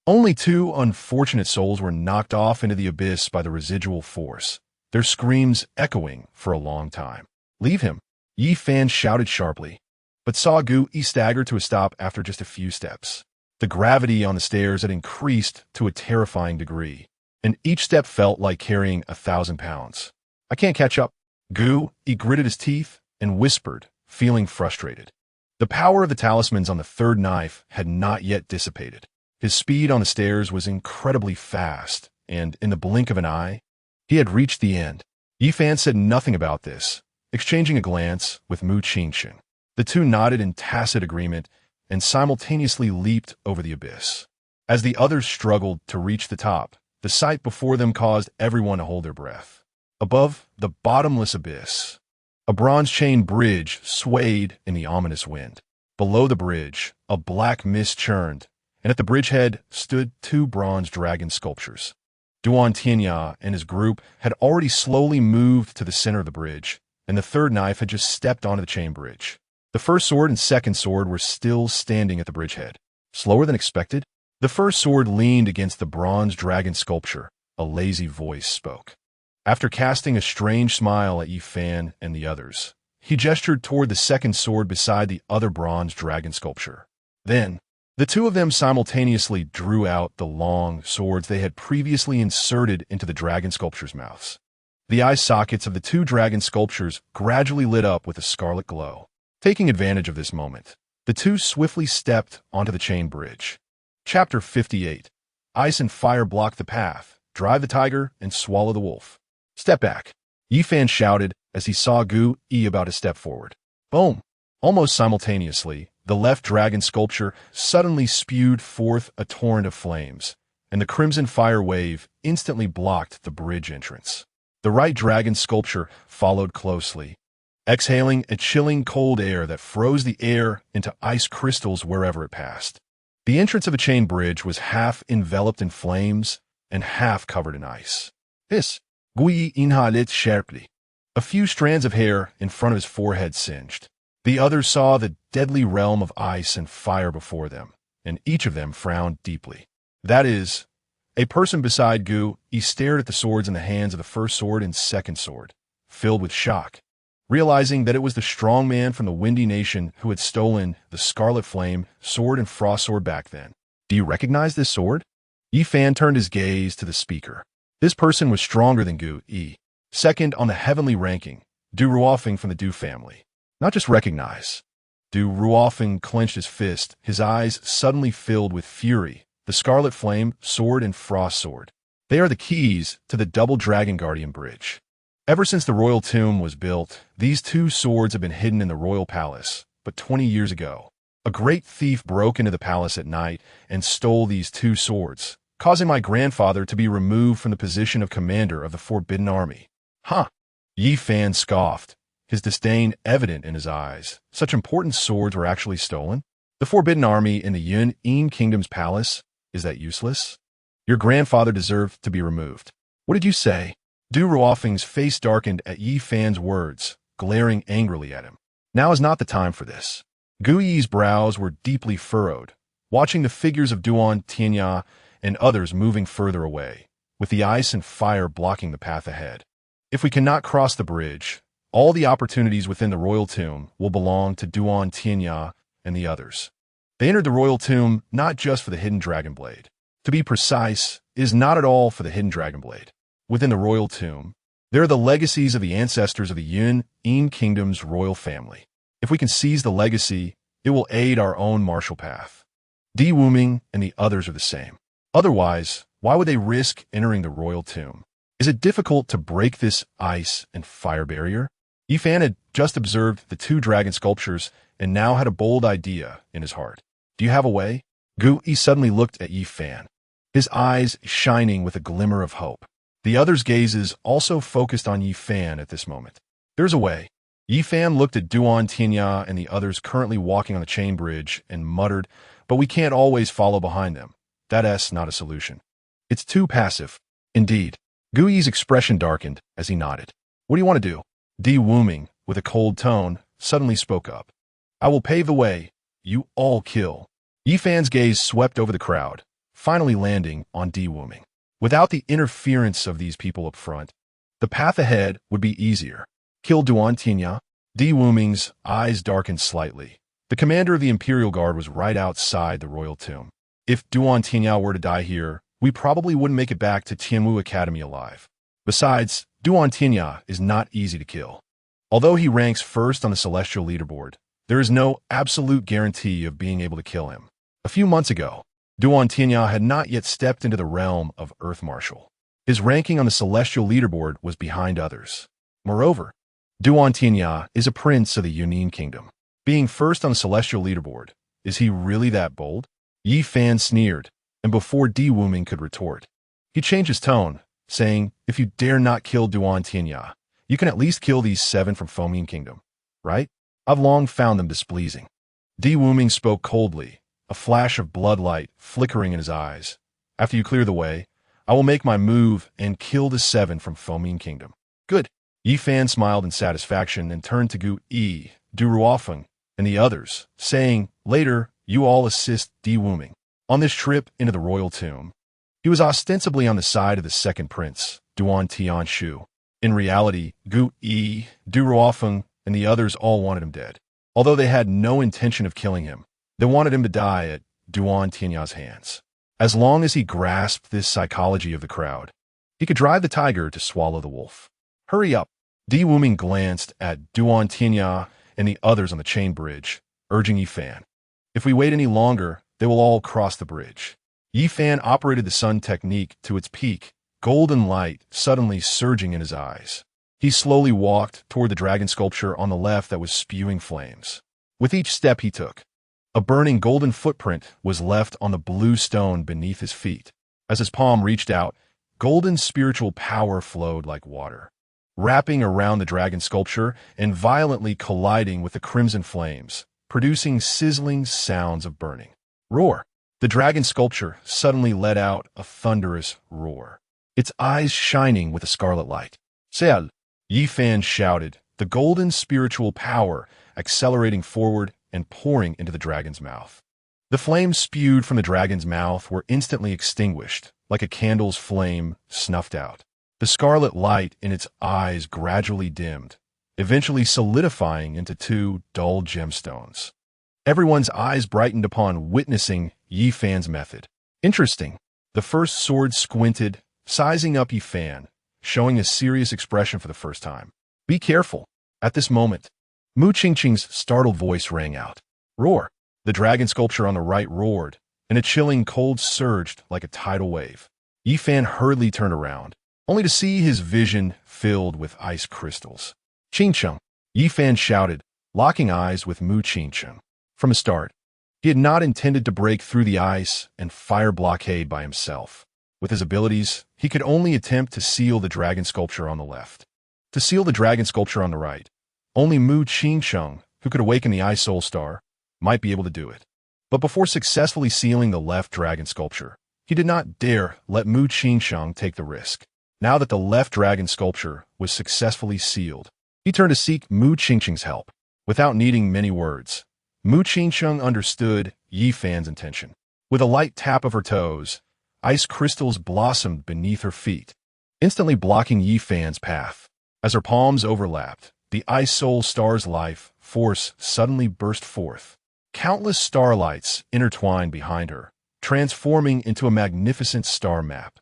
Only 2 unfortunate souls were knocked off into the abyss by the residual force, their screams echoing for a long time. "Leave him," Yi Fan shouted sharply, but saw Gu Yi stagger to a stop after just a few steps. The gravity on the stairs had increased to a terrifying degree, and each step felt like carrying 1,000 pounds. "I can't catch up." Gu Yi gritted his teeth and whispered, feeling frustrated. The power of the talismans on the third knife had not yet dissipated. His speed on the stairs was incredibly fast, and in the blink of an eye, he had reached the end. Yi Fan said nothing about this, exchanging a glance with Mu Qingxin. The two nodded in tacit agreement and simultaneously leaped over the abyss. As the others struggled to reach the top, the sight before them caused everyone to hold their breath. Above the bottomless abyss, a bronze chain bridge swayed in the ominous wind. Below the bridge, a black mist churned, and at the bridgehead stood 2 bronze dragon sculptures. Duan Tianya and his group had already slowly moved to the center of the bridge, and the third knife had just stepped onto the chain bridge. The first sword and second sword were still standing at the bridgehead. Slower than expected, the first sword leaned against the bronze dragon sculpture. A lazy voice spoke. After casting a strange smile at Yi Fan and the others, he gestured toward the second sword beside the other bronze dragon sculpture. Then, the 2 of them simultaneously drew out the long swords they had previously inserted into the dragon sculptures' mouths. The eye sockets of the 2 dragon sculptures gradually lit up with a scarlet glow. Taking advantage of this moment, the 2 swiftly stepped onto the chain bridge. Chapter 58. Ice and fire block the path, drive the tiger, and swallow the wolf. "Step back," Yi Fan shouted as he saw Gu Yi about to step forward. Boom! Almost simultaneously, the left dragon sculpture suddenly spewed forth a torrent of flames, and the crimson fire wave instantly blocked the bridge entrance. The right dragon sculpture followed closely, exhaling a chilling cold air that froze the air into ice crystals wherever it passed. The entrance of a chain bridge was half enveloped in flames and half covered in ice. "Hiss!" Gu Yi inhaled sharply. A few strands of hair in front of his forehead singed. The others saw the deadly realm of ice and fire before them, and each of them frowned deeply. That is, a person beside Gu Yi stared at the swords in the hands of the first sword and second sword, filled with shock, realizing that it was the strong man from the Windy Nation who had stolen the Scarlet Flame sword and Frost sword back then. "Do you recognize this sword?" Yi Fan turned his gaze to the speaker. This person was stronger than Gu Yi, second on the heavenly ranking, Du Ruofeng from the Du family. Not just recognize. Du Ruofeng clenched his fist, his eyes suddenly filled with fury. The Scarlet Flame sword and Frost sword. They are the keys to the Double Dragon Guardian Bridge. Ever since the royal tomb was built, these 2 swords have been hidden in the royal palace, but 20 years ago, a great thief broke into the palace at night and stole these 2 swords, causing my grandfather to be removed from the position of commander of the Forbidden Army. "Huh!" Yi Fan scoffed, his disdain evident in his eyes. Such important swords were actually stolen? The Forbidden Army in the Yun Kingdom's palace? Is that useless? Your grandfather deserved to be removed. What did you say? Du Ruofeng's face darkened at Yi Fan's words, glaring angrily at him. Now is not the time for this. Gu Yi's brows were deeply furrowed, watching the figures of Duan Tianya and others moving further away, with the ice and fire blocking the path ahead. "If we cannot cross the bridge, All the opportunities within the royal tomb will belong to Duan Tianya and the others. They entered the royal tomb not just for the hidden dragon blade. To be precise, it is not at all for the hidden dragon blade. Within the royal tomb, there are the legacies of the ancestors of the Yun Kingdom's royal family. If we can seize the legacy, it will aid our own martial path. Di Wuming and the others are the same. Otherwise, why would they risk entering the royal tomb? Is it difficult to break this ice and fire barrier? Yi Fan had just observed the two dragon sculptures and now had a bold idea in his heart. Do you have a way? Gu Yi suddenly looked at Yi Fan, his eyes shining with a glimmer of hope. The others' gazes also focused on Yi Fan at this moment. There's a way. Yi Fan looked at Duan Tianya and the others currently walking on the chain bridge and muttered, but we can't always follow behind them. That's not a solution. It's too passive. Indeed. Gu Yi's expression darkened as he nodded. What do you want to do? Di Wuming, with a cold tone, suddenly spoke up. I will pave the way. You all kill. Yi Fan's gaze swept over the crowd, finally landing on Di Wuming. Without the interference of these people up front, the path ahead would be easier. Kill Duan Tianya. Di Wuming's eyes darkened slightly. The commander of the Imperial Guard was right outside the royal tomb. If Duan Tianya were to die here, we probably wouldn't make it back to Tianwu Academy alive. Besides, Duan Tianya is not easy to kill. Although he ranks first on the celestial leaderboard, there is no absolute guarantee of being able to kill him. A few months ago, Duan Tianya had not yet stepped into the realm of Earth Marshal. His ranking on the celestial leaderboard was behind others. Moreover, Duan Tianya is a prince of the Yunnin Kingdom. Being first on the celestial leaderboard, is he really that bold? Yi Fan sneered, and before Di Wuming could retort, he changed his tone, saying, if you dare not kill Duan Tianya, you can at least kill these 7 from Fomin Kingdom, right? I've long found them displeasing. Di Wuming spoke coldly, a flash of bloodlight flickering in his eyes. After you clear the way, I will make my move and kill the 7 from Fomin Kingdom. Good. Yi Fan smiled in satisfaction and turned to Gu Yi, Du Ruofeng, and the others, saying, later, you all assist Di Wuming. On this trip into the royal tomb, he was ostensibly on the side of the second prince, Duan Tianshu. In reality, Gu Yi, Du Ruofeng, and the others all wanted him dead. Although they had no intention of killing him, they wanted him to die at Duan Tianya's hands. As long as he grasped this psychology of the crowd, he could drive the tiger to swallow the wolf. Hurry up. Di Wuming glanced at Duan Tianya and the others on the chain bridge, urging Yi Fan. If we wait any longer, they will all cross the bridge. Yi Fan operated the sun technique to its peak, golden light suddenly surging in his eyes. He slowly walked toward the dragon sculpture on the left that was spewing flames. With each step he took, a burning golden footprint was left on the blue stone beneath his feet. As his palm reached out, golden spiritual power flowed like water, wrapping around the dragon sculpture and violently colliding with the crimson flames, producing sizzling sounds of burning. Roar! The dragon sculpture suddenly let out a thunderous roar, its eyes shining with a scarlet light. Seal! Yi Fan shouted, the golden spiritual power accelerating forward and pouring into the dragon's mouth. The flames spewed from the dragon's mouth were instantly extinguished, like a candle's flame snuffed out. The scarlet light in its eyes gradually dimmed, eventually solidifying into 2 dull gemstones. Everyone's eyes brightened upon witnessing Yi Fan's method. Interesting. The first sword squinted, sizing up Yi Fan, showing a serious expression for the first time. Be careful. At this moment, Mu Qingqing's startled voice rang out. Roar! The dragon sculpture on the right roared, and a chilling cold surged like a tidal wave. Yi Fan hurriedly turned around, only to see his vision filled with ice crystals. Qingcheng! Yi Fan shouted, locking eyes with Mu Qingcheng. From the start, he had not intended to break through the ice and fire blockade by himself. With his abilities, he could only attempt to seal the dragon sculpture on the left. To seal the dragon sculpture on the right, only Mu Qingcheng, who could awaken the Ice Soul Star, might be able to do it. But before successfully sealing the left dragon sculpture, he did not dare let Mu Qingcheng take the risk. Now that the left dragon sculpture was successfully sealed, he turned to seek Mu Qingcheng's help. Without needing many words, Mu Qingcheng understood Yi Fan's intention. With a light tap of her toes, ice crystals blossomed beneath her feet, instantly blocking Yi Fan's path. As her palms overlapped, the Ice Soul star's life force suddenly burst forth. Countless starlights intertwined behind her, transforming into a magnificent star map.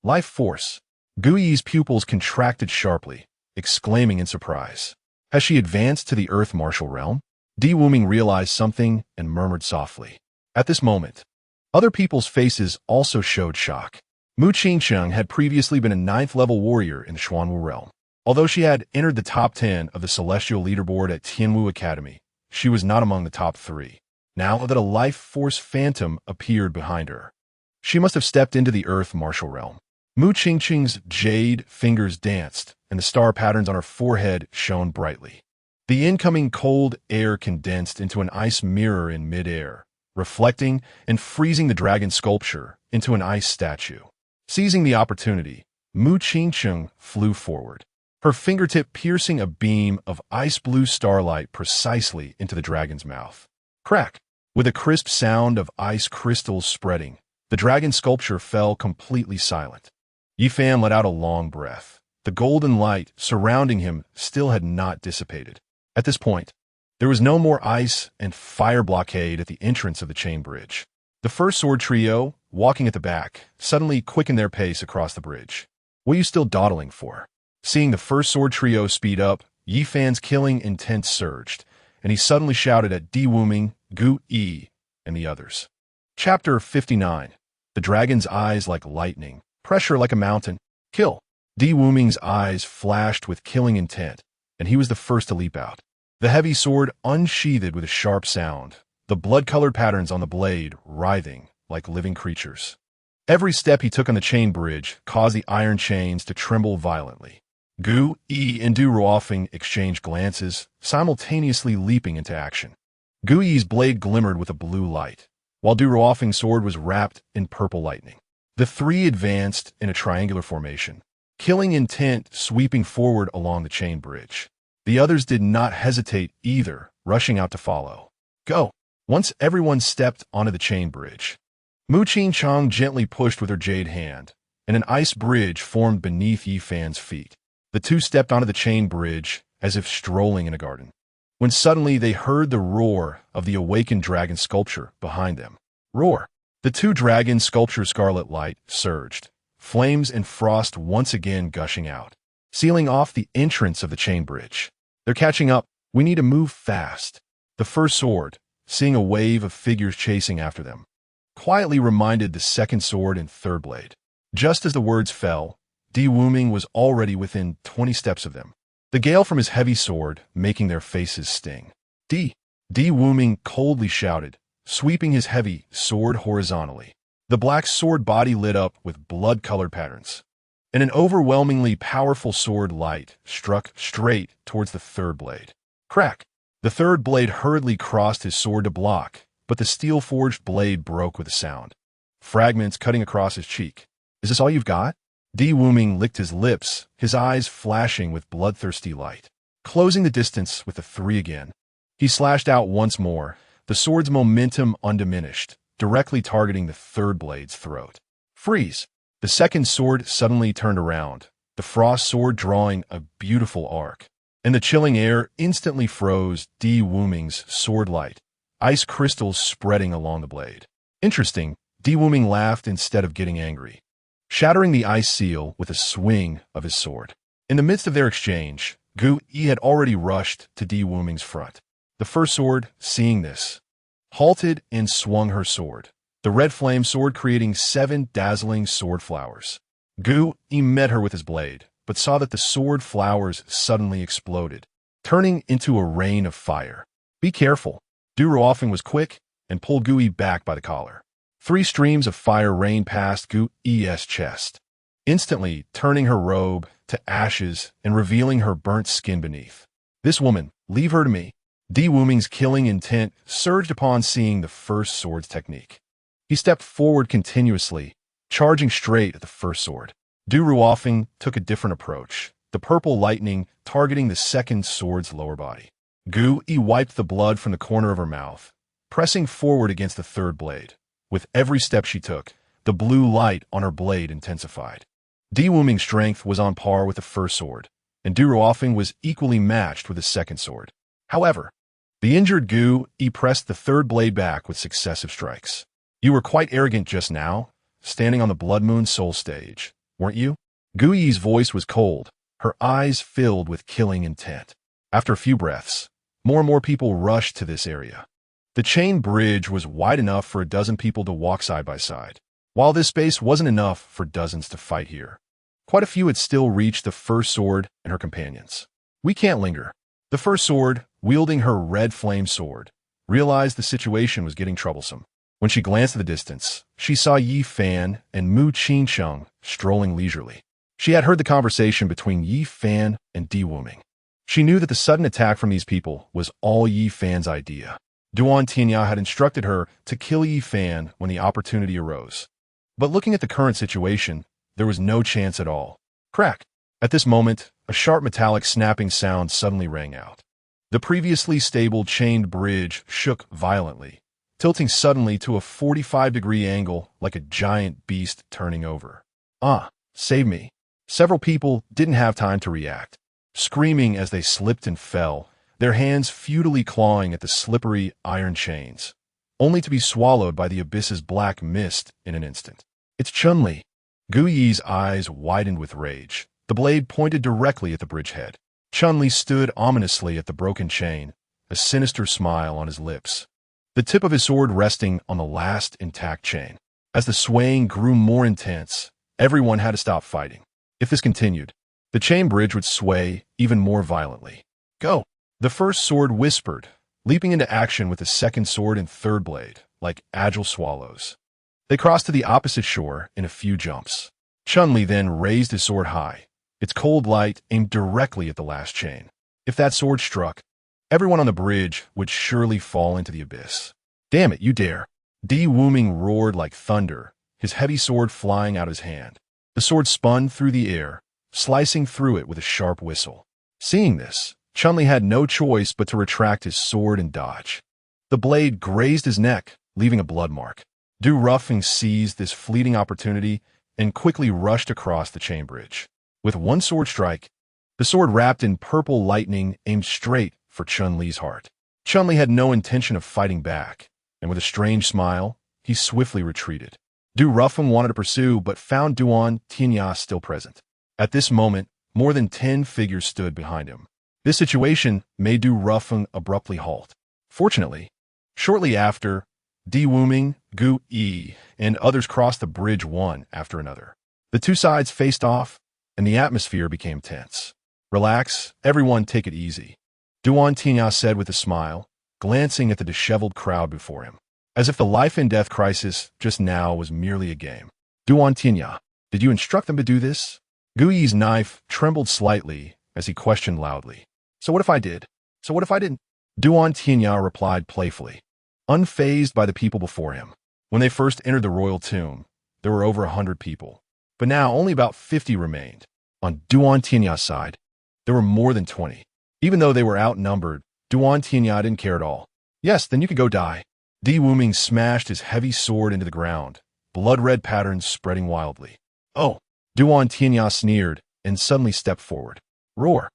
Life force. Gui's pupils contracted sharply, exclaiming in surprise. Has she advanced to the Earth Martial Realm? Wuming realized something and murmured softly. At this moment, other people's faces also showed shock. Mu Qingcheng had previously been a 9th-level warrior in the Xuanwu realm. Although she had entered the top 10 of the Celestial Leaderboard at Tianwu Academy, she was not among the top 3. Now that a life force phantom appeared behind her, she must have stepped into the Earth Martial Realm. Mu Qingcheng's jade fingers danced, and the star patterns on her forehead shone brightly. The incoming cold air condensed into an ice mirror in midair, reflecting and freezing the dragon sculpture into an ice statue. Seizing the opportunity, Mu Qingcheng flew forward, her fingertip piercing a beam of ice-blue starlight precisely into the dragon's mouth. Crack! With a crisp sound of ice crystals spreading, the dragon sculpture fell completely silent. Yi Fan let out a long breath. The golden light surrounding him still had not dissipated. At this point, there was no more ice and fire blockade at the entrance of the chain bridge. The first sword trio, walking at the back, suddenly quickened their pace across the bridge. What are you still dawdling for? Seeing the first sword trio speed up, Yi Fan's killing intent surged, and he suddenly shouted at Wuming, Gu Yi, and the others. Chapter 59. The dragon's eyes like lightning, pressure like a mountain, kill. Wuming's eyes flashed with killing intent, and he was the first to leap out. The heavy sword unsheathed with a sharp sound, the blood-colored patterns on the blade writhing like living creatures. Every step he took on the chain bridge caused the iron chains to tremble violently. Gu Yi and Du Ruofeng exchanged glances, simultaneously leaping into action. Gu Yi's blade glimmered with a blue light, while Du Ruofeng's sword was wrapped in purple lightning. The three advanced in a triangular formation, killing intent sweeping forward along the chain bridge. The others did not hesitate either, rushing out to follow. Go! Once everyone stepped onto the chain bridge, Mu Qingcheng gently pushed with her jade hand, and an ice bridge formed beneath Yi Fan's feet. The two stepped onto the chain bridge as if strolling in a garden, when suddenly they heard the roar of the awakened dragon sculpture behind them. Roar! The two dragon sculpture scarlet light surged, flames and frost once again gushing out, sealing off the entrance of the chain bridge. They're catching up. We need to move fast. The first sword, seeing a wave of figures chasing after them, quietly reminded the second sword and third blade. Just as the words fell, Wuming was already within 20 steps of them, the gale from his heavy sword making their faces sting. Wuming coldly shouted, sweeping his heavy sword horizontally. The black sword body lit up with blood-colored patterns, and an overwhelmingly powerful sword light struck straight towards the third blade. Crack! The third blade hurriedly crossed his sword to block, but the steel-forged blade broke with a sound, fragments cutting across his cheek. Is this all you've got? Wuming licked his lips, his eyes flashing with bloodthirsty light. Closing the distance with the three again, he slashed out once more, the sword's momentum undiminished, directly targeting the third blade's throat. Freeze! The second sword suddenly turned around, the frost sword drawing a beautiful arc, and the chilling air instantly froze Wuming's sword light, ice crystals spreading along the blade. Interesting, Wuming laughed instead of getting angry, shattering the ice seal with a swing of his sword. In the midst of their exchange, Gu Yi had already rushed to Wuming's front. The first sword, seeing this, halted and swung her sword, the red flame sword creating 7 dazzling sword flowers. Gu Yi met her with his blade, but saw that the sword flowers suddenly exploded, turning into a rain of fire. Be careful. Du Ruofeng was quick and pulled Gu Yi back by the collar. 3 streams of fire rained past Gu Yi's chest, instantly turning her robe to ashes and revealing her burnt skin beneath. This woman, leave her to me. Wuming's killing intent surged upon seeing the first sword's technique. He stepped forward continuously, charging straight at the first sword. Du Ruofeng took a different approach, the purple lightning targeting the second sword's lower body. Gu Yi wiped the blood from the corner of her mouth, pressing forward against the third blade. With every step she took, the blue light on her blade intensified. Wuming's strength was on par with the first sword, and Du Ruofing was equally matched with his second sword. However, the injured Gu-Yi pressed the third blade back with successive strikes. You were quite arrogant just now, standing on the Blood Moon Soul stage, weren't you? Gu-Yi's voice was cold, her eyes filled with killing intent. After a few breaths, more and more people rushed to this area. The chain bridge was wide enough for a dozen people to walk side by side. While this space wasn't enough for dozens to fight here, quite a few had still reached the first sword and her companions. We can't linger. The first sword, wielding her red flame sword, realized the situation was getting troublesome. When she glanced at the distance, she saw Yi Fan and Mu Qingcheng strolling leisurely. She had heard the conversation between Yi Fan and Di Wuming. She knew that the sudden attack from these people was all Yi Fan's idea. Duan Tianya had instructed her to kill Yi Fan when the opportunity arose. But looking at the current situation, there was no chance at all. Crack! At this moment, a sharp metallic snapping sound suddenly rang out. The previously stable chained bridge shook violently, tilting suddenly to a 45-degree angle like a giant beast turning over. Ah, save me. Several people didn't have time to react, screaming as they slipped and fell, their hands futilely clawing at the slippery iron chains, only to be swallowed by the abyss's black mist in an instant. It's Chun-Li. Gu-Yi's eyes widened with rage. The blade pointed directly at the bridgehead. Chun-Li stood ominously at the broken chain, a sinister smile on his lips, the tip of his sword resting on the last intact chain. As the swaying grew more intense, everyone had to stop fighting. If this continued, the chain bridge would sway even more violently. Go! The first sword whispered, leaping into action with the second sword and third blade, like agile swallows. They crossed to the opposite shore in a few jumps. Chun-Li then raised his sword high, its cold light aimed directly at the last chain. If that sword struck, everyone on the bridge would surely fall into the abyss. Damn it, you dare! Di Wuming roared like thunder, his heavy sword flying out his hand. The sword spun through the air, slicing through it with a sharp whistle. Seeing this, Chun-Li had no choice but to retract his sword and dodge. The blade grazed his neck, leaving a blood mark. Du Ruofing seized this fleeting opportunity and quickly rushed across the chain bridge. With one sword strike, the sword wrapped in purple lightning aimed straight for Chun-Li's heart. Chun-Li had no intention of fighting back, and with a strange smile, he swiftly retreated. Du Ruofing wanted to pursue, but found Duan Tianya still present. At this moment, more than 10 figures stood behind him. This situation made Du Ruofing abruptly halt. Fortunately, shortly after, Di Wuming, Gu-Yi, and others crossed the bridge one after another. The two sides faced off, and the atmosphere became tense. Relax, everyone take it easy, Duan Tianya said with a smile, glancing at the disheveled crowd before him, as if the life-and-death crisis just now was merely a game. Duan Tianya, did you instruct them to do this? Gu-Yi's knife trembled slightly as he questioned loudly. So what if I did? So what if I didn't? Duan Tianya replied playfully, unfazed by the people before him. When they first entered the royal tomb, there were over 100 people, but now only about 50 remained. On Duan Tianya's side, there were more than 20. Even though they were outnumbered, Duan Tianya didn't care at all. Yes, then you could go die. Di Wuming smashed his heavy sword into the ground, blood-red patterns spreading wildly. Oh! Duan Tianya sneered and suddenly stepped forward. Roar!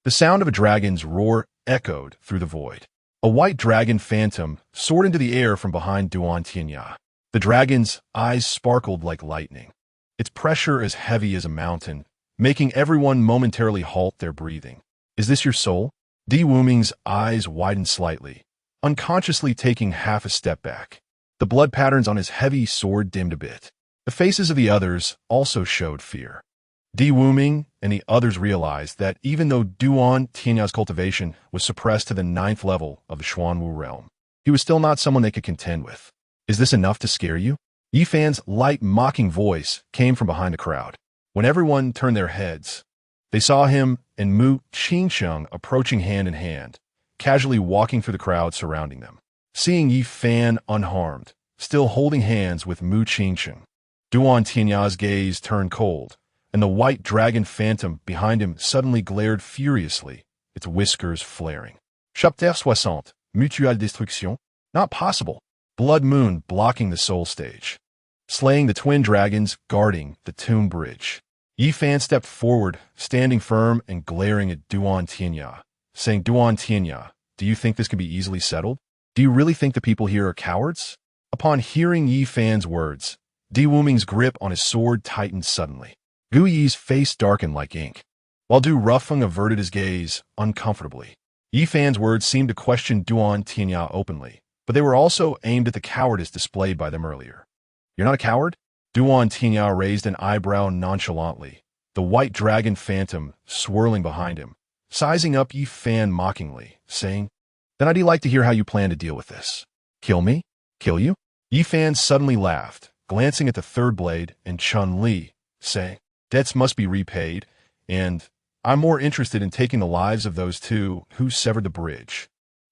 The sound of a dragon's roar echoed through the void. A white dragon phantom soared into the air from behind Duan Tianya. The dragon's eyes sparkled like lightning, its pressure as heavy as a mountain, making everyone momentarily halt their breathing. Is this your soul? Di Wuming's eyes widened slightly, unconsciously taking half a step back. The blood patterns on his heavy sword dimmed a bit. The faces of the others also showed fear. Di Wuming and the others realized that even though Duan Tianya's cultivation was suppressed to the 9th level of the Xuanwu realm, he was still not someone they could contend with. Is this enough to scare you? Yi Fan's light, mocking voice came from behind the crowd. When everyone turned their heads, they saw him and Mu Qingcheng approaching hand in hand, casually walking through the crowd surrounding them. Seeing Yi Fan unharmed, still holding hands with Mu Qingcheng, Duan Tianya's gaze turned cold, and the white dragon phantom behind him suddenly glared furiously, its whiskers flaring. Chapter 60, Mutuelle Destruction? Not possible. Blood Moon blocking the soul stage, slaying the twin dragons guarding the tomb bridge. Yi Fan stepped forward, standing firm and glaring at Duan Tianya, saying, Duan Tianya, do you think this can be easily settled? Do you really think the people here are cowards? Upon hearing Yi Fan's words, Di Wuming's grip on his sword tightened suddenly. Gu Yi's face darkened like ink, while Du Rufeng averted his gaze uncomfortably. Yi Fan's words seemed to question Duan Tianya openly, but they were also aimed at the cowardice displayed by them earlier. You're not a coward? Duan Tianya raised an eyebrow nonchalantly, the white dragon phantom swirling behind him, sizing up Yi Fan mockingly, saying, Then I'd like to hear how you plan to deal with this. Kill me? Kill you? Yi Fan suddenly laughed, glancing at the third blade and Chun Li, saying, Debts must be repaid, and I'm more interested in taking the lives of those two who severed the bridge.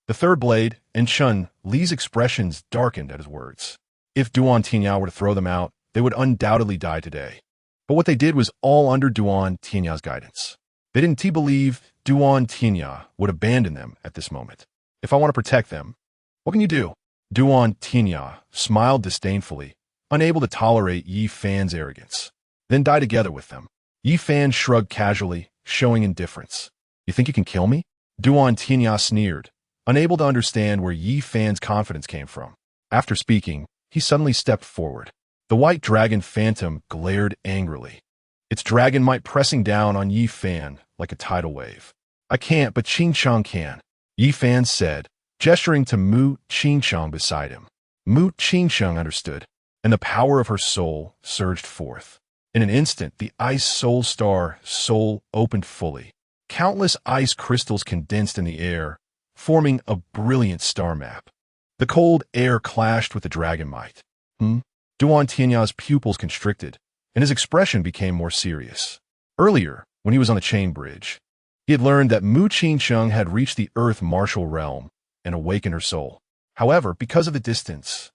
The third blade and Chun Li's expressions darkened at his words. If Duan Tianya were to throw them out, they would undoubtedly die today. But what they did was all under Duan Tianya's guidance. They didn't believe Duan Tianya would abandon them at this moment. If I want to protect them, what can you do? Duan Tianya smiled disdainfully, unable to tolerate Yi Fan's arrogance. Then die together with them. Yi Fan shrugged casually, showing indifference. You think you can kill me? Duan Tianya sneered, unable to understand where Yi Fan's confidence came from. After speaking, he suddenly stepped forward. The white dragon phantom glared angrily, its dragon might pressing down on Yi Fan like a tidal wave. I can't, but Qing Chang can, Yi Fan said, gesturing to Mu Qing Chang beside him. Mu Qing Chang understood, and the power of her soul surged forth. In an instant, the ice soul star soul opened fully. Countless ice crystals condensed in the air, forming a brilliant star map. The cold air clashed with the dragon might. Duan Tianya's pupils constricted, and his expression became more serious. Earlier, when he was on the chain bridge, he had learned that Mu Qing Cheng had reached the earth martial realm and awakened her soul. However, because of the distance,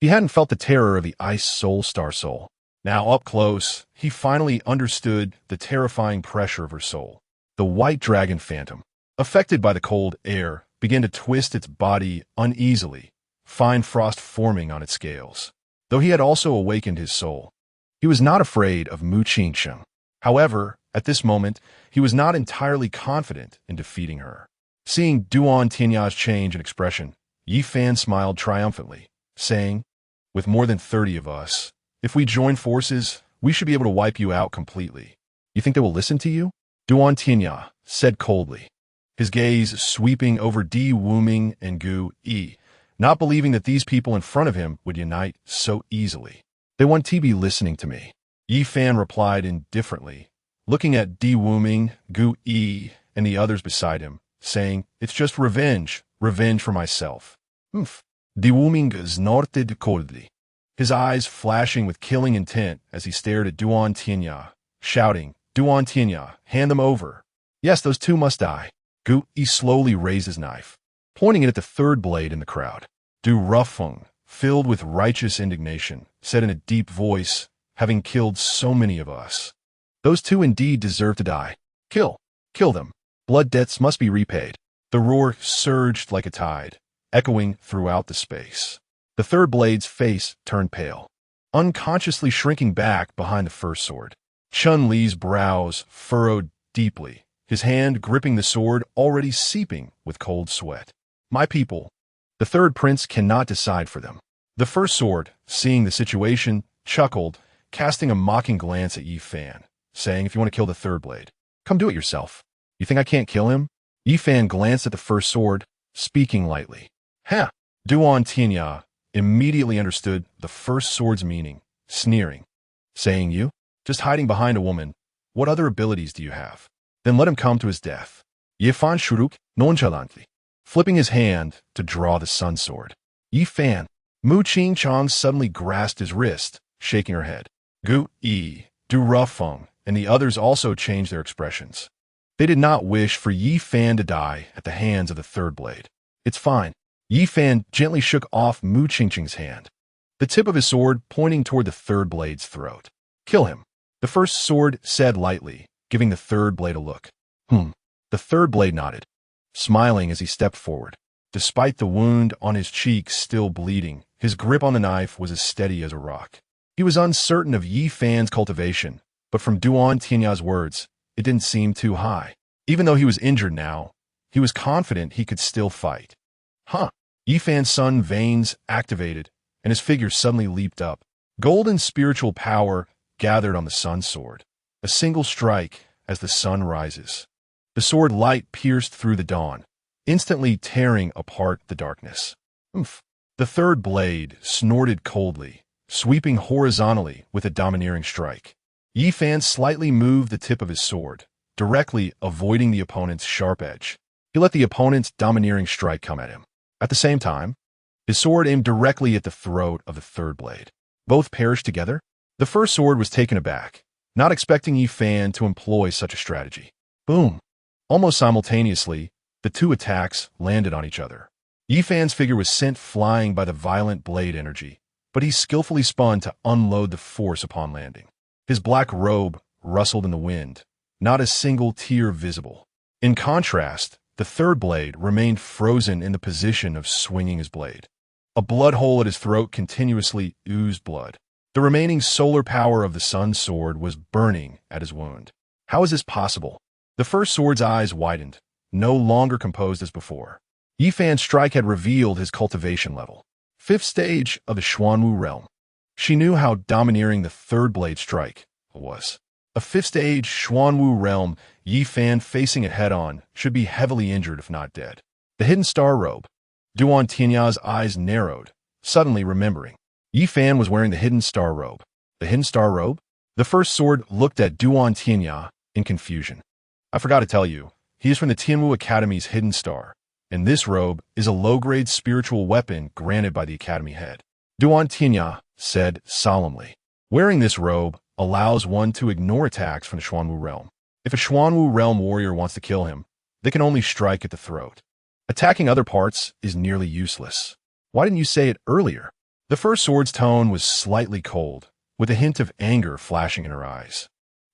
he hadn't felt the terror of the ice soul star soul. Now up close, he finally understood the terrifying pressure of her soul. The white dragon phantom, affected by the cold air, began to twist its body uneasily, fine frost forming on its scales. Though he had also awakened his soul, he was not afraid of Mu Qingsheng. However, at this moment, he was not entirely confident in defeating her. Seeing Duan Tianya's change in expression, Yi Fan smiled triumphantly, saying, With more than 30 of us, if we join forces, we should be able to wipe you out completely. You think they will listen to you? Duan Tianya said coldly, his gaze sweeping over Di Wuming and Gu Yi, not believing that these people in front of him would unite so easily. They want to be listening to me. Yi Fan replied indifferently, looking at Di Wuming, Gu Yi, and the others beside him, saying, It's just revenge for myself. Di Wuming snorted coldly, his eyes flashing with killing intent as he stared at Duan Tianya, shouting, Duan Tianya, hand them over. Yes, those two must die. Gu Yi slowly raised his knife, pointing it at the third blade in the crowd. Du Rufeng, filled with righteous indignation, said in a deep voice, having killed so many of us, those two indeed deserve to die. Kill them. Blood debts must be repaid. The roar surged like a tide, echoing throughout the space. The third blade's face turned pale, unconsciously shrinking back behind the first sword. Chun Li's brows furrowed deeply, his hand gripping the sword already seeping with cold sweat. My people, the third prince cannot decide for them. The first sword, seeing the situation, chuckled, casting a mocking glance at Yi Fan, saying, If you want to kill the third blade, come do it yourself. You think I can't kill him? Yi Fan glanced at the first sword, speaking lightly. Ha! Duan Tianya immediately understood the first sword's meaning, sneering, saying, You? Just hiding behind a woman. What other abilities do you have? Then let him come to his death. Yi Fan shuruk nonchalantly, flipping his hand to draw the sun sword. Yi Fan. Mu Qing Chang suddenly grasped his wrist, shaking her head. Gu Yi, Du Rufeng, and the others also changed their expressions. They did not wish for Yi Fan to die at the hands of the third blade. It's fine. Yi Fan gently shook off Mu Qingqing's hand, the tip of his sword pointing toward the third blade's throat. Kill him, the first sword said lightly, giving the third blade a look. The third blade nodded, smiling as he stepped forward. Despite the wound on his cheek still bleeding, his grip on the knife was as steady as a rock. He was uncertain of Yi Fan's cultivation, But from Duan Tianya's words, it didn't seem too high. Even though he was injured now, he was confident he could still fight. Huh. Yifan's sun veins activated, and his figure suddenly leaped up. Golden spiritual power gathered on the sun sword. A single strike as the sun rises. The sword light pierced through the dawn, instantly tearing apart the darkness. Oomph. The third blade snorted coldly, sweeping horizontally with a domineering strike. Yifan slightly moved the tip of his sword, directly avoiding the opponent's sharp edge. He let the opponent's domineering strike come at him. At the same time, his sword aimed directly at the throat of the third blade. Both perished together. The first sword was taken aback, not expecting Yifan to employ such a strategy. Boom! Almost simultaneously, the two attacks landed on each other. Yifan's figure was sent flying by the violent blade energy, but he skillfully spun to unload the force upon landing. His black robe rustled in the wind, not a single tear visible. In contrast, the third blade remained frozen in the position of swinging his blade. A blood hole at his throat continuously oozed blood. The remaining solar power of the sun sword was burning at his wound. How is this possible? The first sword's eyes widened, no longer composed as before. Yifan's strike had revealed his cultivation level. 5th stage of the Xuanwu realm. She knew how domineering the third blade strike was. A 5th stage Xuanwu realm, Yifan facing it head-on should be heavily injured if not dead. The hidden star robe. Duan Tianya's eyes narrowed, suddenly remembering. Yifan was wearing the hidden star robe. The hidden star robe? The first sword looked at Duan Tianya in confusion. I forgot to tell you, he is from the Tianwu Academy's hidden star, and this robe is a low-grade spiritual weapon granted by the Academy head. Duan Tianya said solemnly. Wearing this robe allows one to ignore attacks from the Xuanwu realm. If a Xuanwu realm warrior wants to kill him, they can only strike at the throat. Attacking other parts is nearly useless. Why didn't you say it earlier? The first sword's tone was slightly cold, with a hint of anger flashing in her eyes.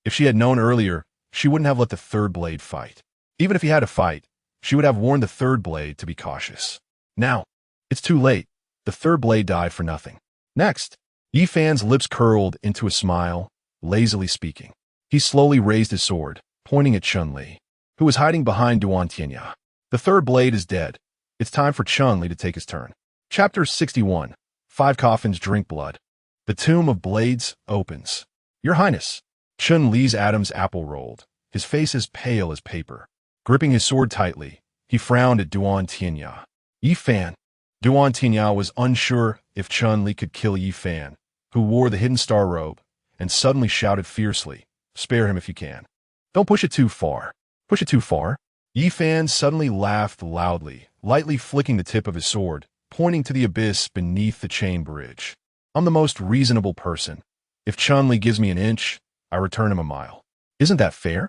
If she had known earlier, she wouldn't have let the third blade fight. Even if he had to fight, she would have warned the third blade to be cautious. Now, it's too late. The third blade died for nothing. Next, Yifan's lips curled into a smile, lazily speaking. He slowly raised his sword, pointing at Chun-Li, who was hiding behind Duan Tianya. The third blade is dead. It's time for Chun-Li to take his turn. Chapter 61. 5 coffins drink blood. The tomb of blades opens. Your Highness. Chun-Li's Adam's apple rolled, his face as pale as paper. Gripping his sword tightly, he frowned at Duan Tianya. Yifan. Duan Tianya was unsure if Chun-Li could kill Yifan, who wore the hidden star robe, and suddenly shouted fiercely, "Spare him if you can. Don't push it too far." Push it too far? Yifan suddenly laughed loudly, lightly flicking the tip of his sword, pointing to the abyss beneath the chain bridge. I'm the most reasonable person. If Chun-Li gives me an inch, I return him a mile. Isn't that fair?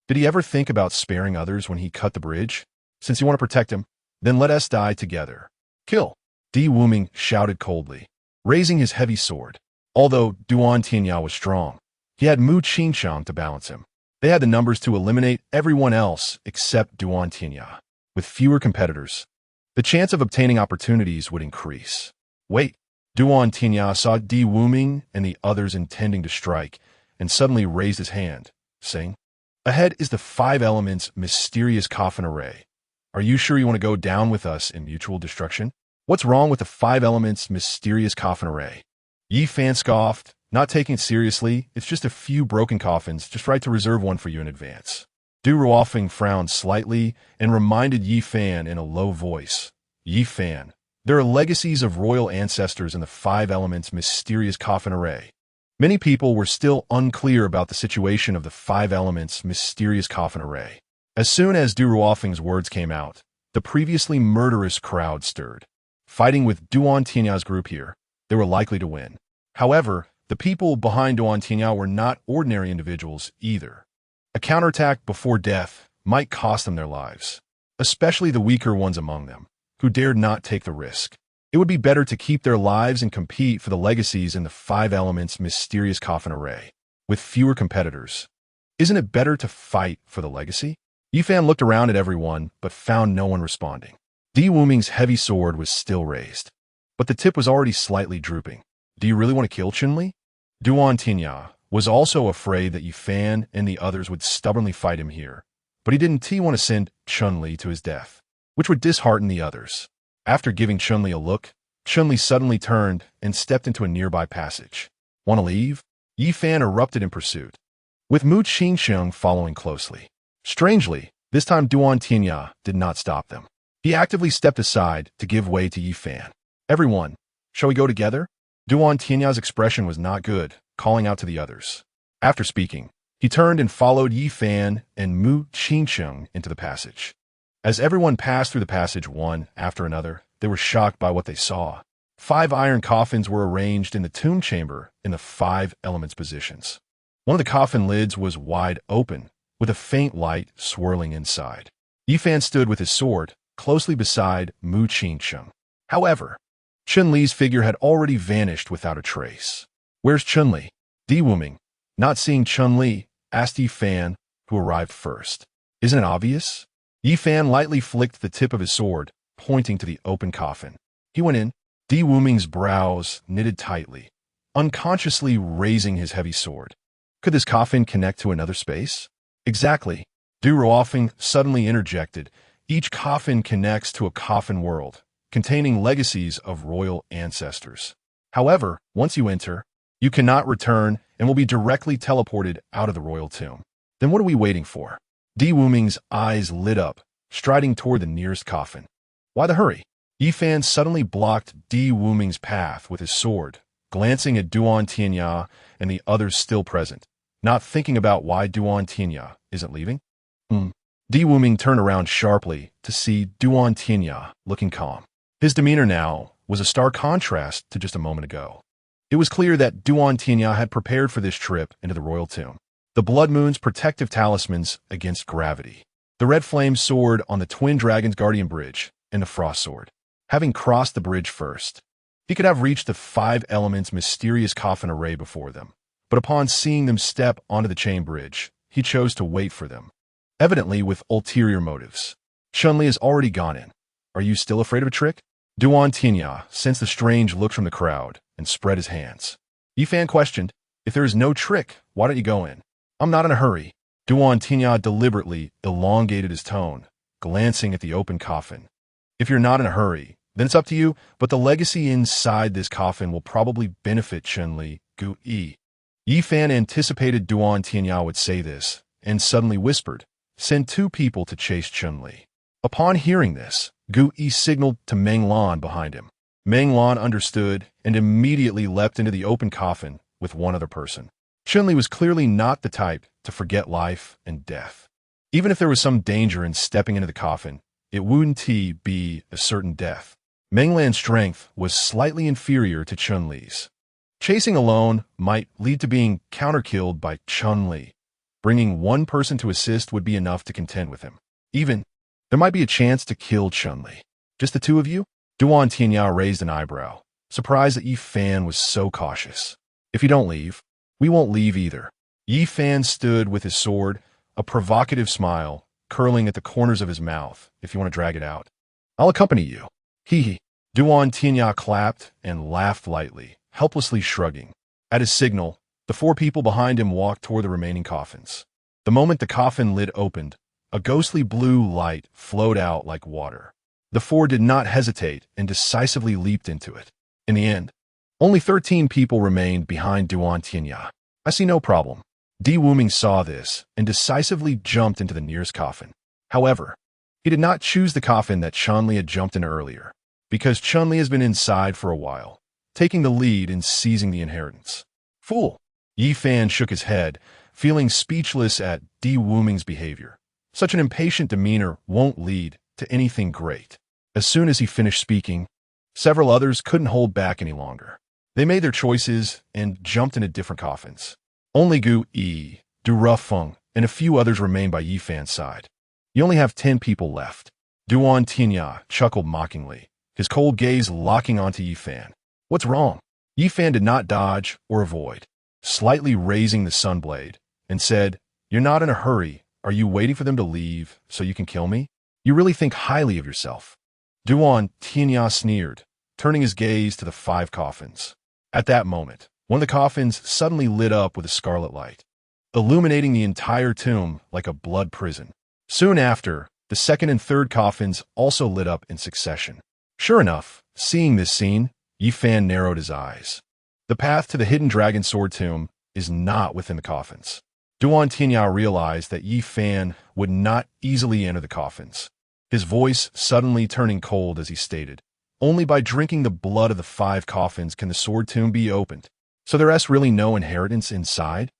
Did he ever think about sparing others when he cut the bridge? Since you want to protect him, then let us die together. Kill! Di Wuming shouted coldly, raising his heavy sword. Although Duan Tianya was strong, he had Mu Qingchang to balance him. They had the numbers to eliminate everyone else except Duan Tianya. With fewer competitors, the chance of obtaining opportunities would increase. Wait! Duan Tianya saw Di Wuming and the others intending to strike, and suddenly raised his hand, saying, "Ahead is the 5 elements mysterious coffin array. Are you sure you want to go down with us in mutual destruction? What's wrong with the 5 elements mysterious coffin array?" Yifan scoffed, not taking it seriously. It's just a few broken coffins, just right to reserve one for you in advance. Du Ruofeng frowned slightly and reminded Yifan in a low voice. Yifan, there are legacies of royal ancestors in the 5 elements mysterious coffin array. Many people were still unclear about the situation of the 5 elements mysterious coffin array. As soon as Du Ruofeng's words came out, the previously murderous crowd stirred. Fighting with Duan Tianya's group here, they were likely to win. However, the people behind Duan Tianya were not ordinary individuals either. A counterattack before death might cost them their lives, especially the weaker ones among them, who dared not take the risk. It would be better to keep their lives and compete for the legacies in the 5 elements mysterious coffin array, with fewer competitors. Isn't it better to fight for the legacy? Yifan looked around at everyone, but found no one responding. Di Wuming's heavy sword was still raised, but the tip was already slightly drooping. Do you really want to kill Chun-Li? Duan Tianya, was also afraid that Yi Fan and the others would stubbornly fight him here, but he didn't want to send Chun-Li to his death, which would dishearten the others. After giving Chun-Li a look, Chun-Li suddenly turned and stepped into a nearby passage. Want to leave? Yi Fan erupted in pursuit, with Mu Qingxiang following closely. Strangely, this time Duan Tianya did not stop them. He actively stepped aside to give way to Yi Fan. Everyone, shall we go together? Duan Tianya's expression was not good, calling out to the others. After speaking, he turned and followed Yi Fan and Mu Qingxiang into the passage. As everyone passed through the passage one after another, they were shocked by what they saw. 5 iron coffins were arranged in the tomb chamber in the 5 elements positions. One of the coffin lids was wide open, with a faint light swirling inside. Yi Fan stood with his sword closely beside Mu Qingxiang. However, Chun-Li's figure had already vanished without a trace. Where's Chun-Li? Di Wuming, not seeing Chun-Li, asked Yi Fan, who arrived first. Isn't it obvious? Yi Fan lightly flicked the tip of his sword, pointing to the open coffin. He went in. Di Wuming's brows knitted tightly, unconsciously raising his heavy sword. Could this coffin connect to another space? Exactly. Du Ruofeng suddenly interjected. Each coffin connects to a coffin world, containing legacies of royal ancestors. However, once you enter, you cannot return and will be directly teleported out of the royal tomb. Then what are we waiting for? Di Wuming's eyes lit up, striding toward the nearest coffin. Why the hurry? Yi Fan suddenly blocked Di Wuming's path with his sword, glancing at Duan Tianya and the others still present, not thinking about why Duan Tianya isn't leaving. Di Wuming turned around sharply to see Duan Tianya looking calm. His demeanor now was a stark contrast to just a moment ago. It was clear that Duan Tianya had prepared for this trip into the royal tomb. The Blood Moon's protective talismans against gravity, the red flame sword on the Twin Dragon's guardian bridge, and the frost sword. Having crossed the bridge first, he could have reached the 5 elements' mysterious coffin array before them, but upon seeing them step onto the chain bridge, he chose to wait for them, evidently with ulterior motives. Chun-Li has already gone in. Are you still afraid of a trick? Duan Tianya sensed the strange look from the crowd and spread his hands. Yi Fan questioned, if there is no trick, why don't you go in? I'm not in a hurry. Duan Tianya deliberately elongated his tone, glancing at the open coffin. If you're not in a hurry, then it's up to you, but the legacy inside this coffin will probably benefit Chun-Li, Gu Yi. Yi Fan anticipated Duan Tianya would say this, and suddenly whispered, send 2 people to chase Chun-Li. Upon hearing this, Gu Yi signaled to Meng Lan behind him. Meng Lan understood and immediately leapt into the open coffin with one other person. Chun-Li was clearly not the type to forget life and death. Even if there was some danger in stepping into the coffin, it wouldn't be a certain death. Meng Lan's strength was slightly inferior to Chun-Li's. Chasing alone might lead to being counter-killed by Chun-Li. Bringing one person to assist would be enough to contend with him. Even, there might be a chance to kill Chun-Li. Just the 2 of you? Duan Tianya raised an eyebrow, surprised that Yi Fan was so cautious. If you don't leave, we won't leave either. Yi Fan stood with his sword, a provocative smile curling at the corners of his mouth, if you want to drag it out. I'll accompany you. He. Duan Tianya clapped and laughed lightly, helplessly shrugging. At his signal, the 4 people behind him walked toward the remaining coffins. The moment the coffin lid opened, a ghostly blue light flowed out like water. The 4 did not hesitate and decisively leaped into it. In the end, only 13 people remained behind Duan Tianya. I see no problem. Di Wuming saw this and decisively jumped into the nearest coffin. However, he did not choose the coffin that Chun-Li had jumped in earlier, because Chun-Li has been inside for a while, taking the lead in seizing the inheritance. Fool! Yi Fan shook his head, feeling speechless at Di Wuming's behavior. Such an impatient demeanor won't lead to anything great. As soon as he finished speaking, several others couldn't hold back any longer. They made their choices and jumped into different coffins. Only Gu Yi, Du Ruofeng, and a few others remained by Yi Fan's side. You only have 10 people left. Duan Tianya chuckled mockingly, his cold gaze locking onto Yi Fan. What's wrong? Yi Fan did not dodge or avoid, slightly raising the sunblade, and said, You're not in a hurry. Are you waiting for them to leave so you can kill me? You really think highly of yourself. Duan Tianya sneered, turning his gaze to the 5 coffins. At that moment, One of the coffins suddenly lit up with a scarlet light, illuminating the entire tomb like a blood prison. Soon after, the second and third coffins also lit up in succession. Sure enough, seeing this scene, Yi Fan narrowed his eyes. The path to the hidden dragon sword tomb is not within the coffins. Duan Tianya realized that Yi Fan would not easily enter the coffins, his voice suddenly turning cold as he stated, "Only by drinking the blood of the 5 coffins can the sword tomb be opened. So there's really no inheritance inside?"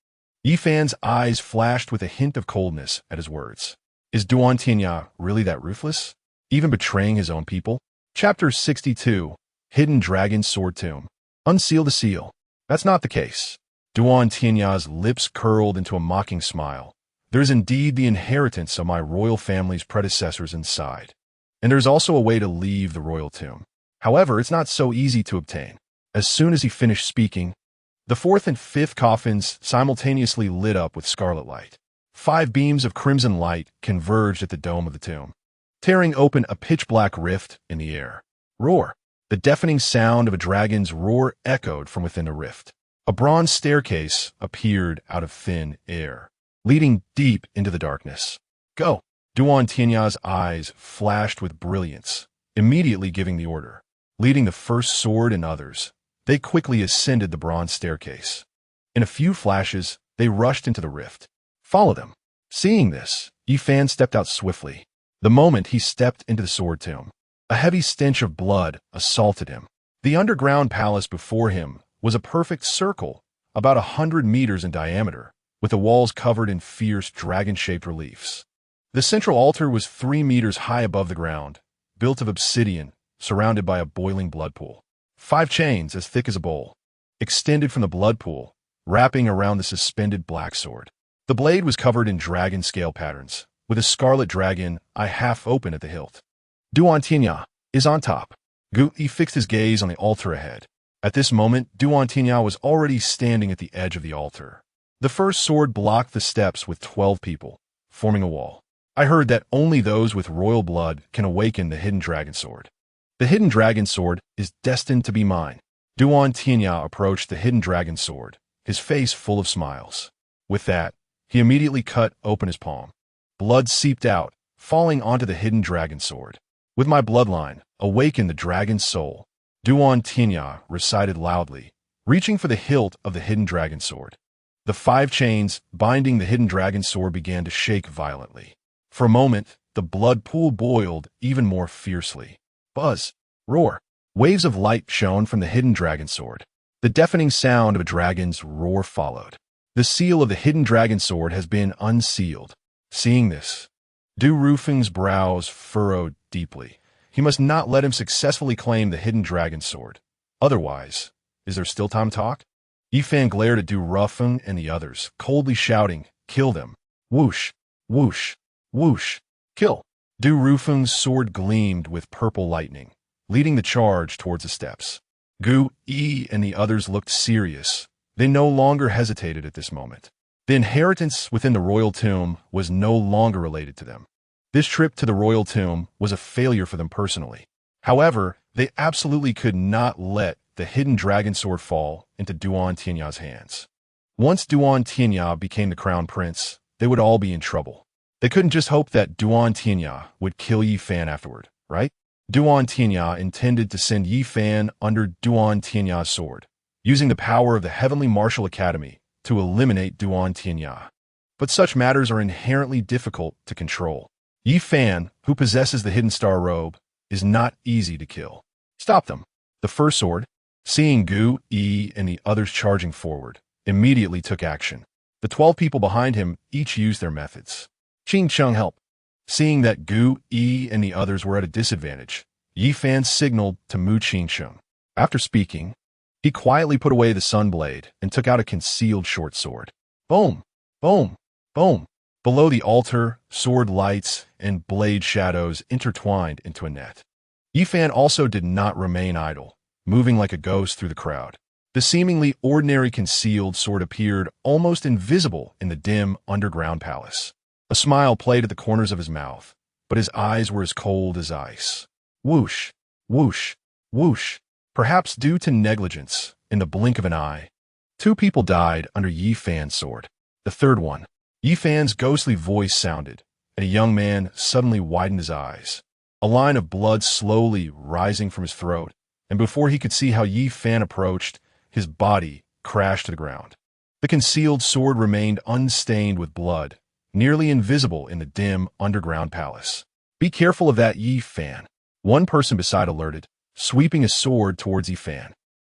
Yi Fan's eyes flashed with a hint of coldness at his words. Is Duan Tianya really that ruthless, even betraying his own people? Chapter 62, Hidden Dragon Sword Tomb. Unseal the seal. That's not the case. Duan Tianya's lips curled into a mocking smile. There is indeed the inheritance of my royal family's predecessors inside. And there's also a way to leave the royal tomb. However, it's not so easy to obtain. As soon as he finished speaking, the 4th and 5th coffins simultaneously lit up with scarlet light. 5 beams of crimson light converged at the dome of the tomb, tearing open a pitch-black rift in the air. Roar! The deafening sound of a dragon's roar echoed from within the rift. A bronze staircase appeared out of thin air, leading deep into the darkness. Go! Duan Tianya's eyes flashed with brilliance, immediately giving the order. Leading the first sword and others, they quickly ascended the bronze staircase. In a few flashes, they rushed into the rift. Follow them. Seeing this, Yi Fan stepped out swiftly. The moment he stepped into the sword tomb, a heavy stench of blood assaulted him. The underground palace before him was a perfect circle, about 100 meters in diameter, with the walls covered in fierce dragon-shaped reliefs. The central altar was 3 meters high above the ground, built of obsidian, surrounded by a boiling blood pool. 5 chains as thick as a bowl extended from the blood pool, wrapping around the suspended black sword. The blade was covered in dragon scale patterns, with a scarlet dragon eye half open at the hilt. Duan Tianya is on top. He fixed his gaze on the altar ahead. At this moment, Duan Tianya was already standing at the edge of the altar. The first sword blocked the steps with 12 people, forming a wall. I heard that only those with royal blood can awaken the hidden dragon sword. The hidden dragon sword is destined to be mine. Duan Tianya approached the hidden dragon sword, his face full of smiles. With that, he immediately cut open his palm. Blood seeped out, falling onto the hidden dragon sword. With my bloodline, awaken the dragon's soul. Duan Tianya recited loudly, reaching for the hilt of the hidden dragon sword. The 5 chains binding the hidden dragon sword began to shake violently. For a moment, the blood pool boiled even more fiercely. Buzz! Roar! Waves of light shone from the hidden dragon sword. The deafening sound of a dragon's roar followed. The seal of the hidden dragon sword has been unsealed. Seeing this, Du Rufeng's brows furrowed deeply. He must not let him successfully claim the hidden dragon sword. Otherwise, is there still time to talk? Yi Fan glared at Du Rufeng and the others, coldly shouting, "Kill them!" Whoosh! Whoosh! Whoosh! Kill! Du Rufeng's sword gleamed with purple lightning, leading the charge towards the steps. Gu Yi and the others looked serious. They no longer hesitated at this moment. The inheritance within the royal tomb was no longer related to them. This trip to the royal tomb was a failure for them personally. However, they absolutely could not let the hidden dragon sword fall into Duan Tianya's hands. Once Duan Tianya became the crown prince, they would all be in trouble. They couldn't just hope that Duan Tianya would kill Yi Fan afterward, right? Duan Tianya intended to send Yi Fan under Duan Tianya's sword, using the power of the Heavenly Martial Academy to eliminate Duan Tianya. But such matters are inherently difficult to control. Yi Fan, who possesses the hidden star robe, is not easy to kill. Stop them. The first sword, seeing Gu Yi and the others charging forward, immediately took action. The 12 people behind him each used their methods. Qing Chung help. Seeing that Gu Yi and the others were at a disadvantage, Yi Fan signaled to Mu Qingsheng. After speaking, he quietly put away the sun blade and took out a concealed short sword. Boom! Boom! Boom! Below the altar, sword lights and blade shadows intertwined into a net. Yi Fan also did not remain idle, moving like a ghost through the crowd. The seemingly ordinary concealed sword appeared almost invisible in the dim underground palace. A smile played at the corners of his mouth, but his eyes were as cold as ice. Whoosh! Whoosh! Whoosh! Perhaps due to negligence, in the blink of an eye, Two people died under Yi Fan's sword. The third one. Yi Fan's ghostly voice sounded, and a young man suddenly widened his eyes. A line of blood slowly rising from his throat, and before he could see how Yi Fan approached, his body crashed to the ground. The concealed sword remained unstained with blood, nearly invisible in the dim underground palace. Be careful of that, Yi Fan, one person beside alerted, sweeping his sword towards Yi Fan.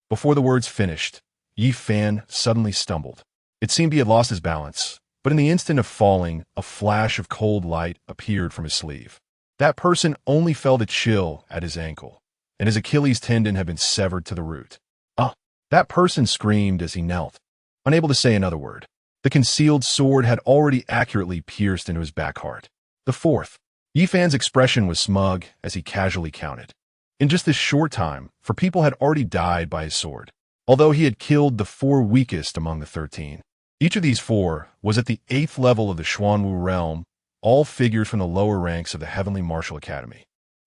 Before the words finished, Yi Fan suddenly stumbled. It seemed he had lost his balance, but in the instant of falling, a flash of cold light appeared from his sleeve. That person only felt a chill at his ankle, and his Achilles tendon had been severed to the root. Ah! That person screamed as he knelt, unable to say another word. The concealed sword had already accurately pierced into his back heart. The fourth. Yi Fan's expression was smug as he casually counted. In just this short time, 4 people had already died by his sword, although he had killed the 4 weakest among the 13. Each of these 4 was at the 8th level of the Xuanwu realm, all figures from the lower ranks of the Heavenly Martial Academy.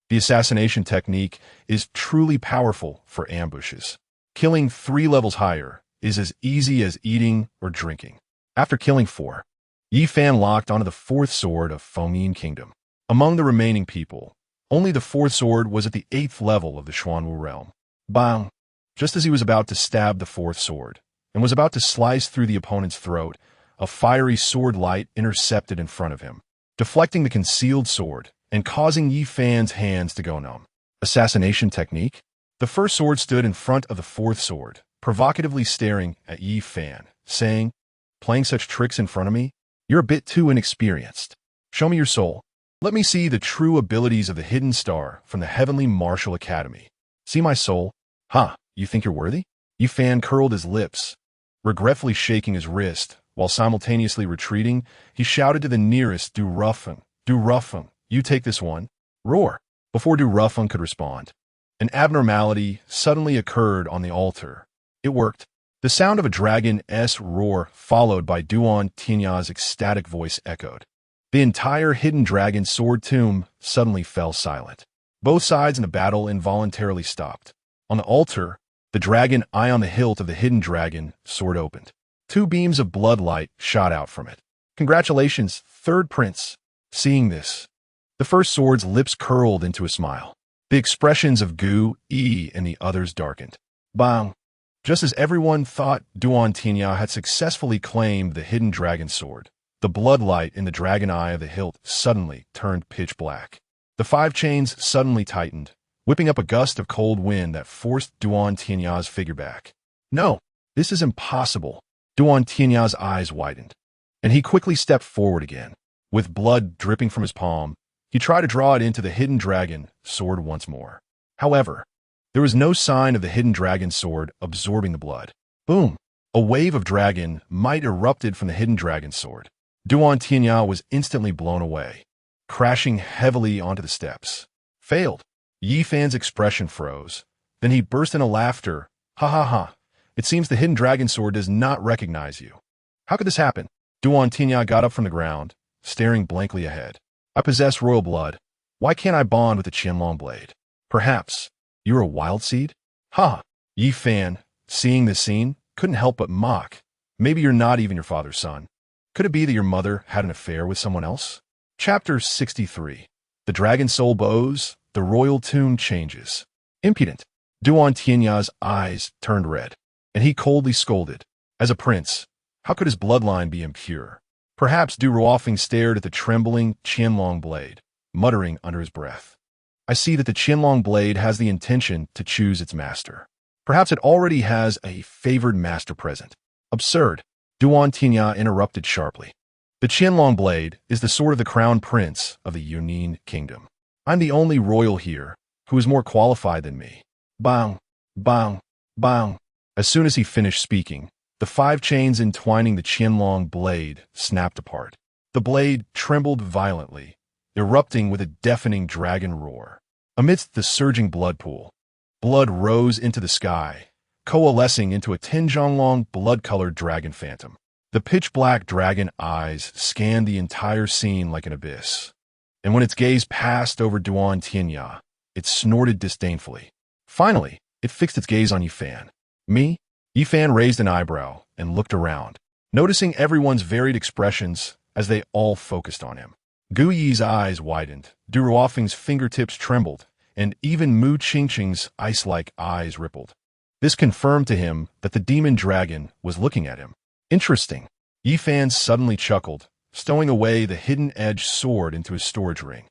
The assassination technique is truly powerful for ambushes. Killing 3 levels higher is as easy as eating or drinking. After killing 4, Yi Fan locked onto the 4th sword of Fengyin Kingdom. Among the remaining people, only the 4th sword was at the 8th level of the Xuanwu realm. Bang! Just as he was about to stab the 4th sword, and was about to slice through the opponent's throat, a fiery sword light intercepted in front of him, deflecting the concealed sword and causing Yi Fan's hands to go numb. Assassination technique? The first sword stood in front of the 4th sword, provocatively staring at Yi Fan, saying, "Playing such tricks in front of me? You're a bit too inexperienced. Show me your soul. Let me see the true abilities of the hidden star from the Heavenly Martial Academy. See my soul? Ha, you think you're worthy?" Yi Fan curled his lips, regretfully shaking his wrist, while simultaneously retreating. He shouted to the nearest Du Rufeng, you take this one. Roar! Before Du Rufeng could respond, an abnormality suddenly occurred on the altar. It worked. The sound of a dragon's roar, followed by Duan Tinya's ecstatic voice, echoed. The entire hidden dragon sword tomb suddenly fell silent. Both sides in the battle involuntarily stopped. On the altar, the dragon eye on the hilt of the hidden dragon sword opened. 2 beams of blood light shot out from it. Congratulations, third prince. Seeing this, the first sword's lips curled into a smile. The expressions of Gu, Yi, and the others darkened. Bang! Just as everyone thought Duan Tinya had successfully claimed the hidden dragon sword, the blood light in the dragon eye of the hilt suddenly turned pitch black. The 5 chains suddenly tightened, whipping up a gust of cold wind that forced Duan Tinya's figure back. No, this is impossible. Duan Tinya's eyes widened, and he quickly stepped forward again. With blood dripping from his palm, he tried to draw it into the hidden dragon sword once more. However, there was no sign of the hidden dragon sword absorbing the blood. Boom! A wave of dragon might erupted from the hidden dragon sword. Duan Tinya was instantly blown away, crashing heavily onto the steps. Failed. Yi Fan's expression froze. Then he burst into laughter. Ha ha ha. It seems the hidden dragon sword does not recognize you. How could this happen? Duan Tinya got up from the ground, staring blankly ahead. I possess royal blood. Why can't I bond with the Qianlong blade? Perhaps you're a wild seed? Ha! Yi Fan, seeing this scene, couldn't help but mock. Maybe you're not even your father's son. Could it be that your mother had an affair with someone else? Chapter 63. The dragon soul bows, the royal tune changes. Impudent. Duan Tinya's eyes turned red, and he coldly scolded. As a prince, how could his bloodline be impure? Perhaps Du Rufeng stared at the trembling Qianlong blade, muttering under his breath. I see that the Qianlong blade has the intention to choose its master. Perhaps it already has a favored master present. Absurd. Duan Tinya interrupted sharply. The Qianlong blade is the sword of the crown prince of the Yunnan kingdom. I'm the only royal here who is more qualified than me. Bang, bang, bang. As soon as he finished speaking, the 5 chains entwining the Qianlong blade snapped apart. The blade trembled violently, erupting with a deafening dragon roar. Amidst the surging blood pool, blood rose into the sky, coalescing into a 10-zhonglong blood-colored dragon phantom. The pitch-black dragon eyes scanned the entire scene like an abyss, and when its gaze passed over Duan Tinya, it snorted disdainfully. Finally, it fixed its gaze on Yi Fan. Me? Yi Fan raised an eyebrow, and looked around, noticing everyone's varied expressions as they all focused on him. Gu Yi's eyes widened, Du Ruofeng's fingertips trembled, and even Mu Qingqing's ice-like eyes rippled. This confirmed to him that the demon dragon was looking at him. Interesting. Yi Fan suddenly chuckled, stowing away the hidden-edged sword into his storage ring.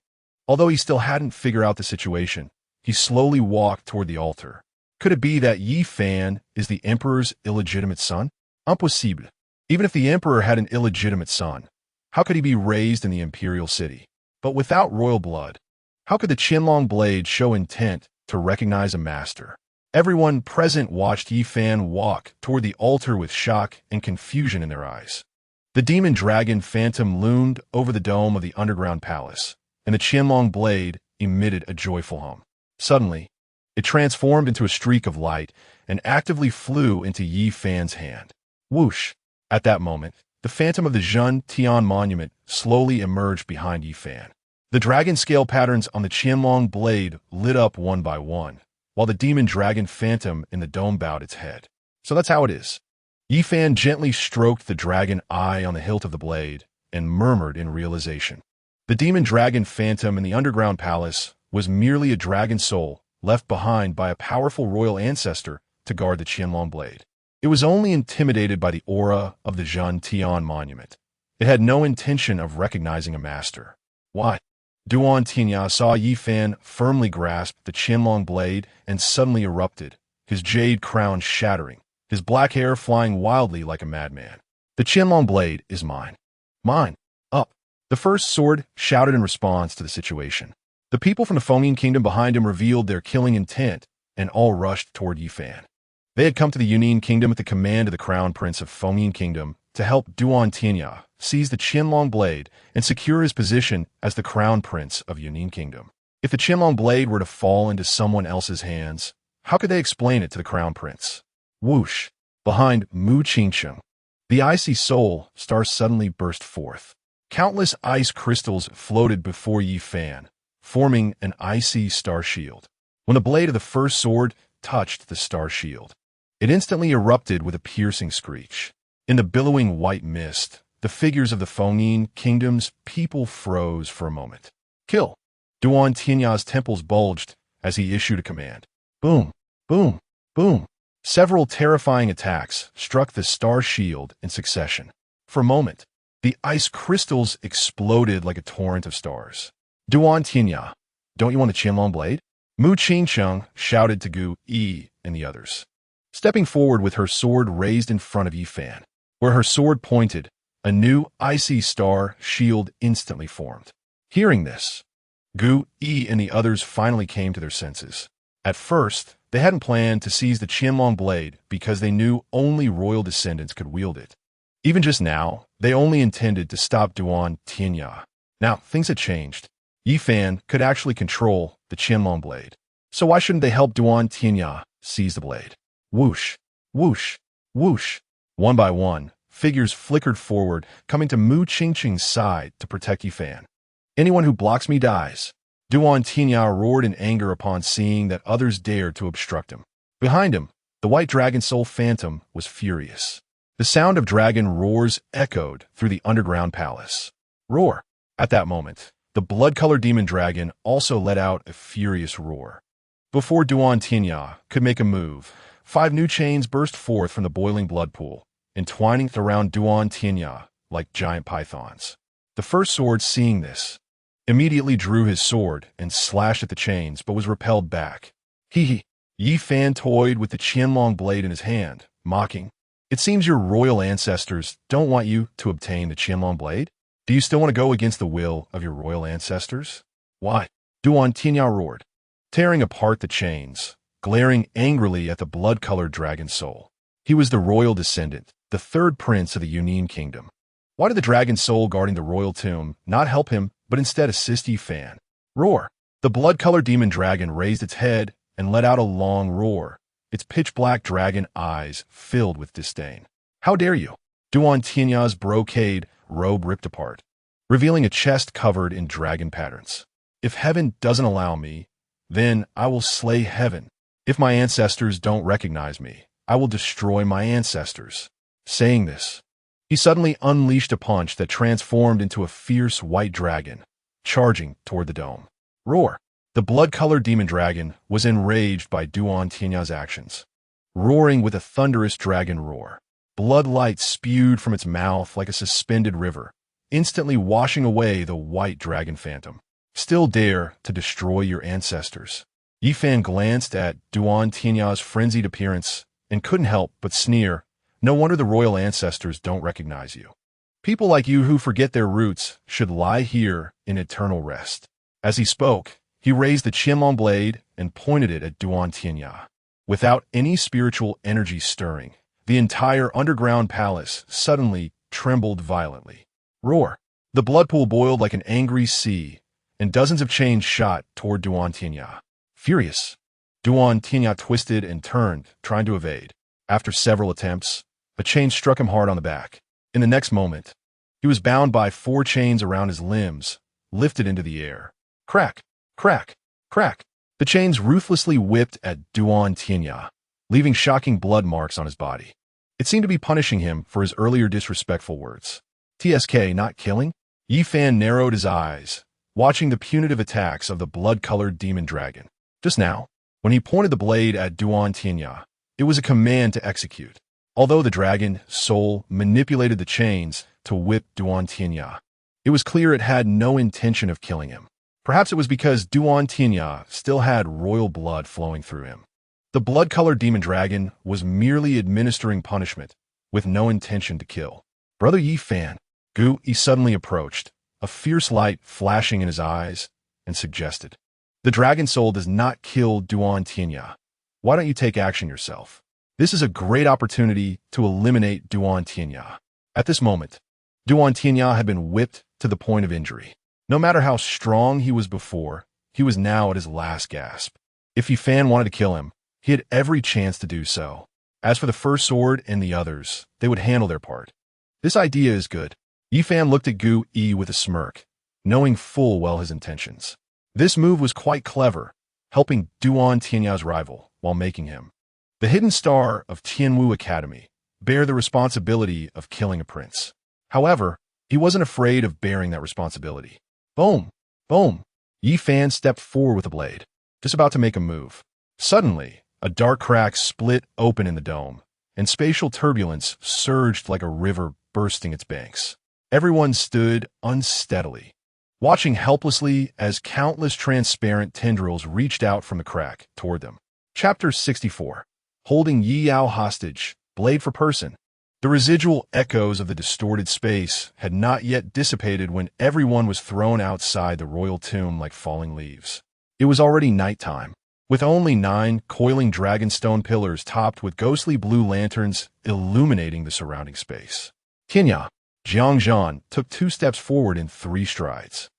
Although he still hadn't figured out the situation, he slowly walked toward the altar. Could it be that Yi Fan is the emperor's illegitimate son? Impossible. Even if the emperor had an illegitimate son, how could he be raised in the imperial city? But without royal blood, how could the Qianlong blade show intent to recognize a master? Everyone present watched Yi Fan walk toward the altar with shock and confusion in their eyes. The demon dragon phantom loomed over the dome of the underground palace, and the Qianlong blade emitted a joyful hum. Suddenly, it transformed into a streak of light and actively flew into Yi Fan's hand. Whoosh! At that moment, the phantom of the Zhun Tian monument slowly emerged behind Yi Fan. The dragon scale patterns on the Qianlong blade lit up one by one, while the demon dragon phantom in the dome bowed its head. So that's how it is. Yi Fan gently stroked the dragon eye on the hilt of the blade and murmured in realization. The demon dragon phantom in the underground palace was merely a dragon soul left behind by a powerful royal ancestor to guard the Qianlong blade. It was only intimidated by the aura of the Zhun Tian monument. It had no intention of recognizing a master. Why? Duan Tianya saw Yi Fan firmly grasp the Qianlong blade and suddenly erupted, his jade crown shattering, his black hair flying wildly like a madman. The Qianlong blade is mine. Mine. Up. The first sword shouted in response to the situation. The people from the Fengyin kingdom behind him revealed their killing intent and all rushed toward Yi Fan. They had come to the Yunnan kingdom at the command of the crown prince of Fengyin kingdom to help Duan Tianya seize the Qianlong blade and secure his position as the crown prince of Yunnan kingdom. If the Qianlong blade were to fall into someone else's hands, how could they explain it to the crown prince? Whoosh! Behind Mu Qingqing, the icy soul star suddenly burst forth. Countless ice crystals floated before Yi Fan, forming an icy star shield. When the blade of the first sword touched the star shield, it instantly erupted with a piercing screech. In the billowing white mist, the figures of the Fengyin kingdom's people froze for a moment. Kill! Duan Tianya's temples bulged as he issued a command. Boom! Boom! Boom! Several terrifying attacks struck the star shield in succession. For a moment, the ice crystals exploded like a torrent of stars. Duan Tianya, don't you want a Qianlong blade? Mu Qingqing shouted to Gu Yi and the others, stepping forward with her sword raised in front of Yi Fan. Where her sword pointed, a new icy star shield instantly formed. Hearing this, Gu Yi and the others finally came to their senses. At first, they hadn't planned to seize the Qianlong blade because they knew only royal descendants could wield it. Even just now, they only intended to stop Duan Tianya. Now, things had changed. Yi Fan could actually control the Qianlong blade. So why shouldn't they help Duan Tianya seize the blade? Whoosh! Whoosh! Whoosh! One by one, figures flickered forward, coming to Mu Qingqing's side to protect Yi Fan. Anyone who blocks me dies. Duan Tianya roared in anger upon seeing that others dared to obstruct him. Behind him, the white dragon soul phantom was furious. The sound of dragon roars echoed through the underground palace. Roar! At that moment, the blood-colored demon dragon also let out a furious roar. Before Duan Tianya could make a move, 5 new chains burst forth from the boiling blood pool, entwining around Duan Tianya like giant pythons. The first sword, seeing this, immediately drew his sword and slashed at the chains, but was repelled back. Hee. Yi Fan toyed with the Qianlong blade in his hand, mocking, "It seems your royal ancestors don't want you to obtain the Qianlong blade? Do you still want to go against the will of your royal ancestors?" Why? Duan Tianya roared, tearing apart the chains, glaring angrily at the blood-colored dragon soul. He was the royal descendant, the third prince of the Yunnan kingdom. Why did the dragon soul guarding the royal tomb not help him, but instead assist Yi Fan? Roar! The blood-colored demon dragon raised its head and let out a long roar, its pitch-black dragon eyes filled with disdain. How dare you? Duan Tianya's brocade robe ripped apart, revealing a chest covered in dragon patterns. If heaven doesn't allow me, then I will slay heaven. If my ancestors don't recognize me, I will destroy my ancestors. Saying this, he suddenly unleashed a punch that transformed into a fierce white dragon, charging toward the dome. Roar! The blood-colored demon dragon was enraged by Duan Tianya's actions, roaring with a thunderous dragon roar. Blood light spewed from its mouth like a suspended river, instantly washing away the white dragon phantom. Still dare to destroy your ancestors? Yi Fan glanced at Duan Tianya's frenzied appearance and couldn't help but sneer. No wonder the royal ancestors don't recognize you. People like you who forget their roots should lie here in eternal rest. As he spoke, he raised the Qianlong blade and pointed it at Duan Tianya. Without any spiritual energy stirring, the entire underground palace suddenly trembled violently. Roar! The blood pool boiled like an angry sea, and dozens of chains shot toward Duan Tianya. Furious, Duan Tianya twisted and turned, trying to evade. After several attempts, a chain struck him hard on the back. In the next moment, he was bound by 4 chains around his limbs, lifted into the air. Crack! Crack! Crack! The chains ruthlessly whipped at Duan Tianya, leaving shocking blood marks on his body. It seemed to be punishing him for his earlier disrespectful words. TSK not killing? Yi Fan narrowed his eyes, watching the punitive attacks of the blood-colored demon dragon. Just now, when he pointed the blade at Duan Tianya, it was a command to execute. Although the dragon soul manipulated the chains to whip Duan Tianya, it was clear it had no intention of killing him. Perhaps it was because Duan Tianya still had royal blood flowing through him. The blood-colored demon dragon was merely administering punishment, with no intention to kill. Brother Yi Fan, Gu Yi suddenly approached, a fierce light flashing in his eyes, and suggested, "The dragon soul does not kill Duan Tianya. Why don't you take action yourself? This is a great opportunity to eliminate Duan Tianya." At this moment, Duan Tianya had been whipped to the point of injury. No matter how strong he was before, he was now at his last gasp. If Yi Fan wanted to kill him, he had every chance to do so. As for the first sword and the others, they would handle their part. This idea is good. Yi Fan looked at Gu Yi with a smirk, knowing full well his intentions. This move was quite clever, helping Duan Tianya's rival while making him, the hidden star of Tianwu Academy, bear the responsibility of killing a prince. However, he wasn't afraid of bearing that responsibility. Boom! Boom! Yi Fan stepped forward with the blade, just about to make a move. Suddenly, a dark crack split open in the dome, and spatial turbulence surged like a river bursting its banks. Everyone stood unsteadily, watching helplessly as countless transparent tendrils reached out from the crack toward them. Chapter 64. Holding Yi Yao hostage, blade for person. The residual echoes of the distorted space had not yet dissipated when everyone was thrown outside the royal tomb like falling leaves. It was already nighttime, with only 9 coiling dragonstone pillars topped with ghostly blue lanterns illuminating the surrounding space. Tianya, Jiangzhan, took 2 steps forward in 3 strides,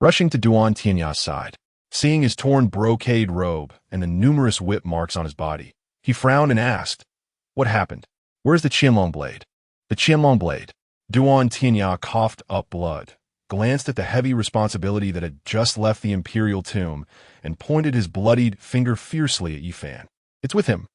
rushing to Duan Tianya's side. Seeing his torn brocade robe and the numerous whip marks on his body, he frowned and asked, "What happened? Where's the Qianlong blade?" The Qianlong blade. Duan Tianya coughed up blood, glanced at the heavy responsibility that had just left the imperial tomb, and pointed his bloodied finger fiercely at Yi Fan. "It's with him."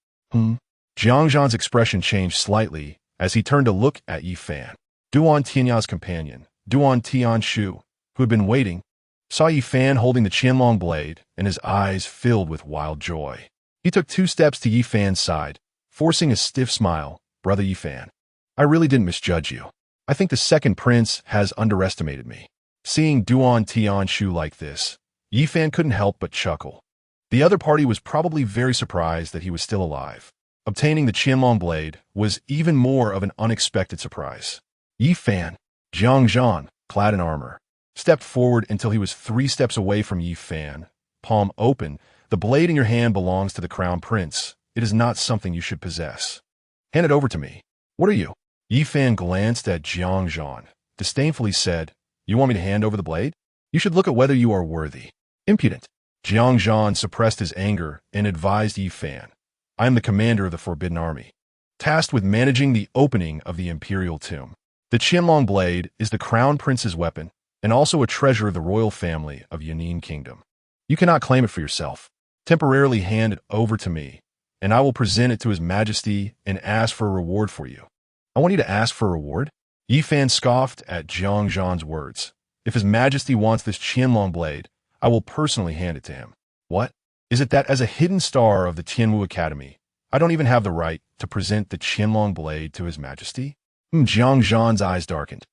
Jiangzhan's expression changed slightly as he turned to look at Yi Fan. Duan Tianya's companion, Duan Tianshu, who had been waiting, saw Yi Fan holding the Qianlong blade, and his eyes filled with wild joy. He took 2 steps to Yi Fan's side, forcing a stiff smile. "Brother Yi Fan, I really didn't misjudge you. I think the second prince has underestimated me." Seeing Duan Tianshu like this, Yi Fan couldn't help but chuckle. The other party was probably very surprised that he was still alive. Obtaining the Qianlong blade was even more of an unexpected surprise. Yi Fan, Jiangzhan, clad in armor, stepped forward until he was 3 steps away from Yi Fan, palm open. "The blade in your hand belongs to the crown prince. It is not something you should possess. Hand it over to me." "What are you?" Yi Fan glanced at Jiangzhan, disdainfully said, "You want me to hand over the blade? You should look at whether you are worthy." "Impudent." Jiangzhan suppressed his anger and advised Yi Fan, "I am the commander of the Forbidden Army, tasked with managing the opening of the imperial tomb. The Qianlong blade is the crown prince's weapon and also a treasure of the royal family of Yan'an Kingdom. You cannot claim it for yourself. Temporarily hand it over to me, and I will present it to His Majesty and ask for a reward for you." I want you to ask for a reward? Yi Fan scoffed at Jiang Zhan's words. If His Majesty wants this Qianlong blade, I will personally hand it to him. What? Is it that as a hidden star of the Tianwu Academy, I don't even have the right to present the Qianlong blade to His Majesty? Jiang Zhan's eyes darkened,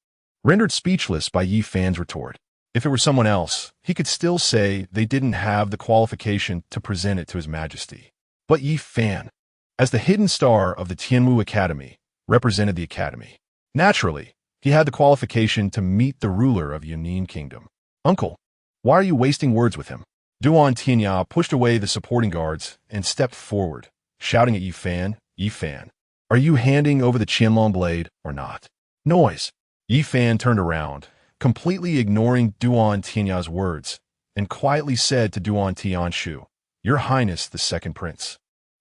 rendered speechless by Yi Fan's retort. If it were someone else, he could still say they didn't have the qualification to present it to His Majesty. But Yi Fan, as the hidden star of the Tianwu Academy, represented the Academy. Naturally, he had the qualification to meet the ruler of Yunnan Kingdom. Uncle, why are you wasting words with him? Duan Tianya pushed away the supporting guards and stepped forward, shouting at Yi Fan, Yi Fan, are you handing over the Qianlong blade or not? Noise. Yi Fan turned around, completely ignoring Duan Tianya's words, and quietly said to Duan Tianshu, Your Highness, the Second Prince,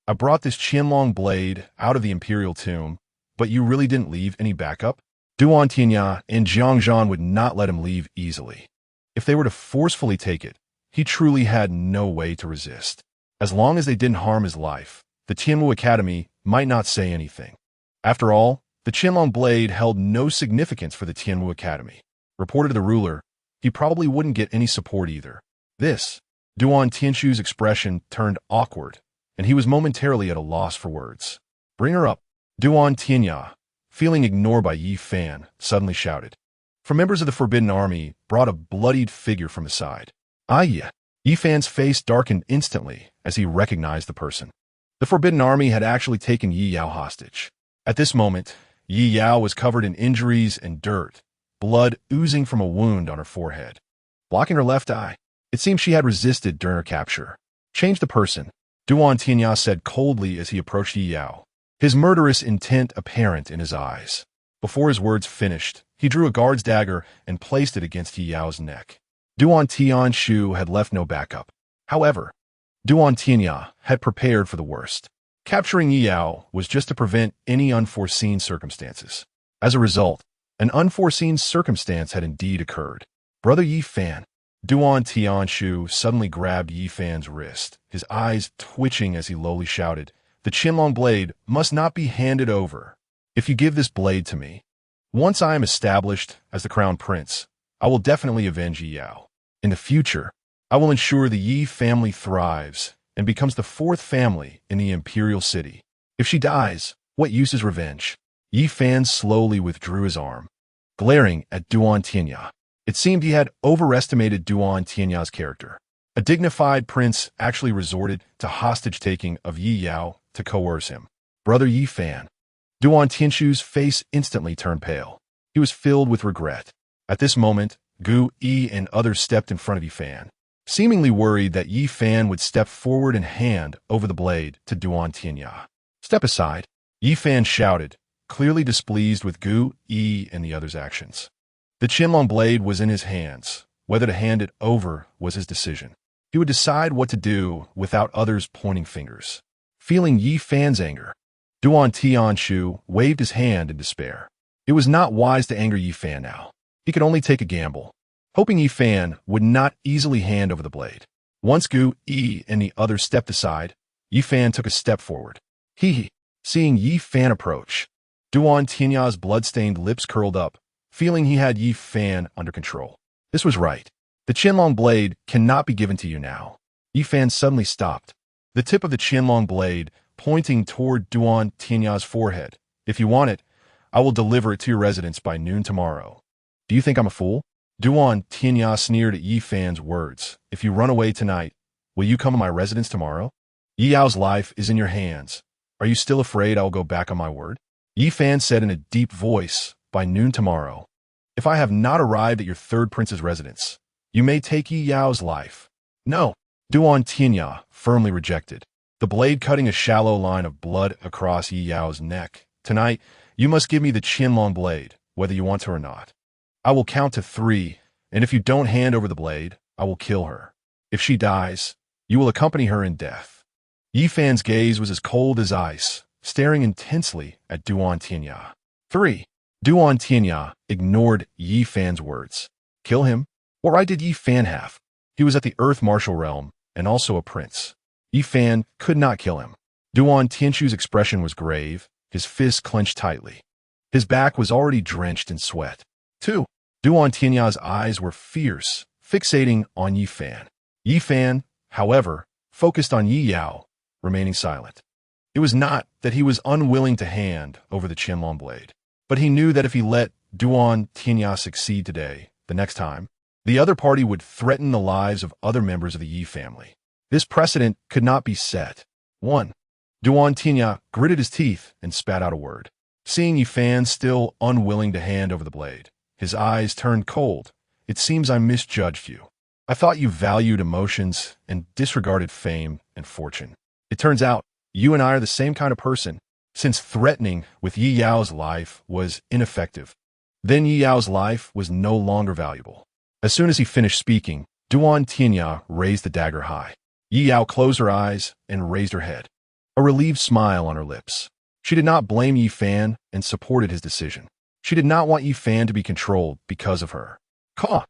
I brought this Qianlong blade out of the Imperial Tomb, but you really didn't leave any backup? Duan Tianya and Jiang Zhan would not let him leave easily. If they were to forcefully take it, he truly had no way to resist. As long as they didn't harm his life, the Tianwu Academy might not say anything. After all, the Qianlong blade held no significance for the Tianwu Academy. Reported to the ruler, he probably wouldn't get any support either. Duan Tianshu's expression turned awkward, and he was momentarily at a loss for words. Bring her up. Duan Tianya, feeling ignored by Yi Fan, suddenly shouted. For members of the Forbidden Army brought a bloodied figure from his side. Yeah. Yi Fan's face darkened instantly as he recognized the person. The Forbidden Army had actually taken Yi Yao hostage. At this moment, Yi Yao was covered in injuries and dirt, blood oozing from a wound on her forehead, blocking her left eye. It seemed she had resisted during her capture. Change the person, Duan Tianya said coldly as he approached Yi Yao, his murderous intent apparent in his eyes. Before his words finished, he drew a guard's dagger and placed it against Yi Yao's neck. Duan Tianshu had left no backup. However, Duan Tianya had prepared for the worst. Capturing Yi Yao was just to prevent any unforeseen circumstances. As a result, an unforeseen circumstance had indeed occurred. Brother Yi Fan. Duan Tianshu suddenly grabbed Yi Fan's wrist, his eyes twitching as he lowly shouted, The Qianlong blade must not be handed over. If you give this blade to me, once I am established as the crown prince, I will definitely avenge Yi Yao. In the future, I will ensure the Yi family thrives and becomes the fourth family in the imperial city. If she dies, what use is revenge? Yi Fan slowly withdrew his arm, glaring at Duan Tianya. It seemed he had overestimated Duan Tianya's character. A dignified prince actually resorted to hostage-taking of Yi Yao to coerce him. Brother Yi Fan. Duan Tianshu's face instantly turned pale. He was filled with regret. At this moment, Gu Yi and others stepped in front of Yi Fan, seemingly worried that Yi Fan would step forward and hand over the blade to Duan Tianya. Step aside, Yi Fan shouted, clearly displeased with Gu Yi and the others' actions. The Qianlong blade was in his hands. Whether to hand it over was his decision. He would decide what to do without others pointing fingers. Feeling Yi Fan's anger, Duan Tianshu waved his hand in despair. It was not wise to anger Yi Fan now. He could only take a gamble, hoping Yi Fan would not easily hand over the blade. Once Gu Yi and the others stepped aside, Yi Fan took a step forward. Seeing Yi Fan approach, Duan Tianya's blood-stained lips curled up, feeling he had Yi Fan under control. This was right. The Qianlong blade cannot be given to you now. Yi Fan suddenly stopped, the tip of the Qianlong blade pointing toward Duan Tianya's forehead. If you want it, I will deliver it to your residence by noon tomorrow. Do you think I'm a fool? Duan Tianya sneered at Yi Fan's words. If you run away tonight, will you come to my residence tomorrow? Yi Yao's life is in your hands. Are you still afraid I will go back on my word? Yi Fan said in a deep voice, by noon tomorrow. If I have not arrived at your third prince's residence, you may take Yi Yao's life. No, Duan Tianya firmly rejected, the blade cutting a shallow line of blood across Yi Yao's neck. Tonight, you must give me the Qianlong blade, whether you want to or not. I will count to 3, and if you don't hand over the blade, I will kill her. If she dies, you will accompany her in death. Yi Fan's gaze was as cold as ice, staring intensely at Duan Tianya. 3. Duan Tianya ignored Yi Fan's words. Kill him? What right did Yi Fan have? He was at the Earth Martial Realm and also a prince. Yi Fan could not kill him. Duan Tianshu's expression was grave, his fists clenched tightly. His back was already drenched in sweat. 2. Duan Tianya's eyes were fierce, fixating on Yi Fan. Yi Fan, however, focused on Yi Yao, remaining silent. It was not that he was unwilling to hand over the Qianlong blade, but he knew that if he let Duan Tianya succeed today, the next time, the other party would threaten the lives of other members of the Yi family. This precedent could not be set. 1. Duan Tianya gritted his teeth and spat out a word. Seeing Yi Fan still unwilling to hand over the blade, his eyes turned cold. It seems I misjudged you. I thought you valued emotions and disregarded fame and fortune. It turns out, you and I are the same kind of person. Since threatening with Yi Yao's life was ineffective, then Yi Yao's life was no longer valuable. As soon as he finished speaking, Duan Tianya raised the dagger high. Yi Yao closed her eyes and raised her head, a relieved smile on her lips. She did not blame Yi Fan and supported his decision. She did not want Yi Fan to be controlled because of her. Caw!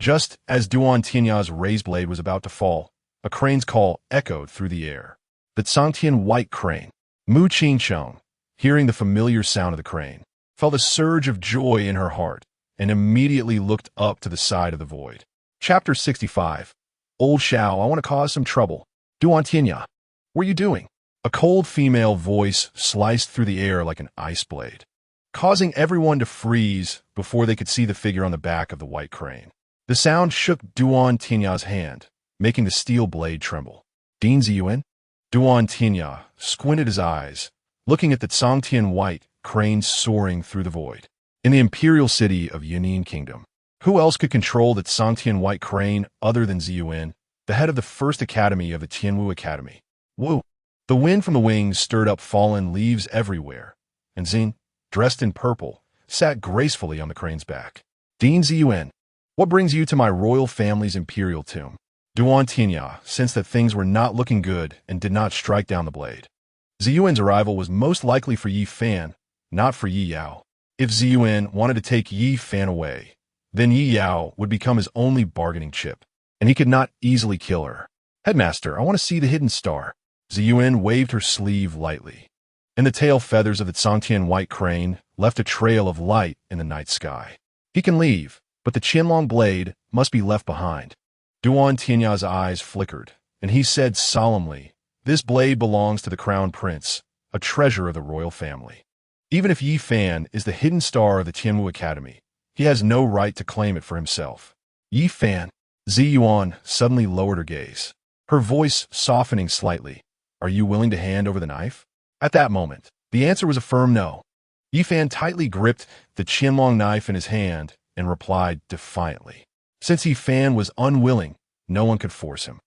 Just as Duan Tianya's raised blade was about to fall, a crane's call echoed through the air. The Zhangtian white crane. Mu Qingcheng, hearing the familiar sound of the crane, felt a surge of joy in her heart and immediately looked up to the side of the void. Chapter 65. Old Shao, I want to cause some trouble. Duan Tianya, what are you doing? A cold female voice sliced through the air like an ice blade, causing everyone to freeze before they could see the figure on the back of the white crane. The sound shook Duan Tianya's hand, making the steel blade tremble. Din Ziyuan? Duan Tianya squinted his eyes, looking at the Zhangtian white crane soaring through the void. In the imperial city of Yunnan Kingdom, who else could control the Zhangtian white crane other than Ziyuan, the head of the first academy of the Tianwu Academy? Woo! The wind from the wings stirred up fallen leaves everywhere, and Xin, dressed in purple, sat gracefully on the crane's back. Din Ziyuan, what brings you to my royal family's imperial tomb? Duan Tianya sensed that things were not looking good and did not strike down the blade. Ziyuan's arrival was most likely for Yi Fan, not for Yi Yao. If Ziyuan wanted to take Yi Fan away, then Yi Yao would become his only bargaining chip, and he could not easily kill her. Headmaster, I want to see the hidden star. Ziyuan waved her sleeve lightly, and the tail feathers of the Zhangtian white crane left a trail of light in the night sky. He can leave, but the Qianlong blade must be left behind. Duan Tianya's eyes flickered, and he said solemnly, this blade belongs to the crown prince, a treasure of the royal family. Even if Yi Fan is the hidden star of the Tianwu Academy, he has no right to claim it for himself. Yi Fan? Ziyuan suddenly lowered her gaze, her voice softening slightly. Are you willing to hand over the knife? At that moment, the answer was a firm no. Yi Fan tightly gripped the Qianlong knife in his hand and replied defiantly. Since Yi Fan was unwilling, no one could force him.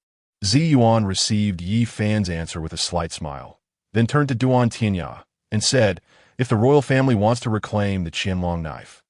Ziyuan received Yi Fan's answer with a slight smile, then turned to Duan Tianya and said, if the royal family wants to reclaim the Qianlong knife,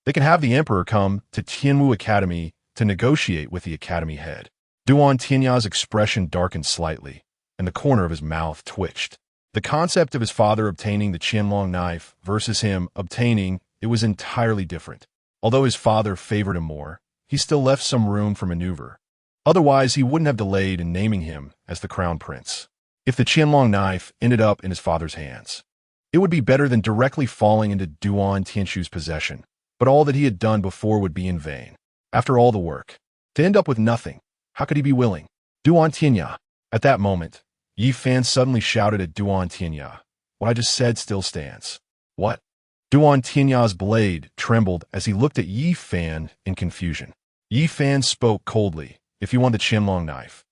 they can have the emperor come to Tianwu Academy to negotiate with the academy head. Duan Tianya's expression darkened slightly, and the corner of his mouth twitched. The concept of his father obtaining the Qianlong knife versus him obtaining it was entirely different. Although his father favored him more, he still left some room for maneuver. Otherwise, he wouldn't have delayed in naming him as the crown prince. If the Qianlong knife ended up in his father's hands, it would be better than directly falling into Duan Tianshu's possession, but all that he had done before would be in vain. After all the work, to end up with nothing, how could he be willing? Duan Tianya. At that moment, Yi Fan suddenly shouted at Duan Tianya. What I just said still stands. What? Duan Tianya's blade trembled as he looked at Yi Fan in confusion. Yi Fan spoke coldly. If you want the Qianlong knife,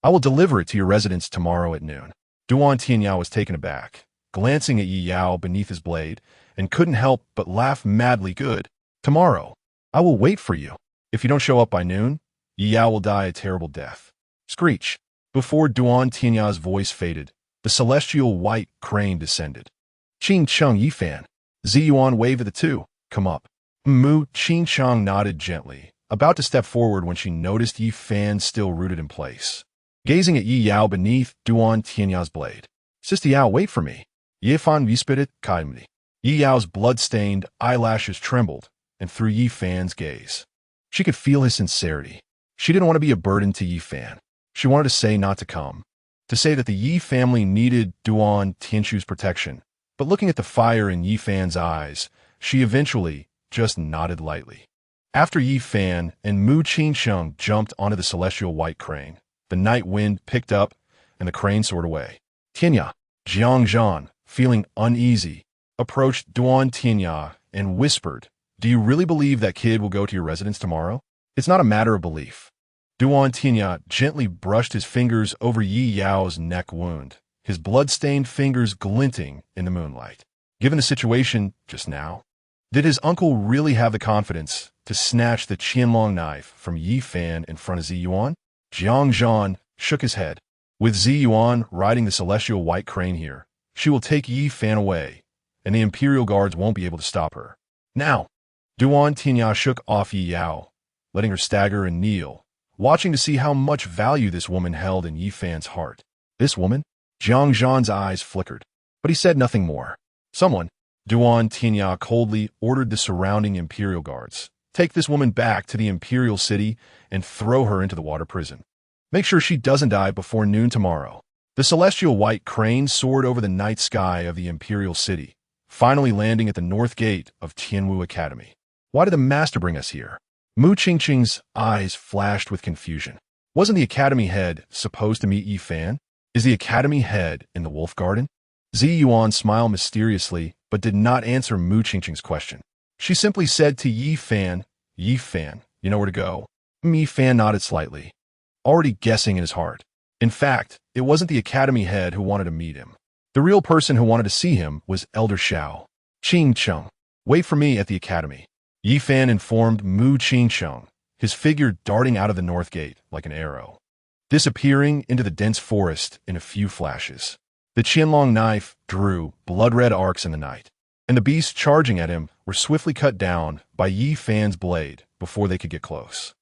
I will deliver it to your residence tomorrow at noon. Duan Tianya was taken aback, glancing at Yi Yao beneath his blade, and couldn't help but laugh madly. Good. Tomorrow. I will wait for you. If you don't show up by noon, Yi Yao will die a terrible death. Screech. Before Duan Tianya's voice faded, the celestial white crane descended. Qing Cheng Yi Fan. Ziyuan waved at the two. Come up. Mu Qing Cheng nodded gently, about to step forward when she noticed Yi Fan still rooted in place, gazing at Yi Yao beneath Duan Tianya's blade. Sister Yao, wait for me. Yi Fan whispered kindly. Yi Yao's blood-stained eyelashes trembled, and through Yi Fan's gaze, she could feel his sincerity. She didn't want to be a burden to Yi Fan. She wanted to say not to come, to say that the Yi family needed Duan Tianshu's protection. But looking at the fire in Yi Fan's eyes, she eventually just nodded lightly. After Yi Fan and Mu Qingsheng jumped onto the celestial white crane, the night wind picked up and the crane soared away. Tianya, Jiangzhan, feeling uneasy, approached Duan Tianya and whispered, "Do you really believe that kid will go to your residence tomorrow?" "It's not a matter of belief." Duan Tianya gently brushed his fingers over Yi Yao's neck wound, his blood-stained fingers glinting in the moonlight. Given the situation just now, did his uncle really have the confidence to snatch the Qianlong knife from Yi Fan in front of Zi Yuan? Jiang Zhan shook his head. With Zi Yuan riding the celestial white crane here, she will take Yi Fan away, and the Imperial Guards won't be able to stop her. Now, Duan Tianya shook off Yi Yao, letting her stagger and kneel, watching to see how much value this woman held in Yi Fan's heart. This woman? Jiang Zhan's eyes flickered, but he said nothing more. Someone, Duan Tianya coldly ordered the surrounding Imperial Guards, take this woman back to the Imperial City and throw her into the water prison. Make sure she doesn't die before noon tomorrow. The celestial white crane soared over the night sky of the Imperial City, finally landing at the north gate of Tianwu Academy. Why did the master bring us here? Mu Qingqing's eyes flashed with confusion. Wasn't the Academy head supposed to meet Yi Fan? Is the Academy head in the Wolf Garden? Zi Yuan smiled mysteriously, but did not answer Mu Qingqing's question. She simply said to Yi Fan, "Yi Fan, you know where to go." Yi Fan nodded slightly, already guessing in his heart. In fact, it wasn't the Academy head who wanted to meet him. The real person who wanted to see him was Elder Xiao. Qingcheng, wait for me at the Academy. Yi Fan informed Mu Qingcheng, his figure darting out of the north gate like an arrow, disappearing into the dense forest in a few flashes. The Qianlong knife drew blood-red arcs in the night, and the beasts charging at him were swiftly cut down by Yi Fan's blade before they could get close.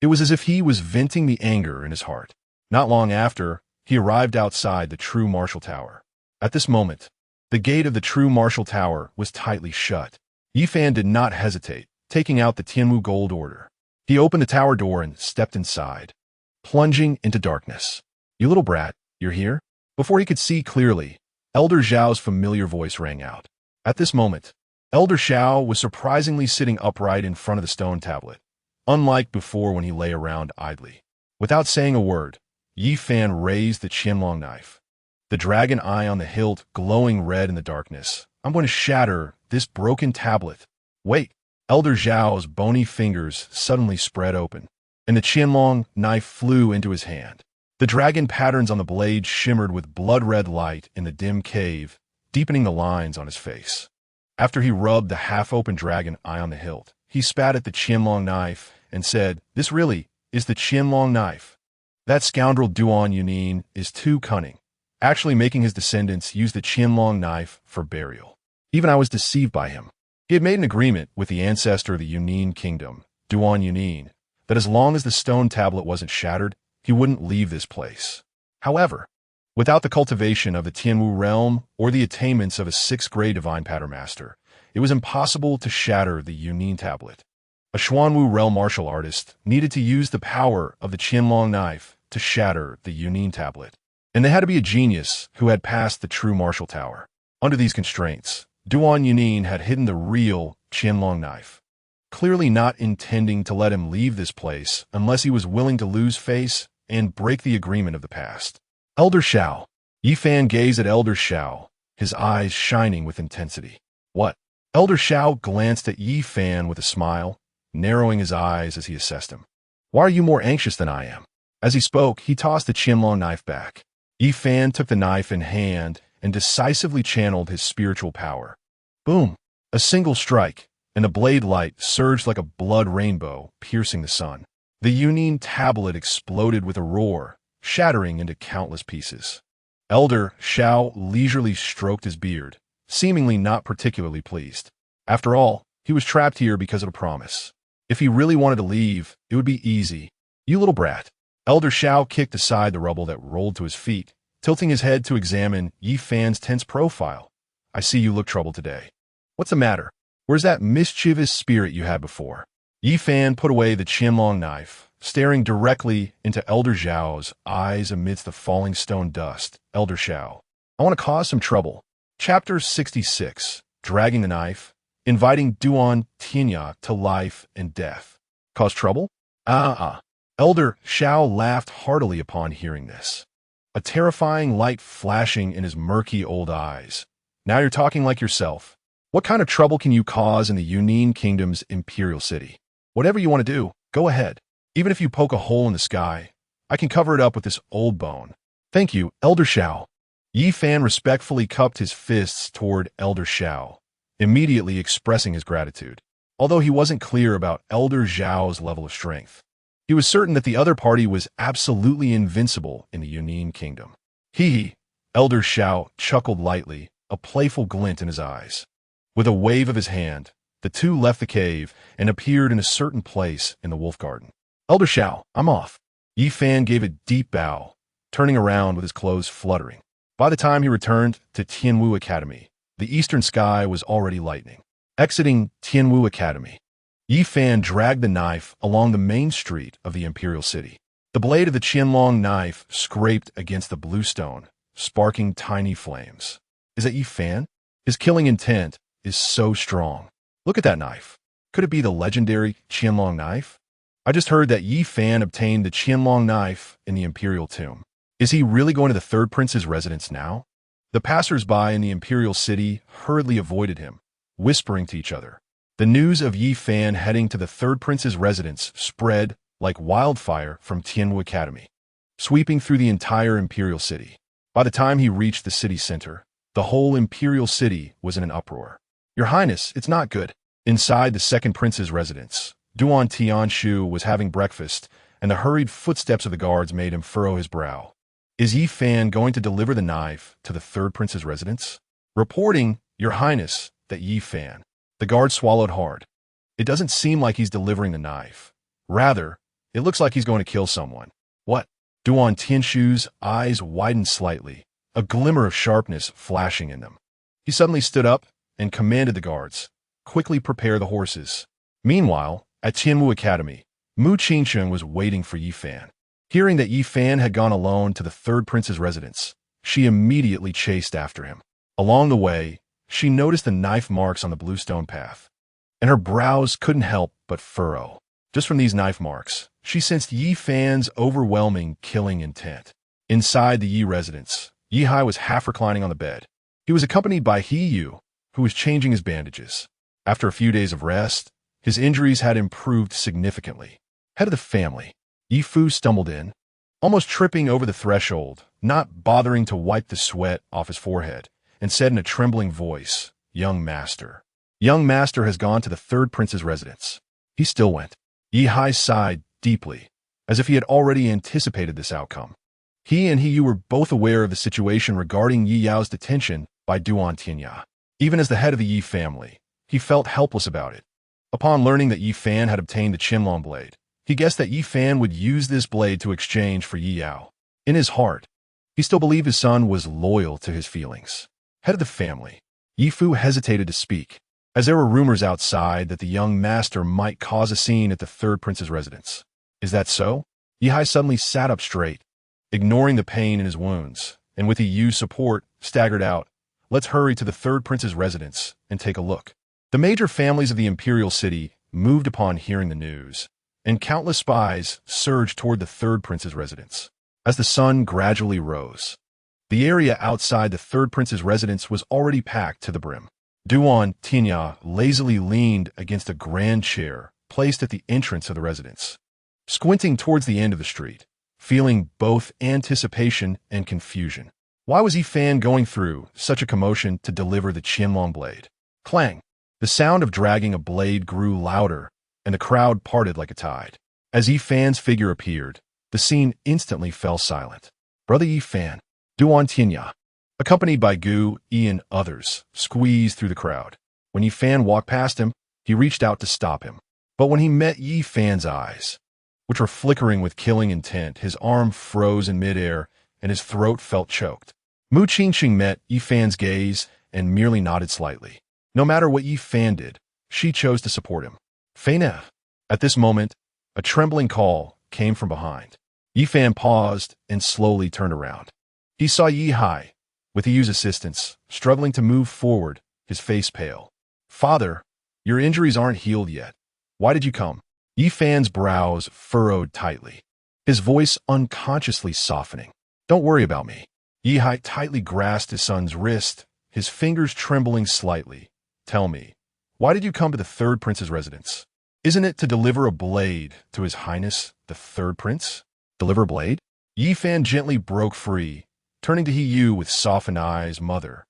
It was as if he was venting the anger in his heart. Not long after, he arrived outside the True Martial Tower. At this moment, the gate of the True Martial Tower was tightly shut. Yi Fan did not hesitate, taking out the Tianwu Gold Order. He opened the tower door and stepped inside, plunging into darkness. "You little brat, you're here?" Before he could see clearly, Elder Xiao's familiar voice rang out. At this moment, Elder Xiao was surprisingly sitting upright in front of the stone tablet, unlike before when he lay around idly. Without saying a word, Yi Fan raised the Qianlong knife, the dragon eye on the hilt glowing red in the darkness. "I'm going to shatter this broken tablet." "Wait!" Elder Xiao's bony fingers suddenly spread open, and the Qianlong knife flew into his hand. The dragon patterns on the blade shimmered with blood-red light in the dim cave, deepening the lines on his face. After he rubbed the half-open dragon eye on the hilt, he spat at the Qianlong knife and said, "This really is the Qianlong knife. That scoundrel Duan Yunin is too cunning, actually making his descendants use the Qianlong knife for burial. Even I was deceived by him." He had made an agreement with the ancestor of the Yunin kingdom, Duan Yunin, that as long as the stone tablet wasn't shattered, he wouldn't leave this place. However, without the cultivation of the Tianwu realm or the attainments of a sixth-grade divine pattern master, it was impossible to shatter the Yunin tablet. A Xuanwu realm martial artist needed to use the power of the Qianlong knife to shatter the Yunin tablet, and they had to be a genius who had passed the true martial tower. Under these constraints, Duan Yunin had hidden the real Qianlong knife, clearly not intending to let him leave this place unless he was willing to lose face and break the agreement of the past. "Elder Xiao." Yi Fan gazed at Elder Xiao, his eyes shining with intensity. "What?" Elder Xiao glanced at Yi Fan with a smile, narrowing his eyes as he assessed him. "Why are you more anxious than I am?" As he spoke, he tossed the Qianlong knife back. Yi Fan took the knife in hand and decisively channeled his spiritual power. Boom! A single strike, and the blade light surged like a blood rainbow, piercing the sun. The Yunin tablet exploded with a roar, shattering into countless pieces. Elder Xiao leisurely stroked his beard, seemingly not particularly pleased. After all, he was trapped here because of a promise. If he really wanted to leave, it would be easy. "You little brat." Elder Xiao kicked aside the rubble that rolled to his feet, tilting his head to examine Yi Fan's tense profile. "I see you look troubled today. What's the matter? Where's that mischievous spirit you had before?" Yi Fan put away the Qianlong knife, staring directly into Elder Xiao's eyes amidst the falling stone dust. "Elder Xiao, I want to cause some trouble." Chapter 66, Dragging the Knife, inviting Duan Tianya to life and death. Cause trouble? Elder Xiao laughed heartily upon hearing this, a terrifying light flashing in his murky old eyes. Now you're talking like yourself. What kind of trouble can you cause in the Yunnan Kingdom's imperial city? Whatever you want to do, go ahead. Even if you poke a hole in the sky, I can cover it up with this old bone. Thank you, Elder Xiao. Yi Fan respectfully cupped his fists toward Elder Xiao, immediately expressing his gratitude. Although he wasn't clear about Elder Xiao's level of strength, he was certain that the other party was absolutely invincible in the Yunnan Kingdom. He, Elder Xiao chuckled lightly, a playful glint in his eyes. With a wave of his hand, the two left the cave and appeared in a certain place in the wolf garden. Elder Xiao, I'm off. Yi Fan gave a deep bow, turning around with his clothes fluttering. By the time he returned to Tianwu Academy, the eastern sky was already lightening. Exiting Tianwu Academy, Yi Fan dragged the knife along the main street of the imperial city. The blade of the Qianlong knife scraped against the blue stone, sparking tiny flames. Is that Yi Fan? His killing intent is so strong. Look at that knife. Could it be the legendary Qianlong knife? I just heard that Yi Fan obtained the Qianlong knife in the imperial tomb. Is he really going to the third prince's residence now? The passers-by in the imperial city hurriedly avoided him, whispering to each other. The news of Yi Fan heading to the third prince's residence spread like wildfire from Tianwu Academy, sweeping through the entire imperial city. By the time he reached the city center, the whole imperial city was in an uproar. Your Highness, it's not good. Inside the second prince's residence, Duan Tianshu was having breakfast, and the hurried footsteps of the guards made him furrow his brow. Is Yi Fan going to deliver the knife to the third prince's residence? Reporting, Your Highness, that Yi Fan. The guard swallowed hard. It doesn't seem like he's delivering the knife. Rather, it looks like he's going to kill someone. What? Duan Tianshu's eyes widened slightly, a glimmer of sharpness flashing in them. He suddenly stood up and commanded the guards, quickly prepare the horses. Meanwhile, at Tianwu Academy, Mu Qingsheng was waiting for Yi Fan. Hearing that Yi Fan had gone alone to the third prince's residence, she immediately chased after him. Along the way, she noticed the knife marks on the bluestone path, and her brows couldn't help but furrow. Just from these knife marks, she sensed Yi Fan's overwhelming killing intent. Inside the Yi residence, Yi Hai was half reclining on the bed. He was accompanied by He Yu, who was changing his bandages. After a few days of rest, his injuries had improved significantly. Head of the family, Yi Fu stumbled in, almost tripping over the threshold, not bothering to wipe the sweat off his forehead, and said in a trembling voice, Young Master. Young Master has gone to the third prince's residence. He still went. Yi Hai sighed deeply, as if he had already anticipated this outcome. He and He Yu were both aware of the situation regarding Yi Yao's detention by Duan Tianya. Even as the head of the Yi family, he felt helpless about it. Upon learning that Yi Fan had obtained the Qianlong blade, he guessed that Yi Fan would use this blade to exchange for Yi Yao. In his heart, he still believed his son was loyal to his feelings. Head of the family, Yi Fu hesitated to speak, as there were rumors outside that the young master might cause a scene at the third prince's residence. Is that so? Yi Hai suddenly sat up straight, ignoring the pain in his wounds, and with Yi Yu's support, staggered out. Let's hurry to the third prince's residence and take a look. The major families of the imperial city moved upon hearing the news, and countless spies surged toward the third prince's residence. As the sun gradually rose, the area outside the third prince's residence was already packed to the brim. Duan Tianya lazily leaned against a grand chair placed at the entrance of the residence, squinting towards the end of the street, feeling both anticipation and confusion. Why was Yi Fan going through such a commotion to deliver the Qianlong blade? Clang! The sound of dragging a blade grew louder, and the crowd parted like a tide. As Yi Fan's figure appeared, the scene instantly fell silent. Brother Yi Fan, Duan Tianya, accompanied by Gu, Yi, and others, squeezed through the crowd. When Yi Fan walked past him, he reached out to stop him. But when he met Yi Fan's eyes, which were flickering with killing intent, his arm froze in midair, and his throat felt choked. Mu Qingxing met Yi Fan's gaze and merely nodded slightly. No matter what Yi Fan did, she chose to support him. Feina. At this moment, a trembling call came from behind. Yi Fan paused and slowly turned around. He saw Yi Hai, with Yi Yu's assistance, struggling to move forward, his face pale. Father, Your injuries aren't healed yet. Why did you come? Yi Fan's brows furrowed tightly, his voice unconsciously softening. Don't worry about me. Yi Hai tightly grasped his son's wrist, his fingers trembling slightly. Tell me, why did you come to the third prince's residence? Isn't it to deliver a blade to his highness, the third prince? Deliver a blade? Yi Fan gently broke free, turning to He Yu with softened eyes. Mother,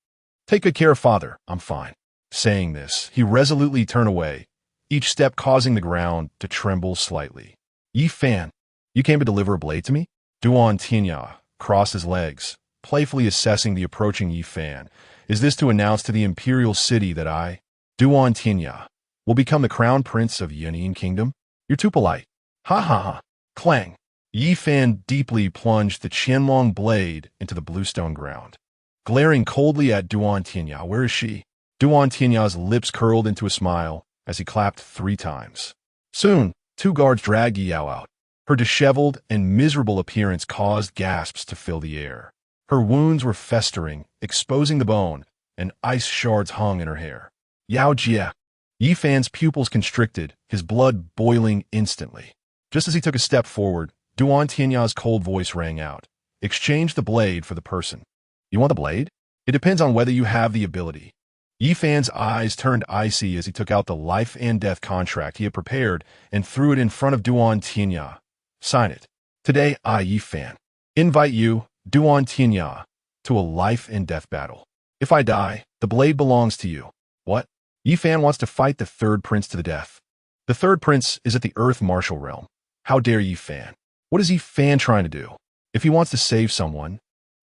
take good care of father. I'm fine. Saying this, he resolutely turned away, each step causing the ground to tremble slightly. Yi Fan, you came to deliver a blade to me? Duan Tinya crossed his legs, playfully assessing the approaching Yi Fan. Is this to announce to the imperial city that I, Duan Tinya, will become the crown prince of Yan'an Kingdom? You're too polite. Ha ha ha. Clang. Yi Fan deeply plunged the Qianlong blade into the bluestone ground, glaring coldly at Duan Tinya. Where is she? Duan Tinya's lips curled into a smile as he clapped 3 times. Soon, 2 guards dragged Yi Yao out. Her disheveled and miserable appearance caused gasps to fill the air. Her wounds were festering, exposing the bone, and ice shards hung in her hair. Yao Jie. Yi Fan's pupils constricted, his blood boiling instantly. Just as he took a step forward, Duan Tianya's cold voice rang out. Exchange the blade for the person. You want the blade? It depends on whether you have the ability. Yi Fan's eyes turned icy as he took out the life and death contract he had prepared and threw it in front of Duan Tianya. Sign it. Today, I, Yi Fan, invite you, Duan Tianya, to a life and death battle. If I die, the blade belongs to you. What? Yi Fan wants to fight the third prince to the death. The third prince is at the Earth Martial Realm. How dare Yi Fan? What is Yi Fan trying to do? If he wants to save someone,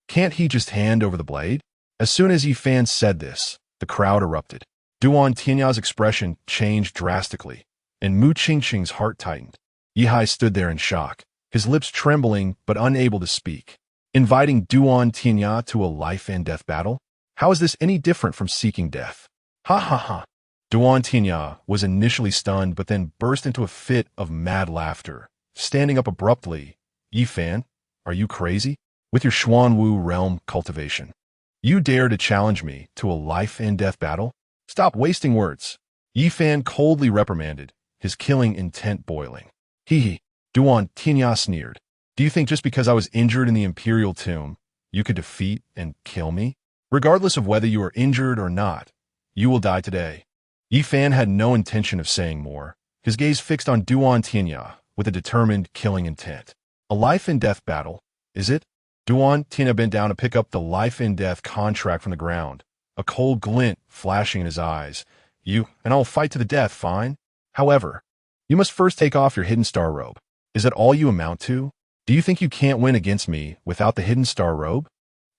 can't he just hand over the blade? As soon as Yi Fan said this, the crowd erupted. Duan Tianya's expression changed drastically, and Mu Qingqing's heart tightened. Yi Hai stood there in shock, his lips trembling but unable to speak. Inviting Duan Tianya to a life and death battle? How is this any different from seeking death? Ha ha ha. Duan Tianya was initially stunned but then burst into a fit of mad laughter. Standing up abruptly, Yi Fan, are you crazy? With your Xuanwu realm cultivation, you dare to challenge me to a life and death battle? Stop wasting words. Yi Fan coldly reprimanded, his killing intent boiling. Hee. Duan Tianya sneered. Do you think just because I was injured in the imperial tomb, you could defeat and kill me? Regardless of whether you are injured or not, you will die today. Yi Fan had no intention of saying more, his gaze fixed on Duan Tianya with a determined killing intent. A life and death battle, is it? Duan Tianya bent down to pick up the life and death contract from the ground, a cold glint flashing in his eyes. You and I'll fight to the death, fine. However, you must first take off your hidden star robe. Is that all you amount to? Do you think you can't win against me without the hidden star robe?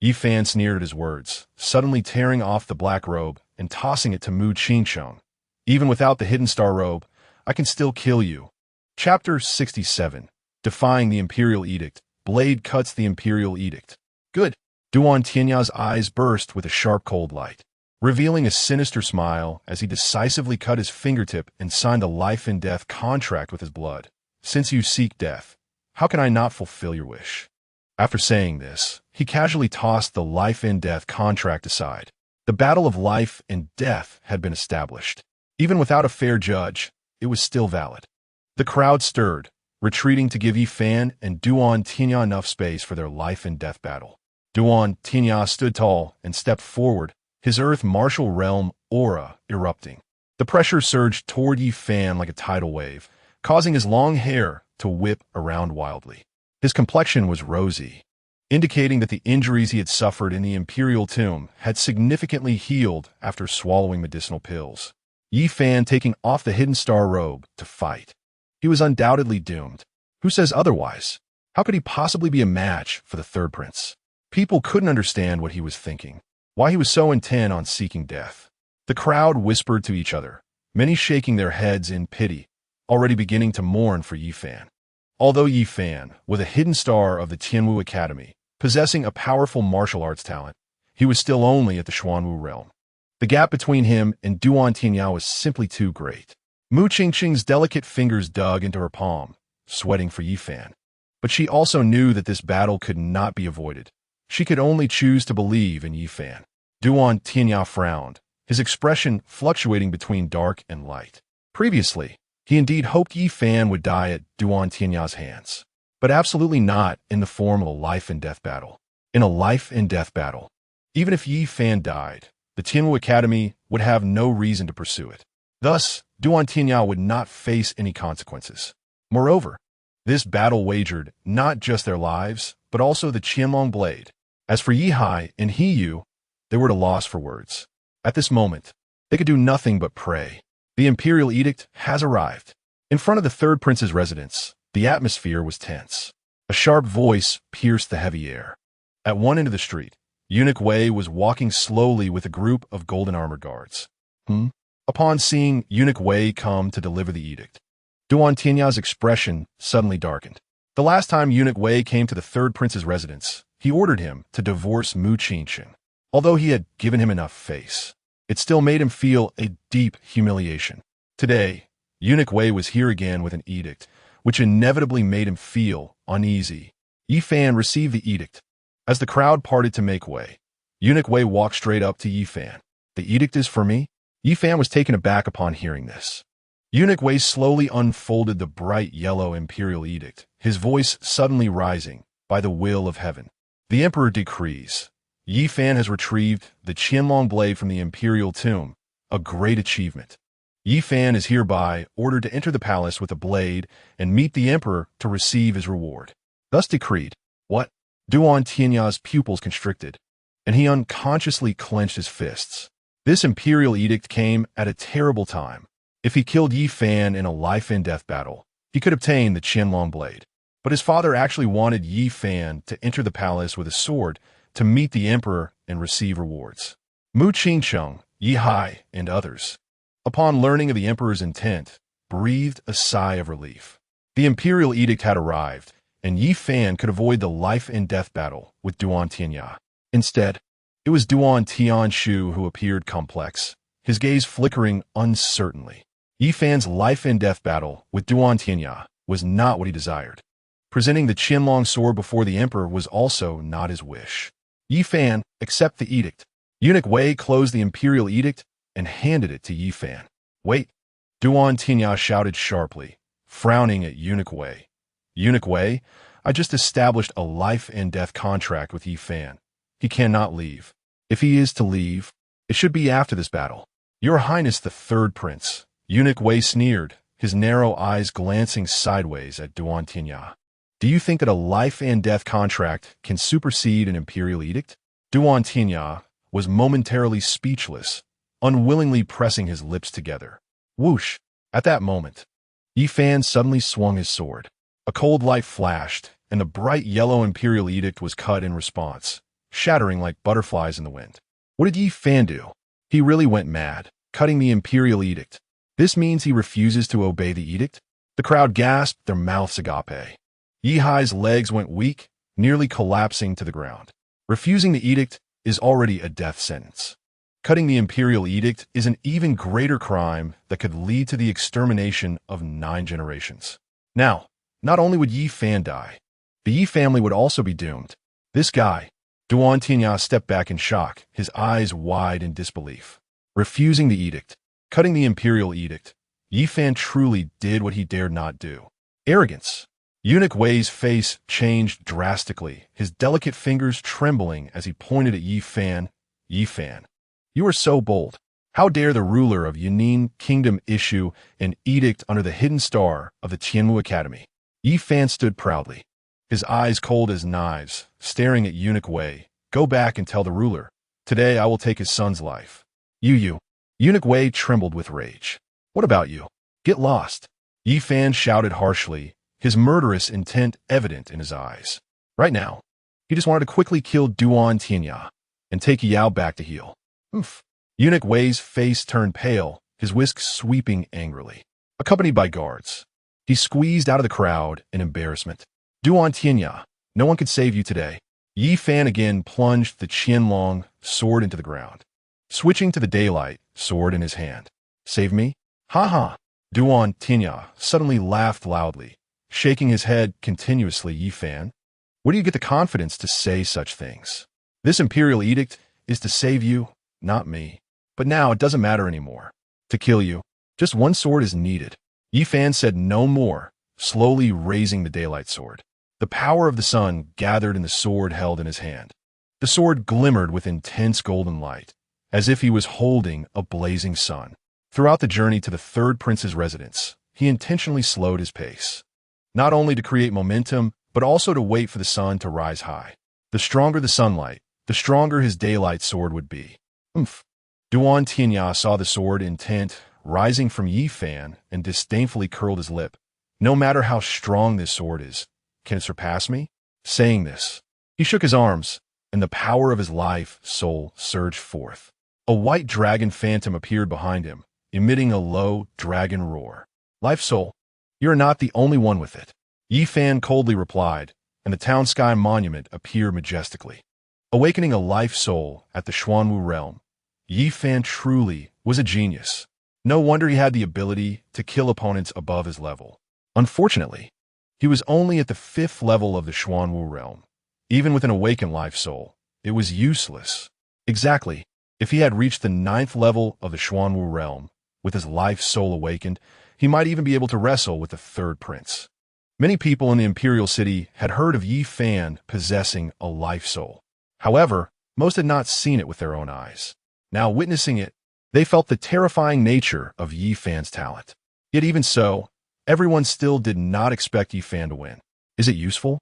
Yi Fan sneered at his words, suddenly tearing off the black robe and tossing it to Mu Qingqiang. Even without the hidden star robe, I can still kill you. Chapter 67. Defying the Imperial Edict. Blade cuts the Imperial Edict. Good. Duan Tianya's eyes burst with a sharp cold light, revealing a sinister smile as he decisively cut his fingertip and signed a life and death contract with his blood. Since you seek death, how can I not fulfill your wish? After saying this, he casually tossed the life and death contract aside. The battle of life and death had been established. Even without a fair judge, it was still valid. The crowd stirred, retreating to give Yi Fan and Duan Tianya enough space for their life and death battle. Duan Tianya stood tall and stepped forward, his earth martial realm aura erupting. The pressure surged toward Yi Fan like a tidal wave, causing his long hair to whip around wildly. His complexion was rosy, indicating that the injuries he had suffered in the Imperial tomb had significantly healed after swallowing medicinal pills. Yi Fan taking off the hidden star robe to fight. He was undoubtedly doomed. Who says otherwise? How could he possibly be a match for the third prince? People couldn't understand what he was thinking, why he was so intent on seeking death. The crowd whispered to each other, many shaking their heads in pity, already beginning to mourn for Yi Fan. Although Yi Fan, with a hidden star of the Tianwu Academy, possessing a powerful martial arts talent, he was still only at the Xuanwu realm. The gap between him and Duan Tianya was simply too great. Mu Qingqing's delicate fingers dug into her palm, sweating for Yi Fan. But she also knew that this battle could not be avoided. She could only choose to believe in Yi Fan. Duan Tianya frowned, his expression fluctuating between dark and light. Previously, he indeed hoped Yi Fan would die at Duan Tianya's hands, but absolutely not in the form of a life-and-death battle. In a life-and-death battle, even if Yi Fan died, the Tianwu Academy would have no reason to pursue it. Thus, Duan Tianya would not face any consequences. Moreover, this battle wagered not just their lives, but also the Qianlong blade. As for Yi Hai and He Yu, they were at a loss for words. At this moment, they could do nothing but pray. The imperial edict has arrived. In front of the third prince's residence, the atmosphere was tense. A sharp voice pierced the heavy air. At one end of the street, Eunuch Wei was walking slowly with a group of golden armored guards. Upon seeing Eunuch Wei come to deliver the edict, Duan Tianya's expression suddenly darkened. The last time Eunuch Wei came to the third prince's residence, he ordered him to divorce Mu Qingshan. Although he had given him enough face, it still made him feel a deep humiliation. Today, Eunuch Wei was here again with an edict, which inevitably made him feel uneasy. Yi Fan received the edict. As the crowd parted to make way, Eunuch Wei walked straight up to Yi Fan. The edict is for me? Yi Fan was taken aback upon hearing this. Eunuch Wei slowly unfolded the bright yellow imperial edict, his voice suddenly rising by the will of heaven. The emperor decrees. Yi Fan has retrieved the Qianlong blade from the imperial tomb, a great achievement. Yi Fan is hereby ordered to enter the palace with the blade and meet the emperor to receive his reward. Thus decreed. What? Duan Tianya's pupils constricted, and he unconsciously clenched his fists. This imperial edict came at a terrible time. If he killed Yi Fan in a life-and-death battle, he could obtain the Qianlong blade. But his father actually wanted Yi Fan to enter the palace with a sword to meet the emperor and receive rewards. Mu Qingshan, Yi Hai, and others, upon learning of the emperor's intent, breathed a sigh of relief. The imperial edict had arrived, and Yi Fan could avoid the life-and-death battle with Duan Tianya. Instead, it was Duan Tianshu who appeared complex, his gaze flickering uncertainly. Yi Fan's life-and-death battle with Duan Tianya was not what he desired. Presenting the Qianlong sword before the emperor was also not his wish. Yi Fan, accept the edict. Eunuch Wei closed the imperial edict and handed it to Yi Fan. Wait, Duan Tianya shouted sharply, frowning at Eunuch Wei. Eunuch Wei, I just established a life-and-death contract with Yi Fan. He cannot leave. If he is to leave, it should be after this battle. Your Highness the Third Prince, Eunuch Wei sneered, his narrow eyes glancing sideways at Duan Tianya. Do you think that a life-and-death contract can supersede an imperial edict? Duan Tianya was momentarily speechless, unwillingly pressing his lips together. Whoosh! At that moment, Yi Fan suddenly swung his sword. A cold light flashed, and the bright yellow imperial edict was cut in response, shattering like butterflies in the wind. What did Yi Fan do? He really went mad, cutting the imperial edict. This means he refuses to obey the edict? The crowd gasped, their mouths agape. Yi Hai's legs went weak, nearly collapsing to the ground. Refusing the edict is already a death sentence. Cutting the imperial edict is an even greater crime that could lead to the extermination of 9 generations. Now, not only would Yi Fan die, the Yi family would also be doomed. This guy, Duan Tianya, stepped back in shock, his eyes wide in disbelief. Refusing the edict, cutting the imperial edict, Yi Fan truly did what he dared not do. Arrogance. Eunuch Wei's face changed drastically, his delicate fingers trembling as he pointed at Yi Fan. Yi Fan, you are so bold. How dare the ruler of Yunin Kingdom issue an edict under the hidden star of the Tianwu Academy? Yi Fan stood proudly, his eyes cold as knives, staring at Eunuch Wei. Go back and tell the ruler. Today I will take his son's life. You. Eunuch Wei trembled with rage. What about you? Get lost. Yi Fan shouted harshly, his murderous intent evident in his eyes. Right now, he just wanted to quickly kill Duan Tianya and take Yao back to heal. Oof. Eunuch Wei's face turned pale, his whisks sweeping angrily. Accompanied by guards, he squeezed out of the crowd in embarrassment. Duan Tianya, no one could save you today. Yi Fan again plunged the Qianlong sword into the ground. Switching to the daylight, sword in his hand. Save me? Ha ha. Duan Tianya suddenly laughed loudly, shaking his head continuously. Yi Fan, where do you get the confidence to say such things? This imperial edict is to save you, not me. But now it doesn't matter anymore. To kill you, just one sword is needed. Yi Fan said no more, slowly raising the daylight sword. The power of the sun gathered in the sword held in his hand. The sword glimmered with intense golden light, as if he was holding a blazing sun. Throughout the journey to the third prince's residence, he intentionally slowed his pace, not only to create momentum, but also to wait for the sun to rise high. The stronger the sunlight, the stronger his daylight sword would be. Oomph. Duan Tianya saw the sword intent rising from Yi Fan and disdainfully curled his lip. No matter how strong this sword is, can it surpass me? Saying this, he shook his arms, and the power of his life soul surged forth. A white dragon phantom appeared behind him, emitting a low dragon roar. Life soul, you're not the only one with it. Yi Fan coldly replied, and the town sky monument appeared majestically. Awakening a life soul at the Xuanwu realm, Yi Fan truly was a genius. No wonder he had the ability to kill opponents above his level. Unfortunately, he was only at the 5th level of the Xuanwu realm. Even with an awakened life soul, it was useless. Exactly, if he had reached the 9th level of the Xuanwu realm, with his life soul awakened, he might even be able to wrestle with the third prince. Many people in the imperial city had heard of Yi Fan possessing a life soul. However, most had not seen it with their own eyes. Now witnessing it, they felt the terrifying nature of Yi Fan's talent. Yet even so, everyone still did not expect Yi Fan to win. Is it useful?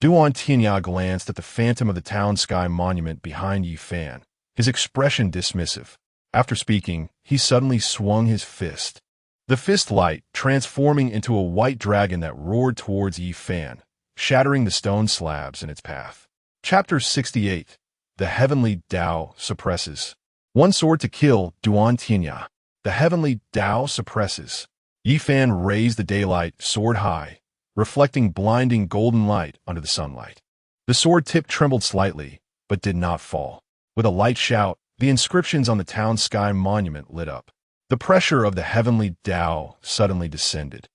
Duan Tianya glanced at the phantom of the town sky monument behind Yi Fan, his expression dismissive. After speaking, he suddenly swung his fist. The fist light transforming into a white dragon that roared towards Yi Fan, shattering the stone slabs in its path. Chapter 68. The Heavenly Tao Suppresses. One sword to kill Duan Tianya. The Heavenly Tao suppresses. Yi Fan raised the daylight sword high, reflecting blinding golden light under the sunlight. The sword tip trembled slightly, but did not fall. With a light shout, the inscriptions on the town sky monument lit up. The pressure of the Heavenly Tao suddenly descended,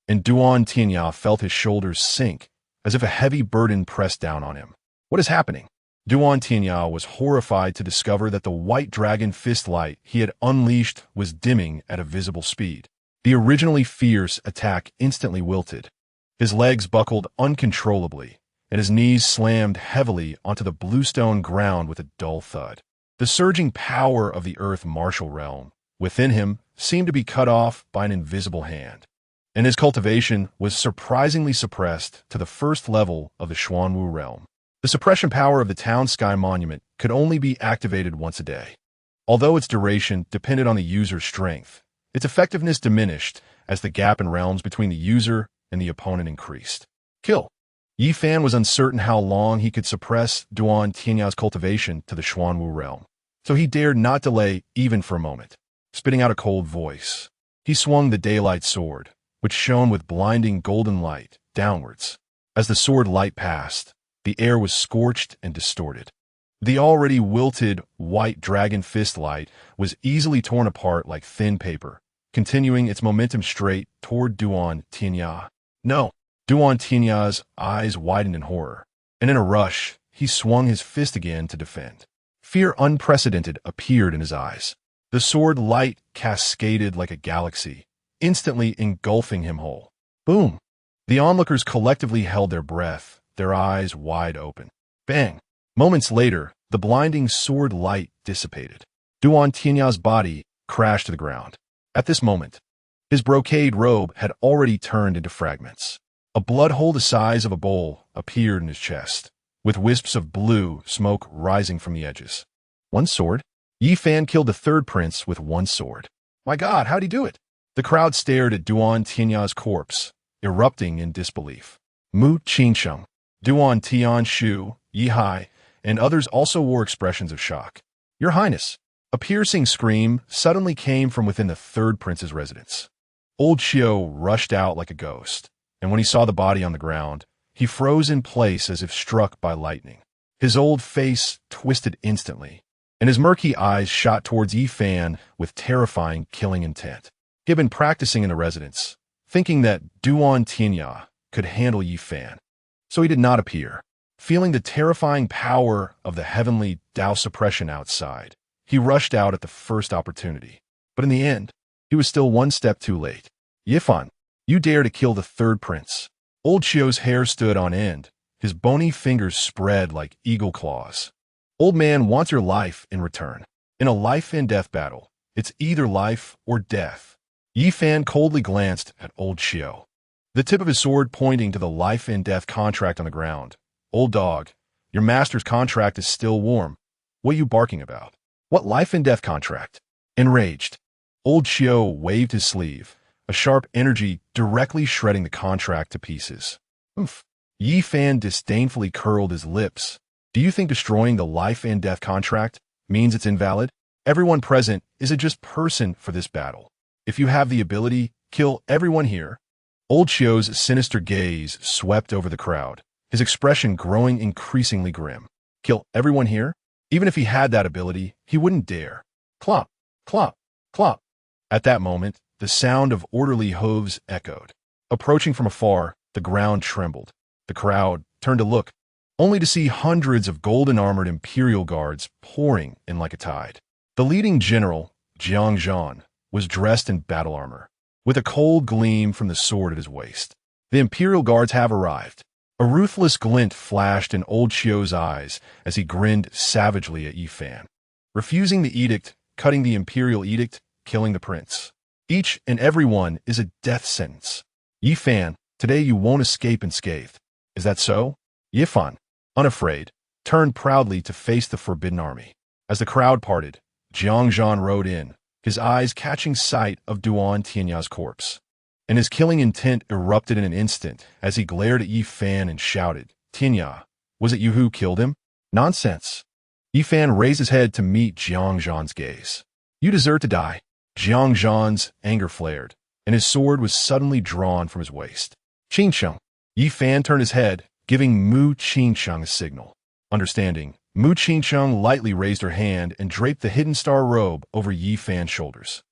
and Duan Tianya felt his shoulders sink, as if a heavy burden pressed down on him. What is happening? Duan Tianya was horrified to discover that the white dragon fist light he had unleashed was dimming at a visible speed. The originally fierce attack instantly wilted. His legs buckled uncontrollably, and his knees slammed heavily onto the bluestone ground with a dull thud. The surging power of the earth martial realm within him seemed to be cut off by an invisible hand, and his cultivation was surprisingly suppressed to the 1st level of the Xuanwu realm. The suppression power of the town sky monument could only be activated once a day. Although its duration depended on the user's strength, its effectiveness diminished as the gap in realms between the user and the opponent increased. Kill. Yi Fan was uncertain how long he could suppress Duan Tianya's cultivation to the Xuanwu realm, so he dared not delay even for a moment. Spitting out a cold voice, he swung the daylight sword, which shone with blinding golden light, downwards. As the sword light passed, the air was scorched and distorted. The already wilted white dragon fist light was easily torn apart like thin paper, continuing its momentum straight toward Duan Tianya. No! Duan Tianya's eyes widened in horror, and in a rush, he swung his fist again to defend. Fear unprecedented appeared in his eyes. The sword light cascaded like a galaxy, instantly engulfing him whole. Boom! The onlookers collectively held their breath, their eyes wide open. Bang! Moments later, the blinding sword light dissipated. Duan Tianya's body crashed to the ground. At this moment, his brocade robe had already turned into fragments. A blood hole the size of a bowl appeared in his chest, with wisps of blue smoke rising from the edges. One sword? Yi Fan killed the third prince with one sword. My God, how'd he do it? The crowd stared at Duan Tianya's corpse, erupting in disbelief. Mu Qingsheng, Duan Tianshu, Yi Hai, and others also wore expressions of shock. Your Highness! A piercing scream suddenly came from within the third prince's residence. Old Xiao rushed out like a ghost, and when he saw the body on the ground, he froze in place as if struck by lightning. His old face twisted instantly, and his murky eyes shot towards Yi Fan with terrifying killing intent. He had been practicing in the residence, thinking that Duan Tianya could handle Yi Fan, so he did not appear. Feeling the terrifying power of the heavenly Tao suppression outside, He rushed out at the first opportunity. But in the end, he was still one step too late. Yifan, you dare to kill the third prince. Old Chio's hair stood on end. His bony fingers spread like eagle claws. Old man wants your life in return. In a life-and-death battle, it's either life or death. Yifan coldly glanced at Old Chio, the tip of his sword pointing to the life-and-death contract on the ground. Old dog, your master's contract is still warm. What are you barking about? What life-and-death contract? Enraged, Old Chio waved his sleeve, a sharp energy directly shredding the contract to pieces. Oof. Yifan disdainfully curled his lips. Do you think destroying the life-and-death contract means it's invalid? Everyone present is a just person for this battle. If you have the ability, kill everyone here. Old Chio's sinister gaze swept over the crowd, his expression growing increasingly grim. Kill everyone here? Even if he had that ability, he wouldn't dare. Clop, clop, clop. At that moment, the sound of orderly hooves echoed. Approaching from afar, the ground trembled. The crowd turned to look, only to see hundreds of golden-armored imperial guards pouring in like a tide. The leading general, Jiang Zhan, was dressed in battle armor, with a cold gleam from the sword at his waist. The imperial guards have arrived. A ruthless glint flashed in Old Chio's eyes as he grinned savagely at Yifan. Refusing the edict, cutting the imperial edict, killing the prince. Each and every one is a death sentence. Yifan, today you won't escape unscathed. Is that so? Yifan, unafraid, turned proudly to face the forbidden army. As the crowd parted, Jiang Zhan rode in, his eyes catching sight of Duan Tianya's corpse. And his killing intent erupted in an instant as he glared at Yifan and shouted, Tianya, was it you who killed him? Nonsense. Yifan raised his head to meet Jiang Zhan's gaze. You deserve to die. Jiang Zhan's anger flared, and his sword was suddenly drawn from his waist. Qingsheng. Yifan turned his head, giving Mu Qingsheng a signal. Understanding, Mu Qingsheng lightly raised her hand and draped the hidden star robe over Yifan's shoulders.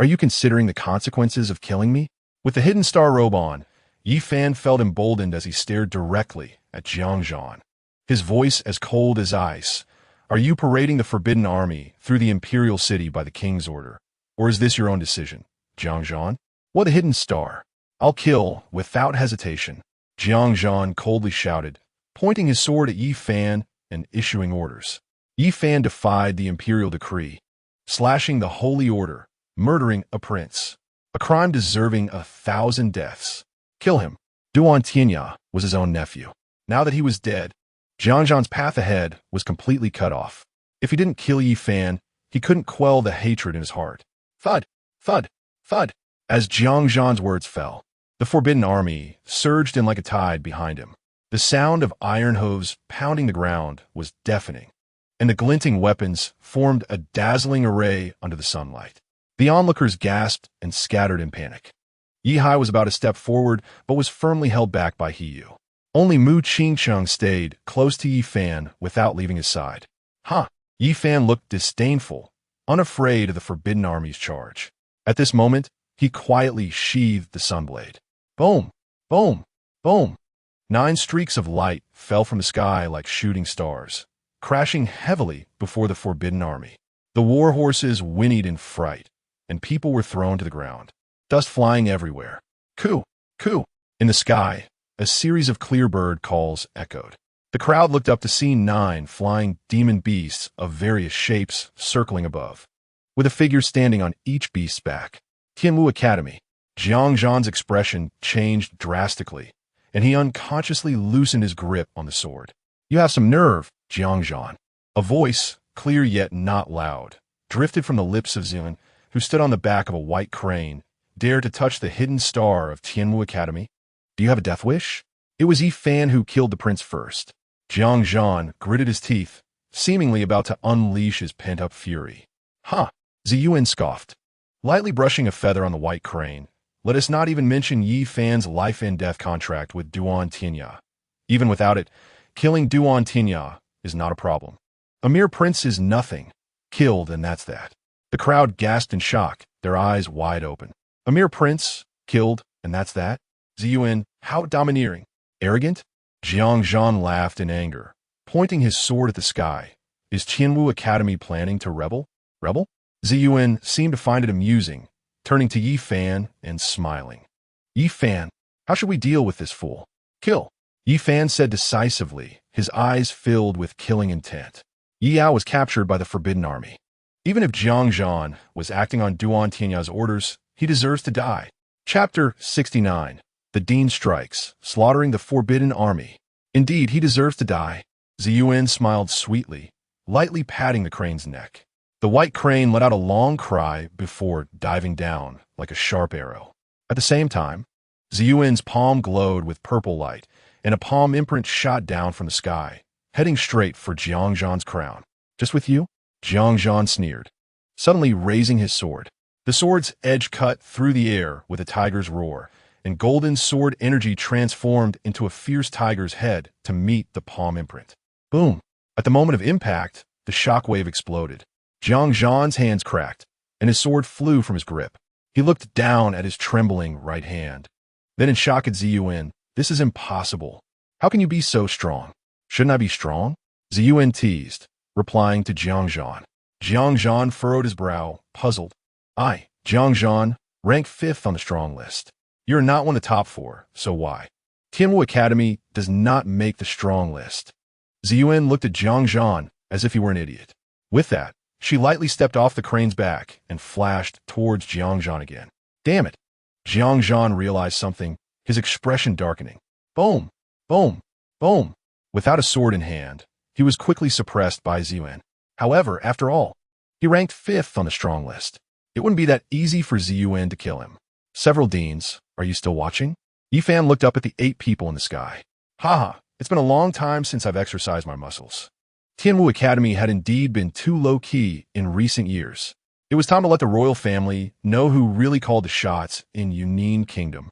Are you considering the consequences of killing me? With the hidden star robe on, Yifan felt emboldened as he stared directly at Jiang Zhan, his voice as cold as ice. Are you parading the forbidden army through the imperial city by the king's order? Or is this your own decision, Jiang Zhan? What a hidden star. I'll kill without hesitation, Jiang Zhan coldly shouted, pointing his sword at Yifan and issuing orders. Yifan defied the imperial decree, slashing the holy order, murdering a prince, a crime deserving 1,000 deaths. Kill him. Duan Tianya was his own nephew. Now that he was dead, Jiang Zhan's path ahead was completely cut off. If he didn't kill Yifan, he couldn't quell the hatred in his heart. Thud, thud, thud. As Jiang Zhan's words fell, the forbidden army surged in like a tide behind him. The sound of iron hooves pounding the ground was deafening, and the glinting weapons formed a dazzling array under the sunlight. The onlookers gasped and scattered in panic. Yihai was about to step forward, but was firmly held back by Hiyu. Only Mu Qingsheng stayed close to Yifan without leaving his side. Ha! Yifan looked disdainful, unafraid of the forbidden army's charge. At this moment, he quietly sheathed the sunblade. Boom! Boom! Boom! 9 streaks of light fell from the sky like shooting stars, crashing heavily before the forbidden army. The war horses whinnied in fright, and people were thrown to the ground, dust flying everywhere. Coo! Coo! In the sky, a series of clear bird calls echoed. The crowd looked up to see 9 flying demon beasts of various shapes circling above, with a figure standing on each beast's back. Tianwu Academy. Jiang Zhan's expression changed drastically, and he unconsciously loosened his grip on the sword. You have some nerve, Jiang Zhan. A voice, clear yet not loud, drifted from the lips of Zilin, who stood on the back of a white crane, dared to touch the hidden star of Tianwu Academy. Do you have a death wish? It was Yifan who killed the prince first. Jiang Zhan gritted his teeth, seemingly about to unleash his pent-up fury. Ha! Ziyuan scoffed, lightly brushing a feather on the white crane. Let us not even mention Yifan's life-and-death contract with Duan Tianya. Even without it, killing Duan Tianya is not a problem. A mere prince is nothing. Killed, and that's that. The crowd gasped in shock, their eyes wide open. A mere prince? Killed, and that's that? Ziyuan, how domineering. Arrogant? Jiang Zhan laughed in anger, pointing his sword at the sky. Is Tianwu Academy planning to rebel? Rebel? Ziyuan seemed to find it amusing, turning to Yi Fan and smiling. Yi Fan, how should we deal with this fool? Kill. Yi Fan said decisively, his eyes filled with killing intent. Yi Yao was captured by the Forbidden Army. Even if Jiang Zhan was acting on Duan Tianya's orders, he deserves to die. Chapter 69. The Dean Strikes, Slaughtering the Forbidden Army. Indeed, he deserves to die. Ziyuan smiled sweetly, lightly patting the crane's neck. The white crane let out a long cry before diving down like a sharp arrow. At the same time, Ziyuan's palm glowed with purple light, and a palm imprint shot down from the sky, heading straight for Jiang Zhan's crown. Just with you? Jiang Zhan sneered, suddenly raising his sword. The sword's edge cut through the air with a tiger's roar, and golden sword energy transformed into a fierce tiger's head to meet the palm imprint. Boom! At the moment of impact, the shockwave exploded. Jiang Zhan's hands cracked, and his sword flew from his grip. He looked down at his trembling right hand. Then in shock at Ziyuan, "This is impossible. How can you be so strong? Shouldn't I be strong?" Ziyuan teased, replying to Jiang Zhan. Jiang Zhan furrowed his brow, puzzled. Jiang Zhan, rank 5th on the strong list. You're not one of the top 4, so why? Tianwu Academy does not make the strong list. Ziyuan looked at Jiang Zhan as if he were an idiot. With that, she lightly stepped off the crane's back and flashed towards Jiang Zhan again. Damn it! Jiang Zhan realized something, his expression darkening. Boom! Boom! Boom! Without a sword in hand, he was quickly suppressed by Ziyuan. However, after all, he ranked 5th on the strong list. It wouldn't be that easy for Ziyuan to kill him. Several deans, are you still watching? Yi Fan looked up at the 8 people in the sky. Haha, it's been a long time since I've exercised my muscles. Tianwu Academy had indeed been too low-key in recent years. It was time to let the royal family know who really called the shots in Yunnan Kingdom.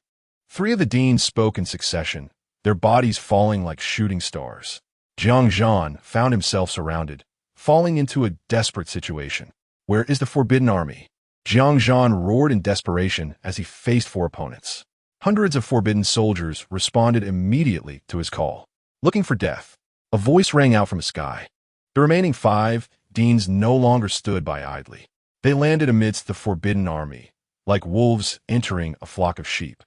3 of the deans spoke in succession, their bodies falling like shooting stars. Jiang Zhan found himself surrounded, falling into a desperate situation. Where is the Forbidden Army? Jiang Zhan roared in desperation as he faced 4 opponents. Hundreds of forbidden soldiers responded immediately to his call. Looking for death, a voice rang out from the sky. The remaining 5 deans no longer stood by idly. They landed amidst the Forbidden Army, like wolves entering a flock of sheep.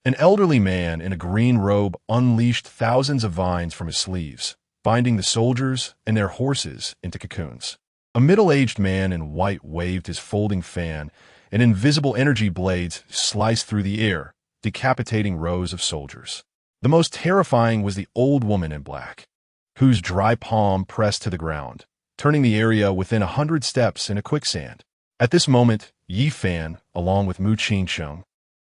An elderly man in a green robe unleashed thousands of vines from his sleeves, binding the soldiers and their horses into cocoons. A middle-aged man in white waved his folding fan, and invisible energy blades sliced through the air, decapitating rows of soldiers. The most terrifying was the old woman in black, whose dry palm pressed to the ground, turning the area within 100 steps into quicksand. At this moment, Yi Fan, along with Mu Qingsheng,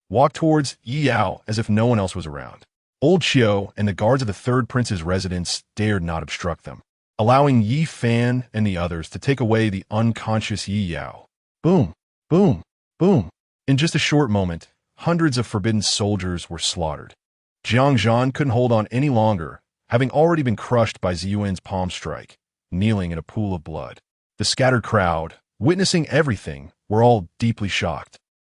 walked towards Yi Yao as if no one else was around. Old Qiu and the guards of the 3rd prince's residence dared not obstruct them, allowing Yi Fan and the others to take away the unconscious Yi Yao. Boom, boom, boom. In just a short moment, hundreds of forbidden soldiers were slaughtered. Jiang Zhan couldn't hold on any longer, having already been crushed by Ziyuan's palm strike, kneeling in a pool of blood. The scattered crowd, witnessing everything, were all deeply shocked.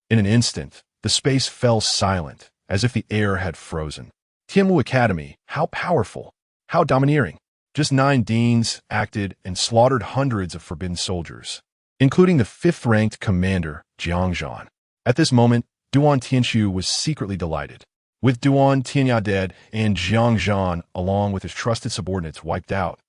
In an instant, the space fell silent, as if the air had frozen. Tianwu Academy, how powerful, how domineering. Just 9 deans acted and slaughtered hundreds of forbidden soldiers, including the 5th-ranked commander, Jiang Zhan. At this moment, Duan Tianxu was secretly delighted. With Duan Tianya dead and Jiang Zhan, along with his trusted subordinates, wiped out,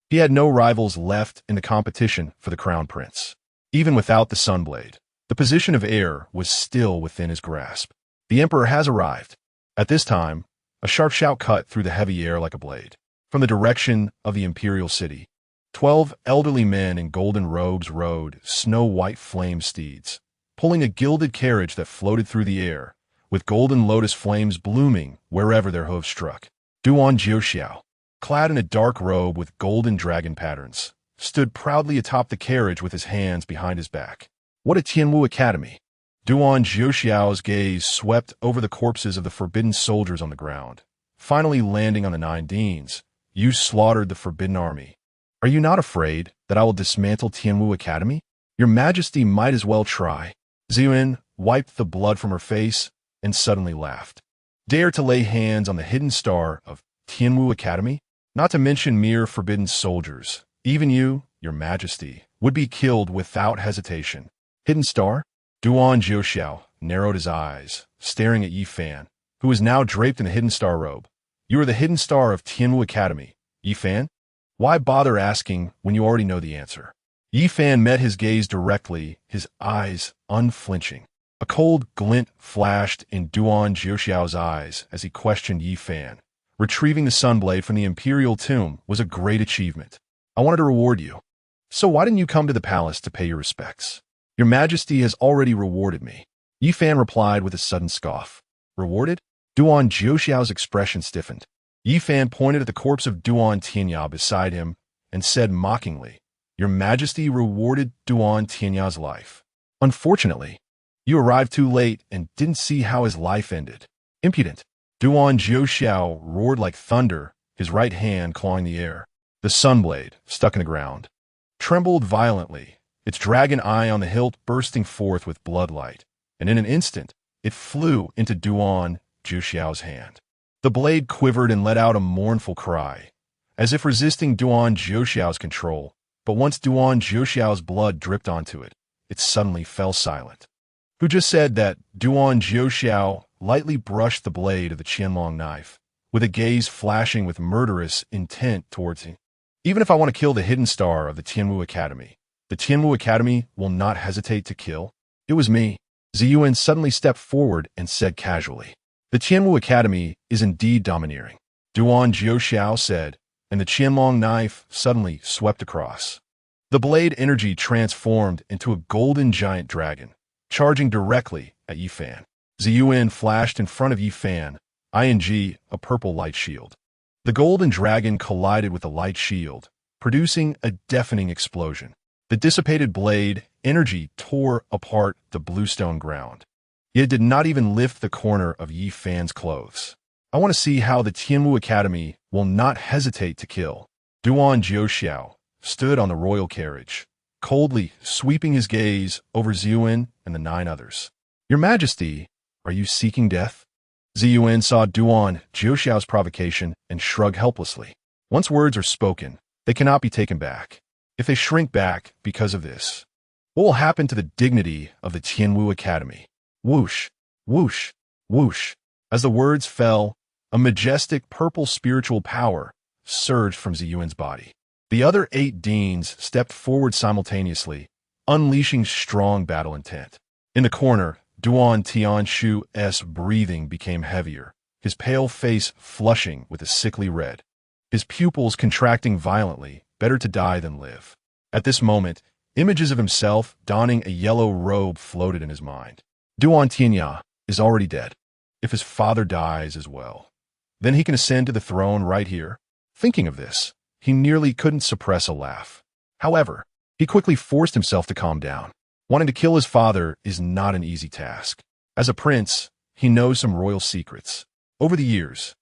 he had no rivals left in the competition for the crown prince. Even without the Sunblade, the position of heir was still within his grasp. The emperor has arrived. At this time, a sharp shout cut through the heavy air like a blade. From the direction of the imperial city, 12 elderly men in golden robes rode snow-white flame steeds, pulling a gilded carriage that floated through the air, with golden lotus flames blooming wherever their hooves struck. Duan Jiuxiao, clad in a dark robe with golden dragon patterns, stood proudly atop the carriage with his hands behind his back. What a Tianwu Academy! Duan Jiuxiao's gaze swept over the corpses of the forbidden soldiers on the ground, finally landing on the 9 deans. You slaughtered the Forbidden Army. Are you not afraid that I will dismantle Tianwu Academy? Your Majesty might as well try. Ziyuan wiped the blood from her face and suddenly laughed. Dare to lay hands on the hidden star of Tianwu Academy? Not to mention mere forbidden soldiers. Even you, Your Majesty, would be killed without hesitation. Hidden star? Duan Jiuxiao narrowed his eyes, staring at Yi Fan, who was now draped in a hidden star robe. You are the hidden star of Tianwu Academy, Yi Fan? Why bother asking when you already know the answer? Yi Fan met his gaze directly, his eyes unflinching. A cold glint flashed in Duan Jiuxiao's eyes as he questioned Yi Fan. Retrieving the sunblade from the imperial tomb was a great achievement. I wanted to reward you. So why didn't you come to the palace to pay your respects? Your Majesty has already rewarded me. Yi Fan replied with a sudden scoff. Rewarded? Duan Jiuxiao's expression stiffened. Yi Fan pointed at the corpse of Duan Tianya beside him and said mockingly, Your Majesty rewarded Duan Tianya's life. Unfortunately, you arrived too late and didn't see how his life ended. Impudent. Duan Jiuxiao roared like thunder, his right hand clawing the air. The sunblade, stuck in the ground, trembled violently, its dragon eye on the hilt bursting forth with bloodlight, and in an instant, it flew into Duan Jiuxiao's hand. The blade quivered and let out a mournful cry, as if resisting Duan Jiuxiao's control, but once Duan Jiuxiao's blood dripped onto it, it suddenly fell silent. Who just said that? Duan Jiuxiao lightly brushed the blade of the Qianlong knife, with a gaze flashing with murderous intent towards him. Even if I want to kill the hidden star of the Tianwu Academy, the Tianwu Academy will not hesitate to kill. It was me. Ziyuan suddenly stepped forward and said casually. The Tianwu Academy is indeed domineering, Duan Jiuxiao said, and the Qianlong knife suddenly swept across. The blade energy transformed into a golden giant dragon, charging directly at Yi Fan. Ziyuan flashed in front of Yi Fan, ing a purple light shield. The golden dragon collided with the light shield, producing a deafening explosion. The dissipated blade energy tore apart the bluestone ground. Yet it did not even lift the corner of Yi Fan's clothes. I want to see how the Tianwu Academy will not hesitate to kill. Duan Jiuxiao stood on the royal carriage, coldly sweeping his gaze over Ziyuan and the 9 others. Your Majesty, are you seeking death? Ziyuan saw Duan Jiuxiao's provocation and shrugged helplessly. Once words are spoken, they cannot be taken back. If they shrink back because of this, what will happen to the dignity of the Tianwu Academy? Whoosh, whoosh, whoosh. As the words fell, a majestic purple spiritual power surged from Ziyuan's body. The other 8 deans stepped forward simultaneously, unleashing strong battle intent. In the corner, Duan Tianshu's breathing became heavier, his pale face flushing with a sickly red. His pupils contracting violently, better to die than live. At this moment, images of himself donning a yellow robe floated in his mind. Duan Tianya is already dead. If his father dies as well, then he can ascend to the throne right here. Thinking of this, he nearly couldn't suppress a laugh. However, he quickly forced himself to calm down. Wanting to kill his father is not an easy task. As a prince, he knows some royal secrets. Over the years,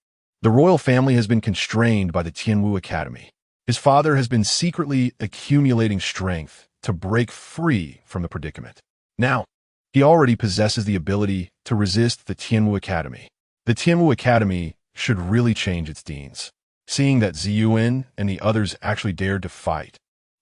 the royal family has been constrained by the Tianwu Academy. His father has been secretly accumulating strength to break free from the predicament. Now, he already possesses the ability to resist the Tianwu Academy. The Tianwu Academy should really change its deans. Seeing that Ziyuan and the others actually dared to fight,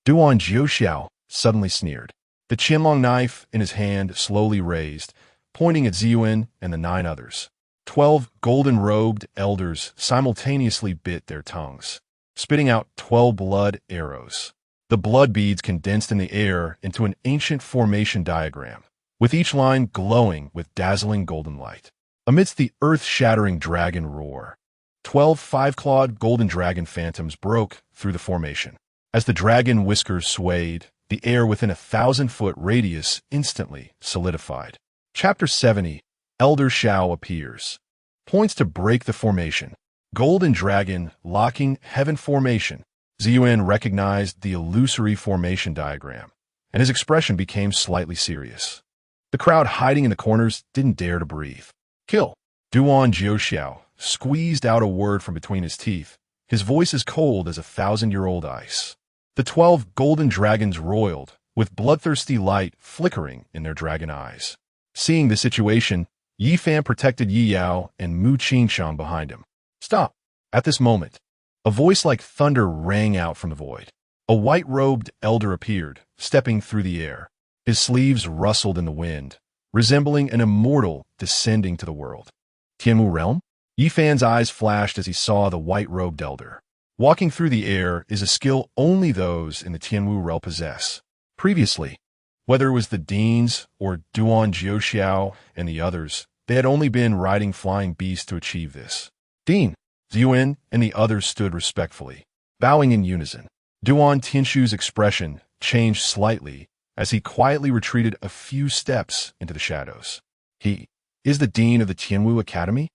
Duan Jiuxiao suddenly sneered. The Qianlong knife in his hand slowly raised, pointing at Ziyuan and the 9 others. 12 golden-robed elders simultaneously bit their tongues, spitting out 12 blood arrows. The blood beads condensed in the air into an ancient formation diagram, with each line glowing with dazzling golden light. Amidst the earth-shattering dragon roar, 12 5-clawed golden dragon phantoms broke through the formation. As the dragon whiskers swayed, the air within a 1,000-foot radius instantly solidified. Chapter 70, Elder Shao appears. Points to break the formation. Golden dragon locking heaven formation. Ziyuan recognized the illusory formation diagram, and his expression became slightly serious. The crowd hiding in the corners didn't dare to breathe. Kill. Duan Jiuxiao squeezed out a word from between his teeth, his voice as cold as 1,000-year-old ice. The 12 golden dragons roiled, with bloodthirsty light flickering in their dragon eyes. Seeing the situation, Yi Fan protected Yi Yao and Mu Qingshang behind him. Stop! At this moment, a voice like thunder rang out from the void. A white-robed elder appeared, stepping through the air. His sleeves rustled in the wind, resembling an immortal descending to the world. Tianwu realm? Yi Fan's eyes flashed as he saw the white-robed elder. Walking through the air is a skill only those in the Tianwu realm possess. Previously, whether it was the Deans or Duan Jiuxiao and the others, they had only been riding flying beasts to achieve this. Dean, Ziyuan, and the others stood respectfully, bowing in unison. Duan Tinshu's expression changed slightly as he quietly retreated a few steps into the shadows. He is the dean of the Tianwu Academy?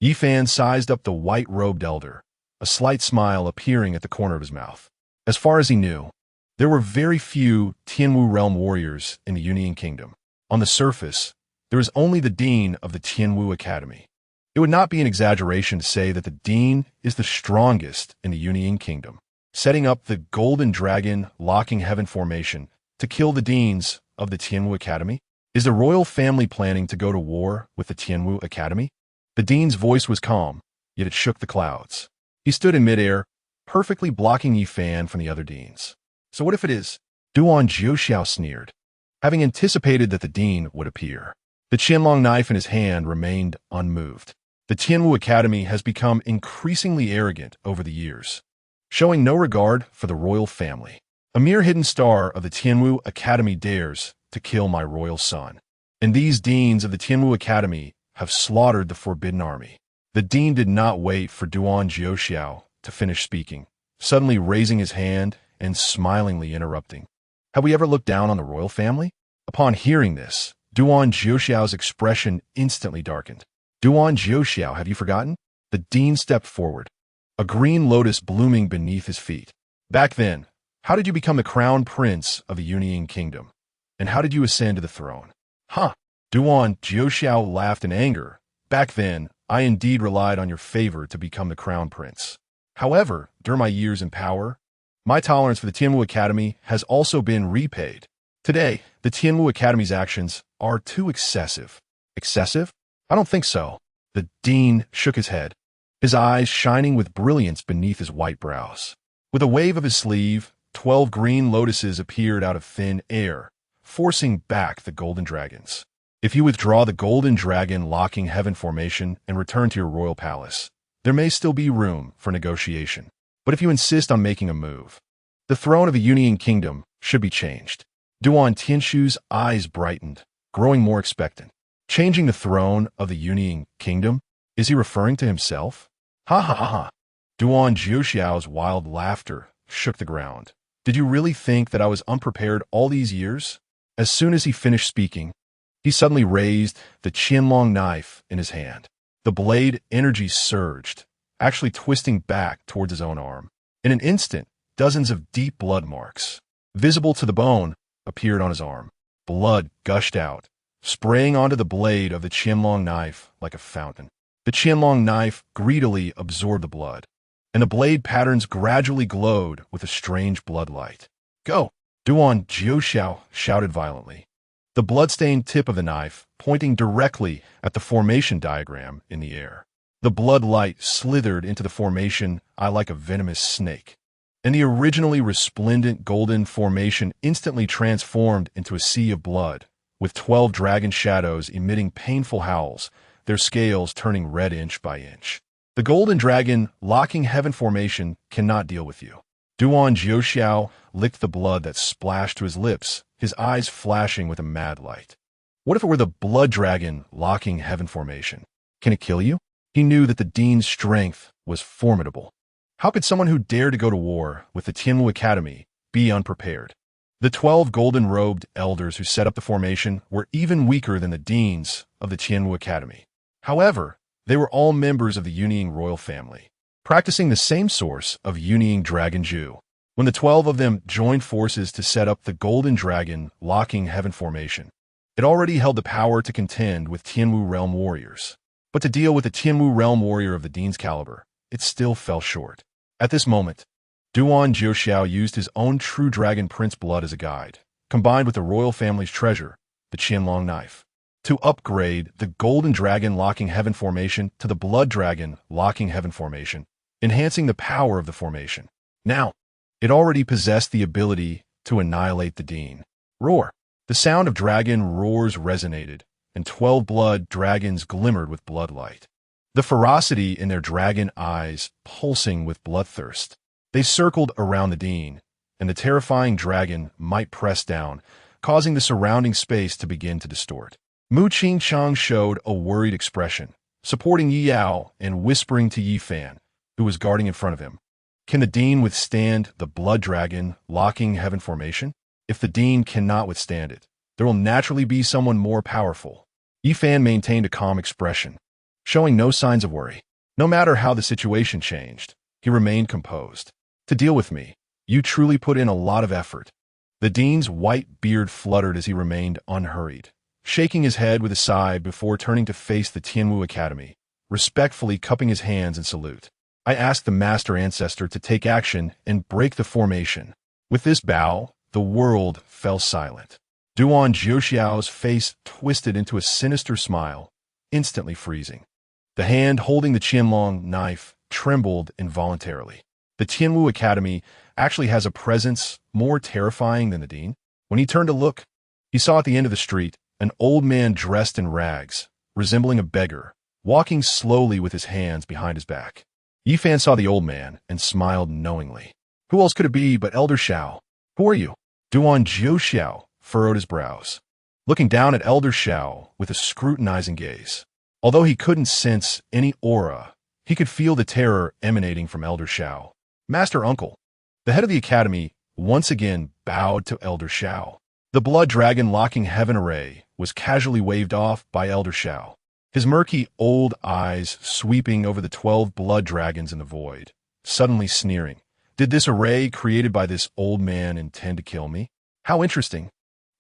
Yi Fan sized up the white-robed elder, a slight smile appearing at the corner of his mouth. As far as he knew, there were very few Tianwu realm warriors in the Union Kingdom. On the surface, there is only the dean of the Tianwu Academy. It would not be an exaggeration to say that the dean is the strongest in the Union Kingdom, setting up the Golden Dragon locking heaven formation to kill the deans of the Tianwu Academy. Is the royal family planning to go to war with the Tianwu Academy? The dean's voice was calm, yet it shook the clouds. He stood in midair, perfectly blocking Yi Fan from the other deans. So what if it is? Duan Jiuxiao sneered, having anticipated that the dean would appear. The Qianlong knife in his hand remained unmoved. The Tianwu Academy has become increasingly arrogant over the years, showing no regard for the royal family. A mere hidden star of the Tianwu Academy dares to kill my royal son. And these deans of the Tianwu Academy have slaughtered the Forbidden Army. The dean did not wait for Duan Jiuxiao to finish speaking, suddenly raising his hand and smilingly interrupting. Have we ever looked down on the royal family? Upon hearing this, Duan Jiuxiao's expression instantly darkened. Duan Jiuxiao, have you forgotten? The dean stepped forward, a green lotus blooming beneath his feet. Back then, how did you become the crown prince of the Union Kingdom? And how did you ascend to the throne? Huh! Duan Jiuxiao laughed in anger. Back then, I indeed relied on your favor to become the crown prince. However, during my years in power, my tolerance for the Tianwu Academy has also been repaid. Today, the Tianwu Academy's actions are too excessive. Excessive? I don't think so. The dean shook his head, his eyes shining with brilliance beneath his white brows. With a wave of his sleeve, 12 green lotuses appeared out of thin air, forcing back the golden dragons. If you withdraw the golden dragon locking heaven formation and return to your royal palace, there may still be room for negotiation. But if you insist on making a move, the throne of the Union Kingdom should be changed. Duan Tinshu's eyes brightened, growing more expectant. Changing the throne of the Union Kingdom? Is he referring to himself? Ha ha ha ha. Duan Jiuxiao's wild laughter shook the ground. Did you really think that I was unprepared all these years? As soon as he finished speaking, he suddenly raised the Qianlong knife in his hand. The blade energy surged, actually twisting back towards his own arm. In an instant, dozens of deep blood marks, visible to the bone, appeared on his arm. Blood gushed out, spraying onto the blade of the Qianlong knife like a fountain. The Qianlong knife greedily absorbed the blood, and the blade patterns gradually glowed with a strange blood light. Go! Duan Jiuxiao shouted violently, the blood-stained tip of the knife pointing directly at the formation diagram in the air. The blood light slithered into the formation eye like a venomous snake, and the originally resplendent golden formation instantly transformed into a sea of blood, with 12 dragon shadows emitting painful howls, their scales turning red inch by inch. The golden dragon locking heaven formation cannot deal with you. Duan Jiuxiao licked the blood that splashed to his lips, his eyes flashing with a mad light. What if it were the blood dragon locking heaven formation? Can it kill you? He knew that the dean's strength was formidable. How could someone who dared to go to war with the Tianwu Academy be unprepared? The 12 golden-robed elders who set up the formation were even weaker than the deans of the Tianwu Academy. However, they were all members of the Yunying royal family, practicing the same source of Yunying Dragon Ju. When the 12 of them joined forces to set up the Golden Dragon locking heaven formation, it already held the power to contend with Tianwu realm warriors. But to deal with a Tianwu realm warrior of the dean's caliber, it still fell short. At this moment, Duan Jiuxiao used his own true dragon prince blood as a guide, combined with the royal family's treasure, the Qianlong knife, to upgrade the Golden Dragon locking heaven formation to the Blood Dragon locking heaven formation, enhancing the power of the formation. Now, It already possessed the ability to annihilate the Dean. Roar. The sound of dragon roars resonated, and 12 blood dragons glimmered with bloodlight. The ferocity in their dragon eyes pulsing with bloodthirst. They circled around the Dean, and the terrifying dragon might press down, causing the surrounding space to begin to distort. Mu Qingchang showed a worried expression, supporting Yi Yao and whispering to Yi Fan, who was guarding in front of him. Can the Dean withstand the blood dragon locking heaven formation? If the Dean cannot withstand it, there will naturally be someone more powerful. Yi Fan maintained a calm expression, showing no signs of worry. No matter how the situation changed, he remained composed. To deal with me, you truly put in a lot of effort. The Dean's white beard fluttered as he remained unhurried, shaking his head with a sigh before turning to face the Tianwu Academy, respectfully cupping his hands in salute. I asked the Master Ancestor to take action and break the formation. With this bow, the world fell silent. Duan Jiuxiao's face twisted into a sinister smile, instantly freezing. The hand holding the Qianlong knife trembled involuntarily. The Tianwu Academy actually has a presence more terrifying than the Dean. When he turned to look, he saw at the end of the street an old man dressed in rags, resembling a beggar, walking slowly with his hands behind his back. Yi Fan saw the old man and smiled knowingly. Who else could it be but Elder Xiao? Who are you? Duan Jiuxiao furrowed his brows, looking down at Elder Xiao with a scrutinizing gaze. Although he couldn't sense any aura, he could feel the terror emanating from Elder Xiao. Master Uncle, the head of the academy, once again bowed to Elder Xiao. The blood dragon locking heaven array was casually waved off by Elder Xiao, his murky old eyes sweeping over the 12 blood dragons in the void, suddenly sneering. Did this array created by this old man intend to kill me? How interesting.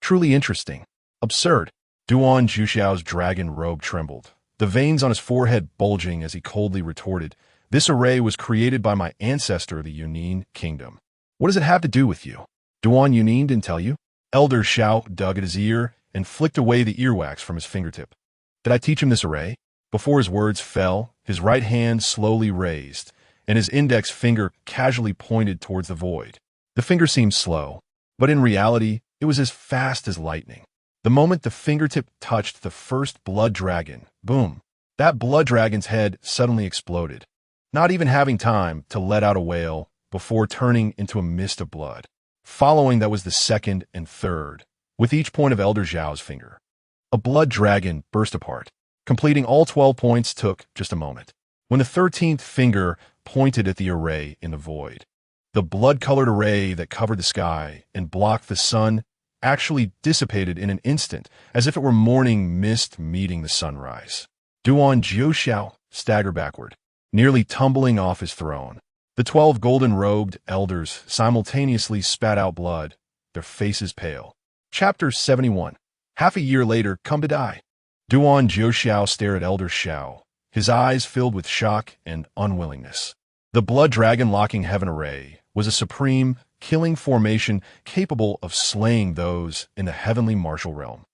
Truly interesting. Absurd. Duan Jiuxiao's dragon robe trembled, the veins on his forehead bulging as he coldly retorted, this array was created by my ancestor, the Yunin Kingdom. What does it have to do with you? Duan Yunin didn't tell you? Elder Xiao dug at his ear and flicked away the earwax from his fingertip. Did I teach him this array? Before his words fell, his right hand slowly raised, and his index finger casually pointed towards the void. The finger seemed slow, but in reality, it was as fast as lightning. The moment the fingertip touched the first blood dragon, boom, that blood dragon's head suddenly exploded, not even having time to let out a wail before turning into a mist of blood. Following that was the second and third, with each point of Elder Xiao's finger. A blood dragon burst apart. Completing all 12 points took just a moment. When the 13th finger pointed at the array in the void, the blood-colored array that covered the sky and blocked the sun actually dissipated in an instant, as if it were morning mist meeting the sunrise. Duan Jiuxiao staggered backward, nearly tumbling off his throne. The 12 golden-robed elders simultaneously spat out blood, their faces pale. Chapter 71. Half a year later, come to die. Duan Jiuxiao stared at Elder Xiao, his eyes filled with shock and unwillingness. The blood dragon locking heaven array was a supreme, killing formation capable of slaying those in the heavenly martial realm.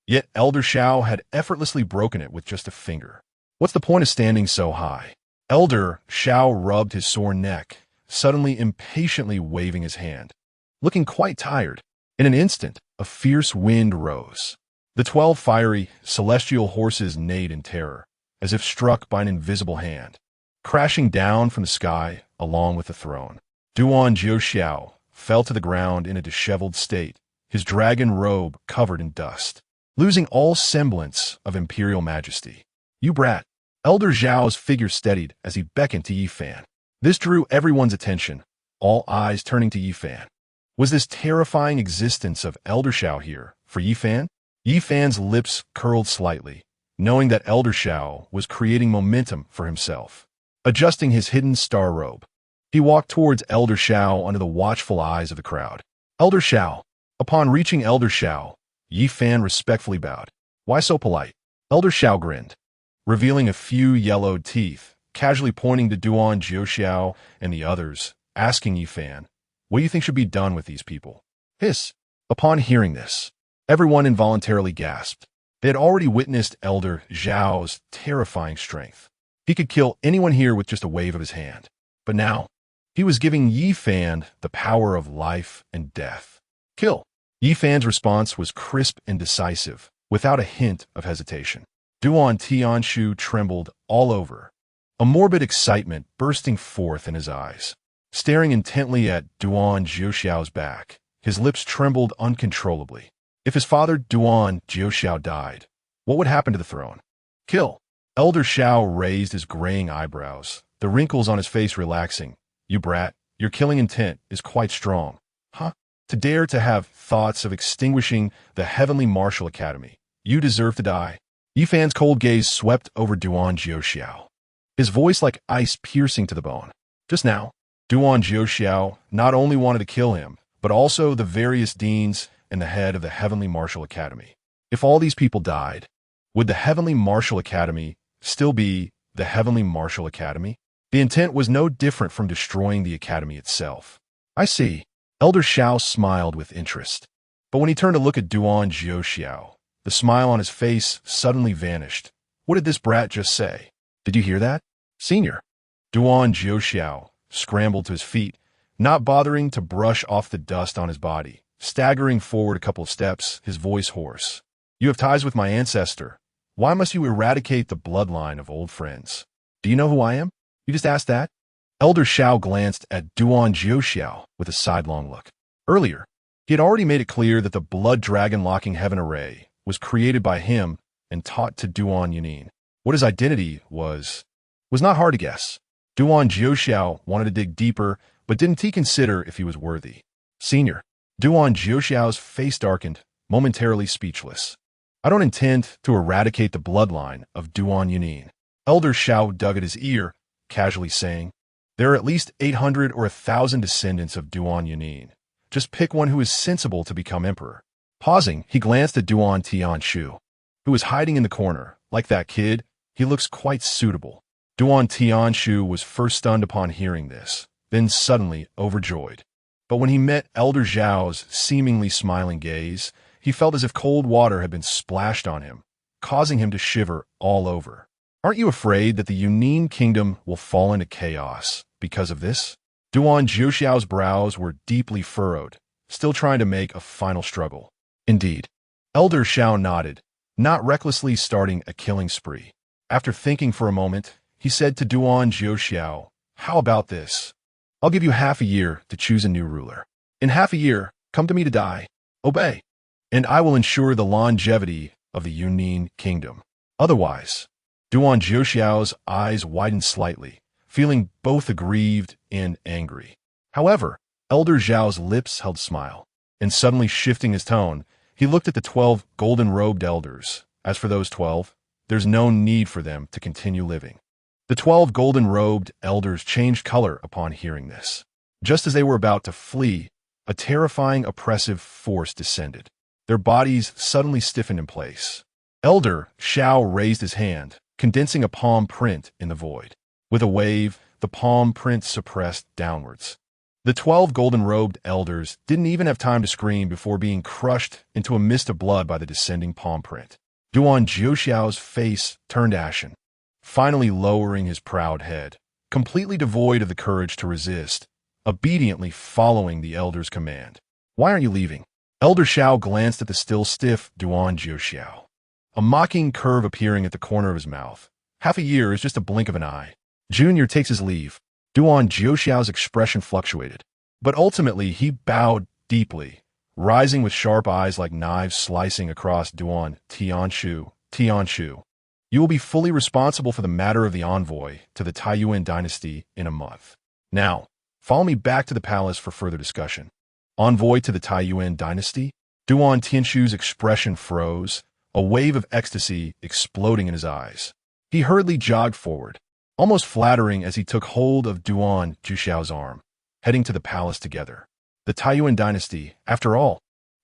Yet Elder Xiao had effortlessly broken it with just a finger. What's the point of standing so high? Elder Xiao rubbed his sore neck, suddenly impatiently waving his hand. Looking quite tired, in an instant, a fierce wind rose. The 12 fiery, celestial horses neighed in terror, as if struck by an invisible hand, crashing down from the sky along with the throne. Duan Jiuxiao fell to the ground in a disheveled state, his dragon robe covered in dust, losing all semblance of imperial majesty. You brat! Elder Xiao's figure steadied as he beckoned to Yi Fan. This drew everyone's attention, all eyes turning to Yi Fan. Was this terrifying existence of Elder Xiao here for Yi Fan? Yi Fan's lips curled slightly, knowing that Elder Xiao was creating momentum for himself. Adjusting his hidden star robe, he walked towards Elder Xiao under the watchful eyes of the crowd. Elder Xiao. Upon reaching Elder Xiao, Yi Fan respectfully bowed. Why so polite? Elder Xiao grinned, revealing a few yellowed teeth, casually pointing to Duan Jiuxiao and the others, asking Yi Fan, what do you think should be done with these people? Hiss. Upon hearing this, everyone involuntarily gasped. They had already witnessed Elder Xiao's terrifying strength. He could kill anyone here with just a wave of his hand. But now, He was giving Yi Fan the power of life and death. Kill. Yi Fan's response was crisp and decisive, without a hint of hesitation. Duan Tianshu trembled all over, a morbid excitement bursting forth in his eyes. Staring intently at Duan Jiuxiao's back, his lips trembled uncontrollably. If his father Duan Jiuxiao died, what would happen to the throne? Kill. Elder Xiao raised his graying eyebrows, the wrinkles on his face relaxing. You brat, your killing intent is quite strong. Huh? To dare to have thoughts of extinguishing the Heavenly Martial Academy. You deserve to die. Yi Fan's cold gaze swept over Duan Jiuxiao, his voice like ice piercing to the bone. Just now, Duan Jiuxiao not only wanted to kill him, but also the various deans and the head of the Heavenly Martial Academy. If all these people died, would the Heavenly Martial Academy still be the Heavenly Martial Academy? The intent was no different from destroying the academy itself. I see. Elder Xiao smiled with interest. But when he turned to look at Duan Jiuxiao, the smile on his face suddenly vanished. What did this brat just say? Did you hear that? Senior. Duan Jiuxiao scrambled to his feet, not bothering to brush off the dust on his body, staggering forward a couple of steps, his voice hoarse. You have ties with my ancestor. Why must you eradicate the bloodline of old friends? Do you know who I am? You just asked that? Elder Xiao glanced at Duan Jiuxiao with a sidelong look. Earlier, he had already made it clear that the blood dragon locking heaven array was created by him and taught to Duan Yunin. What his identity was not hard to guess. Duan Jiuxiao wanted to dig deeper, but didn't he consider if he was worthy? Senior. Duan Jiuxiao's face darkened, momentarily speechless. I don't intend to eradicate the bloodline of Duan Yunin. Elder Xiao dug at his ear, casually saying, there are at least 800 or 1,000 descendants of Duan Yunin. Just pick one who is sensible to become emperor. Pausing, he glanced at Duan Tianshu, who was hiding in the corner. Like that kid, he looks quite suitable. Duan Tianshu was first stunned upon hearing this, then suddenly overjoyed. But when he met Elder Zhao's seemingly smiling gaze, he felt as if cold water had been splashed on him, causing him to shiver all over. Aren't you afraid that the Yunin kingdom will fall into chaos because of this? Duan Jiuxiao's brows were deeply furrowed, still trying to make a final struggle. Indeed. Elder Xiao nodded, not recklessly starting a killing spree. After thinking for a moment, he said to Duan Jiuxiao, how about this? I'll give you half a year to choose a new ruler. In half a year, come to me to die. Obey. And I will ensure the longevity of the Yunin kingdom. Otherwise, Duan Jiuxiao's eyes widened slightly, feeling both aggrieved and angry. However, Elder Zhao's lips held smile, and suddenly shifting his tone, he looked at the 12 golden-robed elders. As for those 12, there's no need for them to continue living. The 12 golden-robed elders changed color upon hearing this. Just as they were about to flee, a terrifying, oppressive force descended. Their bodies suddenly stiffened in place. Elder Xiao raised his hand, condensing a palm print in the void. With a wave, the palm print suppressed downwards. The 12 golden-robed elders didn't even have time to scream before being crushed into a mist of blood by the descending palm print. Duan Jiuxiao's face turned ashen, finally lowering his proud head, completely devoid of the courage to resist, obediently following the elder's command. Why aren't you leaving? Elder Xiao glanced at the still stiff Duan Jiuxiao, a mocking curve appearing at the corner of his mouth. Half a year is just a blink of an eye. Junior takes his leave. Duan Jiuxiao's expression fluctuated, but ultimately he bowed deeply, rising with sharp eyes like knives slicing across Duan Tianshu. Tianshu, you will be fully responsible for the matter of the envoy to the Taiyuan dynasty in a month. Now, follow me back to the palace for further discussion. Envoy to the Taiyuan dynasty? Duan Tianshu's expression froze, a wave of ecstasy exploding in his eyes. He hurriedly jogged forward, almost flattering as he took hold of Duan Jiuxiao's arm, heading to the palace together. The Taiyuan dynasty, after all,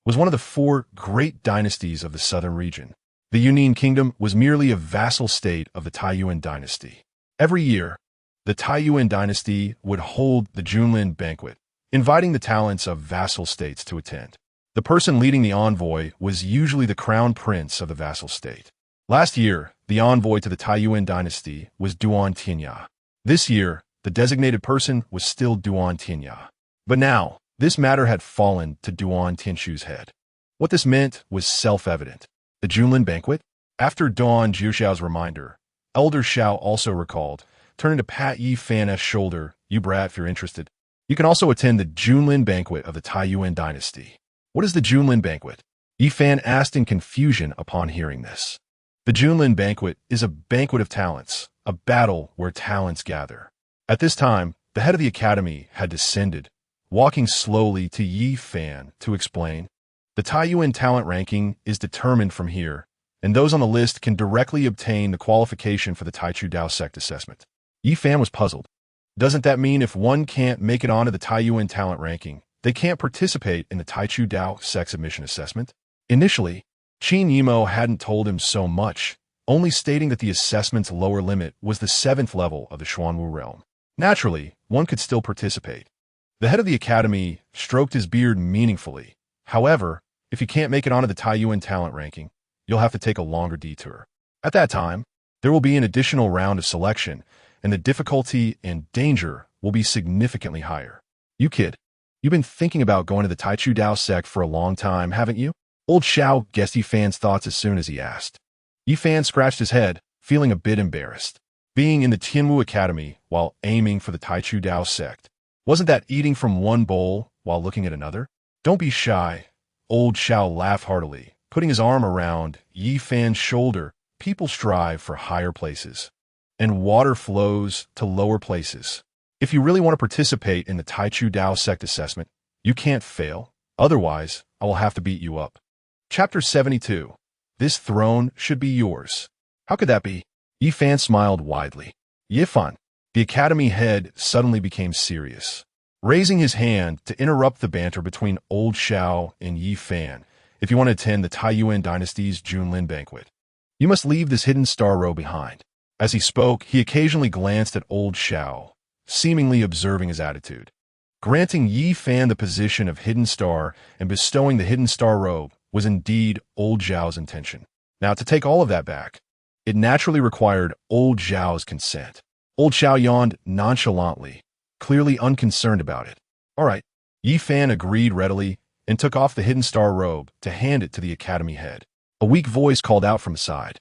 was one of the 4 great dynasties of the southern region. The Yunin kingdom was merely a vassal state of the Taiyuan dynasty. Every year, the Taiyuan dynasty would hold the Junlin banquet, inviting the talents of vassal states to attend. The person leading the envoy was usually the crown prince of the vassal state. Last year, the envoy to the Taiyuan dynasty was Duan Tianya. This year, the designated person was still Duan Tianya. But now, this matter had fallen to Duan Tianshu's head. What this meant was self-evident. The Junlin banquet? After Duan Jiuxiao's reminder, Elder Xiao also recalled, turning to pat Yi Fan's shoulder, "You brat, if you're interested. You can also attend the Junlin banquet of the Taiyuan dynasty." What is the Junlin banquet? Yi Fan asked in confusion upon hearing this. The Junlin banquet is a banquet of talents, a battle where talents gather. At this time, the head of the academy had descended, walking slowly to Yi Fan to explain. The Taiyuan talent ranking is determined from here, and those on the list can directly obtain the qualification for the Taichu Dao sect assessment. Yi Fan was puzzled. Doesn't that mean if one can't make it onto the Taiyuan talent ranking, they can't participate in the Taichu Dao sect admission assessment? Initially, Qin Yimo hadn't told him so much, only stating that the assessment's lower limit was the 7th level of the Xuanwu realm. Naturally, one could still participate. The head of the academy stroked his beard meaningfully. However, if you can't make it onto the Taiyuan talent ranking, you'll have to take a longer detour. At that time, there will be an additional round of selection, and the difficulty and danger will be significantly higher. You kid, you've been thinking about going to the Taichu Dao sect for a long time, haven't you? Old Xiao guessed Yi Fan's thoughts as soon as he asked. Yi Fan scratched his head, feeling a bit embarrassed. Being in the Tianwu Academy while aiming for the Taichu Dao sect, wasn't that eating from one bowl while looking at another? Don't be shy. Old Xiao laughed heartily, putting his arm around Yi Fan's shoulder. People strive for higher places, and water flows to lower places. If you really want to participate in the Taichu Dao sect assessment, you can't fail. Otherwise, I will have to beat you up. Chapter 72. This throne should be yours. How could that be? Yi Fan smiled widely. Yi Fan, the academy head, suddenly became serious, raising his hand to interrupt the banter between Old Xiao and Yi Fan. If you want to attend the Taiyuan dynasty's Junlin banquet, you must leave this hidden star row behind. As he spoke, he occasionally glanced at Old Xiao, seemingly observing his attitude. Granting Yi Fan the position of hidden star and bestowing the hidden star robe was indeed Old Xiao's intention. Now, to take all of that back, it naturally required Old Xiao's consent. Old Xiao yawned nonchalantly, clearly unconcerned about it. All right, Yi Fan agreed readily and took off the hidden star robe to hand it to the academy head. A weak voice called out from the side.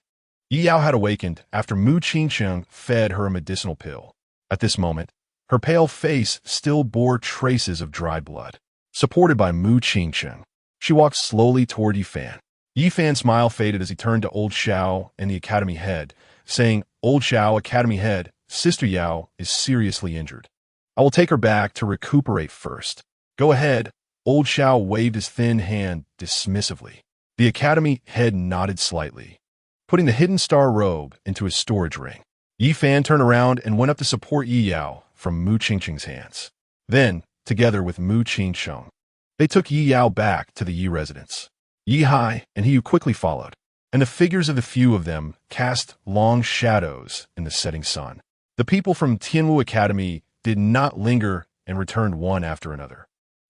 Yi Yao had awakened after Mu Qingcheng fed her a medicinal pill. At this moment, her pale face still bore traces of dried blood. Supported by Mu Qingcheng, she walked slowly toward Yi Fan. Yi Fan's smile faded as he turned to Old Xiao and the academy head, saying, "Old Xiao, academy head, Sister Yao is seriously injured. I will take her back to recuperate first." "Go ahead." Old Xiao waved his thin hand dismissively. The academy head nodded slightly, putting the hidden star robe into his storage ring. Yi Fan turned around and went up to support Yi Yao from Mu Qingcheng's hands. Then, together with Mu Qingcheng, they took Yi Yao back to the Yi residence. Yi Hai and He quickly followed, and the figures of the few of them cast long shadows in the setting sun. The people from Tianwu Academy did not linger and returned one after another,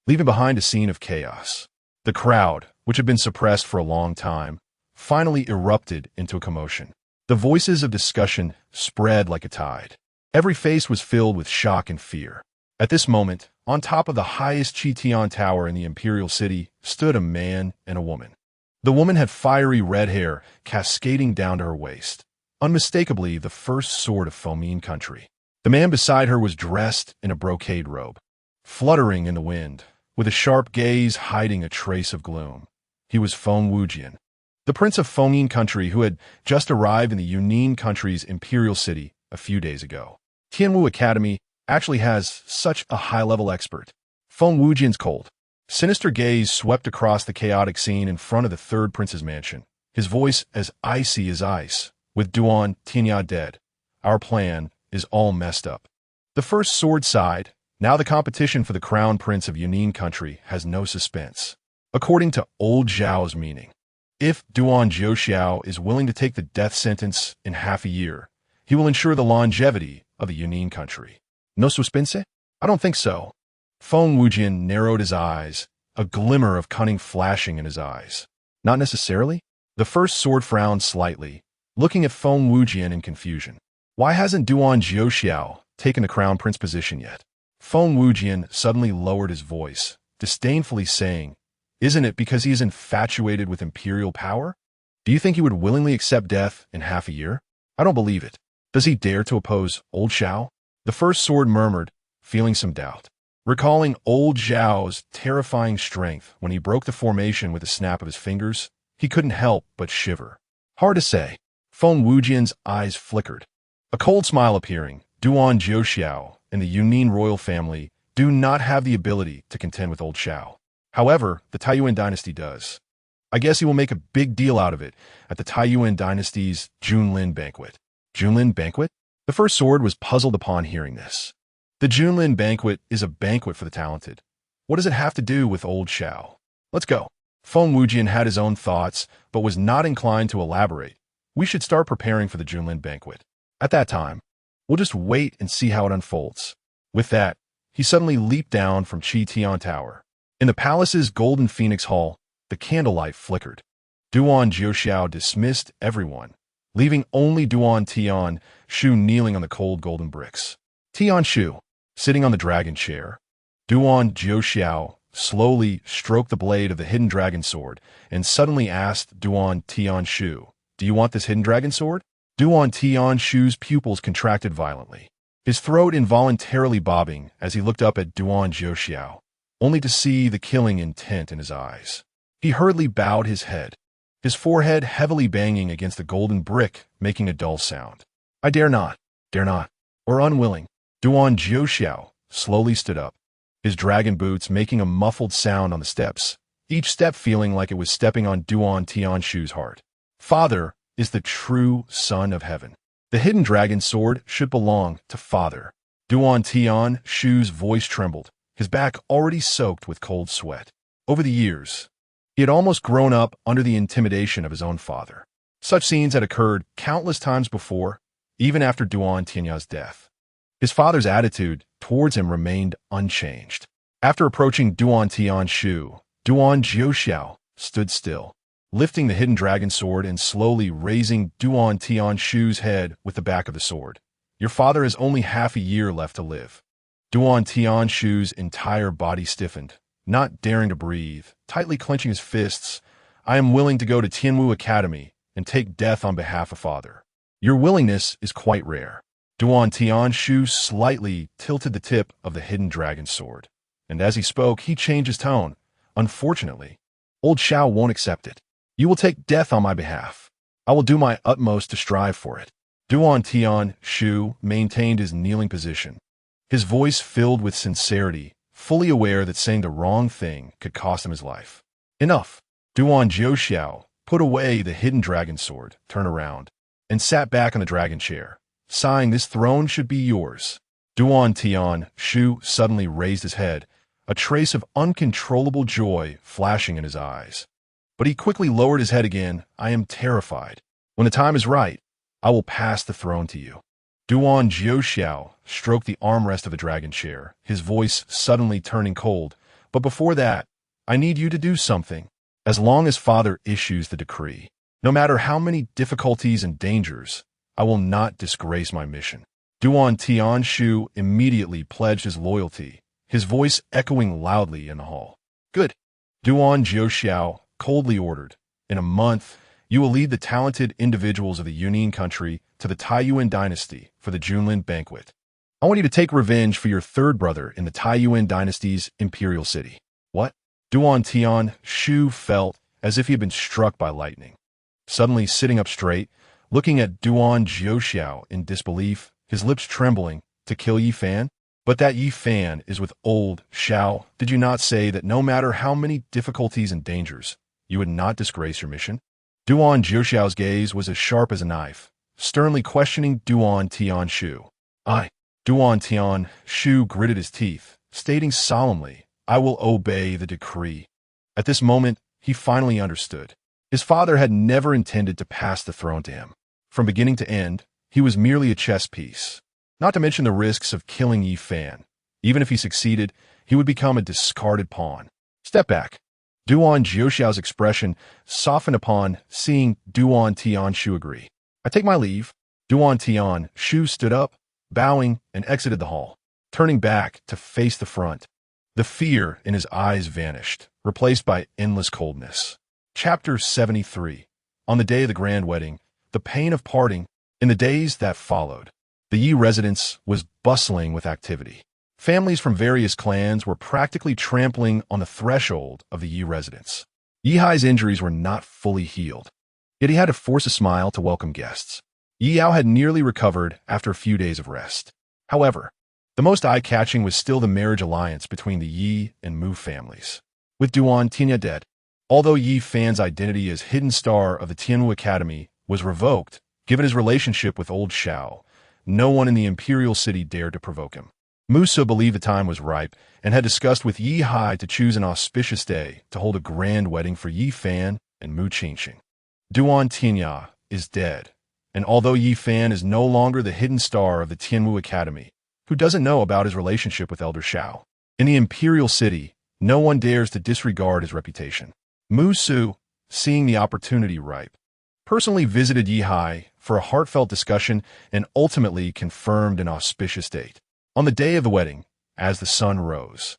leaving behind a scene of chaos. The crowd, which had been suppressed for a long time, finally erupted into a commotion. The voices of discussion spread like a tide. Every face was filled with shock and fear. At this moment, on top of the highest Qitian tower in the imperial city, stood a man and a woman. The woman had fiery red hair cascading down to her waist, unmistakably the first sword of Foming country. The man beside her was dressed in a brocade robe, fluttering in the wind, with a sharp gaze hiding a trace of gloom. He was Feng Wujian, the prince of Foming country who had just arrived in the Yunin country's imperial city a few days ago. Tianwu Academy actually has such a high-level expert. Feng Wujian's cold, sinister gaze swept across the chaotic scene in front of the third prince's mansion, his voice as icy as ice. "With Duan Tianya dead, our plan is all messed up." The first sword side, now the competition for the crown prince of Yunin country, has no suspense. According to Old Zhao's meaning, if Duan Jiuxiao is willing to take the death sentence in half a year, he will ensure the longevity of the Yunin country. No suspense? I don't think so. Feng Wujian narrowed his eyes, a glimmer of cunning flashing in his eyes. Not necessarily? The first sword frowned slightly, looking at Feng Wujian in confusion. Why hasn't Duan Jiuxiao taken the crown prince position yet. Feng Wujian suddenly lowered his voice, disdainfully saying, "Isn't it because he is infatuated with imperial power? Do you think he would willingly accept death in half a year? I don't believe it. Does he dare to oppose old Xiao?" The first sword murmured, feeling some doubt. Recalling old Zhao's terrifying strength when he broke the formation with a snap of his fingers, he couldn't help but shiver. Hard to say. Feng Wujian's eyes flickered. A cold smile appearing. Duan Jiuxiao and the Yunin royal family do not have the ability to contend with old Xiao. However, the Taiyuan dynasty does. I guess he will make a big deal out of it at the Taiyuan dynasty's Junlin banquet. Junlin banquet? The first sword was puzzled upon hearing this. The Junlin banquet is a banquet for the talented. What does it have to do with old Xiao? Let's go. Feng Wujian had his own thoughts, but was not inclined to elaborate. We should start preparing for the Junlin banquet. At that time, we'll just wait and see how it unfolds. With that, he suddenly leaped down from Qi Tian Tower. In the palace's golden phoenix hall, the candlelight flickered. Duan Jiuxiao dismissed everyone, leaving only Duan Tian Shu kneeling on the cold golden bricks. Tian Shu, sitting on the dragon chair. Duan Jiuxiao slowly stroked the blade of the hidden dragon sword and suddenly asked Duan Tian Shu, "Do you want this hidden dragon sword?" Duan Tian Shu's pupils contracted violently, his throat involuntarily bobbing as he looked up at Duan Jiuxiao, only to see the killing intent in his eyes. He hurriedly bowed his head, his forehead heavily banging against the golden brick, making a dull sound. "I dare not, or unwilling." Duan Jiuxiao slowly stood up, his dragon boots making a muffled sound on the steps, each step feeling like it was stepping on Duan Tianshu's heart. Father is the true son of heaven. The hidden dragon sword should belong to Father. Duan Tianshu's voice trembled, his back already soaked with cold sweat. Over the years, he had almost grown up under the intimidation of his own father. Such scenes had occurred countless times before, even after Duan Tianya's death. His father's attitude towards him remained unchanged. After approaching Duan Tianshu, Duan Jiuxiao stood still, lifting the hidden dragon sword and slowly raising Duan Tianshu's head with the back of the sword. "Your father has only half a year left to live." Duan Tianshu's entire body stiffened, not daring to breathe, tightly clenching his fists. "I am willing to go to Tianwu Academy and take death on behalf of Father. Your willingness is quite rare." Duan Tianshu slightly tilted the tip of the hidden dragon sword, and as he spoke, he changed his tone. "Unfortunately, old Xiao won't accept it. You will take death on my behalf. I will do my utmost to strive for it." Duan Tianshu maintained his kneeling position, his voice filled with sincerity, fully aware that saying the wrong thing could cost him his life. "Enough." Duan Jiuxiao put away the hidden dragon sword, turned around, and sat back on the dragon chair, sighing, "This throne should be yours." Duan Tianshu suddenly raised his head, a trace of uncontrollable joy flashing in his eyes. But he quickly lowered his head again. "I am terrified. When the time is right, I will pass the throne to you." Duan Jiuxiao stroked the armrest of the dragon chair, his voice suddenly turning cold. "But before that, I need you to do something. As long as Father issues the decree, no matter how many difficulties and dangers, I will not disgrace my mission." Duan Tianshu immediately pledged his loyalty, his voice echoing loudly in the hall. "Good." Duan Jiuxiao coldly ordered, "In a month, you will lead the talented individuals of the Yunin country to the Taiyuan dynasty for the Junlin banquet. I want you to take revenge for your third brother in the Taiyuan dynasty's imperial city." "What?" Duan Tianshu felt as if he had been struck by lightning. Suddenly sitting up straight, looking at Duan Jiuxiao in disbelief, his lips trembling, "To kill Yi Fan? But that Yi Fan is with old Xiao. Did you not say that no matter how many difficulties and dangers, you would not disgrace your mission?" Duan Jiuxiao's gaze was as sharp as a knife, sternly questioning Duan Tianshu. "I." Duan Tianshu gritted his teeth, stating solemnly, "I will obey the decree." At this moment, he finally understood. His father had never intended to pass the throne to him. From beginning to end, he was merely a chess piece. Not to mention the risks of killing Yi Fan. Even if he succeeded, he would become a discarded pawn. "Step back." Duan Jiuxiao's expression softened upon seeing Duan Tianshu agree. "I take my leave." Duan Tianshu stood up, bowing, and exited the hall, turning back to face the front. The fear in his eyes vanished, replaced by endless coldness. Chapter 73. On the day of the grand wedding, the pain of parting. In the days that followed, the He residence was bustling with activity. Families from various clans were practically trampling on the threshold of the He residence. Yehi's injuries were not fully healed, yet he had to force a smile to welcome guests. Yao had nearly recovered after a few days of rest. However, the most eye-catching was still the marriage alliance between the He and Mu families. With Duan Tinya dead, although Yi Fan's identity as hidden star of the Tianwu Academy was revoked, given his relationship with old Shao, no one in the imperial city dared to provoke him. Musa believed the time was ripe and had discussed with Yi Hai to choose an auspicious day to hold a grand wedding for Yi Fan and Mu Qingxing. Duan Tinya is dead, and although Yi Fan is no longer the hidden star of the Tianwu Academy, who doesn't know about his relationship with Elder Shao? In the imperial city, no one dares to disregard his reputation. Musu, seeing the opportunity ripe, personally visited Yi Hai for a heartfelt discussion and ultimately confirmed an auspicious date. On the day of the wedding, as the sun rose,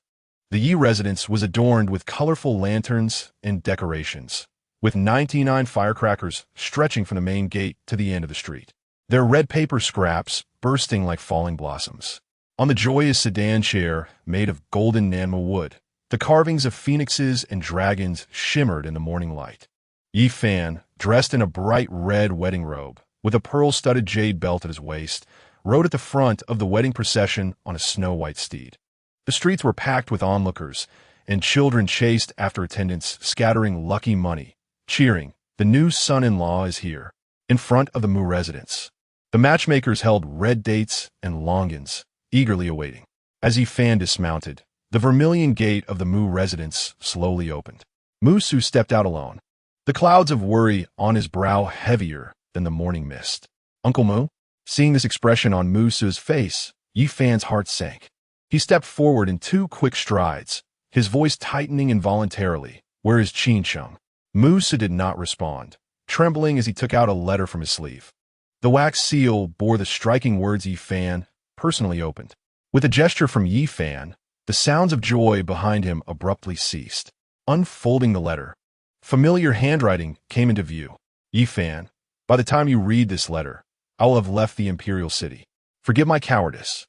the Yi residence was adorned with colorful lanterns and decorations, with 99 firecrackers stretching from the main gate to the end of the street, their red paper scraps bursting like falling blossoms. On the joyous sedan chair made of golden Nanmu wood, the carvings of phoenixes and dragons shimmered in the morning light. Yi Fan, dressed in a bright red wedding robe, with a pearl-studded jade belt at his waist, rode at the front of the wedding procession on a snow-white steed. The streets were packed with onlookers, and children chased after attendants, scattering lucky money, cheering, "The new son-in-law is here," in front of the Mu residence. The matchmakers held red dates and longans, eagerly awaiting. As Yi Fan dismounted, the vermilion gate of the Mu residence slowly opened. Musu stepped out alone, the clouds of worry on his brow heavier than the morning mist. "Uncle Mu?" Seeing this expression on Musu's face, Yi Fan's heart sank. He stepped forward in 2 quick strides, his voice tightening involuntarily. "Where is Qingcheng?" Musu did not respond, trembling as he took out a letter from his sleeve. The wax seal bore the striking words Yi Fan personally opened. With a gesture from Yi Fan, the sounds of joy behind him abruptly ceased. Unfolding the letter, familiar handwriting came into view. "Yi Fan, by the time you read this letter, I will have left the imperial city. Forgive my cowardice.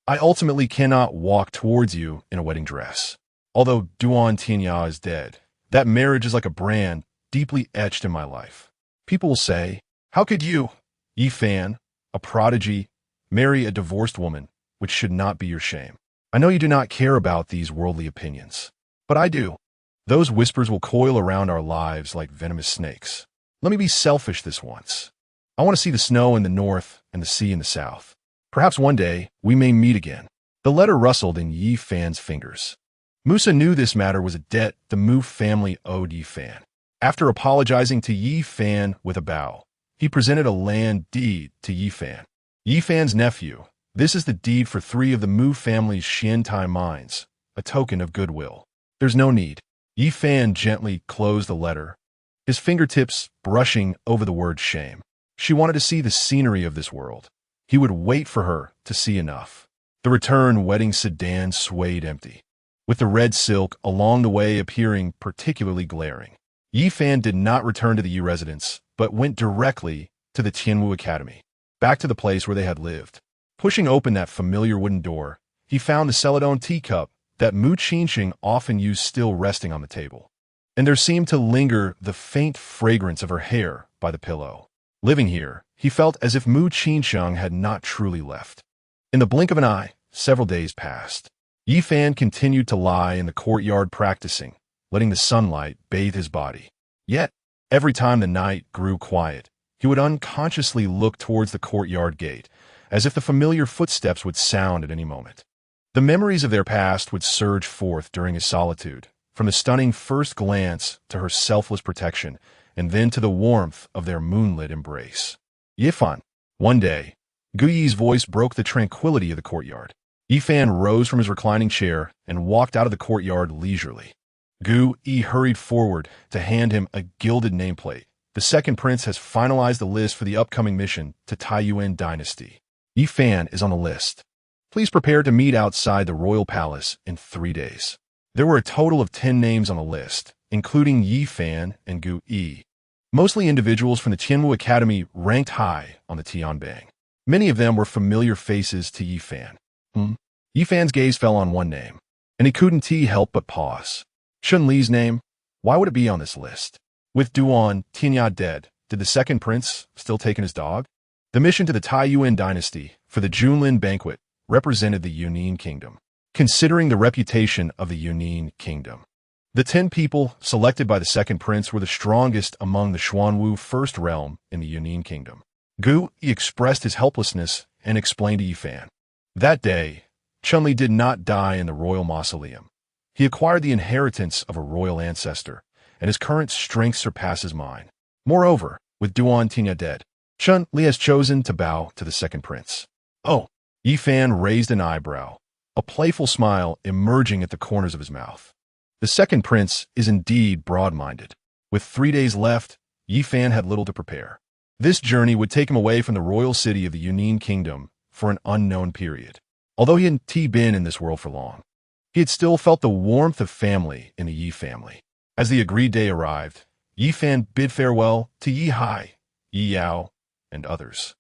I ultimately cannot walk towards you in a wedding dress. Although Duan Tianya is dead, that marriage is like a brand deeply etched in my life. People will say, 'How could you, Yi Fan, a prodigy, marry a divorced woman, which should not be your shame?' I know you do not care about these worldly opinions, but I do. Those whispers will coil around our lives like venomous snakes. Let me be selfish this once. I want to see the snow in the north and the sea in the south. Perhaps one day we may meet again." The letter rustled in Yi Fan's fingers. Musa knew this matter was a debt the Mu family owed Yi Fan. After apologizing to Yi Fan with a bow, he presented a land deed to Yi Fan. "Yi Fan's nephew, this is the deed for 3 of the Mu family's Xiantai mines, a token of goodwill. There's no need." Yi Fan gently closed the letter, his fingertips brushing over the word shame. She wanted to see the scenery of this world. He would wait for her to see enough. The return wedding sedan swayed empty, with the red silk along the way appearing particularly glaring. Yi Fan did not return to the Yi residence, but went directly to the Tianwu Academy, back to the place where they had lived. Pushing open that familiar wooden door, he found the celadon teacup that Mu Qingxing often used still resting on the table, and there seemed to linger the faint fragrance of her hair by the pillow. Living here, he felt as if Mu Qingcheng had not truly left. In the blink of an eye, several days passed. Yi Fan continued to lie in the courtyard practicing, letting the sunlight bathe his body. Yet, every time the night grew quiet, he would unconsciously look towards the courtyard gate, as if the familiar footsteps would sound at any moment. The memories of their past would surge forth during his solitude, from the stunning first glance to her selfless protection, and then to the warmth of their moonlit embrace. "Yi Fan." One day, Gu Yi's voice broke the tranquility of the courtyard. Yi Fan rose from his reclining chair and walked out of the courtyard leisurely. Gu Yi hurried forward to hand him a gilded nameplate. "The second prince has finalized the list for the upcoming mission to Taiyuan Dynasty. Yi Fan is on the list. Please prepare to meet outside the royal palace in 3 days. There were a total of 10 names on the list, including Yi Fan and Gu Yi. Mostly individuals from the Tianwu Academy ranked high on the Tianbang. Many of them were familiar faces to Yi Fan. Yi Fan's gaze fell on one name, and he couldn't help but pause. Chun Li's name? Why would it be on this list? With Duan Tianya dead, did the second prince still taking his dog? The mission to the Taiyuan dynasty for the Junlin banquet represented the Yunin kingdom. Considering the reputation of the Yunin kingdom, the 10 people selected by the second prince were the strongest among the Xuanwu first realm in the Yunin kingdom. Gu Yi expressed his helplessness and explained to Yi Fan. That day, Chun-Li did not die in the royal mausoleum. He acquired the inheritance of a royal ancestor, and his current strength surpasses mine. Moreover, with Duan Tinya dead, Chun-Li has chosen to bow to the second prince. Oh, Yi Fan raised an eyebrow, a playful smile emerging at the corners of his mouth. The second prince is indeed broad-minded. With 3 days left, Yi Fan had little to prepare. This journey would take him away from the royal city of the Yunin kingdom for an unknown period. Although he hadn't been in this world for long, he had still felt the warmth of family in the Yi family. As the agreed day arrived, Yi Fan bid farewell to Yi Hai, Yi Yao, and others.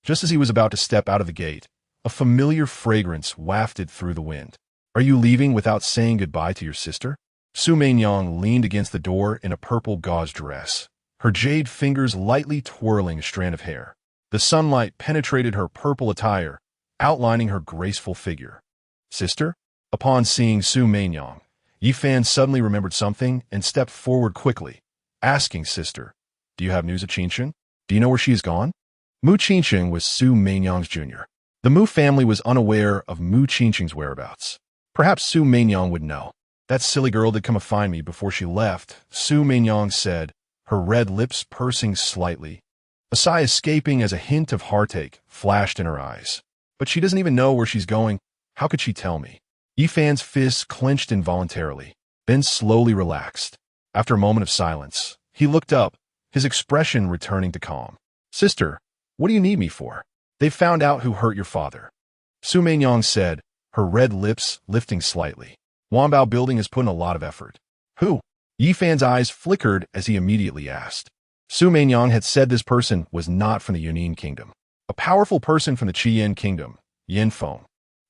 Just as he was about to step out of the gate, a familiar fragrance wafted through the wind. Are you leaving without saying goodbye to your sister? Su Meinyang leaned against the door in a purple gauze dress, her jade fingers lightly twirling a strand of hair. The sunlight penetrated her purple attire, outlining her graceful figure. Sister? Upon seeing Su Meinyang, Yi Fan suddenly remembered something and stepped forward quickly, asking Sister, do you have news of Qinsheng? Do you know where she has gone? Mu Qinsheng was Su Meinyang's junior. The Mu family was unaware of Mu Qinsheng's whereabouts. Perhaps Su Meinyang would know. That silly girl did come to find me before she left, Su Meinyang said, her red lips pursing slightly. A sigh escaping as a hint of heartache flashed in her eyes. But she doesn't even know where she's going. How could she tell me? Yi Fan's fists clenched involuntarily, then slowly relaxed. After a moment of silence, he looked up, his expression returning to calm. Sister, what do you need me for? They've found out who hurt your father. Su Meinyang said, her red lips lifting slightly. Wanbao building has put in a lot of effort. Who? Yi Fan's eyes flickered as he immediately asked. Su Meinyang had said this person was not from the Yunin kingdom. A powerful person from the Qiyan kingdom, Yin Feng.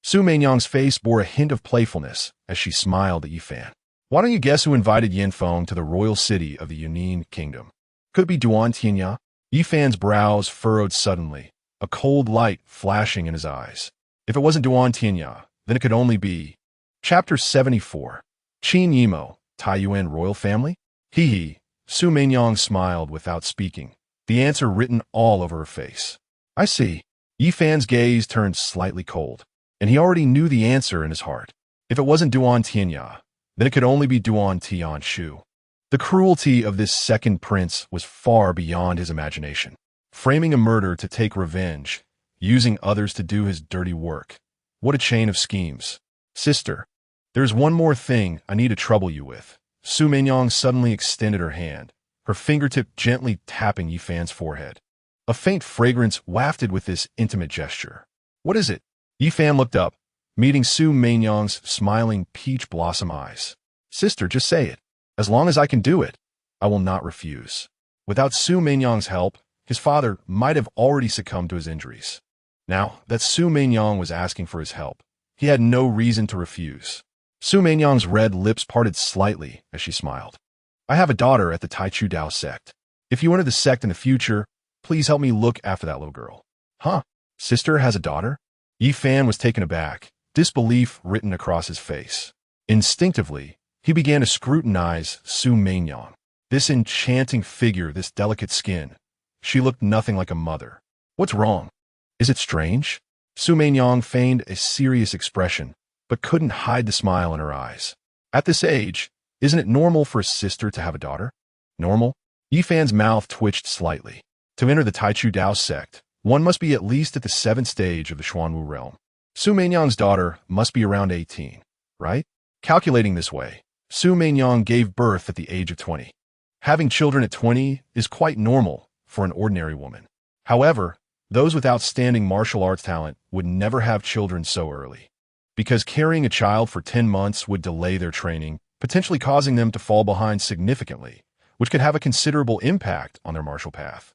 Su Meinyang's face bore a hint of playfulness as she smiled at Yi Fan. Why don't you guess who invited Yin Feng to the royal city of the Yunin kingdom? Could it be Duan Tianya? Yi Fan's brows furrowed suddenly, a cold light flashing in his eyes. If it wasn't Duan Tianya, then it could only be. Chapter 74. Qin Yimo, Taiyuan royal family? He. Su Meinyang smiled without speaking, the answer written all over her face. I see. Yi Fan's gaze turned slightly cold, and he already knew the answer in his heart. If it wasn't Duan Tianya, then it could only be Duan Tianshu. The cruelty of this second prince was far beyond his imagination. Framing a murder to take revenge, using others to do his dirty work. What a chain of schemes. Sister, there's one more thing I need to trouble you with. Su Meinyang suddenly extended her hand, her fingertip gently tapping Yi Fan's forehead. A faint fragrance wafted with this intimate gesture. What is it? Yi Fan looked up, meeting Su Meinyang's smiling peach blossom eyes. Sister, just say it. As long as I can do it, I will not refuse. Without Su Meinyang's help, his father might have already succumbed to his injuries. Now that Su Meinyang was asking for his help, he had no reason to refuse. Su Meinyang's red lips parted slightly as she smiled. I have a daughter at the Taichu Dao sect. If you enter the sect in the future, please help me look after that little girl. Huh? Sister has a daughter? Yi Fan was taken aback, disbelief written across his face. Instinctively, he began to scrutinize Su Meinyang. This enchanting figure, this delicate skin. She looked nothing like a mother. What's wrong? Is it strange? Su Meinyang feigned a serious expression, but couldn't hide the smile in her eyes. At this age, isn't it normal for a sister to have a daughter? Normal? Yi Fan's mouth twitched slightly. To enter the Taichu Dao sect, one must be at least at the 7th stage of the Xuanwu realm. Su Meinyang's daughter must be around 18, right? Calculating this way, Su Meinyang gave birth at the age of 20. Having children at 20 is quite normal for an ordinary woman. However, Those with outstanding martial arts talent would never have children so early, because carrying a child for 10 months would delay their training, potentially causing them to fall behind significantly, which could have a considerable impact on their martial path.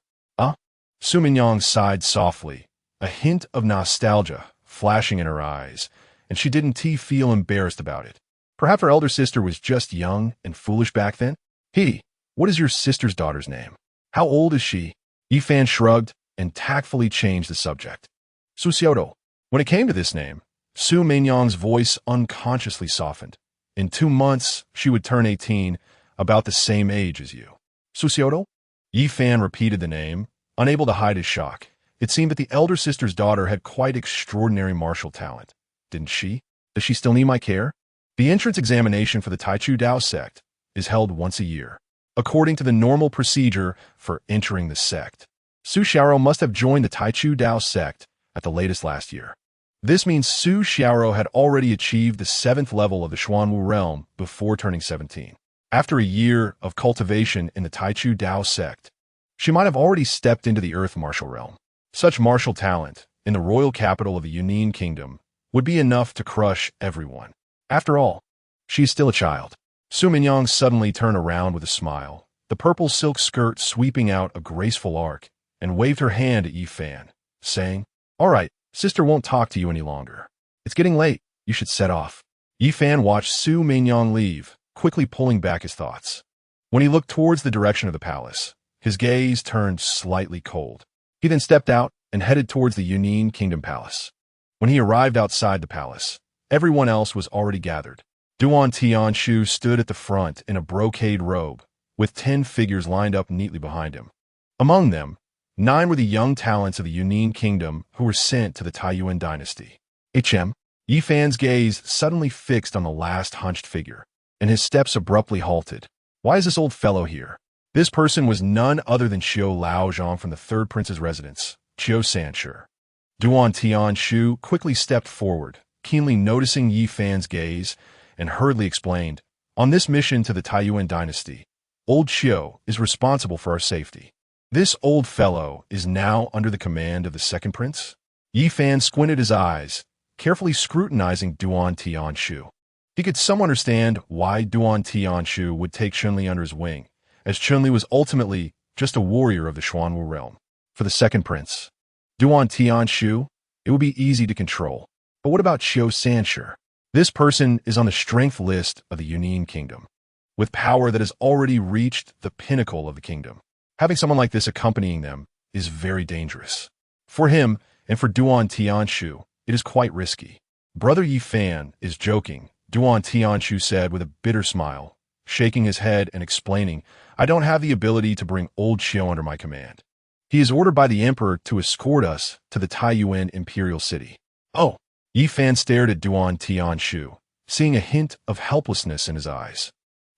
Su Mingyang sighed softly, a hint of nostalgia flashing in her eyes, and she didn't feel embarrassed about it. Perhaps her elder sister was just young and foolish back then? He, what is your sister's daughter's name? How old is she? Yi Fan shrugged and tactfully changed the subject. Su Xiaodo. When it came to this name, Su Mingyang's voice unconsciously softened. In 2 months, she would turn 18, about the same age as you. Su Xiaodo? Yi Fan repeated the name, unable to hide his shock. It seemed that the elder sister's daughter had quite extraordinary martial talent. Didn't she? Does she still need my care? The entrance examination for the Taichu Dao sect is held once a year, according to the normal procedure for entering the sect. Su Xiaoro must have joined the Taichu Dao sect at the latest last year. This means Su Xiaoro had already achieved the 7th level of the Xuanwu realm before turning 17. After a year of cultivation in the Taichu Dao sect, she might have already stepped into the earth martial realm. Such martial talent in the royal capital of the Yunnan kingdom would be enough to crush everyone. After all, she is still a child. Su Mingyang suddenly turned around with a smile, the purple silk skirt sweeping out a graceful arc, and waved her hand at Yi Fan, saying, "All right, sister won't talk to you any longer. It's getting late. You should set off." Yi Fan watched Su Mingyang leave, quickly pulling back his thoughts. When he looked towards the direction of the palace, his gaze turned slightly cold. He then stepped out and headed towards the Yunnan Kingdom Palace. When he arrived outside the palace, everyone else was already gathered. Duan Tianshu stood at the front in a brocade robe, with 10 figures lined up neatly behind him. Among them, 9 were the young talents of the Yunnan Kingdom who were sent to the Taiyuan dynasty. Yi Fan's gaze suddenly fixed on the last hunched figure, and his steps abruptly halted. Why is this old fellow here? This person was none other than Xiao Laozhong from the 3rd Prince's residence, Qiu Sanshi. Duan Tianshu quickly stepped forward, keenly noticing Yi Fan's gaze, and hurriedly explained, "On this mission to the Taiyuan dynasty, old Qiu is responsible for our safety. This old fellow is now under the command of the 2nd Prince?" Yi Fan squinted his eyes, carefully scrutinizing Duan Tianshu. He could somewhat understand why Duan Tianshu would take Chunli under his wing, as Chunli was ultimately just a warrior of the Xuanwu realm. For the 2nd Prince, Duan Tianshu, it would be easy to control. But what about Qiu Sanshi? This person is on the strength list of the Yunnan kingdom, with power that has already reached the pinnacle of the kingdom. Having someone like this accompanying them is very dangerous. For him, and for Duan Tianshu, it is quite risky. Brother Yi Fan is joking, Duan Tianshu said with a bitter smile, shaking his head and explaining, "I don't have the ability to bring old Qiu under my command. He is ordered by the emperor to escort us to the Taiyuan imperial city." Oh! Yi Fan stared at Duan Tianshu, seeing a hint of helplessness in his eyes.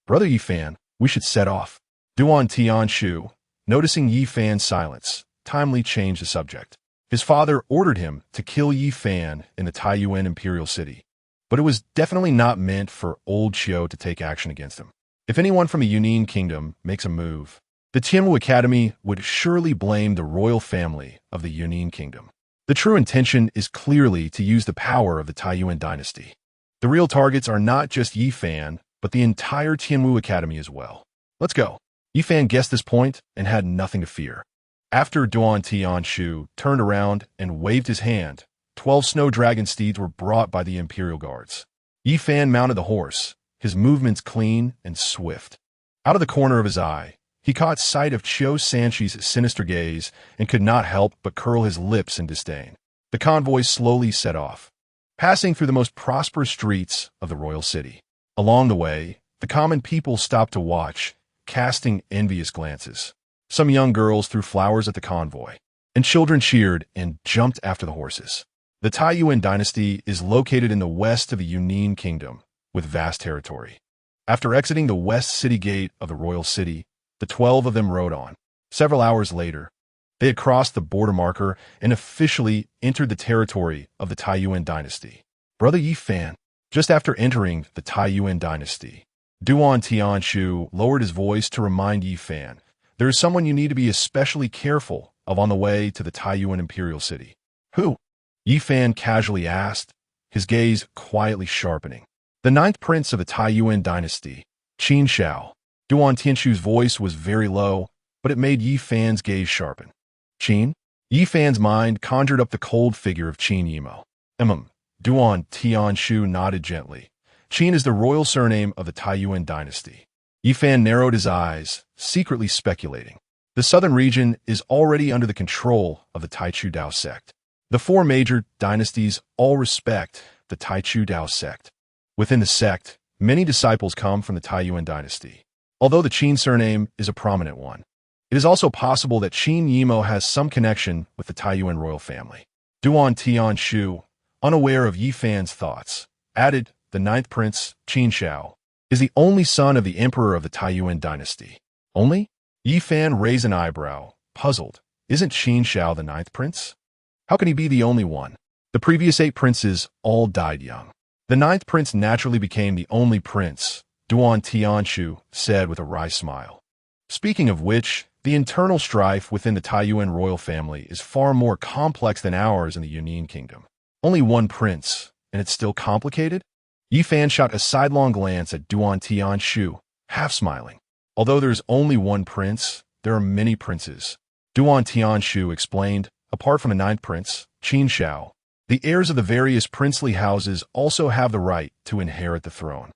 "Brother Yi Fan, we should set off." Duan Tianshu, noticing Yi Fan's silence, timely changed the subject. His father ordered him to kill Yi Fan in the Taiyuan imperial city, but it was definitely not meant for old Qiu to take action against him. If anyone from the Yunnan kingdom makes a move, the Tianwu Academy would surely blame the royal family of the Yunnan kingdom. The true intention is clearly to use the power of the Taiyuan dynasty. The real targets are not just Yi Fan, but the entire Tianwu Academy as well. Let's go. Yi Fan guessed this point and had nothing to fear. After Duan Tianshu turned around and waved his hand, 12 snow dragon steeds were brought by the imperial guards. Yi Fan mounted the horse, his movements clean and swift. Out of the corner of his eye, he caught sight of Qiu Sanshi's sinister gaze and could not help but curl his lips in disdain. The convoy slowly set off, passing through the most prosperous streets of the royal city. Along the way, the common people stopped to watch, casting envious glances. Some young girls threw flowers at the convoy, and children cheered and jumped after the horses. The Taiyuan dynasty is located in the west of the Yunnan kingdom, with vast territory. After exiting the west city gate of the royal city, the 12 of them rode on. Several hours later, they had crossed the border marker and officially entered the territory of the Taiyuan dynasty. Brother Yi Fan, just after entering the Taiyuan dynasty, Duan Tianshu lowered his voice to remind Yi Fan, "There is someone you need to be especially careful of on the way to the Taiyuan imperial city. Who? Yi Fan casually asked, his gaze quietly sharpening. The ninth prince of the Taiyuan dynasty, Qin Shao. Duan Tianshu's voice was very low, but it made Yi Fan's gaze sharpen. Qin? Yi Fan's mind conjured up the cold figure of Qin Yimo. Duan Tianshu nodded gently. Qin is the royal surname of the Taiyuan dynasty. Yi Fan narrowed his eyes, secretly speculating. The southern region is already under the control of the Taichu Dao sect. The four major dynasties all respect the Taichu Dao sect. Within the sect, many disciples come from the Taiyuan dynasty. Although the Qin surname is a prominent one, it is also possible that Qin Yimo has some connection with the Taiyuan royal family. Duan Tianshu, unaware of Yi Fan's thoughts, added, the ninth prince, Qin Shao, is the only son of the emperor of the Taiyuan dynasty. Only? Yi Fan raised an eyebrow, puzzled. Isn't Qin Shao the ninth prince? How can he be the only one? The previous 8 princes all died young. The ninth prince naturally became the only prince, Duan Tianshu said with a wry smile. Speaking of which, the internal strife within the Taiyuan royal family is far more complex than ours in the Yunnan kingdom. Only one prince, and it's still complicated? Yi Fan shot a sidelong glance at Duan Tianshu, half smiling. Although there's only one prince, there are many princes. Duan Tianshu explained, apart from the ninth prince, Qin Shao, the heirs of the various princely houses also have the right to inherit the throne.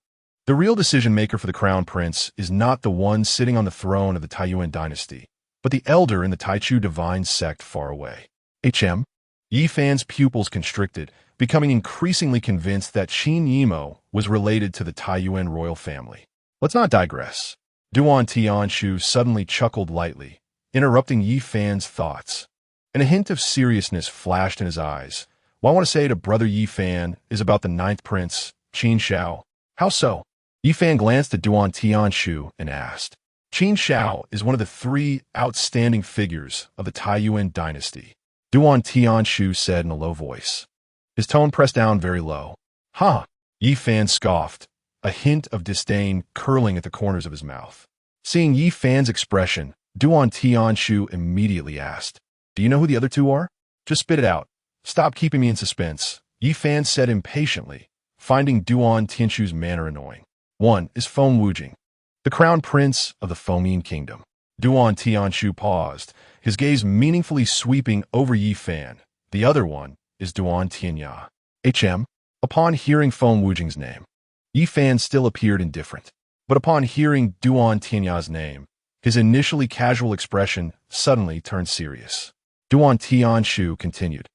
The real decision-maker for the crown prince is not the one sitting on the throne of the Taiyuan dynasty, but the elder in the Taichu divine sect far away. Yi Fan's pupils constricted, becoming increasingly convinced that Qin Yimo was related to the Taiyuan royal family. Let's not digress. Duan Tianshu suddenly chuckled lightly, interrupting Yi Fan's thoughts, and a hint of seriousness flashed in his eyes. What I want to say to brother Yi Fan is about the ninth prince, Qin Shao. How so? Yi Fan glanced at Duan Tianshu and asked. Qin Shao is one of the 3 outstanding figures of the Taiyuan dynasty, Duan Tianshu said in a low voice. His tone pressed down very low. Huh? Yi Fan scoffed, a hint of disdain curling at the corners of his mouth. Seeing Yi Fan's expression, Duan Tianshu immediately asked, do you know who the other 2 are? Just spit it out. Stop keeping me in suspense, Yi Fan said impatiently, finding Duan Tianshu's manner annoying. One is Feng Wujing, the crown prince of the Fengmin kingdom. Duan Tianshu paused, his gaze meaningfully sweeping over Yi Fan. The other one is Duan Tianya. Upon hearing Feng Wujing's name, Yi Fan still appeared indifferent. But upon hearing Duan Tianya's name, his initially casual expression suddenly turned serious. Duan Tianshu continued.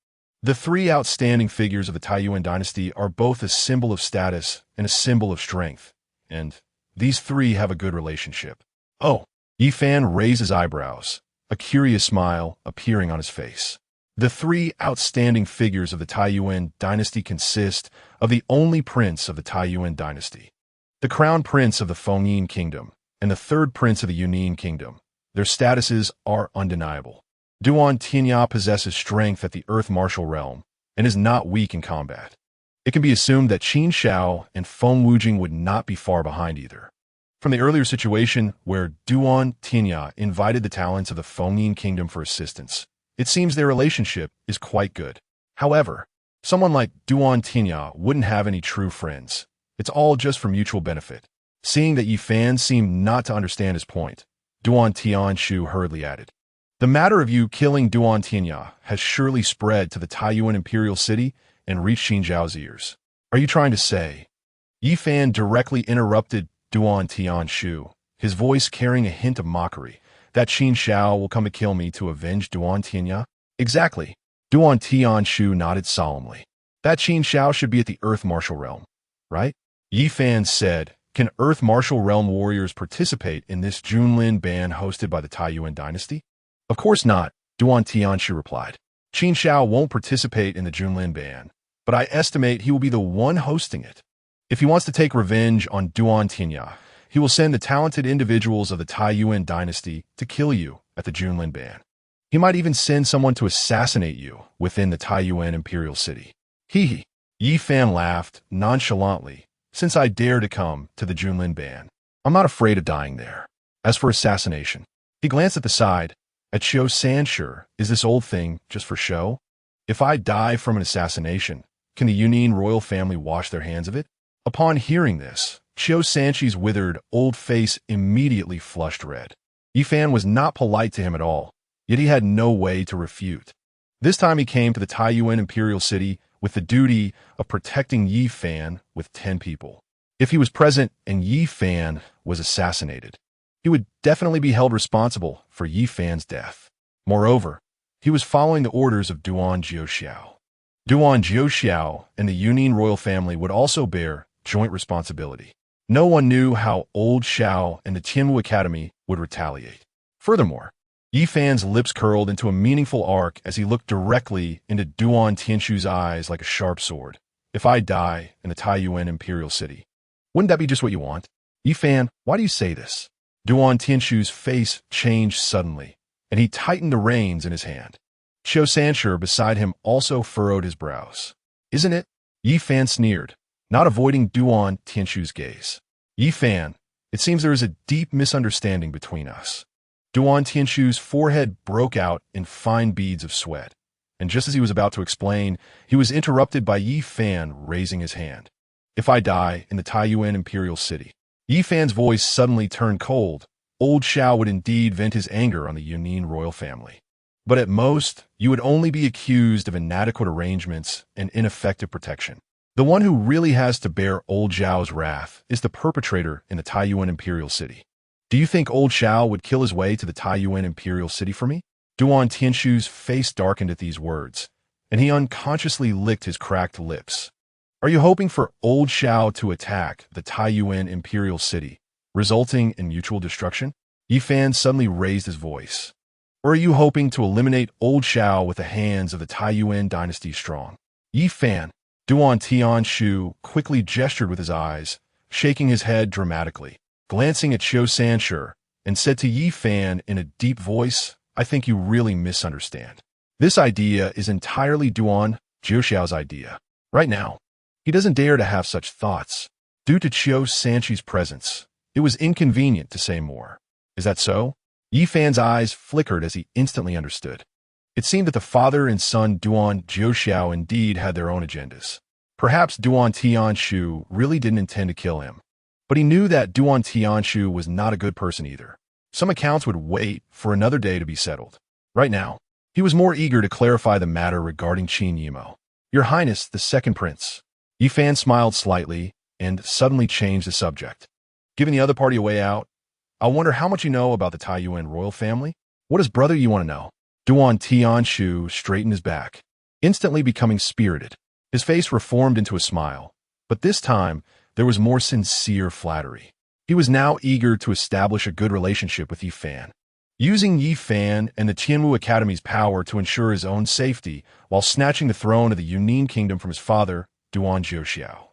The 3 outstanding figures of the Taiyuan dynasty are both a symbol of status and a symbol of strength, and these 3 have a good relationship. Oh, Yi Fan raised his eyebrows, a curious smile appearing on his face. The 3 outstanding figures of the Taiyuan dynasty consist of the only prince of the Taiyuan dynasty, the crown prince of the Fengmin kingdom, and the 3rd prince of the Yunnan kingdom. Their statuses are undeniable. Duan Tianya possesses strength at the earth martial realm and is not weak in combat. It can be assumed that Qin Shao and Feng Wujing would not be far behind either. From the earlier situation where Duan Tianya invited the talents of the Fengmin kingdom for assistance, it seems their relationship is quite good. However, someone like Duan Tianya wouldn't have any true friends. It's all just for mutual benefit. Seeing that Yi Fan seemed not to understand his point, Duan Tianshu hurriedly added, the matter of you killing Duan Tianya has surely spread to the Taiyuan imperial city and reached Qin Zhao's ears. Are you trying to say? Yi Fan directly interrupted Duan Tianshu, his voice carrying a hint of mockery, that Qin Shao will come to kill me to avenge Duan Tianya? Exactly. Duan Tianshu nodded solemnly. That Qin Shao should be at the earth martial realm, right? Yi Fan said, can earth martial realm warriors participate in this Junlin ban hosted by the Taiyuan dynasty? Of course not, Duan Tianshu replied. Qin Shao won't participate in the Junlin ban, but I estimate he will be the one hosting it. If he wants to take revenge on Duan Tianya, he will send the talented individuals of the Taiyuan dynasty to kill you at the Junlin ban. He might even send someone to assassinate you within the Taiyuan imperial city. Hee. Yi Fan laughed nonchalantly. Since I dare to come to the Junlin ban, I'm not afraid of dying there. As for assassination, he glanced at the side, At Qiu Sanshi, is this old thing just for show? If I die from an assassination, can the Yunnan royal family wash their hands of it? Upon hearing this, Qiu Sanshi's withered, old face immediately flushed red. Yi Fan was not polite to him at all, yet he had no way to refute. This time he came to the Taiyuan imperial city with the duty of protecting Yi Fan with 10 people. If he was present and Yi Fan was assassinated, he would definitely be held responsible for Yi Fan's death. Moreover, he was following the orders of Duan Jiuxiao. Duan Jiuxiao and the Yunnan royal family would also bear joint responsibility. No one knew how old Xiao and the Tianwu Academy would retaliate. Furthermore, Yi Fan's lips curled into a meaningful arc as he looked directly into Duan Tianshu's eyes like a sharp sword. If I die in the Taiyuan imperial city, wouldn't that be just what you want? Yi Fan, why do you say this? Duan Tianshu's face changed suddenly, and he tightened the reins in his hand. Qiu Sanshi beside him also furrowed his brows. Isn't it? Yi Fan sneered, not avoiding Duan Tianshu's gaze. Yi Fan, it seems there is a deep misunderstanding between us. Duan Tianshu's forehead broke out in fine beads of sweat, and just as he was about to explain, he was interrupted by Yi Fan raising his hand. If I die in the Taiyuan imperial city. Yi Fan's voice suddenly turned cold. Old Xiao would indeed vent his anger on the Yunnan royal family. But at most, you would only be accused of inadequate arrangements and ineffective protection. The one who really has to bear old Xiao's wrath is the perpetrator in the Taiyuan imperial city. Do you think old Xiao would kill his way to the Taiyuan imperial city for me? Duan Tianshu's face darkened at these words, and he unconsciously licked his cracked lips. Are you hoping for old Xiao to attack the Taiyuan imperial city, resulting in mutual destruction? Yi Fan suddenly raised his voice. Or are you hoping to eliminate old Xiao with the hands of the Taiyuan dynasty strong? Yi Fan, Duan Tianshu quickly gestured with his eyes, shaking his head dramatically, glancing at Qiu Sanshi, and said to Yi Fan in a deep voice, I think you really misunderstand. This idea is entirely Duan Jiuxiao's idea. Right now, he doesn't dare to have such thoughts. Due to Qiu Sanshi's presence, it was inconvenient to say more. Is that so? Yi Fan's eyes flickered as he instantly understood. It seemed that the father and son Duan Jiuxiao indeed had their own agendas. Perhaps Duan Tianshu really didn't intend to kill him. But he knew that Duan Tianshu was not a good person either. Some accounts would wait for another day to be settled. Right now, he was more eager to clarify the matter regarding Qin Yimo. Your Highness, the second prince. Yi Fan smiled slightly and suddenly changed the subject. Giving the other party a way out, I wonder how much you know about the Taiyuan royal family? What does brother you want to know? Duan Tianshu straightened his back, instantly becoming spirited. His face reformed into a smile, but this time there was more sincere flattery. He was now eager to establish a good relationship with Yi Fan. Using Yi Fan and the Tianwu Academy's power to ensure his own safety while snatching the throne of the Yunnan kingdom from his father, Duan Jiuxiao.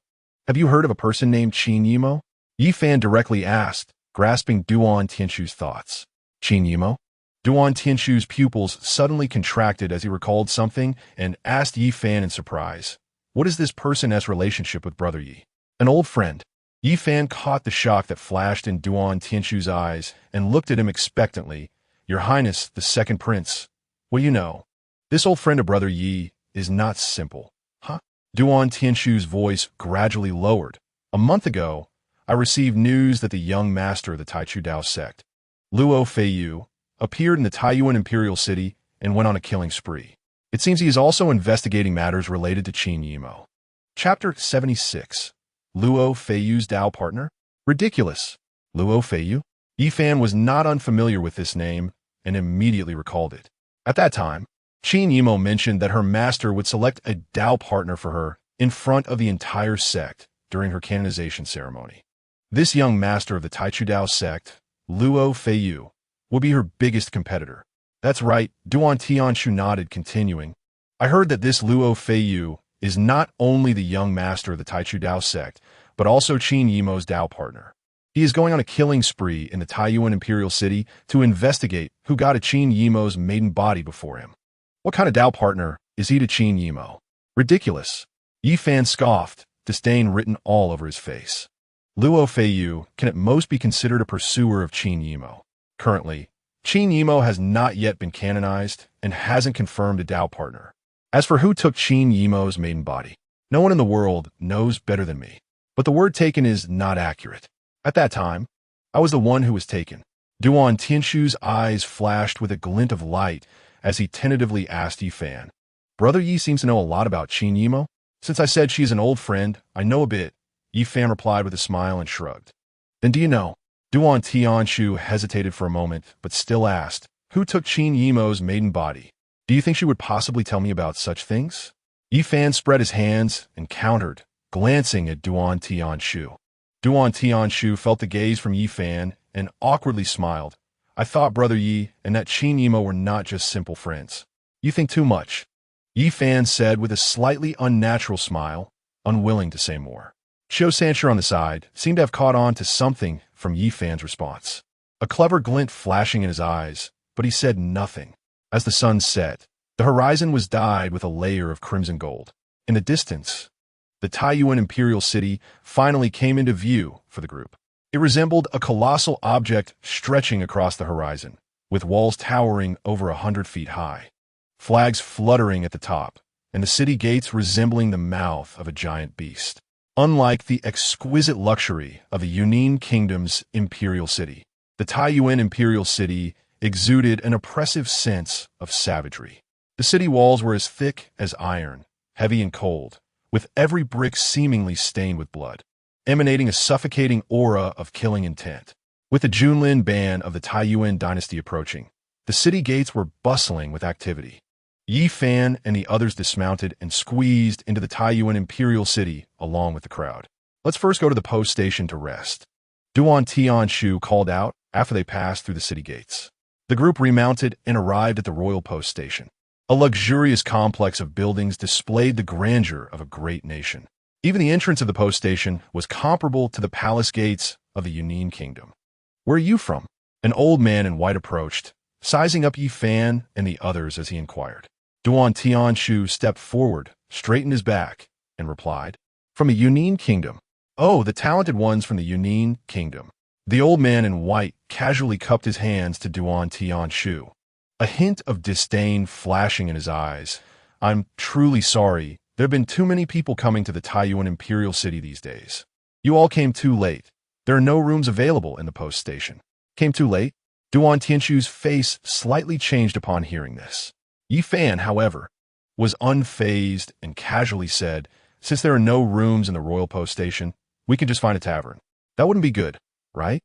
Have you heard of a person named Qin Yimo? Yi Fan directly asked, grasping Duan Tianshu's thoughts. Qin Yimo? Duan Tianshu's pupils suddenly contracted as he recalled something and asked Yi Fan in surprise. What is this person's relationship with Brother Yi? An old friend. Yi Fan caught the shock that flashed in Duan Tianshu's eyes and looked at him expectantly. Your Highness, the second prince. Well, you know, this old friend of Brother Yi is not simple. Huh? Duan Tianshu's voice gradually lowered. A month ago, I received news that the young master of the Taichu Dao sect, Luo Feiyu, appeared in the Taiyuan imperial city and went on a killing spree. It seems he is also investigating matters related to Qin Yimo. Chapter 76. Luo Feiyu's Dao partner? Ridiculous. Luo Feiyu? Yi Fan was not unfamiliar with this name and immediately recalled it. At that time, Qin Yimo mentioned that her master would select a Dao partner for her in front of the entire sect during her canonization ceremony. This young master of the Taichu Dao sect, Luo Feiyu, will be her biggest competitor. That's right, Duan Tianshu nodded, continuing. I heard that this Luo Feiyu is not only the young master of the Taichu Dao sect, but also Qin Yimo's Dao partner. He is going on a killing spree in the Taiyuan imperial city to investigate who got a Qin Yimo's maiden body before him. What kind of Dao partner is he to Qin Yimo? Ridiculous. Yi Fan scoffed, disdain written all over his face. Luo Feiyu can at most be considered a pursuer of Qin Yimo. Currently, Qin Yimo has not yet been canonized and hasn't confirmed a Tao partner. As for who took Qin Yimo's maiden body, no one in the world knows better than me. But the word taken is not accurate. At that time, I was the one who was taken. Duan Tianshu's eyes flashed with a glint of light as he tentatively asked Yi Fan, "Brother Yi seems to know a lot about Qin Yimo. Since I said she's an old friend, I know a bit." Yi Fan replied with a smile and shrugged. "Then do you know?" Duan Tianshu hesitated for a moment, but still asked, "Who took Qin Yimo's maiden body? Do you think she would possibly tell me about such things?" Yi Fan spread his hands and countered, glancing at Duan Tianshu. Duan Tianshu felt the gaze from Yi Fan and awkwardly smiled. "I thought Brother Yi and that Qin Yimo were not just simple friends." "You think too much," Yi Fan said with a slightly unnatural smile, unwilling to say more. Xiao Sancher on the side seemed to have caught on to something from Yi Fan's response. A clever glint flashing in his eyes, but he said nothing. As the sun set, the horizon was dyed with a layer of crimson gold. In the distance, the Taiyuan imperial city finally came into view for the group. It resembled a colossal object stretching across the horizon, with walls towering over 100 feet high, flags fluttering at the top, and the city gates resembling the mouth of a giant beast. Unlike the exquisite luxury of the Yunnan Kingdom's imperial city, the Taiyuan imperial city exuded an oppressive sense of savagery. The city walls were as thick as iron, heavy and cold, with every brick seemingly stained with blood, emanating a suffocating aura of killing intent. With the Junlin ban of the Taiyuan dynasty approaching, the city gates were bustling with activity. Yi Fan and the others dismounted and squeezed into the Taiyuan imperial city along with the crowd. "Let's first go to the post station to rest," Duan Tianshu called out after they passed through the city gates. The group remounted and arrived at the royal post station. A luxurious complex of buildings displayed the grandeur of a great nation. Even the entrance of the post station was comparable to the palace gates of the Yunnan Kingdom. "Where are you from?" An old man in white approached, sizing up Yi Fan and the others as he inquired. Duan Tianshu stepped forward, straightened his back, and replied, "From the Yunnan Kingdom." "Oh, the talented ones from the Yunnan Kingdom." The old man in white casually cupped his hands to Duan Tianshu, a hint of disdain flashing in his eyes. "I'm truly sorry. There have been too many people coming to the Taiyuan imperial city these days. You all came too late. There are no rooms available in the post station." "Came too late?" Duan Tianshu's face slightly changed upon hearing this. Yi Fan, however, was unfazed and casually said, "Since there are no rooms in the royal post station, we can just find a tavern. That wouldn't be good, right?"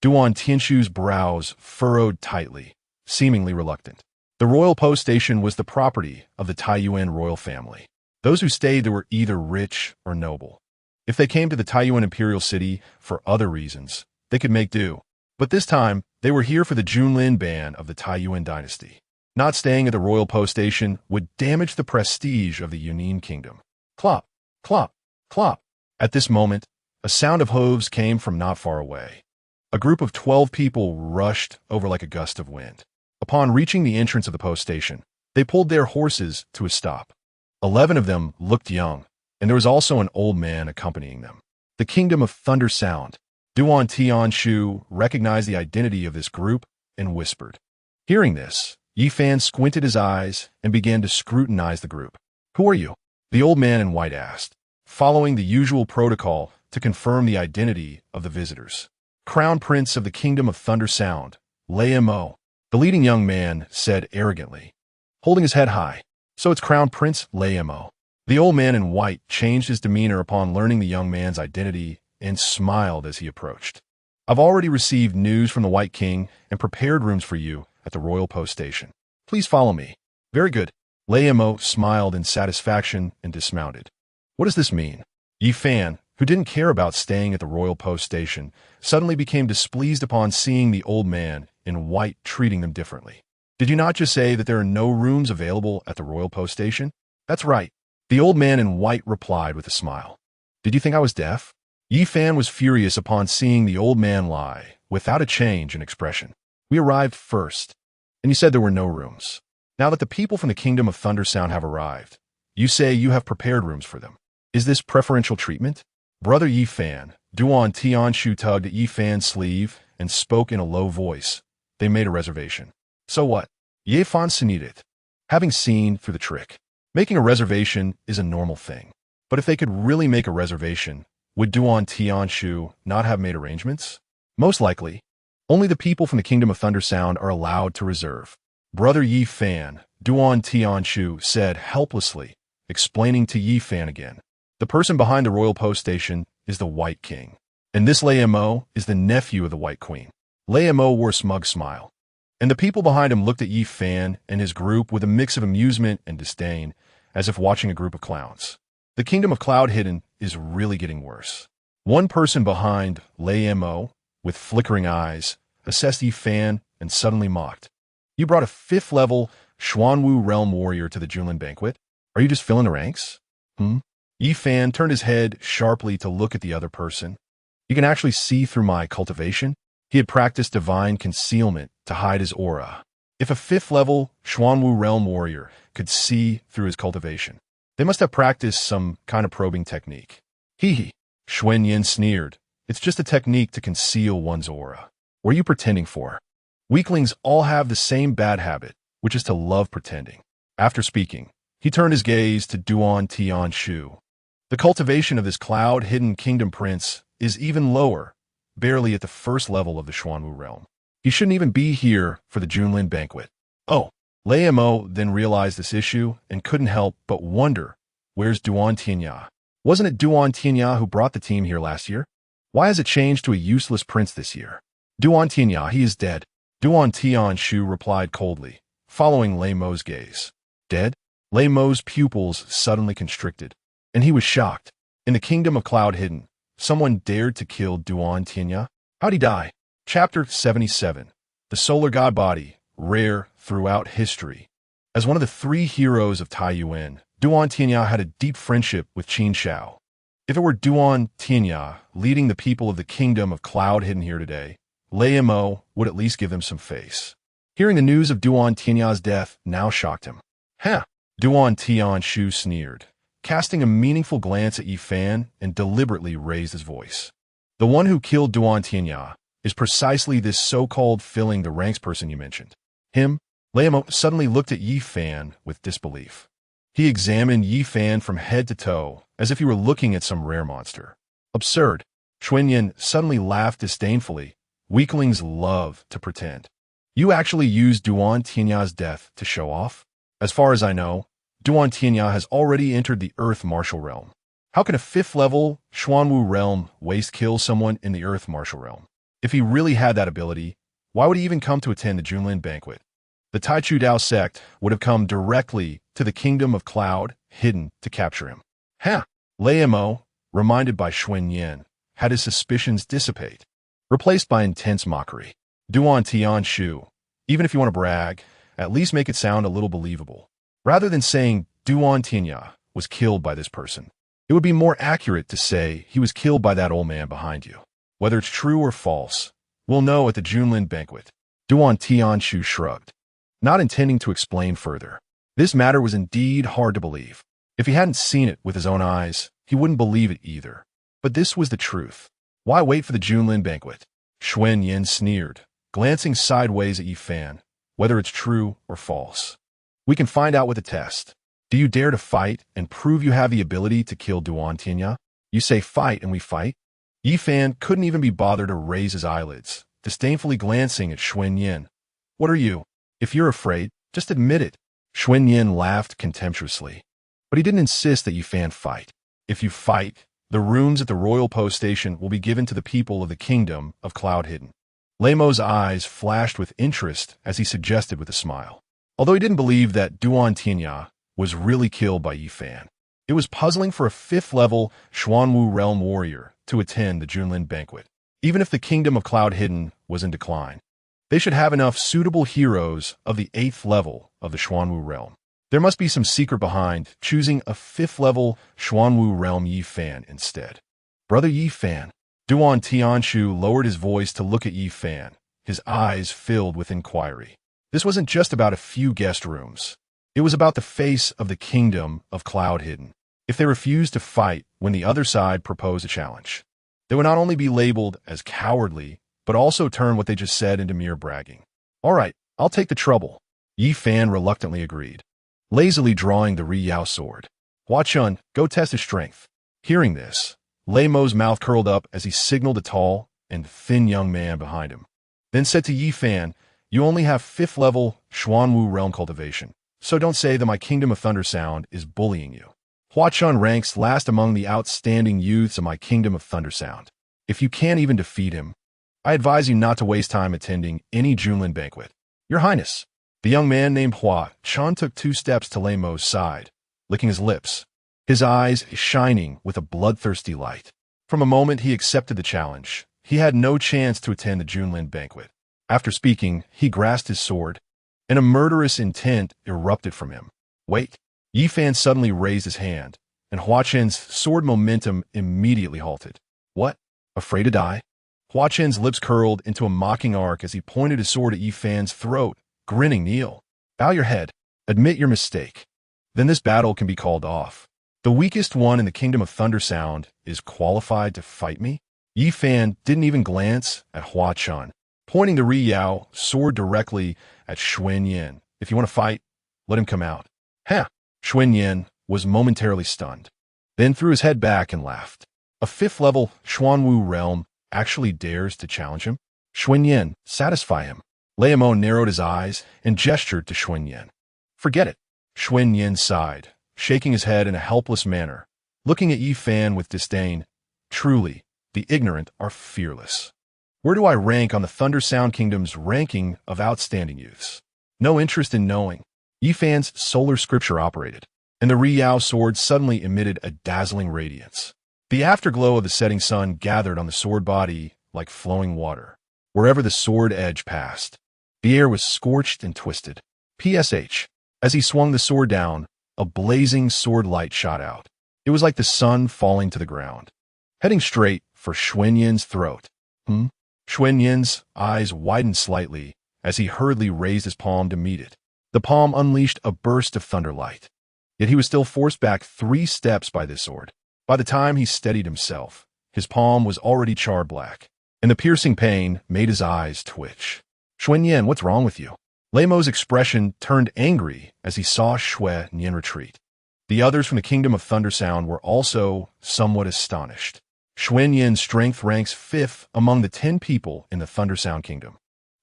Duan Tianshu's brows furrowed tightly, seemingly reluctant. The royal post station was the property of the Taiyuan royal family. Those who stayed there were either rich or noble. If they came to the Taiyuan imperial city for other reasons, they could make do. But this time, they were here for the Junlin ban of the Taiyuan dynasty. Not staying at the royal post station would damage the prestige of the Yunnan Kingdom. Clop, clop, clop. At this moment, a sound of hooves came from not far away. A group of 12 people rushed over like a gust of wind. Upon reaching the entrance of the post station, they pulled their horses to a stop. 11 of them looked young, and there was also an old man accompanying them. The Kingdom of Thunder Sound. Duan Tianshu recognized the identity of this group and whispered. Hearing this, Yi Fan squinted his eyes and began to scrutinize the group. "Who are you?" the old man in white asked, following the usual protocol to confirm the identity of the visitors. "Crown Prince of the Kingdom of Thunder Sound, Lei Mo," the leading young man said arrogantly, holding his head high. "So it's Crown Prince Lei Mo." The old man in white changed his demeanor upon learning the young man's identity and smiled as he approached. "I've already received news from the White King and prepared rooms for you at the royal post station. Please follow me." "Very good." Lei Mo smiled in satisfaction and dismounted. "What does this mean?" Yi Fan, who didn't care about staying at the royal post station, suddenly became displeased upon seeing the old man in white treating them differently. "Did you not just say that there are no rooms available at the royal post station?" "That's right," the old man in white replied with a smile. "Did you think I was deaf?" Yi Fan was furious upon seeing the old man lie, without a change in expression. "We arrived first, and you said there were no rooms. Now that the people from the Kingdom of Thunder Sound have arrived, you say you have prepared rooms for them. Is this preferential treatment?" Brother Yi Fan, Duan Tianshu tugged at Yi Fan's sleeve and spoke in a low voice, they made a reservation. So what? Ye fan sinit it. Having seen through the trick. Making a reservation is a normal thing. But if they could really make a reservation, would Duan Tianshu not have made arrangements? Most likely. Only the people from the Kingdom of Thunder Sound are allowed to reserve. Brother Yi Fan, Duan Tianshu said helplessly, explaining to Yi Fan again. The person behind the royal post station is the White King. And this Lei Mo is the nephew of the White Queen. Lei Mo wore a smug smile. And the people behind him looked at Yi Fan and his group with a mix of amusement and disdain, as if watching a group of clowns. The Kingdom of Cloud Hidden is really getting worse. One person behind Lei Mo, with flickering eyes, assessed Yi Fan and suddenly mocked. You brought a 5th level Xuanwu Realm Warrior to the Junlin banquet? Are you just filling the ranks? Yi Fan turned his head sharply to look at the other person. You can actually see through my cultivation? He had practiced divine concealment to hide his aura. If a 5th level Xuanwu Realm Warrior could see through his cultivation, they must have practiced some kind of probing technique. Hee. Xuan Yin sneered. It's just a technique to conceal one's aura. What are you pretending for? Weaklings all have the same bad habit, which is to love pretending. After speaking, he turned his gaze to Duan Tianshu. The cultivation of this cloud-hidden kingdom prince is even lower, barely at the 1st level of the Xuanwu realm. He shouldn't even be here for the Junlin banquet. Oh, Lei Mo then realized this issue and couldn't help but wonder, where's Duan Tianya? Wasn't it Duan Tianya who brought the team here last year? Why has it changed to a useless prince this year? Duan Tianya, he is dead. Duan Tianshu replied coldly, following Lei Mo's gaze. Dead? Lei Mo's pupils suddenly constricted, and he was shocked. In the Kingdom of Cloud Hidden, someone dared to kill Duan Tianya? How'd he die? Chapter 77. The Solar God Body, rare throughout history. As one of the 3 heroes of Taiyuan, Duan Tianya had a deep friendship with Qin Shao. If it were Duan Tianya leading the people of the Kingdom of Cloud Hidden here today, Lei Mo would at least give them some face. Hearing the news of Duan Tianya's death now shocked him. Duan Tianshu sneered, casting a meaningful glance at Yi Fan and deliberately raised his voice. The one who killed Duan Tianya is precisely this so-called filling the ranks person you mentioned. Him? Lei Mo suddenly looked at Yi Fan with disbelief. He examined Yi Fan from head to toe, as if he were looking at some rare monster. Absurd. Xuanyin suddenly laughed disdainfully. Weaklings love to pretend. You actually used Duan Tianya's death to show off? As far as I know, Duan Tianya has already entered the Earth Martial Realm. How can a 5th level Xuanwu Realm waste kill someone in the Earth Martial Realm? If he really had that ability, why would he even come to attend the Junlin banquet? The Taichu Dao sect would have come directly to the Kingdom of Cloud Hidden to capture him. Lei Mo, reminded by Xuan Yin, had his suspicions dissipate, replaced by intense mockery. Duan Tianshu, even if you want to brag, at least make it sound a little believable. Rather than saying Duan Tianya was killed by this person, it would be more accurate to say he was killed by that old man behind you. Whether it's true or false, we'll know at the Junlin banquet. Duan Tianshu shrugged, not intending to explain further. This matter was indeed hard to believe. If he hadn't seen it with his own eyes, he wouldn't believe it either. But this was the truth. Why wait for the Junlin banquet? Xuan Yin sneered, glancing sideways at Yi Fan, whether it's true or false. We can find out with a test. Do you dare to fight and prove you have the ability to kill Duan Tianya? You say fight and we fight? Yi Fan couldn't even be bothered to raise his eyelids, disdainfully glancing at Xuan Yin. What are you? If you're afraid, just admit it. Xuan Yin laughed contemptuously. But he didn't insist that Yi Fan fight. If you fight, the rooms at the royal post station will be given to the people of the Kingdom of Cloud Hidden. Lei Mo's eyes flashed with interest as he suggested with a smile. Although he didn't believe that Duan Tianya was really killed by Yi Fan, it was puzzling for a 5th level Xuanwu Realm Warrior to attend the Junlin banquet. Even if the Kingdom of Cloud Hidden was in decline, they should have enough suitable heroes of the 8th level of the Xuanwu Realm. There must be some secret behind choosing a 5th level Xuanwu Realm Yi Fan instead. Brother Yi Fan. Duan Tianshu lowered his voice to look at Yi Fan, his eyes filled with inquiry. This wasn't just about a few guest rooms. It was about the face of the Kingdom of Cloud Hidden. If they refused to fight when the other side proposed a challenge, they would not only be labeled as cowardly, but also turn what they just said into mere bragging. All right, I'll take the trouble. Yi Fan reluctantly agreed, lazily drawing the Ri-Yao sword. Hua Chun, go test his strength. Hearing this, Lei Mo's mouth curled up as he signaled a tall and thin young man behind him, then said to Yi Fan, you only have 5th level Xuanwu realm cultivation, so don't say that my Kingdom of Thunder Sound is bullying you. Hua Chun ranks last among the outstanding youths of my Kingdom of Thunder Sound. If you can't even defeat him, I advise you not to waste time attending any Junlin banquet. Your Highness. The young man named Hua Chun took 2 steps to Lei Mo's side, licking his lips, his eyes shining with a bloodthirsty light. From a moment he accepted the challenge, he had no chance to attend the Junlin banquet. After speaking, he grasped his sword, and a murderous intent erupted from him. Wait! Yi Fan suddenly raised his hand, and Hua Chen's sword momentum immediately halted. What? Afraid to die? Hua Chen's lips curled into a mocking arc as he pointed his sword at Yi Fan's throat, grinning. Kneel. Bow your head. Admit your mistake. Then this battle can be called off. The weakest one in the Kingdom of Thunder Sound is qualified to fight me? Yi Fan didn't even glance at Hua Chun, pointing the Ri-Yao sword directly at Xuan Yin. If you want to fight, let him come out. Huh! Xuan Yin was momentarily stunned, then threw his head back and laughed. A 5th level Xuanwu realm actually dares to challenge him? Xuan Yin, satisfy him. Lei Mo narrowed his eyes and gestured to Xuan Yin. Forget it. Xuan Yin sighed, shaking his head in a helpless manner, looking at Yi Fan with disdain. Truly, the ignorant are fearless. Where do I rank on the Thunder Sound Kingdom's ranking of outstanding youths? No interest in knowing. Yi Fan's solar scripture operated, and the Ri-Yao sword suddenly emitted a dazzling radiance. The afterglow of the setting sun gathered on the sword body like flowing water. Wherever the sword edge passed, the air was scorched and twisted. PSH. As he swung the sword down, a blazing sword light shot out. It was like the sun falling to the ground, heading straight for Xuan Yin's throat. Xuan Yin's eyes widened slightly as he hurriedly raised his palm to meet it. The palm unleashed a burst of thunderlight. Yet he was still forced back 3 steps by this sword. By the time he steadied himself, his palm was already charred black, and the piercing pain made his eyes twitch. Xuan Yin, what's wrong with you? Lei Mo's expression turned angry as he saw Xuan Yin retreat. The others from the Kingdom of Thunder Sound were also somewhat astonished. Xuan Yin's strength ranks 5th among the 10 people in the Thunder Sound Kingdom.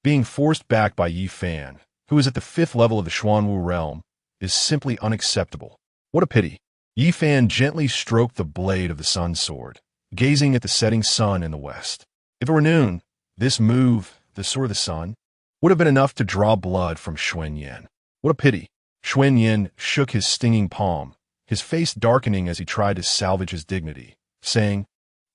Being forced back by Yi Fan, who is at the 5th level of the Xuanwu realm, is simply unacceptable. What a pity. Yi Fan gently stroked the blade of the sun's sword, gazing at the setting sun in the west. If it were noon, this move, the sword of the sun, would have been enough to draw blood from Xuan Yin. What a pity. Xuan Yin shook his stinging palm, his face darkening as he tried to salvage his dignity, saying,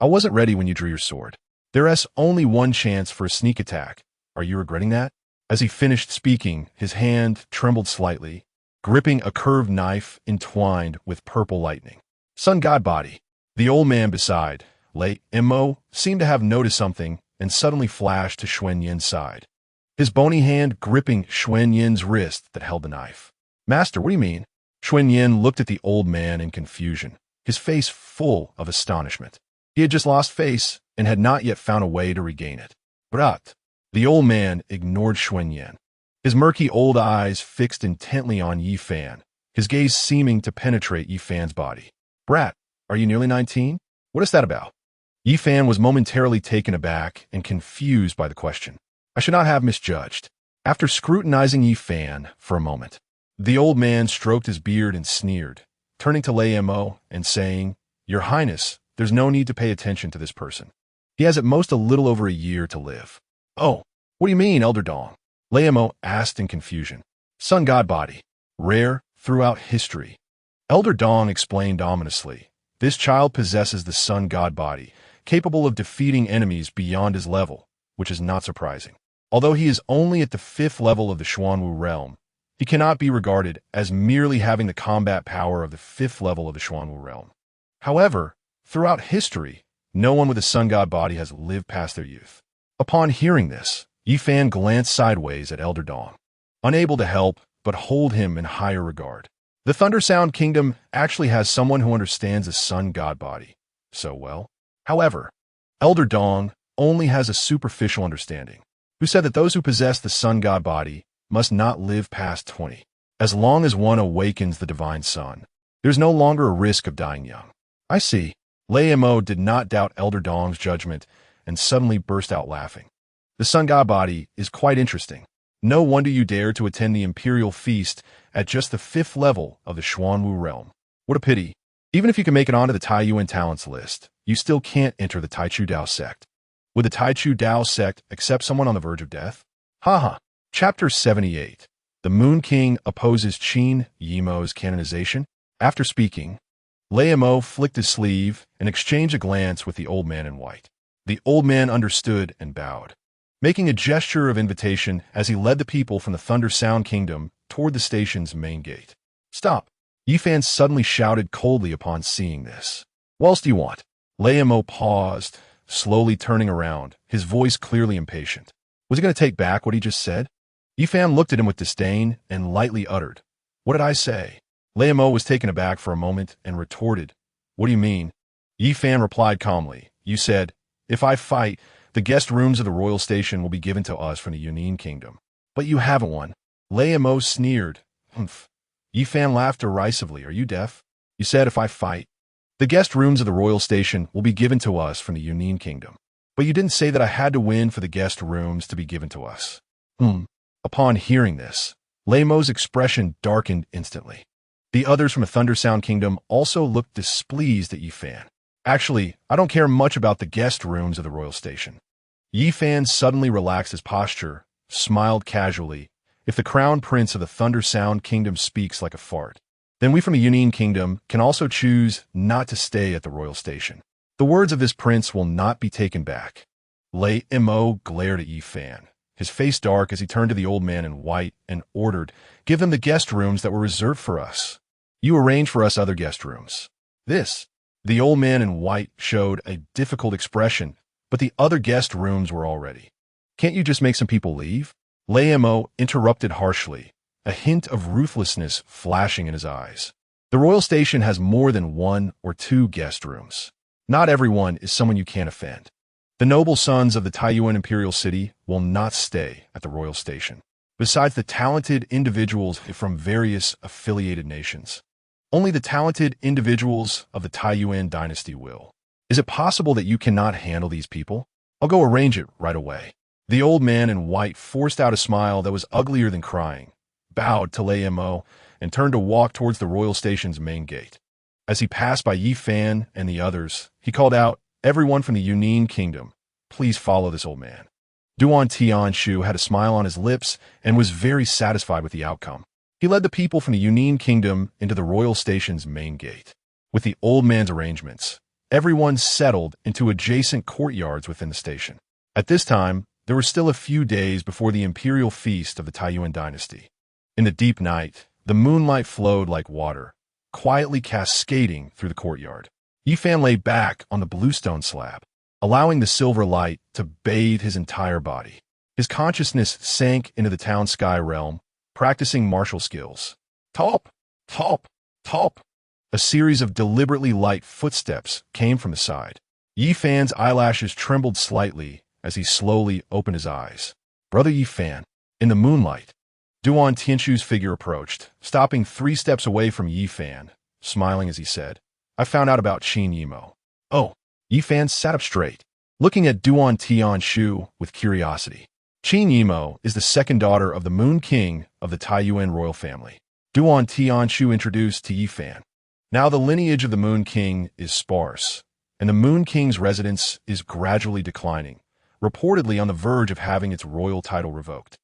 I wasn't ready when you drew your sword. There's only one chance for a sneak attack. Are you regretting that? As he finished speaking, his hand trembled slightly, gripping a curved knife entwined with purple lightning. Sun God Body. The old man beside, Lei Mo, seemed to have noticed something and suddenly flashed to Xuan Yin's side, his bony hand gripping Xuan Yin's wrist that held the knife. Master, what do you mean? Xuan Yin looked at the old man in confusion, his face full of astonishment. He had just lost face and had not yet found a way to regain it. Brat. The old man ignored Xuan Yin, his murky old eyes fixed intently on Yi Fan, his gaze seeming to penetrate Yi Fan's body. Brat, are you nearly 19? What is that about? Yi Fan was momentarily taken aback and confused by the question. I should not have misjudged. After scrutinizing Yi Fan for a moment, the old man stroked his beard and sneered, turning to Lei Mo and saying, Your Highness, there's no need to pay attention to this person. He has at most a little over a year to live. Oh, what do you mean, Elder Dong? Lei Mo asked in confusion. Sun God Body. Rare throughout history. Elder Dong explained ominously. This child possesses the Sun God Body, capable of defeating enemies beyond his level, which is not surprising. Although he is only at the 5th level of the Xuanwu realm, he cannot be regarded as merely having the combat power of the 5th level of the Xuanwu realm. However, throughout history, no one with a Sun God Body has lived past their youth. Upon hearing this, Yi Fan glanced sideways at Elder Dong, unable to help but hold him in higher regard. The Thunder Sound Kingdom actually has someone who understands the Sun God Body so well. However, Elder Dong only has a superficial understanding. who said that those who possess the sun god body must not live past 20. As long as one awakens the divine sun, there's no longer a risk of dying young. I see. Lei Mo did not doubt Elder Dong's judgment and suddenly burst out laughing. The sun god body is quite interesting. No wonder you dare to attend the imperial feast at just the 5th level of the Xuanwu realm. What a pity. Even if you can make it onto the Taiyuan talents list, you still can't enter the Taichu Dao sect. Would the Taichu Dao sect accept someone on the verge of death? Haha. Chapter 78. The Moon King opposes Qin Yimo's canonization. After speaking, Lei Mo flicked his sleeve and exchanged a glance with the old man in white. The old man understood and bowed, making a gesture of invitation as he led the people from the Thunder Sound Kingdom toward the station's main gate. Stop! Yifan suddenly shouted coldly upon seeing this. What else do you want? Lei Mo paused, slowly turning around, his voice clearly impatient. Was he going to take back what he just said? Yifan looked at him with disdain and lightly uttered, "What did I say?" Lei Mo was taken aback for a moment and retorted, "What do you mean?" Yifan replied calmly, "You said, if I fight, the guest rooms of the royal station will be given to us from the Yunin kingdom. But you haven't won." Lei Mo sneered. "Humph." Yifan laughed derisively. "Are you deaf? You said if I fight, the guest rooms of the royal station will be given to us from the Yunin kingdom. But you didn't say that I had to win for the guest rooms to be given to us." Upon hearing this, Lei Mo's expression darkened instantly. The others from the Thunder Sound Kingdom also looked displeased at Yifan. "Actually, I don't care much about the guest rooms of the royal station." Yifan suddenly relaxed his posture, smiled casually. "If the crown prince of the Thunder Sound Kingdom speaks like a fart, then we from the Yunin Kingdom can also choose not to stay at the royal station. The words of this prince will not be taken back." Lei Mo glared at Yifan, his face dark as he turned to the old man in white and ordered, "Give them the guest rooms that were reserved for us. You arrange for us other guest rooms." The old man in white showed a difficult expression, but the other guest rooms were all ready. "Can't you just make some people leave?" Lei Mo interrupted harshly, a hint of ruthlessness flashing in his eyes. "The royal station has more than 1 or 2 guest rooms. Not everyone is someone you can't offend. The noble sons of the Taiyuan imperial city will not stay at the royal station. Besides the talented individuals from various affiliated nations, only the talented individuals of the Taiyuan dynasty will. Is it possible that you cannot handle these people? I'll go arrange it right away." The old man in white forced out a smile that was uglier than crying, bowed to Lei Mo, and turned to walk towards the royal station's main gate. As he passed by Yifan and the others, he called out, "Everyone from the Yunin kingdom, please follow this old man." Duan Tianshu had a smile on his lips and was very satisfied with the outcome. He led the people from the Yunin kingdom into the royal station's main gate. With the old man's arrangements, everyone settled into adjacent courtyards within the station. At this time, there were still a few days before the imperial feast of the Taiyuan dynasty. In the deep night, the moonlight flowed like water, quietly cascading through the courtyard. Yifan lay back on the bluestone slab, allowing the silver light to bathe his entire body. His consciousness sank into the town sky realm, practicing martial skills. Top, top, top. A series of deliberately light footsteps came from the side. Yifan's eyelashes trembled slightly as he slowly opened his eyes. "Brother Yifan." In the moonlight, Duan Tianshu's figure approached, stopping 3 steps away from Yifan, smiling as he said, "I found out about Qin Yimo." "Oh." Yifan sat up straight, looking at Duan Tianshu with curiosity. Qin Yimo is the second daughter of the Moon King of the Taiyuan royal family. Duan Tianshu introduced to Yifan. Now the lineage of the Moon King is sparse, and the Moon King's residence is gradually declining, reportedly on the verge of having its royal title revoked.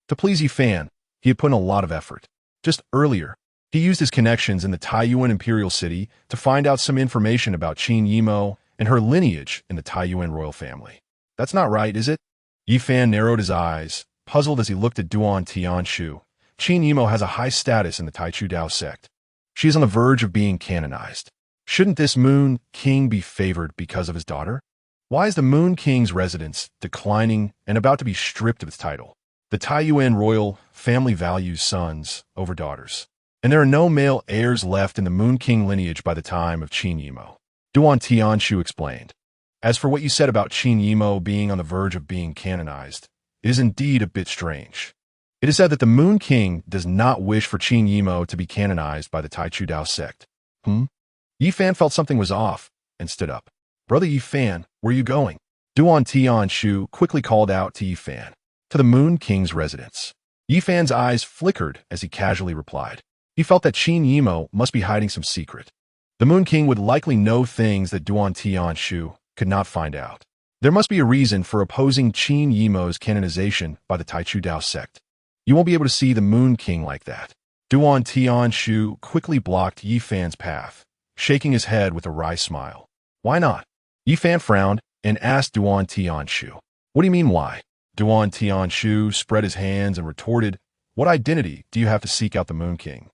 To please Yifan, he had put in a lot of effort. Just earlier, he used his connections in the Taiyuan imperial city to find out some information about Qin Yimo and her lineage in the Taiyuan royal family. That's not right, is it? Yifan narrowed his eyes, puzzled as he looked at Duan Tianshu. Qin Yimo has a high status in the Taichu Dao sect. She is on the verge of being canonized. Shouldn't this Moon King be favored because of his daughter? Why is the Moon King's residence declining and about to be stripped of its title? The Taiyuan royal family values sons over daughters, and there are no male heirs left in the Moon King lineage by the time of Qin Yimo. Duan Tianshu explained. As for what you said about Qin Yimo being on the verge of being canonized, is indeed a bit strange. It is said that the Moon King does not wish for Qin Yimo to be canonized by the Taichu Dao sect. Yi Fan felt something was off and stood up. Brother Yi Fan, where are you going? Duan Tianshu quickly called out to Yi Fan. To the Moon King's residence. Yi Fan's eyes flickered as he casually replied. He felt that Qin Yimo must be hiding some secret. The Moon King would likely know things that Duan Tianshu could not find out. There must be a reason for opposing Qin Yimo's canonization by the Taichu Dao sect. You won't be able to see the Moon King like that. Duan Tianshu quickly blocked Yi Fan's path, shaking his head with a wry smile. Why not? Yi Fan frowned and asked Duan Tianshu. What do you mean why? Duan Tianshu spread his hands and retorted, what identity do you have to seek out the Moon King?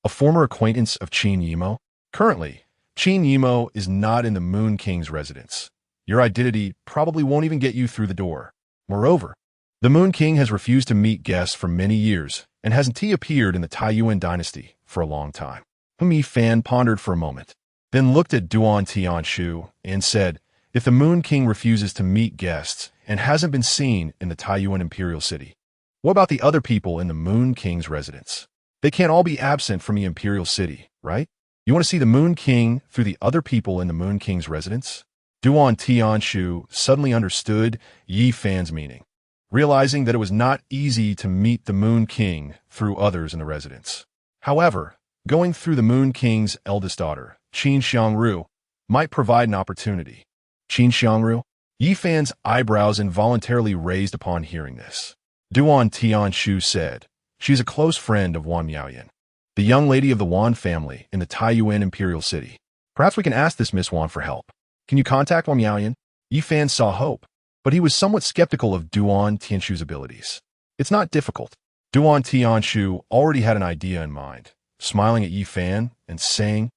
A former acquaintance of Qin Yimo? Currently, Qin Yimo is not in the Moon King's residence. Your identity probably won't even get you through the door. Moreover, the Moon King has refused to meet guests for many years and hasn't appeared in the Taiyuan dynasty for a long time. Yi Fan pondered for a moment, then looked at Duan Tianshu and said, if the Moon King refuses to meet guests and hasn't been seen in the Taiyuan imperial city, what about the other people in the Moon King's residence? They can't all be absent from the imperial city, right? You want to see the Moon King through the other people in the Moon King's residence? Duan Tianshu suddenly understood Yi Fan's meaning, realizing that it was not easy to meet the Moon King through others in the residence. However, going through the Moon King's eldest daughter, Qin Xiangru, might provide an opportunity. Qin Xiangru? Yi Fan's eyebrows involuntarily raised upon hearing this. Duan Tianshu said, she's a close friend of Wan Miaoyan, the young lady of the Wan family in the Taiyuan imperial city. Perhaps we can ask this Miss Wan for help. Can you contact Wan Miaoyan? Yi Fan saw hope, but he was somewhat skeptical of Duan Tianshu's abilities. It's not difficult. Duan Tianshu already had an idea in mind, smiling at Yi Fan and saying,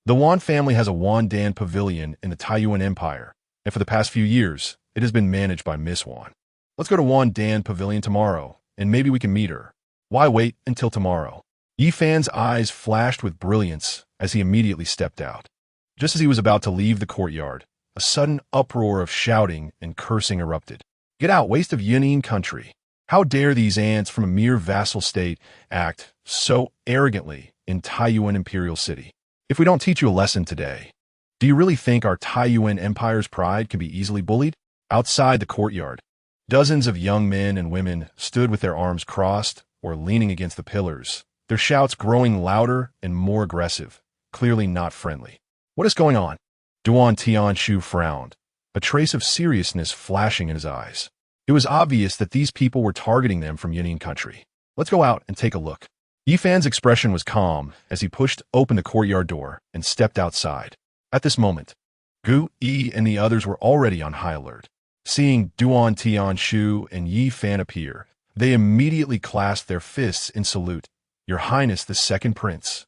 the Wan family has a Wan Dan pavilion in the Taiyuan Empire, and for the past few years, it has been managed by Miss Wan. Let's go to Wan Dan pavilion tomorrow, and maybe we can meet her. Why wait until tomorrow? Yi Fan's eyes flashed with brilliance as he immediately stepped out. Just as he was about to leave the courtyard, a sudden uproar of shouting and cursing erupted. Get out, waste of Yunin country. How dare these ants from a mere vassal state act so arrogantly in Taiyuan imperial city? If we don't teach you a lesson today, do you really think our Taiyuan empire's pride can be easily bullied? Outside the courtyard, dozens of young men and women stood with their arms crossed or leaning against the pillars, their shouts growing louder and more aggressive, clearly not friendly. What is going on? Duan Tianshu frowned, a trace of seriousness flashing in his eyes. It was obvious that these people were targeting them from Yunin country. Let's go out and take a look. Yi Fan's expression was calm as he pushed open the courtyard door and stepped outside. At this moment, Gu Yi and the others were already on high alert. Seeing Duan Tianshu and Yi Fan appear, they immediately clasped their fists in salute. Your Highness the Second Prince.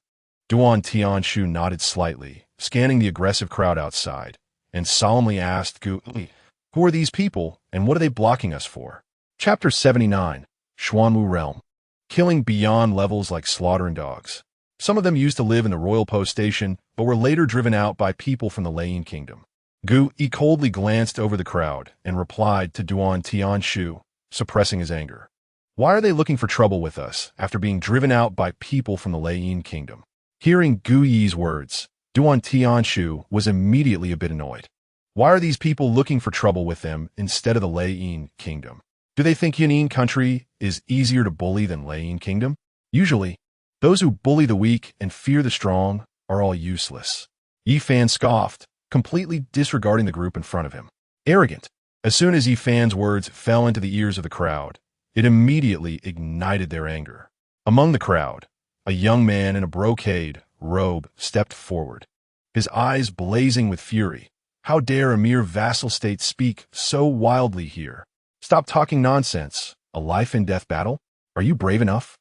Duan Tianshu nodded slightly, scanning the aggressive crowd outside, and solemnly asked Gu Yi, who are these people and what are they blocking us for? Chapter 79, Xuanwu Realm. Killing beyond levels like slaughtering dogs. Some of them used to live in the royal post station, but were later driven out by people from the Lei Kingdom. Gu Yi coldly glanced over the crowd and replied to Duan Tianshu, suppressing his anger. Why are they looking for trouble with us after being driven out by people from the Lei Kingdom? Hearing Gu Yi's words, Duan Tianshu was immediately a bit annoyed. Why are these people looking for trouble with them instead of the Lei Kingdom? Do they think Yunin country is easier to bully than Lei Kingdom? Usually, those who bully the weak and fear the strong are all useless. Yi Fan scoffed, completely disregarding the group in front of him. Arrogant. As soon as Yi Fan's words fell into the ears of the crowd, it immediately ignited their anger. Among the crowd, a young man in a brocade robe stepped forward, his eyes blazing with fury. How dare a mere vassal state speak so wildly here? Stop talking nonsense. A life and death battle? Are you brave enough?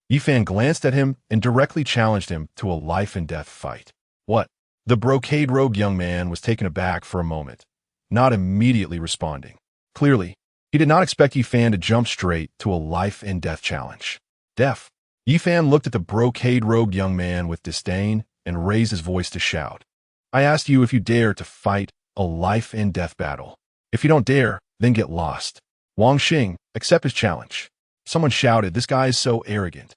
Yi Fan glanced at him and directly challenged him to a life and death fight. What? The brocade-robed young man was taken aback for a moment, not immediately responding. Clearly, he did not expect Yi Fan to jump straight to a life and death challenge. Deaf. Yi Fan looked at the brocade-robed young man with disdain and raised his voice to shout. I asked you if you dare to fight a life and death battle. If you don't dare, then get lost. Wang Xing, accept his challenge. Someone shouted, this guy is so arrogant.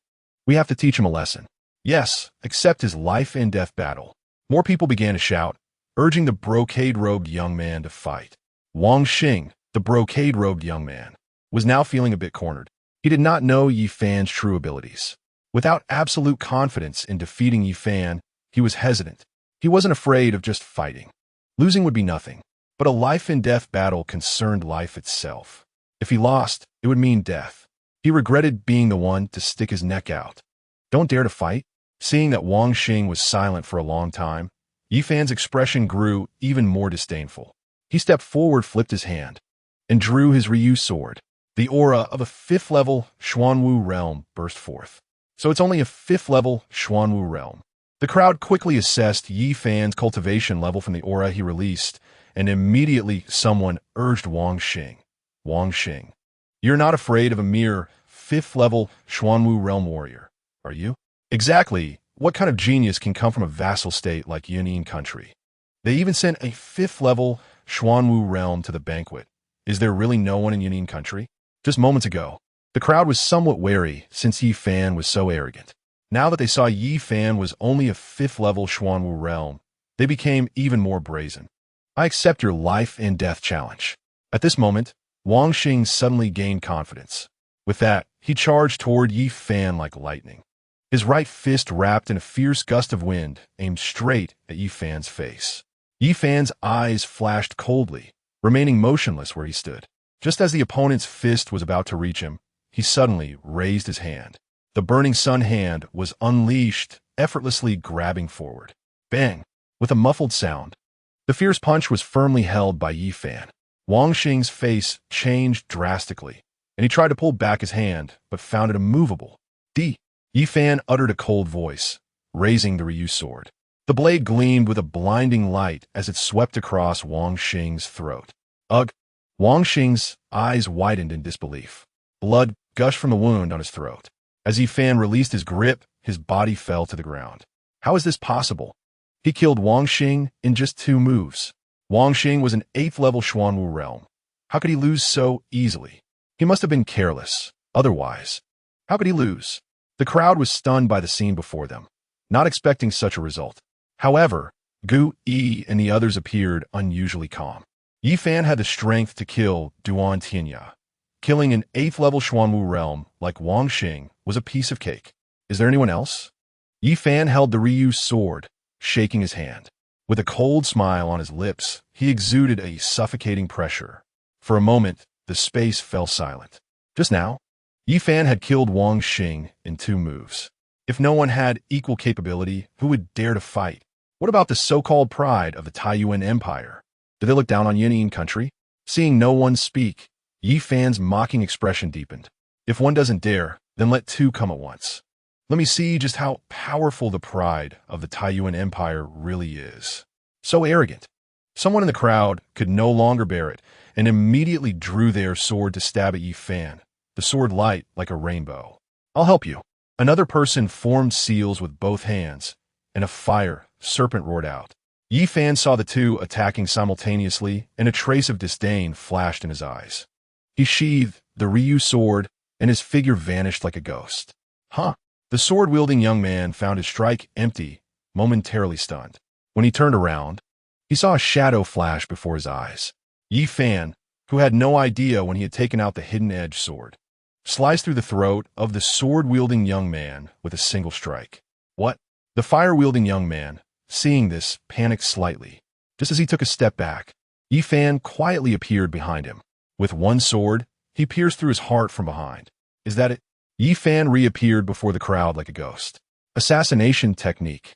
We have to teach him a lesson. Yes, accept his life and death battle. More people began to shout, urging the brocade-robed young man to fight. Wang Xing, the brocade-robed young man, was now feeling a bit cornered. He did not know Yi Fan's true abilities. Without absolute confidence in defeating Yi Fan, he was hesitant. He wasn't afraid of just fighting. Losing would be nothing, but a life-and-death battle concerned life itself. If he lost, it would mean death. He regretted being the one to stick his neck out. Don't dare to fight? Seeing that Wang Xing was silent for a long time, Yi Fan's expression grew even more disdainful. He stepped forward, flipped his hand, and drew his Ryu sword. The aura of a 5th-level Xuanwu realm burst forth. So it's only a 5th-level Xuanwu realm. The crowd quickly assessed Yi Fan's cultivation level from the aura he released, and immediately someone urged Wang Xing. Wang Xing, you're not afraid of a mere 5th-level Xuanwu realm warrior, are you? Exactly. What kind of genius can come from a vassal state like Yunnan country? They even sent a 5th-level Xuanwu realm to the banquet. Is there really no one in Yunnan country? Just moments ago, the crowd was somewhat wary since Yi Fan was so arrogant. Now that they saw Yi Fan was only a 5th-level Xuanwu realm, they became even more brazen. I accept your life and death challenge. At this moment, Wang Xing suddenly gained confidence. With that, he charged toward Yi Fan like lightning. His right fist, wrapped in a fierce gust of wind, aimed straight at Yi Fan's face. Yi Fan's eyes flashed coldly, remaining motionless where he stood. Just as the opponent's fist was about to reach him, he suddenly raised his hand. The burning sun hand was unleashed, effortlessly grabbing forward. Bang! With a muffled sound, the fierce punch was firmly held by Yi Fan. Wang Xing's face changed drastically, and he tried to pull back his hand, but found it immovable. Yi Fan uttered a cold voice, raising the Ryu sword. The blade gleamed with a blinding light as it swept across Wang Xing's throat. Ugh! Wang Xing's eyes widened in disbelief. Blood gushed from the wound on his throat. As Yi Fan released his grip, his body fell to the ground. How is this possible? He killed Wang Xing in just 2 moves. Wang Xing was an 8th-level Xuanwu realm. How could he lose so easily? He must have been careless. Otherwise, how could he lose? The crowd was stunned by the scene before them, not expecting such a result. However, Gu Yi and the others appeared unusually calm. Yi Fan had the strength to kill Duan Tianya. Killing an 8th-level Xuanwu realm like Wang Xing was a piece of cake. Is there anyone else? Yi Fan held the Ryu sword, shaking his hand. With a cold smile on his lips, he exuded a suffocating pressure. For a moment, the space fell silent. Just now, Yi Fan had killed Wang Xing in 2 moves. If no one had equal capability, who would dare to fight? What about the so-called pride of the Taiyuan Empire? Do they look down on Yunnan country? Seeing no one speak, Yi Fan's mocking expression deepened. If one doesn't dare, then let 2 come at once. Let me see just how powerful the pride of the Taiyuan Empire really is. So arrogant. Someone in the crowd could no longer bear it and immediately drew their sword to stab at Yi Fan, the sword light like a rainbow. I'll help you. Another person formed seals with both hands, and a fire serpent roared out. Yi Fan saw the 2 attacking simultaneously, and a trace of disdain flashed in his eyes. He sheathed the Ryu sword, and his figure vanished like a ghost. Huh? The sword-wielding young man found his strike empty, momentarily stunned. When he turned around, he saw a shadow flash before his eyes. Yi Fan, who had no idea when he had taken out the hidden-edge sword, sliced through the throat of the sword-wielding young man with a single strike. What? The fire-wielding young man, seeing this, panicked slightly. Just as he took a step back, Yi Fan quietly appeared behind him. With one sword, he pierced through his heart from behind. Is that it? Yi Fan reappeared before the crowd like a ghost. Assassination technique.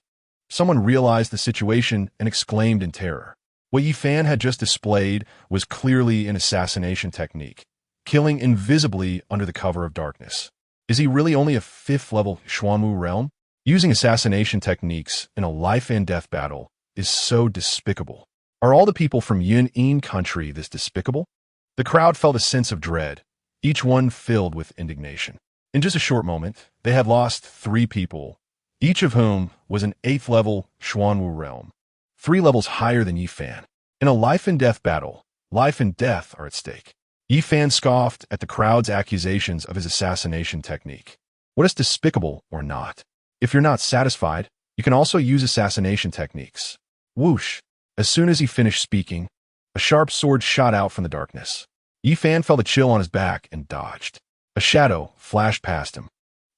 Someone realized the situation and exclaimed in terror. What Yi Fan had just displayed was clearly an assassination technique, killing invisibly under the cover of darkness. Is he really only a 5th-level Xuanwu realm? Using assassination techniques in a life-and-death battle is so despicable. Are all the people from Yunnan country this despicable? The crowd felt a sense of dread, each one filled with indignation. In just a short moment, they had lost 3 people, each of whom was an 8th-level Xuanwu realm, 3 levels higher than Yi Fan. In a life-and-death battle, life and death are at stake. Yi Fan scoffed at the crowd's accusations of his assassination technique. What is despicable or not? If you're not satisfied, you can also use assassination techniques. Whoosh! As soon as he finished speaking, a sharp sword shot out from the darkness. Yi Fan felt a chill on his back and dodged. A shadow flashed past him.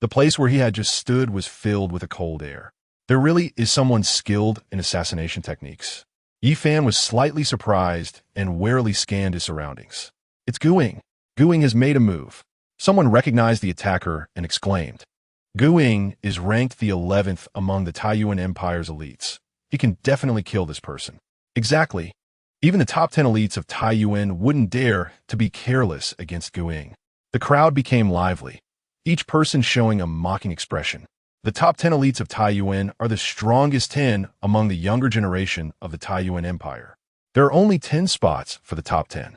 The place where he had just stood was filled with a cold air. There really is someone skilled in assassination techniques. Yi Fan was slightly surprised and warily scanned his surroundings. It's Guing. Guing has made a move. Someone recognized the attacker and exclaimed. Guing is ranked the 11th among the Taiyuan Empire's elites. He can definitely kill this person. Exactly. Even the top 10 elites of Taiyuan wouldn't dare to be careless against Guing. The crowd became lively, each person showing a mocking expression. The top 10 elites of Taiyuan are the strongest 10 among the younger generation of the Taiyuan Empire. There are only 10 spots for the top 10.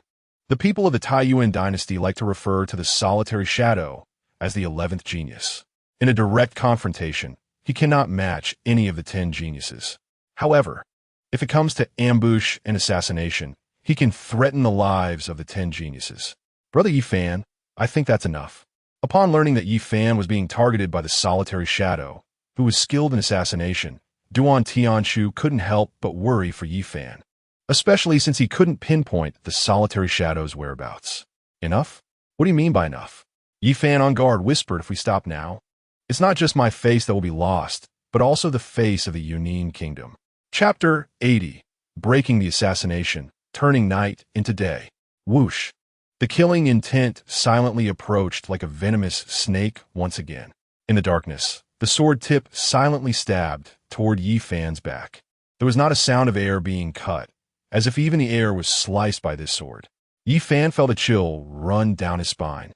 The people of the Taiyuan dynasty like to refer to the solitary shadow as the 11th genius. In a direct confrontation, he cannot match any of the 10 geniuses. However, if it comes to ambush and assassination, he can threaten the lives of the 10 geniuses. Brother Yi Fan, I think that's enough. Upon learning that Yi Fan was being targeted by the solitary shadow, who was skilled in assassination, Duan Tianshu couldn't help but worry for Yi Fan, especially since he couldn't pinpoint the solitary shadow's whereabouts. Enough? What do you mean by enough? Yi Fan on guard whispered, if we stop now, it's not just my face that will be lost, but also the face of the Yunin Kingdom. Chapter 80. Breaking the assassination, turning night into day. Whoosh. The killing intent silently approached like a venomous snake once again. In the darkness, the sword tip silently stabbed toward Yi Fan's back. There was not a sound of air being cut, as if even the air was sliced by this sword. Yi Fan felt a chill run down his spine,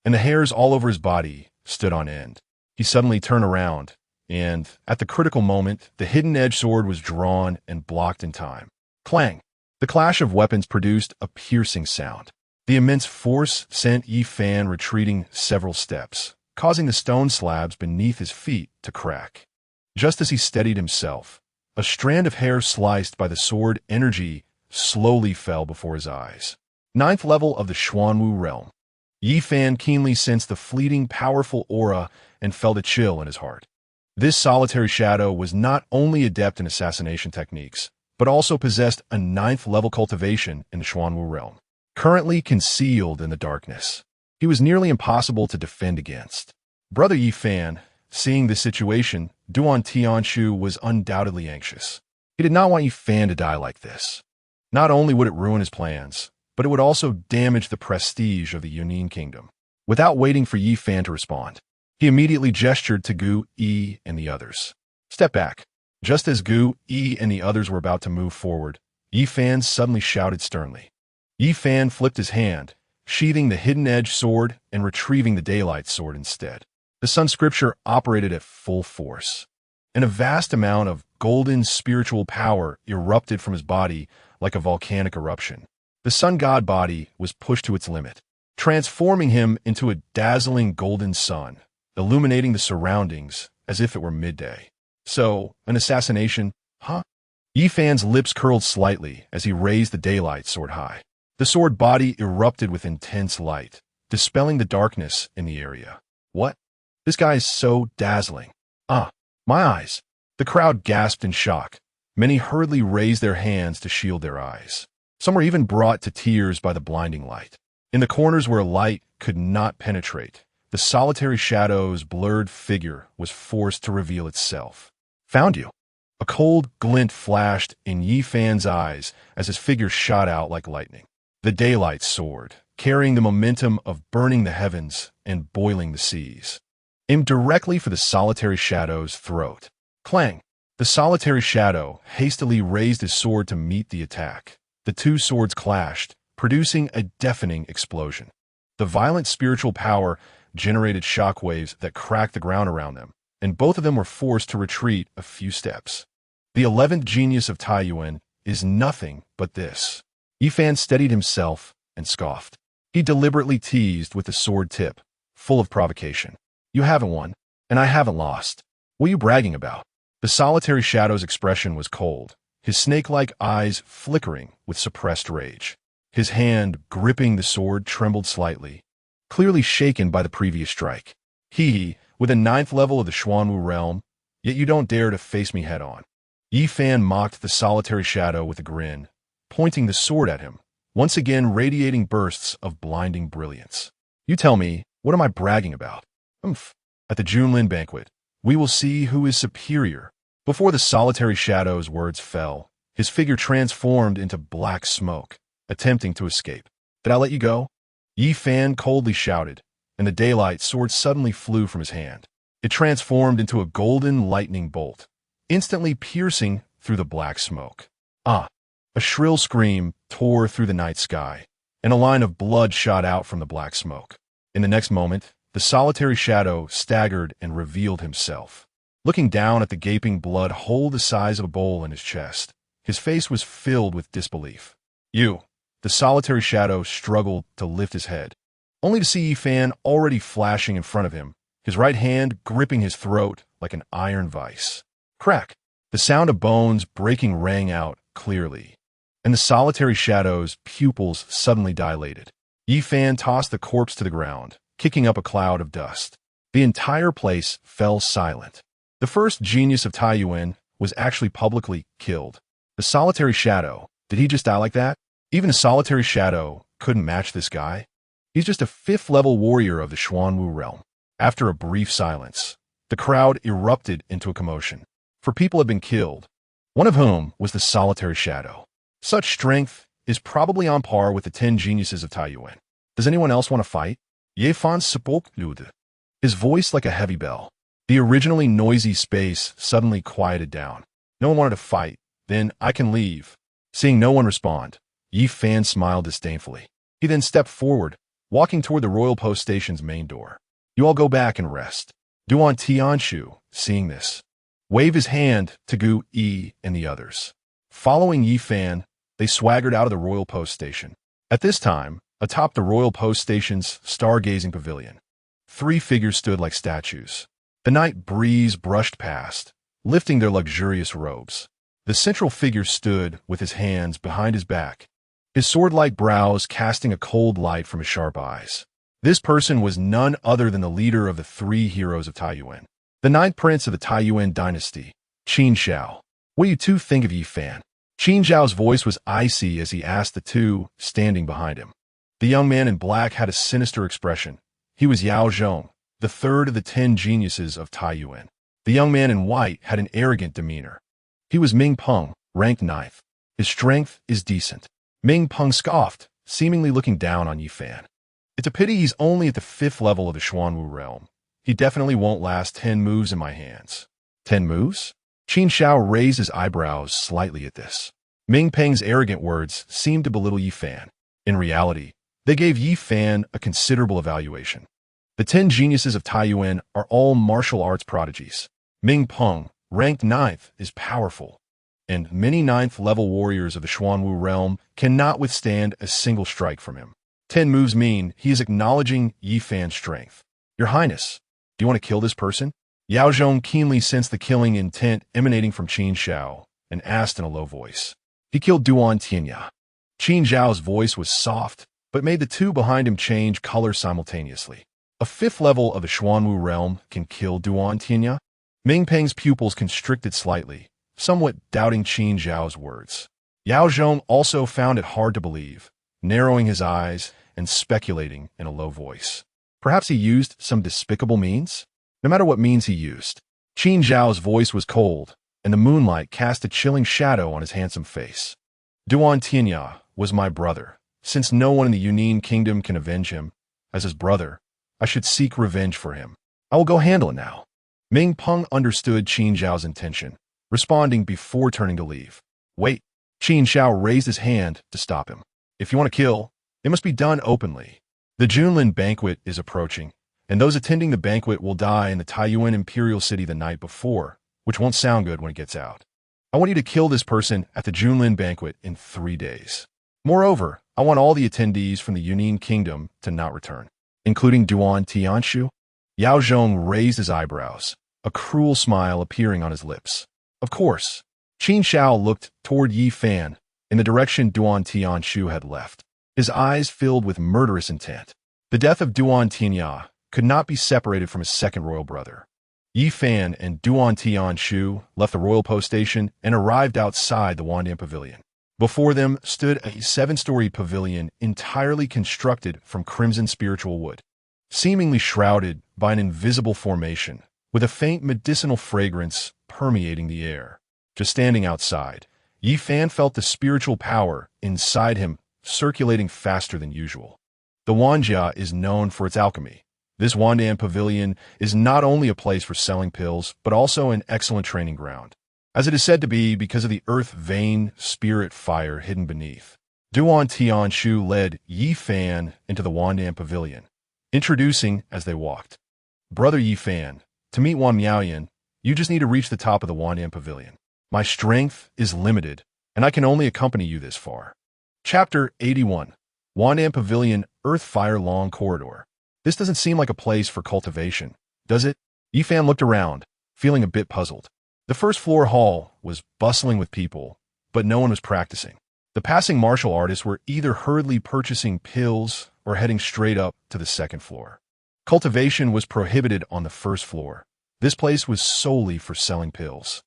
and the hairs all over his body stood on end. He suddenly turned around, and, at the critical moment, the hidden edge sword was drawn and blocked in time. Clang! The clash of weapons produced a piercing sound. The immense force sent Yi Fan retreating several steps, causing the stone slabs beneath his feet to crack. Just as he steadied himself, a strand of hair sliced by the sword energy slowly fell before his eyes. 9th level of the Xuanwu realm. Yi Fan keenly sensed the fleeting, powerful aura and felt a chill in his heart. This solitary shadow was not only adept in assassination techniques, but also possessed a 9th level cultivation in the Xuanwu realm. Currently concealed in the darkness, he was nearly impossible to defend against. Brother Yi Fan, seeing this situation, Duan Tianshu was undoubtedly anxious. He did not want Yi Fan to die like this. Not only would it ruin his plans, but it would also damage the prestige of the Yunin Kingdom. Without waiting for Yi Fan to respond, he immediately gestured to Gu Yi and the others. Step back. Just as Gu Yi and the others were about to move forward, Yi Fan suddenly shouted sternly. Yi Fan flipped his hand, sheathing the hidden edge sword and retrieving the daylight sword instead. The sun scripture operated at full force, and a vast amount of golden spiritual power erupted from his body like a volcanic eruption. The sun god body was pushed to its limit, transforming him into a dazzling golden sun, illuminating the surroundings as if it were midday. So, an assassination, huh? Yi Fan's lips curled slightly as he raised the daylight sword high. The sword body erupted with intense light, dispelling the darkness in the area. What? This guy is so dazzling. My eyes. The crowd gasped in shock. Many hurriedly raised their hands to shield their eyes. Some were even brought to tears by the blinding light. In the corners where light could not penetrate, the solitary shadow's blurred figure was forced to reveal itself. Found you. A cold glint flashed in Yi Fan's eyes as his figure shot out like lightning. The daylight sword, carrying the momentum of burning the heavens and boiling the seas, aimed directly for the solitary shadow's throat. Clang! The solitary shadow hastily raised his sword to meet the attack. The two swords clashed, producing a deafening explosion. The violent spiritual power generated shockwaves that cracked the ground around them, and both of them were forced to retreat a few steps. The 11th genius of Taiyuan is nothing but this. Yi Fan steadied himself and scoffed. He deliberately teased with the sword tip, full of provocation. You haven't won, and I haven't lost. What are you bragging about? The solitary shadow's expression was cold, his snake-like eyes flickering with suppressed rage. His hand, gripping the sword, trembled slightly, clearly shaken by the previous strike. He, with a 9th level of the Xuanwu realm, yet you don't dare to face me head-on. Yi Fan mocked the solitary shadow with a grin, pointing the sword at him, once again radiating bursts of blinding brilliance. You tell me, what am I bragging about? At the Junlin banquet, we will see who is superior. Before the solitary shadow's words fell, his figure transformed into black smoke, attempting to escape. Did I let you go? Yi Fan coldly shouted, and the daylight sword suddenly flew from his hand. It transformed into a golden lightning bolt, instantly piercing through the black smoke. Ah! A shrill scream tore through the night sky, and a line of blood shot out from the black smoke. In the next moment, the solitary shadow staggered and revealed himself. Looking down at the gaping blood hole the size of a bowl in his chest, his face was filled with disbelief. You! The solitary shadow struggled to lift his head, only to see Yi Fan already flashing in front of him, his right hand gripping his throat like an iron vice. Crack! The sound of bones breaking rang out clearly, and the solitary shadow's pupils suddenly dilated. Yi Fan tossed the corpse to the ground, kicking up a cloud of dust. The entire place fell silent. The first genius of Taiyuan was actually publicly killed. The solitary shadow, did he just die like that? Even a solitary shadow couldn't match this guy. He's just a 5th-level warrior of the Xuanwu realm. After a brief silence, the crowd erupted into a commotion, for people had been killed, one of whom was the solitary shadow. Such strength is probably on par with the 10 geniuses of Taiyuan. Does anyone else want to fight? Ye Fan spoke, his voice like a heavy bell. The originally noisy space suddenly quieted down. No one wanted to fight. Then I can leave. Seeing no one respond, Yi Fan smiled disdainfully. He then stepped forward, walking toward the royal post station's main door. You all go back and rest. Duan Tianshu, seeing this, waved his hand to Gu Yi and the others. Following Yi Fan, they swaggered out of the royal post station. At this time, atop the royal post station's stargazing pavilion, 3 figures stood like statues. The night breeze brushed past, lifting their luxurious robes. The central figure stood with his hands behind his back, his sword-like brows casting a cold light from his sharp eyes. This person was none other than the leader of the 3 heroes of Taiyuan, the 9th prince of the Taiyuan dynasty, Qin Xiao. What do you two think of Yi Fan? Qin Xiao's voice was icy as he asked the 2 standing behind him. The young man in black had a sinister expression. He was Yao Zhong, the 3rd of the 10 geniuses of Taiyuan. The young man in white had an arrogant demeanor. He was Ming Peng, ranked 9th. His strength is decent. Ming Peng scoffed, seemingly looking down on Yi Fan. It's a pity he's only at the 5th level of the Xuanwu realm. He definitely won't last 10 moves in my hands. 10 moves? Qin Xiao raised his eyebrows slightly at this. Ming Peng's arrogant words seemed to belittle Yi Fan. In reality, they gave Yi Fan a considerable evaluation. The 10 geniuses of Taiyuan are all martial arts prodigies. Ming Peng, ranked 9th, is powerful, and many 9th-level warriors of the Xuanwu realm cannot withstand a single strike from him. 10 moves mean he is acknowledging Yi Fan's strength. Your Highness, do you want to kill this person? Yao Zhong keenly sensed the killing intent emanating from Qin Xiao and asked in a low voice. He killed Duan Tianya. Qin Xiao's voice was soft, but made the 2 behind him change color simultaneously. A 5th level of the Xuanwu realm can kill Duan Tianya? Ming Peng's pupils constricted slightly, somewhat doubting Qin Xiao's words. Yao Zhong also found it hard to believe, narrowing his eyes and speculating in a low voice. Perhaps he used some despicable means? No matter what means he used, Qin Xiao's voice was cold, and the moonlight cast a chilling shadow on his handsome face. Duan Tianya was my brother. Since no one in the Yunin kingdom can avenge him, as his brother, I should seek revenge for him. I will go handle it now. Ming Peng understood Qin Xiao's intention, responding before turning to leave. Wait. Qin Xiao raised his hand to stop him. If you want to kill, it must be done openly. The Junlin banquet is approaching, and those attending the banquet will die in the Taiyuan imperial city the night before, which won't sound good when it gets out. I want you to kill this person at the Junlin banquet in 3 days. Moreover, I want all the attendees from the Yunin kingdom to not return, including Duan Tianshu. Yao Zhong raised his eyebrows, a cruel smile appearing on his lips. Of course. Qin Xiao looked toward Yi Fan, in the direction Duan Tianshu had left. his eyes filled with murderous intent. The death of Duan Tianya could not be separated from his second royal brother. Yi Fan and Duan Tianshu left the royal post station and arrived outside the Wandan Pavilion. Before them stood a 7-story pavilion entirely constructed from crimson spiritual wood, seemingly shrouded by an invisible formation, with a faint medicinal fragrance permeating the air. Just standing outside, Yi Fan felt the spiritual power inside him circulating faster than usual. The Wanjia is known for its alchemy. This Wandan Pavilion is not only a place for selling pills, but also an excellent training ground, as it is said to be because of the earth vein spirit fire hidden beneath. Duan Tianshu led Yi Fan into the Wandan Pavilion, introducing as they walked. Brother Yi Fan, to meet Wan Miaoyan, you just need to reach the top of the Wandan Pavilion. My strength is limited, and I can only accompany you this far. Chapter 81. Wandan Pavilion Earth Fire Long Corridor. This doesn't seem like a place for cultivation, does it? Yi Fan looked around, feeling a bit puzzled. The first floor hall was bustling with people, but no one was practicing. The passing martial artists were either hurriedly purchasing pills or heading straight up to the second floor. Cultivation was prohibited on the first floor. This place was solely for selling pills.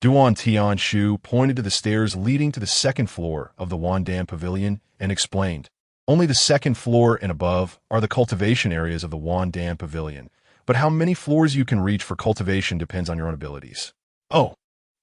Duan Tianshu pointed to the stairs leading to the second floor of the Wandan Pavilion and explained, only the second floor and above are the cultivation areas of the Wandan Pavilion, but how many floors you can reach for cultivation depends on your own abilities. Oh.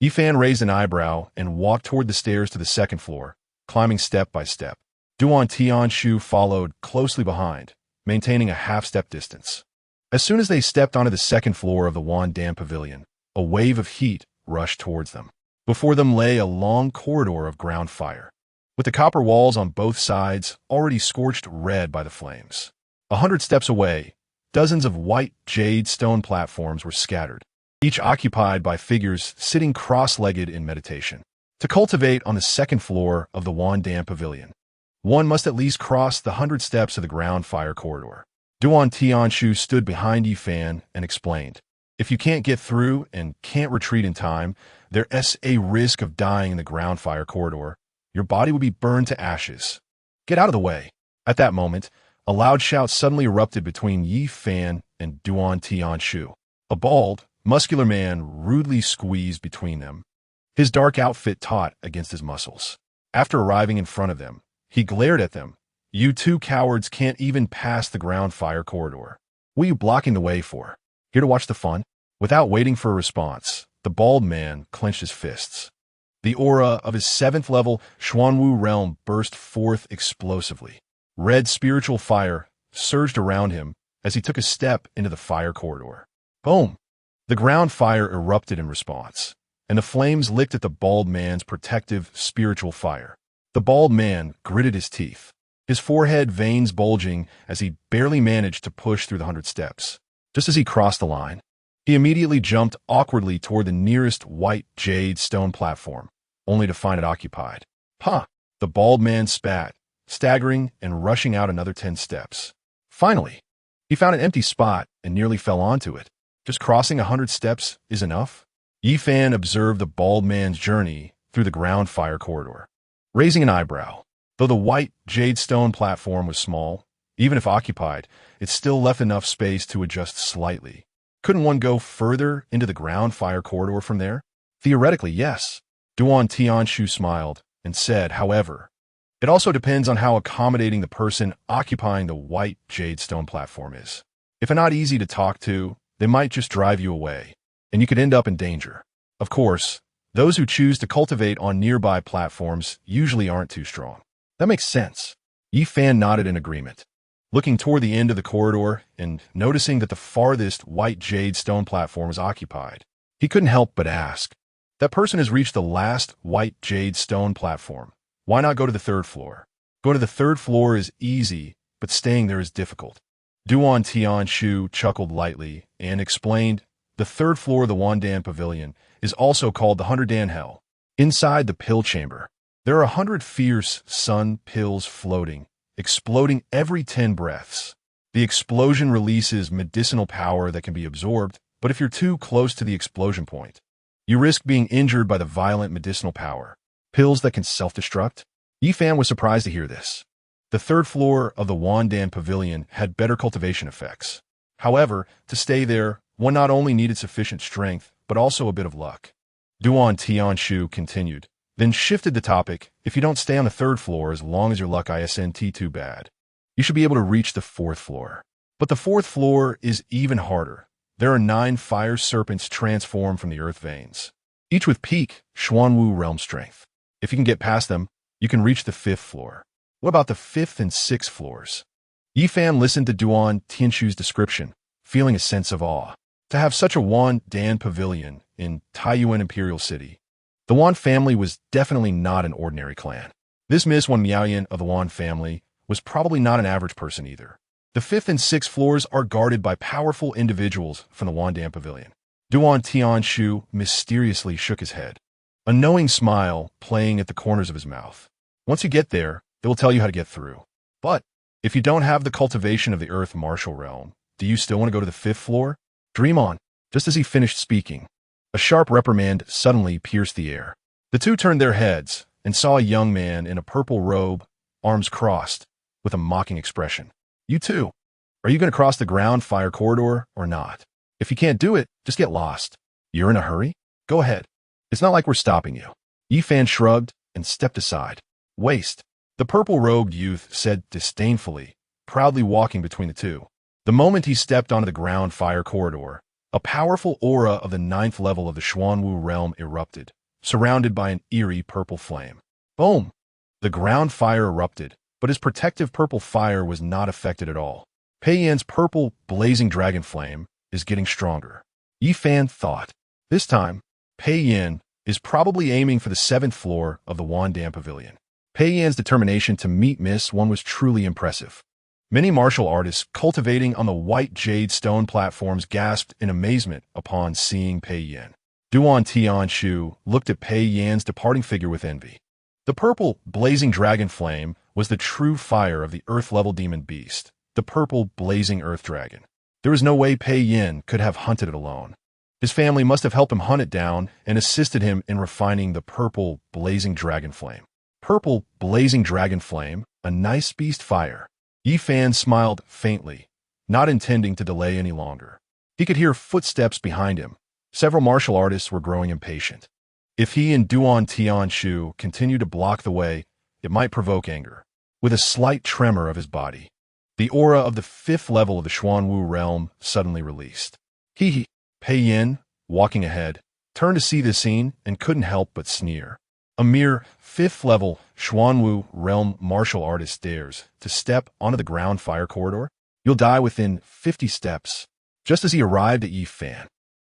Yi Fan raised an eyebrow and walked toward the stairs to the second floor, climbing step by step. Duan Tianshu followed closely behind, maintaining a half-step distance. As soon as they stepped onto the second floor of the Wandan Pavilion, a wave of heat rushed towards them. Before them lay a long corridor of ground fire, with the copper walls on both sides already scorched red by the flames. 100 steps away, dozens of white jade stone platforms were scattered, each occupied by figures sitting cross-legged in meditation. To cultivate on the second floor of the Wandan Pavilion, one must at least cross the 100 steps of the ground fire corridor. Duan Tianshu stood behind Yi Fan and explained, if you can't get through and can't retreat in time, there's a risk of dying in the ground fire corridor. Your body will be burned to ashes. Get out of the way. At that moment, a loud shout suddenly erupted between Yi Fan and Duan Tianshu. A bald, muscular man rudely squeezed between them, his dark outfit taut against his muscles. After arriving in front of them, he glared at them. You two cowards can't even pass the ground fire corridor. What are you blocking the way for? Here to watch the fun? Without waiting for a response, the bald man clenched his fists. The aura of his 7th level Xuanwu realm burst forth explosively. Red spiritual fire surged around him as he took a step into the fire corridor. Boom! The ground fire erupted in response, and the flames licked at the bald man's protective spiritual fire. The bald man gritted his teeth, his forehead veins bulging as he barely managed to push through the 100 steps. Just as he crossed the line, he immediately jumped awkwardly toward the nearest white jade stone platform, only to find it occupied. Huh! The bald man spat, staggering and rushing out another 10 steps. Finally, he found an empty spot and nearly fell onto it. Just crossing 100 steps is enough? Yi Fan observed the bald man's journey through the ground fire corridor, raising an eyebrow. Though the white jade stone platform was small, even if occupied, it still left enough space to adjust slightly. Couldn't one go further into the ground fire corridor from there? Theoretically, yes. Duan Tianshu smiled and said, however, it also depends on how accommodating the person occupying the white jade stone platform is. If they're not easy to talk to, they might just drive you away, and you could end up in danger. Of course, those who choose to cultivate on nearby platforms usually aren't too strong. That makes sense. Yi Fan nodded in agreement, looking toward the end of the corridor and noticing that the farthest white jade stone platform was occupied. He couldn't help but ask, that person has reached the last white jade stone platform. Why not go to the 3rd floor? Going to the 3rd floor is easy, but staying there is difficult. Duan Tianshu chuckled lightly and explained, the 3rd floor of the Wandan Pavilion is also called the 100 Dan Hell. Inside the pill chamber, there are 100 fierce sun pills floating, exploding every 10 breaths. The explosion releases medicinal power that can be absorbed, but if you're too close to the explosion point, you risk being injured by the violent medicinal power. Pills that can self-destruct? Yi Fan was surprised to hear this. The third floor of the Wandan Pavilion had better cultivation effects. However, to stay there, one not only needed sufficient strength, but also a bit of luck. Duan Tianshu continued, then shifted the topic. If you don't stay on the third floor as long as your luck isn't too bad, you should be able to reach the fourth floor. But the fourth floor is even harder. There are 9 fire serpents transformed from the earth veins, each with peak Xuanwu realm strength. If you can get past them, you can reach the 5th floor. What about the 5th and 6th floors? Yifan listened to Duan Tianshu's description, feeling a sense of awe. To have such a Wandan pavilion in Taiyuan Imperial City, the Wan family was definitely not an ordinary clan. This Miss Wan Miaoyan of the Wan family was probably not an average person either. The 5th and 6th floors are guarded by powerful individuals from the Wandan Pavilion. Duan Tianshu mysteriously shook his head, a knowing smile playing at the corners of his mouth. Once you get there, they will tell you how to get through. But if you don't have the cultivation of the earth martial realm, do you still want to go to the 5th floor? Dream on. Just as he finished speaking, a sharp reprimand suddenly pierced the air. The two turned their heads and saw a young man in a purple robe, arms crossed, with a mocking expression. You too. Are you going to cross the ground fire corridor or not? If you can't do it, just get lost. You're in a hurry? Go ahead. It's not like we're stopping you. Yifan shrugged and stepped aside. Waste. The purple-robed youth said disdainfully, proudly walking between the two. The moment he stepped onto the ground fire corridor, a powerful aura of the 9th level of the Xuanwu realm erupted, surrounded by an eerie purple flame. Boom! The ground fire erupted, but his protective purple fire was not affected at all. Pei Yan's purple, blazing dragon flame is getting stronger. Yifan thought. This time, Pei Yan is probably aiming for the 7th floor of the Wandan Pavilion. Pei Yan's determination to meet Miss One was truly impressive. Many martial artists cultivating on the white jade stone platforms gasped in amazement upon seeing Pei Yan. Duan Tianshu looked at Pei Yan's departing figure with envy. The purple, blazing dragon flame was the true fire of the earth-level demon beast, the purple, blazing earth dragon. There was no way Pei Yan could have hunted it alone. His family must have helped him hunt it down and assisted him in refining the purple, blazing dragon flame. Purple, blazing dragon flame, a nice beast fire. Yifan smiled faintly, not intending to delay any longer. He could hear footsteps behind him. Several martial artists were growing impatient. If he and Duan Tianshu continued to block the way, it might provoke anger. With a slight tremor of his body, the aura of the 5th level of the Xuanwu realm suddenly released. He, Pei Yan, walking ahead, turned to see this scene and couldn't help but sneer. A mere 5th level Xuanwu realm martial artist dares to step onto the ground fire corridor? You'll die within 50 steps. Just as he arrived at Yifan,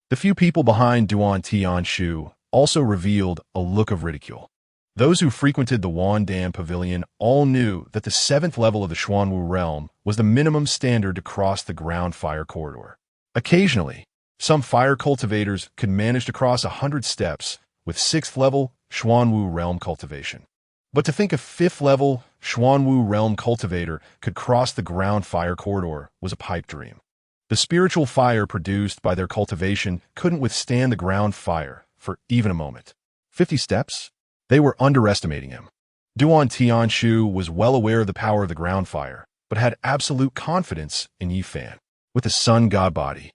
the few people behind Duan Tianshu also revealed a look of ridicule. Those who frequented the Wandan Pavilion all knew that the 7th level of the Xuanwu realm was the minimum standard to cross the ground fire corridor. Occasionally, some fire cultivators could manage to cross 100 steps with 6th level Xuanwu realm cultivation. But to think a 5th level Xuanwu realm cultivator could cross the ground fire corridor was a pipe dream. The spiritual fire produced by their cultivation couldn't withstand the ground fire for even a moment. 50 steps? They were underestimating him. Duan Tianshu was well aware of the power of the ground fire, but had absolute confidence in Yifan. With the sun god body,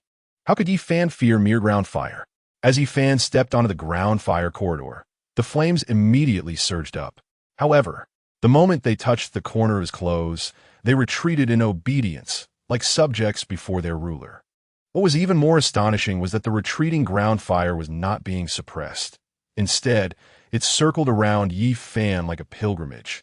how could Yifan fear mere ground fire? As Yifan stepped onto the ground fire corridor, the flames immediately surged up. However, the moment they touched the corner of his clothes, they retreated in obedience, like subjects before their ruler. What was even more astonishing was that the retreating ground fire was not being suppressed. Instead, it circled around Yifan like a pilgrimage,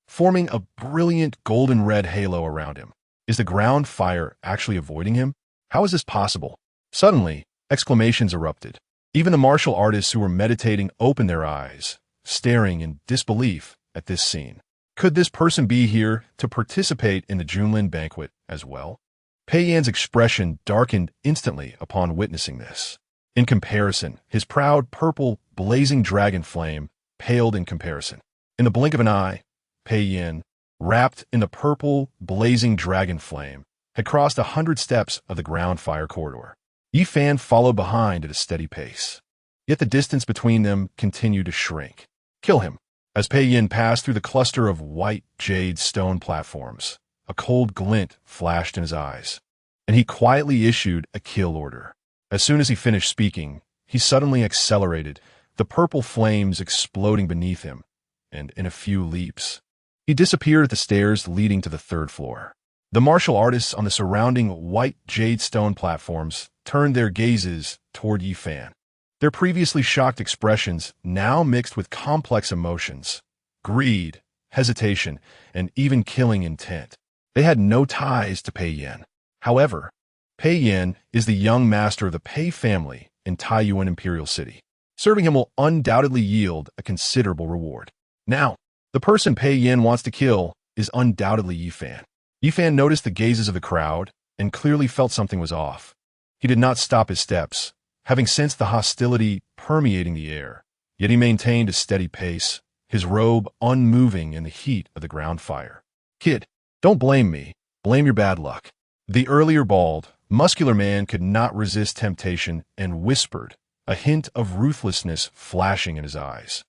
forming a brilliant golden-red halo around him. Is the ground fire actually avoiding him? How is this possible? Suddenly, exclamations erupted. Even the martial artists who were meditating opened their eyes, staring in disbelief at this scene. Could this person be here to participate in the Junlin banquet as well? Pei Yan's expression darkened instantly upon witnessing this. In comparison, his proud purple, blazing dragon flame paled in comparison. In the blink of an eye, Pei Yan, wrapped in the purple, blazing dragon flame, had crossed 100 steps of the ground fire corridor. Yifan followed behind at a steady pace. Yet the distance between them continued to shrink. Kill him. As Pei Yin passed through the cluster of white jade stone platforms, a cold glint flashed in his eyes, and he quietly issued a kill order. As soon as he finished speaking, he suddenly accelerated, the purple flames exploding beneath him, and in a few leaps, he disappeared at the stairs leading to the third floor. The martial artists on the surrounding white jade stone platforms turned their gazes toward Yi Fan. Their previously shocked expressions now mixed with complex emotions, greed, hesitation, and even killing intent. They had no ties to Pei Yin. However, Pei Yin is the young master of the Pei family in Taiyuan Imperial City. Serving him will undoubtedly yield a considerable reward. Now, the person Pei Yin wants to kill is undoubtedly Yi Fan. Yi Fan noticed the gazes of the crowd and clearly felt something was off. He did not stop his steps, having sensed the hostility permeating the air, yet he maintained a steady pace, his robe unmoving in the heat of the ground fire. "Kid, don't blame me. Blame your bad luck." The earlier bald, muscular man could not resist temptation and whispered, a hint of ruthlessness flashing in his eyes.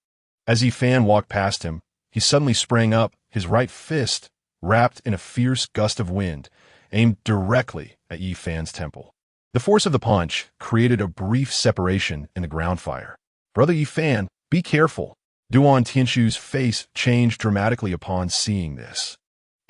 As Yi Fan walked past him, he suddenly sprang up, his right fist wrapped in a fierce gust of wind, aimed directly at Yi Fan's temple. The force of the punch created a brief separation in the ground fire. "Brother Yi Fan, be careful." Duan Tianshu's face changed dramatically upon seeing this,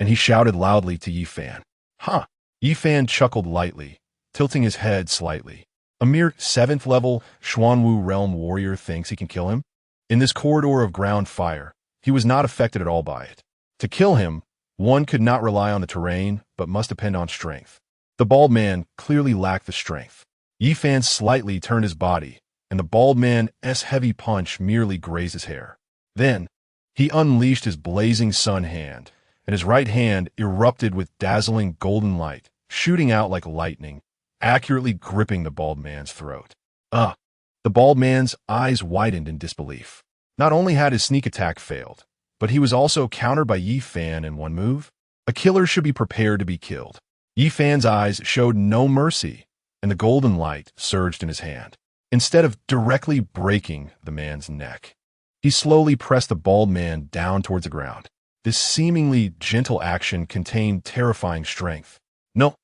and he shouted loudly to Yi Fan. "Huh!" Yi Fan chuckled lightly, tilting his head slightly. A mere 7th level Xuanwu realm warrior thinks he can kill him? In this corridor of ground fire, he was not affected at all by it. To kill him, one could not rely on the terrain, but must depend on strength. The bald man clearly lacked the strength. Yi Fan slightly turned his body, and the bald man's heavy punch merely grazed his hair. Then, he unleashed his blazing sun hand, and his right hand erupted with dazzling golden light, shooting out like lightning, accurately gripping the bald man's throat. The bald man's eyes widened in disbelief. Not only had his sneak attack failed, but he was also countered by Yi Fan in one move. A killer should be prepared to be killed. Yi Fan's eyes showed no mercy, and the golden light surged in his hand. Instead of directly breaking the man's neck, he slowly pressed the bald man down towards the ground. This seemingly gentle action contained terrifying strength. No.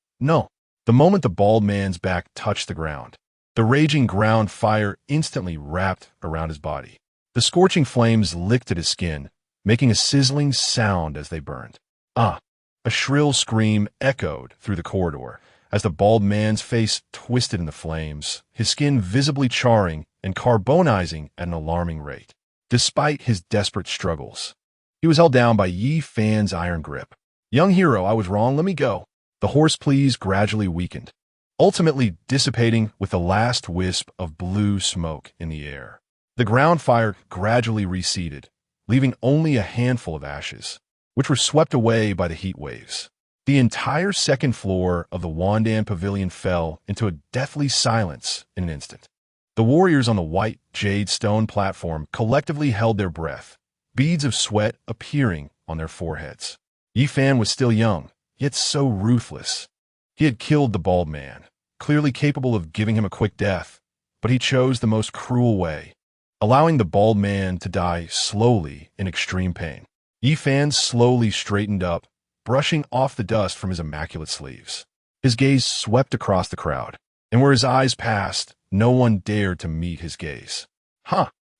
The moment the bald man's back touched the ground, the raging ground fire instantly wrapped around his body. The scorching flames licked at his skin, making a sizzling sound as they burned. A shrill scream echoed through the corridor as the bald man's face twisted in the flames, his skin visibly charring and carbonizing at an alarming rate. Despite his desperate struggles, he was held down by Yi Fan's iron grip. "Young hero, I was wrong, let me go." The horse pleas gradually weakened, ultimately dissipating with the last wisp of blue smoke in the air. The ground fire gradually receded, leaving only a handful of ashes, which were swept away by the heat waves. The entire second floor of the Wandan Pavilion fell into a deathly silence in an instant. The warriors on the white jade stone platform collectively held their breath, beads of sweat appearing on their foreheads. Yi Fan was still young, yet so ruthless. He had killed the bald man, clearly capable of giving him a quick death, but he chose the most cruel way, allowing the bald man to die slowly in extreme pain. Yi Fan slowly straightened up, brushing off the dust from his immaculate sleeves. His gaze swept across the crowd, and where his eyes passed, no one dared to meet his gaze.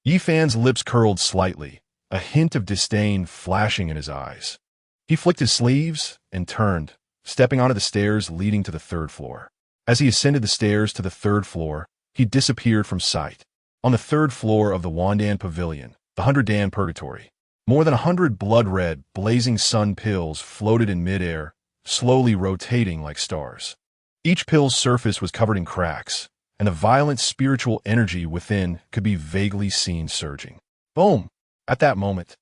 Yi Fan's lips curled slightly, a hint of disdain flashing in his eyes. He flicked his sleeves and turned, stepping onto the stairs leading to the third floor. As he ascended the stairs to the third floor, he disappeared from sight. On the third floor of the Wandan Pavilion, the 100-Dan Purgatory, more than 100 blood-red, blazing sun pills floated in midair, slowly rotating like stars. Each pill's surface was covered in cracks, and the violent spiritual energy within could be vaguely seen surging. Boom! At that moment,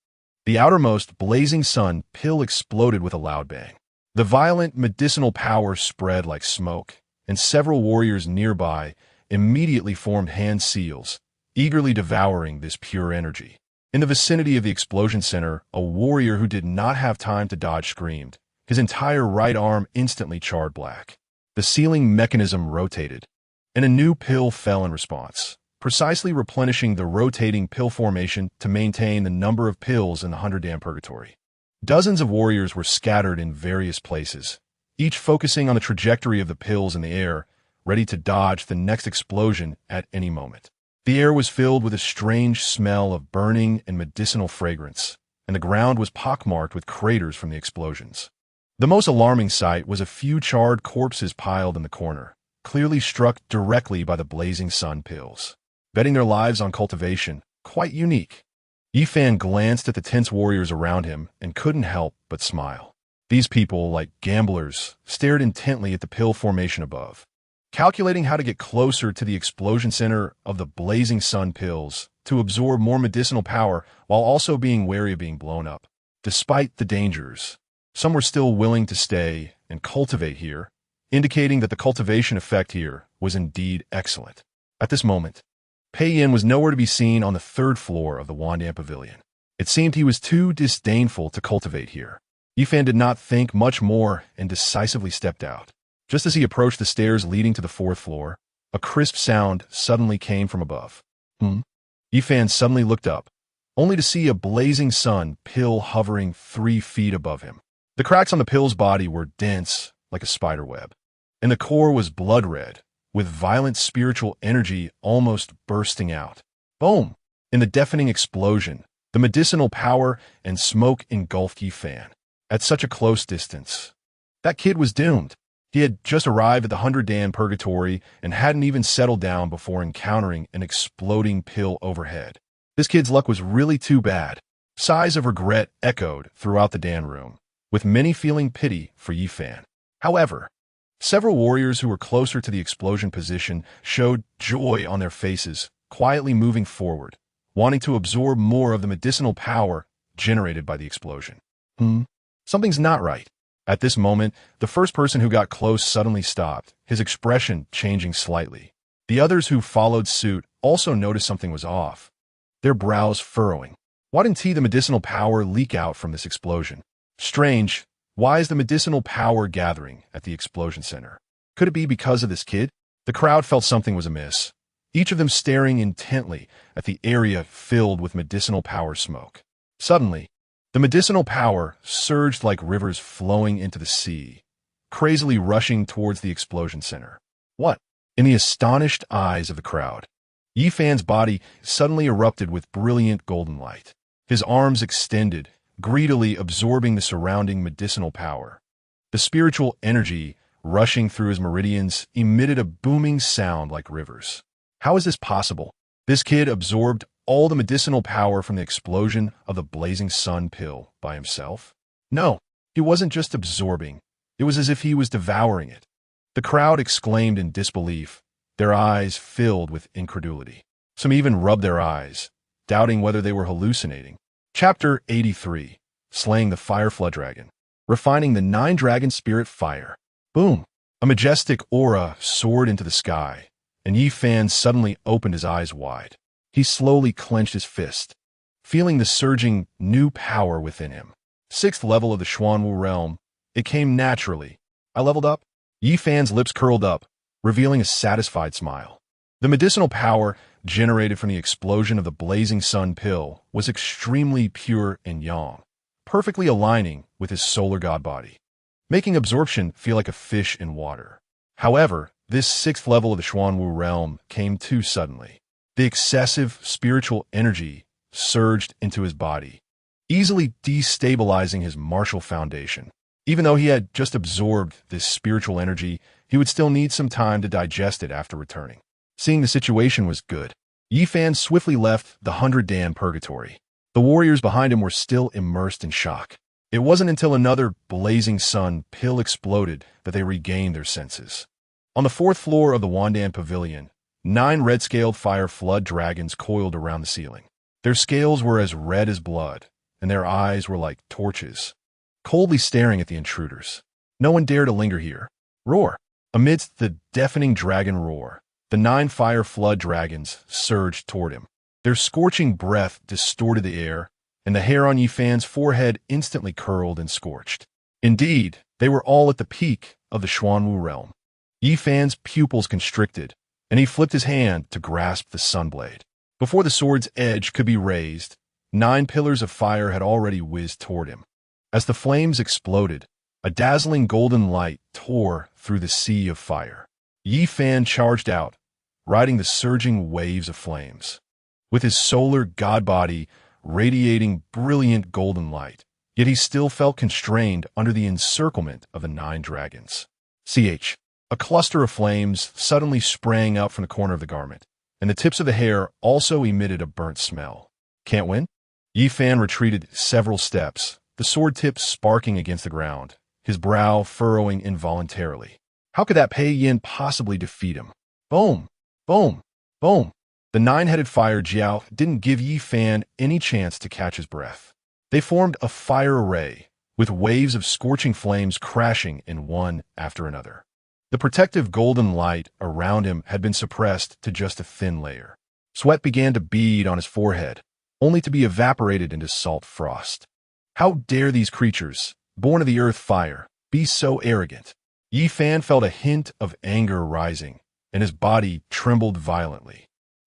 the outermost blazing sun pill exploded with a loud bang. The violent medicinal power spread like smoke, and several warriors nearby immediately formed hand seals, eagerly devouring this pure energy. In the vicinity of the explosion center, a warrior who did not have time to dodge screamed. His entire right arm instantly charred black. The sealing mechanism rotated, and a new pill fell in response. precisely replenishing the rotating pill formation to maintain the number of pills in the 100-dam purgatory. Dozens of warriors were scattered in various places, each focusing on the trajectory of the pills in the air, ready to dodge the next explosion at any moment. The air was filled with a strange smell of burning and medicinal fragrance, and the ground was pockmarked with craters from the explosions. The most alarming sight was a few charred corpses piled in the corner, clearly struck directly by the blazing sun pills, betting their lives on cultivation. Quite unique. Yifan glanced at the tense warriors around him and couldn't help but smile. These people, like gamblers, stared intently at the pill formation above, calculating how to get closer to the explosion center of the blazing sun pills to absorb more medicinal power while also being wary of being blown up. Despite the dangers, some were still willing to stay and cultivate here, indicating that the cultivation effect here was indeed excellent. At this moment, Pei Yin was nowhere to be seen on the 3rd floor of the Wandan Pavilion. It seemed he was too disdainful to cultivate here. Yifan did not think much more and decisively stepped out. Just as he approached the stairs leading to the 4th floor, a crisp sound suddenly came from above. Yifan suddenly looked up, only to see a blazing sun pill hovering 3 feet above him. The cracks on the pill's body were dense, like a spider web, and the core was blood red, with violent spiritual energy almost bursting out. Boom! In the deafening explosion, the medicinal power and smoke engulfed Yifan. At such a close distance, that kid was doomed. He had just arrived at the 100-dam purgatory and hadn't even settled down before encountering an exploding pill overhead. This kid's luck was really too bad. Sighs of regret echoed throughout the Dan room, with many feeling pity for Yifan. However, several warriors who were closer to the explosion position showed joy on their faces, quietly moving forward, wanting to absorb more of the medicinal power generated by the explosion. Something's not right. At this moment, the first person who got close suddenly stopped, his expression changing slightly. The others who followed suit also noticed something was off, their brows furrowing. Why didn't the medicinal power leak out from this explosion? Strange. Why is the medicinal power gathering at the explosion center? Could it be because of this kid? The crowd felt something was amiss, each of them staring intently at the area filled with medicinal power smoke. Suddenly, the medicinal power surged like rivers flowing into the sea, crazily rushing towards the explosion center. What? In the astonished eyes of the crowd, Yifan's body suddenly erupted with brilliant golden light. His arms extended, greedily absorbing the surrounding medicinal power. The spiritual energy rushing through his meridians emitted a booming sound like rivers. How is this possible? This kid absorbed all the medicinal power from the explosion of the blazing sun pill by himself? No, he wasn't just absorbing. It was as if he was devouring it. The crowd exclaimed in disbelief, their eyes filled with incredulity. Some even rubbed their eyes, doubting whether they were hallucinating. Chapter 83. Slaying the Fire Flood Dragon. Refining the 9-dragon spirit fire. Boom! A majestic aura soared into the sky, and Yifan suddenly opened his eyes wide. He slowly clenched his fist, feeling the surging new power within him. 6th level of the Xuanwu realm. It came naturally. I leveled up? Yifan's lips curled up, revealing a satisfied smile. The medicinal power generated from the explosion of the blazing sun pill was extremely pure and yang, perfectly aligning with his solar god body, making absorption feel like a fish in water. However, this 6th level of the Xuanwu realm came too suddenly. The excessive spiritual energy surged into his body, easily destabilizing his martial foundation. Even though he had just absorbed this spiritual energy, he would still need some time to digest it after returning. Seeing the situation was good, Yifan swiftly left the 100-dam purgatory. The warriors behind him were still immersed in shock. It wasn't until another blazing sun pill exploded that they regained their senses. On the 4th floor of the Wandan Pavilion, 9 red-scaled fire flood dragons coiled around the ceiling. Their scales were as red as blood, and their eyes were like torches, coldly staring at the intruders. No one dared to linger here. Roar! Amidst the deafening dragon roar, the 9 fire flood dragons surged toward him. Their scorching breath distorted the air, and the hair on Yifan's forehead instantly curled and scorched. Indeed, they were all at the peak of the Xuanwu realm. Yifan's pupils constricted, and he flipped his hand to grasp the sunblade. Before the sword's edge could be raised, 9 pillars of fire had already whizzed toward him. As the flames exploded, a dazzling golden light tore through the sea of fire. Yi Fan charged out, riding the surging waves of flames. With his solar god body radiating brilliant golden light, yet he still felt constrained under the encirclement of the 9 dragons. A cluster of flames suddenly sprang up from the corner of the garment, and the tips of the hair also emitted a burnt smell. Can't win? Yi Fan retreated several steps, the sword tip sparking against the ground, his brow furrowing involuntarily. How could that Pei Yin possibly defeat him? Boom! Boom! Boom! The 9-headed fire Jiao didn't give Yi Fan any chance to catch his breath. They formed a fire array, with waves of scorching flames crashing in one after another. The protective golden light around him had been suppressed to just a thin layer. Sweat began to bead on his forehead, only to be evaporated into salt frost. How dare these creatures, born of the earth fire, be so arrogant? Yi Fan felt a hint of anger rising, and his body trembled violently.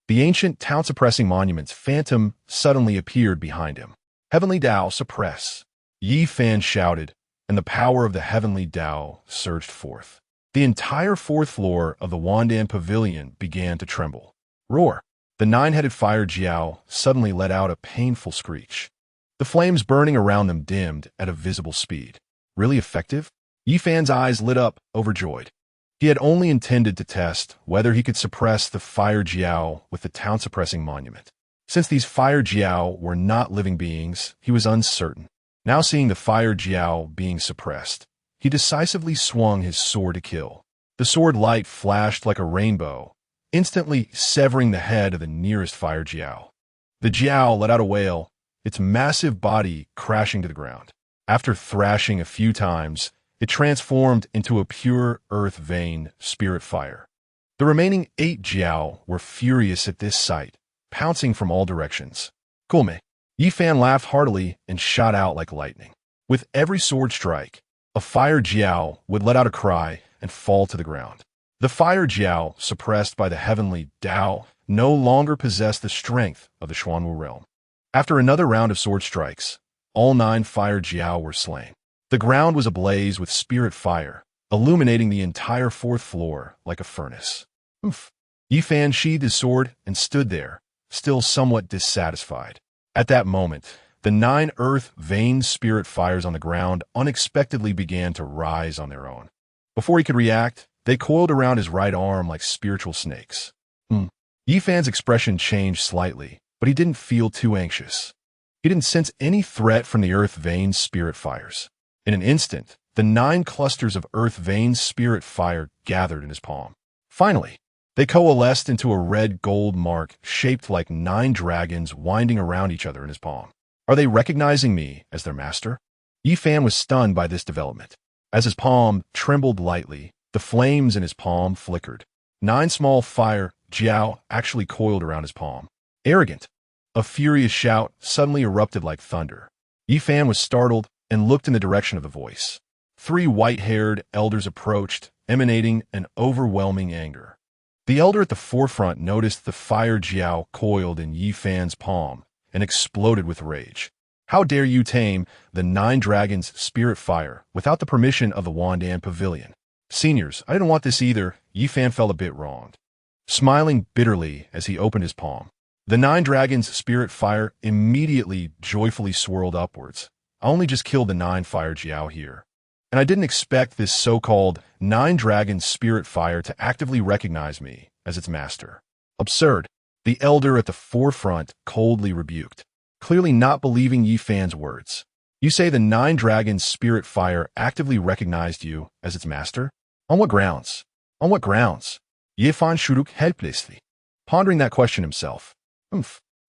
The ancient town-suppressing monument's phantom suddenly appeared behind him. Heavenly Tao suppress. Yi Fan shouted, and the power of the heavenly Tao surged forth. The entire 4th floor of the Wandan Pavilion began to tremble. Roar! The 9-headed fire Jiao suddenly let out a painful screech. The flames burning around them dimmed at a visible speed. Really effective? Yi Fan's eyes lit up, overjoyed. He had only intended to test whether he could suppress the fire Jiao with the town-suppressing monument. Since these fire Jiao were not living beings, he was uncertain. Now seeing the fire Jiao being suppressed, he decisively swung his sword to kill. The sword light flashed like a rainbow, instantly severing the head of the nearest fire Jiao. The Jiao let out a wail, its massive body crashing to the ground. After thrashing a few times, it transformed into a pure earth vein spirit fire. The remaining 8 Jiao were furious at this sight, pouncing from all directions. Kulme. Yi Fan laughed heartily and shot out like lightning. With every sword strike, a fire Jiao would let out a cry and fall to the ground. The fire Jiao, suppressed by the heavenly Tao, no longer possessed the strength of the Xuanwu realm. After another round of sword strikes, all 9 fire Jiao were slain. The ground was ablaze with spirit fire, illuminating the entire 4th floor like a furnace. Oof. Yi Fan sheathed his sword and stood there, still somewhat dissatisfied. At that moment, the 9 earth vein spirit fires on the ground unexpectedly began to rise on their own. Before he could react, they coiled around his right arm like spiritual snakes. Yi Fan's expression changed slightly, but he didn't feel too anxious. He didn't sense any threat from the earth vein spirit fires. In an instant, the 9 clusters of earth vein spirit fire gathered in his palm. Finally, they coalesced into a red-gold mark shaped like 9 dragons winding around each other in his palm. Are they recognizing me as their master? Yi Fan was stunned by this development. As his palm trembled lightly, the flames in his palm flickered. 9 small fire Jiao actually coiled around his palm. Arrogant! A furious shout suddenly erupted like thunder. Yi Fan was startled and looked in the direction of the voice. 3 white-haired elders approached, emanating an overwhelming anger. The elder at the forefront noticed the fire Jiao coiled in Yi Fan's palm and exploded with rage. How dare you tame the 9 dragons' spirit fire without the permission of the Wandan Pavilion? Seniors, I didn't want this either. Yi Fan felt a bit wronged. Smiling bitterly as he opened his palm, the 9 dragons' spirit fire immediately joyfully swirled upwards. I only just killed the 9 fire Jiao here. And I didn't expect this so-called 9 dragons' spirit fire to actively recognize me as its master. Absurd. The elder at the forefront coldly rebuked, clearly not believing Yi Fan's words. You say the 9 dragons' spirit fire actively recognized you as its master? On what grounds? On what grounds? Yi Fan shuruk helplessly, pondering that question himself.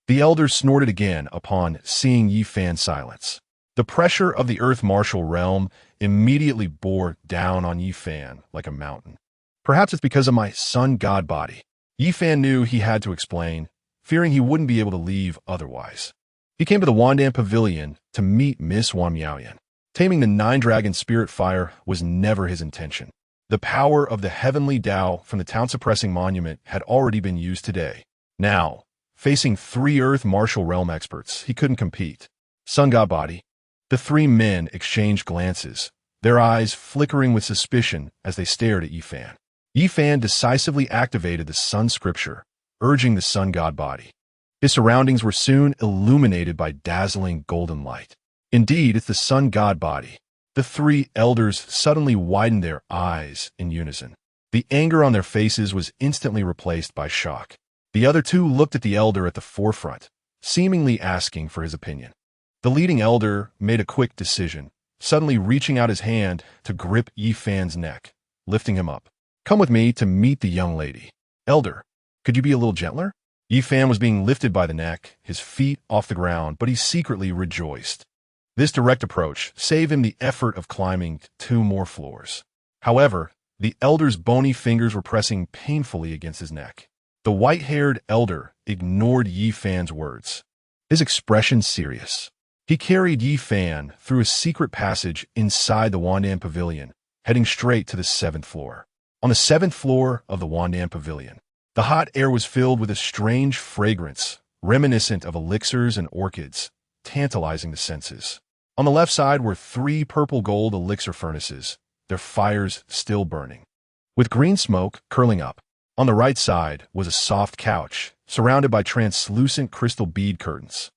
The elder snorted again upon seeing Yi Fan's silence. The pressure of the earth martial realm immediately bore down on Yi Fan like a mountain. Perhaps it's because of my sun god body. Yi Fan knew he had to explain, fearing he wouldn't be able to leave otherwise. He came to the Wandan Pavilion to meet Miss Wan Miaoyan. Taming the 9 dragon spirit fire was never his intention. The power of the heavenly Tao from the town-suppressing monument had already been used today. Now, facing three Earth Martial Realm experts, he couldn't compete. Sun God Body. The three men exchanged glances, their eyes flickering with suspicion as they stared at Yifan. Yifan decisively activated the Sun Scripture, urging the Sun God Body. His surroundings were soon illuminated by dazzling golden light. Indeed, it's the Sun God Body. The three elders suddenly widened their eyes in unison. The anger on their faces was instantly replaced by shock. The other two looked at the elder at the forefront, seemingly asking for his opinion. The leading elder made a quick decision, suddenly reaching out his hand to grip Yifan's neck, lifting him up. Come with me to meet the young lady. Elder, could you be a little gentler? Yifan was being lifted by the neck, his feet off the ground, but he secretly rejoiced. This direct approach saved him the effort of climbing 2 more floors. However, the elder's bony fingers were pressing painfully against his neck. The white-haired elder ignored Yifan's words, his expression serious. He carried Yifan through a secret passage inside the Wandan Pavilion, heading straight to the 7th floor. On the 7th floor of the Wandan Pavilion, the hot air was filled with a strange fragrance, reminiscent of elixirs and orchids, tantalizing the senses. On the left side were 3 purple-gold elixir furnaces, their fires still burning, with green smoke curling up. On the right side was a soft couch, surrounded by translucent crystal bead curtains.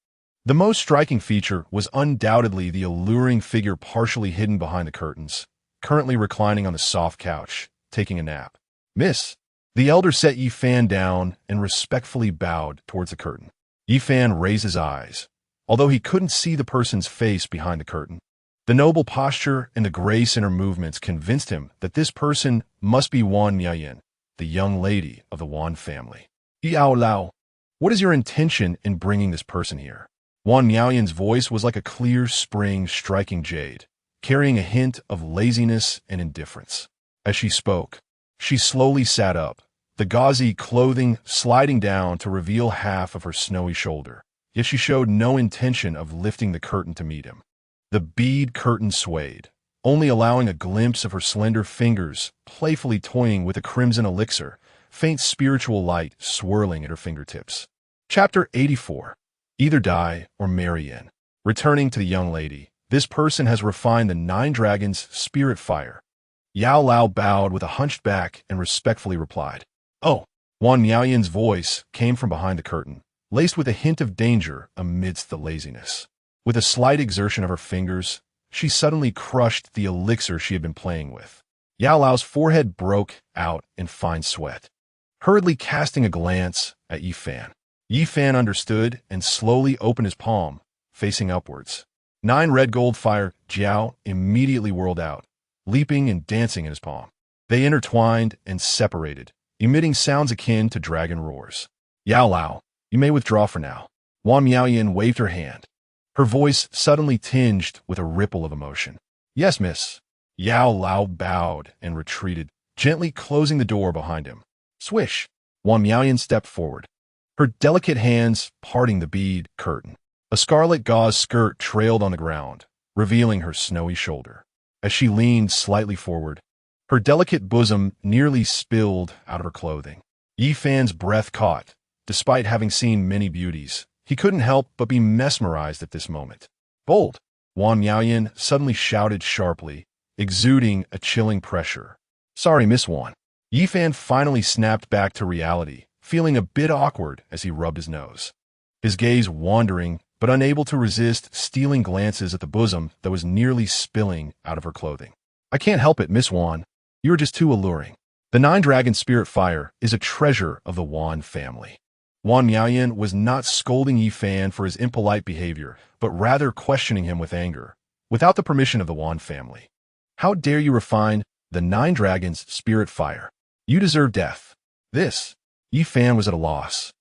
The most striking feature was undoubtedly the alluring figure partially hidden behind the curtains, currently reclining on the soft couch, taking a nap. Miss, the elder set Yifan down and respectfully bowed towards the curtain. Yifan raised his eyes, although he couldn't see the person's face behind the curtain. The noble posture and the grace in her movements convinced him that this person must be Wan Miaoyan, the young lady of the Wan family. Yao Lao, what is your intention in bringing this person here? Wan Miaoyan's voice was like a clear spring striking jade, carrying a hint of laziness and indifference. As she spoke, she slowly sat up, the gauzy clothing sliding down to reveal half of her snowy shoulder. Yet she showed no intention of lifting the curtain to meet him. The bead curtain swayed, only allowing a glimpse of her slender fingers playfully toying with a crimson elixir, faint spiritual light swirling at her fingertips. Chapter 84. Either die or marry in. Returning to the young lady, this person has refined the 9 dragons' spirit fire. Yao Lao bowed with a hunched back and respectfully replied. Oh, Wan Miaoyan's voice came from behind the curtain, laced with a hint of danger amidst the laziness. With a slight exertion of her fingers, she suddenly crushed the elixir she had been playing with. Yao Lao's forehead broke out in fine sweat. Hurriedly casting a glance at Yifan, Yifan understood and slowly opened his palm, facing upwards. 9 red gold fire jiao immediately whirled out, leaping and dancing in his palm. They intertwined and separated, emitting sounds akin to dragon roars. Yao Lao, you may withdraw for now. Wan Miaoyan waved her hand, her voice suddenly tinged with a ripple of emotion. Yes, miss. Yao Lao bowed and retreated, gently closing the door behind him. Swish! Wan Miaoyan stepped forward, her delicate hands parting the bead curtain. A scarlet gauze skirt trailed on the ground, revealing her snowy shoulder. As she leaned slightly forward, her delicate bosom nearly spilled out of her clothing. Yifan's breath caught. Despite having seen many beauties, he couldn't help but be mesmerized at this moment. Bold! Wan Miaoyan suddenly shouted sharply, exuding a chilling pressure. Sorry, Miss Wan. Yifan finally snapped back to reality, feeling a bit awkward as he rubbed his nose. His gaze wandering, but unable to resist stealing glances at the bosom that was nearly spilling out of her clothing. I can't help it, Miss Wan. You are just too alluring. The 9 dragon spirit fire is a treasure of the Wan family. Wan Miaoyan was not scolding Yifan for his impolite behavior, but rather questioning him with anger, without the permission of the Wan family. How dare you refine the 9 dragons' spirit fire? You deserve death. This, Yifan was at a loss.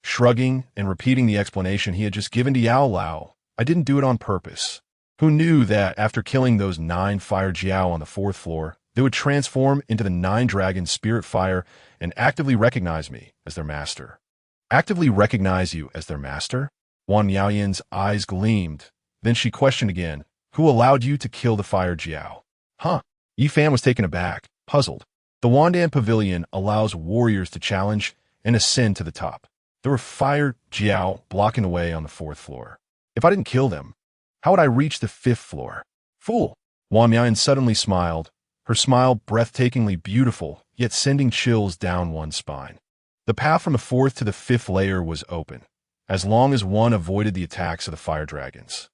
Shrugging and repeating the explanation he had just given to Yao Lao, I didn't do it on purpose. Who knew that after killing those 9 fire jiao on the 4th floor, they would transform into the 9 dragons' spirit fire and actively recognize me as their master? Actively recognize you as their master? Wan Miaoyan's eyes gleamed. Then she questioned again, who allowed you to kill the fire jiao? Huh? Yifan was taken aback, Puzzled. The Wandan Pavilion allows warriors to challenge and ascend to the top. There were fire Jiao blocking the way on the 4th floor. If I didn't kill them, how would I reach the 5th floor? Fool! Wang Miaoyan suddenly smiled, her smile breathtakingly beautiful, yet sending chills down one's spine. The path from the 4th to the 5th layer was open, as long as one avoided the attacks of the fire dragons.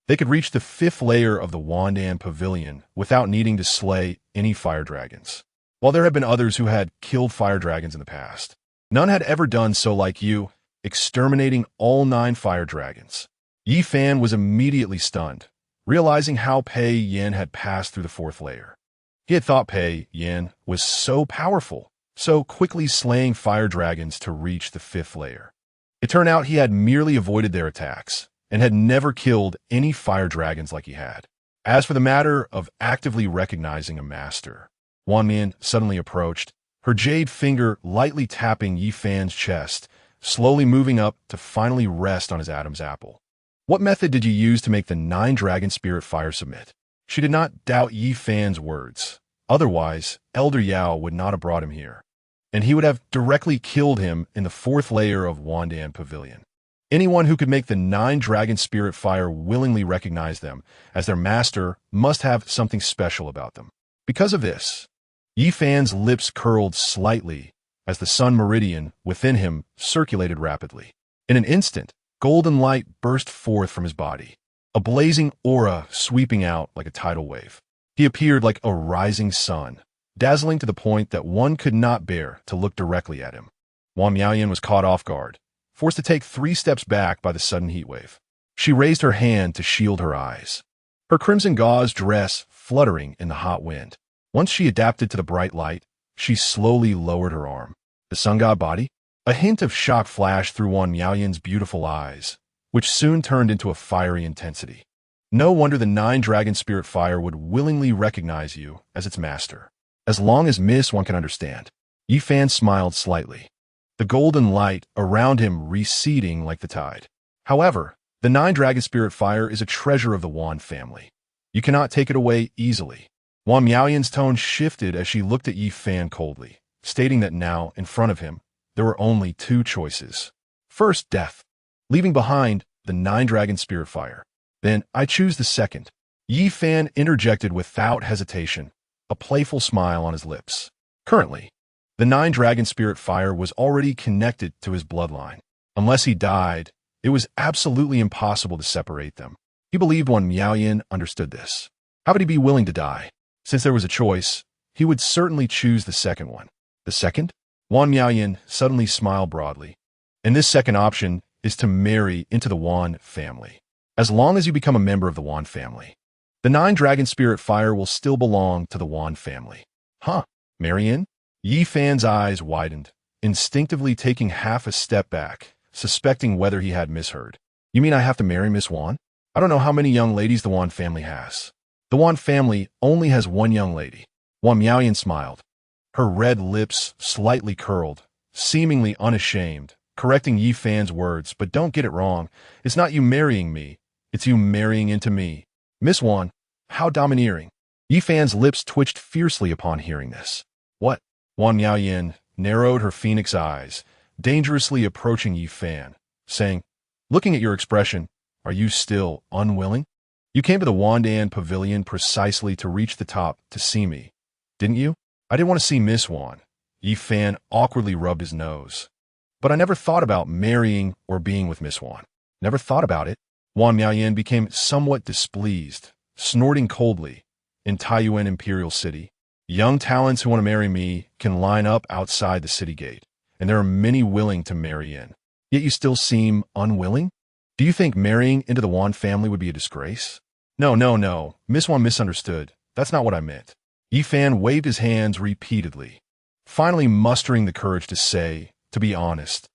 They could reach the 5th layer of the Wandan Pavilion without needing to slay any fire dragons. While there had been others who had killed fire dragons in the past, none had ever done so like you, exterminating all 9 fire dragons. Yi Fan was immediately stunned, realizing how Pei Yin had passed through the 4th layer. He had thought Pei Yin was so powerful, so quickly slaying fire dragons to reach the 5th layer. It turned out he had merely avoided their attacks, and had never killed any fire dragons like he had. As for the matter of actively recognizing a master, Wan Min suddenly approached, her jade finger lightly tapping Yi Fan's chest, slowly moving up to finally rest on his Adam's apple. What method did you use to make the 9 dragon spirit fire submit? She did not doubt Yi Fan's words. Otherwise, Elder Yao would not have brought him here, and he would have directly killed him in the 4th layer of Wandan Pavilion. Anyone who could make the 9 dragon spirit fire willingly recognize them as their master must have something special about them. Because of this, Yi Fan's lips curled slightly as the sun meridian within him circulated rapidly. In an instant, golden light burst forth from his body, a blazing aura sweeping out like a tidal wave. He appeared like a rising sun, dazzling to the point that one could not bear to look directly at him. Wang Miaoyan was caught off guard, forced to take 3 steps back by the sudden heat wave. She raised her hand to shield her eyes, her crimson gauze dress fluttering in the hot wind. Once she adapted to the bright light, she slowly lowered her arm. The sun god body? A hint of shock flashed through Wang Miaoyan's beautiful eyes, which soon turned into a fiery intensity. No wonder the 9 dragon spirit fire would willingly recognize you as its master. As long as Miss One can understand. Yi Fan smiled slightly, the golden light around him receding like the tide. However, the 9 dragon spirit fire is a treasure of the Wan family. You cannot take it away easily. Wang Miaoyan's tone shifted as she looked at Yi Fan coldly, stating that now, in front of him, there were only 2 choices. First, death, leaving behind the 9 dragon spirit fire. Then, I choose the second. Yi Fan interjected without hesitation, a playful smile on his lips. Currently, the 9 dragon spirit fire was already connected to his bloodline. Unless he died, it was absolutely impossible to separate them. He believed Wang Miaoyan understood this. How would he be willing to die? Since there was a choice, he would certainly choose the second one. The second? Wang Miaoyan suddenly smiled broadly. And this second option is to marry into the Wan family. As long as you become a member of the Wan family, the 9 dragon spirit fire will still belong to the Wan family. Huh? Marry in? Yi Fan's eyes widened, instinctively taking half a step back, suspecting whether he had misheard. You mean I have to marry Miss Wan? I don't know how many young ladies the Wan family has. The Wan family only has 1 young lady. Wang Miaoyan smiled, her red lips slightly curled, seemingly unashamed, correcting Yi Fan's words. But don't get it wrong, it's not you marrying me, it's you marrying into me. Miss Wan, how domineering. Yi Fan's lips twitched fiercely upon hearing this. What? Wang Miaoyan narrowed her phoenix eyes, dangerously approaching Yi Fan, saying, looking at your expression, are you still unwilling? You came to the Wandan Pavilion precisely to reach the top to see me, didn't you? I didn't want to see Miss Wan. Yi Fan awkwardly rubbed his nose. But I never thought about marrying or being with Miss Wan. Never thought about it. Wang Miaoyan became somewhat displeased, snorting coldly. In Taiyuan Imperial City, young talents who want to marry me can line up outside the city gate, and there are many willing to marry in. Yet you still seem unwilling? Do you think marrying into the Wan family would be a disgrace? No. Miss Wan misunderstood. That's not what I meant. Yi Fan waved his hands repeatedly, finally mustering the courage to say, to be honest,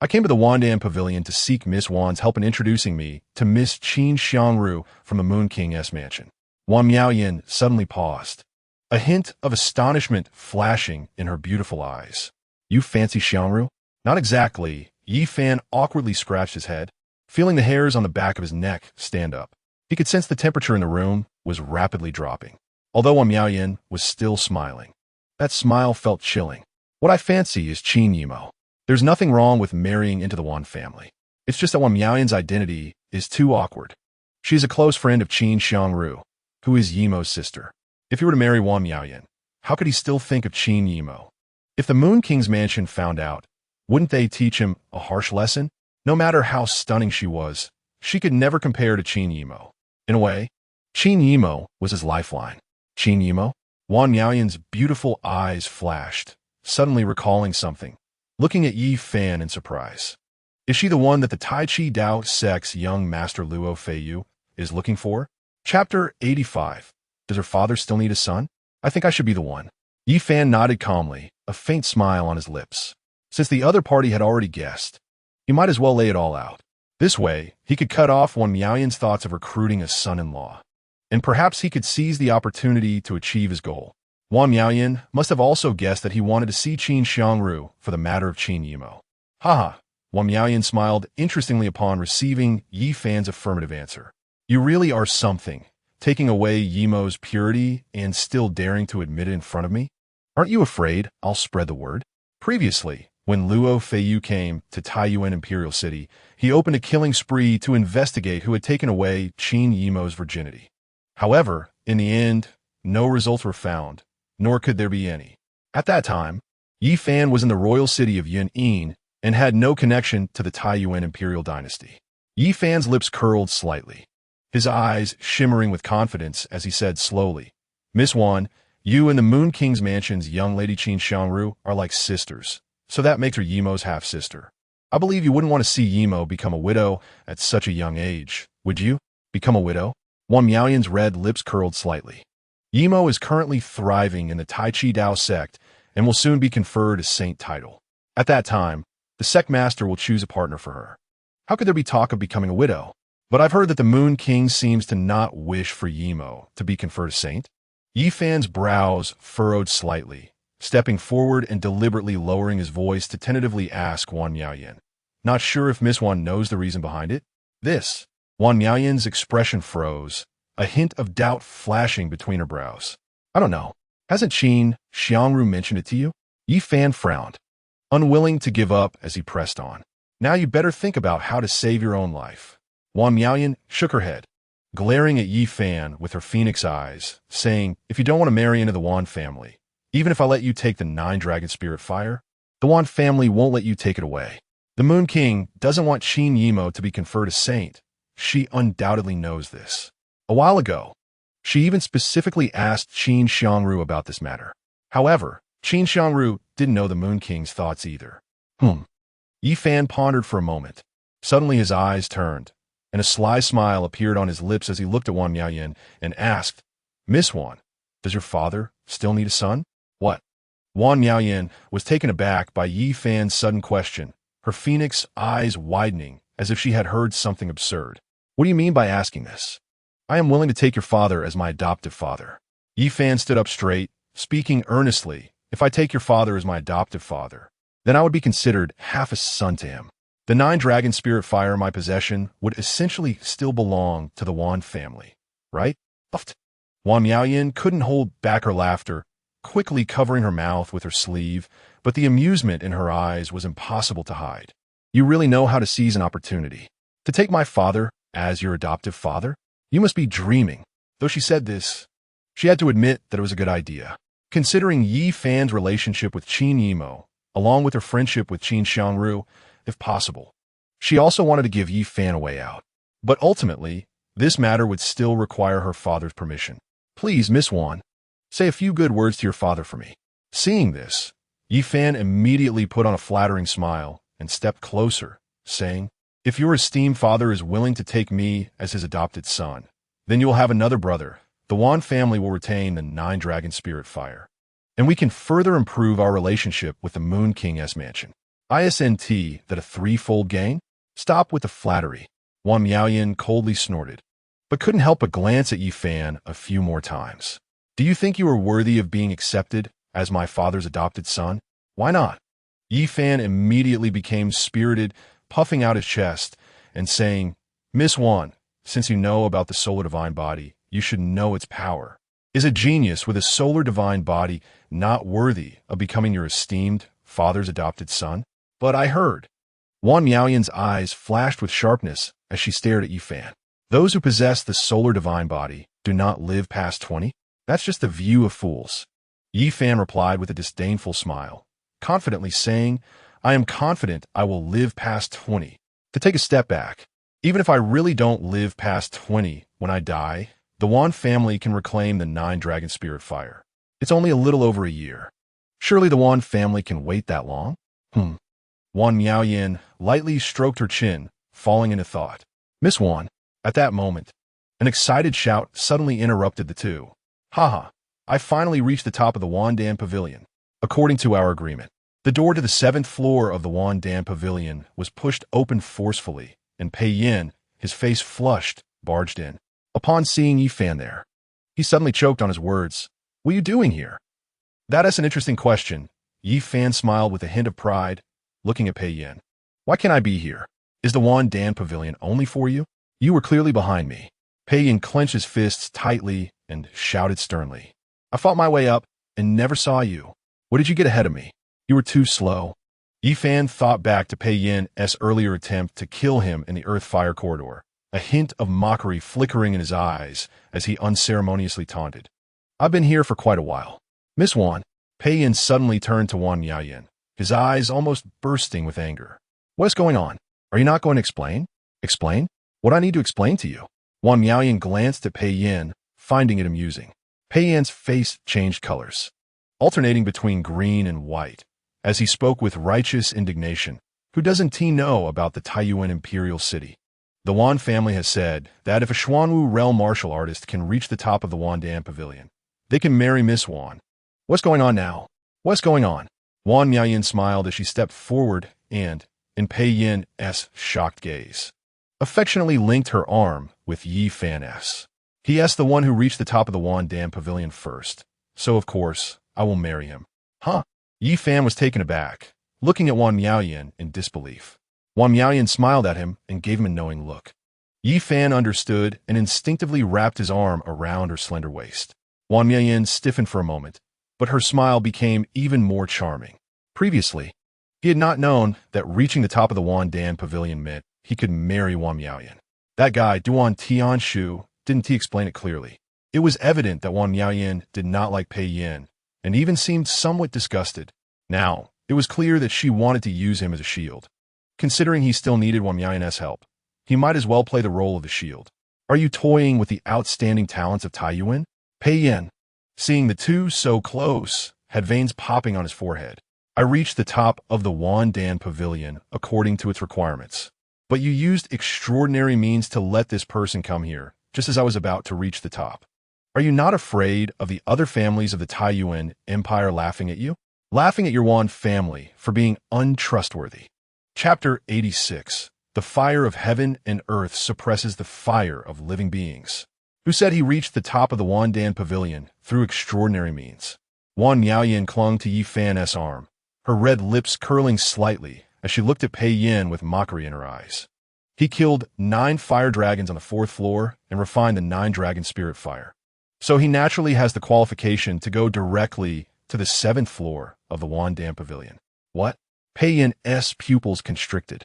I came to the Wandan Pavilion to seek Miss Wan's help in introducing me to Miss Qin Xiangru from the Moon King's mansion. Wang Miaoyan suddenly paused, a hint of astonishment flashing in her beautiful eyes. You fancy Xiangru? Not exactly. Yi Fan awkwardly scratched his head, feeling the hairs on the back of his neck stand up. He could sense the temperature in the room was rapidly dropping, although Wang Miaoyan was still smiling. That smile felt chilling. What I fancy is Qin Yimo. There's nothing wrong with marrying into the Wan family. It's just that Wan Miaoyan's identity is too awkward. She is a close friend of Qin Xiangru, who is Yimo's sister. If he were to marry Wan Miaoyan, how could he still think of Qin Yimo? If the Moon King's mansion found out, wouldn't they teach him a harsh lesson? No matter how stunning she was, she could never compare to Qin Yimo. In a way, Qin Yimo was his lifeline. Qin Yimo? Wan Miaoyan's beautiful eyes flashed, suddenly recalling something, looking at Yi Fan in surprise. Is she the one that the Tai Chi Dao Sect's young master Luo Feiyu is looking for? Chapter 85. Does her father still need a son? I think I should be the one. Yi Fan nodded calmly, a faint smile on his lips. Since the other party had already guessed, he might as well lay it all out. This way, he could cut off Wan Miaoyan's thoughts of recruiting a son-in-law. And perhaps he could seize the opportunity to achieve his goal. Wan Miaoyan must have also guessed that he wanted to see Qin Xiangru for the matter of Qin Yimo. Haha, Wan Miaoyan smiled interestingly upon receiving Yi Fan's affirmative answer. You really are something, taking away Yimo's purity and still daring to admit it in front of me? Aren't you afraid I'll spread the word? Previously, when Luo Feiyu came to Taiyuan Imperial City, he opened a killing spree to investigate who had taken away Qin Yimo's virginity. However, in the end, no results were found, nor could there be any. At that time, Yi Fan was in the royal city of Yun'in and had no connection to the Taiyuan imperial dynasty. Yi Fan's lips curled slightly, his eyes shimmering with confidence as he said slowly, Miss Wan, you and the Moon King's mansion's young lady Qin Xiangru are like sisters, so that makes her Yimo's half-sister. I believe you wouldn't want to see Yimo become a widow at such a young age, would you? Become a widow? Wan Miaoyan's red lips curled slightly. Yimo is currently thriving in the Tai Chi Dao sect and will soon be conferred a saint title. At that time, the sect master will choose a partner for her. How could there be talk of becoming a widow? But I've heard that the Moon King seems to not wish for Yimo to be conferred a saint. Yi Fan's brows furrowed slightly, stepping forward and deliberately lowering his voice to tentatively ask Wan Miaoyan. Not sure if Miss Wan knows the reason behind it? This. Wan Miaoyan's expression froze, a hint of doubt flashing between her brows. I don't know. Hasn't Qin Xiangru mentioned it to you? Yi Fan frowned, unwilling to give up as he pressed on. Now you better think about how to save your own life. Wan Miaoyan shook her head, glaring at Yi Fan with her phoenix eyes, saying, if you don't want to marry into the Wan family, even if I let you take the 9-dragon spirit fire, the Wan family won't let you take it away. The Moon King doesn't want Qin Yimo to be conferred a saint. She undoubtedly knows this. A while ago, she even specifically asked Qin Xiangru about this matter. However, Qin Xiangru didn't know the Moon King's thoughts either. Yi Fan pondered for a moment. Suddenly his eyes turned, and a sly smile appeared on his lips as he looked at Wan Miaoyan and asked, Miss Wan, does your father still need a son? What? Wan Miaoyan was taken aback by Yi Fan's sudden question, her phoenix eyes widening as if she had heard something absurd. What do you mean by asking this? I am willing to take your father as my adoptive father. Yi Fan stood up straight, speaking earnestly. If I take your father as my adoptive father, then I would be considered half a son to him. The 9-dragon spirit fire in my possession would essentially still belong to the Wan family, right? Wan Miaoyan couldn't hold back her laughter, quickly covering her mouth with her sleeve, but the amusement in her eyes was impossible to hide. You really know how to seize an opportunity. To take my father as your adoptive father? You must be dreaming. Though she said this, she had to admit that it was a good idea. Considering Yi Fan's relationship with Qin Yimo, along with her friendship with Qin Xiangru, if possible, she also wanted to give Yi Fan a way out. But ultimately, this matter would still require her father's permission. Please, Miss Wan, say a few good words to your father for me. Seeing this, Yi Fan immediately put on a flattering smile and stepped closer, saying, if your esteemed father is willing to take me as his adopted son, then you will have another brother. The Wan family will retain the 9-dragon spirit fire, and we can further improve our relationship with the Moon King's mansion. ISNT that a threefold gain? Stop with the flattery. Wan Miaoyan coldly snorted, but couldn't help but glance at Yi Fan a few more times. Do you think you are worthy of being accepted as my father's adopted son? Why not? Yi Fan immediately became spirited, puffing out his chest and saying, Miss Wan, since you know about the solar divine body, you should know its power. Is a genius with a solar divine body not worthy of becoming your esteemed father's adopted son? But I heard. Wan Miaoyan's eyes flashed with sharpness as she stared at Yifan. Those who possess the solar divine body do not live past 20? That's just the view of fools. Yifan replied with a disdainful smile, confidently saying, I am confident I will live past 20. To take a step back, even if I really don't live past 20 when I die, the Wan family can reclaim the 9-dragon spirit fire. It's only a little over a year. Surely the Wan family can wait that long? Wan Miaoyan lightly stroked her chin, falling into thought. Miss Wan, at that moment, an excited shout suddenly interrupted the two. Haha, I finally reached the top of the Wandan Pavilion. According to our agreement, the door to the 7th floor of the Wandan Pavilion was pushed open forcefully, and Pei Yin, his face flushed, barged in. Upon seeing Yifan there, he suddenly choked on his words. What are you doing here? That is an interesting question. Yifan smiled with a hint of pride, looking at Pei Yin. Why can't I be here? Is the Wandan Pavilion only for you? You were clearly behind me. Pei Yin clenched his fists tightly and shouted sternly. I fought my way up and never saw you. What did you get ahead of me? You were too slow. Yifan thought back to Pei Yin's earlier attempt to kill him in the earth-fire corridor, a hint of mockery flickering in his eyes as he unceremoniously taunted. I've been here for quite a while. Miss Wan. Pei Yin suddenly turned to Wan Miaoyan, his eyes almost bursting with anger. What's going on? Are you not going to explain? Explain? What I need to explain to you? Wan Miaoyan glanced at Pei Yin, finding it amusing. Pei Yin's face changed colors, alternating between green and white, as he spoke with righteous indignation. Who doesn't he know about the Taiyuan Imperial City? The Wan family has said that if a Xuanwu realm martial artist can reach the top of the Wandan Pavilion, they can marry Miss Wan. What's going on now? What's going on? Wan Miaoyan smiled as she stepped forward and, in Pei Yin's shocked gaze, affectionately linked her arm with Yifan's. He asked the one who reached the top of the Wandan Pavilion first, so of course, I will marry him. Huh? Yifan was taken aback, looking at Wan Miaoyan in disbelief. Wan Miaoyan smiled at him and gave him a knowing look. Yifan understood and instinctively wrapped his arm around her slender waist. Wan Miaoyan stiffened for a moment, but her smile became even more charming. Previously, he had not known that reaching the top of the Wandan Pavilion meant he could marry Wan Miaoyan. That guy, Duan Tianshu, didn't he explain it clearly? It was evident that Wan Miaoyan did not like Pei Yin, and even seemed somewhat disgusted. Now, it was clear that she wanted to use him as a shield. Considering he still needed Wan Miaoyan's help, he might as well play the role of the shield. Are you toying with the outstanding talents of Taiyuan? Pei Yin, seeing the two so close, had veins popping on his forehead. I reached the top of the Wandan Pavilion according to its requirements. But you used extraordinary means to let this person come here, just as I was about to reach the top. Are you not afraid of the other families of the Taiyuan Empire laughing at you? Laughing at your Wan family for being untrustworthy. Chapter 86. The fire of heaven and earth suppresses the fire of living beings. Who said he reached the top of the Wandan Pavilion through extraordinary means? Wan Miaoyan clung to Yifan's arm, her red lips curling slightly as she looked at Pei Yin with mockery in her eyes. He killed 9 fire dragons on the 4th floor and refined the 9-dragon spirit fire. So he naturally has the qualification to go directly to the 7th floor of the Wandan Pavilion. What? Pei Yin's pupils constricted,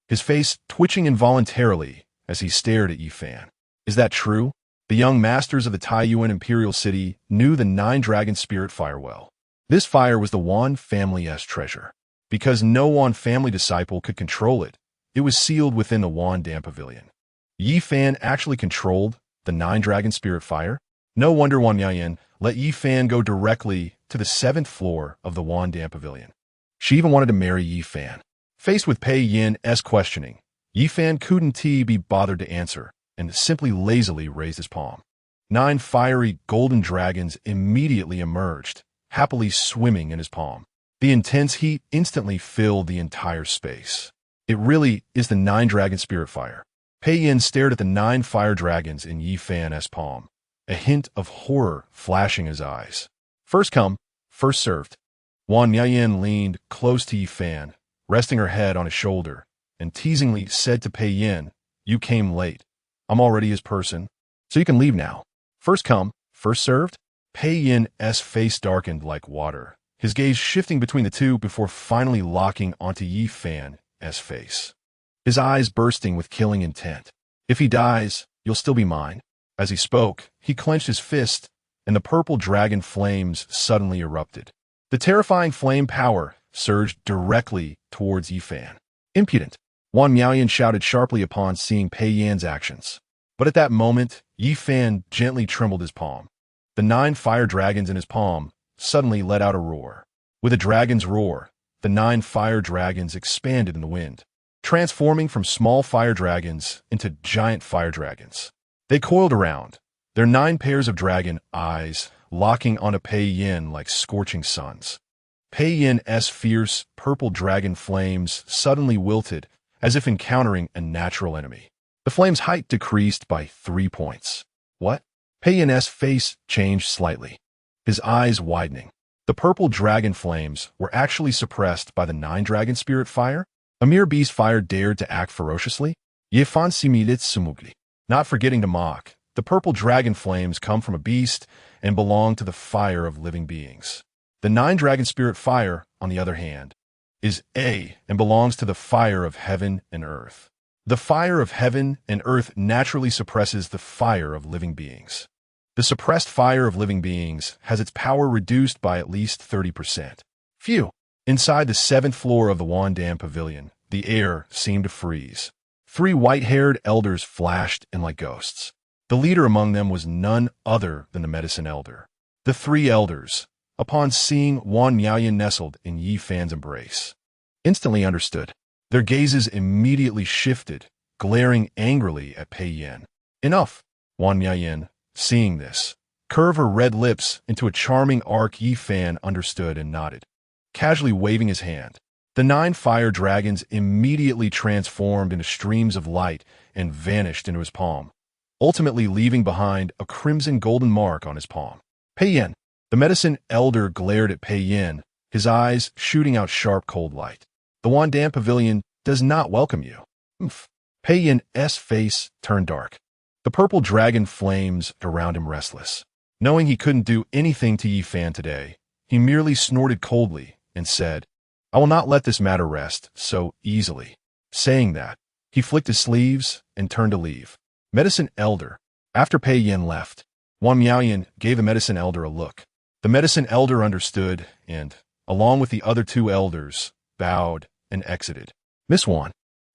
his face twitching involuntarily as he stared at Yifan. Is that true? The young masters of the Taiyuan Imperial City knew the 9-dragon spirit fire well. This fire was the Wan family's treasure. Because no Wan family disciple could control it, it was sealed within the Wandan Pavilion. Yifan actually controlled the 9-dragon spirit fire? No wonder Wan Miaoyan let Yifan go directly to the 7th floor of the Wandan Pavilion. She even wanted to marry Yifan. Faced with Pei Yin's questioning, Yifan couldn't be bothered to answer, and simply lazily raised his palm. 9 fiery golden dragons immediately emerged, happily swimming in his palm. The intense heat instantly filled the entire space. It really is the 9-dragon spirit fire. Pei Yin stared at the 9 fire dragons in Yifan's palm, a hint of horror flashing his eyes. First come, first served. Wan Miaoyan leaned close to Yifan, resting her head on his shoulder, and teasingly said to Pei Yin, "You came late. I'm already his person, so you can leave now. First come, first served?" Pei Yin's face darkened like water, his gaze shifting between the two before finally locking onto Yi Fan's face. His eyes bursting with killing intent. If he dies, you'll still be mine. As he spoke, he clenched his fist, and the purple dragon flames suddenly erupted. The terrifying flame power surged directly towards Yi Fan. Impudent! Wan Miaoyan shouted sharply upon seeing Pei Yan's actions. But at that moment, Yi Fan gently trembled his palm. The 9 fire dragons in his palm suddenly let out a roar. With a dragon's roar, the 9 fire dragons expanded in the wind, transforming from small fire dragons into giant fire dragons. They coiled around, their 9 pairs of dragon eyes locking onto Pei Yin like scorching suns. Pei Yin's fierce, purple dragon flames suddenly wilted, as if encountering a natural enemy. The flame's height decreased by 3 points. What? Pei Yin's face changed slightly, his eyes widening. The purple dragon flames were actually suppressed by the 9 dragon spirit fire? A mere beast fire dared to act ferociously? Ye fan similits sumugli. Not forgetting to mock, the purple dragon flames come from a beast and belong to the fire of living beings. The 9 dragon spirit fire, on the other hand, is A and belongs to the fire of heaven and earth. The fire of heaven and earth naturally suppresses the fire of living beings. The suppressed fire of living beings has its power reduced by at least 30%. Phew! Inside the 7th floor of the Wandan Pavilion, the air seemed to freeze. 3 white-haired elders flashed in like ghosts. The leader among them was none other than the medicine elder. The 3 elders, upon seeing Wan Miaoyan nestled in Yi Fan's embrace, instantly understood. Their gazes immediately shifted, glaring angrily at Pei Yin. Enough! Wan Miaoyan, seeing this, curved her red lips into a charming arc. Yi Fan understood and nodded, casually waving his hand. The 9 fire dragons immediately transformed into streams of light and vanished into his palm, ultimately leaving behind a crimson golden mark on his palm. Pei Yin! The medicine elder glared at Pei Yin, his eyes shooting out sharp cold light. The Wandan Pavilion does not welcome you. Oof. Pei Yin's face turned dark. The purple dragon flames around him restless. Knowing he couldn't do anything to Yi Fan today, he merely snorted coldly and said, I will not let this matter rest so easily. Saying that, he flicked his sleeves and turned to leave. Medicine elder. After Pei Yin left, Wan Miaoyan gave the medicine elder a look. The medicine elder understood and, along with the other 2 elders, bowed and exited. Miss Wan.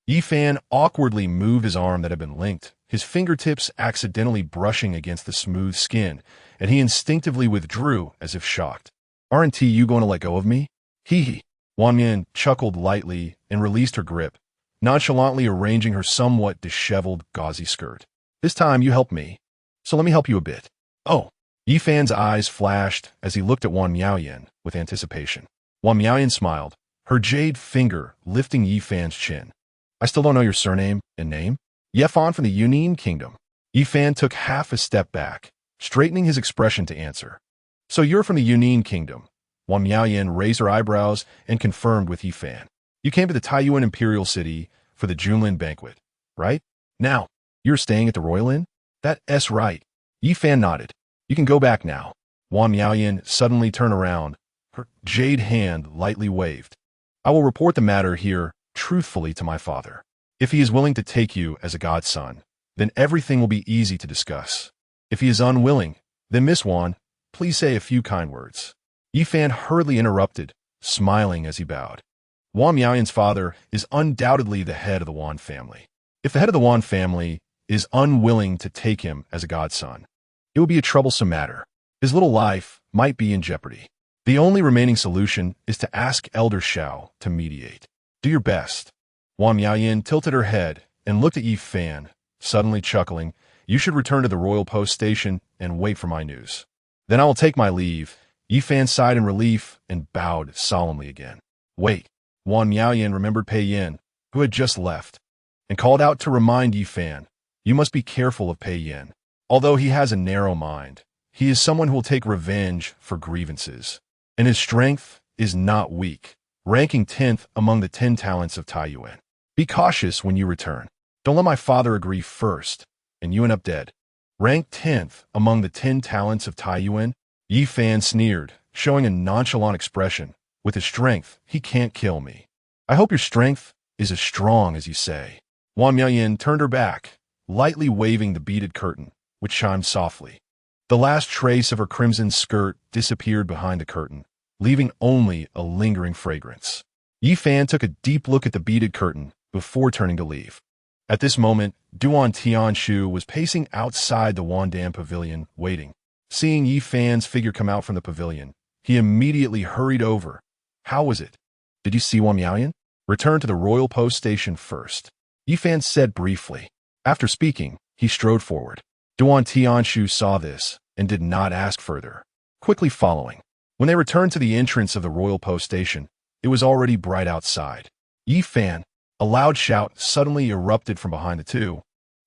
Yi Fan awkwardly moved his arm that had been linked, his fingertips accidentally brushing against the smooth skin, and he instinctively withdrew as if shocked. Aren't you going to let go of me? Hee. Wan Mian chuckled lightly and released her grip, nonchalantly arranging her somewhat disheveled gauzy skirt. This time you helped me, so let me help you a bit. Oh. Yi Fan's eyes flashed as he looked at Wan Miaoyan with anticipation. Wan Miaoyan smiled, her jade finger lifting Yi Fan's chin. I still don't know your surname and name. Ye Fan from the Yunnan Kingdom. Yi Fan took half a step back, straightening his expression to answer. So you're from the Yunnan Kingdom. Wan Miaoyan raised her eyebrows and confirmed with Yi Fan. You came to the Taiyuan Imperial City for the Junlin banquet, right? Now, you're staying at the Royal Inn? That's right. Yi Fan nodded. You can go back now. Wan Miaoyan suddenly turned around, her jade hand lightly waved. I will report the matter here truthfully to my father. If he is willing to take you as a godson, then everything will be easy to discuss. If he is unwilling, then Miss Wan, please say a few kind words. Yi Fan hurriedly interrupted, smiling as he bowed. Wan Miaoyan's father is undoubtedly the head of the Wan family. If the head of the Wan family is unwilling to take him as a godson, it will be a troublesome matter. His little life might be in jeopardy. The only remaining solution is to ask Elder Shao to mediate. Do your best. Wan Miaoyan tilted her head and looked at Yi Fan, suddenly chuckling. You should return to the royal post station and wait for my news. Then I will take my leave. Yi Fan sighed in relief and bowed solemnly again. Wait. Wan Miaoyan remembered Pei Yin, who had just left, and called out to remind Yi Fan, you must be careful of Pei Yin. Although he has a narrow mind, he is someone who will take revenge for grievances, and his strength is not weak, ranking 10th among the 10 talents of Taiyuan. Be cautious when you return. Don't let my father agree first, and you end up dead. Ranked 10th among the 10 talents of Taiyuan, Yi Fan sneered, showing a nonchalant expression. With his strength, he can't kill me. I hope your strength is as strong as you say. Wang Miaoyan turned her back, lightly waving the beaded curtain, which chimed softly. The last trace of her crimson skirt disappeared behind the curtain, leaving only a lingering fragrance. Yi Fan took a deep look at the beaded curtain before turning to leave. At this moment, Duan Tianshu was pacing outside the Wandan pavilion, waiting. Seeing Yi Fan's figure come out from the pavilion, he immediately hurried over. How was it? Did you see Wang Miaoyan? Return to the royal post station first. Yi Fan said briefly. After speaking, he strode forward. Duan Tianshu saw this and did not ask further, quickly following. When they returned to the entrance of the royal post station, it was already bright outside. Yi Fan, a loud shout suddenly erupted from behind the two,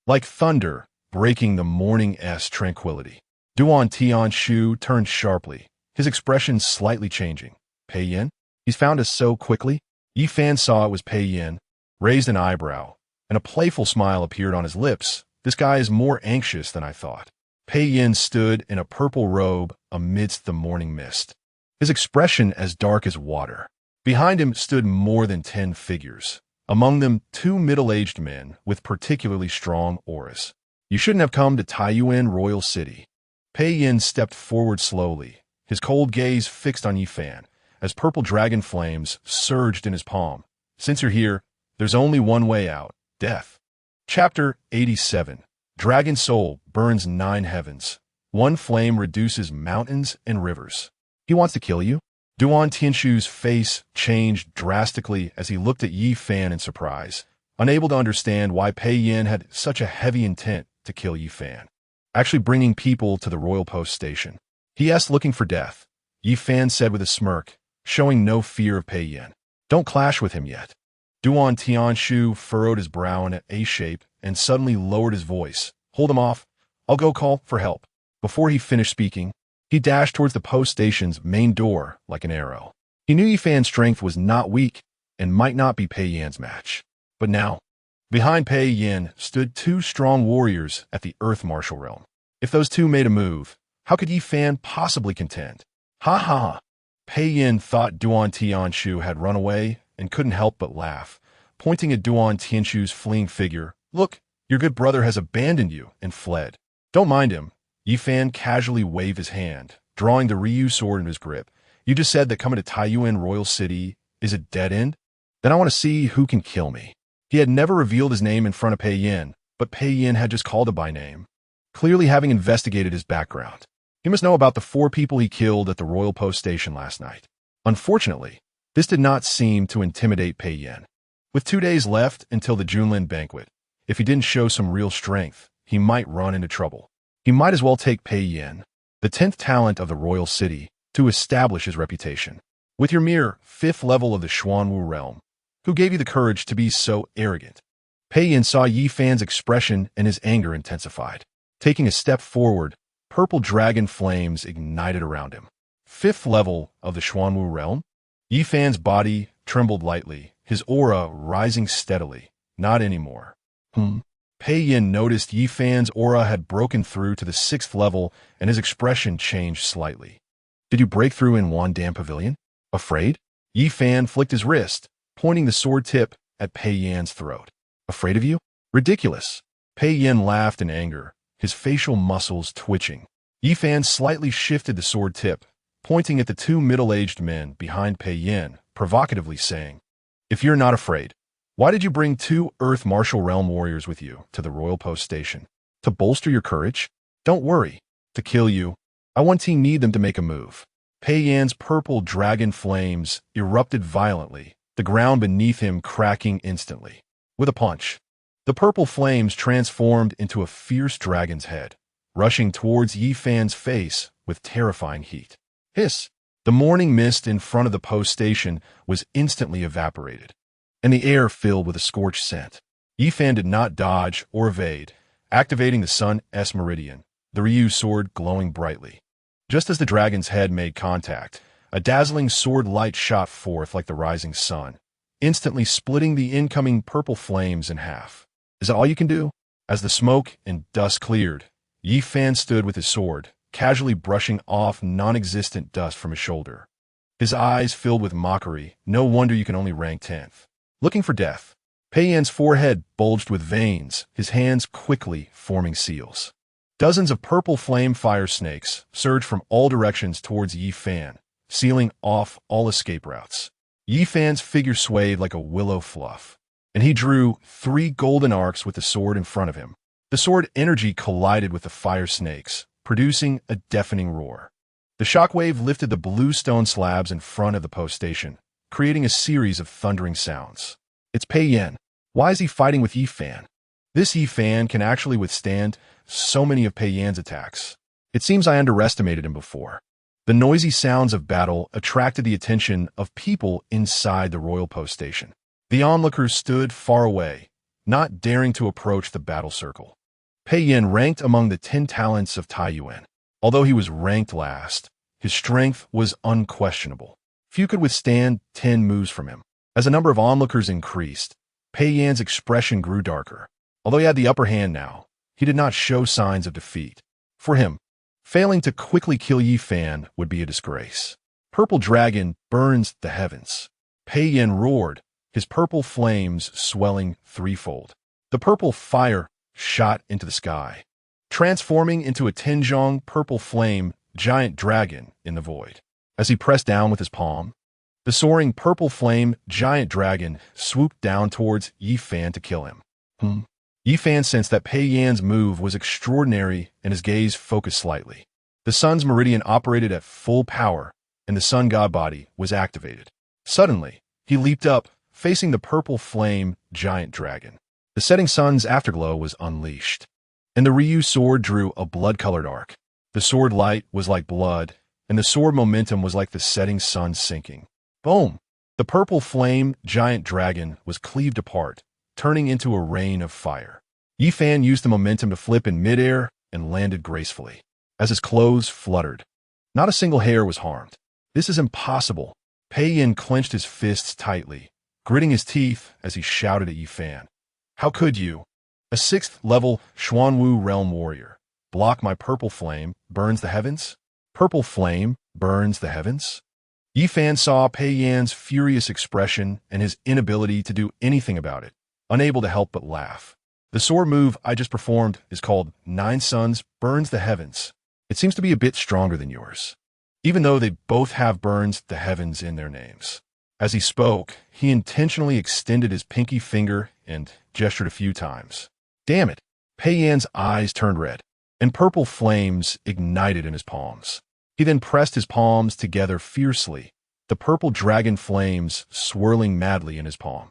like thunder breaking the morning's tranquility. Duan Tianshu turned sharply, his expression slightly changing. Pei Yin? He's found us so quickly? Yi Fan saw it was Pei Yin, raised an eyebrow, and a playful smile appeared on his lips. This guy is more anxious than I thought. Pei Yin stood in a purple robe amidst the morning mist, his expression as dark as water. Behind him stood more than 10 figures, among them 2 middle-aged men with particularly strong auras. You shouldn't have come to Taiyuan Royal City. Pei Yin stepped forward slowly, his cold gaze fixed on Yi Fan, as purple dragon flames surged in his palm. Since you're here, there's only one way out, death. Chapter 87. Dragon Soul burns 9 heavens. One flame reduces mountains and rivers. He wants to kill you? Duan Tianshu's face changed drastically as he looked at Yi Fan in surprise, unable to understand why Pei Yin had such a heavy intent to kill Yi Fan. Actually bringing people to the royal post station. He asked, looking for death. Yi Fan said with a smirk, showing no fear of Pei Yin. Don't clash with him yet. Duan Tianshu furrowed his brow in an A shape and suddenly lowered his voice. Hold him off. I'll go call for help. Before he finished speaking, he dashed towards the post station's main door like an arrow. He knew Yi Fan's strength was not weak and might not be Pei Yin's match. But now, behind Pei Yin stood 2 strong warriors at the Earth Martial Realm. If those 2 made a move, how could Yi Fan possibly contend? Ha ha! Pei Yin thought Duan Tianshu had run away and couldn't help but laugh, pointing at Duan Tianshu's fleeing figure. Look, your good brother has abandoned you and fled. Don't mind him. Yi Fan casually waved his hand, drawing the Ryu sword in his grip. You just said that coming to Taiyuan Royal City is a dead end? Then I want to see who can kill me. He had never revealed his name in front of Pei Yin, but Pei Yin had just called him by name, clearly having investigated his background. He must know about the 4 people he killed at the royal post station last night. Unfortunately, this did not seem to intimidate Pei Yin. With 2 days left until the Junlin banquet, if he didn't show some real strength, he might run into trouble. He might as well take Pei Yin, the 10th talent of the royal city, to establish his reputation. With your mere 5th level of the Xuanwu realm, who gave you the courage to be so arrogant? Pei Yin saw Yi Fan's expression and his anger intensified. Taking a step forward, purple dragon flames ignited around him. 5th level of the Xuanwu realm? Yi Fan's body trembled lightly, his aura rising steadily. Not anymore. Pei Yin noticed Yi Fan's aura had broken through to the 6th level and his expression changed slightly. Did you break through in Wandan Pavilion? Afraid? Yi Fan flicked his wrist, pointing the sword tip at Pei Yin's throat. Afraid of you? Ridiculous. Pei Yin laughed in anger, his facial muscles twitching. Yi Fan slightly shifted the sword tip, pointing at the 2 middle-aged men behind Pei Yin, provocatively saying, If you're not afraid, why did you bring 2 Earth Martial Realm warriors with you to the royal post station? To bolster your courage? Don't worry. To kill you, I won't need them to make a move. Pei Yin's purple dragon flames erupted violently, the ground beneath him cracking instantly. With a punch, the purple flames transformed into a fierce dragon's head, rushing towards Yi Fan's face with terrifying heat. Hiss! The morning mist in front of the post station was instantly evaporated, and the air filled with a scorched scent. Yi Fan did not dodge or evade, activating the sun's meridian, the Ryu sword glowing brightly. Just as the dragon's head made contact, a dazzling sword light shot forth like the rising sun, instantly splitting the incoming purple flames in half. Is that all you can do? As the smoke and dust cleared, Yi Fan stood with his sword, casually brushing off non-existent dust from his shoulder. His eyes filled with mockery. No wonder you can only rank 10th. Looking for death. Pei Yan's forehead bulged with veins, his hands quickly forming seals. Dozens of purple flame fire snakes surged from all directions towards Yi Fan, sealing off all escape routes. Yi Fan's figure swayed like a willow fluff, and he drew 3 golden arcs with the sword in front of him. The sword energy collided with the fire snakes, producing a deafening roar. The shockwave lifted the blue stone slabs in front of the post station, creating a series of thundering sounds. It's Pei Yan. Why is he fighting with Yi Fan? This Yi Fan can actually withstand so many of Pei Yan's attacks. It seems I underestimated him before. The noisy sounds of battle attracted the attention of people inside the royal post station. The onlookers stood far away, not daring to approach the battle circle. Pei Yan ranked among the 10 talents of Taiyuan. Although he was ranked last, his strength was unquestionable. Few could withstand 10 moves from him. As the number of onlookers increased, Pei Yan's expression grew darker. Although he had the upper hand now, he did not show signs of defeat. For him, failing to quickly kill Yi Fan would be a disgrace. Purple dragon burns the heavens. Pei Yan roared, his purple flames swelling threefold. The purple fire shot into the sky, transforming into a Tenjong purple flame giant dragon in the void. As he pressed down with his palm, the soaring purple flame giant dragon swooped down towards Yi Fan to kill him. Yi Fan sensed that Pei Yan's move was extraordinary and his gaze focused slightly. The sun's meridian operated at full power and the sun god body was activated. Suddenly, he leaped up, facing the purple flame giant dragon. The setting sun's afterglow was unleashed, and the Ryu sword drew a blood-colored arc. The sword light was like blood, and the sword momentum was like the setting sun sinking. Boom! The purple flame giant dragon was cleaved apart, turning into a rain of fire. Yi Fan used the momentum to flip in midair and landed gracefully. As his clothes fluttered, not a single hair was harmed. This is impossible. Pei Yan clenched his fists tightly, gritting his teeth as he shouted at Yi Fan. How could you, a 6th-level Xuanwu realm warrior, block my purple flame burns the heavens? Purple flame burns the heavens? Yi Fan saw Pei Yan's furious expression and his inability to do anything about it, unable to help but laugh. The sword move I just performed is called 9 Suns Burns the Heavens. It seems to be a bit stronger than yours, even though they both have burns the heavens in their names. As he spoke, he intentionally extended his pinky finger and gestured a few times. Damn it! Pei Yan's eyes turned red, and purple flames ignited in his palms. He then pressed his palms together fiercely, the purple dragon flames swirling madly in his palm.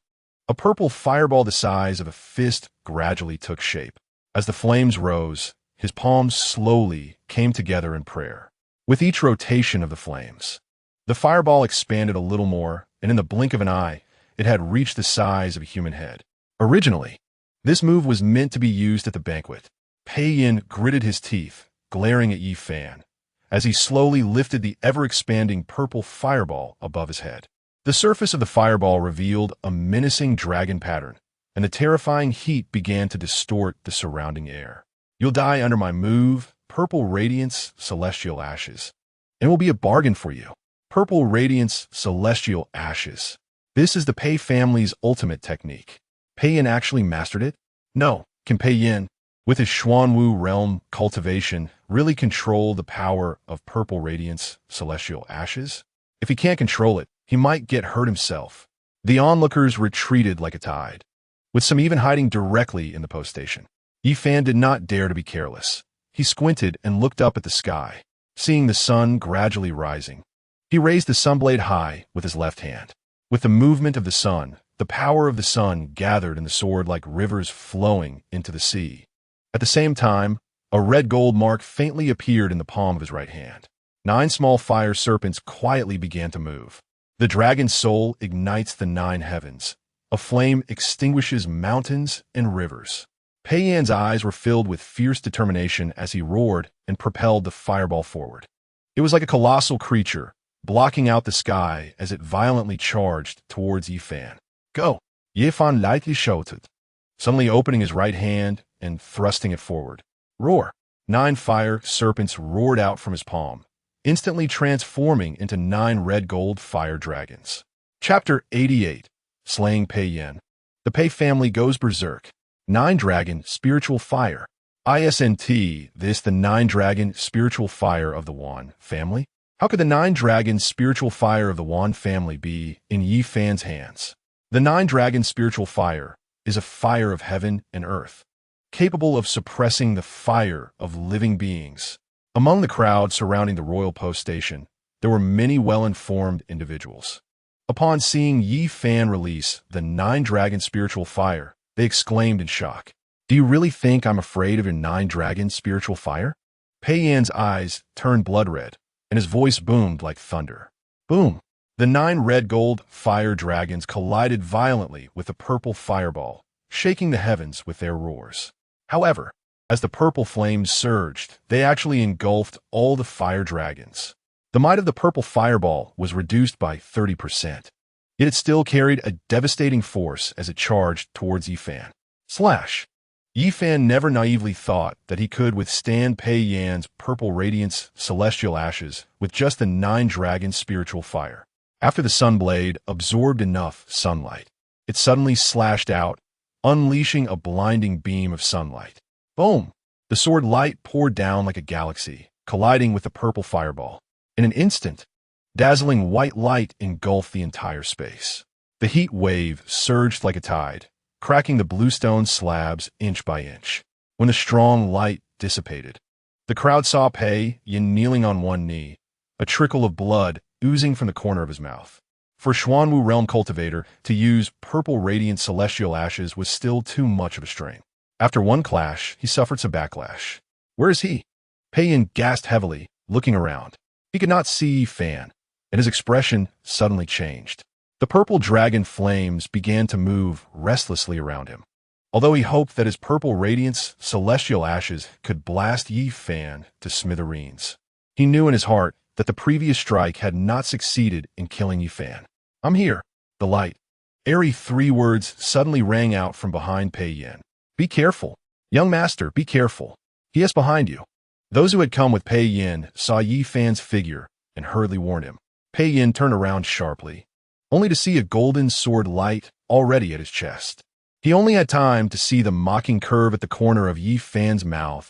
A purple fireball the size of a fist gradually took shape. As the flames rose, his palms slowly came together in prayer. With each rotation of the flames, the fireball expanded a little more, and in the blink of an eye, it had reached the size of a human head. Originally, this move was meant to be used at the banquet. Pei Yan gritted his teeth, glaring at Yi Fan, as he slowly lifted the ever-expanding purple fireball above his head. The surface of the fireball revealed a menacing dragon pattern, and the terrifying heat began to distort the surrounding air. You'll die under my move, Purple Radiance, Celestial Ashes. And it will be a bargain for you. Purple Radiance, Celestial Ashes. This is the Pei family's ultimate technique. Pei Yan actually mastered it? No. Can Pei Yan, with his Xuanwu realm cultivation, really control the power of Purple Radiance, Celestial Ashes? If he can't control it, he might get hurt himself. The onlookers retreated like a tide, with some even hiding directly in the post station. Yi Fan did not dare to be careless. He squinted and looked up at the sky, seeing the sun gradually rising. He raised the sunblade high with his left hand. With the movement of the sun, the power of the sun gathered in the sword like rivers flowing into the sea. At the same time, a red gold mark faintly appeared in the palm of his right hand. 9 small fire serpents quietly began to move. The dragon's soul ignites the 9 heavens. A flame extinguishes mountains and rivers. Pei Yan's eyes were filled with fierce determination as he roared and propelled the fireball forward. It was like a colossal creature, blocking out the sky as it violently charged towards Yi Fan. Go! Yi Fan lightly shouted, suddenly opening his right hand and thrusting it forward. Roar! 9 fire serpents roared out from his palm, instantly transforming into 9 red-gold fire dragons. Chapter 88. Slaying Pei Yin. The Pei family goes berserk. 9-dragon spiritual fire. Isn't this the 9-dragon spiritual fire of the Wan family? How could the 9-dragon spiritual fire of the Wan family be in Yi Fan's hands? The 9-dragon spiritual fire is a fire of heaven and earth, capable of suppressing the fire of living beings. Among the crowd surrounding the royal post station, there were many well-informed individuals. Upon seeing Yi Fan release the 9-dragon spiritual fire, they exclaimed in shock. Do you really think I'm afraid of your 9-dragon spiritual fire? Pei Yan's eyes turned blood red, and his voice boomed like thunder. Boom! The 9 red-gold fire dragons collided violently with the purple fireball, shaking the heavens with their roars. However, as the purple flames surged, they actually engulfed all the fire dragons. The might of the purple fireball was reduced by 30%. Yet it still carried a devastating force as it charged towards Yi Fan. Slash! Yi Fan never naively thought that he could withstand Pei Yan's purple radiance celestial ashes with just the 9-dragon spiritual fire. After the sunblade absorbed enough sunlight, it suddenly slashed out, unleashing a blinding beam of sunlight. Boom! The sword light poured down like a galaxy, colliding with the purple fireball. In an instant, dazzling white light engulfed the entire space. The heat wave surged like a tide, cracking the bluestone slabs inch by inch. When the strong light dissipated, the crowd saw Pei Yin kneeling on one knee, a trickle of blood oozing from the corner of his mouth. For Xuanwu Realm Cultivator to use purple radiant celestial ashes was still too much of a strain. After one clash, he suffered some backlash. Where is he? Pei Yin gasped heavily, looking around. He could not see Yi Fan, and his expression suddenly changed. The purple dragon flames began to move restlessly around him. Although he hoped that his purple radiance celestial ashes could blast Yi Fan to smithereens, he knew in his heart that the previous strike had not succeeded in killing Yi Fan. I'm here. The light. Airy 3 words suddenly rang out from behind Pei Yin. Be careful. Young master, be careful. He is behind you. Those who had come with Pei Yin saw Yi Fan's figure and hurriedly warned him. Pei Yin turned around sharply, only to see a golden sword light already at his chest. He only had time to see the mocking curve at the corner of Yi Fan's mouth